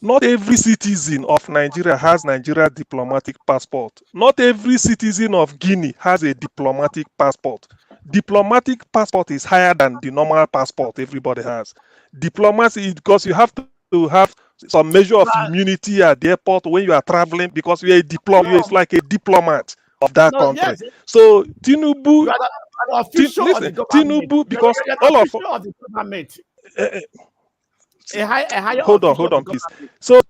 Not every citizen of Nigeria has Nigeria diplomatic passport. Not every citizen of Guinea has a diplomatic passport. Diplomatic passport is higher than the normal passport everybody has. Diplomacy, because you have to have some measure of immunity at the airport when you are traveling, because you're a diplomat. It's like a diplomat of that country. Yes. So Tinubu, You are the official of the government. Tinubu, because you are the all of official of the government. A higher hold on, please. So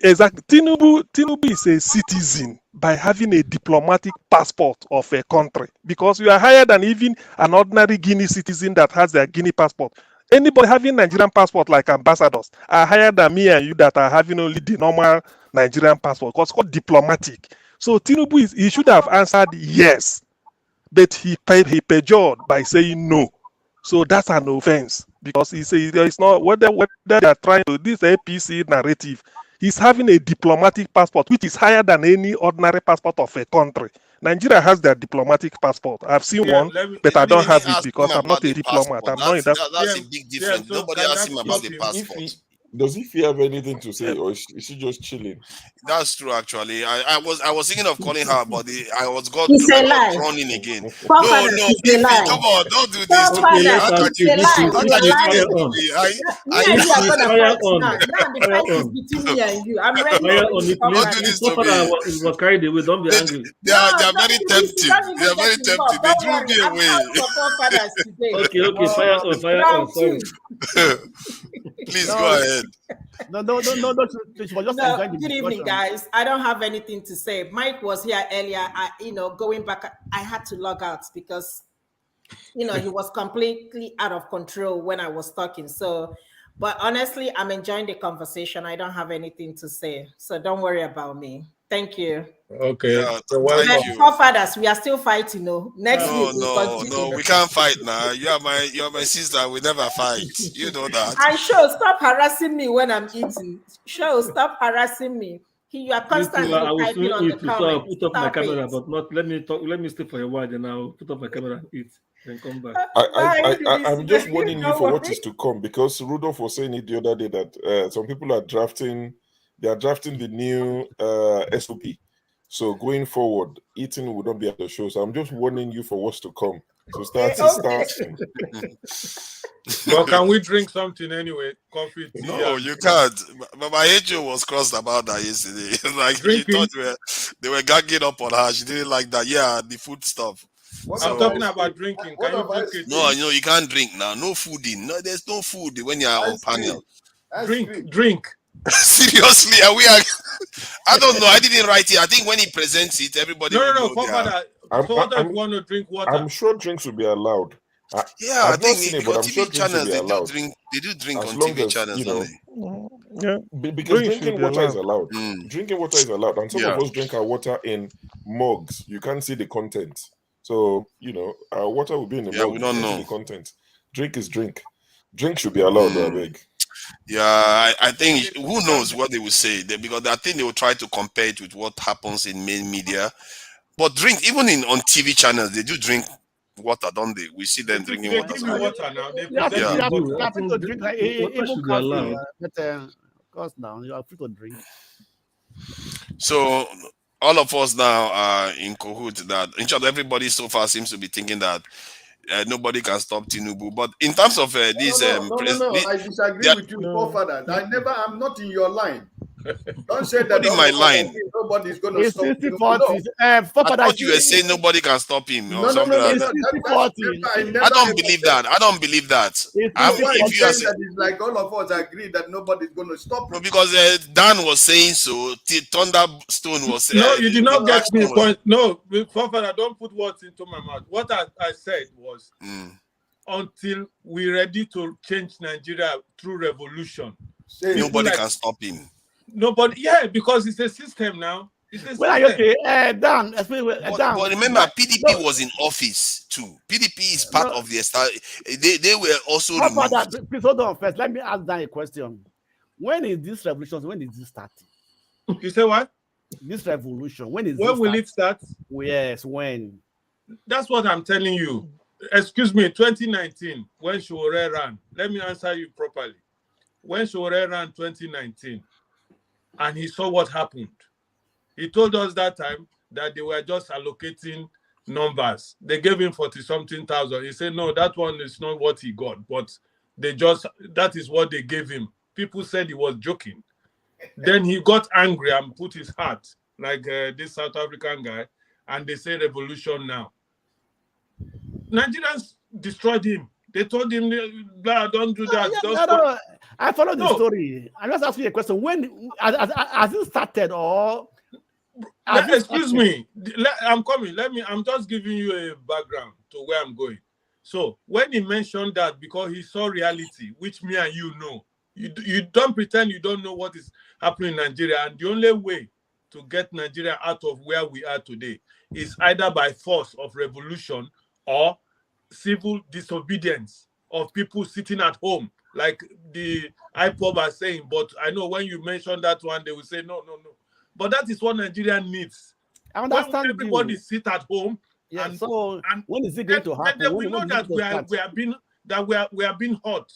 exactly, Tinubu is a citizen by having a diplomatic passport of a country, because you are higher than even an ordinary Guinea citizen that has their Guinea passport. Anybody having Nigerian passport, like ambassadors, are higher than me and you that are having only the normal Nigerian passport, because it's called diplomatic. So Tinubu he should have answered yes, but he perjured by saying no. So that's an offense, because he says there is not whether they are trying to this APC narrative. He's having a diplomatic passport which is higher than any ordinary passport of a country. Nigeria has their diplomatic passport. I've seen one, but I don't have it because I'm not a diplomat. I'm not in that. That's a big difference. Nobody asked him about the passport. Does he have anything to say, or is she just chilling? That's true, actually. I was thinking of calling her, but I was got thrown in again. No, come on, don't do this to me. How can you do this to me? Now the fight is between me and you. I'm ready. Don't do this to me. It was carried away. Don't be angry. They are very tempting. They are very tempting. They drew me away. Okay, fire on. Sorry. Please go ahead. No, good evening, guys. I don't have anything to say. Mike was here earlier. Going back, I had to log out because, he was completely out of control when I was talking. So, but honestly, I'm enjoying the conversation. I don't have anything to say. So don't worry about me. Thank you. Okay. Thank you. Forefathers, we are still fighting. Next week. No, we can't fight now. You are my sister. We never fight. You know that. And stop harassing me when I'm eating. Stop harassing me. You are constantly typing on the comments. I'll put up my camera, but not let me talk. Let me stay for a while, then I'll put up my camera and eat. Then come back. I'm just warning you for what is to come, because Rudolph was saying it the other day that some people are drafting. They are drafting the new SOP. So going forward, eating will not be at the show. So I'm just warning you for what's to come. So start. Well, can we drink something anyway? Coffee, tea? No, you can't. But my HO was crossed about that yesterday. Like she thought they were gagging up on her. She didn't like that. Yeah, the food stuff. I'm talking about drinking. Can you drink it? No, you can't drink now. No food in. No, there's no food when you are on panel. Drink. Seriously, I don't know. I didn't write it. I think when he presents it, everybody. No. I want to drink water. I'm sure drinks will be allowed. I think on TV channels they do drink on TV channels. Because drinking water is allowed. Drinking water is allowed, and some of us drink our water in mugs. You can't see the content, so our water will be in the mug. We don't know the content. Drink is drink. Drink should be allowed. I beg. Yeah, I think who knows what they will say, because I think they will try to compare it with what happens in main media. But drink, even on TV channels, they do drink water, don't they? We see them drinking water. They give you water now. They have to drink like even coffee. But of course, now you are free to drink. So all of us now are in cahoots that, in short, everybody so far seems to be thinking that nobody can stop Tinubu. But in terms of this, I disagree with you, forefather. I'm not in your line. Don't say that. In my line. Nobody's going to stop him. I thought you were saying nobody can stop him or something like that. I don't believe that. I don't believe that. It's like all of us agree that nobody's going to stop him. No, because Dan was saying so. Thunderstone was saying. No, you did not get me point. No, forefather, don't put words into my mouth. What I said was until we're ready to change Nigeria through revolution. Nobody can stop him. Nobody, yeah, because it's a system now. It's a system. Well, okay, Dan. But remember, PDP was in office too. PDP is part of the they were also removed. Please hold on first. Let me ask Dan a question. When is this revolution? When is it starting? You say what? This revolution. When will it start? Yes, when? That's what I'm telling you. Excuse me, 2019, when Showore ran. Let me answer you properly. When Showore ran 2019, and he saw what happened, he told us that time that they were just allocating numbers. They gave him 40-something thousand. He said, no, that one is not what he got, but that is what they gave him. People said he was joking. Then he got angry and put his hat, like this South African guy, and they say revolution now. Nigerians destroyed him. They told him, don't do that. I follow the story. I just ask you a question. When has it started or? Excuse me. I'm coming. I'm just giving you a background to where I'm going. So when he mentioned that, because he saw reality, which me and you know, you don't pretend you don't know what is happening in Nigeria, and the only way to get Nigeria out of where we are today is either by force of revolution or civil disobedience of people sitting at home, like the IPOB are saying. But I know when you mention that one, they will say no. But that is what Nigeria needs. I understand. When everybody sit at home, and when is it going to happen? Then we know that we are being hurt.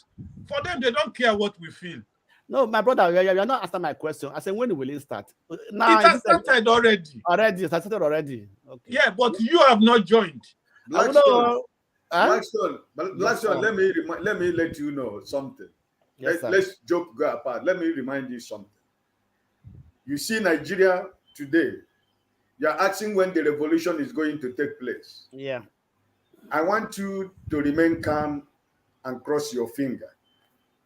For them, they don't care what we feel. No, my brother, you're not answering my question. I said, when will it start? Now, it has started already. It started already. Okay. Yeah, but you have not joined. Blackstone, let me let you know something. Yes, let's joke go apart. Let me remind you something. You see Nigeria today, you're asking when the revolution is going to take place. Yeah. I want you to remain calm and cross your finger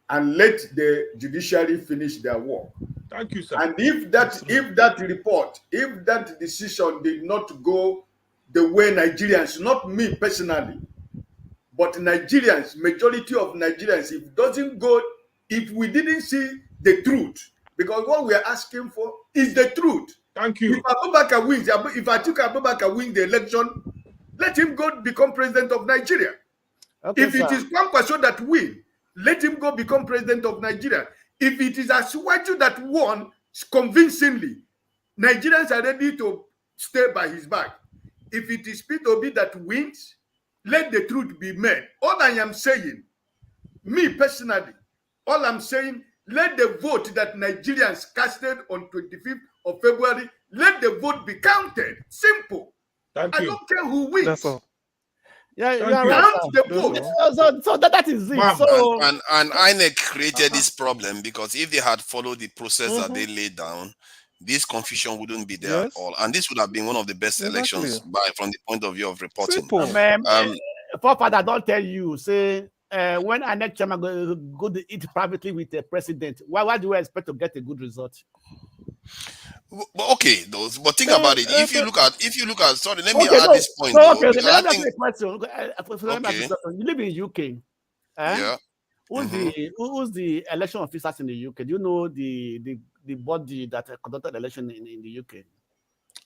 and let the judiciary finish their work. Thank you, sir. And if that decision did not go the way Nigerians, not me personally, but Nigerians, majority of Nigerians, if we didn't see the truth, because what we are asking for is the truth. Thank you. If Abubakar wins the election, let him go become president of Nigeria. Okay, if it is Kwankwaso that wins, let him go become president of Nigeria. If it is Asiwaju that won convincingly, Nigerians are ready to stay by his back. If it is Peter Obi that wins, let the truth be made. All I am saying, me personally, all I'm saying, let the vote that Nigerians casted on 25th of February, let the vote be counted. Simple. I don't care who wins. That's all. Yeah, count the vote. So that is it. And INEC created this problem because if they had followed the process that they laid down, this confusion wouldn't be there at all. And this would have been one of the best elections from the point of view of reporting. Forefather, don't tell you, say, when INEC chairman go to eat privately with the president, why do you expect to get a good result? But okay, but think about it. If you look at, sorry, let me add this point. Let me ask you a question. You live in UK. Yeah. Who's the election officers in the UK? Do you know the body that conducted the election in the UK?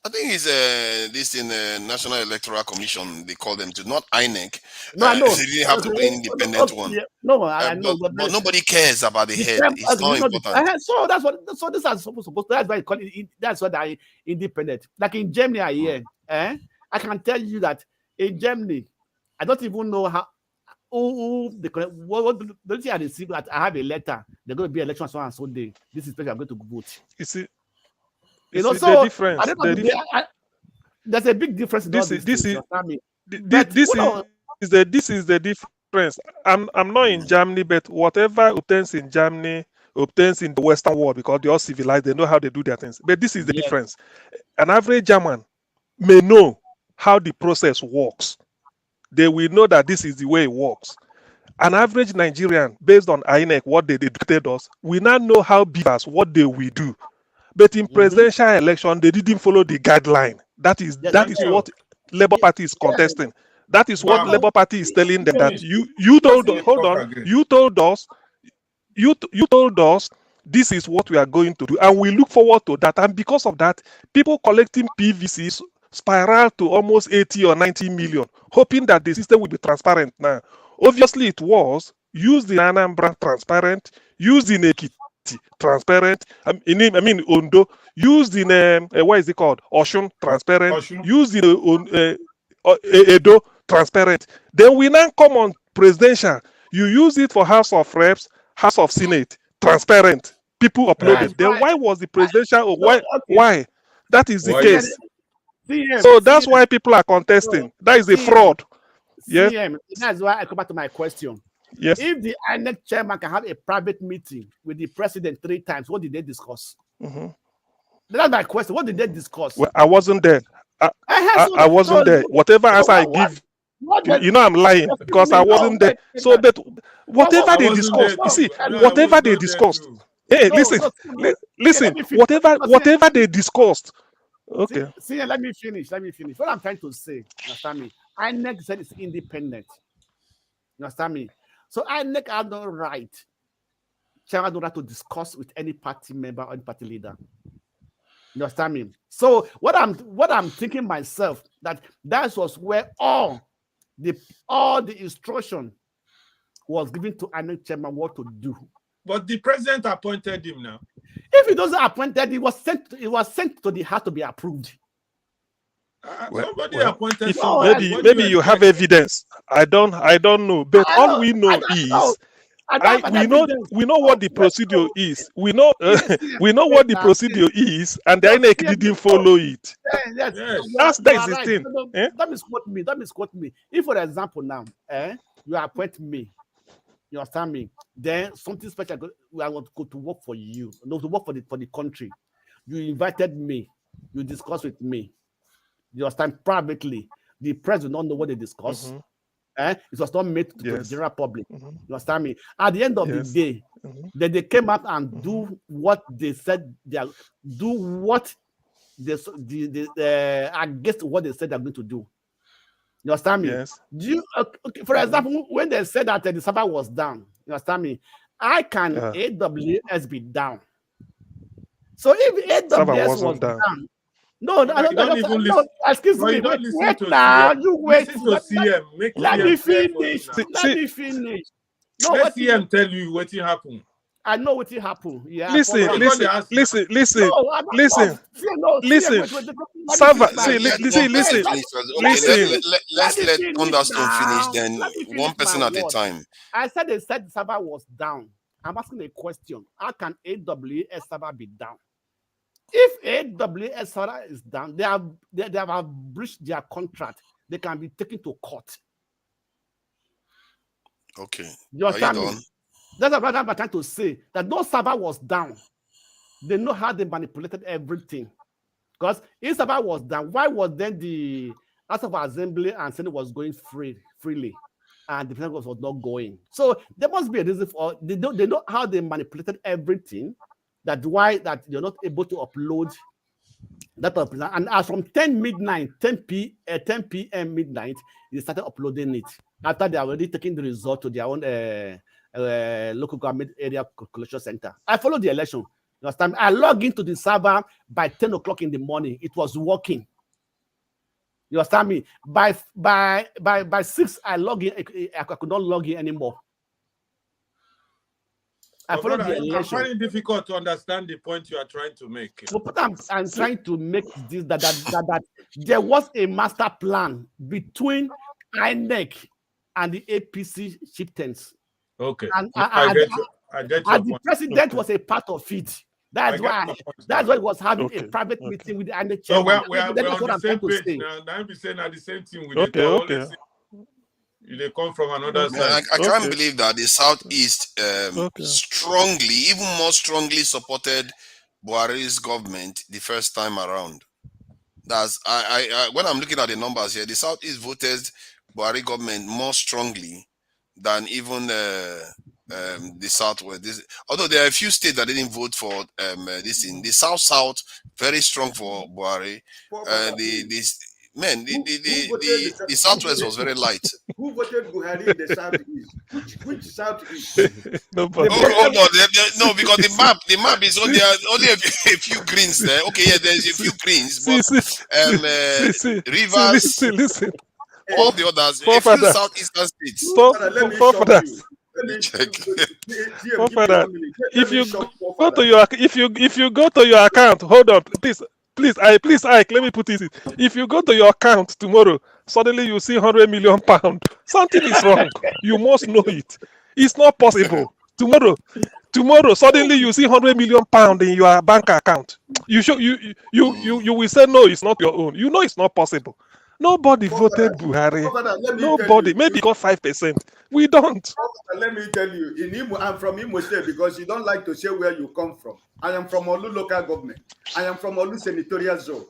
I think it's this in the National Electoral Commission. They call them to, not INEC. No, I know. They didn't have to be an independent one. Yeah. No, I know, but nobody cares about the head. It's not important. So that's what. So this is supposed to. That's why call it. That's why they're independent. Like in Germany, I can tell you that in Germany, I don't even know how. What don't you receive that I have a letter? They're going to be election so and so day. This is where I'm going to vote. You see. So the difference. There's a big difference. This is the difference. I'm not in Germany, but whatever obtains in Germany obtains in the Western world because they're all civilized. They know how they do their things. But this is the difference. An average German may know how the process works. They will know that this is the way it works. An average Nigerian, based on INEC, what they dictated us, we now know how beavers, what they will do. But in presidential election, they didn't follow the guideline. That is what Labour Party is contesting. That is what Labour Party is telling them, that you told us, hold on, you told us this is what we are going to do, and we look forward to that. And because of that, people collecting PVCs spiral to almost 80 or 90 million, hoping that the system will be transparent now. Obviously, it was used in Anambra, transparent, used in Ekiti, transparent. I mean Ondo, used in what is it called? Oshun, transparent. Used in Edo, transparent. Then we now come on presidential. You use it for House of Reps, House of Senate, transparent. People uploaded. Then why was the presidential? Why? That is the case. So that's why people are contesting. That is a fraud. Yes. That's why I come back to my question. Yes. If the INEC chairman can have a private meeting with the president 3 times, what did they discuss? That's my question. What did they discuss? Well, I wasn't there. I wasn't there. Whatever answer I give, you know, I'm lying because I wasn't there. So, but whatever they discussed, you see, whatever they discussed. Hey, listen. Whatever they discussed. Okay. See, let me finish. What I'm trying to say, understand me? INEC said it's independent. You understand me? So INEC has no right. Chairman no right to discuss with any party member or any party leader. You understand me? So what I'm thinking myself, that was where all the instruction was given to INEC chairman what to do. But the president appointed him now. If he doesn't appoint, it was sent to the House to be approved. Somebody appointed. Maybe you have evidence. I don't know. But all we know is we know what the procedure is. We know what the procedure is, and the INEC didn't follow it. Yes. That is the thing. That means quote me. If, for example, now you appoint me, you understand me? Then something special, I want to go to work for you, no, to work for the country. You invited me, you discussed with me. You understand, privately. The press will not know what they discussed. It was not made to the general public. You understand me? At the end of the day, then they came out and do what they said. Do what they against what they said they're going to do. You understand me? Yes. For example, when they said that the server was down, you understand me? I can AWS be down. So if AWS was down, excuse me. Wait now. You wait. Let me finish. Let me finish. No, let CM tell you what happened. I know what happened. Yeah. Listen. Server, listen. Let's let Thunderstone finish. Then one person at a time. I said they said the server was down. I'm asking a question. How can AWS server be down? If AWS server is down, they have breached their contract. They can be taken to court. Okay. You understand me? That's what I'm trying to say. That no server was down. They know how they manipulated everything. Because if server was down, why was then the House of Assembly and Senate was going freely, and the President was not going? So there must be a reason for they know how they manipulated everything. That's why that you're not able to upload that. And as from 10 p.m. midnight, they started uploading it after they already taking the result to their own local government area collection center. I followed the election. Last time I logged into the server by 10 o'clock in the morning. It was working. You understand me? By 6, I log in. I could not log in anymore. I followed the election. I find it difficult to understand the point you are trying to make. So what I'm trying to make this that there was a master plan between INEC and the APC chieftains. Okay. And the president was a part of it. That's why it was having a private meeting with the INEC chairman. So we're on the same page now. Now I'm saying at the same thing with they come from another side. I can't believe that the Southeast strongly, even more strongly supported Buhari's government the first time around. That's I when I'm looking at the numbers here, the Southeast voted Buhari government more strongly than even the Southwest. Although there are a few states that didn't vote for this in the South very strong for Buhari. man, the Southwest was very light. Who voted Buhari in the Southeast? Which Southeast? Nobody. Hold on. No, because the map is only a few greens there. Okay, yeah, there's a few greens, but Rivers, listen. all the others, a few southeastern states. If you go to your account, hold on, please, Ike, let me put this in. If you go to your account tomorrow, suddenly you see £100 million. Something is wrong. You must know it. It's not possible. Tomorrow, suddenly you see £100 million in your bank account. You will say no, it's not your own. You know it's not possible. Nobody voted Buhari. Nobody. Maybe got 5%. We don't. Let me tell you, in Imo, I'm from Imo State because you don't like to say where you come from. I am from Olu local government. I am from Olu senatorial zone.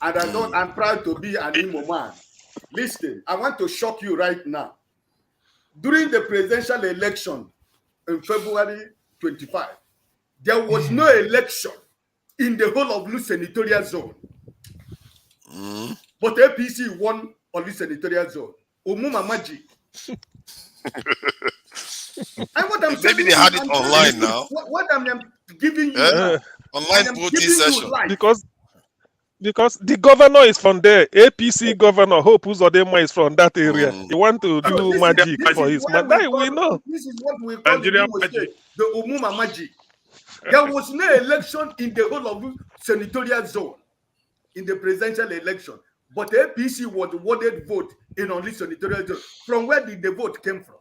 And I'm proud to be an Imo man. Listen, I want to shock you right now. During the presidential election in February 25, there was no election in the whole of Olu senatorial zone. But APC won Olu senatorial zone. Umuma Magic. Maybe they had it online now. What I'm giving you online voting session. Because the governor is from there. APC governor Hope Uzodinma is from that area. He want to do magic for his man. We know. This is what we call the Umuma Magic. There was no election in the whole of senatorial zone in the presidential election. But APC was awarded vote in only senatorial zone. From where did the vote came from?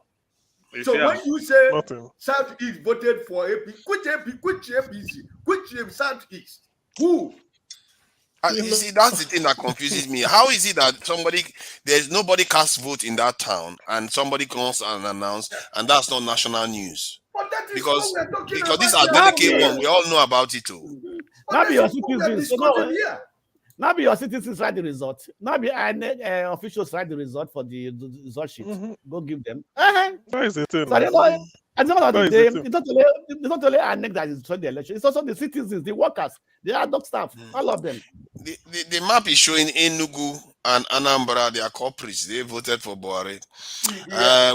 So when you say Southeast voted for APC, which APC? Which Southeast? Who? You see, that's the thing that confuses me. How is it that there's nobody cast vote in that town and somebody comes and announce, and that's not national news? Because these are delicate one. We all know about it too. Now be your citizens. Now be your citizens write the result. Now be officials write the result for the result sheet. Go give them. That is the thing. So at the end of the day, it's not only ANEC that is trying the election. It's also the citizens, the workers, the ad hoc staff, all of them. The map is showing Enugu and Anambra, they are culprits. They voted for Buhari.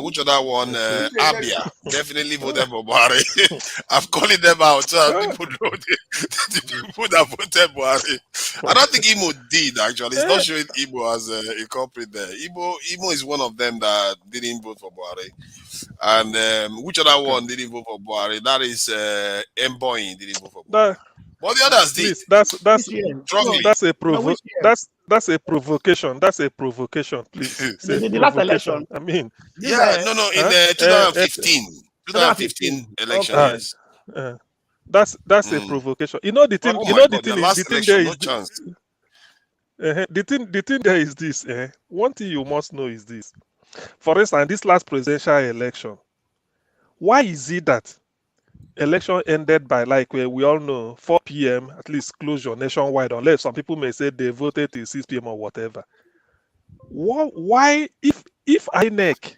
Which other one? Abia definitely voted for Buhari. I'm calling them out so people know the people that voted Buhari. I don't think Imo did actually. It's not showing Imo as a culprit there. Imo is one of them that didn't vote for Buhari. And which other one didn't vote for Buhari? That is Mboin didn't vote for Buhari. But the others did. That's a provocation. That's a provocation, please. The last election. I mean, in the 2015 election. Yes. That's a provocation. You know the thing. The thing there is this. One thing you must know is this. For instance, this last presidential election, why is it that election ended by, like we all know, 4 p.m. at least closure nationwide, unless some people may say they voted till 6 p.m. or whatever. Why, if INEC,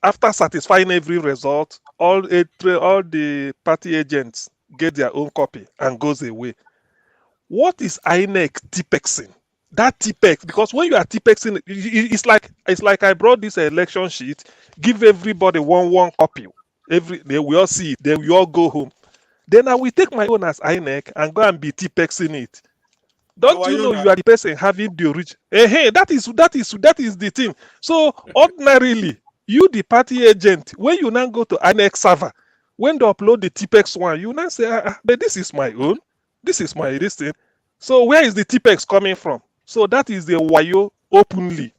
after satisfying every result, all the party agents get their own copy and goes away, what is INEC TPEXing? That TPEX, because when you are TPEXing, it's like I brought this election sheet, give everybody one copy. They will all see it, then we all go home. Then I will take my own as INEC and go and be TPEXing it. Don't you know you are the person having the origin? That is the thing. So ordinarily, you the party agent, when you now go to INEC server, when they upload the TPEX one, you now say, but this is my own. This is my this thing. So where is the TPEX coming from? So that is the wayo openly.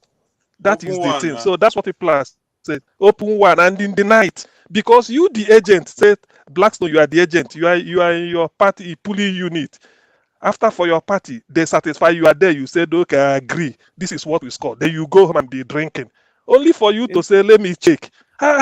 That is the thing. So that's what people are saying. Open one, and in the night, because you the agent said Blackstone, you are the agent. You are in your party pulling unit. After for your party, they satisfy you are there. You said, okay, I agree. This is what we score. Then you go home and be drinking. Only for you to say, let me check.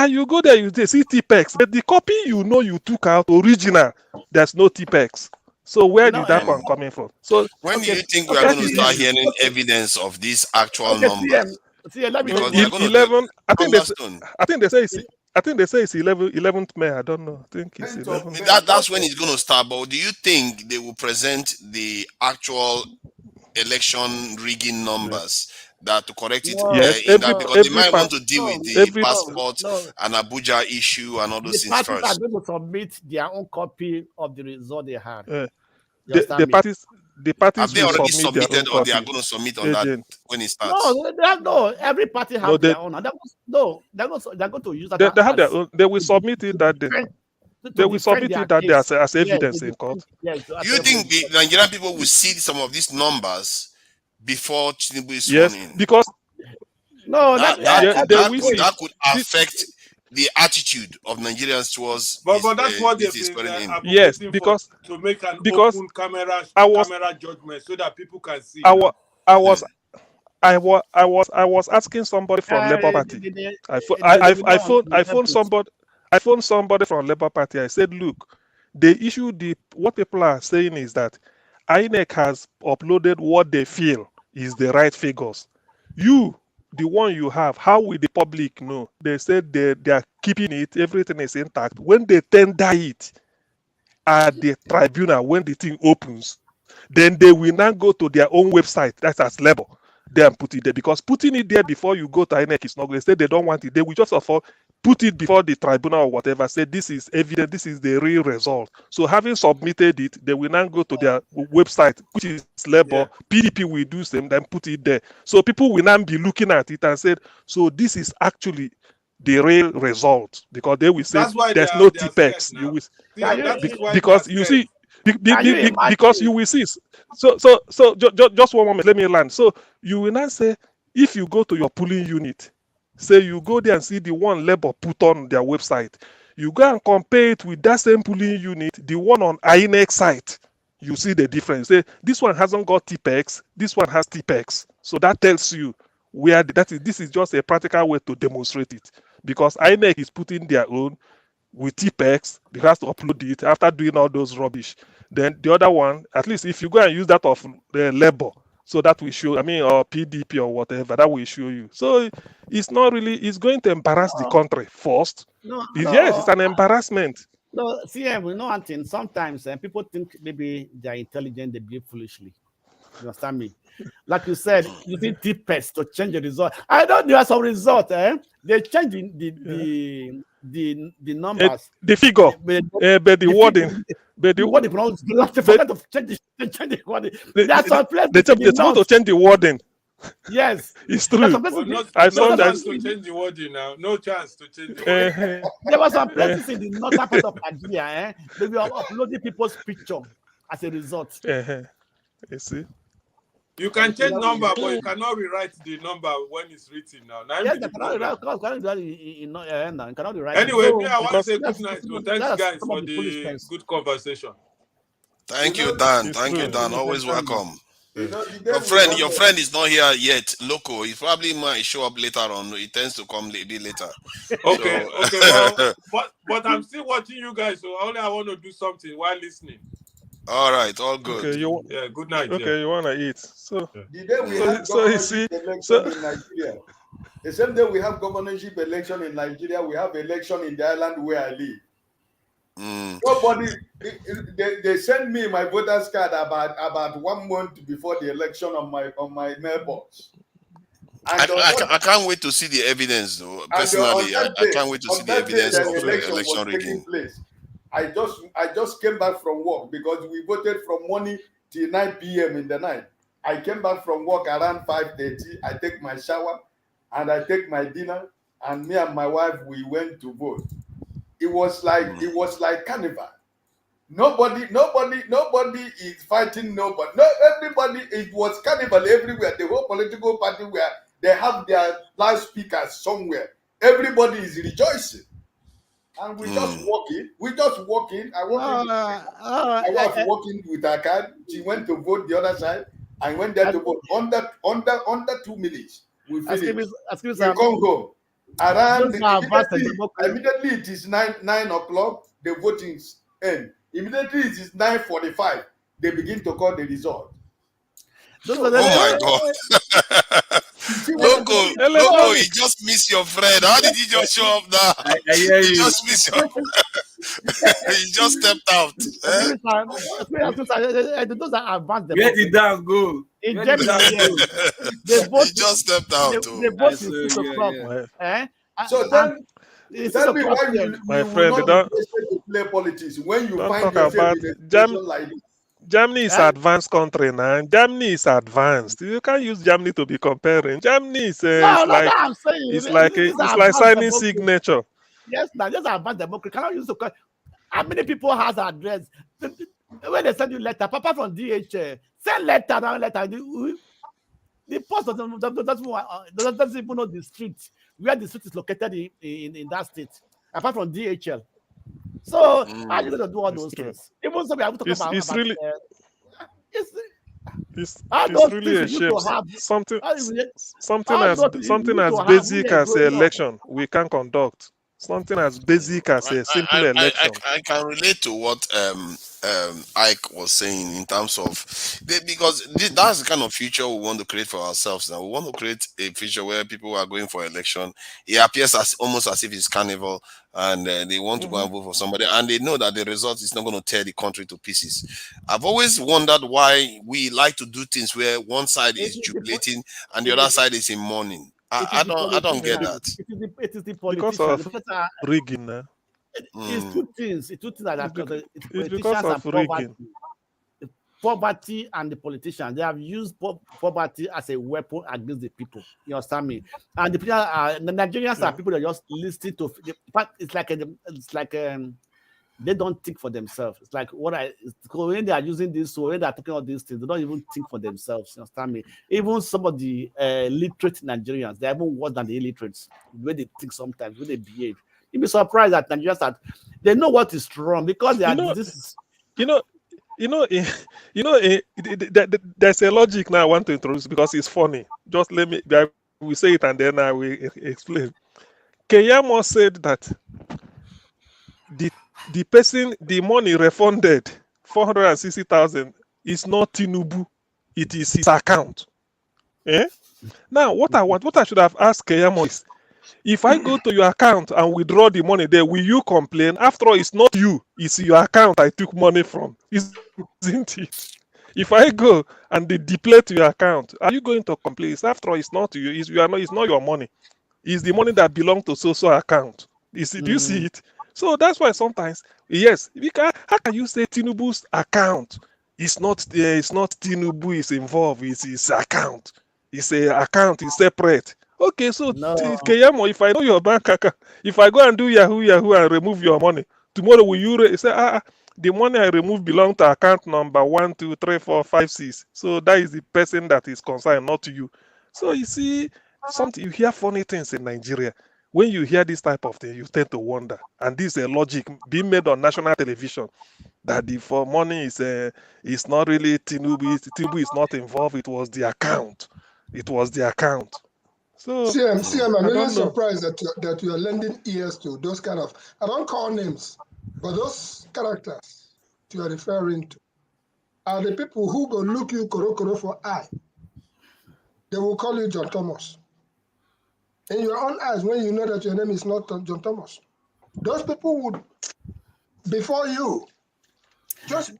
You go there, you see TPEX. But the copy you took out original, there's no TPEX. So where did that one coming from? So when do you think we are going to start hearing evidence of these actual numbers? Because 11. I think they say it's 11th May. I don't know. I think it's 11th. That's when it's going to start. But do you think they will present the actual election rigging numbers that to correct it Yes, in that, because they might want party, to deal with the every passport and Abuja issue and all those The things parties are first. going to submit their own copy of the result they had. the parties Have they will already submit their own submitted or they are copy. going to submit on that Agent. when it starts? No, every party have No, their own. And they're going to use that. They have their own. They will submit it that day. They will submit it that day as evidence in court. You think the Nigerian people will see some of these numbers before Tinubu is Yes, sworn in? because that could affect the attitude of Nigerians towards But that's what they've this been swearing in. Yes, advocating because to make an because open camera judgment so that people can see. I was asking somebody from Labour Party. I phoned somebody from Labour Party. I said, look, what people are saying is that INEC has uploaded what they feel is the right figures. The one you have, how will the public know? They said they are keeping it, everything is intact. When they tender it at the tribunal, when the thing opens, then they will now go to their own website, that's as Labour, then put it there. Because putting it there before you go to INEC is not good. They say they don't want it. They will just put it before the tribunal or whatever, say this is evident, this is the real result. So having submitted it, they will now go to their website, which is Labour. PDP will do same, then put it there. So people will now be looking at it and say, so this is actually the real result, because they will say there's no TPEX. You will, because you see, because you will see. So just one moment, let me land. So you will now say, if you go to your polling unit, say you go there and see the one Labour put on their website, you go and compare it with that same polling unit, the one on INEC site, you see the difference. Say this one hasn't got TPEX, this one has TPEX. So that tells you where this is just a practical way to demonstrate it, because INEC is putting their own with TPEX, because has to upload it after doing all those rubbish. Then the other one, at least if you go and use that of Labour, so that will show, or PDP or whatever, that will show you. So it's not really, it's going to embarrass the country first. Yes, it's an embarrassment. No, CM, we know one thing. Sometimes people think maybe they're intelligent, they behave foolishly. You understand me? Like you said, using TPEX to change the result. I know there are some results, They're changing the numbers. The figure, but the wording. But the wording, they forgot to change the wording. That's some place. They want to change the wording. Yes, it's true. I saw that to change the wording now. No chance to change the wording. There were some places in the northern part of Nigeria, they were uploading people's picture as a result. You see. You can change number, but you cannot rewrite the number when it's written now. Yes, you cannot rewrite. Anyway, I want to say good night. So thanks, guys, for the good conversation. Thank you, Dan. Thank you, Dan. Always welcome. Your friend is not here yet. Loco, he probably might show up later on. He tends to come a bit later. Okay, well, but I'm still watching you guys, so I want to do something while listening. All right, all good. Okay, good night. Okay, you wanna eat? So the day we have governorship election in Nigeria, the same day we have governorship election in Nigeria, we have election in the island where I live. Nobody, they send me my voter's card about 1 month before the election on my mailbox. I can't wait to see the evidence, though. Personally, I can't wait to see the evidence of the election rigging. I just came back from work because we voted from morning till 9 p.m. in the night. I came back from work around 5:30. I take my shower and I take my dinner, and me and my wife, we went to vote. It was like carnival. Nobody is fighting nobody. No, everybody, it was carnival everywhere. The whole political party they have their loudspeakers somewhere. Everybody is rejoicing. And we just walking. I was walking with her card. She went to vote the other side. I went there to vote. Under 2 minutes, we finished. We come home. Around immediately it is 9 o'clock. The voting end. Immediately it is 9:45. They begin to call the result. Oh my God. Loco, you just miss your friend. How did he just show up now? I hear you you. just miss your friend. He just stepped out. Those are advanced. Where did that go? In Where did Germany, that go? they both He just stepped out. they both in 6 o'clock. So tell me why you My will friend, not don't be interested to play politics when you don't find talk yourself about in a situation like this. Germany is advanced country now. Germany is advanced. You can't use Germany to be comparing. Germany is No, that's what I'm saying. it's like signing signature. Yes, now just advanced democracy. Cannot use the how many people has address? When they send you letter, apart from DHL, send letter now letter. The post doesn't even know the street where the street is located in that state, apart from DHL. So how are you going to do all those things? Even so, we have to talk about. It's really a shame. Something as basic as election we can conduct. Something as basic as a simple election. I can relate to what Ike was saying in terms of because that's the kind of future we want to create for ourselves now. We want to create a future where people are going for election. It appears almost as if it's carnival, and they want to go and vote for somebody, and they know that the result is not going to tear the country to pieces. I've always wondered why we like to do things where one side is jubilating and the other side is in mourning. I don't get that. It is the Because politicians. of rigging. It's two things. It's two things that It's politicians because of and rigging. poverty and the politicians. They have used poverty as a weapon against the people. You understand me? And the people the Nigerians are people that just listen to. It's like they don't think for themselves. It's like when they are using this, so when they are talking about these things, they don't even think for themselves. You understand me? Even some of the literate Nigerians, they're even worse than the illiterates. The way they think sometimes, the way they behave. You'd be surprised that Nigerians they know what is wrong because they are there's a logic now I want to introduce because it's funny. Just let me we say it and then I will explain. Keyamo said that the money refunded 460,000 is not Tinubu, it is his account. Now what I should have asked Keyamo is, if I go to your account and withdraw the money there, will you complain? After all, it's not you, it's your account I took money from, isn't it? If I go and they deplete your account, are you going to complain? After all, it's not you, it's not your money. It's the money that belongs to so account. Do you see it? So that's why sometimes, yes, how can you say Tinubu's account? It's not Tinubu is involved, it's his account. It's a account, it's separate. Okay, so Keyamo, if I know your bank account, if I go and do Yahoo and remove your money, tomorrow will you say, the money I remove belongs to account number 1, 2, 3, 4, 5, 6. So that is the person that is concerned, not you. So you see, you hear funny things in Nigeria. When you hear this type of thing, you tend to wonder. And this is a logic being made on national television that the for money is not really Tinubu. Tinubu is not involved. It was the account. It was the account. So I'm really surprised that you are lending ears to those kind of, I don't call names, but those characters you are referring to are the people who go look you koro for eye. They will call you John Thomas. In your own eyes, when you know that your name is not John Thomas, those people would, before you, just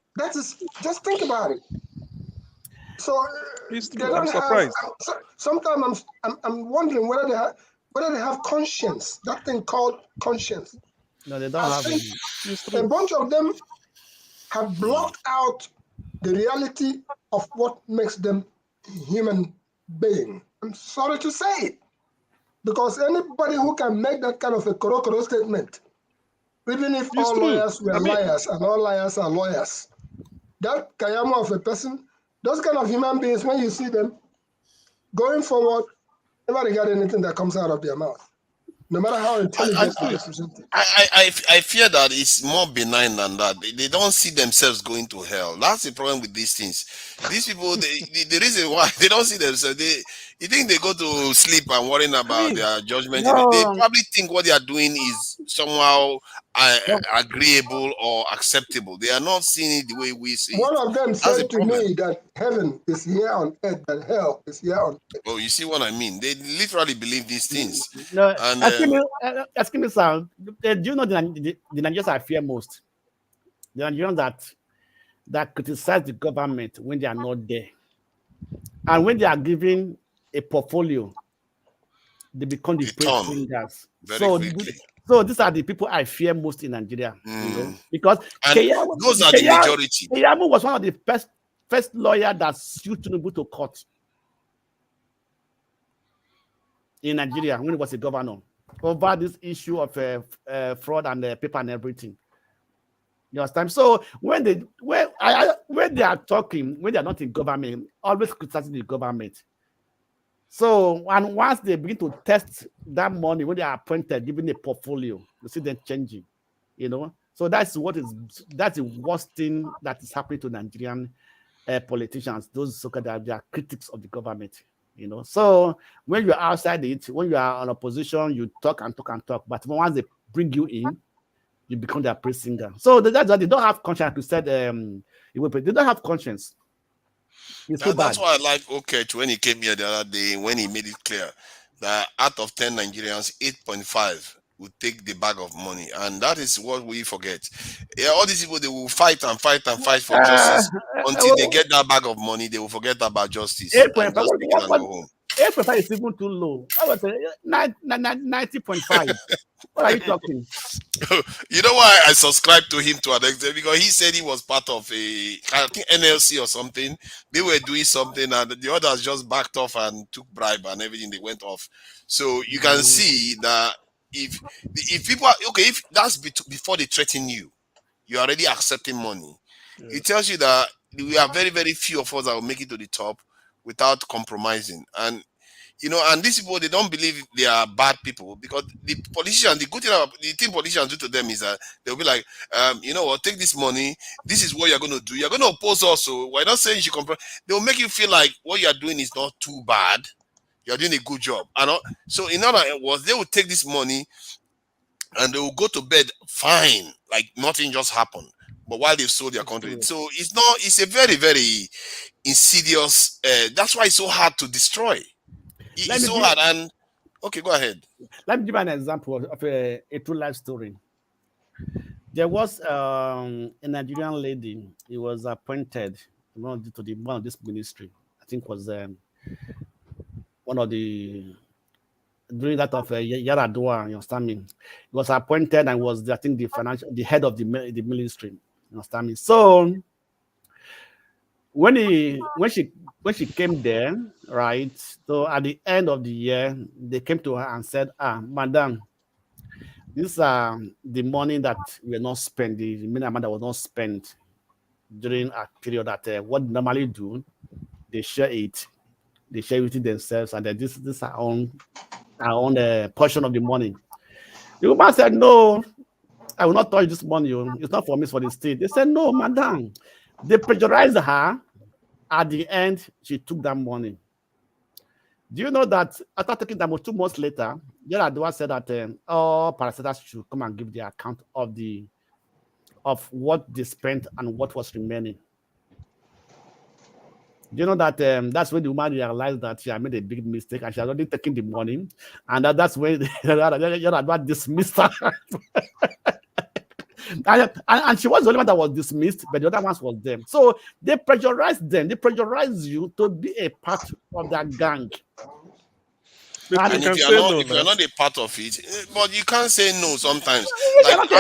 think about it. So I'm surprised. Sometimes I'm wondering whether they have conscience. That thing called conscience. No, they don't have it. A bunch of them have blocked out the reality of what makes them human being. I'm sorry to say it. Because anybody who can make that kind of a koro statement, even if all lawyers were liars and all liars are lawyers, that Kayamo of a person, those kind of human beings, when you see them going forward, never regard anything that comes out of their mouth, no matter how intelligent they present it. I fear that it's more benign than that. They don't see themselves going to hell. That's the problem with these things. These people, the reason why they don't see themselves, you think they go to sleep and worrying about their judgment. They probably think what they are doing is somehow agreeable or acceptable. They are not seeing it the way we see One it. of them That's said the to problem. me that heaven is here on earth, that hell is here on earth. Oh, you see what I mean? They literally believe these things. No, And asking me, sir, do you know the Nigerians I fear most? The Nigerians that criticize the government when they are not there. And when they are given a portfolio, they become the praise singers. So these are the people I fear most in Nigeria, you know, because those are the majority. Keyamu was one of the first lawyer that sued Tinubu to court in Nigeria when he was a governor over this issue of fraud and paper and everything. You understand? So when they are talking, when they are not in government, always criticizing the government. So, and once they begin to test that money, when they are appointed, given a portfolio, you see them changing, you know. So that's the worst thing that is happening to Nigerian politicians. Those so-called they are critics of the government, you know. So when you're outside it, when you are on opposition, you talk and talk and talk. But once they bring you in, you become their praise singer. So that's why they don't have conscience. You said they don't have conscience. That's why I like Okech when he came here the other day, when he made it clear that out of 10 Nigerians, 8.5 would take the bag of money. And that is what we forget. Yeah, all these people, they will fight and fight and fight for justice. Until they get that bag of money, they will forget about justice. 8.5 and just take it and go home. 8.5 is even too low. I was 90.5. What are you talking? You know why I subscribed to him to an extent? Because he said he was part of I think NLC or something. They were doing something and the others just backed off and took bribe and everything. They went off. So you can see that if people are okay, if that's before they threaten you, you're already accepting money. Yeah. It tells you that we are very, very few of us that will make it to the top without compromising. And you know, and these people, they don't believe they are bad people because the politicians, the good thing about the thing politicians do to them is that they'll be like, you know what, take this money, this is what you're going to do. You're going to oppose us, so we're not saying you should compromise. They'll make you feel like what you're doing is not too bad. You're doing a good job. And so in other words, they will take this money and they will go to bed fine, like nothing just happened. But while they've sold their country. So it's a very, very insidious, that's why it's so hard to destroy. It's so hard. And okay, go ahead. Let me give an example of a true life story. There was a Nigerian lady. He was appointed to one of this ministry. I think was one of the during that of Yaradua. You understand me? He was appointed and was I think the head of the ministry. You understand me? So when she came there, right? So at the end of the year, they came to her and said, madam, these are the money that were not spent, the minimum amount that was not spent during a period that what they normally do, they share it with themselves, and then this is our own portion of the money. The woman said, no, I will not touch this money. It's not for me, it's for the state. They said, no, madam. They pressurized her. At the end, she took that money. Do you know that after taking that money, 2 months later, Yaradua said that all parastatals should come and give the account of what they spent and what was remaining. Do you know that that's when the woman realized that she had made a big mistake and she had already taken the money, and that's when Yaradua dismissed her. And she was the only one that was dismissed, but the other ones was them. So they pressurized them. They pressurized you to be a part of that gang. And if you're not a part of it, but you can't say no sometimes. Like,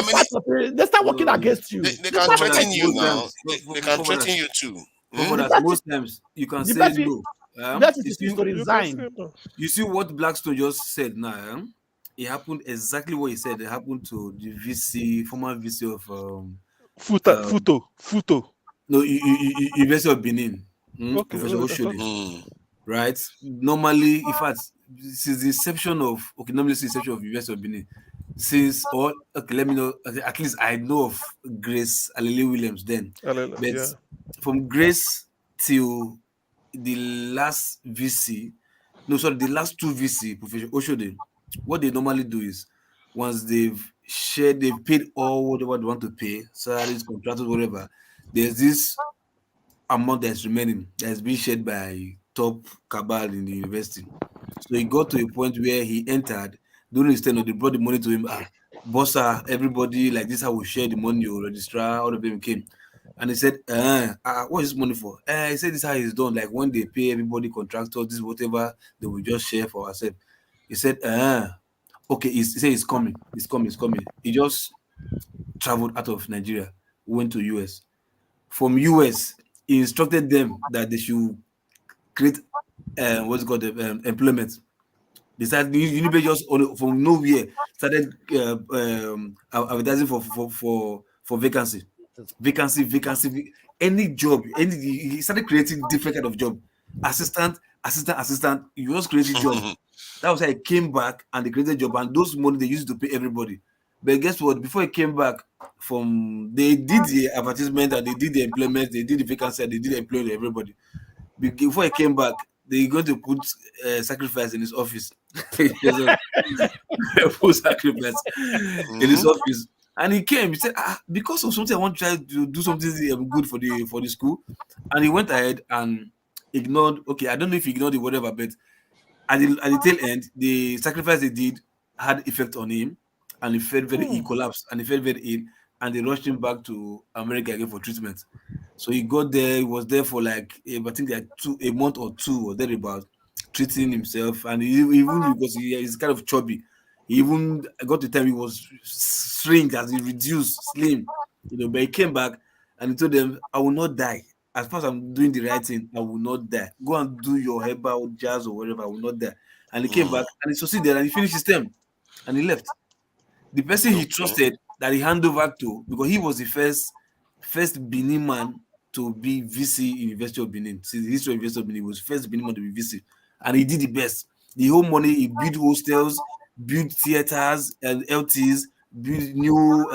they start working against you. They can threaten you now. They can threaten you too. Most times you can say no. That is to resign. You see what Blackstone just said now. It happened exactly what he said. It happened to the former VC of Futo. No, University of Benin. Professor Oshodi. Right? Normally, in fact, since the inception of University of Benin, let me know, at least I know of Grace Alele Williams then. But from Grace till the last VC, the last two VC, Professor Oshodi, what they normally do is once they've shared, they've paid all whatever they want to pay, salaries, contractors, whatever. There's this amount that's remaining that's being shared by top cabal in the university. So he got to a point where he entered during his tenure. They brought the money to him. Bossa, everybody, like this, how we share the money, your registrar, all of them came. And he said, what is this money for? He said, this is how it's done. Like when they pay everybody, contractors, this, whatever, they will just share for ourselves. He said, okay, he said it's coming. He just traveled out of Nigeria, went to US. From US, he instructed them that they should create what's called employment. They started Unibe just from nowhere started advertising for vacancy, any job. He started creating different kind of job, assistant. He was creating job. That was how he came back and they created job, and those money they used to pay everybody. But guess what? Before he came back they did the advertisement and they did the employment, they did the vacancy, and they did employ everybody. Before he came back, they going to put sacrifice in his office. Full sacrifice in his office. And he came, he said, because of something I want to try to do something good for the school. And he went ahead and ignored, okay, I don't know if he ignored it, whatever, but at the tail end, the sacrifice they did had effect on him, and he collapsed, and he felt very ill, and they rushed him back to America again for treatment. So he got there, he was there for like, I think like a month or two or thereabout, treating himself, and even because he's kind of chubby, he even got to the time he was shrink as he reduced, slim, but he came back and he told them, I will not die. As far as I'm doing the right thing, I will not die. Go and do your herbal jazz or whatever, I will not die. And he came back and he succeeded and he finished his term and he left. The person he trusted that he handed over to, because he was the first Benin man to be VC in University of Benin. See, the history of University of Benin was first Benin man to be VC, and he did the best. The whole money, he built hostels, built theaters and LTs, built new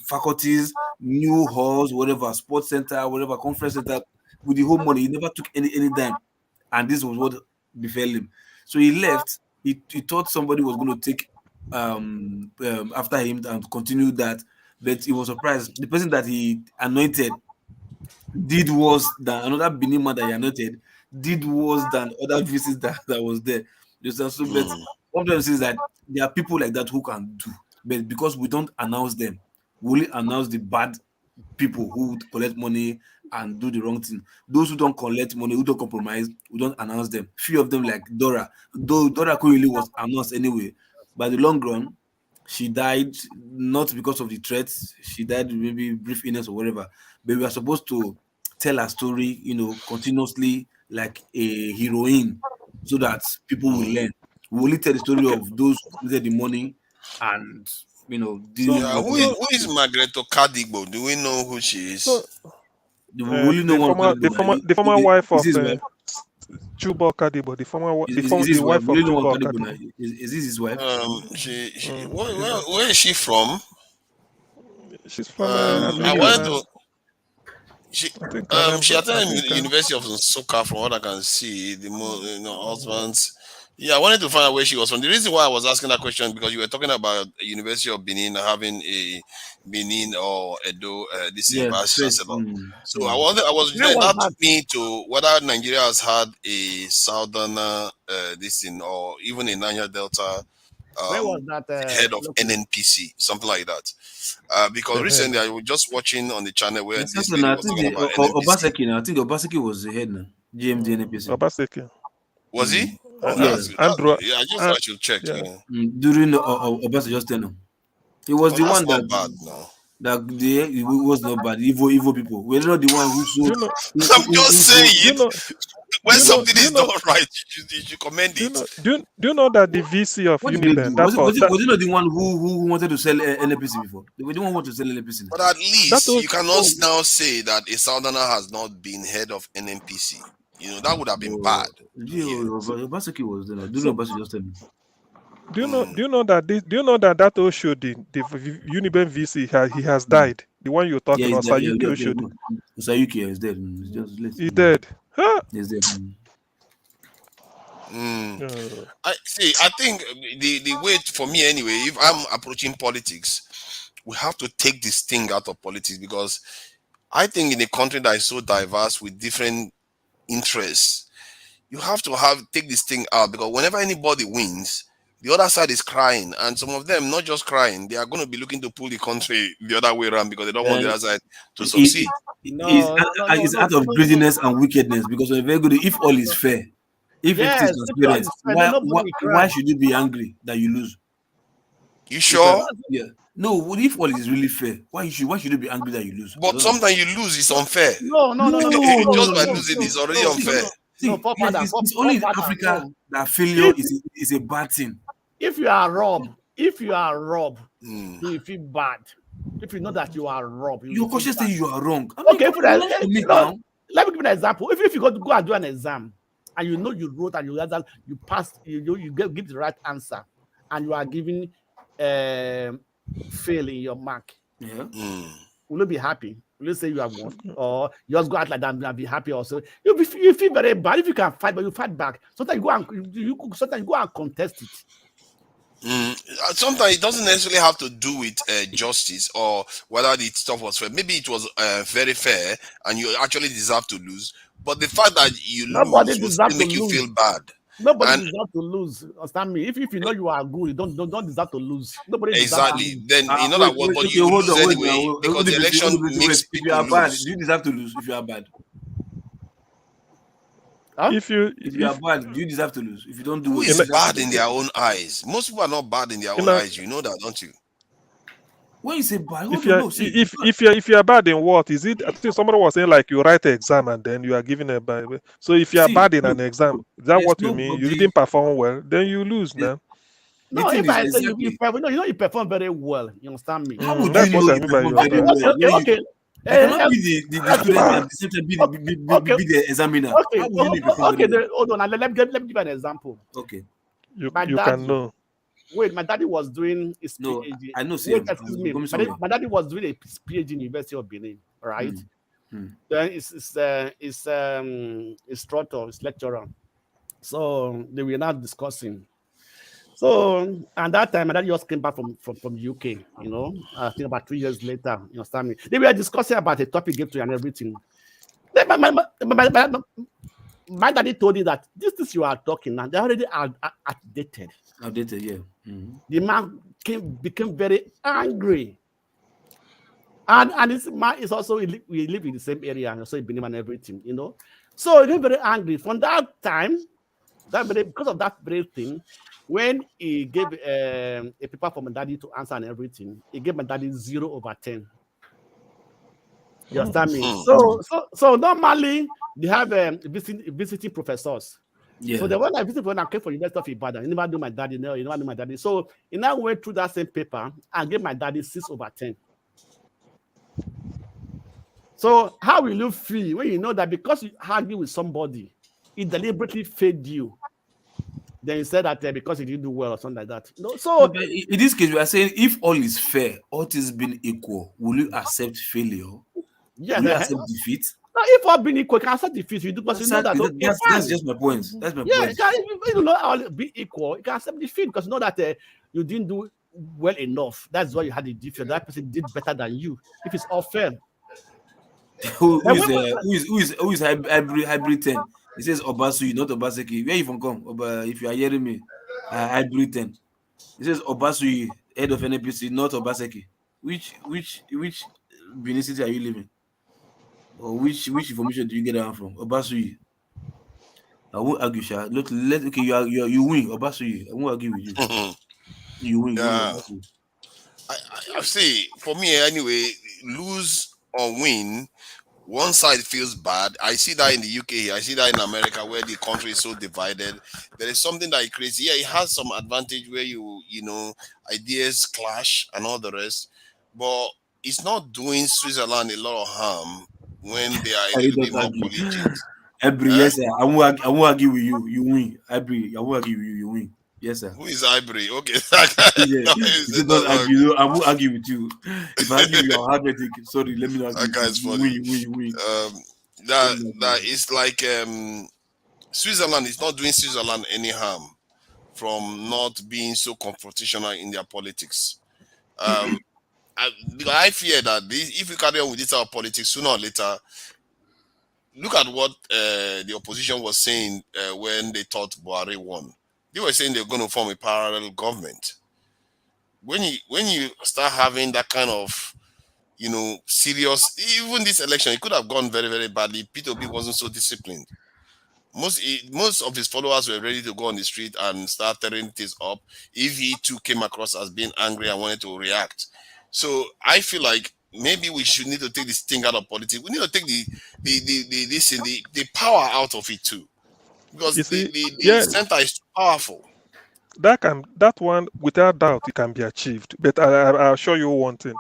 faculties, new halls, whatever, sports center, whatever, conference center. With the whole money, he never took any dime, and this was what befell him. So he left. He thought somebody was going to take after him and continue that, but he was surprised. The person that he anointed did worse than another Benin man that he anointed, did worse than other visits that was there. So, but one of is that there are people like that who can do, but because we don't announce them, we only announce the bad people who collect money and do the wrong thing. Those who don't collect money, who don't compromise, we don't announce them. Few of them, like Dora, though Dora really was announced anyway. By the long run, she died not because of the threats. She died maybe brief illness or whatever. But we are supposed to tell her story, continuously like a heroine, so that people will learn. We only tell the story of those who needed the money and who is Margaret Okadigbo? Do we know who she is? The former wife of Chuba Okadibo, the wife of Chuba Okadibo. Is this his wife? Where is she from? She's from. She attended the University of Nsukka, from what I can see. The husbands. Yeah, I wanted to find out where she was from. The reason why I was asking that question is because you were talking about University of Benin having a Benin or Edo vice chancellor. So I was that took me to whether Nigeria has had a southerner or even a Niger Delta head of NNPC, something like that. Because recently I was just watching on the channel where this lady was talking about Obaseki. I think Obaseki was the head now. GMD NNPC. Obaseki. Was he? Yes. Andrew. Yeah, I should check. Yeah. During Obaseki just tenure, he was the one that bad now. It was not bad. Evil people. We're not the one who. I'm just saying. When something is not right, you should commend it. Do you know that the VC of Uniben? Was it not the one who wanted to sell NNPC before? They didn't want to sell NNPC. But at least you cannot now say that a southerner has not been head of NNPC. That would have been bad. Obaseki was there. Do you know Obaseki just tell me? Do you know that Oshodi, the Uniben VC, he has died? The one you're talking about, Sayuki Oshodi. Sayuki is dead. He's dead. Huh? He's dead. I see. I think the way for me anyway, if I'm approaching politics, we have to take this thing out of politics, because I think in a country that is so diverse with different interests, you have to take this thing out, because whenever anybody wins, the other side is crying, and some of them not just crying, they are going to be looking to pull the country the other way around because they don't want the other side to succeed. It's out of greediness and wickedness, because we're very good. If all is fair, if it is transparent, why should you be angry that you lose? You sure? Yeah. No, if all is really fair, why should you be angry that you lose? But sometimes you lose, it's unfair. No. Just by losing, it's already unfair. It's only in Africa that failure is a bad thing. If you are robbed, you feel bad. If you know that you are robbed, your conscience says you are wrong. Okay, let me give you an example. If you go and do an exam, and you know you wrote and you passed, you give the right answer, and you are giving fail in your mark. Yeah. Will you be happy? Will you say you have won, or you just go out like that and be happy? Also, you feel very bad. If you can fight, but you fight back. Sometimes you go and contest it. Sometimes it doesn't necessarily have to do with justice or whether the stuff was fair. Maybe it was very fair and you actually deserve to lose. But the fact that you lose will still make you feel bad. Nobody deserves to lose. Understand me? If you know you are good, you don't deserve to lose. Nobody exactly. Then you know that what, but you lose anyway because the election makes people are bad, lose. do you deserve to lose if you are bad? Huh? If you are bad, do you deserve to lose? If you don't do who it, is bad in their own eyes? Most people are not bad in their own eyes. You know that, don't you? When you say bad, if you are bad in what is it? I think somebody was saying like you write an exam and then you are given a bad. So if you are bad in an exam, is that what you mean? You didn't perform well, then you lose now. No, if I say you perform very well, you understand me? How would that's you what know I mean by you are bad. Okay. I cannot be the student and at the same time be the examiner. Okay, How would you know hold on. Let me give you an example. Okay. You can know. Wait, my daddy was doing his PhD. I know. Wait, excuse me. My daddy was doing a PhD in the University of Benin, right? Then his instructor, his lecturer. So they were now discussing. So at that time, my daddy just came back from UK, you know, I think about 3 years later, you understand me? They were discussing about the topic gave to and everything. Then my daddy told me that this you are talking now, they already are outdated. Outdated, yeah. The man became very angry. And this man is also, we live in the same area and also in Benin and everything, you know. So he became very angry. From that time, because of that very thing, when he gave a paper for my daddy to answer and everything, he gave my daddy 0/10. You understand me? So normally they have visiting professors. Yeah. So the one I visited when I came from University of Ibadan, you never do my daddy, no, you never do my daddy. So he now went through that same paper and gave my daddy 6/10. So how will you feel when you know that because you argue with somebody, he deliberately failed you? Then you said that because he didn't do well or something like that. No, so in this case, we are saying if all is fair, all things being equal, will you accept failure? Yes, will you accept defeat? No, if all being equal, you can accept defeat. You do because you know that. That's just my point. That's my point. If you know all be equal, you can accept defeat because you know that you didn't do well enough. That's why you had the defeat. That person did better than you. If it's all fair. Who is hybrid 10? It says Obasuyi, not Obaseki. Where you from come? If you are hearing me, hybrid 10. It says Obasuyi, head of NPC, not Obaseki. Which Benin city are you living? Or which information do you get that from? Obasuyi. I won't argue, Sha. Look, okay, you win, Obasuyi. I won't argue with you. You win. Yeah. I see. For me, anyway, lose or win, one side feels bad. I see that in the UK. I see that in America, where the country is so divided. There is something that it creates. Yeah, it has some advantage where you know ideas clash and all the rest, but it's not doing Switzerland a lot of harm when they are a little bit more collegiate. Yes, sir. I won't argue with you. You win. I won't argue with you. You win. Yes, sir. Who is Ivory? Okay. I won't argue with you. If I argue with you, I'll have it. Sorry, let me argue. That guy's funny. Win. That is like Switzerland is not doing Switzerland any harm from not being so confrontational in their politics. I fear that if we carry on with this our politics, sooner or later, look at what the opposition was saying when they thought Buhari won. They were saying they're going to form a parallel government. When you start having that kind of, serious, even this election, it could have gone very, very badly. P2B wasn't so disciplined. Most of his followers were ready to go on the street and start tearing things up if he too came across as being angry and wanted to react. So I feel like maybe we should need to take this thing out of politics. We need to take the power out of it too, because the center is powerful. That one without doubt it can be achieved. But I'll show you one thing.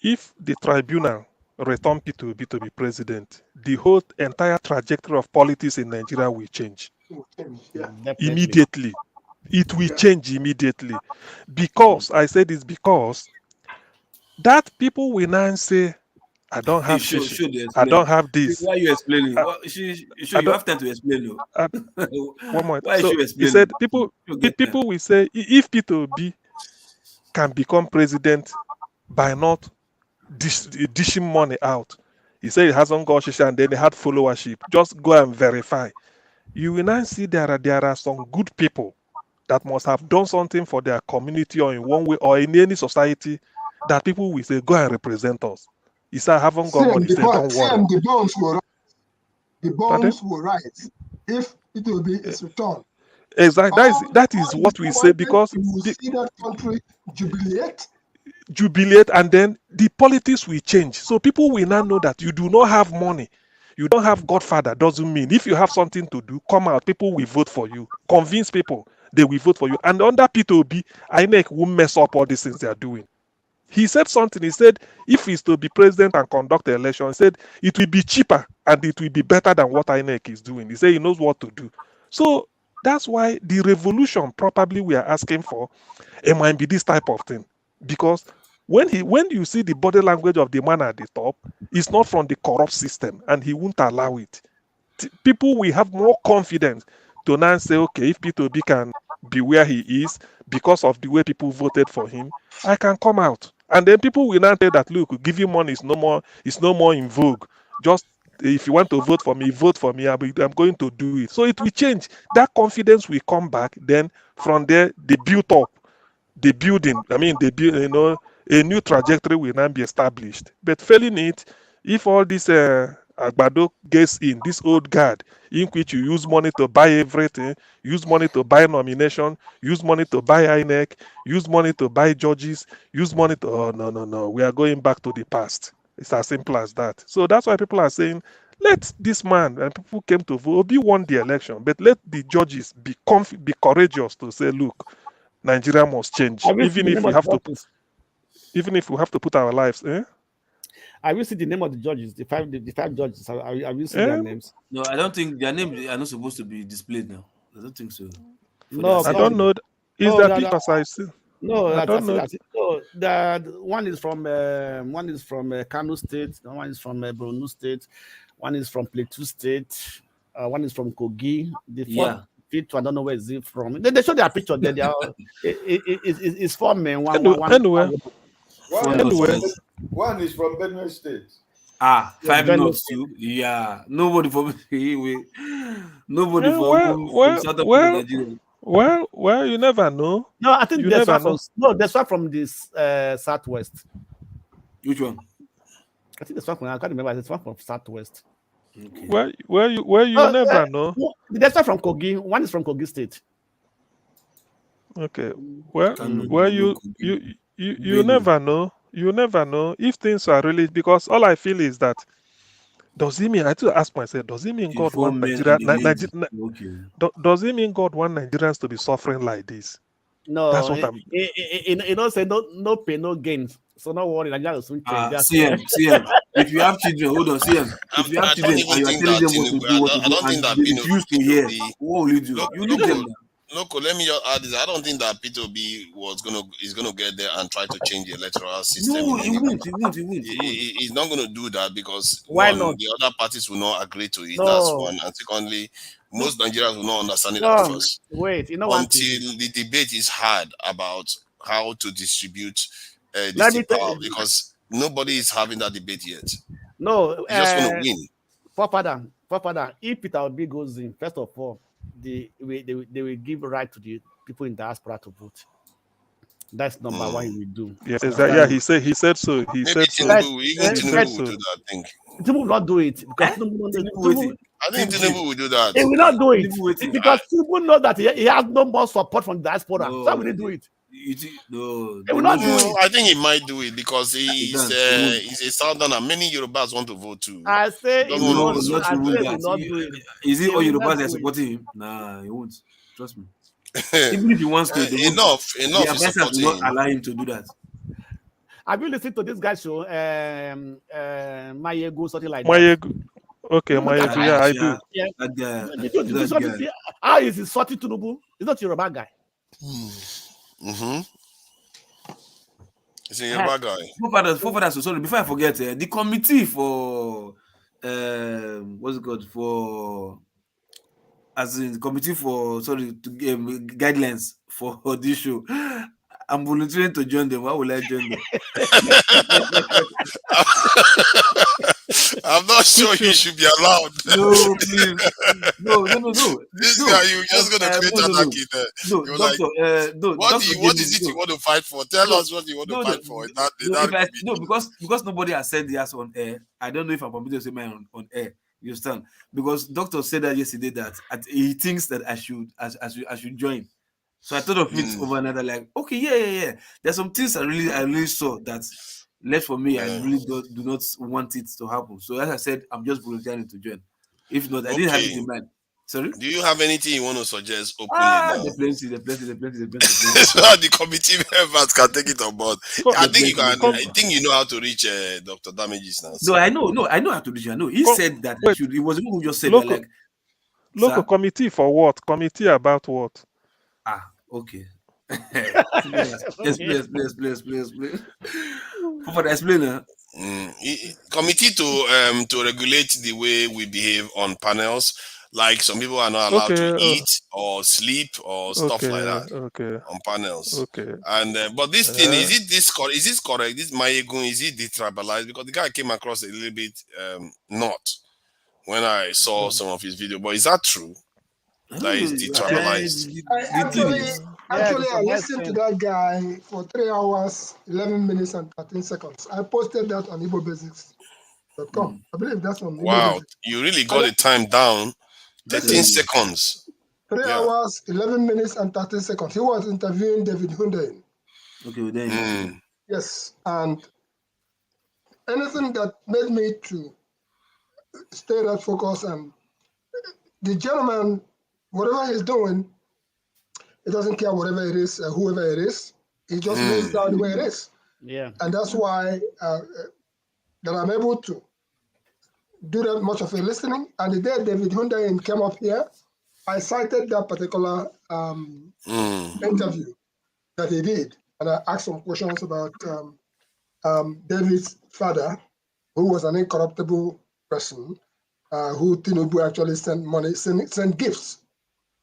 If the tribunal return P2B to be president, the whole entire trajectory of politics in Nigeria will change immediately. It will change immediately, because I say this because that people will now say, I don't have I don't have this. Why are you explaining? You have time to explain. One more. Why So should you he explain? said people will say if P2B can become president by not dishing money out. He said it hasn't got shisha and then they had followership. Just go and verify. You will now see there are some good people that must have done something for their community or in one way or in any society that people will say, go and represent us. He said, I haven't got money. He said, don't worry. The bonds will rise if it will be its return. Exactly. That is what we say, because you will see that country jubilate, and then the politics will change. So people will now know that you do not have money. You don't have Godfather. Doesn't mean if you have something to do, come out. People will vote for you. Convince people they will vote for you. And under P2B, INEC will mess up all these things they are doing. He said something. He said if he's to be president and conduct the election, he said it will be cheaper and it will be better than what INEC is doing. He said he knows what to do. So that's why the revolution probably we are asking for, it might be this type of thing. Because when you see the body language of the man at the top, it's not from the corrupt system, and he won't allow it. People will have more confidence to now say, okay, if P2B can be where he is because of the way people voted for him, I can come out. And then people will now say that, look, giving money is no more in vogue. Just if you want to vote for me, vote for me. I'm going to do it. So it will change. That confidence will come back. Then from there, they build up. The building, a new trajectory will now be established. But failing it, if all this Agbado gets in, this old guard, in which you use money to buy everything, use money to buy nomination, use money to buy INEC, use money to buy judges, use money to, no, we are going back to the past. It's as simple as that. So that's why people are saying, let this man, and people came to vote, Obi won the election, but let the judges be courageous to say, look, Nigeria must change, even if we have to put our lives. I will see the name of the judges, the five judges. I will see their names. No, I don't think their names are not supposed to be displayed now. I don't think so. No, I don't know. Is that because I see? No, I don't know. No, that one is from Kano State. One is from Borno State. One is from Plateau State. One is from Kogi. The picture, I don't know where is it from. They show their picture there. It's 4 men. One is from Benue State. 5 notes too. Yeah, nobody from South Nigeria. Well, you never know. No, I think there's one from this Southwest. Which one? I think there's one from, I can't remember. There's one from Southwest. Okay. Where you never know. There's one from Kogi. One is from Kogi State. Okay. Well, you never know. You never know if things are really, because all I feel is that, does it mean, I have to ask myself, does it mean God want Nigeria? Does it mean God want Nigerians to be suffering like this? No, that's what I'm. Say no pay, no gain. So no worry, Nigeria will soon change. CM, if you have children, hold on, CM. If you have children and you are telling them what to do, and they refuse to hear, what will you do? You leave them. Look, let me just add this. I don't think that P2B is gonna get there and try to change the electoral system. No, he won't. He's not gonna do that because why not? The other parties will not agree to it. No. That's one. And secondly, most Nigerians will not understand it at first. Wait, you know until the debate is hard about how to distribute Let me this power, because nobody is having that debate yet. No, you just want to win. Father, if Peter Obi goes in, first of all, they will give right to the people in diaspora to vote. That's number one he will do. Yes, he said so. He said so. Tinubu will do that, I think. Tinubu will not do it because I think Tinubu will do that. He will not do it because Tinubu knows that he has no more support from the diaspora. So how will he do it? He will not do it. I think he might do it because he's a southerner. Many Yorubas want to vote too. I say he will not do it. Is it all Yorubas that are supporting him? Nah, he won't. Trust me. Even if he wants to, enough the advisors will not allow him to do that. Have you listened to this guy's show? Mayegu, something like Mayegu. Okay, Mayegu. Yeah, I do. Yeah. How is he sorting Tinubu? He's not Yoruba guy. He's a Yoruba guy. Forefathers, sorry, before I forget, the committee for what's it called? For as in the committee for guidelines for this show. I'm volunteering to join them. Why will I join them? I'm not sure you should be allowed. No, please. No. This guy, you're just going to create anarchy there. No, doctor, what is it you want to fight for? Tell us what you want to fight for. Because nobody has said yes on air. I don't know if I'm permitted to say mine on air. You understand? Because doctor said that yesterday that he thinks that I should join. So I thought of it over another, like, okay, yeah. There's some things I really saw that left for me. I really do not want it to happen. So as I said, I'm just volunteering to join. If not, I didn't have it in mind. Sorry? Do you have anything you want to suggest openly? The plenty. So the committee members can take it on board. I think you know how to reach Dr. Damages now. So. No, I know how to reach. I know. He said that he was who just said local, that, like local committee for what? Committee about what? Okay. Please. For the explainer. Committee to regulate the way we behave on panels. Like some people are not allowed to eat or sleep or stuff like that on panels. And but this thing is this correct? This Mayegun, is it detribalized? Because the guy came across a little bit not when I saw some of his video. But is that true? That is detribalized. Actually, I listened to that guy for 3 hours, 11 minutes, and 13 seconds. I posted that on igbobasics.com. I believe that's on. Wow, you really got the time down. 13 seconds. 3 hours, 11 minutes, and 13 seconds. He was interviewing David Hundeyin. Okay, then. Yes, and anything that made me to stay that focus, and the gentleman, whatever he's doing, he doesn't care whatever it is, whoever it is. He just lays down the way it is. Yeah. And that's why that I'm able to do that much of a listening. And the day David Hundeyin came up here, I cited that particular interview that he did. And I asked some questions about David's father, who was an incorruptible person, who Tinubu actually sent gifts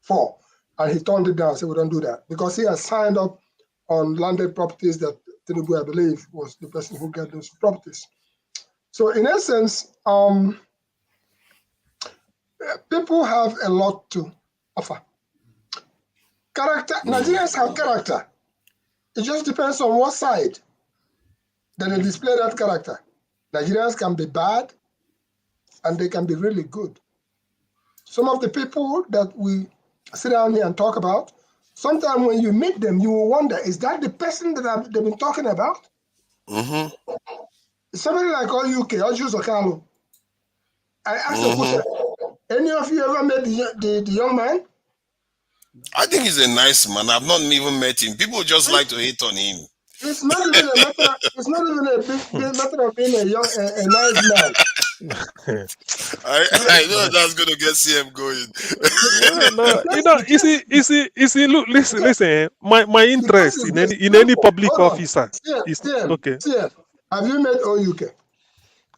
for. And he turned it down, said we don't do that. Because he has signed up on landed properties that Tinubu, I believe, was the person who got those properties. So in essence, people have a lot to offer. Character, Nigerians have character. It just depends on what side that they display that character. Nigerians can be bad and they can be really good. Some of the people that we sit down here and talk about, sometimes when you meet them, you will wonder, is that the person that they've been talking about? Somebody like UK, Ojus Okalo. I asked the question, any of you ever met the young man? I think he's a nice man. I've not even met him. People just like to hate on him. It's not even a matter. It's not even a big matter of being a nice man. I know that's going to get CM going. You see. Look, listen. My interest in any public officer is okay. CM, have you met OUK?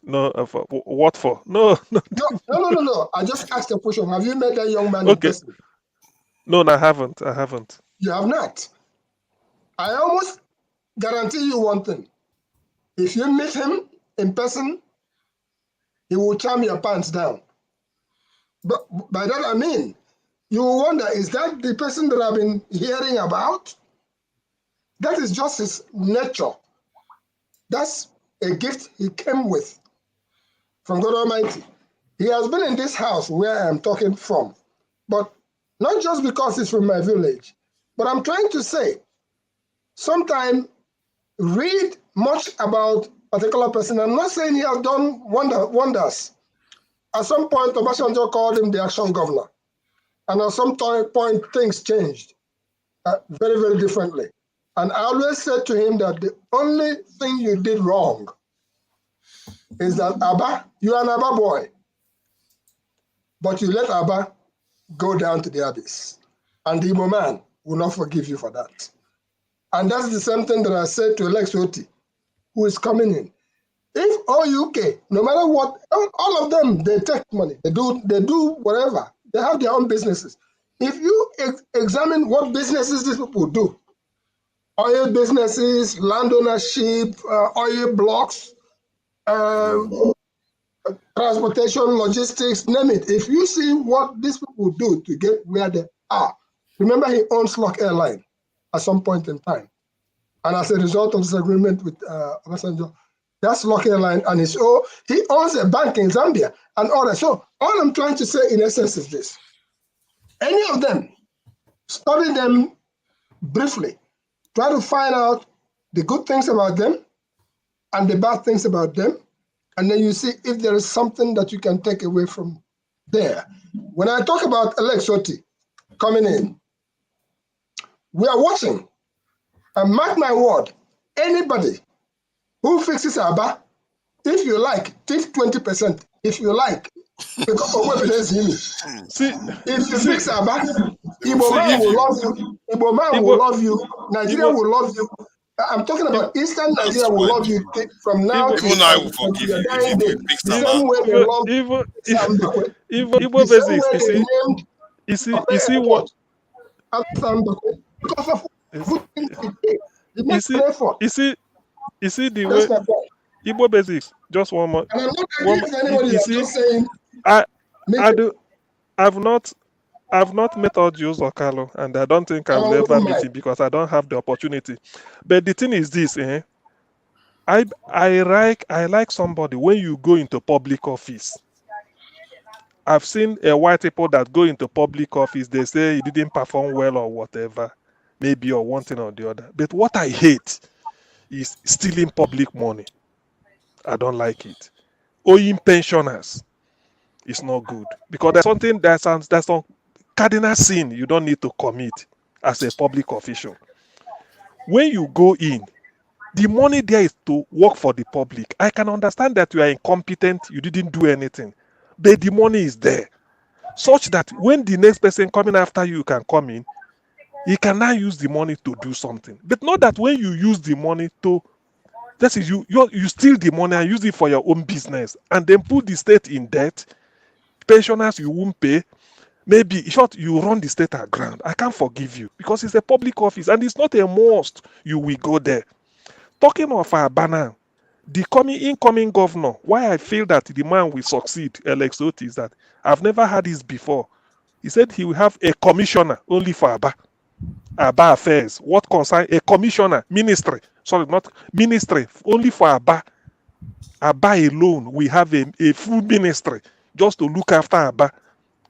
No, for what for? No, no. No. I just asked a question. Have you met that young man in Okay. person? No, I haven't. You have not. I almost guarantee you one thing. If you meet him in person, he will charm your pants down. But by that I mean, you will wonder, is that the person that I've been hearing about? That is just his nature. That's a gift he came with from God Almighty. He has been in this house where I'm talking from, but not just because he's from my village, but I'm trying to say, sometimes read much about a particular person. I'm not saying he has done wonders. At some point, Obasanjo called him the action governor. And at some point, things changed very, very differently. And I always said to him that the only thing you did wrong is that Abba, you're an Abba boy, but you let Abba go down to the abyss. And the Igbo man will not forgive you for that. And that's the same thing that I said to Alex Oti, who is coming in. If OUK, no matter what, all of them, they take money, they do whatever. They have their own businesses. If you examine what businesses these people do, oil businesses, land ownership, oil blocks, transportation, logistics, name it. If you see what these people do to get where they are, remember he owns Lock Airline at some point in time. And as a result of this agreement with Obasanjo, that's Lock Airline, and he owns a bank in Zambia and all that. So all I'm trying to say in essence is this. Any of them, study them briefly. Try to find out the good things about them and the bad things about them. And then you see if there is something that you can take away from there. When I talk about Alex Oti coming in, we are watching. And mark my word, anybody who fixes Abba, if you like, take 20%. If you like, because of what it is in me. If you fix Abba, Igbo man will love you. Igbo man will love you. Nigeria will love you. I'm talking about Eastern Nigeria will love you from now to your dying day. The same way they love Igbo basics. You see what? Because of you see the way Igbo basics. Just one more. And I'm not against anybody. You I'm see, just saying. I've not met Ojus or Carlo, and I don't think I will ever meet him because I don't have the opportunity. But the thing is this, I like somebody when you go into public office. I've seen white people that go into public office, they say he didn't perform well or whatever, maybe or one thing or the other. But what I hate is stealing public money. I don't like it. Owing pensioners is not good because there's something that's some cardinal sin you don't need to commit as a public official. When you go in, the money there is to work for the public. I can understand that you are incompetent, you didn't do anything, but the money is there, such that when the next person coming after you can come in, he can now use the money to do something. But not that when you use the money to, that is you steal the money and use it for your own business and then put the state in debt. Pensioners you won't pay. Maybe short you run the state aground. I can't forgive you because it's a public office and it's not a must you will go there. Talking of Abana, the incoming governor, why I feel that the man will succeed, Alex Oti, is that I've never had this before. He said he will have a commissioner only for Abba affairs. What concern a commissioner, ministry, sorry, not ministry, only for Abba alone. We have a full ministry just to look after Abba.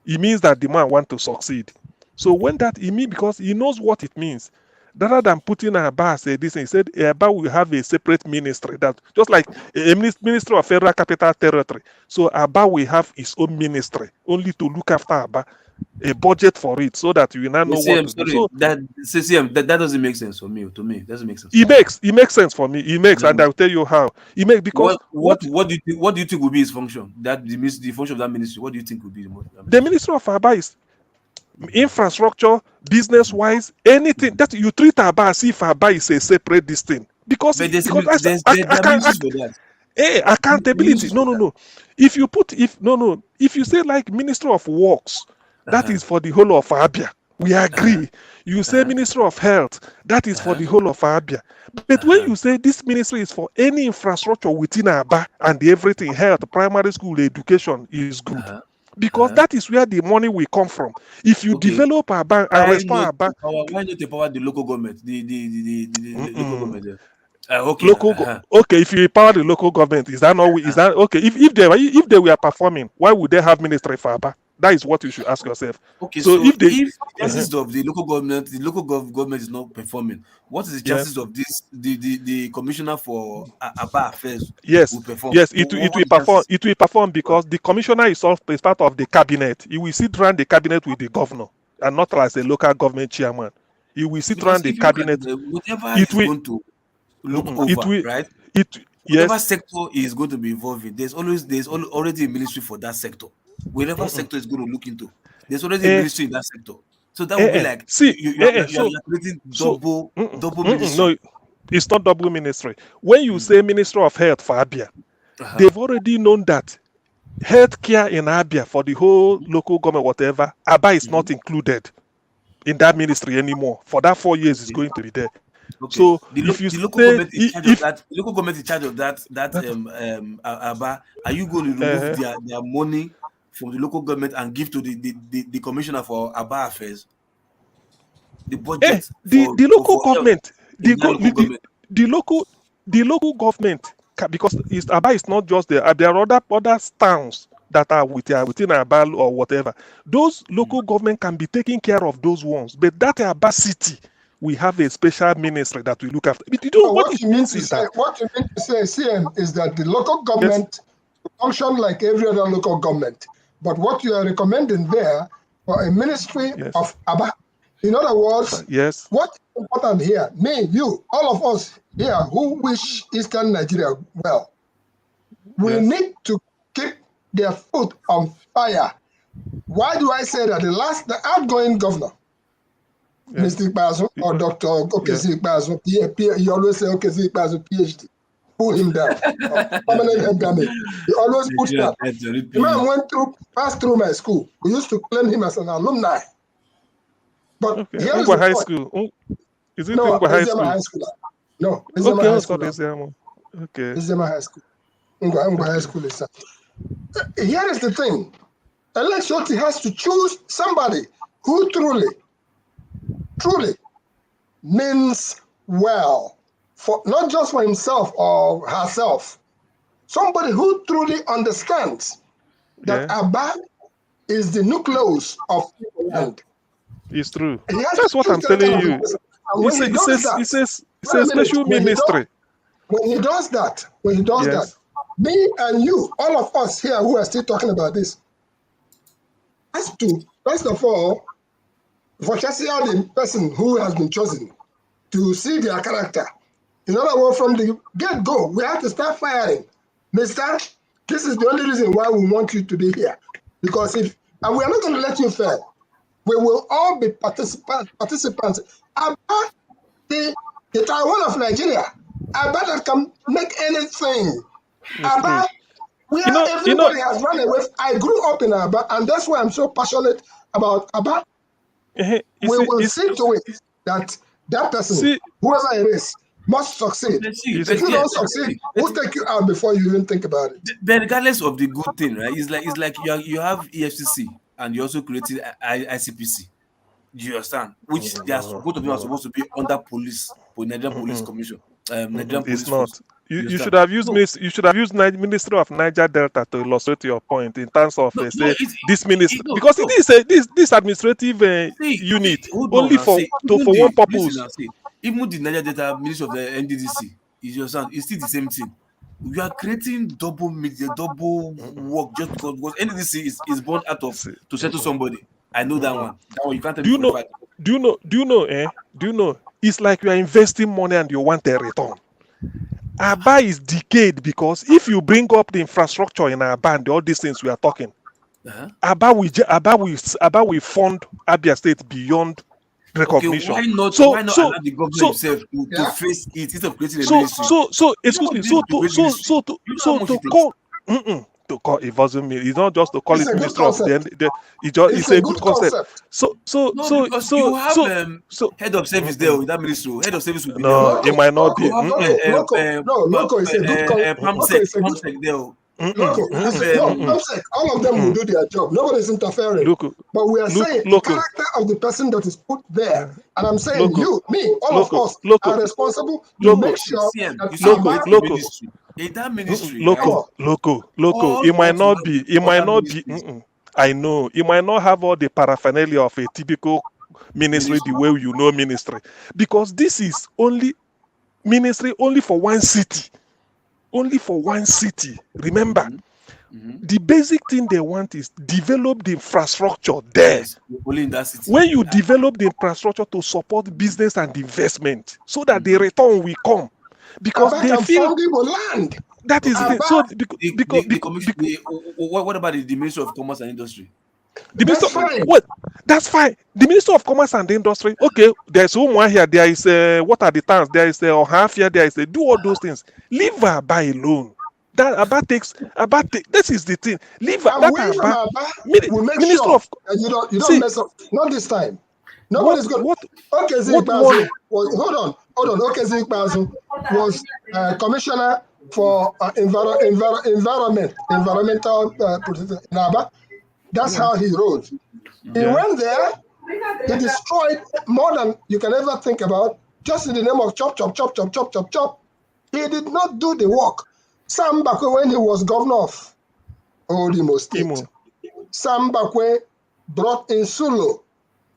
It means that the man want to succeed. So when that he means because he knows what it means. Rather than putting Abba as this, he said Abba will have a separate ministry that just like a ministry of Federal Capital Territory. So Abba will have his own ministry only to look after Abba, a budget for it, so that you now know what to do. So that doesn't make sense for me. To me, it doesn't make sense. It makes sense for me. It makes, and I'll tell you how. It makes because what do you think will be his function? That the function of that ministry. What do you think will be the ministry of Abba is infrastructure, business-wise, anything that you treat Abba as if Abba is a separate this thing. Because Accountability. No. If you say like Minister of Works, that is for the whole of Abia. We agree. You say Ministry of Health, that is for the whole of Abia. But when you say this ministry is for any infrastructure within Aba and everything, health, primary school, education is good. Because that is where the money will come from. If you develop Aba and restore Aba. Why not empower the local government? The local government there. Okay, if you empower the local government, is that not is that okay? If they were performing, why would they have ministry for Aba? That is what you should ask yourself. Okay, so if the chances of the local government, government is not performing, what is the chances of this the commissioner for Aba affairs will perform? Yes, it will perform. It will perform because the commissioner is part of the cabinet. He will sit around the cabinet with the governor and not as a local government chairman. He will sit around the cabinet. Whatever is going to look over, right? Whatever sector is going to be involved in, there's already a ministry for that sector. Whatever sector is going to look into, there's already a ministry in that sector. So that would be like you're creating double ministry. No, it's not double ministry. When you say Ministry of Health for Abia, they've already known that healthcare in Abia for the whole local government, whatever, Aba is not included in that ministry anymore. For that 4 years, it's going to be there. Okay. So the local government in charge of that Aba, are you going to remove their money from the local government and give to the commissioner for Aba affairs? The budget the local government, the local government, because Aba is not just there. There are other towns that are within Aba or whatever. Those local government can be taking care of those ones, but that Aba city, we have a special ministry that we look after. But you know what you mean to say, CM, is that the local government function like every other local government. But what you are recommending there for a ministry of Aba, in other words, what's important here, me, you, all of us here who wish Eastern Nigeria well, we need to keep their foot on fire. Why do I say that? The outgoing governor, Mr. Ikpeazu or Dr. Okezi Ikpeazu, you always say Okezi Ikpeazu, PhD. Pull him down. Permanent endowment. He always puts that. The man passed through my school. We used to claim him as an alumni. But here is the high point. school. Is it no, high school? High school? No, Izema High School. Okay. Izema High School. Ngwa High School is here is the thing. Alex Otti has to choose somebody who truly means well, for not just for himself or herself, somebody who truly understands that Aba is the nucleus of the land. It's true. That's what I'm telling you. It's a special ministry. When he does that, me and you, all of us here who are still talking about this, has to, first of all, for the person who has been chosen to see their character. In other words, from the get-go, we have to start firing. Mister, this is the only reason why we want you to be here. Because and we are not going to let you fail. We will all be participants. Aba, the Taiwan of Nigeria. Aba that can make anything. Aba, everybody has run away. I grew up in Aba, and that's why I'm so passionate about Aba. We will see to it that person, whoever it is, must succeed. If you don't succeed, we'll take you out before you even think about it. But regardless of the good thing, right? It's like you have EFCC and you also created ICPC. Do you understand? Which both of them are supposed to be under police, Nigerian Police Commission. Nigerian Police it's not. Force. You should have used Ministry of Niger Delta to illustrate your point in terms of this ministry, because it is this administrative unit only for one purpose. Even the Niger Delta Ministry of the NDDC it's still the same thing. We are creating double work just because NDDC is born out of to settle somebody. I know that one. That one you can't tell me. Do you know? It's like you are investing money and you want a return. Aba is decayed because if you bring up the infrastructure in Aba and all these things we are talking, Aba will fund Abia State beyond recognition. Okay, why not allow the government itself to face it instead of creating a ministry? Excuse me. To call it doesn't mean it's not just to call it minister of it's a good concept. Because you have head of service there with that ministry. Head of service will be no, it might not be. Loco is a good concept. All of them will do their job. Nobody's interfering. But we are saying the character of the person that is put there. And I'm saying all of us are responsible to make sure that in that ministry, loco. It might not be. It might not be. I know it might not have all the paraphernalia of a typical ministry the way you know ministry, because this is only ministry only for one city. Only for one city. Remember, the basic thing they want is develop the infrastructure there. Yes, only in that city. When you develop the infrastructure to support business and investment, so that the return will come, because they feel land. That is it. So what about the Ministry of Commerce and Industry? That's fine. The Minister of Commerce and Industry. Okay, there's one here. There is what are the towns? There is half here. There is do all those things. Leave Aba alone. That Aba takes. This is the thing. Leave that Aba. Minister of you don't mess up. Not this time. Nobody's going. Okay, Zikbazu. Hold on. Okay, Zikbazu was commissioner for environmental protection in Aba. That's how he rose. He went there, he destroyed more than you can ever think about, just in the name of chop. He did not do the work. Sam Bakwe, when he was governor of Imo State, Sam Bakwe brought in Sulu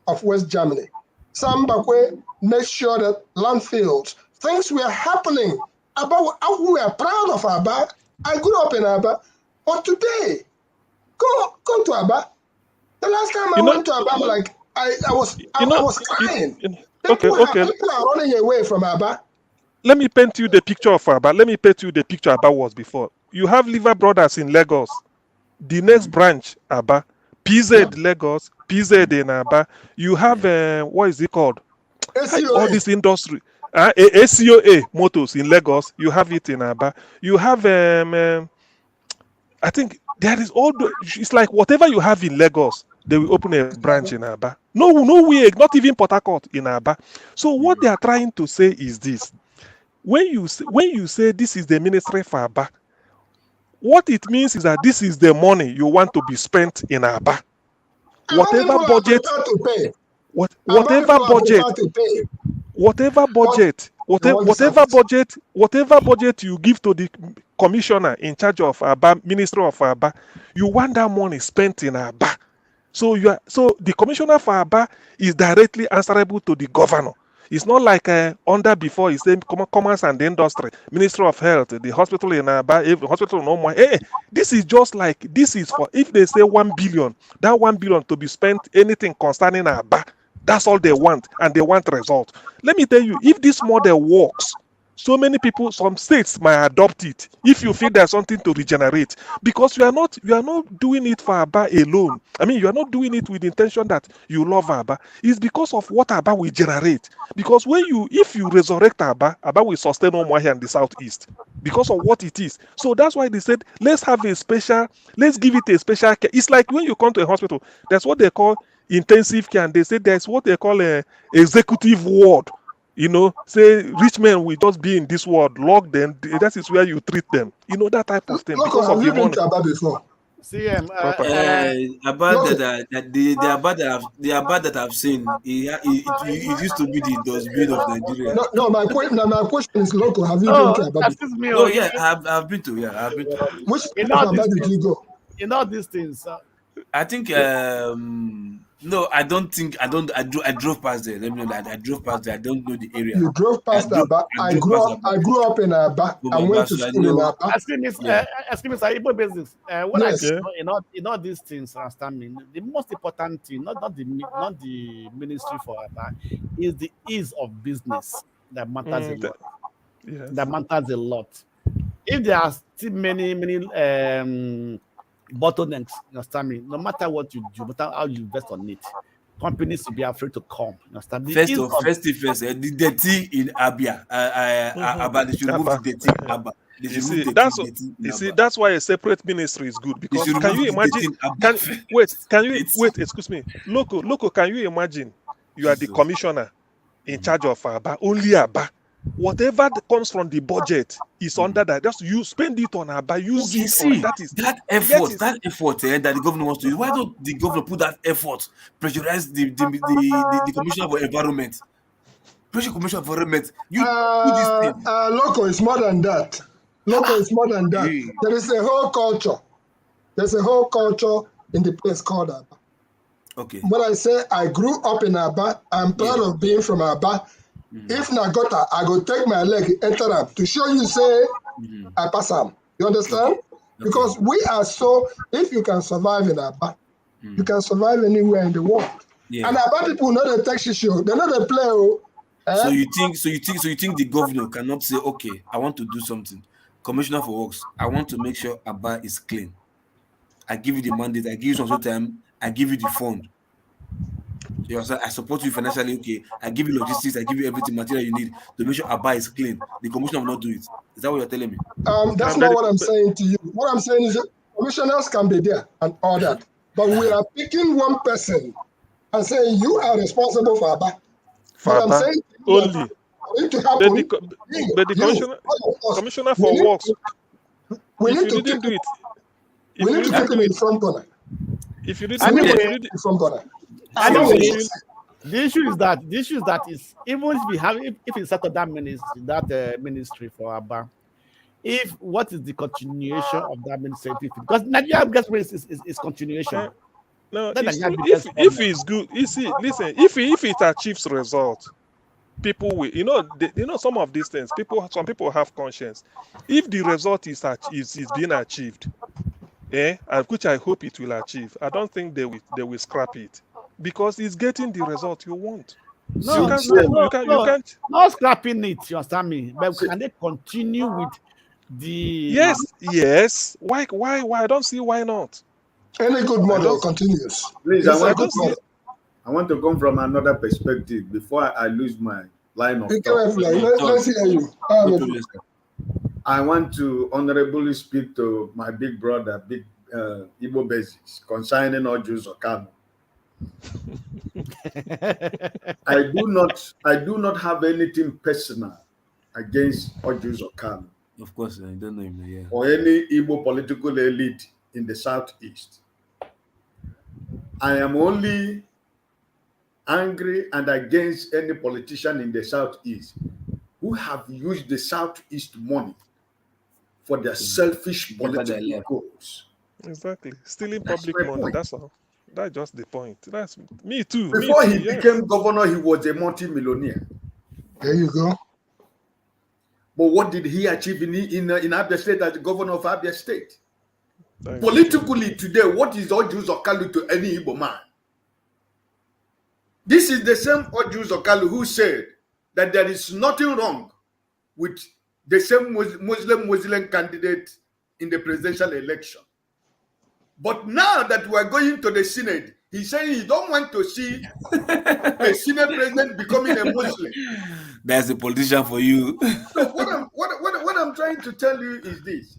of West Germany. Sam Bakwe made sure that landfills, things were happening. We were proud of Aba. I grew up in Aba. But today, Go to Aba. The last time I went to Aba, I was crying. People are running away from Aba. Let me paint you the picture of Aba. Let me paint you the picture Aba was before. You have Liver Brothers in Lagos. The next branch, Aba. PZ Lagos. PZ in Aba. You have, what is it called? All this industry. ACOA Motors in Lagos. You have it in Aba. You have, I think, there is all it's like whatever you have in Lagos, they will open a branch in Aba. No way, not even Port Harcourt in Aba. So what they are trying to say is this: when you say this is the ministry for Aba, what it means is that this is the money you want to be spent in Aba. Whatever budget you give to the commissioner in charge of Aba, Ministry of Aba, you want that money spent in Aba. So the commissioner for Aba is directly answerable to the governor. It's not like under before he said Commerce and Industry, Ministry of Health, the hospital in Aba, hospital no more. This is just like this is for if they say 1 billion, that 1 billion to be spent anything concerning Aba. That's all they want, and they want result. Let me tell you, if this model works, so many people, some states might adopt it. If you feel there's something to regenerate, because you are not doing it for Aba alone. I mean, you are not doing it with the intention that you love Aba. It's because of what Aba will generate. Because if you resurrect Aba will sustain no more here in the southeast because of what it is. So that's why they said let's give it a special care. It's like when you come to a hospital, that's what they call intensive care, and they say there's what they call a executive ward. Say rich men will just be in this ward, lock them. That is where you treat them. That type of thing. Because of the money. Before? The Aba that I've seen, it used to be the dustbin of Nigeria. No, my question is local. Have you been to Aba before? Oh yeah, I've been to. Which Aba did you go? In all these things, I think no, I don't think I drove past there. Let me know that I drove past there. I don't know the area. You drove past Aba. I grew up in Aba. I went to school in Aba. Asking me, Igbo business. What I say in all these things, understand me. The most important thing, not the ministry for Aba, is the ease of business that matters a lot. Yes. That matters a lot. If there are still many bottlenecks, understand me, no matter what you do, no matter how you invest on it, companies to be afraid to come. First, the dirty in Abia, Abba, they should remove the dirty in Abba. You see, that's why a separate ministry is good, because can you imagine? Excuse me, local. Can you imagine? You are the commissioner in charge of Abba, only Abba. Whatever comes from the budget is under that. Just you spend it on Abba, use it. See, that effort that the governor wants to use. Why don't the governor put that effort, pressurize the commissioner for environment? Commissioner for environment. You do this thing. Local is more than that. Local is more than that. There is a whole culture. There's a whole culture in the place called Abba. Okay. When I say I grew up in Abba, I'm proud of being from Abba. If Nagota, I go take my leg, enter up to show you, say, I pass them. You understand? Okay. Because we are so, if you can survive in Abba, you can survive anywhere in the world. Yeah. And Abba people know the taxi show, they know the play. So you think the governor cannot say, okay, I want to do something. Commissioner for Works, I want to make sure Abba is clean. I give you the mandate, I give you some time, I give you the fund. I support you financially, okay. I give you logistics, I give you everything, material you need to make sure Abba is clean. The commissioner will not do it. Is that what you're telling me? That's not what I'm saying to you. What I'm saying is that commissioners can be there and all that. But we are picking one person and saying you are responsible for Abba. For Abba, I'm saying only. The commissioner for Works. We need to keep it. We need to keep him in front corner. If you did in front corner. The issue is that is even if we have if it's set up that ministry for Abba, if what is the continuation of that ministry? Because Nigeria is continuation. No, if it's good, you see, listen, if it achieves results, people will, some of these things, some people have conscience. If the result is being achieved, and which I hope it will achieve, I don't think they will scrap it. Because it's getting the result you want. You can't. Not scrapping it, you understand me? But can they continue with the... Yes. Why? I don't see why not. Any good model continues. Please, I want to come from another perspective before I lose my line of thought. Let's hear you. I want to honorably speak to my big brother, big Igbo basis, concerning Orji Uzor Kalu. I do not have anything personal against Orji Uzor Kalu. Of course, I don't know him. Yeah. Or any Igbo political elite in the Southeast. I am only angry and against any politician in the Southeast who have used the Southeast money for their selfish political goals. Exactly. Stealing public money, point. That's all. That's just the point. That's me too. Before he became governor, he was a multi-millionaire. There you go. But what did he achieve in Abia State as the governor of Abia State? Politically today, what is Orji Uzor Kalu to any Igbo man? This is the same Orji Uzor Kalu who said that there is nothing wrong with the same Muslim candidate in the presidential election. But now that we are going to the Senate, he's saying he don't want to see a Senate president becoming a Muslim. That's a politician for you. So what I'm trying to tell you is this.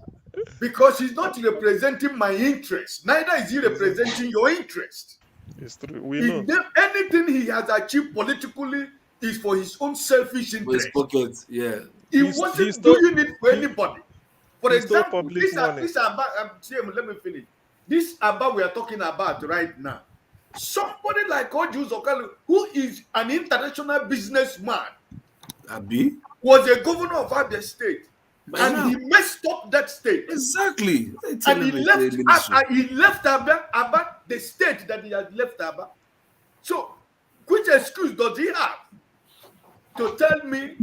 Because he's not representing my interest, neither is he representing your interest. It's true. We know. Anything he has achieved politically is for his own selfish interest. For his pocket, yeah. He wasn't doing it for anybody. For example, this Abba, let me finish. This Abba we are talking about right now, somebody like Orji Uzor Kalu, who is an international businessman, was a governor of Abia State. And he messed up that state. Exactly. And he left Abba, the state that he had left Abba. So, which excuse does he have to tell me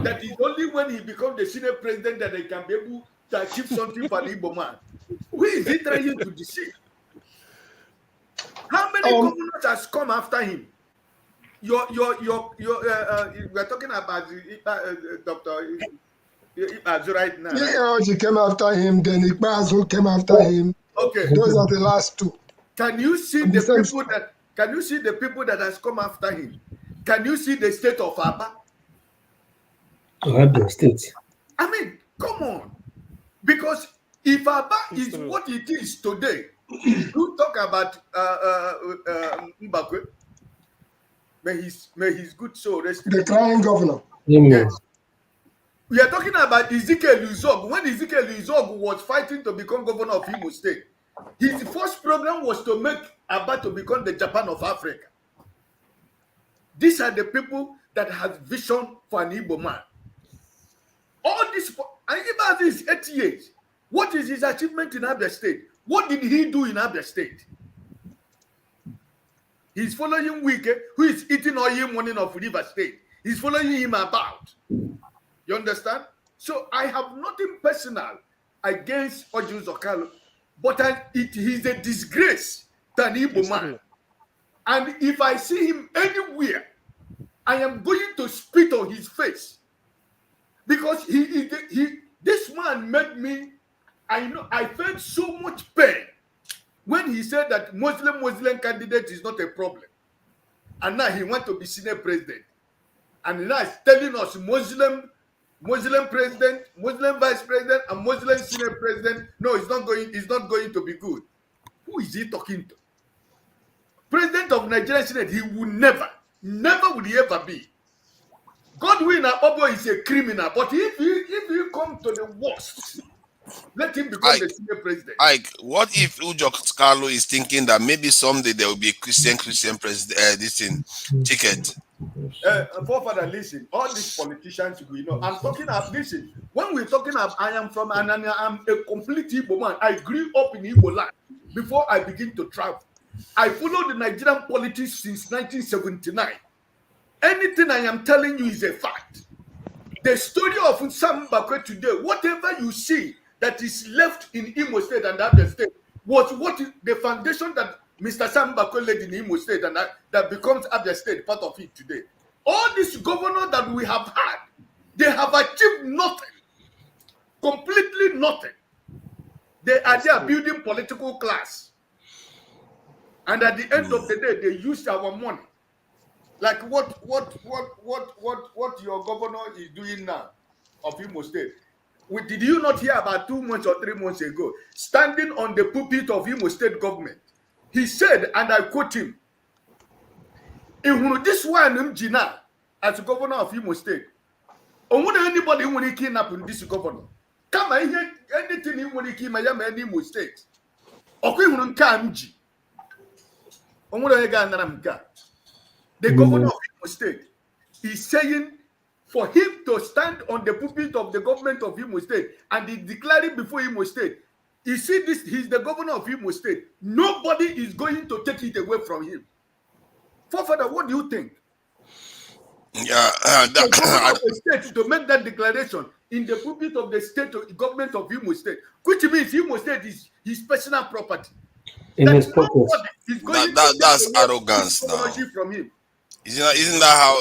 that it's only when he becomes the Senate president that he can be able to achieve something for the Igbo man? Who is he trying to deceive? How many governors has come after him? We're talking about Dr. Ikpeazu right now. Orji came after him, then Ikpeazu came after him. Okay. Those are the last two. Can you see the people that Can you see the people that has come after him? Can you see the state of Aba? Abia State. I mean, come on. Because if Aba is what it is today, you talk about Mbakwe. May his good soul rest. The crying governor. Yes. We are talking about Ezekiel Uzog. When Ezekiel Uzog was fighting to become governor of Imo State, his first program was to make Aba to become the Japan of Africa. These are the people that have vision for an Igbo man. All this, and even at his 80 years, what is his achievement in Abia State? What did he do in Abia State? He's following Wike, who is eating oil morning of River State. He's following him about. You understand? So I have nothing personal against Oju Zokalo, but it is a disgrace to an Igbo man. And if I see him anywhere, I am going to spit on his face. Because this man made me, I felt so much pain when he said that Muslim candidate is not a problem. And now he wants to be Senate president. And now he's telling us Muslim president, Muslim vice president, and Muslim Senate president. No, it's not going to be good. Who is he talking to? President of Nigerian Senate, he will never would he ever be. Godwin Abobo is a criminal, but if he come to the worst, let him become the senior president. What if Ujo Carlo is thinking that maybe someday there will be a Christian president, this thing, ticket? Forefather, listen, all these politicians, we know. I'm talking about, listen, when we're talking about, I am a complete Igbo man. I grew up in Igbo land before I begin to travel. I followed the Nigerian politics since 1979. Anything I am telling you is a fact. The story of Sam Mbakwe today, whatever you see that is left in Imo State and Abia State, was the foundation that Mr. Sam Mbakwe laid in Imo State and that becomes Abia State, part of it today. All these governors that we have had, they have achieved nothing. Completely nothing. They are there building political class. And at the end of the day, they use our money. Like what your governor is doing now of Imo State. Did you not hear about 2 months or 3 months ago, standing on the pulpit of Imo State government? He said, and I quote him, "If this one Jina as governor of Imo State, or anybody who will kidnap this governor, come I hear anything he will keep my Imo State. Or the governor of Imo State is saying for him to stand on the pulpit of the government of Imo State and he declaring before Imo State, you see this, he's the governor of Imo State. Nobody is going to take it away from him. Forefather, what do you think? Yeah, the governor of the state to make that declaration in the pulpit of the state government of Imo State, which means Imo State is his personal property. That's arrogance now. From him. Isn't that how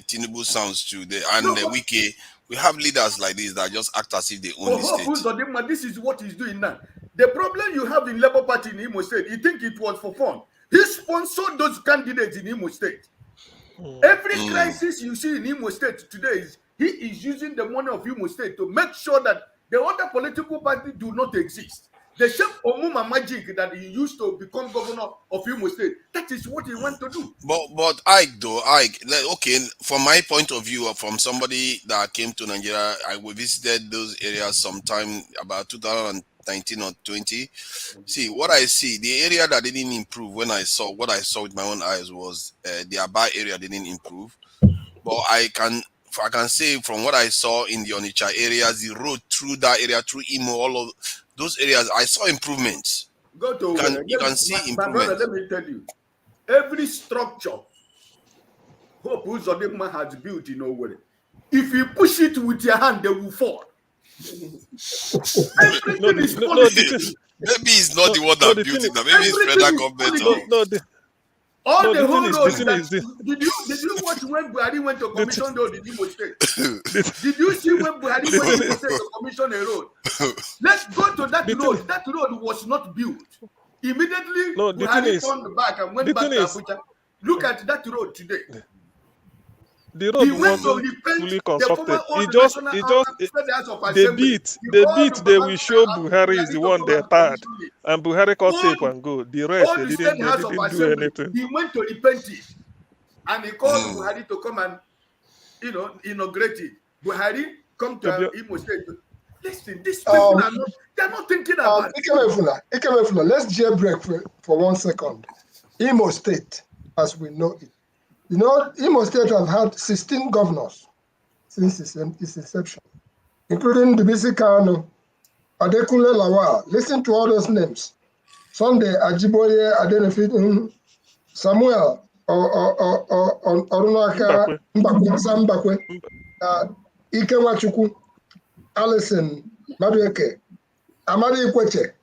Tinubu sounds too? And Wiki, we have leaders like this that just act as if they own the state. This is what he's doing now. The problem you have in Labour Party in Imo State, you think it was for fun. He sponsored those candidates in Imo State. Every crisis you see in Imo State today he is using the money of Imo State to make sure that the other political parties do not exist. The same Omuma magic that he used to become governor of Imo State, that is what he wants to do. But okay, from my point of view, from somebody that came to Nigeria, I visited those areas sometime about 2019 or 20. See, what I see, the area that didn't improve what I saw with my own eyes was the Aba area didn't improve. But I can say from what I saw in the Onitsha areas, the road through that area, through Imo, all of those areas, I saw improvements. Go to you can see improvements. Let me tell you, every structure Hope Uzodinma has built in Owerri, if you push it with your hand, they will fall. Maybe it's not the one that built it. Maybe it's federal government. All the whole road. Did you watch when Buhari went to commission the road in Imo State? Did you see when Buhari went to commission a road? Let's go to that road. That road was not built. Immediately, No, the thing Buhari is, turned back and went the back thing to is, Abuja. Look at that road today. the He road went to wasn't repaint fully the former constructed. old National Federal House of The Assembly. beat, the beat they will show Buhari is the one they tired, and Buhari cut tape and go. The rest All the they State House of didn't do Assembly. anything. He went to repaint it, and he called Buhari to come and inaugurate it. Buhari come to Imo State. Listen, these people are not. They're not thinking about Ikemefuna, let's jailbreak for 1 second. Imo State, as we know it. You know, Imo State has had 16 governors since its inception, including Bibisi Kanu, Adekunle Lawal. Listen to all those names. Sunday Ajiboye Adenefit, Samuel Orunaka Mbakwe, Ike Nwachukwu, Allison Madueke, Amadi Ikweche,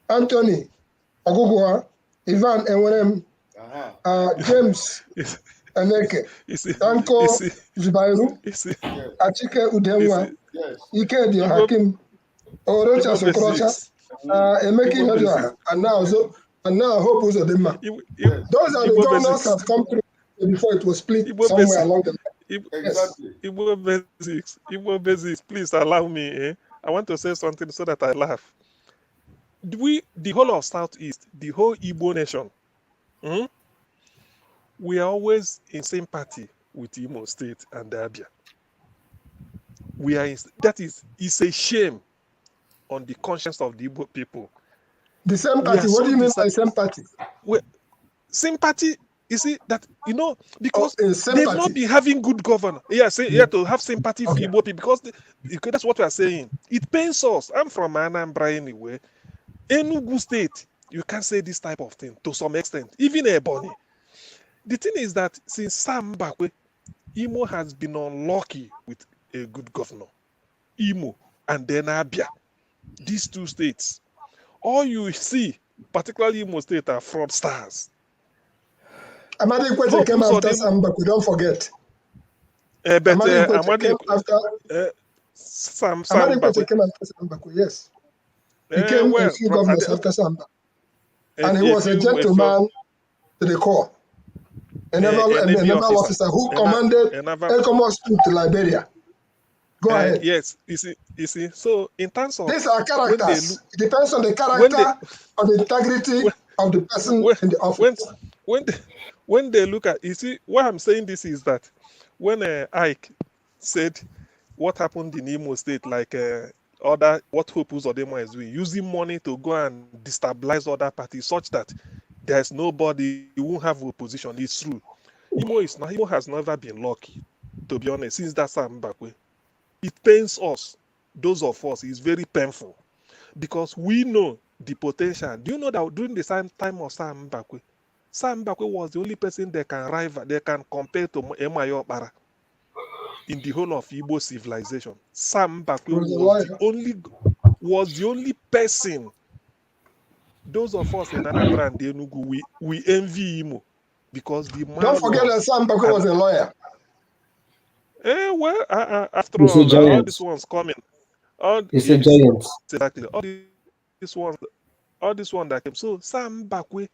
Anthony Ogugwa, Ivan Enwerem, James Eneke, Tanko Zubairu, Achike Udenwa, Ike Hakim, Orocha Sokorocha, Emeki Nadja, and now Hope Uzodema. Those are the governors that have come through before it was split somewhere along the line. Exactly. Igbo basics, please allow me. I want to say something so that I laugh. The whole of Southeast, the whole Igbo nation, we are always in sympathy with Imo State and Abia. It's a shame on the conscience of the Igbo people. The sympathy, what do you mean by sympathy? Sympathy, you see, that, because they've not been having good governance. Yeah, to have sympathy for Igbo people, because that's what we are saying. It pains us. I'm from Anambra anyway. Enugu State, you can't say this type of thing to some extent, even Ebonyi. The thing is that since Sam Mbakwe, Imo has been unlucky with a good governor. Imo and then Abia, these two states. All you see, particularly Imo State, are fraudsters. Amadi Ikweche came after Sam Mbakwe, don't forget. Amadi Ikweche came after Sam Amadi Mbakwe. Ikweche came after Sam Mbakwe, yes. He came a few governors after Sam Mbakwe. And he was a gentleman to the core. A naval officer who commanded Elcomos to Liberia. Go ahead. Yes, you see. So in terms of these are characters, it depends on the character or the integrity of the person in the office. When they look at, you see, why I'm saying this is that when Ike said what happened in Imo State, like what Hope Uzodinma is doing, using money to go and destabilize other parties, such that there's nobody who won't have opposition. It's true. Imo has never been lucky, to be honest, since that Sam Mbakwe. It pains us, those of us, it's very painful, because we know the potential. Do you know that during the same time of Sam Mbakwe was the only person they can compare to Emayo Bara in the whole of Igbo civilization? Sam Mbakwe was the only person. Those of us in Anambra and Enugu, we envy Imo, because the man. Don't forget that Sam Mbakwe was a lawyer. Well, after all these ones coming. It's a giant. Exactly. All this one that came. So Sam Mbakwe,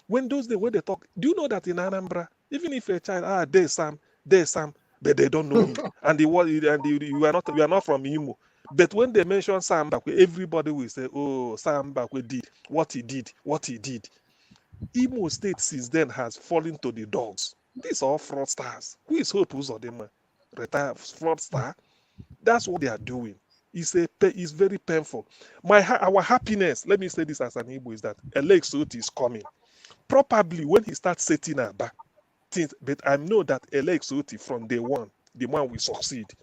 when they talk, do you know that in Anambra, even if a child, there's Sam, but they don't know him, and you are not from Imo. But when they mention Sam Mbakwe, everybody will say, "Oh, Sam Mbakwe did what he did." Imo State since then has fallen to the dogs. These are all fraudsters. Who is Hope Uzodinma? Retired fraudster. That's what they are doing. It's very painful. Our happiness, let me say this as an Igbo, is that Alex Oti is coming. Probably when he starts setting our back things, but I know that Alex Oti from day one, the man will succeed.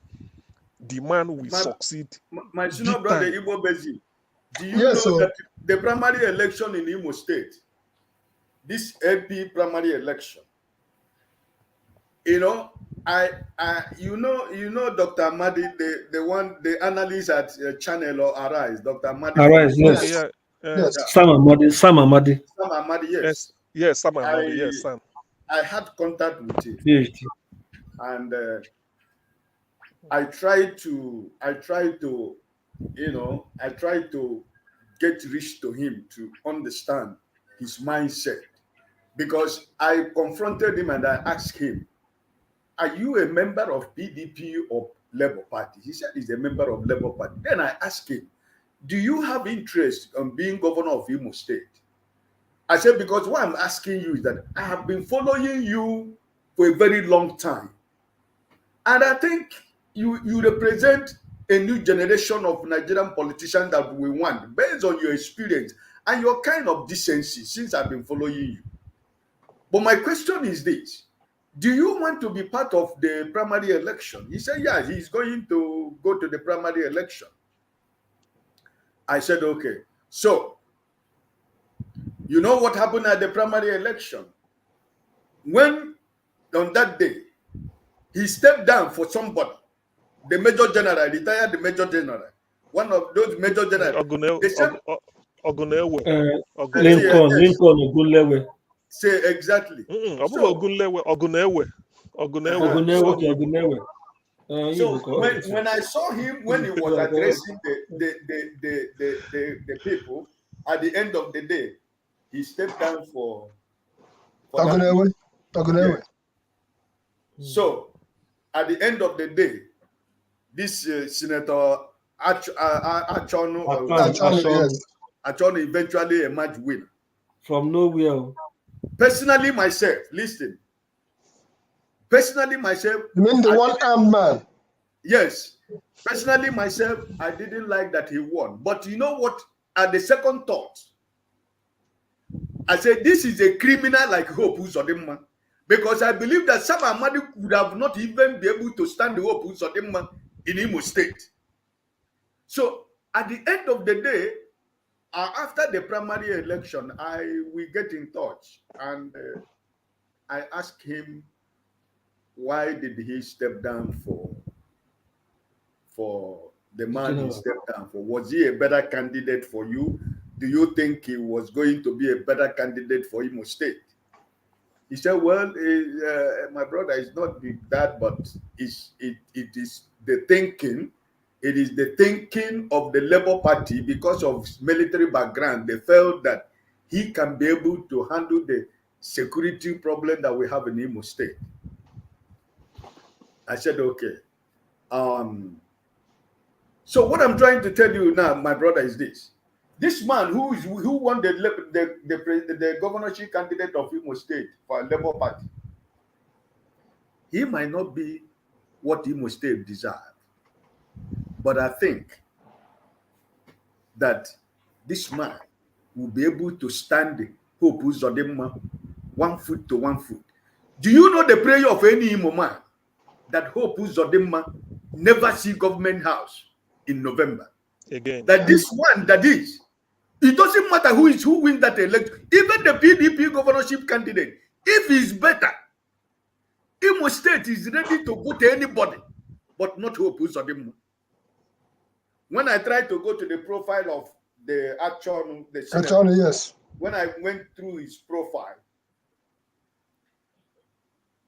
My senior brother, Igbo Bezi, do you know that the primary election in Imo State, this LP primary election, Dr. Amadi, the analyst at Channel or Arise, Dr. Amadi. Arise, yes. Sam Amadi, yes. Sam Amadi, yes, Sam. I had contact with him. PhD. And I tried to get reached to him to understand his mindset, because I confronted him and I asked him, are you a member of PDP or Labour Party? He said he's a member of Labour Party. Then I asked him, do you have interest in being governor of Imo State? I said, because what I'm asking you is that I have been following you for a very long time. And I think you represent a new generation of Nigerian politicians that we want, based on your experience and your kind of decency since I've been following you. But my question is this. Do you want to be part of the primary election? He said, yeah, he's going to go to the primary election. I said, okay. So, you know what happened at the primary election? When, on that day, he stepped down for somebody, the Major General, retired the Major General, one of those Major Generals. Lincoln Ogunlewe. Say exactly. Ogunewe. So when I saw him, when he was addressing the people, at the end of the day, he stepped down for Ogunewe. Yeah. So at the end of the day, this Senator Achonu eventually emerged winner. From nowhere. Personally, myself, listen. Personally, myself. You mean the one-armed man? Yes. Personally, myself, I didn't like that he won. But you know what? At the second thought, I said, this is a criminal like Hope Uzodimma. Because I believe that Sam Amadi would have not even been able to stand the Hope Uzodimma in Imo State. So at the end of the day, after the primary election, we get in touch and I asked him, why did he step down for the man he stepped down for? Was he a better candidate for you? Do you think he was going to be a better candidate for Imo State? He said, well, my brother, is not that, but it is the thinking. It is the thinking of the Labour Party because of his military background. They felt that he can be able to handle the security problem that we have in Imo State. I said, okay. So what I'm trying to tell you now, my brother, is this. This man who won the governorship candidate of Imo State for a Labour Party, he might not be what Imo State deserves. But I think that this man will be able to stand Hope Uzodimma 1 foot to 1 foot. Do you know the prayer of any Imo man that Hope Uzodimma never see government house in November? Again. That this one, that is, it doesn't matter who wins that election. Even the PDP governorship candidate, if he's better, Imo State is ready to put anybody, but not Hope Uzodimma. When I tried to go to the profile of the Achonu, yes. When I went through his profile,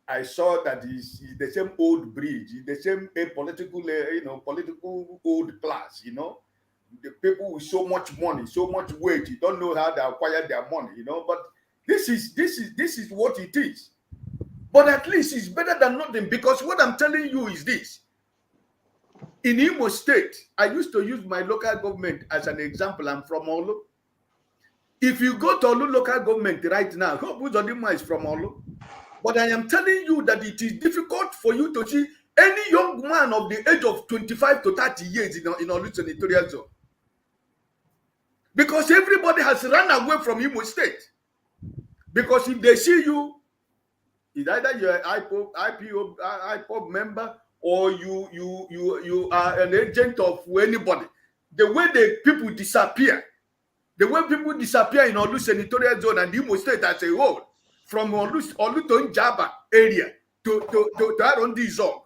I saw that he's the same old breed, the same political, political old class, the people with so much money, so much weight, you don't know how they acquire their money, but this is what it is. But at least it's better than nothing, because what I'm telling you is this. In Imo State, I used to use my local government as an example. I'm from Olu. If you go to Olu local government right now, Hope Uzodimma is from Olu. But I am telling you that it is difficult for you to see any young man of the age of 25 to 30 years in Olu senatorial zone. Because everybody has run away from Imo State. Because if they see you, it's either you're an IPOB member or you are an agent of anybody. The way the people disappear in Olu senatorial zone and Imo State as a whole, from Olu to Njaba area to Arondi zone.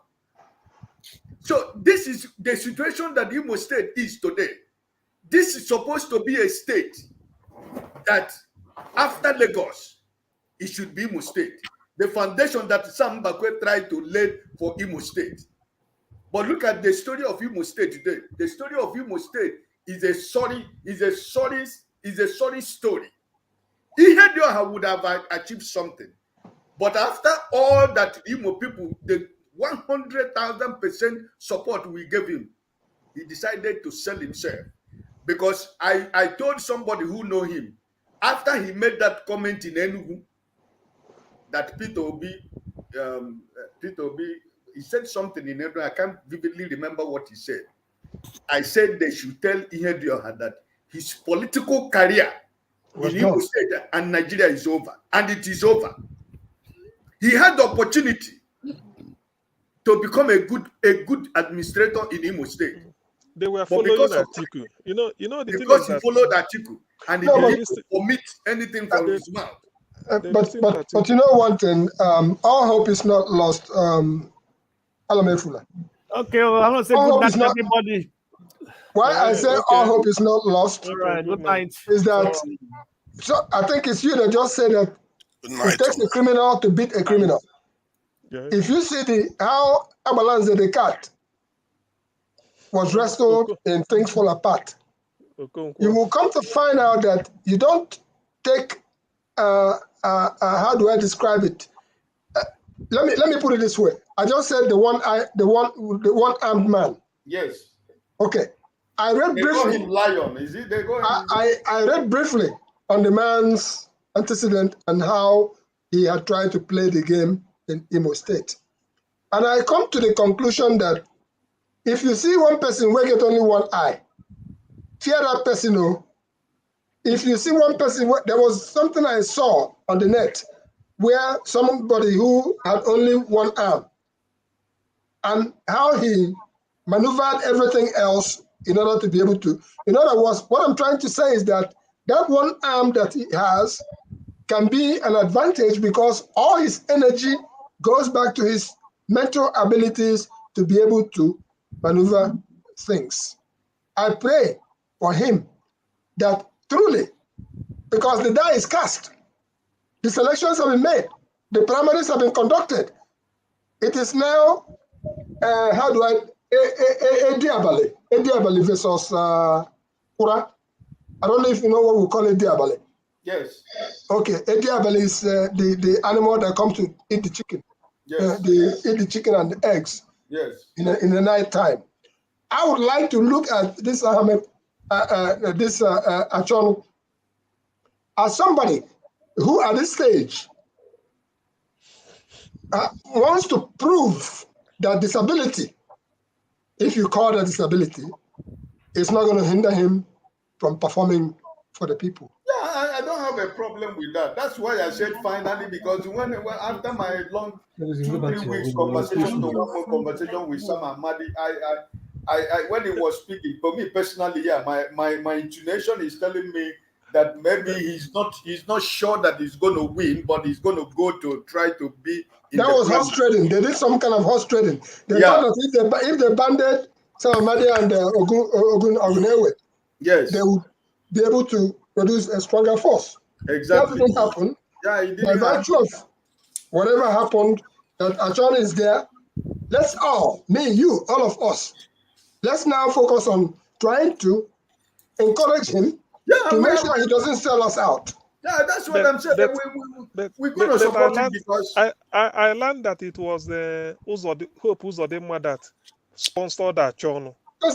So this is the situation that Imo State is today. This is supposed to be a state that after Lagos, it should be Imo State. The foundation that Sam Mbakwe tried to lay for Imo State. But look at the story of Imo State today. The story of Imo State is a sorry story. Ihedioha would have achieved something. But after all that Imo people, the 100,000% support we gave him, he decided to sell himself. Because I told somebody who know him, after he made that comment in Enugu, that Peter Obi, he said something in Enugu, I can't vividly remember what he said. I said they should tell Ihedioha that his political career in Imo State and Nigeria is over, and it is over. He had the opportunity to become a good administrator in Imo State. They were following Atiku. You know the thing because is he that followed Atiku and he didn't omit anything from his mouth. But you know one thing, all hope is not lost. Alamefula. Okay, well, I'm going to say good night to everybody. Why I say all hope is not lost, all right, good night. Is that so? I think it's you that just said that it takes a criminal to beat a criminal. Yeah. If you see how Amalanze the cat was wrestled and things fall apart, you will come to find out that you don't take how do I describe it? Let me put it this way. I just said the one armed man. Yes. Okay. I read they briefly. Call him Lion, is it? They call him... I read briefly on the man's antecedent and how he had tried to play the game in Imo State. And I come to the conclusion that if you see one person where get only one eye, fear that person. No. If you see one person, there was something I saw on the net where somebody who had only one arm and how he maneuvered everything else in order to be able to. In other words, what I'm trying to say is that that one arm that he has can be an advantage because all his energy goes back to his mental abilities to be able to maneuver things. I pray for him that truly, because the die is cast, the selections have been made, the primaries have been conducted. It is now, how do I, Ediabale versus Kura. I don't know if you know what we call Ediabale. Yes. Okay, Ediabale is the animal that comes to eat the chicken. Yes. They eat the chicken and the eggs. Yes. In the night time. I would like to look at this Achonu as somebody who at this stage wants to prove that disability, if you call that disability, is not going to hinder him from performing for the people. Yeah, I don't have a problem with that. That's why I said finally, because when after my long 2-3 weeks conversation with Sam Ahmadi, I when he was speaking, for me personally, yeah, my intonation is telling me that maybe he's not sure that he's going to win, but he's going to go to try to be. That was horse trading. They did some kind of horse trading. They thought that if they banded Sam Ahmadi and Ogunewe, yes, they would be able to produce a stronger force. Exactly. That didn't happen. Yeah, it By didn't virtue of whatever happened, that Achon is there. Let's all, me, you, all of us, let's now focus on trying to encourage him to make sure he doesn't sell us out. Yeah, that's what I'm saying. We're going to support him because I learned that it was Hope Uzodinma that sponsored Achonu. I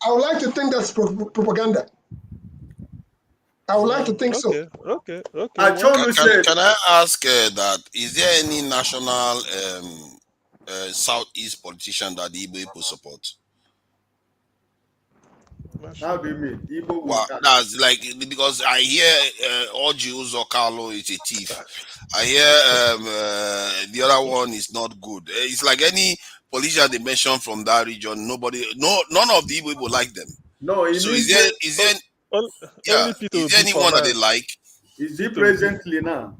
would like to think that's propaganda. I would like to think so. Okay. Can I ask that? Is there any national Southeast politician that the Igbo people support? How do you mean? Igbo well, that's like because I hear Oji Uzo Carlo is a thief. I hear the other one is not good. It's like any politician they mention from that region. None of the Igbo people like them. No, so is there anyone that they like? Is he presently now?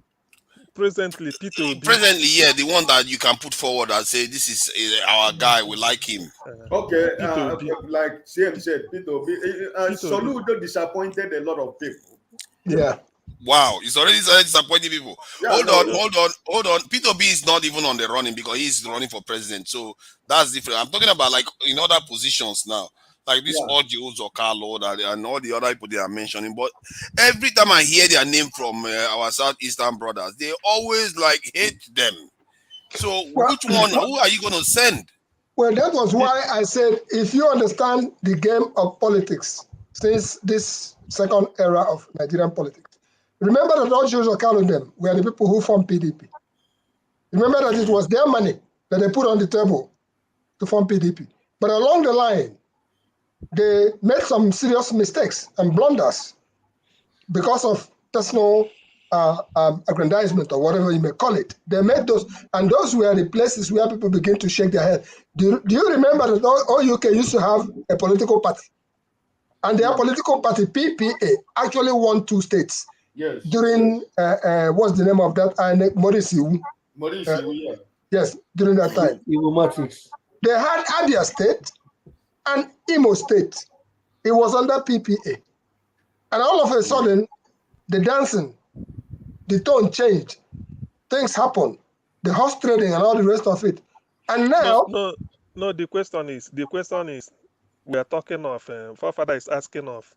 Presently, Peter Obi. Presently, yeah, the one that you can put forward and say this is our guy, we like him. Okay, like CM said, Peter Obi. Soludo disappointed a lot of people. Yeah. Wow, it's already disappointing people. Yeah, hold on. Peter Obi is not even on the running because he's running for president. So that's different. I'm talking about like in other positions now. like this Audios or Carlo and all the other people they are mentioning. But every time I hear their name from our Southeastern brothers, they always like hate them. So which one? Who are you going to send? Well, that was why I said, if you understand the game of politics since this second era of Nigerian politics, remember that all Jews or them were the people who formed PDP. Remember that it was their money that they put on the table to form PDP. But along the line, they made some serious mistakes and blunders because of personal aggrandizement or whatever you may call it. They made those, and those were the places where people begin to shake their head. Do you remember that all UK used to have a political party? And their political party, PPA, actually won 2 states. Yes. During, what's the name of that? Morisiu. Yeah. Yes, during that time. They had Abia State and Imo State. It was under PPA. And all of a sudden, the dancing, the tone changed. Things happened. The horse trading and all the rest of it. And now... No, the question is, we are talking of, Forefather is asking of,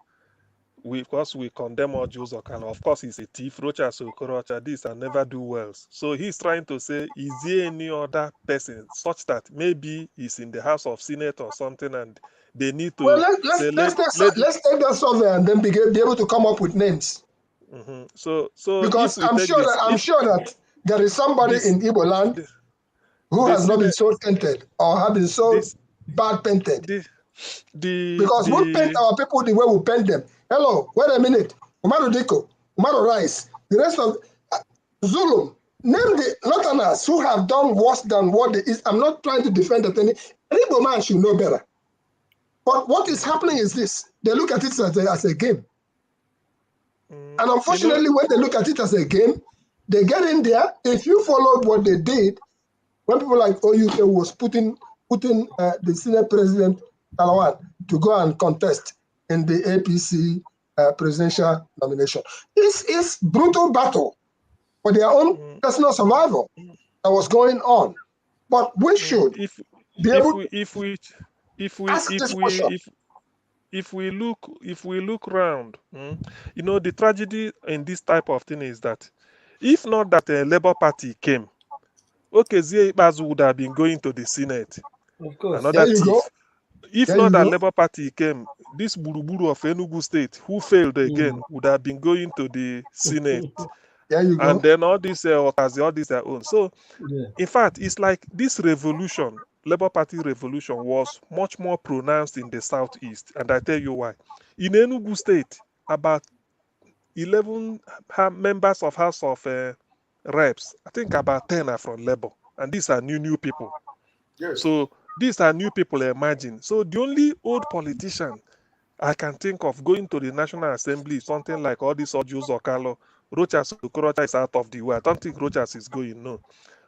because we condemn all Jews or kind of course he's a thief, Rocha, so Korocha, this and never do well. So he's trying to say, is there any other person such that maybe he's in the House of Senate or something and they need to... Well, let's take that survey and then be able to come up with names. Mm-hmm. So because I'm sure that there is somebody in Igbo land who has not been so tainted or have been so bad painted. Because we paint our people the way we paint them. Hello, wait a minute. Umaru Diko, Umaru Rice, the rest of Zulu. Name the Northerners who have done worse than what they is. I'm not trying to defend that any Igbo man should know better. But what is happening is this: they look at it as a game. And unfortunately, when they look at it as a game, they get in there. If you followed what they did, when people like OUK was putting the Senate President Talawan to go and contest in the APC presidential nomination, this is brutal battle for their own personal survival that was going on. But we should be able if we look around, you know, the tragedy in this type of thing is that if not that a Labour Party came, Okezie Ikpeazu would have been going to the Senate. Of course. Another thief. If not that Labour Party came, this Buruburu of Enugu State, who failed again, would have been going to the Senate. And then all these all these their own. So, in fact, it's like this revolution, Labour Party revolution, was much more pronounced in the Southeast. And I tell you why. In Enugu State, about 11 members of House of Reps, I think about 10 are from Labour. And these are new people. Yes. So, these are new people, imagine. So the only old politician I can think of going to the National Assembly, something like all these Ojus or Carlo, Rochas Okorocha is out of the way. I don't think Rochas is going, no.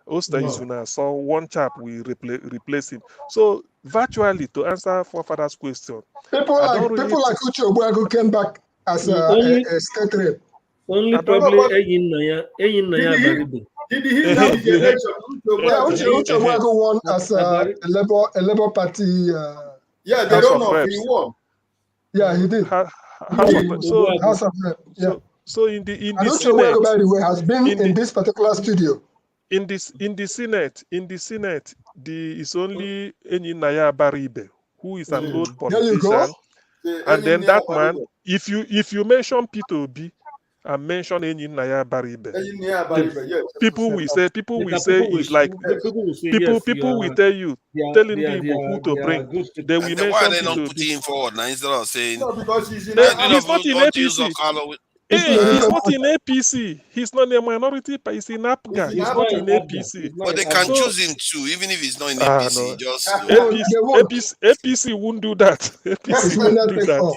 Oster Izuna saw one chap, we replace him. So virtually, to answer Forefather's question, people like Uche Ogbuagu came back as a state rep. Only probably Eyin Naya Baribe. Did he have the election? Uche Ogbuagu won as a Labour Party. Yeah, they don't know if he won. Yeah, he did. House of Reps. Yeah. So in the Uche Ogbuagu, by the way, has been in this particular studio. In the Senate, it's only Eyin Naya Baribe, who is an old politician. And then that man, if you mention P2B and mention Eyin Naya Baribe, people will say it's like people will tell you, telling people who to bring. They will mention why they not putting him forward now instead of saying because he's in he's not in APC. He's not in APC. He's not a minority, but he's in APGA. He's not in APC. But they can choose him too, even if he's not in APC. No. Just APC won't do that. APC won't do that.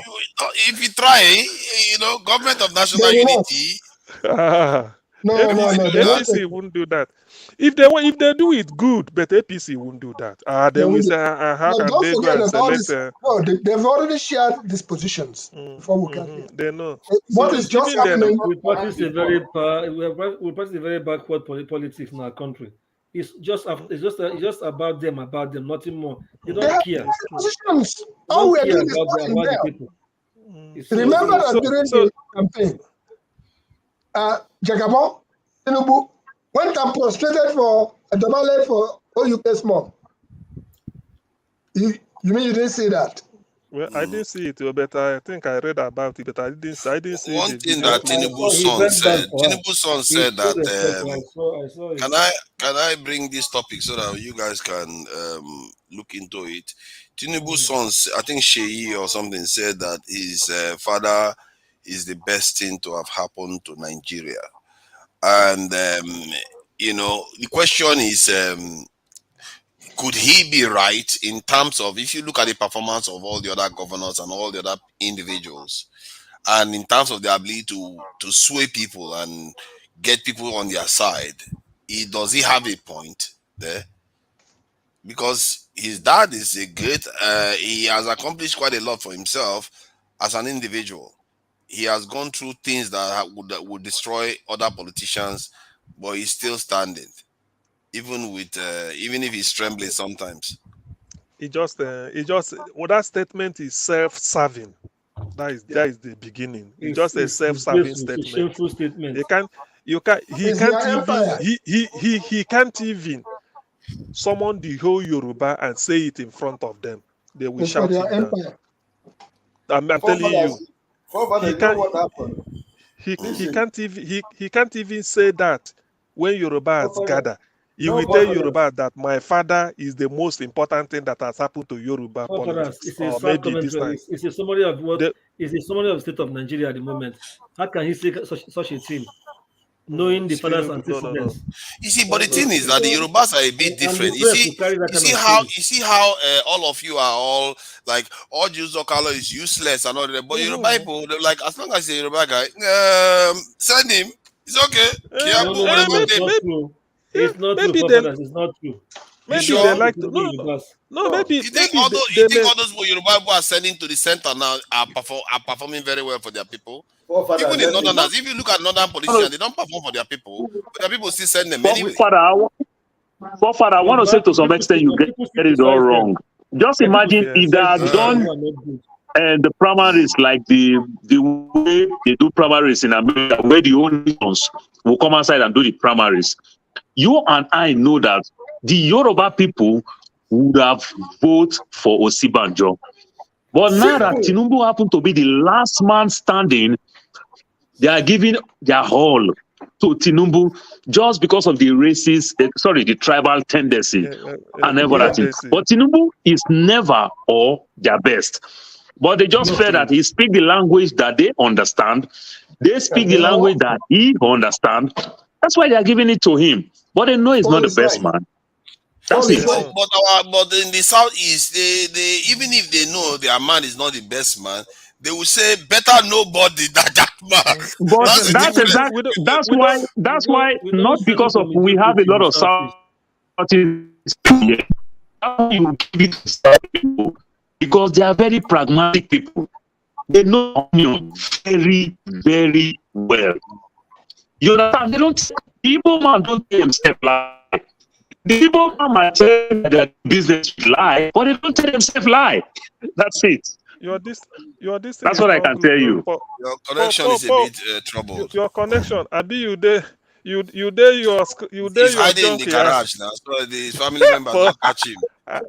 If you try, government of national unity. APC won't do that. If they do it good, but APC won't do that. They will say, how can they go and select? No, they've already shared these positions before we get here. They know. What is just happening? We practice a very backward politics in our country. It's just about them, nothing more. They They don't have care. positions. They All don't we are care doing is about calling the them. people. Remember that during the campaign, Jagabon, Tinubu went and prostrated for a Domale for OUK small. You mean you didn't see that? Well, I didn't see it, but I think I read about it, but I didn't see One the thing video that clip. Tinubu's son said that I saw it. can I bring this topic so that you guys can look into it? Tinubu's son, I think Sheyi or something, said that his father is the best thing to have happened to Nigeria, and the question is, could he be right in terms of, if you look at the performance of all the other governors and all the other individuals, and in terms of their ability to sway people and get people on their side, does he have a point there? Because his dad is a great, he has accomplished quite a lot for himself as an individual. He has gone through things that would destroy other politicians, but he's still standing, even if he's trembling sometimes. That statement is self-serving. That is the beginning. It's just a self-serving statement. It's a shameful statement. He can't even summon the whole Yoruba and say it in front of them. They will shout it down. I'm telling you, he can't even say that when Yorubas gather. He will tell Yoruba that my father is the most important thing that has happened to Yoruba politics. It's a sad commentary. It's a summary of it's a summary of the state of Nigeria at the moment. How can he say such a thing, knowing the father's antecedents? You see, but the thing is that the Yorubas are a bit different. You see how all of you are all like, all Jews Okalo is useless and all that. But Yoruba people, they're like, as long as he's a Yoruba guy, send him. It's okay. It's not true. It's not true. Maybe they like to. Maybe you think all those Yoruba people are sending to the center now are performing very well for their people? Even in Northerners, if you look at Northern politicians, they don't perform for their people, but their people still send them anyway. Father, I want to say to some extent you get it all wrong. Just imagine if they had done the primaries like the way they do primaries in America, where the only nations will come outside and do the primaries. You and I know that the Yoruba people would have voted for Osibanjo. But now that Tinubu happened to be the last man standing, they are giving their all to Tinubu just because of the the tribal tendency and everything. But Tinubu is never all their best. But they just feel that he speaks the language that they understand. They speak the language that he understands. That's why they are giving it to him. But they know he's not the best man. That's it. But in the Southeast, they even if they know their man is not the best man, they will say better nobody than that man. But that's why not because of we have a lot of Southeast people, you give it to South people because they are very pragmatic people. They know very, very well. You understand? They don't. The Igbo man don't tell themselves lie. The Igbo man might say that business lie, but they don't tell themselves lie. That's it. That's what I can tell you. Your connection is a bit troubled. Your connection, Abi, you hiding in the garage now, so the family members don't catch him.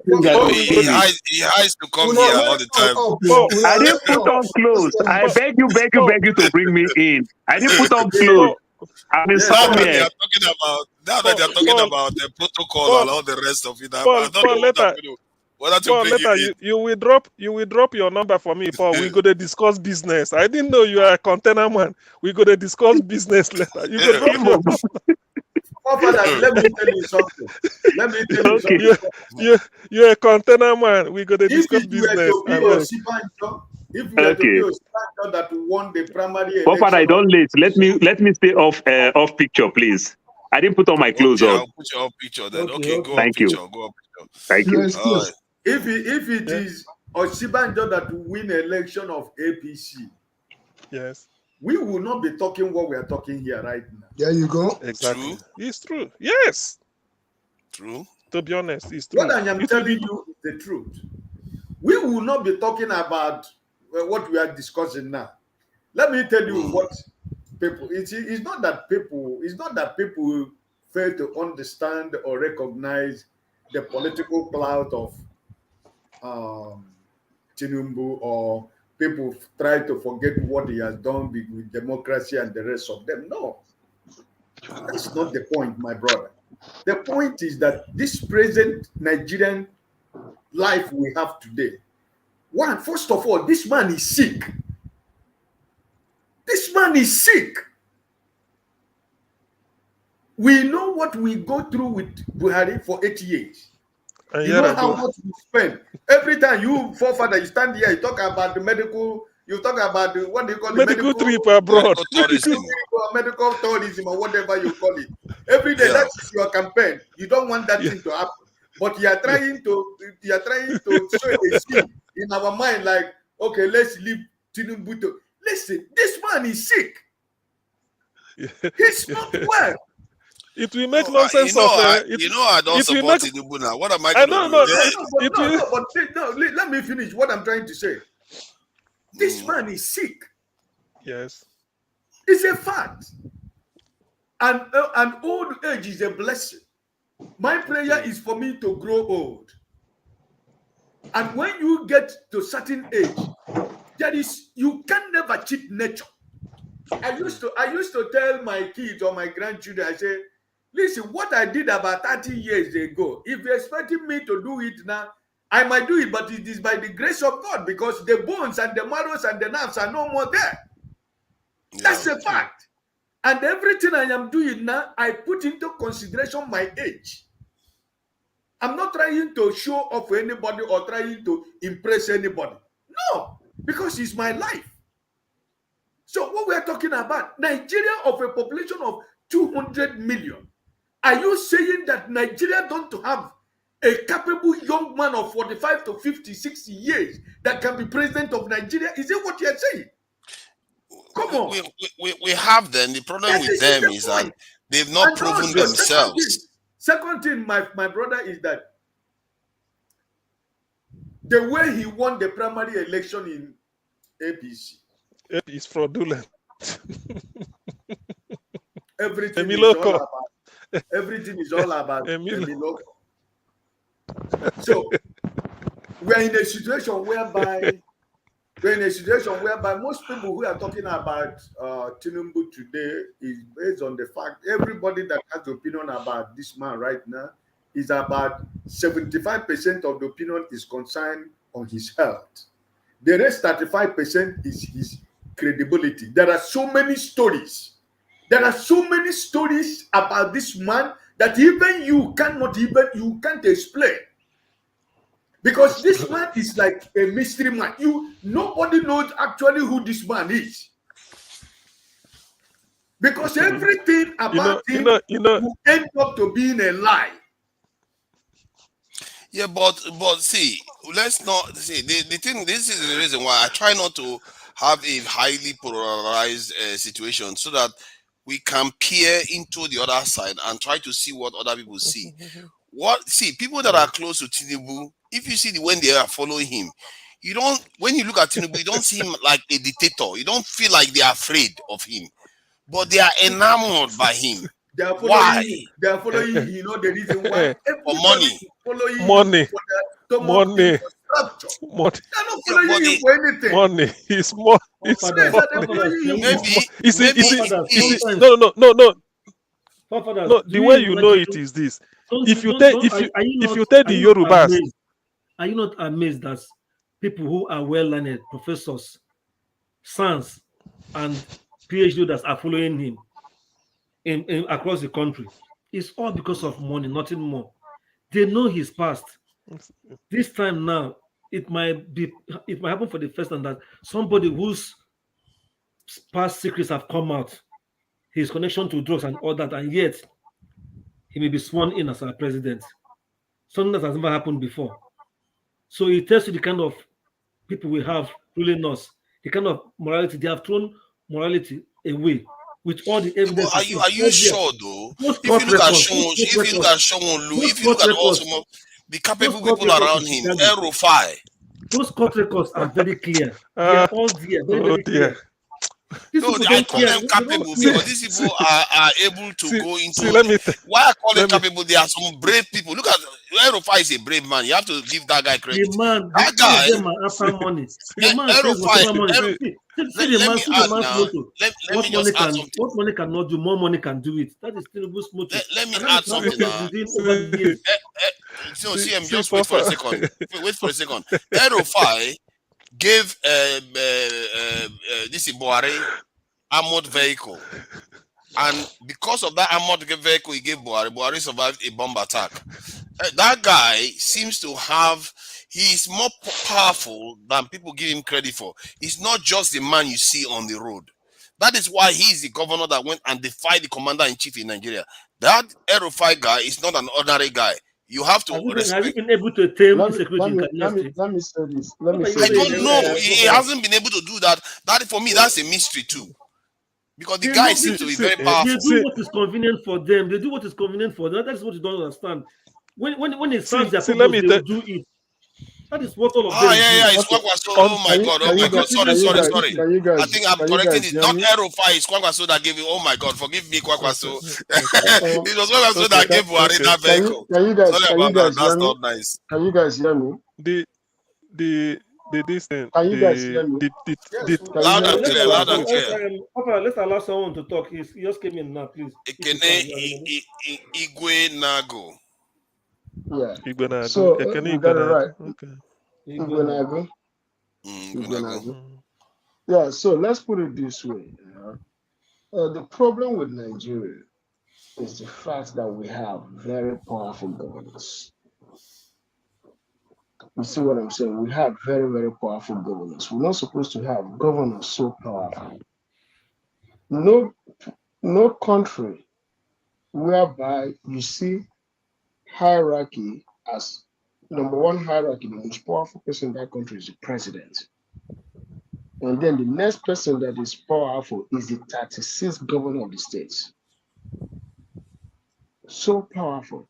He hides to come here all the time. I didn't put on clothes. I beg you to bring me in. I didn't put on clothes. I'm in somewhere. They are talking about the protocol and all the rest of it. I don't know later you will drop your number for me, Paul. We go to discuss business. I didn't know you are a container man. We go to discuss business later. You go drop your let me tell you something. You're a container man. We go to discuss business. If you were to be that won the primary election, Father, I don't late. Let me stay off picture, please. I didn't put on my clothes on. I'll put you off picture then. Okay, go Thank off you. picture. Go off picture. Thank you. Right. If it is Osibanjo that will win election of APC, yes, we will not be talking what we are talking here right now. There you go. Exactly. True. It's true. Yes. True. To be honest, it's true. What I am telling you is the truth. We will not be talking about what we are discussing now. Let me tell you what people. It's not that people fail to understand or recognize the political clout of Tinubu, or people try to forget what he has done with democracy and the rest of them. No, that's not the point, my brother. The point is that this present Nigerian life we have today, first of all, this man is sick. This man is sick. We know what we go through with Buhari for 8 years. You know how much we spend. Every time you, forefather, you stand here, you talk about the medical, you talk about the, what do you call it? Medical trip abroad. Medical tourism or whatever you call it. Every day, that is your campaign. You don't want that thing to happen. But you are trying to sow a seed in our mind, like, okay, let's leave Tinubu to. Listen, this man is sick. He's not well. It will make nonsense of I don't support Tinubu now. What am I going to do? No, let me finish what I'm trying to say. This man is sick. Yes. It's a fact. And old age is a blessing. My prayer is for me to grow old. And when you get to a certain age, you can never cheat nature. I used to tell my kids or my grandchildren, I say, listen, what I did about 30 years ago, if you're expecting me to do it now, I might do it, but it is by the grace of God, because the bones and the marrows and the nerves are no more there. That's a fact. And everything I am doing now, I put into consideration my age. I'm not trying to show off anybody or trying to impress anybody. No, because it's my life. So what we are talking about, Nigeria of a population of 200 million. Are you saying that Nigeria don't have a capable young man of 45 to 50, 60 years that can be president of Nigeria? Is it what you're saying? Come on. We have them. The problem with them is that they've not proven themselves. Second thing, my brother, is that the way he won the primary election in APC. It is fraudulent. Everything is all about Emiloko. So we're in a situation whereby most people who are talking about Tinubu today is based on the fact everybody that has opinion about this man right now is about 75% of the opinion is concerned on his health. The rest 35% is his credibility. There are so many stories. There are so many stories about this man that even you can't explain. Because this man is like a mystery man. Nobody knows actually who this man is. Because everything about him will end up to being a lie. Yeah, but see, let's not see the thing. This is the reason why I try not to have a highly polarized situation, so that we can peer into the other side and try to see what other people see. People that are close to Tinubu, if you see when they are following him, when you look at Tinubu, you don't see him like a dictator. You don't feel like they are afraid of him, but they are enamored by him. They are following why? They are following, the reason why. For money. Money. They're not following you for anything. Money is more. Maybe. No. The way you know it is this. If you take the Yorubas, are you not amazed that people who are well-learned, professors, sons, and PhD holders are following him in across the country? It's all because of money, nothing more. They know his past. This time now, it might happen for the first time that somebody whose past secrets have come out, his connection to drugs and all that, and yet he may be sworn in as our president. Something that has never happened before. So it tells you the kind of people we have ruling us, the kind of morality. They have thrown morality away with all the evidence. Are you sure though? If you look at Shonwolu, if you look at all some of the capable people around him, Erufai. Those court records are very clear. They are all there, very clear. No, I call them capable because these people are able to go into. Why I call them capable? They are some brave people. Look at Erufai is a brave man. You have to give that guy credit. The man, that guy. them are after money. The man says whatever money. What money cannot do, more money can do it. That is Tinubu's motive. Let me add something. CM, just wait for a second. Wait for a second. Erufai gave this Buhari armored vehicle, and because of that armored vehicle he gave Buhari survived a bomb attack. That guy seems to have, he's more powerful than people give him credit for. He's not just the man you see on the road. That is why he's the governor that went and defied the commander-in-chief in Nigeria. That Erufai guy is not an ordinary guy. You have to have you been able to tame insecurity in let me say this. I don't know. He hasn't been able to do that. That for me, that's a mystery too. Because the guy seems to be very powerful. They do what is convenient for them. They do what is convenient for them. That's what you don't understand. When it serves their purpose, they will do it. That is what all of them do. It's Kwakwaso. Oh my God. Sorry. I think I'm correcting it. Not Erufai, it's Kwakwaso that gave it. Oh my God, forgive me, Kwakwaso. It was Kwakwaso that gave Buhari that vehicle. That's not nice. Can you guys hear me? This thing. Can you guys hear me? Loud and clear. Let's allow someone to talk. He just came in now, please. Igwe Nago. Yeah. So you got it right. Okay. Igwe Nago. Yeah. So let's put it this way. The problem with Nigeria is the fact that we have very powerful governors. You see what I'm saying? We have very, very powerful governors. We're not supposed to have governors so powerful. No country whereby you see hierarchy as number one hierarchy, the most powerful person in that country is the president. And then the next person that is powerful is the 36th governor of the states. So powerful.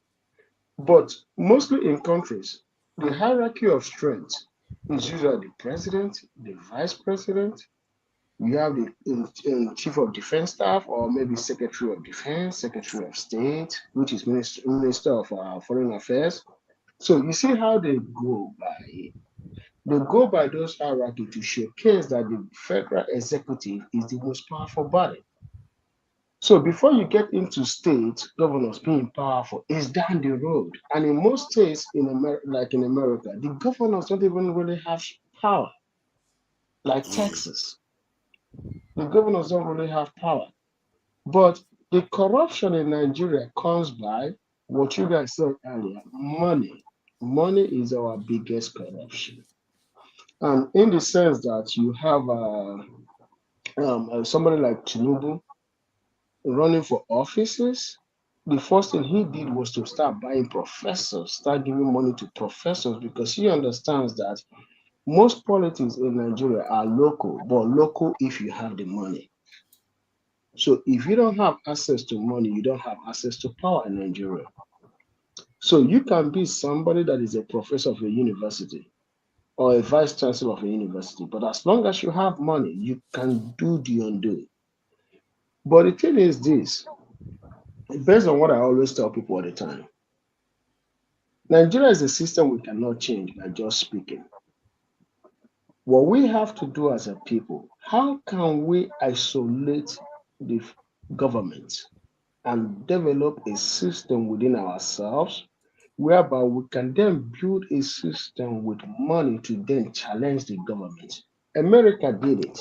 But mostly in countries, the hierarchy of strength is usually the president, the vice president, you have the chief of defense staff, or maybe secretary of defense, secretary of state, which is minister of foreign affairs. So you see how they go by it. They go by those hierarchy to showcase that the federal executive is the most powerful body. So before you get into state governors being powerful, it's down the road. And in most states, like in America, the governors don't even really have power. Like Texas, the governors don't really have power. But the corruption in Nigeria comes by what you guys said earlier, money. Money is our biggest corruption. And in the sense that you have somebody like Tinubu running for offices, the first thing he did was to start buying professors, start giving money to professors, because he understands that most politics in Nigeria are local, but local if you have the money. So if you don't have access to money, you don't have access to power in Nigeria. So you can be somebody that is a professor of a university or a vice chancellor of a university, but as long as you have money, you can do the undo. But the thing is this, based on what I always tell people all the time, Nigeria is a system we cannot change by just speaking. What we have to do as a people, how can we isolate the government and develop a system within ourselves whereby we can then build a system with money to then challenge the government? America did it.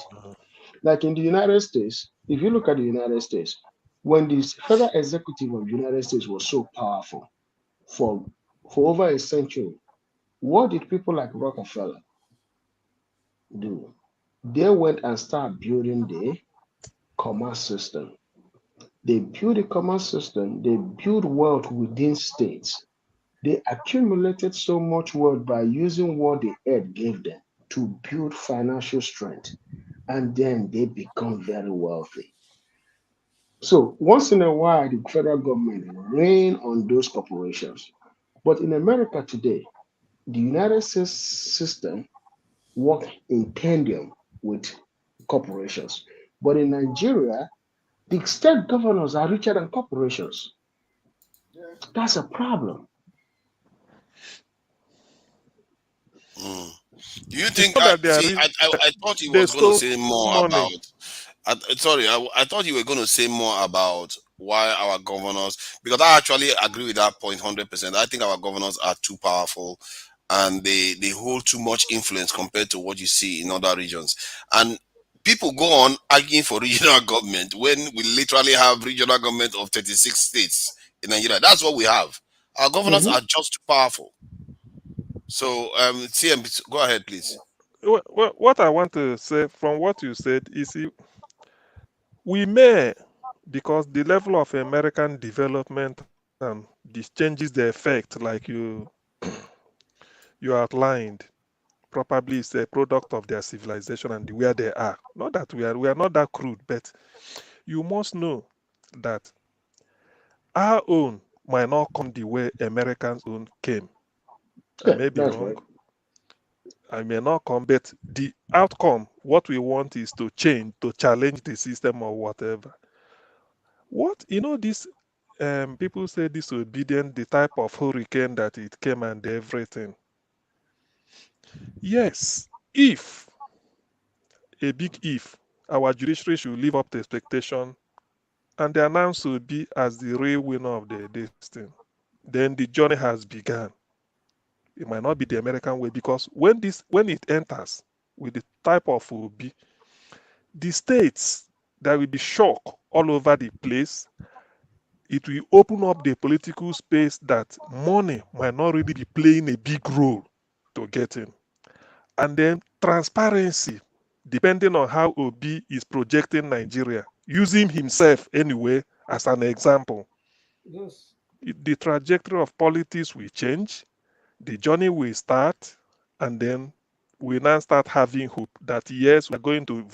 Like in the United States, if you look at the United States, when the federal executive of the United States was so powerful for over a century, what did people like Rockefeller do? They went and started building the commerce system. They built a commerce system. They built wealth within states. They accumulated so much wealth by using what the earth gave them to build financial strength. And then they become very wealthy. So once in a while, the federal government reign on those corporations. But in America today, the United States system work in tandem with corporations. But in Nigeria, the state governors are richer than corporations. That's a problem. Do you think? that they are See, I thought he they was going to stole say more money. about. I thought you were going to say more about why our governors. Because I actually agree with that point 100%. I think our governors are too powerful, and they hold too much influence compared to what you see in other regions. And people go on arguing for regional government when we literally have regional government of 36 states in Nigeria. That's what we have. Our governors are just too powerful. So, CM, go ahead, please. What I want to say from what you said is we may, because the level of American development and this changes the effect, like you outlined, probably is a product of their civilization and where they are. Not that we are not that crude, but you must know that our own might not come the way Americans' own came. I may be wrong. Right. I may not come, but the outcome, what we want is to change, to challenge the system or whatever. This people say disobedient, the type of hurricane that it came and everything. Yes, if, a big if, our judiciary should live up to expectation and the announce will be as the real winner of this thing, then the journey has begun. It might not be the American way, because when it enters with the type of OB, the states, there will be shock all over the place. It will open up the political space that money might not really be playing a big role to get in. And then transparency, depending on how Obi is projecting Nigeria, using himself anyway as an example. Yes. The trajectory of politics will change, the journey will start, and then we now start having hope that yes, we're going to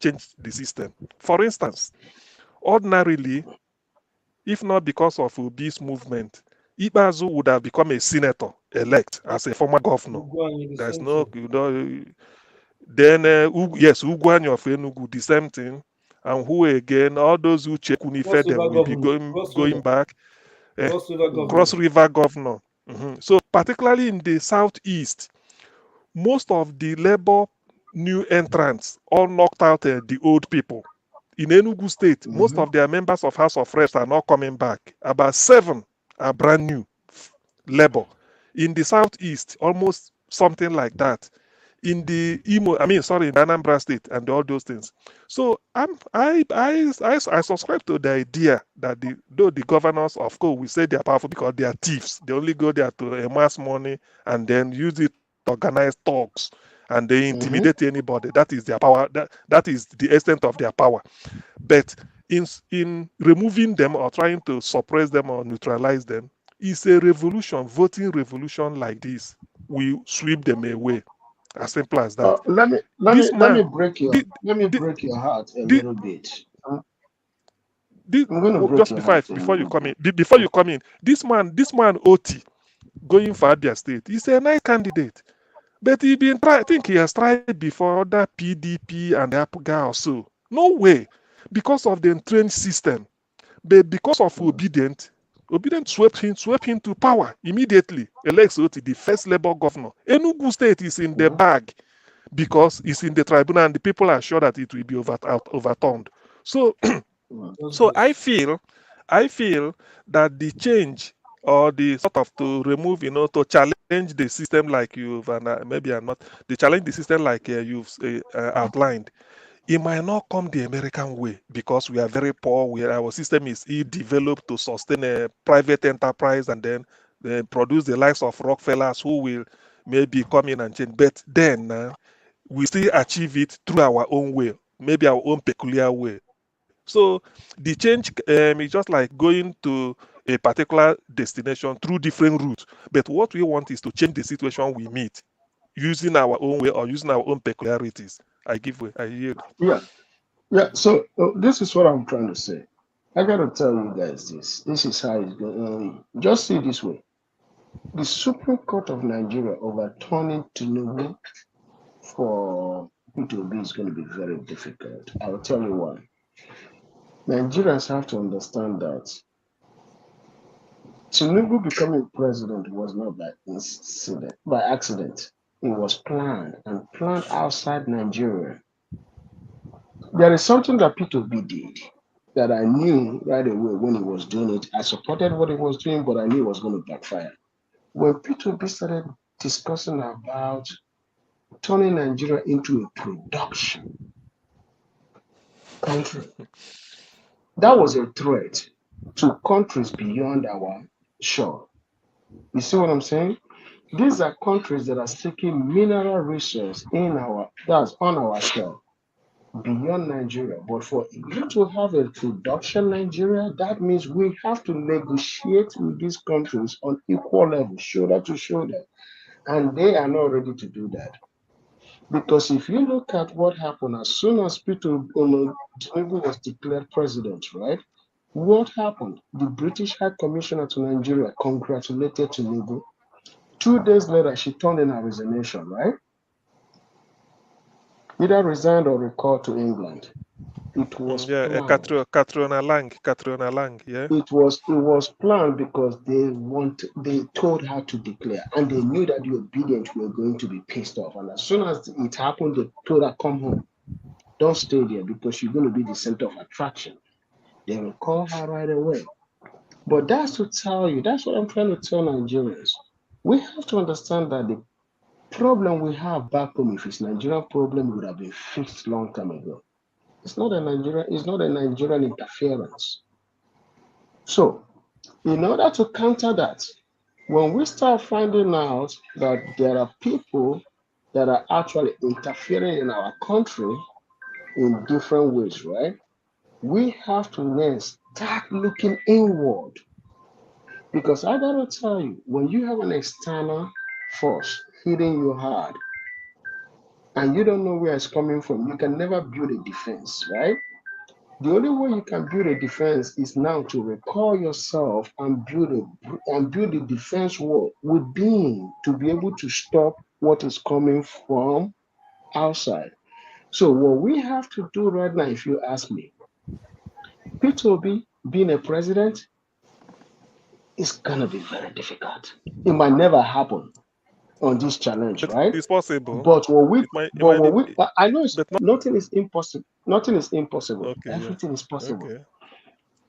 change the system. For instance, ordinarily, if not because of Obi's movement, Ibazu would have become a senator elect as a former governor. There's no, then Ugwanyo of Enugu, the same thing. And who again? All those who check Unife, they will be going back. Cross River governor. So particularly in the southeast, most of the labor new entrants all knocked out the old people. In Enugu State, most of their members of House of Reps are not coming back. About 7 are brand new labor. In the southeast, almost something like that. In the in the Anambra State and all those things. So I subscribe to the idea that though the governors, of course, we say they are powerful because they are thieves. They only go there to amass money and then use it to organize talks, and they intimidate anybody. That is their power. That is the extent of their power. But in removing them or trying to suppress them or neutralize them, it's a revolution, voting revolution like this. We sweep them away. As simple as that. Let me break your heart a little bit. I'm going to break just your heart before you come in, this man Oti going for Abia State, he's a nice candidate, but I think he has tried before other PDP and APGA or so. No way, because of the entrenched system, but because of Obedient swept him to power immediately. Elects Oti, the first Labour governor. Enugu State is in the bag because it's in the tribunal and the people are sure that it will be overturned. So, so I feel that the change or the sort of to remove, to challenge the system like you've maybe I'm not, to challenge the system like you've outlined. It might not come the American way because we are very poor. Our system is ill-developed to sustain a private enterprise and then produce the likes of Rockefellers who will maybe come in and change. But then we still achieve it through our own way, maybe our own peculiar way. So the change is just like going to a particular destination through different routes. But what we want is to change the situation we meet using our own way or using our own peculiarities. I yield. Yeah. So this is what I'm trying to say. I gotta tell you guys this. This is how it's going. Just see it this way. The Supreme Court of Nigeria overturning Tinubu for P2B is going to be very difficult. I'll tell you why. Nigerians have to understand that Tinubu becoming president was not by accident. It was planned and planned outside Nigeria. There is something that P2B did that I knew right away when he was doing it. I supported what he was doing, but I knew it was going to backfire. When P2B started discussing about turning Nigeria into a production country, that was a threat to countries beyond our shore. You see what I'm saying? These are countries that are seeking mineral resources that's on our shore, beyond Nigeria. But for you to have a production Nigeria, that means we have to negotiate with these countries on equal level, shoulder to shoulder. And they are not ready to do that. Because if you look at what happened as soon as Tinubu was declared president, right? What happened? The British High Commissioner to Nigeria congratulated Tinubu. 2 days later, she turned in her resignation, right? Either resigned or recalled to England. It was planned. Katrina Lang, yeah. It was planned because they told her to declare, and they knew that the obedient were going to be pissed off. And as soon as it happened, they told her, come home. Don't stay there because you're going to be the center of attraction. They will call her right away. But that's to tell you, that's what I'm trying to tell Nigerians. We have to understand that the problem we have back home, if it's Nigerian problem, would have been fixed long time ago. It's not a Nigerian interference. So, in order to counter that, when we start finding out that there are people that are actually interfering in our country in different ways, right? We have to then start looking inward. Because I gotta tell you, when you have an external force hitting you hard and you don't know where it's coming from, you can never build a defense, right? The only way you can build a defense is now to recall yourself and build a defense wall within to be able to stop what is coming from outside. So what we have to do right now, if you ask me, P2B being a president is gonna be very difficult. It might never happen on this challenge, right? It's possible. But I know nothing is impossible. Nothing is impossible. Okay, everything is possible. Okay.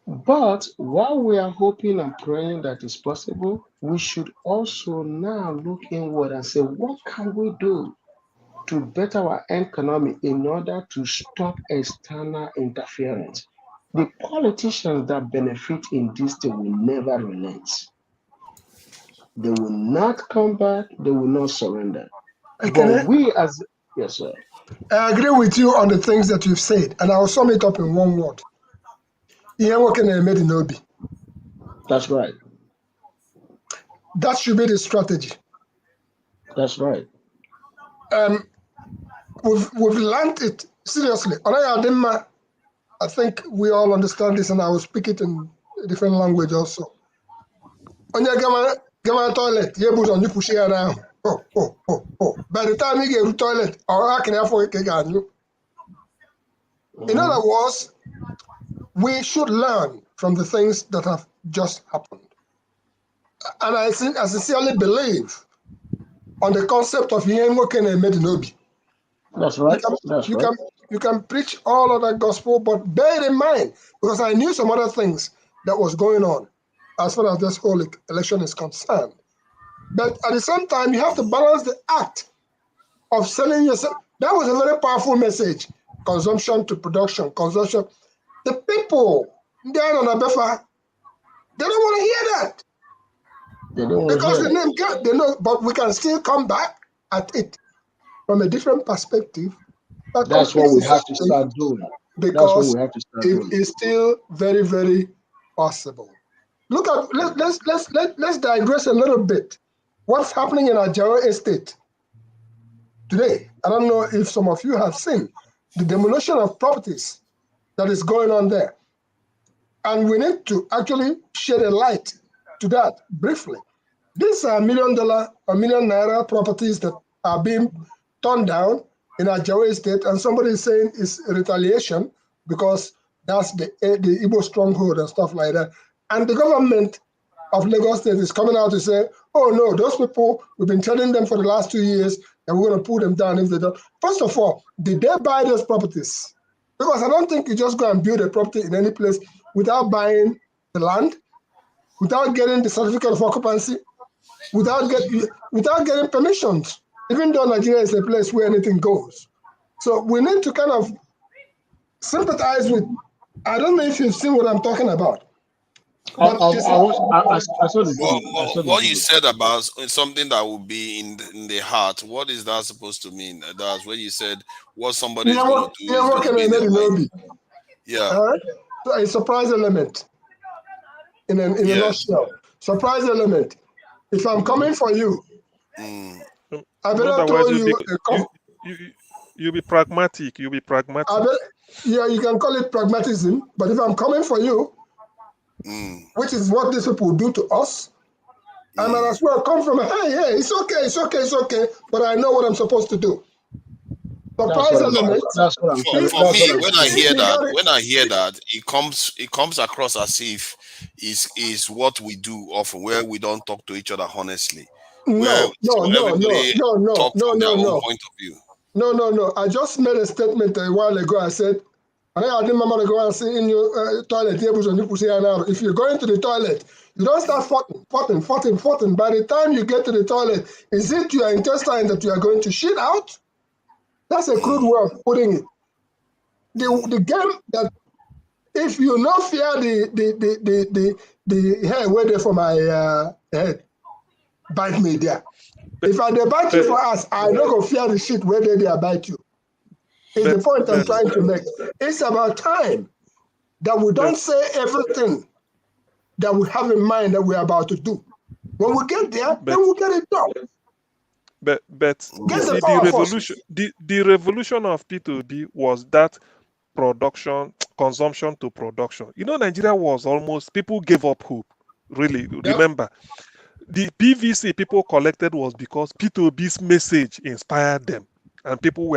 But while we are hoping and praying that it's possible, we should also now look inward and say, what can we do to better our economy in order to stop external interference? The politicians that benefit in this, they will never relent. They will not come back. They will not surrender. But we as... Yes, sir. I agree with you on the things that you've said, and I'll sum it up in one word. That's right. That should be the strategy. That's right. We've learned it seriously. I think we all understand this, and I will speak it in a different language also. On your toilet, you push it around. By the time you get to the toilet, I can afford it. In other words, we should learn from the things that have just happened. And I sincerely believe on the concept of Medinobi. That's right. You can preach all of that gospel, but bear in mind, because I knew some other things that was going on as far as this whole election is concerned. But at the same time, you have to balance the act of selling yourself. That was a very powerful message. Consumption to production, consumption. The people down on Abefa, they don't want to hear that. Because they know, but we can still come back at it from a different perspective. That's what we have to start doing. Because it is still very, very possible. Look at let's digress a little bit. What's happening in Ajaro Estate today? I don't know if some of you have seen the demolition of properties that is going on there. And we need to actually shed a light to that briefly. These are $1 million or million naira properties that are being torn down in Ajawa State, and somebody is saying it's retaliation because that's the Igbo stronghold and stuff like that. And the government of Lagos State is coming out to say, oh no, those people, we've been telling them for the last 2 years and we're going to pull them down if they don't. First of all, did they buy those properties? Because I don't think you just go and build a property in any place without buying the land, without getting the certificate of occupancy, without getting permissions, even though Nigeria is a place where anything goes. So we need to kind of sympathize with, I don't know if you've seen what I'm talking about. I saw the Well, what you said about something that will be in the heart, what is that supposed to mean? That's when you said what somebody is going to do is going to be in the mind. Yeah. So a surprise element in a nutshell. Surprise element. If I'm coming for you, I better throw you You'll be pragmatic. You'll be pragmatic. Yeah, you can call it pragmatism, but if I'm coming for you, which is what these people do to us, I might as well come from, hey, it's okay, but I know what I'm supposed to do. Surprise element. For me, when I hear that, it comes across as if is what we do often, where we don't talk to each other honestly. No. Point of view. No. I just made a statement a while ago. I said, I didn't remember to go and sit in your toilet tables and people say, if you're going to the toilet, you don't start fighting. By the time you get to the toilet, is it your intestine that you are going to shit out? That's a crude way of putting it. The game that if you not fear the hair where they for my head, bite me there. If I bite you for us, I don't go fear the shit where they bite you. It's the point I'm trying to make. It's about time that we don't say everything that we have in mind that we're about to do. When we get there, then we'll get it done. But you see, the revolution of P2B was that consumption to production. Nigeria was almost, people gave up hope. Really, remember, the PVC people collected was because P2B's message inspired them. And people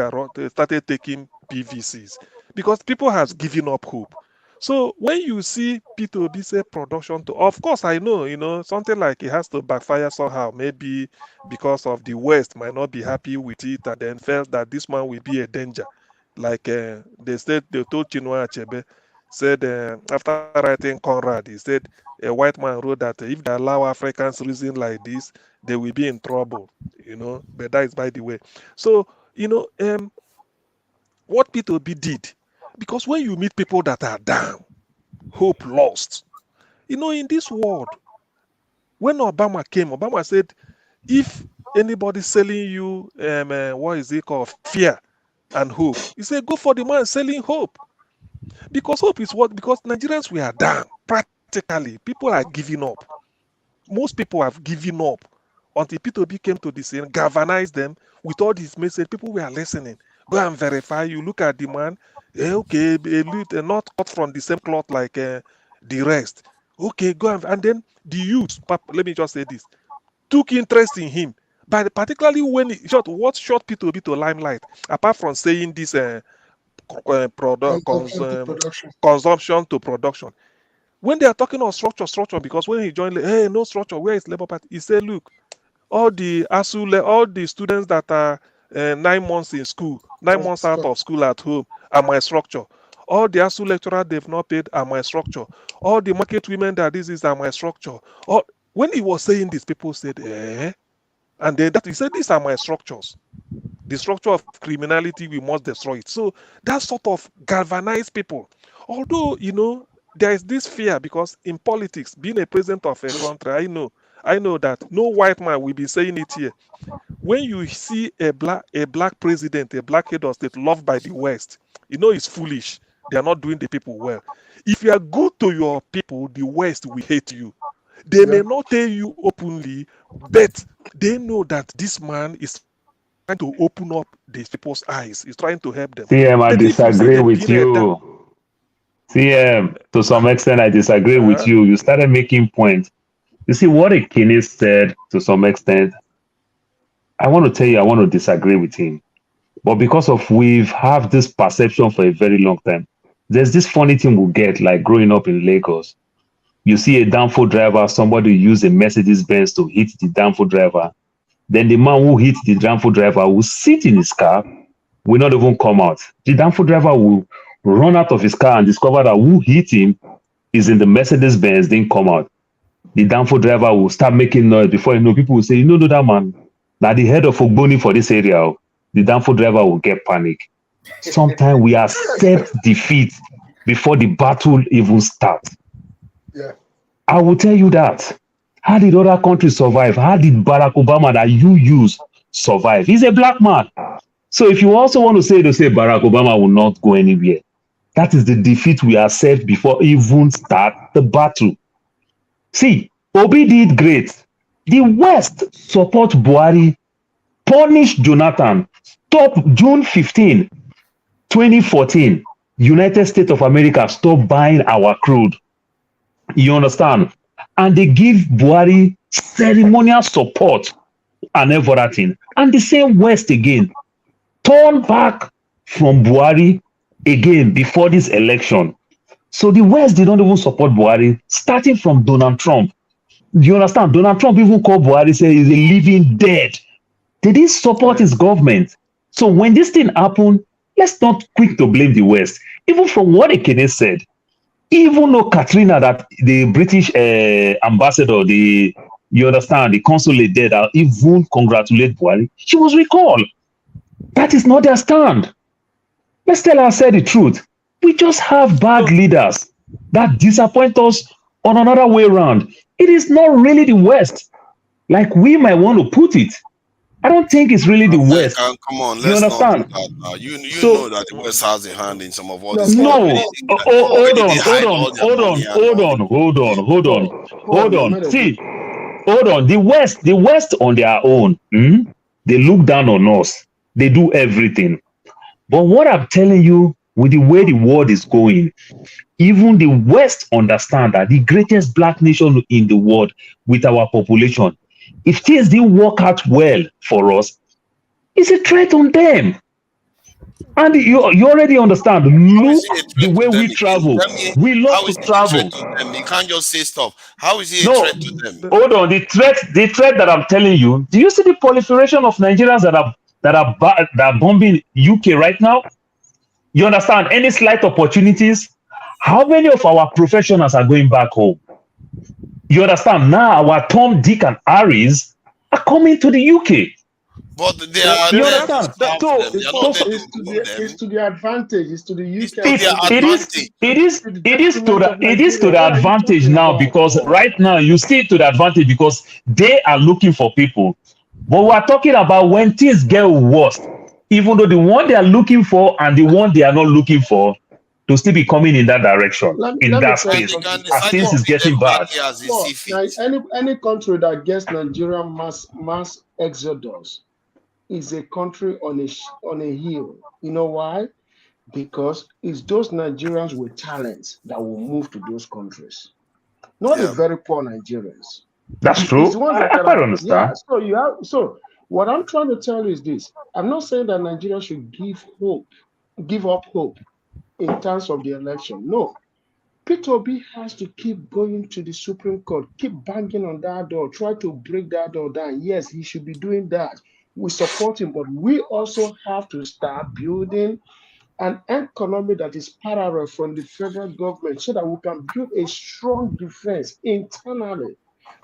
started taking PVCs because people has given up hope. So when you see P2B say production to, of course I know, something like it has to backfire somehow, maybe because of the West might not be happy with it and then felt that this man will be a danger. Like they told Chinua Achebe, said after writing Conrad, he said a white man wrote that if they allow Africans reason like this, they will be in trouble, but that is by the way. So, what P2B did, because when you meet people that are down, hope lost, in this world, when Obama came, Obama said, if anybody selling you, what is it called, fear and hope, he said, go for the man selling hope. Because hope is what, because Nigerians, we are down, practically, people are giving up. Most people have given up. Until P2B came to the scene, galvanized them with all this message, people were listening. Go and verify. You look at the man, okay, not cut from the same cloth like the rest. Okay, go and then the youth, let me just say this, took interest in him. But particularly when what shot P2B to limelight, apart from saying this consumption to production. When they are talking of structure, because when he joined, hey, no structure, where is Labour Party? He said, look, all the students that are 9 months in school, 9 months out of school at home are my structure. All the ASU lecturers they've not paid are my structure. All the market women that this is are my structure. When he was saying this, people said, and then he said, these are my structures. The structure of criminality, we must destroy it. So that sort of galvanized people. Although, there is this fear because in politics, being a president of a country, I know that no white man will be saying it here. When you see a black president, a black head of state loved by the West, it's foolish. They are not doing the people well. If you are good to your people, the West will hate you. They may not tell you openly, but they know that this man is trying to open up these people's eyes. He's trying to help them. PM, I disagree with you. See, to some extent, I disagree with you. You started making points. You see, what Ekene said, to some extent, I want to tell you, I want to disagree with him. But because of we've have this perception for a very long time, there's this funny thing we get, like growing up in Lagos. You see a downfall driver, somebody use a Mercedes Benz to hit the downfall driver. Then the man who hit the downfall driver will sit in his car, will not even come out. The downfall driver will run out of his car and discover that who hit him is in the Mercedes Benz, didn't come out. The downfall driver will start making noise. Before you know, people will say, you know that man, now the head of Ogboni for this area. The downfall driver will get panic. Sometimes we accept defeat before the battle even starts. Yeah. I will tell you that. How did other countries survive? How did Barack Obama that you use survive? He's a black man. So if you also want to say Barack Obama will not go anywhere, that is the defeat we accept before even start the battle. See, Obi did great. The West support Buhari, punish Jonathan, stop June 15, 2014. United States of America stop buying our crude. You understand? And they give Buhari ceremonial support and everything. And the same West again, turn back from Buhari again before this election. So the West did not even support Buhari, starting from Donald Trump. You understand? Donald Trump even called Buhari, say he's a living dead. They didn't support his government. So when this thing happened, let's not quick to blame the West. Even from what Ekene said, even though Katrina, that the British ambassador, you understand, the consulate there that even congratulate Buhari, she was recalled. That is not their stand. Let's tell ourselves the truth. We just have bad leaders that disappoint us on another way around. It is not really the West, like we might want to put it. I don't think it's really the West. Come on, you understand? You know that the West has a hand in some of all this. No, hold on. See, hold on. The West on their own, they look down on us. They do everything. But what I'm telling you, with the way the world is going, even the West understand that the greatest black nation in the world with our population, if things didn't work out well for us, it's a threat on them. And you already understand. Look the way we travel. We love to travel. You can't just say stuff. How is it a threat to them? Hold on. The threat that I'm telling you, do you see the proliferation of Nigerians that are bombing UK right now? You understand? Any slight opportunities, how many of our professionals are going back home? You understand? Now our Tom, Dick, and Harrys are coming to the UK. But they are. You understand? It's to the advantage. It's to the UK. It is to the advantage now, because right now you see it to the advantage because they are looking for people. But we are talking about when things get worse, even though the one they are looking for and the one they are not looking for, to still be coming in that direction, in that space, as things is getting bad. Any country that gets Nigerian mass exodus is a country on a hill. You know why? Because it's those Nigerians with talents that will move to those countries, not the very poor Nigerians. That's true. I understand. Yeah, so what I'm trying to tell you is this: I'm not saying that Nigeria should give up hope in terms of the election. No, Peter Obi has to keep going to the Supreme Court, keep banging on that door, try to break that door down. Yes, he should be doing that. We support him, but we also have to start building an economy that is parallel from the federal government so that we can build a strong defense internally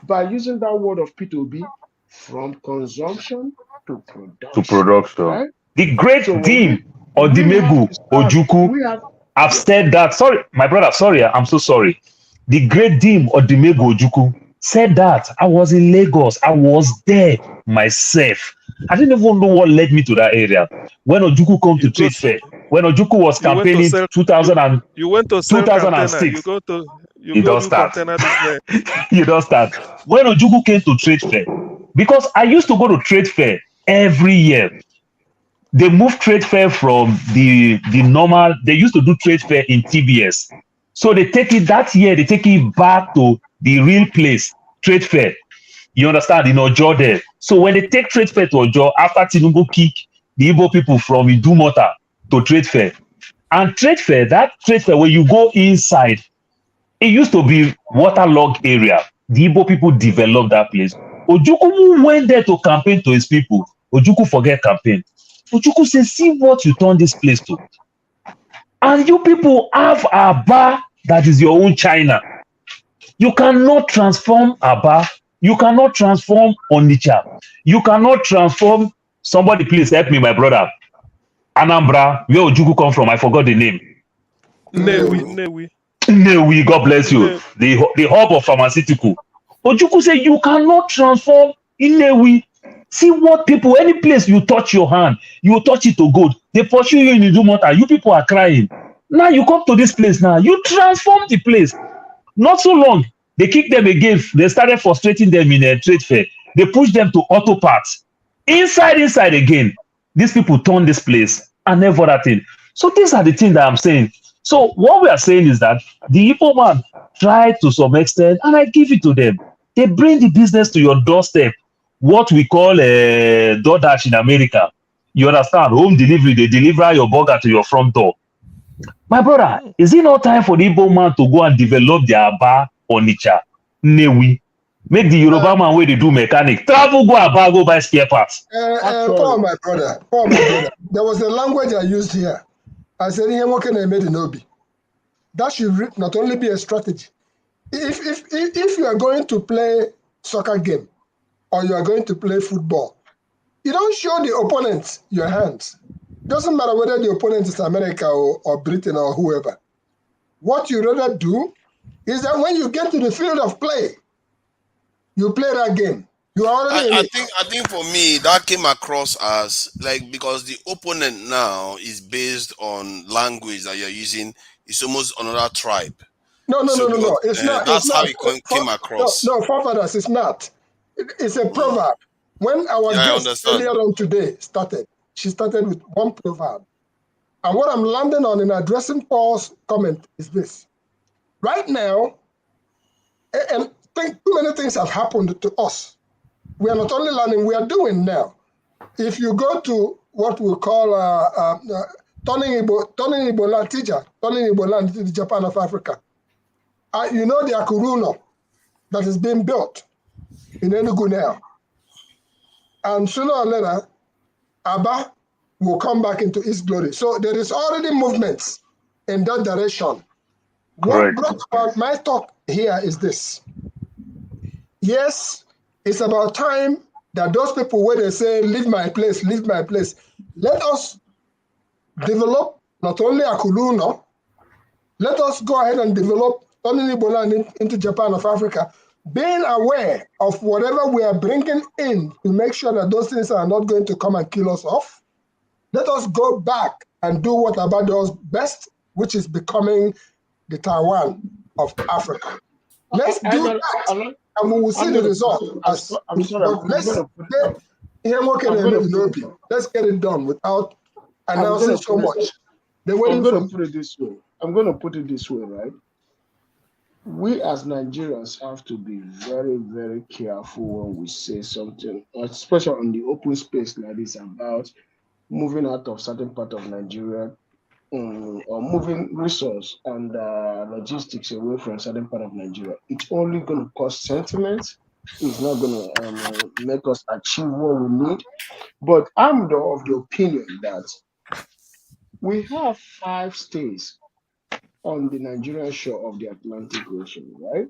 by using that word of P2B, from consumption to production. Right? The great Dim Odimegu Ojukwu have said that. Sorry, my brother, sorry, I'm so sorry. The great Dim Odimegu Ojukwu said that. I was in Lagos. I was there myself. I didn't even know what led me to that area. When Ojukwu come to trade fair, when Ojukwu was campaigning 2006. You don't start. You don't start. When Ojukwu came to trade fair, because I used to go to trade fair every year. They moved trade fair from the normal. They used to do trade fair in TBS. So they take it that year, they take it back to the real place, trade fair. You understand? In Ojo there. So when they take trade fair to Ojo, after Tinubu kick the Igbo people from Idumota to trade fair. And trade fair, that trade fair, when you go inside, it used to be waterlogged area. The Igbo people developed that place. Ojukwu went there to campaign to his people. Ojukwu forget campaign. Ojukwu said, see what you turn this place to. And you people have Aba that is your own China. You cannot transform Aba. You cannot transform Onitsha. You cannot transform somebody. Please help me, my brother. Anambra, where Ojukwu come from? I forgot the name. Newi, God bless you. The hub of pharmaceutical. Ojukwu say you cannot transform Newi. See what people, any place you touch your hand, you will touch it to gold. They pursue you in Idumota. You people are crying. Now you come to this place now. You transform the place. Not so long. They kick them again. They started frustrating them in a trade fair. They push them to auto parts. Inside again. These people turn this place and never that thing. So these are the things that I'm saying. So what we are saying is that the Igbo man tried to some extent, and I give it to them. They bring the business to your doorstep. What we call a DoorDash in America. You understand? Home delivery. They deliver your burger to your front door. My brother, is it not time for the Igbo man to go and develop their Aba, Onitsha, Newi? Make the Yoruba man where they do mechanic. Travel, go Aba, go buy spare parts. Paul, my brother. There was a language I used here. I said, that should not only be a strategy. If you are going to play soccer game or you are going to play football, you don't show the opponent your hands. Doesn't matter whether the opponent is America or Britain or whoever. What you rather do is that when you get to the field of play, you play that game. You already. I think for me that came across as like, because the opponent now is based on language that you're using. It's almost another tribe. No. It's not. That's how it came across. No, forefathers, it's not. It's a proverb. When our guest earlier on today started, she started with one proverb. And what I'm landing on in addressing Paul's comment is this. Right now, and too many things have happened to us. We are not only learning, we are doing now. If you go to what we call turning Igbo land teacher, turning Igbo land to the Japan of Africa, you know the Akuruno that is being built in Enugu now. And sooner or later, Aba will come back into its glory. So there is already movements in that direction. What brought about my talk here is this. Yes, it's about time that those people where they say, leave my place, let us develop not only Akuluno, let us go ahead and develop turning Igbo land into Japan of Africa, being aware of whatever we are bringing in to make sure that those things are not going to come and kill us off. Let us go back and do what Aba does best, which is becoming the Taiwan of Africa. Let's do that, and we will see the result. Let's get it done without announcing so much. I'm going to put it this way. Right? We as Nigerians have to be very, very careful when we say something, especially on the open space like this, about moving out of certain part of Nigeria or moving resource and logistics away from a certain part of Nigeria. It's only going to cause sentiment. It's not going to make us achieve what we need. But I'm of the opinion that we have 5 states on the Nigerian shore of the Atlantic Ocean, right?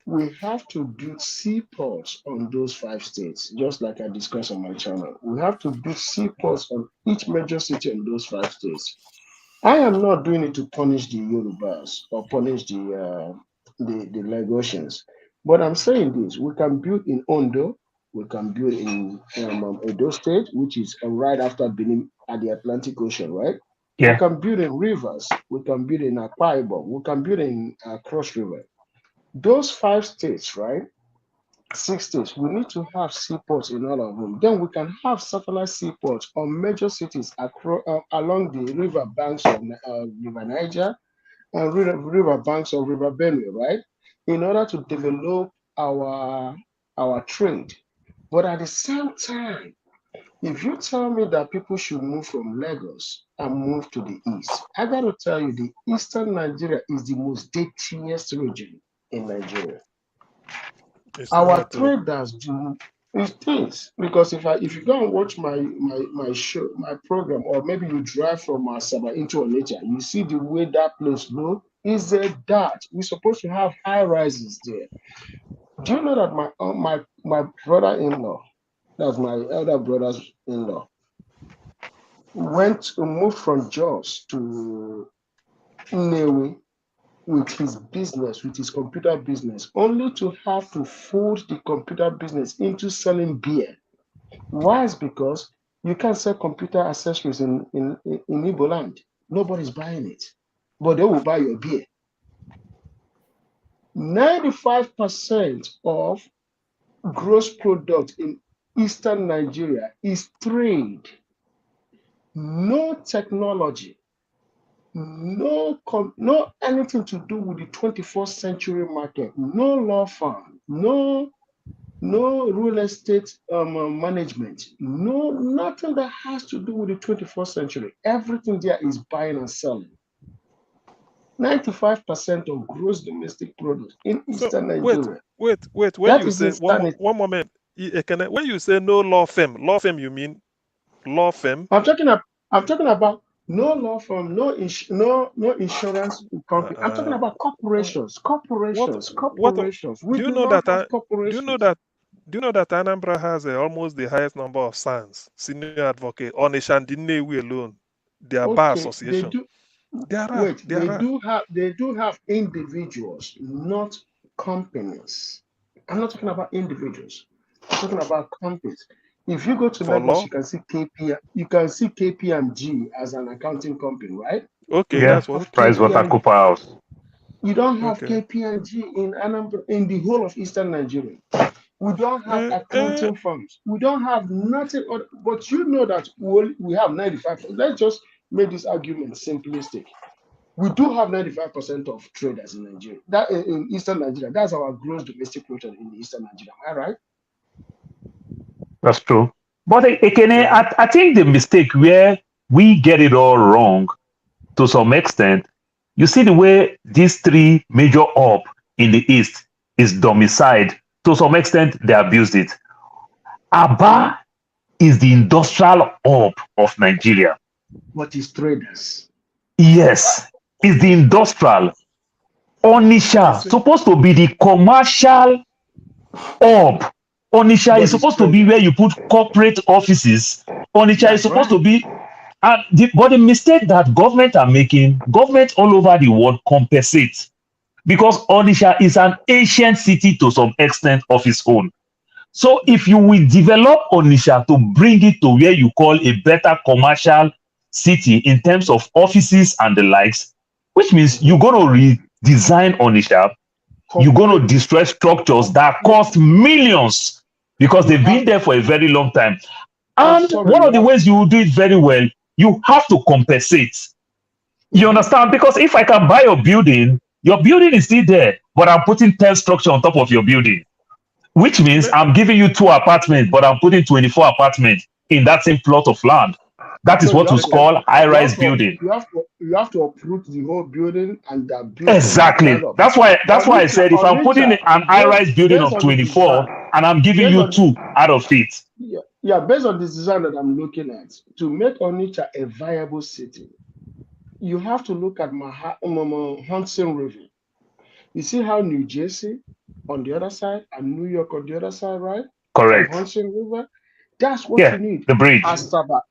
We have to build seaports on those 5 states, just like I discussed on my channel. We have to build seaports on each major city in those 5 states. I am not doing it to punish the Yorubas or punish the Lagosians, but I'm saying this: we can build in Ondo, we can build in Edo State, which is right after Benin at the Atlantic Ocean, right? Yeah. We can build in rivers, we can build in Akwa Ibom, we can build in Cross River. Those 5 states, right? 6 states, we need to have seaports in all of them. Then we can have satellite seaports on major cities across, along the river banks of River Niger and river banks of River Benue, right? In order to develop our trade. But at the same time, if you tell me that people should move from Lagos and move to the east, I got to tell you, the eastern Nigeria is the most dirtiest region in Nigeria. Our traders do these things because if you go and watch my show, my program, or maybe you drive from Asaba into Onitsha, you see the way that place look. Is a dirt. We're supposed to have high rises there. Do you know that my brother-in-law, that's my elder brother-in-law, moved from Jos to Nnewi with his business, with his computer business, only to have to fold the computer business into selling beer. Why? Is because you can't sell computer accessories in Igbo land. Nobody's buying it, but they will buy your beer. 95% of gross product in eastern Nigeria is trade. No technology, no anything to do with the 21st century market, no law firm, no real estate management, nothing that has to do with the 21st century. Everything there is buying and selling. 95% of gross domestic product in eastern Nigeria. Wait. When you say one moment, when you say no law firm, you mean law firm? I'm talking about no law firm, no insurance company. I'm talking about corporations. Do you know that Anambra has almost the highest number of SANs, senior advocate, Onisha and Nnewi alone? They are bar association. They do have individuals, not companies. I'm not talking about individuals. I'm talking about companies. If you go to Lagos, you can see KPMG as an accounting company, right? Okay, yeah, that's what PricewaterhouseCoopers. You don't have KPMG in Anambra, in the whole of eastern Nigeria. We don't have accounting firms. We don't have nothing. But you know that we have 95%. Let's just make this argument simplistic. We do have 95% of traders in Nigeria. That in eastern Nigeria, that's our gross domestic product in eastern Nigeria. Am I right? That's true. But Ekene, I think the mistake where we get it all wrong to some extent, you see the way these three major hubs in the east is domiciled. To some extent, they abused it. Aba is the industrial hub of Nigeria. What is traders? Yes, it's the industrial. Onitsha supposed to be the commercial hub. Onitsha is supposed to be where you put corporate offices. Onitsha is supposed to be, but the mistake that government are making, government all over the world compensate, because Onitsha is an ancient city to some extent of its own. So if you will develop Onitsha to bring it to where you call a better commercial city in terms of offices and the likes, which means you're going to redesign Onitsha, you're going to destroy structures that cost millions because they've been there for a very long time. And one of the ways you will do it very well, you have to compensate. You understand? Because if I can buy your building is still there, but I'm putting 10 structure on top of your building, which means I'm giving you 2 apartments, but I'm putting 24 apartments in that same plot of land. That is what we call high-rise building. You have to uproot the whole building and that building. Exactly. That's why I said if I'm putting an high-rise building of 24 and I'm giving you 2 out of it. Yeah, based on this design that I'm looking at, to make Onitsha a viable city, you have to look at Hudson River. You see how New Jersey on the other side and New York on the other side, right? Correct. Hudson River. That's what you need. The bridge. Asaba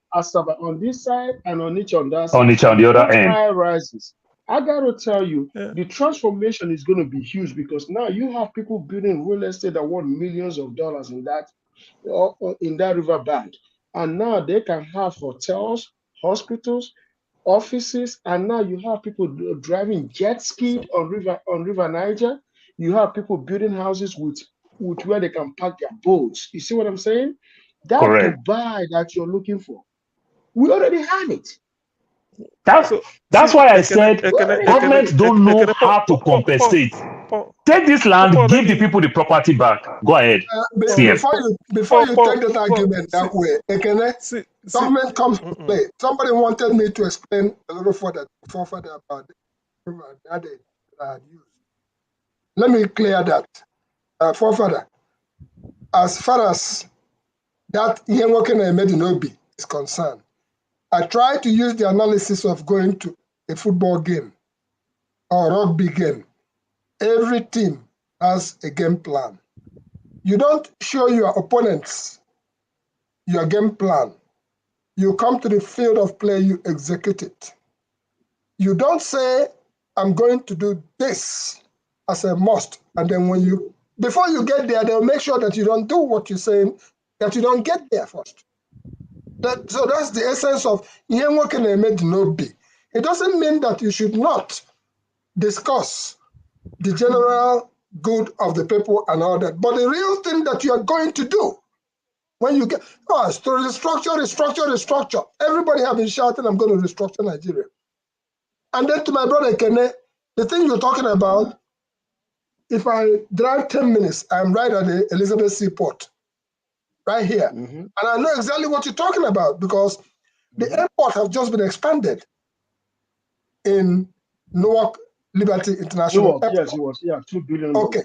on this side and Onitsha on that side. Onitsha on the other end. High rises. I gotta tell you, the transformation is going to be huge because now you have people building real estate that want millions of dollars in that river bank, and now they can have hotels, hospitals, offices, and now you have people driving jet ski on River Niger. You have people building houses with where they can park their boats. You see what I'm saying? That Dubai that you're looking for, we already have it. That's why I said governments don't know how to compensate. Take this land, give the people the property back. Go ahead. Before you take that argument that way, government comes to play. Somebody wanted me to explain a little further about the that I had used. Let me clear that. Forefather, as far as that Yemokene is concerned, I try to use the analysis of going to a football game or rugby game. Every team has a game plan. You don't show your opponents your game plan. You come to the field of play, you execute it. You don't say, I'm going to do this as a must. And then before you get there, they'll make sure that you don't do what you're saying, that you don't get there first. So that's the essence of it doesn't mean that you should not discuss the general good of the people and all that. But the real thing that you are going to do when you get, restructure. Everybody have been shouting, I'm going to restructure Nigeria. And then to my brother Kene, the thing you're talking about, if I drive 10 minutes, I'm right at the Elizabeth Seaport, right here. And I know exactly what you're talking about because the airport has just been expanded in Newark Liberty International Airport. Yes, it was. Yeah, $2 billion. Okay.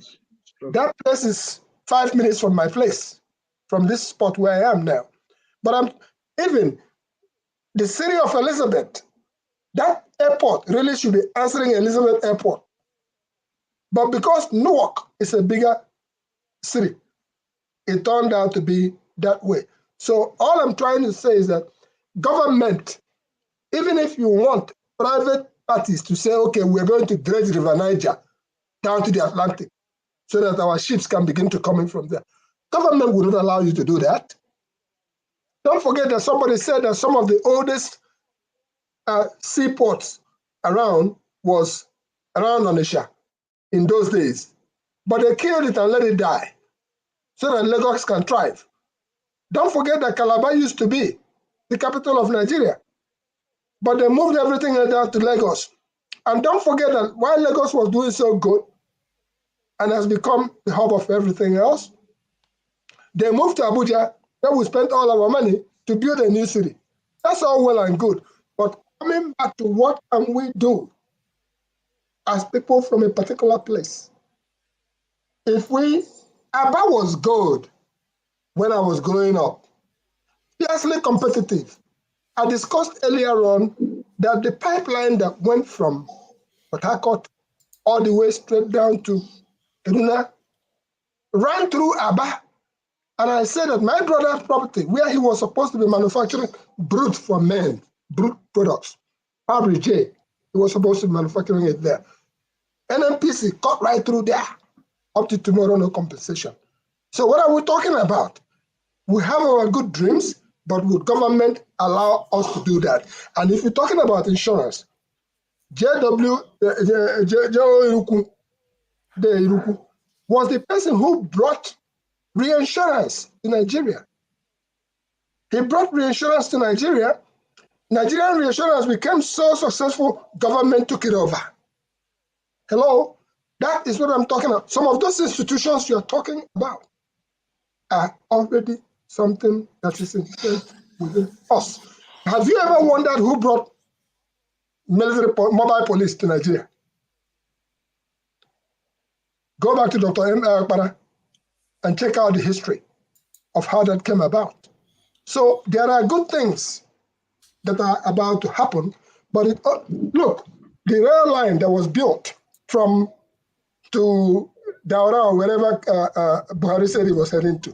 That place is 5 minutes from my place, from this spot where I am now. But even the city of Elizabeth, that airport really should be answering Elizabeth Airport. But because Newark is a bigger city, it turned out to be that way. So all I'm trying to say is that government, even if you want private parties to say, okay, we're going to dredge River Niger down to the Atlantic so that our ships can begin to come in from there, government would not allow you to do that. Don't forget that somebody said that some of the oldest seaports around was around Onitsha in those days. But they killed it and let it die so that Lagos can thrive. Don't forget that Calabar used to be the capital of Nigeria, but they moved everything down to Lagos. And don't forget that while Lagos was doing so good and has become the hub of everything else, they moved to Abuja, where we spent all our money to build a new city. That's all well and good. But coming back to what can we do as people from a particular place? If Aba was good when I was growing up, fiercely competitive. I discussed earlier on that the pipeline that went from Port Harcourt all the way straight down to Kaduna ran through Aba. And I said that my brother's property, where he was supposed to be manufacturing brute for men, brute products, Fabry J, he was supposed to be manufacturing it there. NMPC cut right through there. Up to tomorrow, no compensation. So what are we talking about? We have our good dreams, but would government allow us to do that? And if you're talking about insurance, J.O. Iruku was the person who brought reinsurance to Nigeria. He brought reinsurance to Nigeria. Nigerian reinsurance became so successful, government took it over. Hello? That is what I'm talking about. Some of those institutions you're talking about are already something that is instilled within us. Have you ever wondered who brought military mobile police to Nigeria? Go back to Dr. M. Akpara and check out the history of how that came about. So there are good things that are about to happen, but look, the rail line that was built from to Daura or wherever Buhari said he was heading to.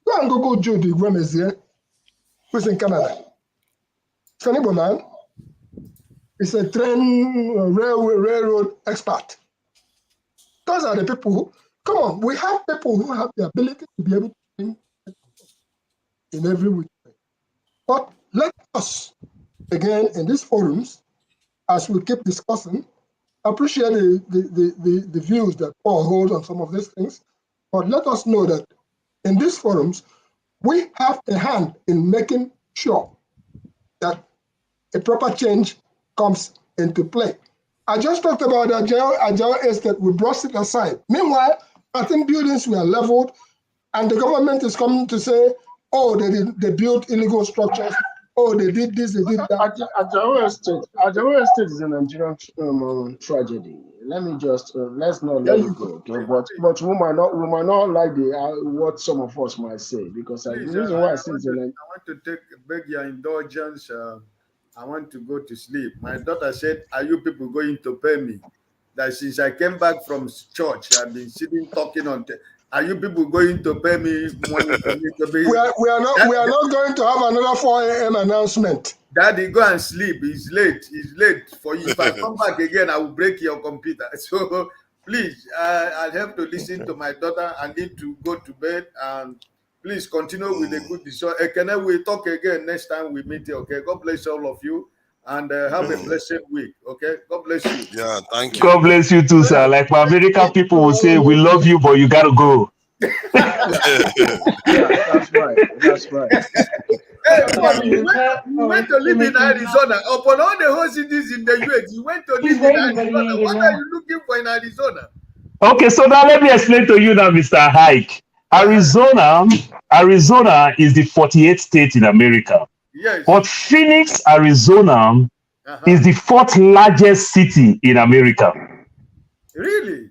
Go and Google Jude Igwemezie, who's in Canada. Funny man. He's a railroad expert. Those are the people who, come on, we have people who have the ability to be able to think in every way. But let us, again, in these forums, as we keep discussing, appreciate the views that Paul holds on some of these things, but let us know that in these forums, we have a hand in making sure that a proper change comes into play. I just talked about the Ajao estate. We brushed it aside. Meanwhile, I think buildings were leveled, and the government is coming to say, oh, they built illegal structures. Oh, they did this, they did that. Ajao estate is a Nigerian tragedy. Let me just let's not let it go. Okay? But we might not like what some of us might say, because the reason why I say I want to beg your indulgence. I want to go to sleep. My daughter said, "Are you people going to pay me?" That since I came back from church, I've been sitting talking on. Are you people going to pay me money for me to be? We are not going to have another 4 a.m. announcement. Daddy, go and sleep. It's late. It's late for you. If I come back again, I will break your computer. So please, I'll have to listen to my daughter. I need to go to bed. And please continue with the good discussion. Can we talk again next time we meet? Okay. God bless all of you. And have a blessed week. Okay. God bless you. Yeah, thank you. God bless you too, sir. Like my American people will say, we love you, but you gotta go. Yeah, that's right. That's right. Hey, but you went to live in Arizona. Upon all the whole cities in the US, you went to live in Arizona. What are you looking for in Arizona? Okay, so now let me explain to you now, Mr. Hike. Arizona is the 48th state in America. Yes. But Phoenix, Arizona is the 4th largest city in America. Really?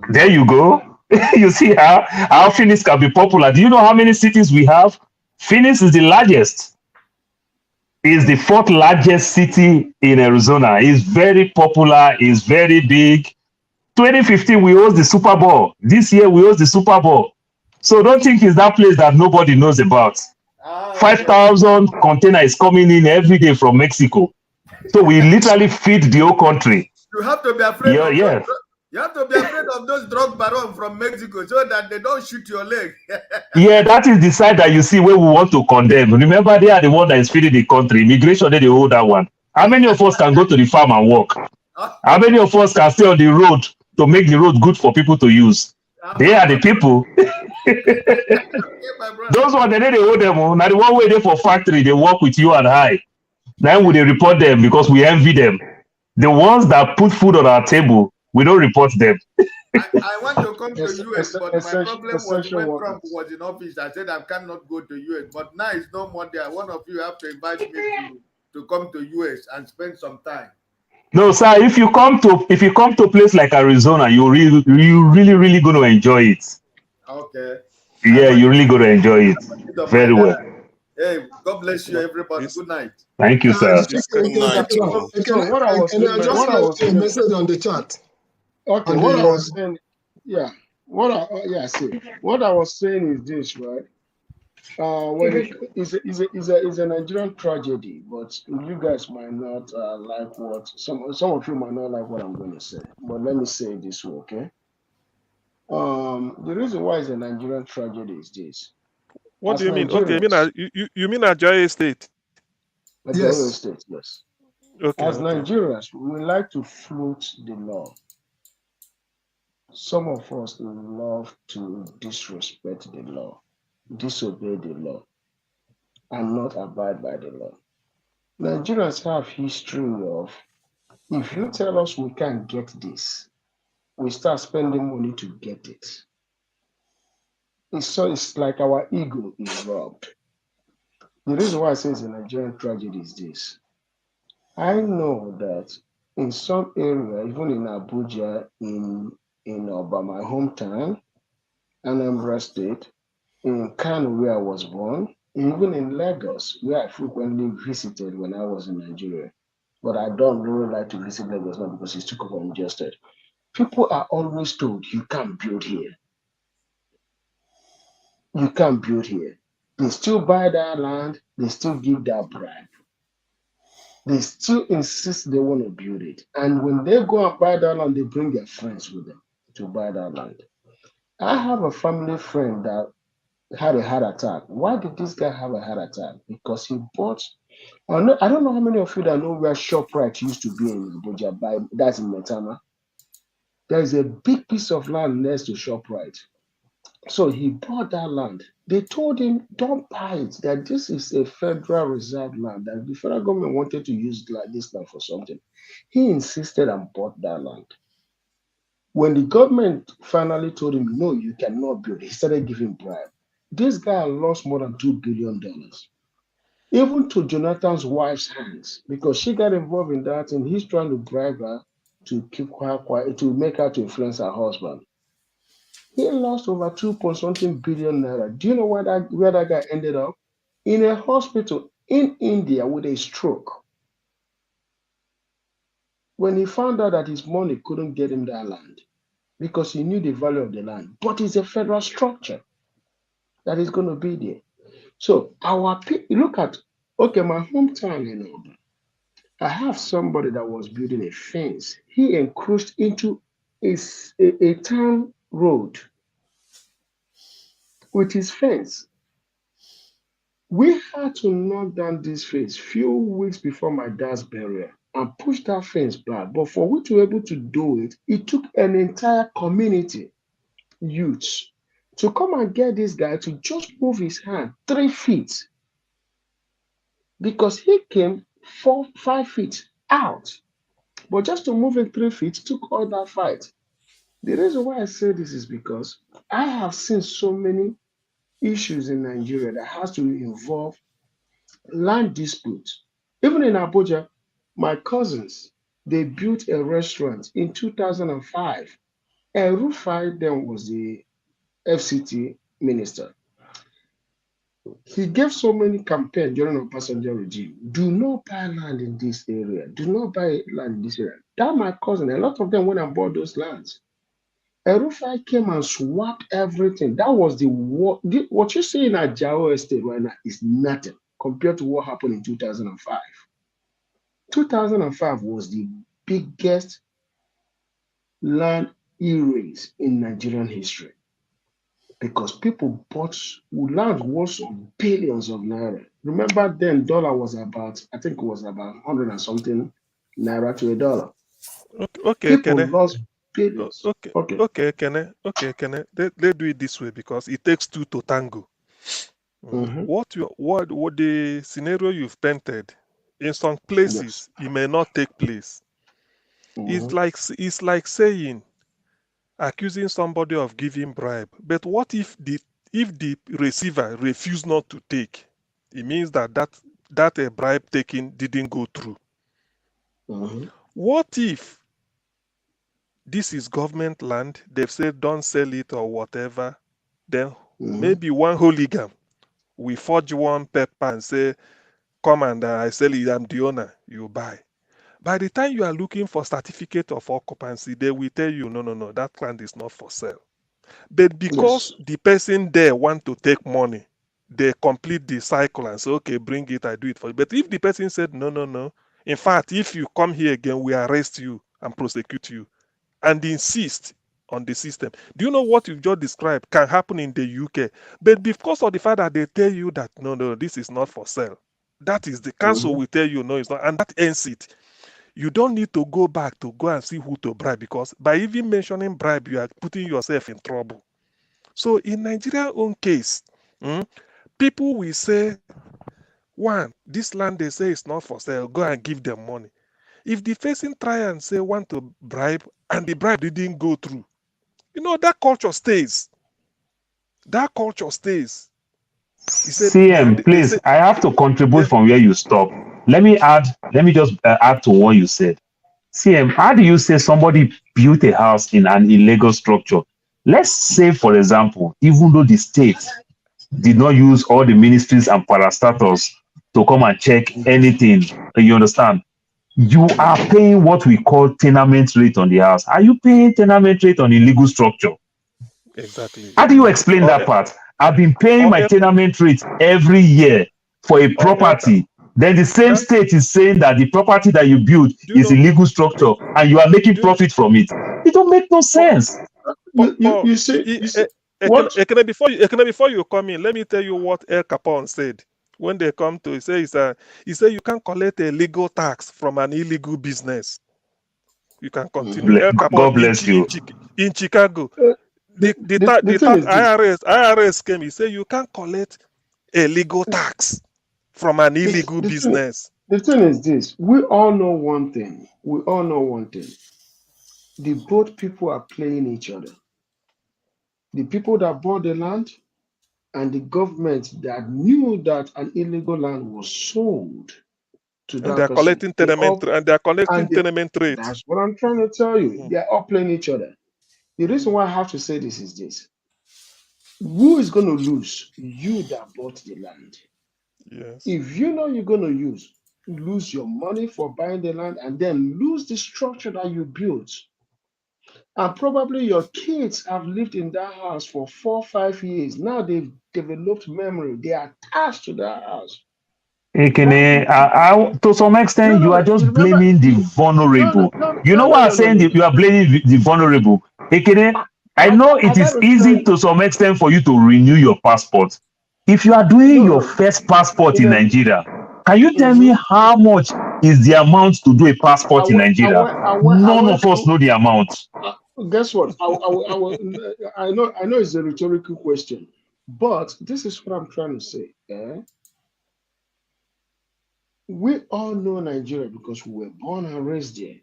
There you go. You see how Phoenix can be popular. Do you know how many cities we have? Phoenix is the largest. It's the 4th largest city in Arizona. It's very popular. It's very big. 2015, we host the Super Bowl. This year, we host the Super Bowl. So don't think it's that place that nobody knows about. 5,000 containers coming in every day from Mexico. So we literally feed the whole country. You have to be afraid of Yeah. You have to be afraid of those drug barons from Mexico so that they don't shoot your leg. Yeah, that is the side that you see where we want to condemn. Remember, they are the one that is feeding the country. Immigration, they hold that one. How many of us can go to the farm and work? How many of us can stay on the road to make the road good for people to use? They are the people. Those ones, they hold them. Now the one way they for factory, they work with you and I. Then we they report them because we envy them. The ones that put food on our table, we don't report them. I want to come to US, but my problem was when Trump was in office. I said I cannot go to US, but now it's no more there. One of you have to invite me to come to US and spend some time. No, sir. If you come to a place like Arizona, you really going to enjoy it. Okay. Yeah, you're really going to enjoy it very well. Hey, God bless you, everybody. Good night. Thank you, sir. Can I just a message on the chat? Okay, what I was saying, what I was saying is this, right? When it's a Nigerian tragedy, but you guys might not like what some of you might not like what I'm going to say. But let me say it this way, okay? The reason why it's a Nigerian tragedy is this. What do you mean? Okay, you mean Ajao State? Ajao State, yes. Okay. As Nigerians, we like to float the law. Some of us love to disrespect the law, disobey the law, and not abide by the law. Nigerians have history of, if you tell us we can't get this, we start spending money to get it. It's like our ego is robbed. The reason why I say it's a Nigerian tragedy is this. I know that in some area, even in Abuja, in my hometown, Anambra State, in Kano where I was born, even in Lagos, where I frequently visited when I was in Nigeria. But I don't really like to visit Lagos now because it's too congested. People are always told, you can't build here. You can't build here. They still buy that land, they still give that bribe. They still insist they want to build it. And when they go and buy that land, they bring their friends with them to buy that land. I have a family friend that had a heart attack. Why did this guy have a heart attack? Because he bought, I don't know how many of you that know where ShopRite used to be in Abuja, that's in Metama. There's a big piece of land next to ShopRite. So he bought that land. They told him, don't buy it, that this is a Federal Reserve land, that the federal government wanted to use this land for something. He insisted and bought that land. When the government finally told him, no, you cannot build, he started giving bribe. This guy lost more than $2 billion, even to Jonathan's wife's hands, because she got involved in that and he's trying to bribe her to keep her quiet, to make her to influence her husband. He lost over 2 billion naira. Do you know where that guy ended up? In a hospital in India with a stroke. When he found out that his money couldn't get him that land because he knew the value of the land, but it's a federal structure that is going to be there. So our people, look at, okay, my hometown, I have somebody that was building a fence. He encroached into a town road with his fence. We had to knock down this fence few weeks before my dad's burial and push that fence back. But for we to be able to do it, it took an entire community, youths, to come and get this guy to just move his hand 3 feet. Because he came 4-5 feet out. But just to move it 3 feet took all that fight. The reason why I say this is because I have seen so many issues in Nigeria that has to involve land disputes. Even in Abuja, my cousins, they built a restaurant in 2005. Rufai then was the FCT minister. He gave so many campaigns during the passenger regime. Do not buy land in this area. Do not buy land in this area. That my cousin, a lot of them went and bought those lands. Rufai came and swapped everything. That was the war. What you see in Ajao Estate right now is nothing compared to what happened in 2005. 2005 was the biggest land erase in Nigerian history because people bought land worth of billions of naira. Remember then dollar was about, I think it was about 100 and something naira to a dollar. Okay, people lost billions. Okay, Kene. Let's do it this way because it takes two to tango. What the scenario you've painted in some places it may not take place. It's like saying accusing somebody of giving bribe. But what if the receiver refused not to take? It means that a bribe taking didn't go through. What if this is government land, they've said don't sell it or whatever, then maybe one hooligan we forge one paper and say, come and I sell it, I'm the owner, you buy. By the time you are looking for certificate of occupancy, they will tell you, no, that land is not for sale. But because the person there want to take money, they complete the cycle and say, okay, bring it, I do it for you. But if the person said, no, in fact, if you come here again, we arrest you and prosecute you, and insist on the system. Do you know what you just described can happen in the UK? But because of the fact that they tell you that, no, this is not for sale, that is the council will tell you, no, it's not, and that ends it. You don't need to go back to go and see who to bribe because by even mentioning bribe, you are putting yourself in trouble. So in Nigeria's own case, people will say, one, this land they say is not for sale, go and give them money. If the person try and say want to bribe and the bribe didn't go through, that culture stays. That culture stays. CM, please, I have to contribute from where you stop. Let me just add to what you said. CM, how do you say somebody built a house in an illegal structure? Let's say, for example, even though the state did not use all the ministries and parastatals to come and check anything, you understand? You are paying what we call tenement rate on the house. Are you paying tenement rate on illegal structure? Exactly. How do you explain that part? I've been paying my tenement rate every year for a property. Then the same state is saying that the property that you build is illegal structure and you are making profit from it. It don't make no sense. You see what? Before you come in, let me tell you what El Capone said. When they come to, he said you can't collect a legal tax from an illegal business. You can continue. El Capone God bless you. In Chicago, IRS came. He said you can't collect a legal tax from an illegal business. The thing is this: we all know one thing. The both people are playing each other. The people that bought the land and the government that knew that an illegal land was sold to that And they're person. collecting tenement rate. That's what I'm trying to tell you. They're all playing each other. The reason why I have to say this is this: who is going to lose? You that bought the land. Yes. If you know you're going to lose your money for buying the land and then lose the structure that you built, and probably your kids have lived in that house for 4 or 5 years. Now they've developed memory. They are attached to that house. Ekene, to some extent, you are just blaming the vulnerable. You know what I'm saying? You are blaming the vulnerable. Ekene, I know it is easy to some extent for you to renew your passport. If you are doing your first passport in Nigeria, can you tell me how much is the amount to do a passport in Nigeria? None of us know the amount. Guess what? I know it's a rhetorical question, but this is what I'm trying to say. We all know Nigeria because we were born and raised there.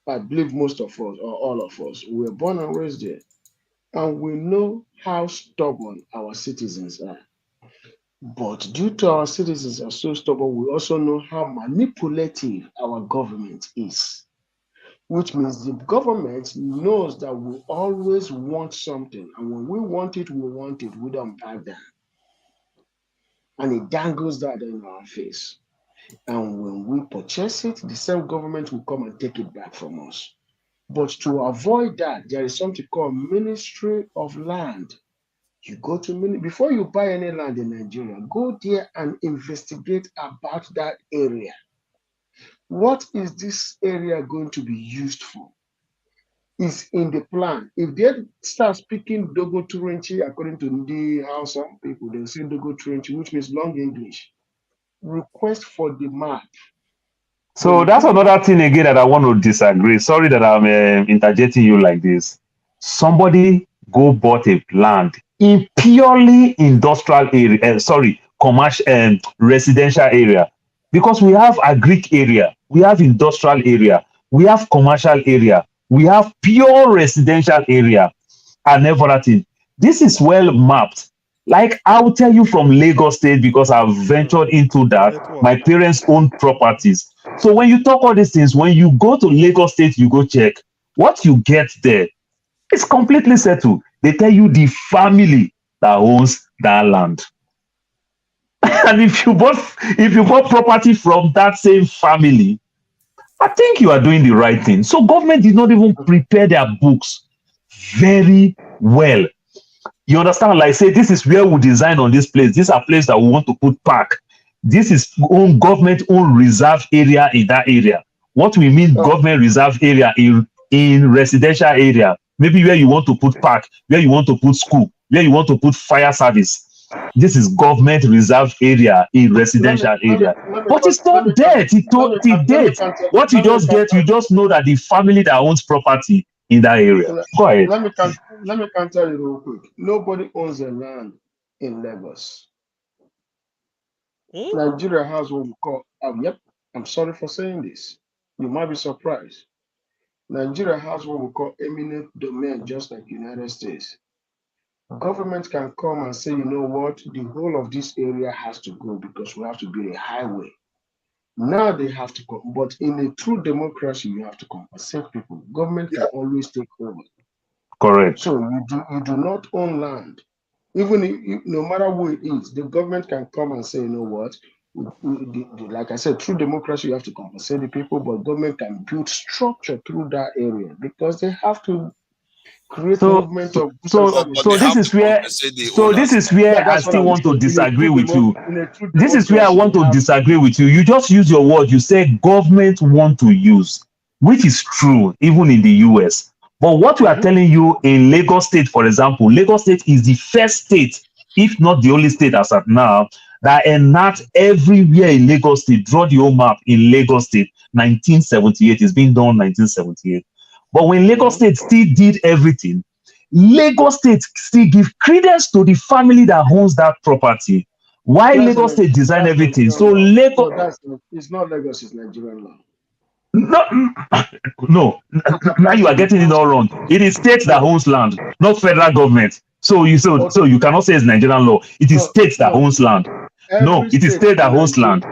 I believe most of us, or all of us, we were born and raised there. And we know how stubborn our citizens are. But due to our citizens are so stubborn, we also know how manipulative our government is. Which means the government knows that we always want something. And when we want it, we don't back down. And it dangles that in our face. And when we purchase it, the same government will come and take it back from us. But to avoid that, there is something called Ministry of Land. You go to before you buy any land in Nigeria, go there and investigate about that area. What is this area going to be used for? Is in the plan. If they start speaking Dogo Turenchi, according to the Hausa people, they say Dogo Turenchi, which means long English. Request for the map. So that's another thing again that I want to disagree. Sorry that I'm interjecting you like this. Somebody go bought a land in purely industrial area, commercial and residential area, because we have agric area, we have industrial area, we have commercial area, we have pure residential area, and everything. This is well mapped. Like I'll tell you from Lagos State, because I've ventured into that. My parents own properties. So when you talk all these things, when you go to Lagos State, you go check what you get there. It's completely settled. They tell you the family that owns that land. And if you bought property from that same family, I think you are doing the right thing. So government did not even prepare their books very well. You understand? Like say, this is where we design on this place. These are places that we want to put park. This is own government own reserve area in that area. What we mean government reserve area in residential area, maybe where you want to put park, where you want to put school, where you want to put fire service. This is government reserve area in residential area. But it's not there. It's date. What you just get, you just know that the family that owns property in that area. Go ahead. Let me counter you real quick. Nobody owns a land in Lagos. Nigeria has what we call, yep, I'm sorry for saying this. You might be surprised. Nigeria has what we call eminent domain, just like United States. Government can come and say, you know what, the whole of this area has to go because we have to build a highway. Now they have to come, but in a true democracy, you have to compensate people. Government can always take over. Correct. So you do not own land. Even if, no matter who it is, the government can come and say, you know what, like I said, through democracy, you have to compensate the people, but government can build structure through that area because they have to create movement of so this is where I still want to disagree with you. This is where I want to disagree with you. You just use your word. You say government want to use, which is true even in the US. But what we are telling you in Lagos State, for example, Lagos State is the first state, if not the only state as of now, that enact everywhere in Lagos State. Draw the whole map in Lagos State, 1978. It's been done 1978. But when Lagos State still did everything, Lagos State still give credence to the family that owns that property. Why That's Lagos State design everything? So no, Lagos, it's not Lagos, it's Nigerian law. no, no. Now you are getting it all wrong. It is state that owns land, not federal government. So you cannot say it's Nigerian law. It is state that owns land. No, it is state that owns land.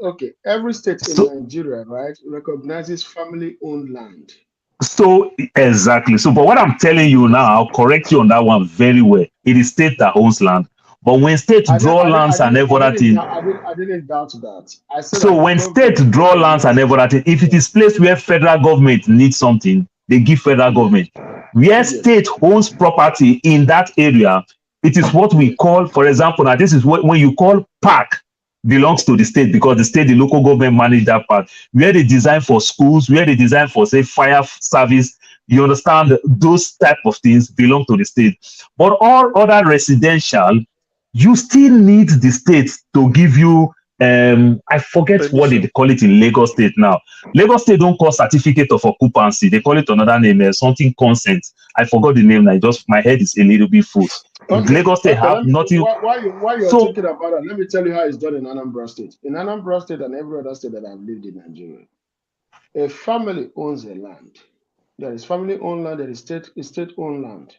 Okay, every state in So Nigeria, right, recognizes family-owned land. So exactly. So, but what I'm telling you now, I'll correct you on that one very well. It is state that owns land. But when states draw lands and every other thing, I didn't doubt that. I said so when states draw lands and every other thing, if it is place where federal government needs something, they give federal government. Where state owns property in that area, it is what we call, for example, now this is what when you call park belongs to the state, because the state, the local government manage that part. Where they design for schools, where they design for, say, fire service, you understand, those type of things belong to the state. But all other residential, you still need the state to give you, I forget what they call it in Lagos State now. Lagos State don't call certificate of occupancy. They call it another name, something consent. I forgot the name now. Just my head is a little bit full. Lagos State have nothing. While you're talking about that, let me tell you how it's done in Anambra State. In Anambra State and every other state that I've lived in Nigeria, a family owns a land. There is family-owned land, there is state-owned land.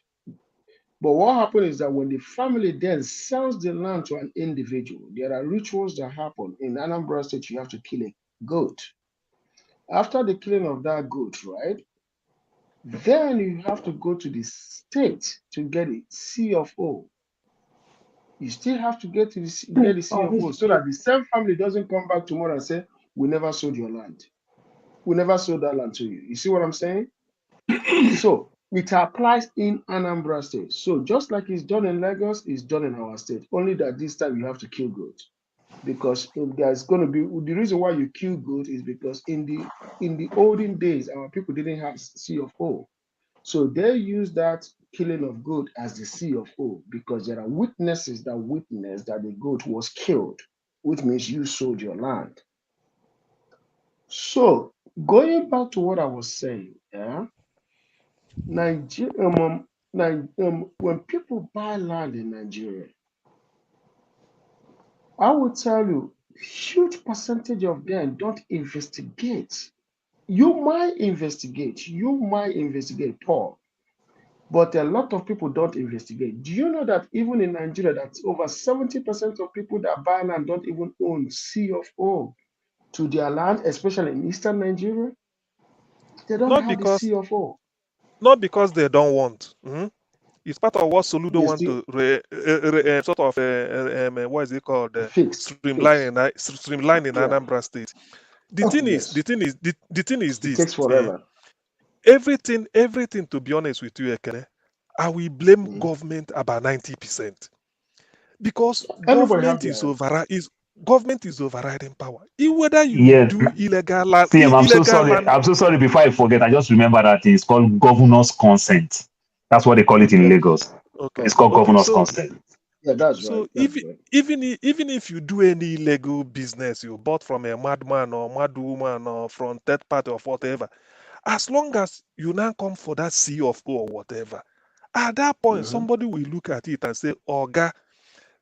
But what happens is that when the family then sells the land to an individual, there are rituals that happen. In Anambra State, you have to kill a goat. After the killing of that goat, right, then you have to go to the state to get a C of O. You still have to get the C of O so that the same family doesn't come back tomorrow and say, we never sold your land. We never sold that land to you. You see what I'm saying? So it applies in Anambra State. So just like it's done in Lagos, it's done in our state. Only that this time you have to kill goat. Because if there's going to be, the reason why you kill goat is because in the olden days, our people didn't have C of O. So they use that killing of goat as the C of O because there are witnesses that witness that the goat was killed, which means you sold your land. So going back to what I was saying, yeah, when people buy land in Nigeria, I will tell you, huge percentage of them don't investigate. You might investigate, Paul, but a lot of people don't investigate. Do you know that even in Nigeria, that over 70% of people that buy land don't even own C of O to their land, especially in Eastern Nigeria? They don't have the C of O. Not because they don't want. It's part of what Soludo want to sort of what is it called? Streamline in Anambra State. The thing is this. It takes forever. Everything. To be honest with you, Ekene, I will blame government about 90% because government is overriding power. Whether you do illegal land, I'm so sorry. I'm so sorry. Before I forget, I just remember that it's called governor's consent. That's what they call it in Lagos. Okay. It's called governor's consent. Yeah, that's so right. That's even if you do any illegal business, you bought from a madman or mad woman or from third party or whatever, as long as you now come for that C of O or whatever, at that point somebody will look at it and say, "Oga,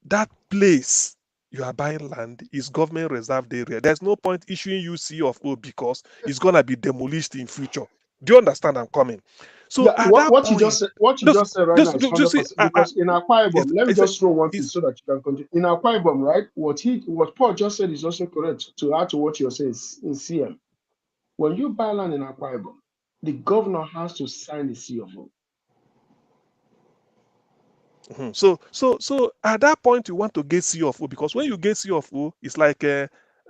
that place you are buying land is government reserved area. There's no point issuing you C of O because it's gonna be demolished in future." Do you understand? I'm coming. So yeah, what you just said right now is 100%, because in Akwa Ibom, let me just throw one thing so that you can continue. In Akwa Ibom, right, what Paul just said is also correct to add to what you're saying in CM. When you buy land in Akwa Ibom, the governor has to sign the C of O. So at that point you want to get C of O, because when you get C of O, it's like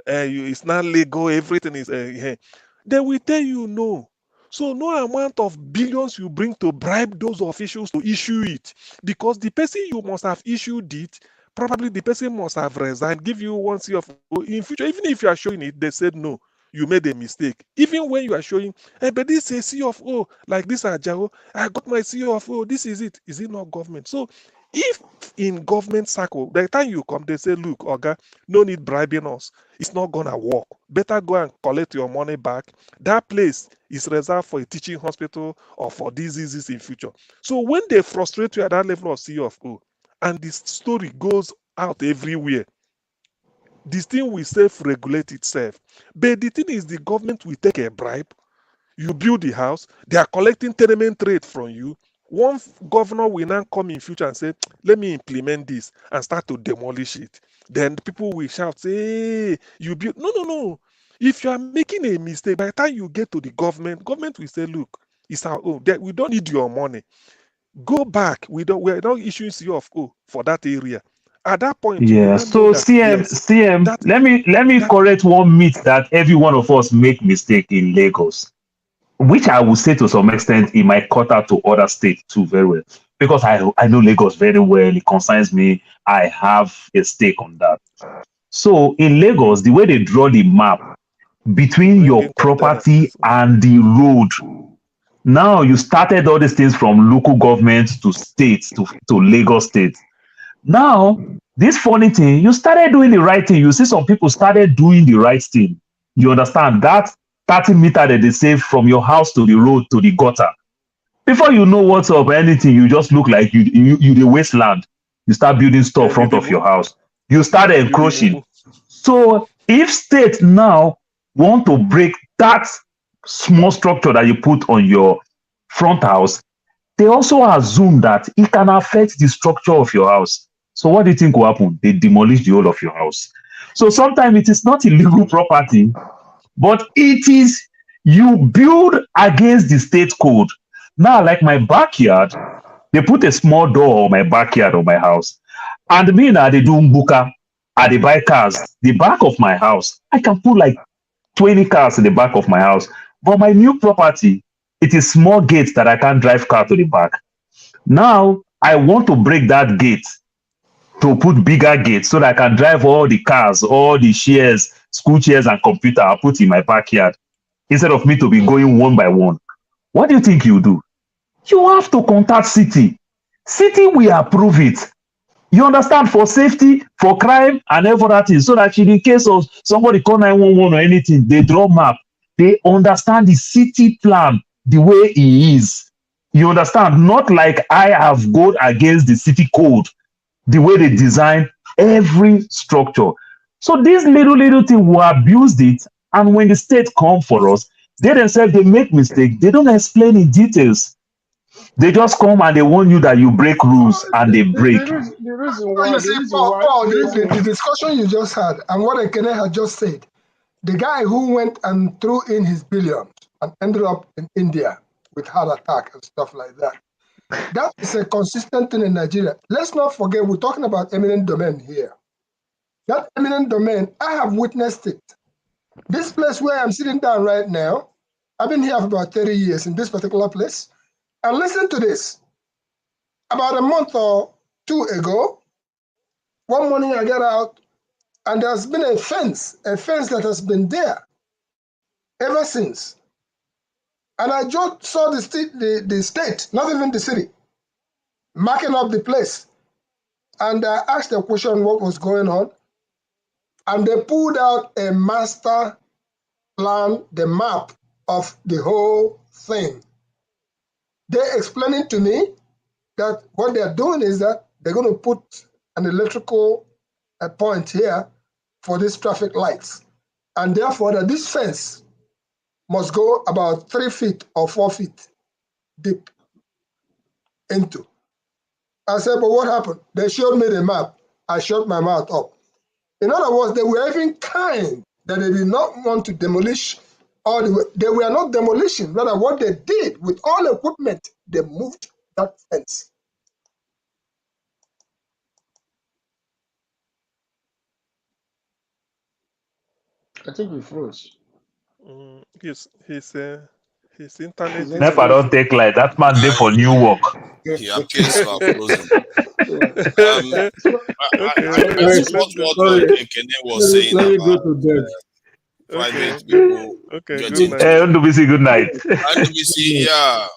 it's not legal. Everything is they will tell you no. So no amount of billions you bring to bribe those officials to issue it, because the person you must have issued it, probably the person must have resigned, give you one C of O. In future, even if you are showing it, they said no, you made a mistake. Even when you are showing, but this is C of O, like this Ajao, I got my C of O, this is it. Is it not government? So If in government circle, by the time you come, they say, look, Oga, no need bribing us. It's not gonna work. Better go and collect your money back. That place is reserved for a teaching hospital or for diseases in future. So when they frustrate you at that level of CFO, and this story goes out everywhere, this thing will self-regulate itself. But the thing is, the government will take a bribe. You build the house, they are collecting tenement rate from you. One governor will now come in future and say, let me implement this and start to demolish it. Then the people will shout, say, hey, you build. No, no, no. If you are making a mistake, by the time you get to the government will say, look, it's our own. We don't need your money. Go back. We're not issuing CFO for that area. At that point, you Yeah. will not know So that, CM, yes, CM, that let me correct one myth that every one of us make mistake in Lagos, which I will say to some extent it might cut out to other states too very well. Because I know Lagos very well. It concerns me. I have a stake on that. So in Lagos, the way they draw the map between your property and the road, now you started all these things from local government to states to Lagos state. Now, this funny thing, you started doing the right thing. You see some people started doing the right thing. You understand that 30 meter that they save from your house to the road to the gutter. Before you know what's up, anything, you just look like you the wasteland. You start building stuff front of your house. You start encroaching. So if states now want to break that small structure that you put on your front house, they also assume that it can affect the structure of your house. So what do you think will happen? They demolish the whole of your house. So sometimes it is not illegal property, but it is you build against the state code. Now, like my backyard, they put a small door on my backyard of my house. And me now they do mbuka, and they buy cars. The back of my house, I can put like 20 cars in the back of my house. But my new property, it is small gates that I can't drive car to the back. Now, I want to break that gate to put bigger gates so that I can drive all the cars, all the chairs, school chairs and computer I put in my backyard instead of me to be going one by one. What do you think you do? You have to contact city. City will approve it. You understand? For safety, for crime, and everything. So that in case of somebody call 911 or anything, they draw map. They understand the city plan the way it is. You understand? Not like I have gone against the city code, the way they design every structure. So these little thing, we abused it. And when the state come for us, they themselves, they make mistake. They don't explain in details. They just come and they warn you that you break rules and they break. The reason why, the discussion you just had and what Ekene had just said, the guy who went and threw in his billions and ended up in India with heart attack and stuff like that. That is a consistent thing in Nigeria. Let's not forget, we're talking about eminent domain here. That eminent domain, I have witnessed it. This place where I'm sitting down right now, I've been here for about 30 years in this particular place. And listen to this. About a month or two ago, one morning I get out and there's been a fence that has been there ever since. And I just saw the state, not even the city, marking up the place. And I asked the question what was going on. And they pulled out a master plan, the map of the whole thing. They're explaining to me that what they're doing is that they're going to put an electrical point here for these traffic lights. And therefore, that this fence must go about 3 feet or 4 feet deep into. I said, but what happened? They showed me the map. I shut my mouth up. In other words, they were even kind that they did not want to demolish all the way. They were not demolition. Rather, what they did with all equipment, they moved that fence. I think we froze. His internet. Never don't take like that man there for new work. He appears to have frozen. I support what Ekene was saying Let me about go to bed. private people Okay, getting good night. NWC, good night. NWC, yeah.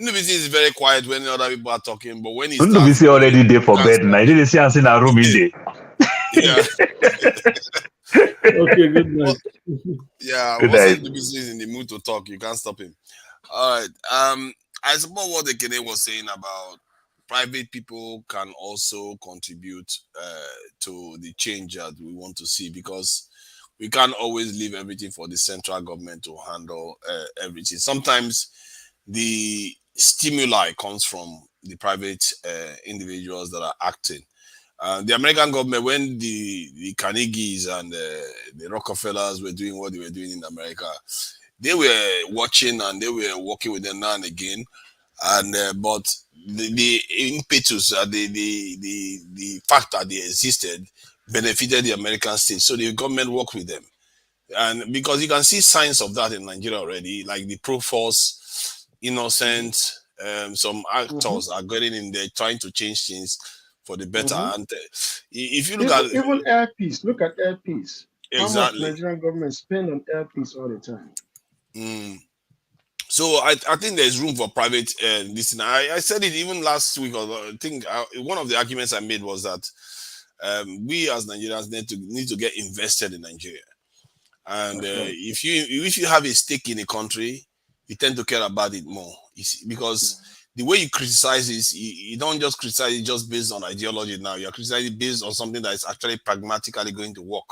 Nubisi is very quiet when other people are talking, but when he Don't starts, be already there for bed. I didn't see us in a room in there. yeah. Okay, good night. Yeah, Good once night. Nubisi is in the mood to talk, you can't stop him. All right. I suppose what the Kene was saying about private people can also contribute to the change that we want to see, because we can't always leave everything for the central government to handle everything. Sometimes the stimuli comes from the private individuals that are acting. The American government, when the Carnegies and the Rockefellers were doing what they were doing in America, they were watching and they were working with them now and again. And but the impetus, the fact that they existed, benefited the American state, so the government worked with them. And because you can see signs of that in Nigeria already, like the Proforce, Innocent, some actors are getting in there trying to change things for the better. And if you look at even airpiece, look at airpiece. exactly. How much Nigerian government spend on airpiece all the time? So I think there's room for private listening. I said it even last week. Or I think one of the arguments I made was that we as Nigerians need to get invested in Nigeria. And if you have a stake in a country, you tend to care about it more. Because the way you criticize is you don't just criticize it just based on ideology. Now you're criticizing based on something that is actually pragmatically going to work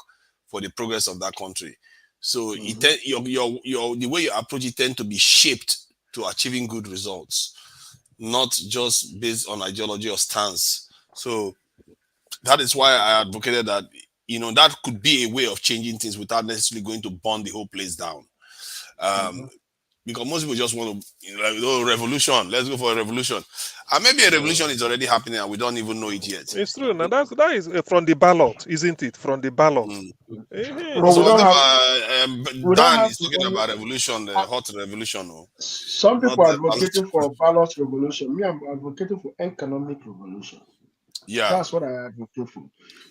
for the progress of that country. So the way you approach it tend to be shaped to achieving good results, not just based on ideology or stance. So that is why I advocated that, that could be a way of changing things without necessarily going to burn the whole place down. Because most people just want to, revolution. Let's go for a revolution. And maybe a revolution is already happening and we don't even know it yet. It's true. Now that is from the ballot, isn't it? From the ballot. So Dan is talking about revolution, the hot revolution. Some people are advocating for ballot revolution. Me, I'm advocating for economic revolution. Yeah, that's what I advocate for.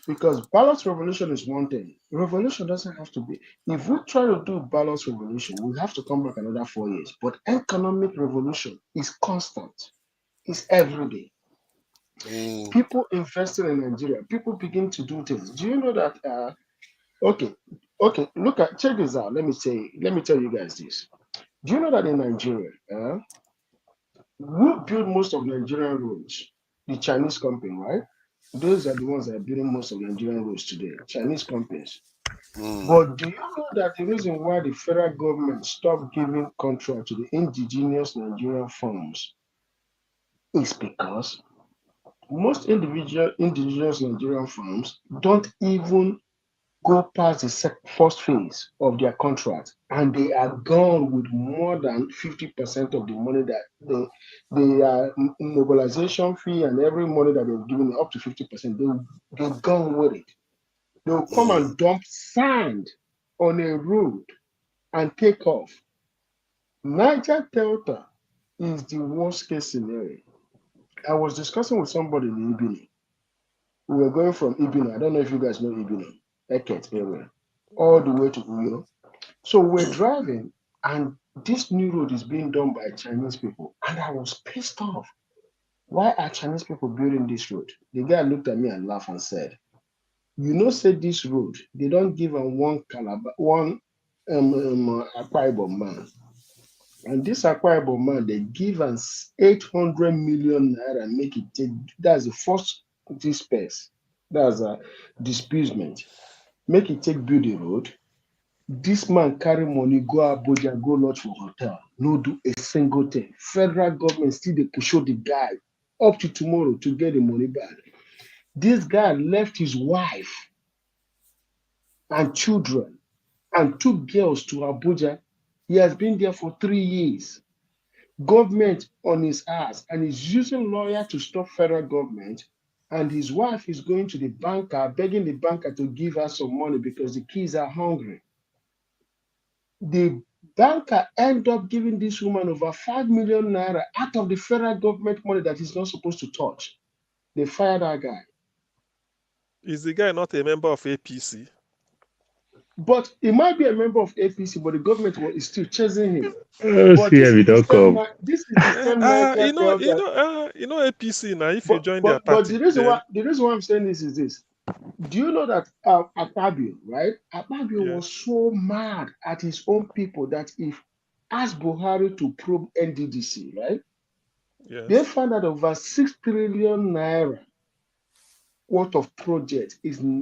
Because ballot revolution is one thing. Revolution doesn't have to be. If we try to do ballot revolution, we have to come back another 4 years. But economic revolution is constant. It's every day. People invested in Nigeria. People begin to do things. Do you know that? Okay. Check this out. Let me tell you guys this. Do you know that in Nigeria, who built most of Nigerian roads? The Chinese company, right? Those are the ones that are building most of Nigerian roads today, Chinese companies. But do you know that the reason why the federal government stopped giving contract to the indigenous Nigerian firms is because most indigenous Nigerian firms don't even go past the first phase of their contract, and they are gone with more than 50% of the money that the mobilization fee and every money that they've given, up to 50%, they've gone with it. They'll come and dump sand on a road and take off. Niger Delta is the worst case scenario. I was discussing with somebody in Ibini. We were going from Ibini. I don't know if you guys know Ibini. Eket area, all the way to Uyo. So we're driving, and this new road is being done by Chinese people. And I was pissed off. Why are Chinese people building this road? The guy looked at me and laughed and said, say this road, they don't give them one Akwa Ibom man. And this Akwa Ibom man, they give us 800 million naira and make it take, that's the first space. That's a disbursement. Make it take build the road. This man carry money, go Abuja, go lodge for hotel. No do a single thing. Federal government still they push the guy up to tomorrow to get the money back. This guy left his wife and children and 2 girls to Abuja. He has been there for 3 years. Government on his ass, and he's using lawyer to stop federal government. And his wife is going to the banker, begging the banker to give her some money because the kids are hungry. The banker end up giving this woman over 5 million naira out of the federal government money that he's not supposed to touch. They fired that guy. Is the guy not a member of APC? But he might be a member of APC, but the government is still chasing him. But See, we don't come. this is the same Niger girl that, APC now. If you join their but party, the reason why I'm saying this is this. Do you know that Akpabio, right? Akpabio was so mad at his own people that if asked Buhari to probe NDDC, right? Yes. They found out over 6 trillion naira worth of project is